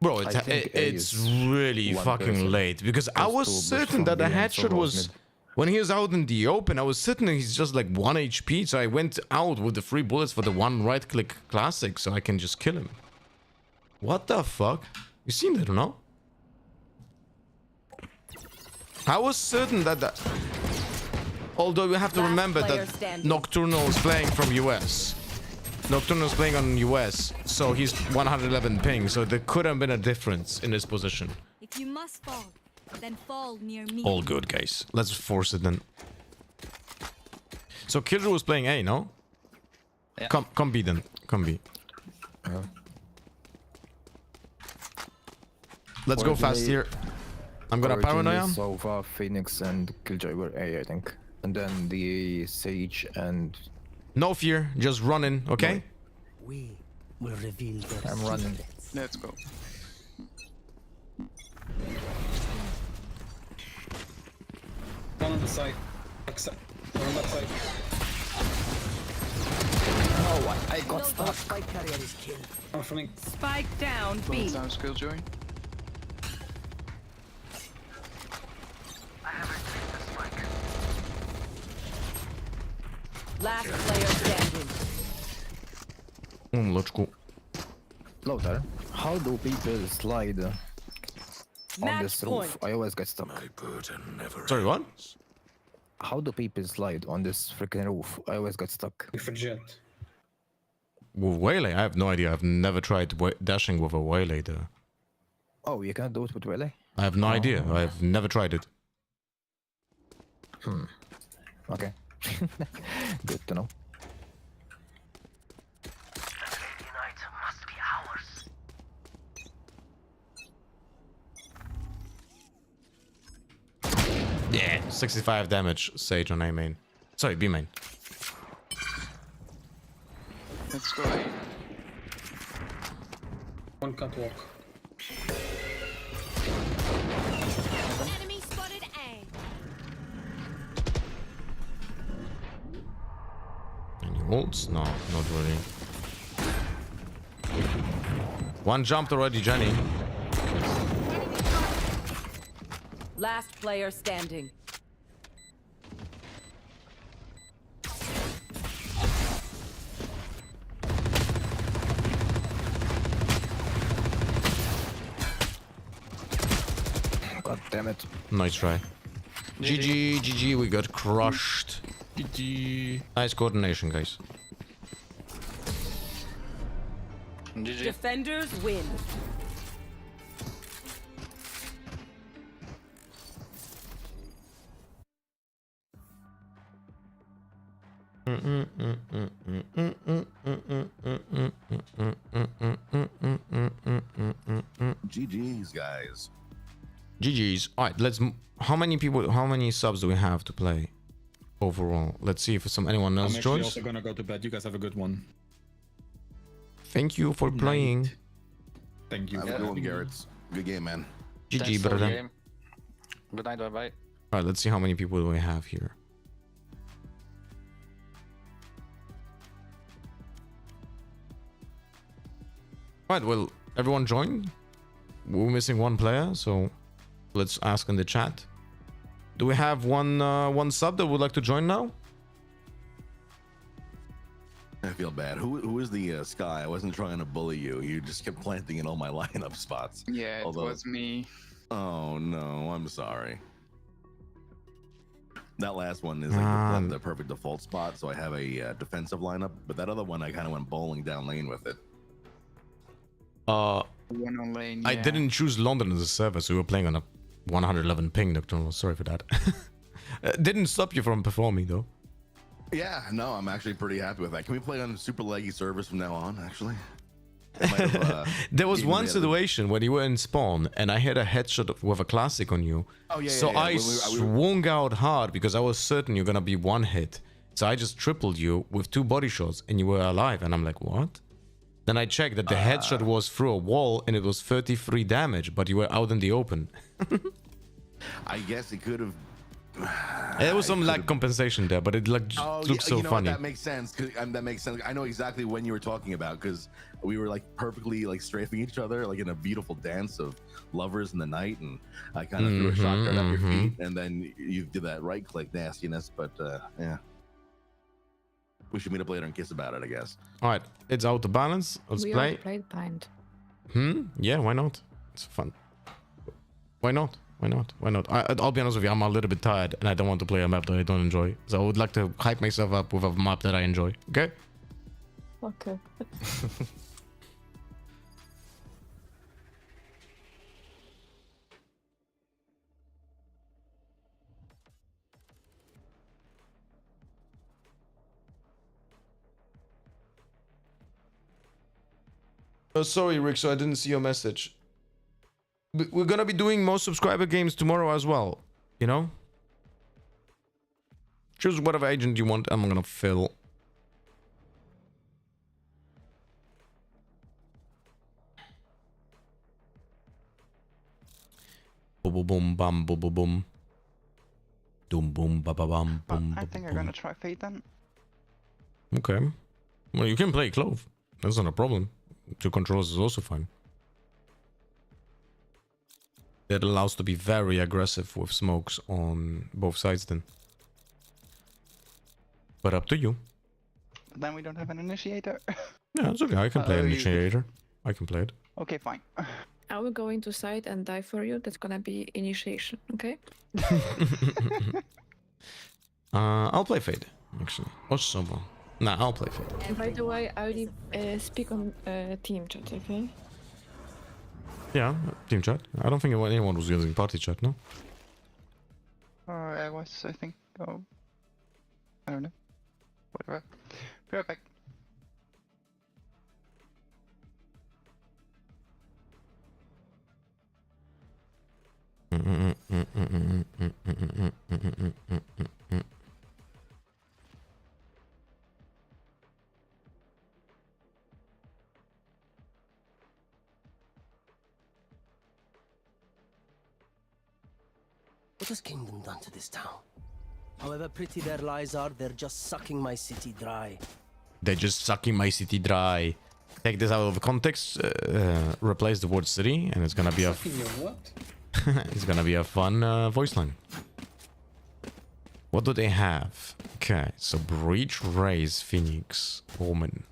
Bro, it's really fucking person. late, because I was certain that the headshot was when he was out in the open. I was certain he's just like 1 HP, so I went out with the 3 bullets for the one right click classic so I can just kill him. What the fuck? You seen that or no? I was certain that although we have to remember that Nocturnal is playing from US. Nocturnal is playing on US, so he's 111 ping, so there could have been a difference in his position. If you must fall, then fall near me. All good, guys. Let's force it then. So Killjoy was playing A, no? Yeah. Come B then. Come B. Let's go fast here. I'm gonna paranoia. So far, Phoenix and Killjoy were A, I think. And then the Sage and... No fear, just run in, okay? We will reveal their I'm running. Let's go. One on the side. One on that side. Oh, I got stuck. spike carrier is killed. I'm running. Spike down B. Down skill join. Last player standing. Let's go. Loader, how do people slide on Match this point. roof? I always get stuck. My burden never Sorry, what? How do people slide on this freaking roof? I always get stuck. We forget. With Waylay? I have no idea. I've never tried dashing with a Waylay there. Oh, you can't do it with Waylay? I have no idea. I've never tried it. Okay. Good to know. Yeah, 65 damage, Sage on A main. Sorry, B main. Let's go. One catwalk. Enemy spotted A. Any ults? No, not really. One jumped already, Jenny. Last player standing. God damn it. Nice try. GG, GG, we got crushed. GG. Nice coordination, guys. GG. Defenders win. GG's, guys. GG's. All right, let's. How many subs do we have to play overall? Let's see if anyone else I'm actually joins. also gonna go to bed. You guys have a good one. Thank you for playing. Thank you. Have a good one, Garrett. Good game, man. GG, brother. Game. Good night, bye-bye. All right, let's see how many people do we have here. All right, well, everyone joined. We're missing one player, so let's ask in the chat. Do we have one sub that would like to join now? I feel bad. Who is the Sky? I wasn't trying to bully you. You just kept planting in all my lineup spots. Yeah, it was me. Oh no, I'm sorry. That last one is like the perfect default spot, so I have a defensive lineup. But that other one, I kind of went bowling down lane with it. One on lane, I yeah. didn't choose London as a server, so we were playing on a 111 ping, Nocturnal. Sorry for that. Didn't stop you from performing, though. Yeah, no, I'm actually pretty happy with that. Can we play on super leggy servers from now on, actually? Have, there was one situation when you were in spawn, and I had a headshot with a classic on you. Oh, yeah, so yeah. I swung out hard because I was certain you're gonna be one hit. So I just tripled you with 2 body shots, and you were alive. And I'm like, what? Then I checked that the headshot was through a wall, and it was 33 damage, but you were out in the open. I guess it could have. There was some lag compensation there, but it looked so funny. That makes sense. That makes sense. I know exactly when you were talking about, because we were like perfectly like strafing each other, like in a beautiful dance of lovers in the night, and I kind of threw a shotgun at your feet, and then you did that right click nastiness. But yeah, we should meet up later and kiss about it, I guess. All right, it's out to balance. Let's We play. already played Bind. Yeah, why not? It's fun. Why not? Why not? Why not? I'll be honest with you, I'm a little bit tired and I don't want to play a map that I don't enjoy. So I would like to hype myself up with a map that I enjoy. Okay? Okay. Sorry, Rick, so I didn't see your message. We're gonna be doing more subscriber games tomorrow as well, you know? Choose whatever agent you want, I'm gonna fill. Boom boom bam boom boom boom. Doom boom ba ba bam boom. I think I'm gonna try Fate then. Okay. Well, you can play Clove. That's not a problem. 2 controls is also fine. That allows to be very aggressive with smokes on both sides then. But up to you. But then we don't have an initiator. Yeah, it's okay. I can play initiator. I can play it. Okay, fine. I will go into side and die for you. That's gonna be initiation, okay? I'll play Fade, actually. Or someone. Nah, I'll play Fade. And by the way, I only speak on team chat, okay? Yeah, team chat. I don't think anyone was using party chat, no? I was, I think. Oh, I don't know. Whatever. Perfect. What has Kingdom done to this town? However pretty their lies are, they're just sucking my city dry. They're just sucking my city dry. Take this out of context, replace the word city, and it's gonna be a it's gonna be a fun voice line. What do they have? Okay, so Breach, Raise, Phoenix, Omen.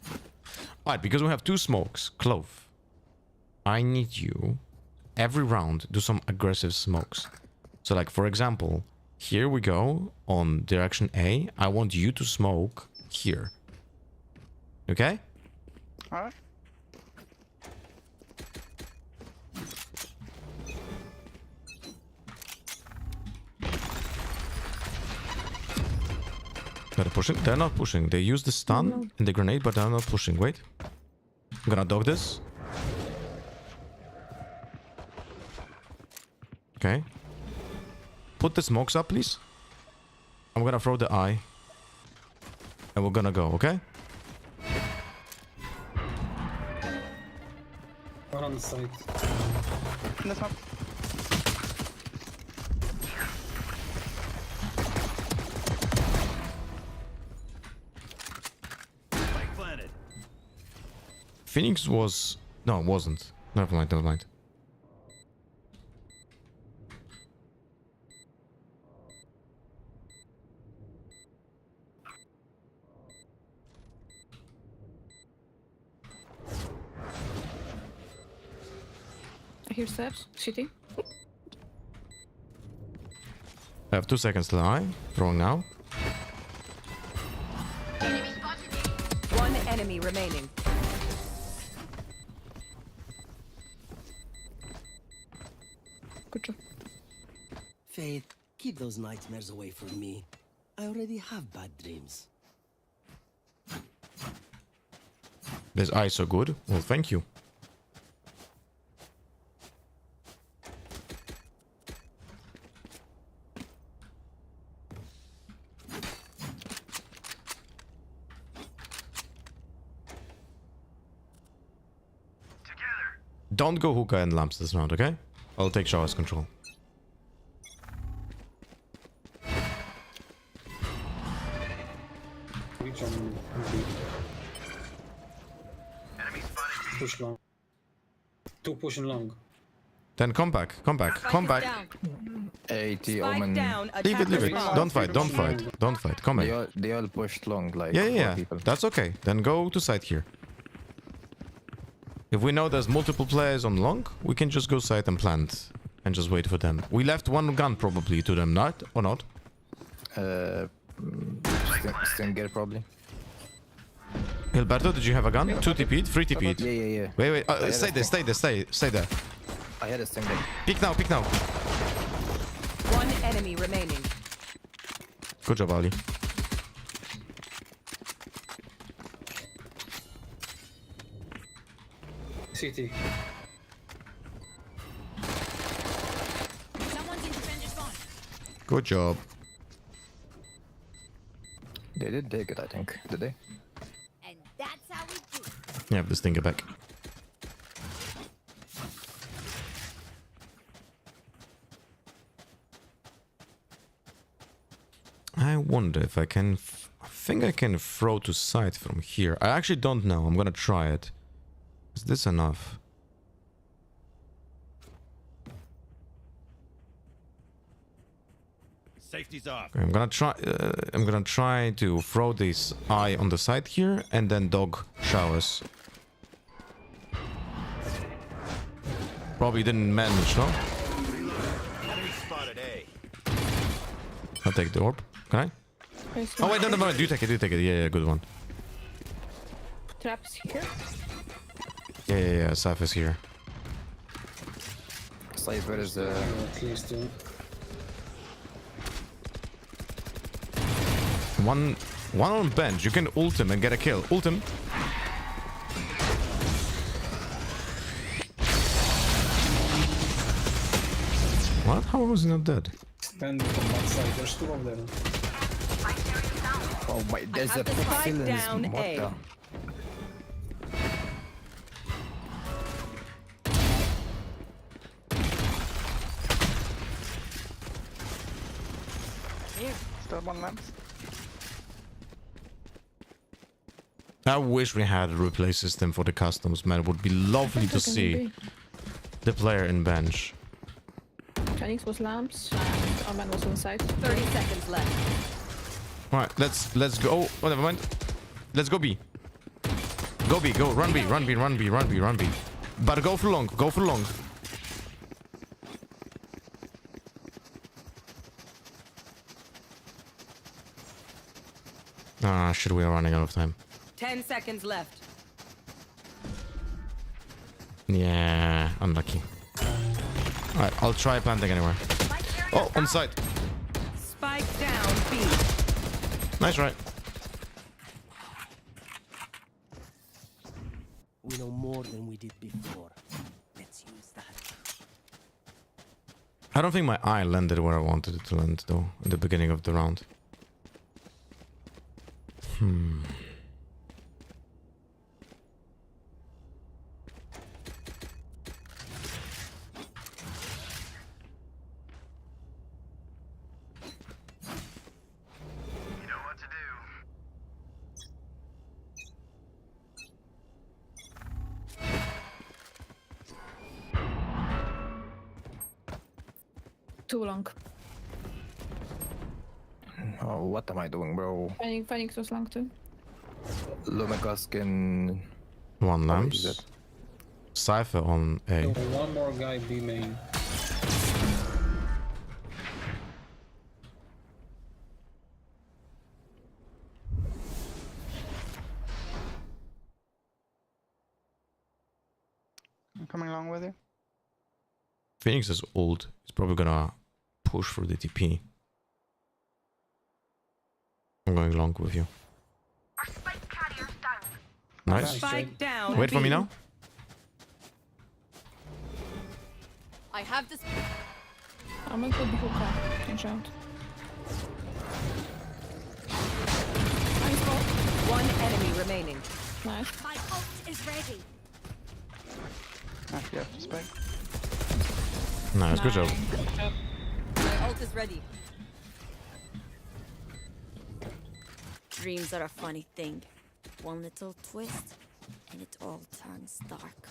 Alright, because we have 2 smokes, Clove. I need you, every round, do some aggressive smokes. So like, for example, Here we go on direction A. I want you to smoke here. Okay? Alright. They're pushing. They're not pushing. They use the stun and the grenade, but they're not pushing. Wait. I'm gonna dog this. Okay. Put the smokes up, please. I'm gonna throw the eye. And we're gonna go, okay? One on the side. In the smoke. Phoenix was... No, it wasn't. Never mind, never mind. I hear steps. City. I have 2 seconds to lie. Throwing now. One enemy remaining. Good job. Faith, keep those nightmares away from me. I already have bad dreams. This eye so good. Well, thank you. Don't go hookah and lamps this round, okay? I'll take showers control. Reach on B. Push long. 2 pushing long. Then come back, come back, come back. 80 Omen. Leave it, leave it. Don't fight, don't fight, don't fight. Come back. They all pushed long, like Yeah, four yeah, people. that's okay. Then go to side here. If we know there's multiple players on long, we can just go side and plant and just wait for them. We left one gun probably to them, not or not? Stinger probably. Gilberto, did you have a gun? 2 TP'd, 3 TP'd. Yeah. Wait, stay there, stay there. I had a stinger. Peek now, peek now. One enemy remaining. Good job, Ali. CT. Someone's in defender's spawn. Good job. They did take it, I think. Did they? And that's how we do it. You have the stinger back. I wonder if I can... I think I can throw to side from here. I actually don't know. I'm gonna try it. Is this enough? Safety's off. Okay, I'm gonna try to throw this eye on the side here and then dog showers. Probably didn't manage, no? Enemy spotted A. I'll take the orb. Can I? Oh wait, no, do take it, Yeah, good one. Traps here. Yeah, Saf is here. Cypher is At least 2. One on bench. You can ult him and get a kill. Ult him. What? How was he not dead? Standing on that side. There's 2 of them. Oh my, there's a Spike down what A. the? Still one lamp. I wish we had a replay system for the customs, man. It would be lovely to see the player in bench. Phoenix was lamps and Omen was on side. 30 seconds left. Alright, let's go. Oh, never mind. Let's go B. Go B, go. Run B. But go for long. Ah, shit, we are running out of time. 10 seconds left. Yeah, unlucky. Alright, I'll try planting anywhere. Oh, on site. Spike down B. Nice, right? We know more than we did before. Let's use that. I don't think my eye landed where I wanted it to land, though, at the beginning of the round. Too long. Oh, what am I doing, bro? Phoenix was long too. Lumikask in... One lamps. Cypher on A. One more guy B main. I'm coming along with you. Phoenix is old. He's probably gonna push for the TP. I'm going long with you. Nice. Spike down. Wait for me now. I have this. I'm gonna go hookah. Change out. One enemy remaining. Nice. My ult is ready. Actually, I have to spike. Nice, good job. My ult is ready. Dreams are a funny thing. One little twist, and it all turns dark.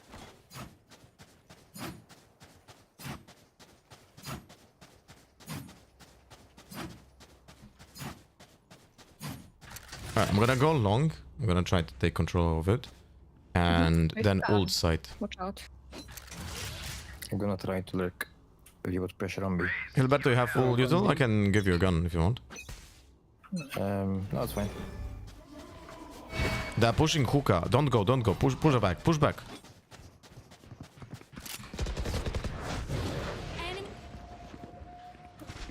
Alright, I'm gonna go long. I'm gonna try to take control of it. And then ult side. Watch out. I'm gonna try to lurk if you put pressure on me. Hilbert, do you have full util? I can give you a gun if you want. No, it's fine. They're pushing hookah. Don't go, don't go. Push back, push back.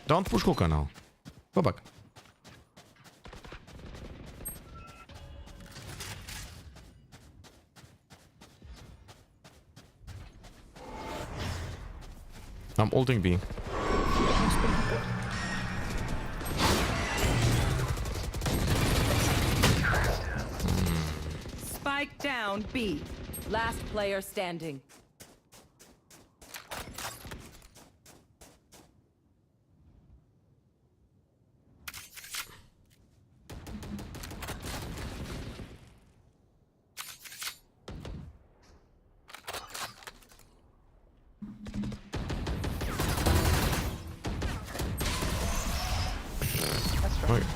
Don't push hookah now. Go back. I'm ulting B. Spike down B. Last player standing.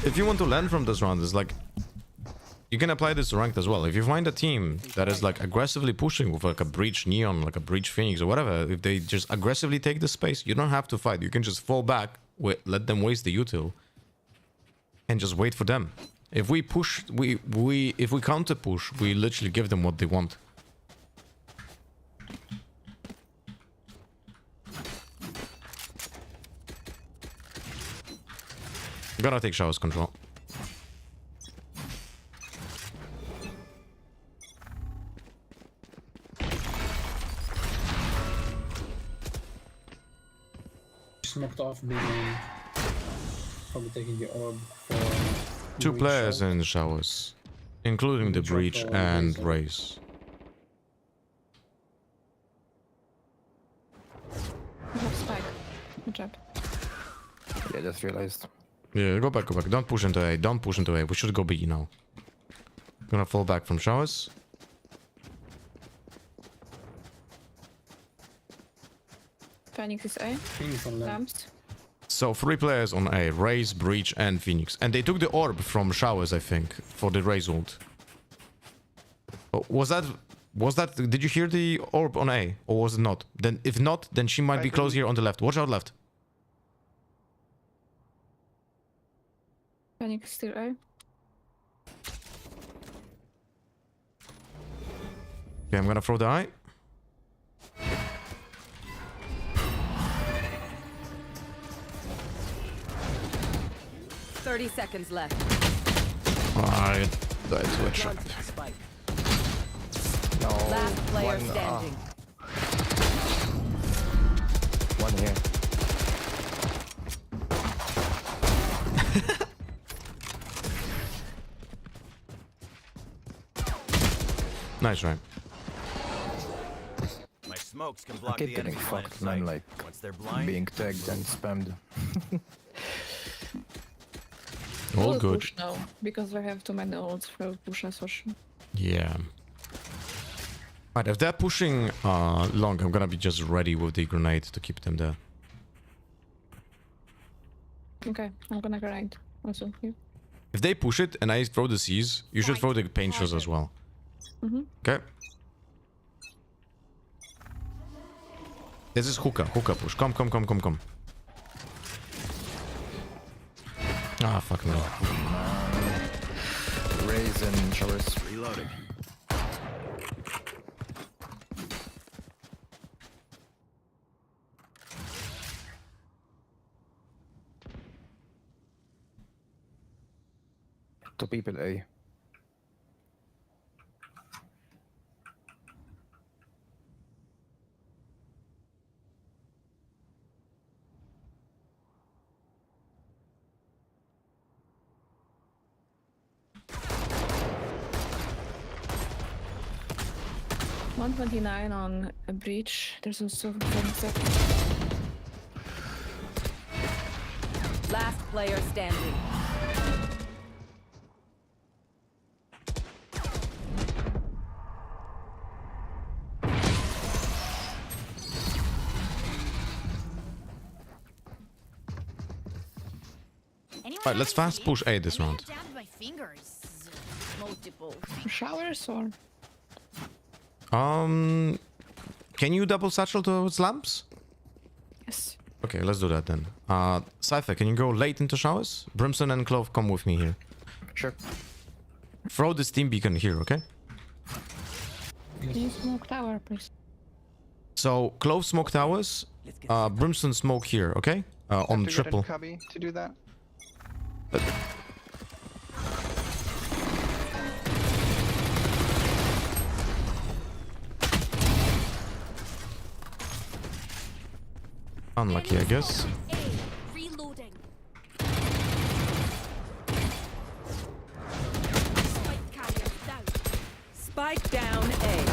If you want to learn from this round, it's like you can apply this to ranked as well. If you find a team that is like aggressively pushing with like a breach neon, like a breach phoenix or whatever, if they just aggressively take the space, you don't have to fight. You can just fall back, let them waste the util, and just wait for them. If we push, if we counter push, we literally give them what they want. I'm gonna take showers control. Smoked off B main. Probably taking the orb for... Two breach players shot. in showers, including the breach and race. You have spike. Good job. Yeah, just realized. Yeah, go back, go back. Don't push into A. Don't push into A. We should go B now. Gonna fall back from showers. Phoenix is A. Phoenix on Lamps. So 3 players on A. Raze, Breach, and Phoenix. And they took the orb from showers, I think, for the Raze ult. Oh, was that... Did you hear the orb on A? Or was it not? Then, if not, then she might be close here on the left. Watch out left. Phoenix still A. Okay, I'm gonna throw the eye. Seconds left. Alright, that's what shot. No. Last player standing. One here. Nice, right? My smokes can I block keep the getting enemy line of fucked, man, sight. like Once they're blind, being tagged and spammed. All We'll good. push now because we have too many ults for push us for sure. Yeah. Right, if they're pushing long, I'm gonna be just ready with the grenade to keep them there. Okay, I'm gonna grind also here. If they push it and I throw the C's, you should throw the painters as well. Okay. This is hookah push. Come. Ah, fuck no. Raise and showers. reloading. Two people A. $129 on a breach. There's also Last player standing. Alright, let's fast push A this round. showers or Can you double satchel towards lamps? yes. Okay, let's do that then. Cypher, can you go late into showers? Brimstone and Clove, come with me here. Sure. Throw the steam beacon here, okay? Can you smoke tower, please? So, Clove smoke towers, Brimstone smoke here, okay? On Have to triple. Get in cubby to do that. Unlucky, I guess. Reloading. Spike down A.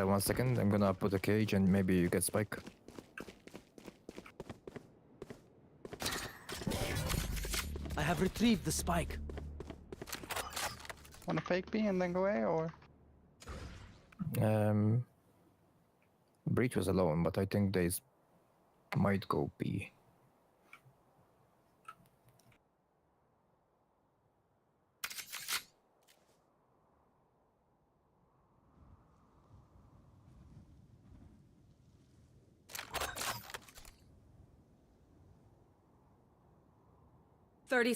One second, I'm gonna put a cage and maybe you get spike. I have retrieved the spike. Want to fake B and then go A, or? Breach was alone, but I think they might go B.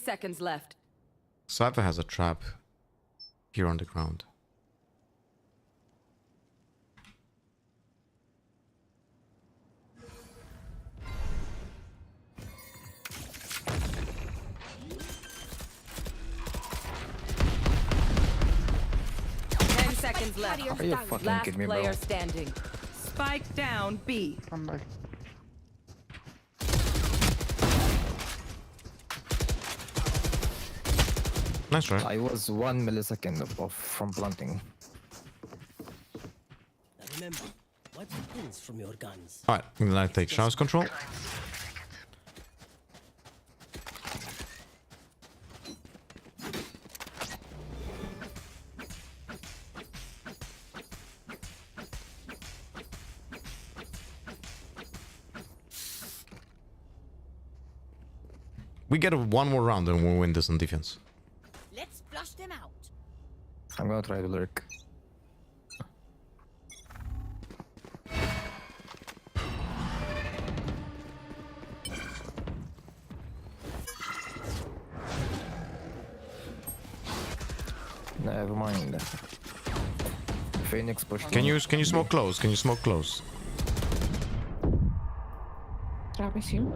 Seconds left. Cypher has a trap here on the ground. Seconds left. Are you fucking Last kidding me, bro? player standing. Spike down B. Come back. Nice try. I was 1 millisecond off from planting. Remember, wipe the pins from your guns. Alright, I'm gonna take showers control. We get one more round and we'll win this on defense. Let's flush them out. I'm gonna try to lurk. Never mind. Phoenix pushed. Can you smoke close? Can you smoke close? Trap is you.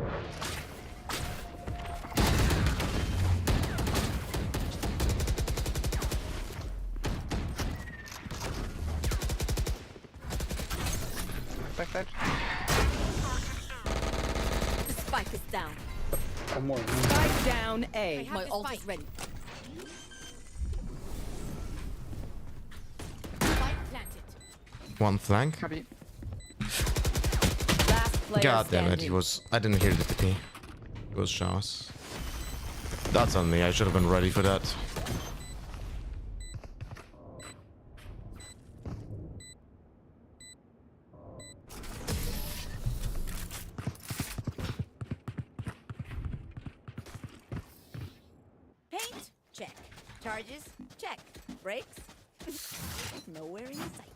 Backside. The spike is down. One more. Spike down A. My ult is ready. Spike planted. One flank. Copy. Last player God damn it, standing. I didn't hear the TP. It was Shaw's. That's on me, I should have been ready for that. Paint? Check. Charges? Check. Brakes? Nowhere in sight.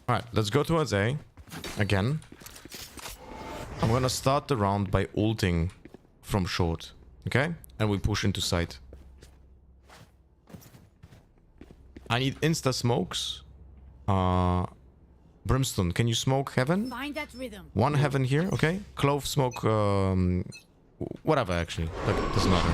Alright, let's go towards A. Again. I'm gonna start the round by ulting from short. Okay? And we push into sight. I need insta smokes. Brimstone, can you smoke heaven? Find that rhythm. One heaven here, okay? Clove smoke, whatever actually. Like, it doesn't matter.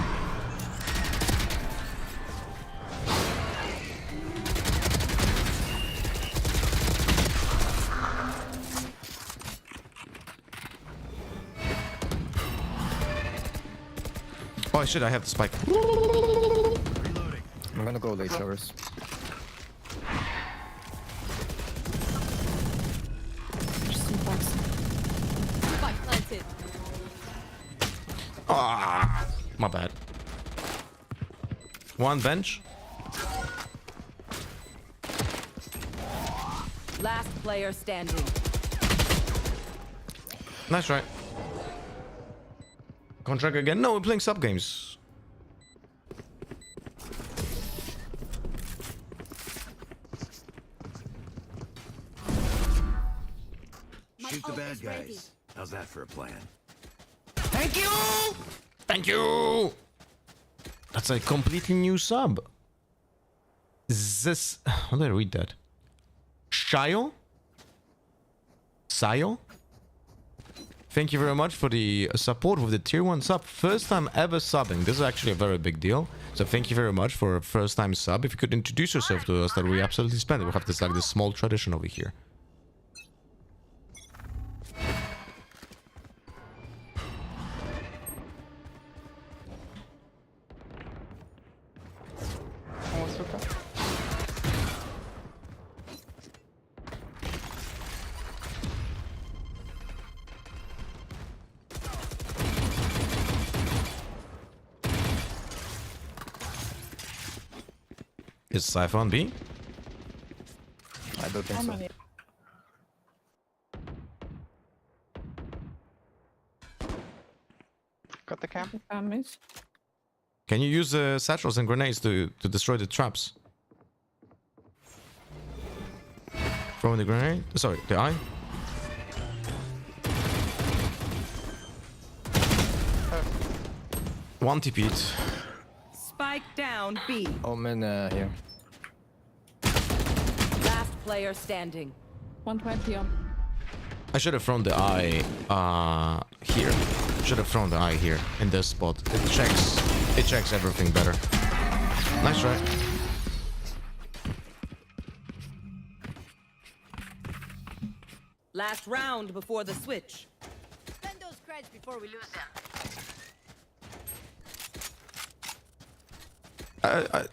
Oh shit, I have the spike. I'm gonna go late showers. Spike planted. Ah, my bad. One bench. Last player standing. Nice try. Contract again? No, we're playing sub games. Shoot the bad guys. How's that for a plan? Thank you! Thank you! That's a completely new sub. This... How do I read that? Shio? Sayo? Thank you very much for the support with the tier 1 sub. First time ever subbing. This is actually a very big deal. So thank you very much for a first time sub. If you could introduce yourself to us, that we absolutely spend. We have this like this small tradition over here. Almost took that. Is Cypher on B? I don't think so. Got the camp. Can you use satchels and grenades to destroy the traps? Throwing the grenade? Sorry, the eye? One TP'd. Spike down B. Omen here. Last player standing. 120 on. I should have thrown the eye here. Should have thrown the eye here in this spot. It checks everything better. Nice try. Last round before the switch. Spend those creds before we lose them.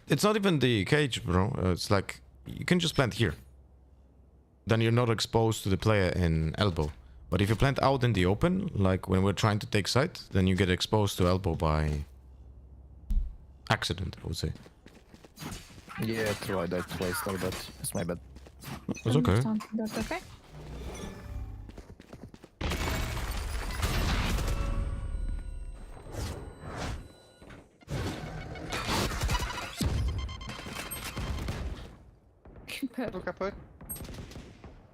It's not even the cage, bro. It's like you can just plant here. Then you're not exposed to the player in elbow. But if you plant out in the open, like when we're trying to take site, then you get exposed to elbow by accident, I would say. Yeah, true. I died twice like that. It's my bad. It's okay. That's okay. Look, I put.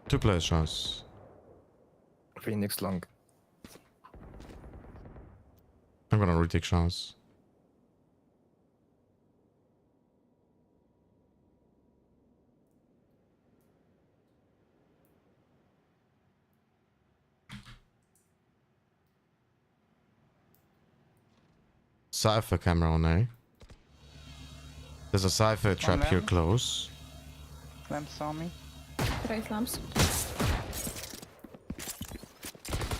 2 players chance. Phoenix long. I'm gonna retake chance. Cypher camera on A. There's a Cypher trap here close. Lamps on me. Right lamps.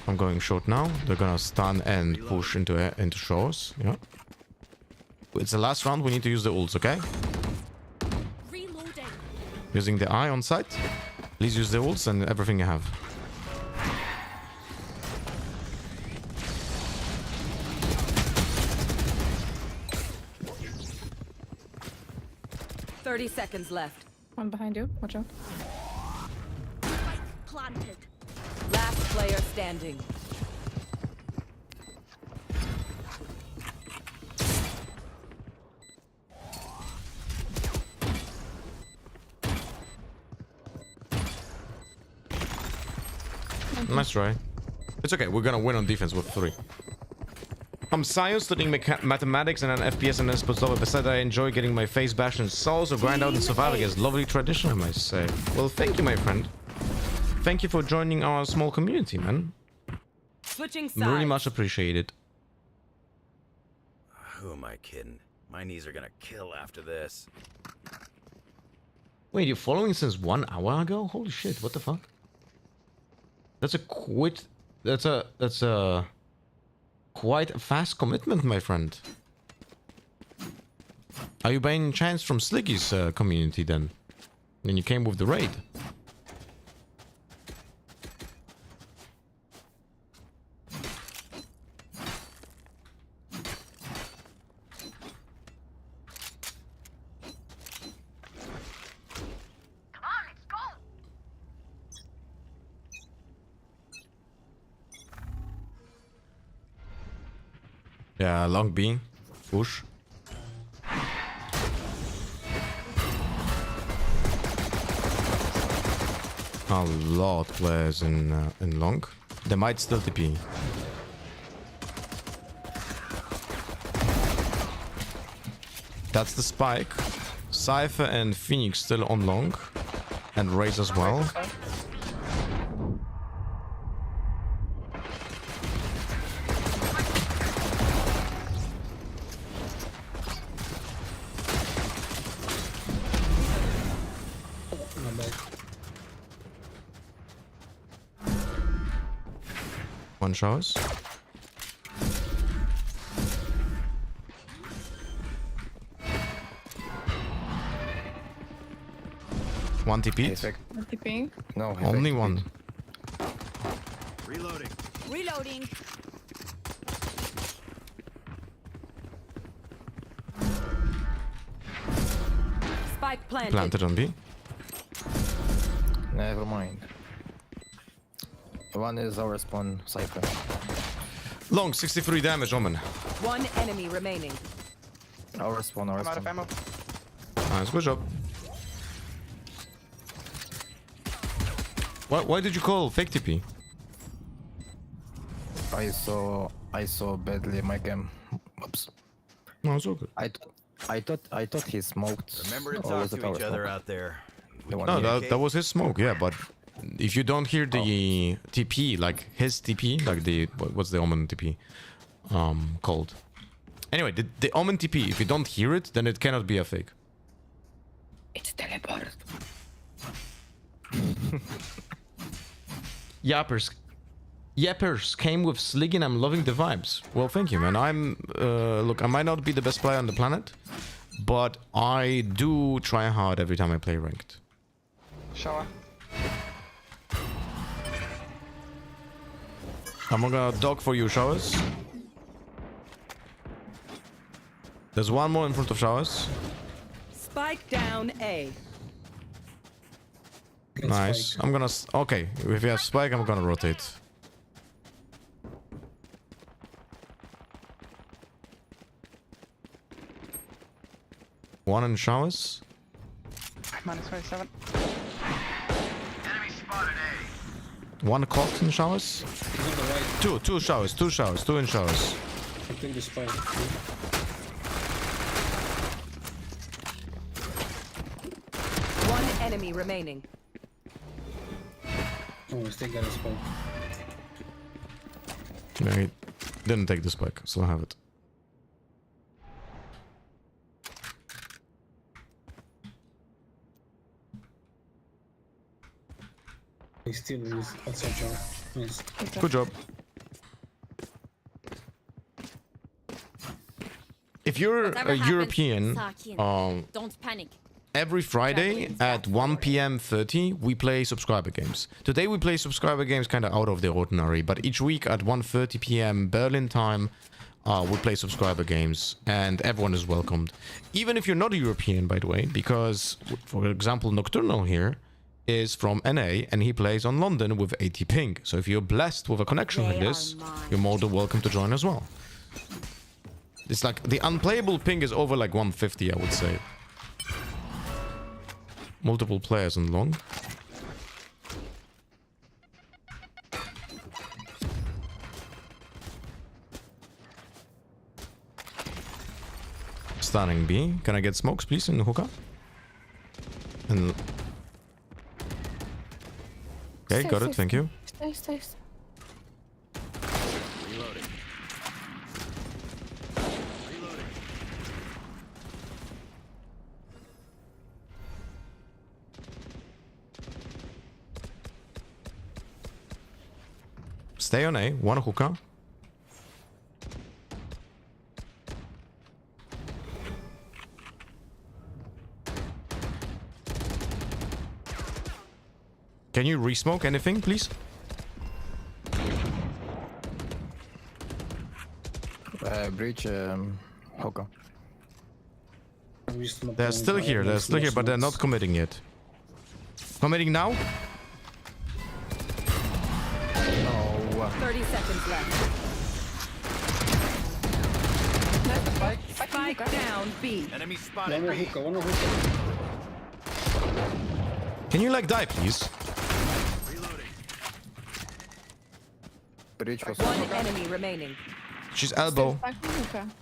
I'm going short now. They're gonna stun and push into shores. Yeah. It's the last round. We need to use the ults, okay? Reloading. Using the eye on site. Please use the ults and everything you have. Seconds left. One behind you. Watch out. Planted. Last player standing. Nice try. It's okay. We're gonna win on defense with 3. I'm Science, studying mathematics and an FPS and sports level. Besides, I enjoy getting my face bashed and souls or grind out and surviving as lovely tradition, I might say. Well, thank you, my friend. Thank you for joining our small community, man. Switching sides. Really much appreciated. Who am I kidding? My knees are gonna kill after this. Wait, you're following since 1 hour ago? Holy shit, what the fuck? That's a quite a fast commitment, my friend. Are you by any chance from Sliggy's community then? And you came with the raid? Yeah, long B. Push. A lot of players in long. They might still TP. That's the spike. Cypher and Phoenix still on long. And Raze as well. One showers. One TP. TP. No, only one. Reloading. Reloading. Spike planted. Planted on B. Never mind. One is our spawn Cypher. Long, 63 damage, Omen. One enemy remaining. Our spawn, our I'm out of spawn. ammo. Nice, good job. Why did you call fake TP? I saw badly my game. Oops. No, it's all good. I thought he smoked. Remember to or talk was it to our each other smoke? out there. The one No, here. that was his smoke, yeah, but if you don't hear the TP, like his TP, like the what's the Omen TP called? Anyway, the Omen TP, if you don't hear it, then it cannot be a fake. It's teleport. Yappers came with Slig and I'm loving the vibes. Well, thank you, man. Look, I might not be the best player on the planet, but I do try hard every time I play ranked. Shower. I'm gonna dog for you, Showers. There's one more in front of Showers. Spike down A. Nice. I'm gonna... Okay, if you have Spike, I'm gonna rotate. One in Showers. Minus 27. Enemy spotted A. One cocked in Showers. Two Showers, two in Showers. I think the spike. One enemy remaining. Oh, we still got a spike. Yeah, he didn't take the Spike, so I have it. He still is outside jump. Nice. Good job. If you're Whatever a happens, European, suck in. Don't panic. every Friday at 1 p.m. 30, we play subscriber games. Today we play subscriber games kind of out of the ordinary, but each week at 1:30 p.m. Berlin time, we play subscriber games, and everyone is welcomed. Even if you're not a European, by the way, because, for example, Nocturnal here is from NA, and he plays on London with 80 ping. So if you're blessed with a connection like this, you're more than welcome to join as well. It's like, the unplayable ping is over like 150, I would say. Multiple players on long. Stunning B. Can I get smokes, please, in the hookah? And... okay, got it, thank you. Stay. Stay on A, one hookah. Can you re-smoke anything, please? Breach, hookah. They're still here, but they're not committing yet. Committing now? 30 seconds left. Spike down B. Enemy spotted. One more hookah. Can you like die, please? Breach was One enemy remaining. She's elbow.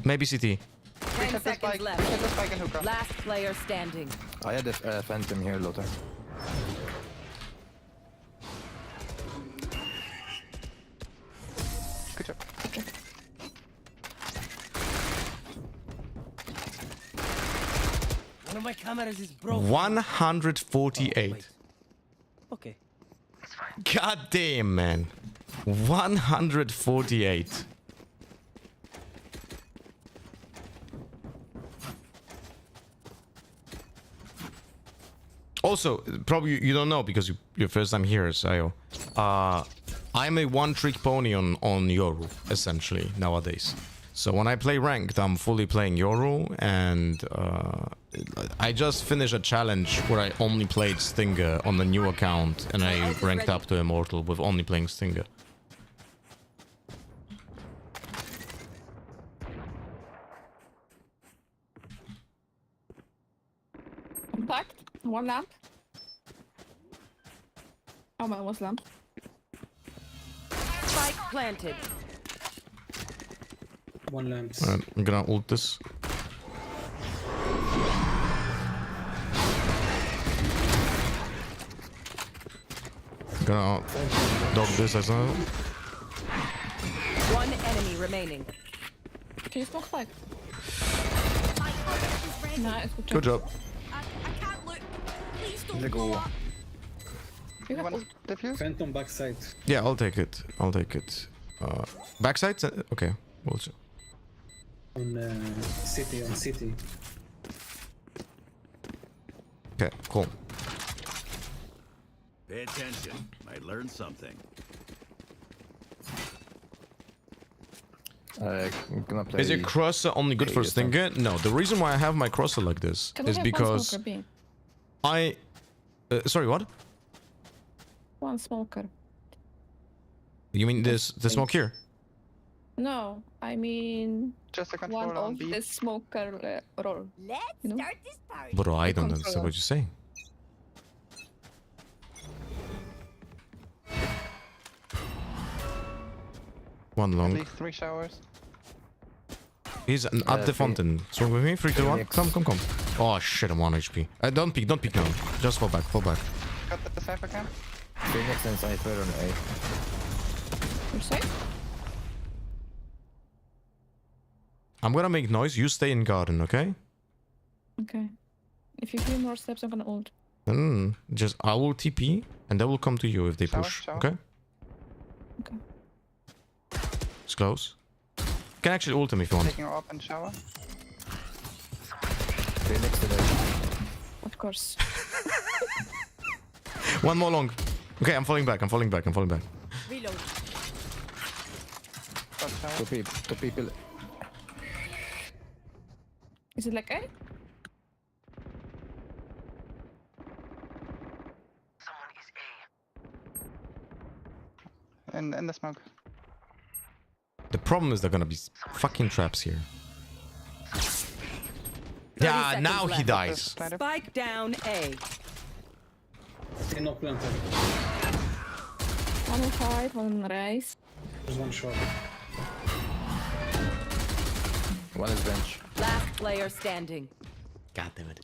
Maybe CT. 10 seconds left. Last player standing. I had a phantom here, Lothar. Good job. One of my cameras is broken. 148. Okay. God damn, man. 148. Also, probably you don't know because you're first time here, Sayo. I'm a one-trick pony on Yoru, essentially, nowadays. So when I play ranked, I'm fully playing Yoru, and I just finished a challenge where I only played Stinger on the new account, and I ranked up to Immortal with only playing Stinger. Compact. One lamp. Oh, man, was lamp. Spike planted. One lamp. Alright, I'm gonna ult this. I'm gonna dog this as well. One enemy remaining. Can you smoke spike? Nice, Good job. Go. You have One defuse? Phantom backside. Yeah, I'll take it. I'll take it. Backside? Okay, we'll see. On city. Okay, cool. Pay attention. Might learn something. Gonna play. Is your crosser only good for Stinger? No, the reason why I have my crosser like this is because I... sorry, what? One smoker. You mean this the smoke here? No, I mean just a one control on of B. the smoker role. Let's you know? start this party. Bro, I don't understand what you're saying. One At long. least 3 showers. He's at the fountain. Swing with me, 3, 2, 1. Come. Oh shit, I'm 1 HP. Don't peek now. Just fall back. Got the cypher cam? Phoenix and Cypher on A. You're safe? I'm gonna make noise. You stay in garden, okay? Okay. If you hear more steps, I'm gonna ult. Just I will TP and they will come to you if they push. Shower. Okay. Okay. It's close. You can actually ult him if you want. Taking her up and shower. Stay next to them. Of course. One more long. Okay, I'm falling back. Reload. Two people. Is it like A? In the smoke. The problem is there gonna be fucking traps here. Yeah, now he dies. Spike down A. Okay, no planter. One on side, one on race. There's one short. One is bench. Last player standing. God damn it.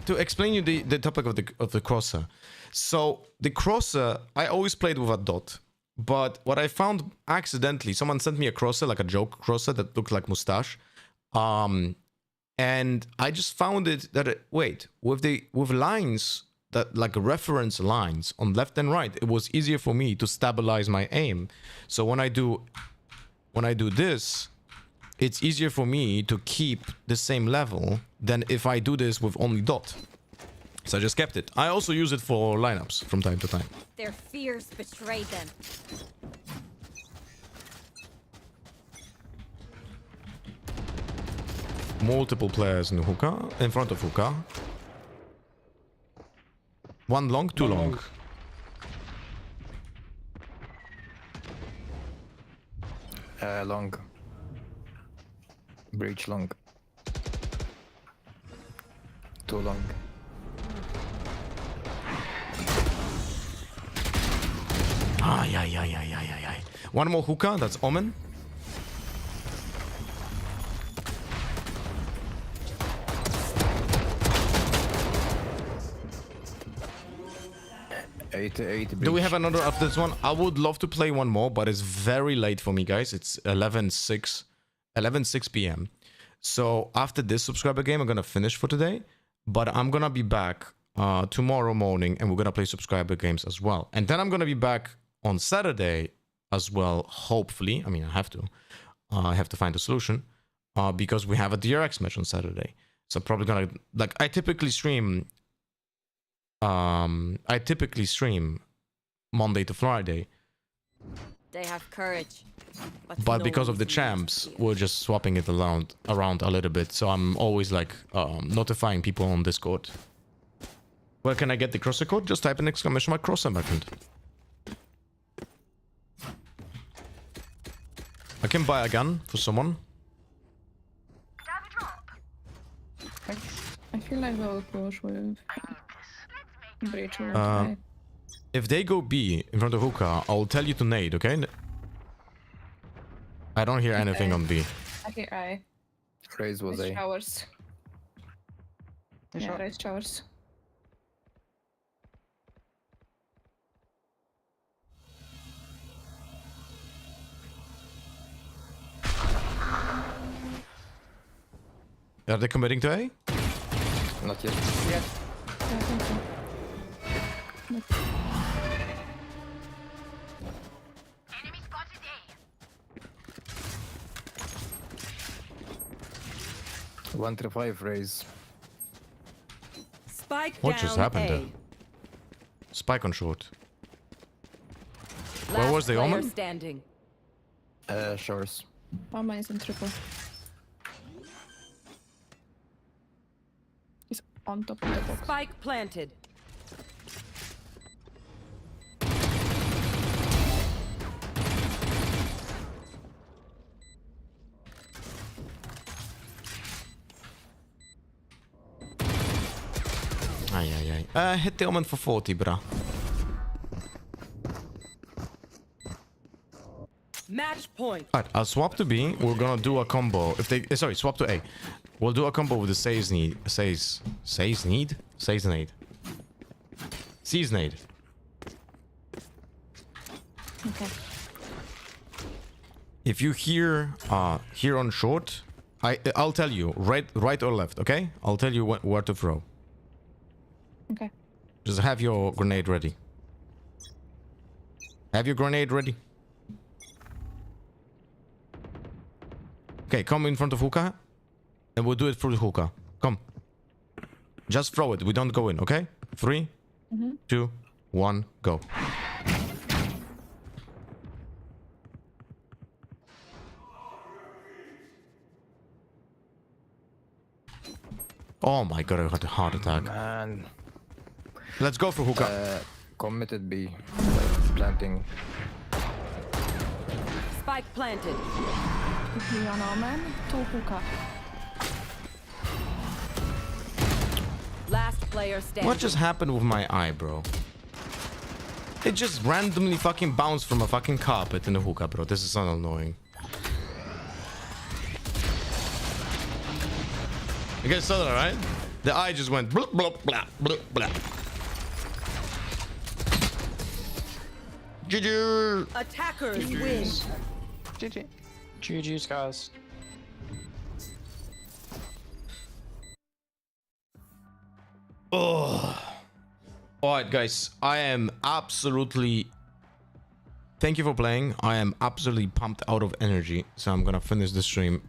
To explain you the topic of the crosser. So the crosser, I always played with a dot. But what I found accidentally, someone sent me a crosser, like a joke crosser that looked like mustache. And I just found it that with lines that like reference lines on left and right, it was easier for me to stabilize my aim. So when I do this, it's easier for me to keep the same level than if I do this with only dot. So I just kept it. I also use it for lineups from time to time. Their fears betrayed them. Multiple players in hookah, in front of hookah. One long, two long. Long. Breach long. Too long. Ay. One more hookah, that's Omen. Do we have another after this one? I would love to play one more, but it's very late for me, guys. It's 11:06 p.m. So after this subscriber game, I'm gonna finish for today. But I'm gonna be back tomorrow morning, and we're gonna play subscriber games as well. And then I'm gonna be back on Saturday as well, hopefully. I mean, I have to find a solution because we have a DRX match on Saturday. So I'm probably gonna, like, I typically stream Monday to Friday. They have courage. But no because of the champs, we're just swapping it around a little bit. So I'm always like notifying people on Discord. Where can I get the crosser code? Just type in exclamation mark crosser, my friend. I can buy a gun for someone. I feel like we'll push with breach or If they go B in front of hookah, I'll tell you to nade, okay? I don't hear anything on B. I hear I. Raise was A. Showers. Yeah, raise showers. Are they committing to A? Not yet. Yeah, I think so. No. 135 raise. Spike what just happened there? Spike on short. Where was the Omen? Standing. Shores. Omen is in triple. He's on top of the box. Spike planted. Hit the Omen for 40, bruh. Match point. Alright, I'll swap to B. We're gonna do a combo. If they, sorry, swap to A. We'll do a combo with the Seize nade. Okay. If you hear here on short, I'll tell you right or left. Okay, I'll tell you where to throw. Okay. Just have your grenade ready. Have your grenade ready. Okay, come in front of hookah. And we'll do it through the hookah. Come. Just throw it. We don't go in, okay? 3, 2, 1, go. Oh my god, I got a heart attack. Man. Let's go for hookah. Committed B. Planting. Spike planted. Last player standing. What just happened with my eye, bro? It just randomly fucking bounced from a fucking carpet in the hookah, bro. This is so annoying. You guys saw that, right? The eye just went blah, blah, blah, blah, blah. GG! Attackers win. GG. GG's, guys. Oh. Alright, guys. I am absolutely... Thank you for playing. I am absolutely pumped out of energy. So I'm gonna finish the stream.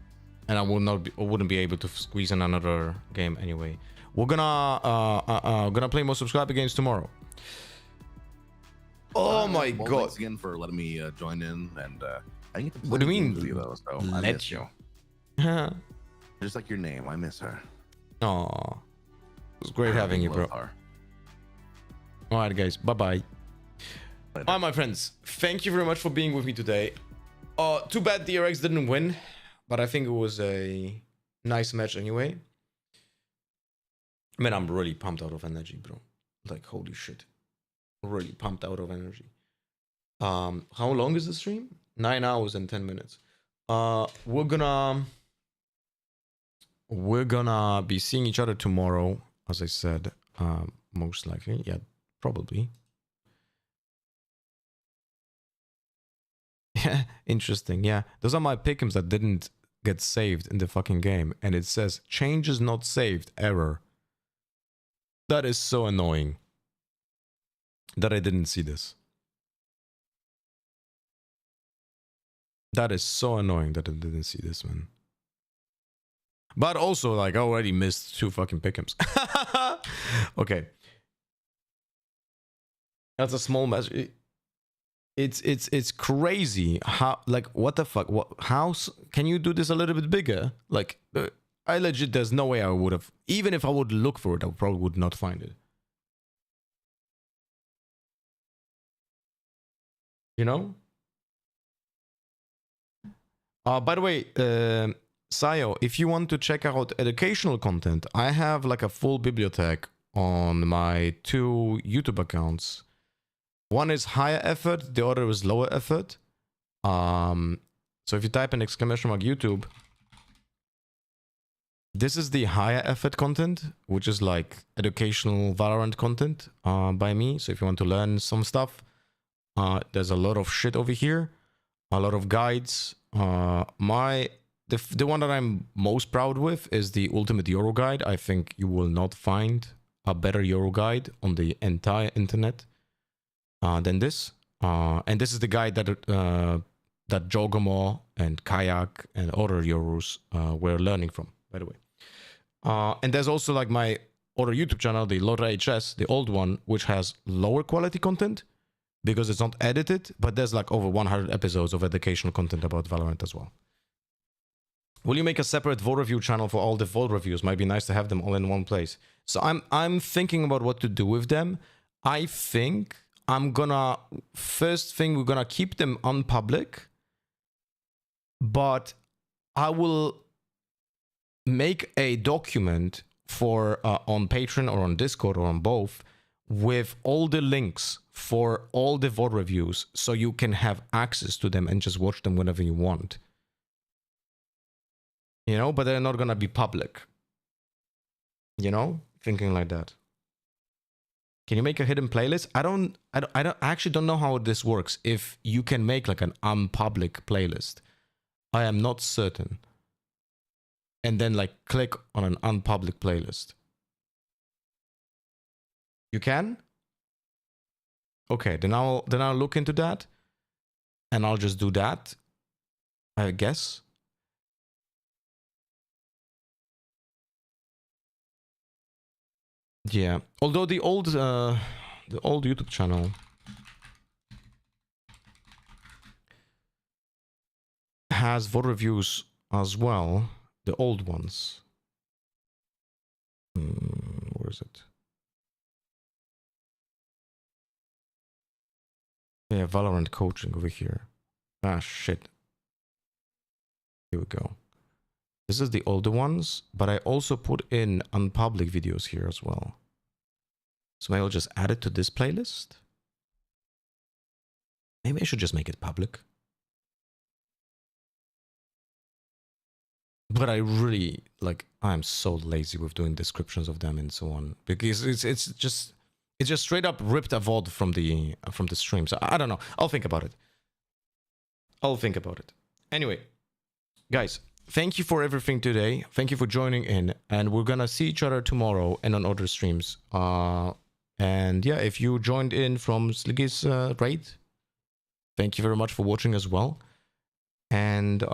And I wouldn't be able to squeeze in another game anyway. We're gonna play more subscriber games tomorrow. Oh my god! Thanks again for letting me join in, and I didn't get to play What do you mean? with you though, so I Let miss you? Just like your name, I miss her. Aw, it was great having you, bro. All right, guys. Bye bye. All right, my friends. Thank you very much for being with me today. Too bad DRX didn't win. But I think it was a nice match anyway. Man, I'm really pumped out of energy, bro. Like, holy shit. Really pumped out of energy. How long is the stream? 9 hours and 10 minutes. We're gonna be seeing each other tomorrow, as I said. Most likely. Yeah, probably. Yeah, interesting. Yeah, those are my pick'ems that didn't get saved in the fucking game, and it says changes not saved, error. That is so annoying that I didn't see this. That is so annoying that I didn't see this, man. But also, like, I already missed 2 fucking pick'ems. Okay, that's a small match. It's crazy how, like, what the fuck, how can you do this a little bit bigger? Like, I legit, there's no way I would have, even if I would look for it, I probably would not find it, you know. By the way, Sayo, if you want to check out educational content, I have like a full bibliothèque on my 2 YouTube accounts. One is higher effort, the other is lower effort. So if you type in exclamation mark YouTube, this is the higher effort content, which is like educational Valorant content by me. So if you want to learn some stuff, there's a lot of shit over here, a lot of guides. The one that I'm most proud with is the Ultimate Euro Guide. I think you will not find a better Euro guide on the entire internet than this. And this is the guide that Jogamo and Kayak and other Euros were learning from, by the way. And there's also like my other YouTube channel, the Lotra HS, the old one, which has lower quality content because it's not edited, but there's like over 100 episodes of educational content about Valorant as well. Will you make a separate VOD review channel for all the VOD reviews? Might be nice to have them all in one place. So I'm thinking about what to do with them. I think first thing, we're gonna keep them unpublic, but I will make a document for on Patreon or on Discord or on both with all the links for all the VOD reviews, so you can have access to them and just watch them whenever you want. You know, but they're not gonna be public. You know, thinking like that. Can you make a hidden playlist? I actually don't know how this works. If you can make like an unpublic playlist, I am not certain. And then like click on an unpublic playlist. You can? Okay, then I'll look into that, and I'll just do that, I guess. Yeah. Although the old YouTube channel has VOD reviews as well, the old ones. Where is it? Yeah, Valorant coaching over here. Ah, shit. Here we go. This is the older ones, but I also put in unpublic videos here as well. So maybe I'll just add it to this playlist. Maybe I should just make it public. But I really, like, I'm so lazy with doing descriptions of them and so on. Because it's just straight up ripped a VOD from the stream. So I don't know. I'll think about it. Anyway, guys, thank you for everything today. Thank you for joining in. And we're gonna see each other tomorrow and on other streams. And yeah, if you joined in from Sliggy's raid, thank you very much for watching as well. And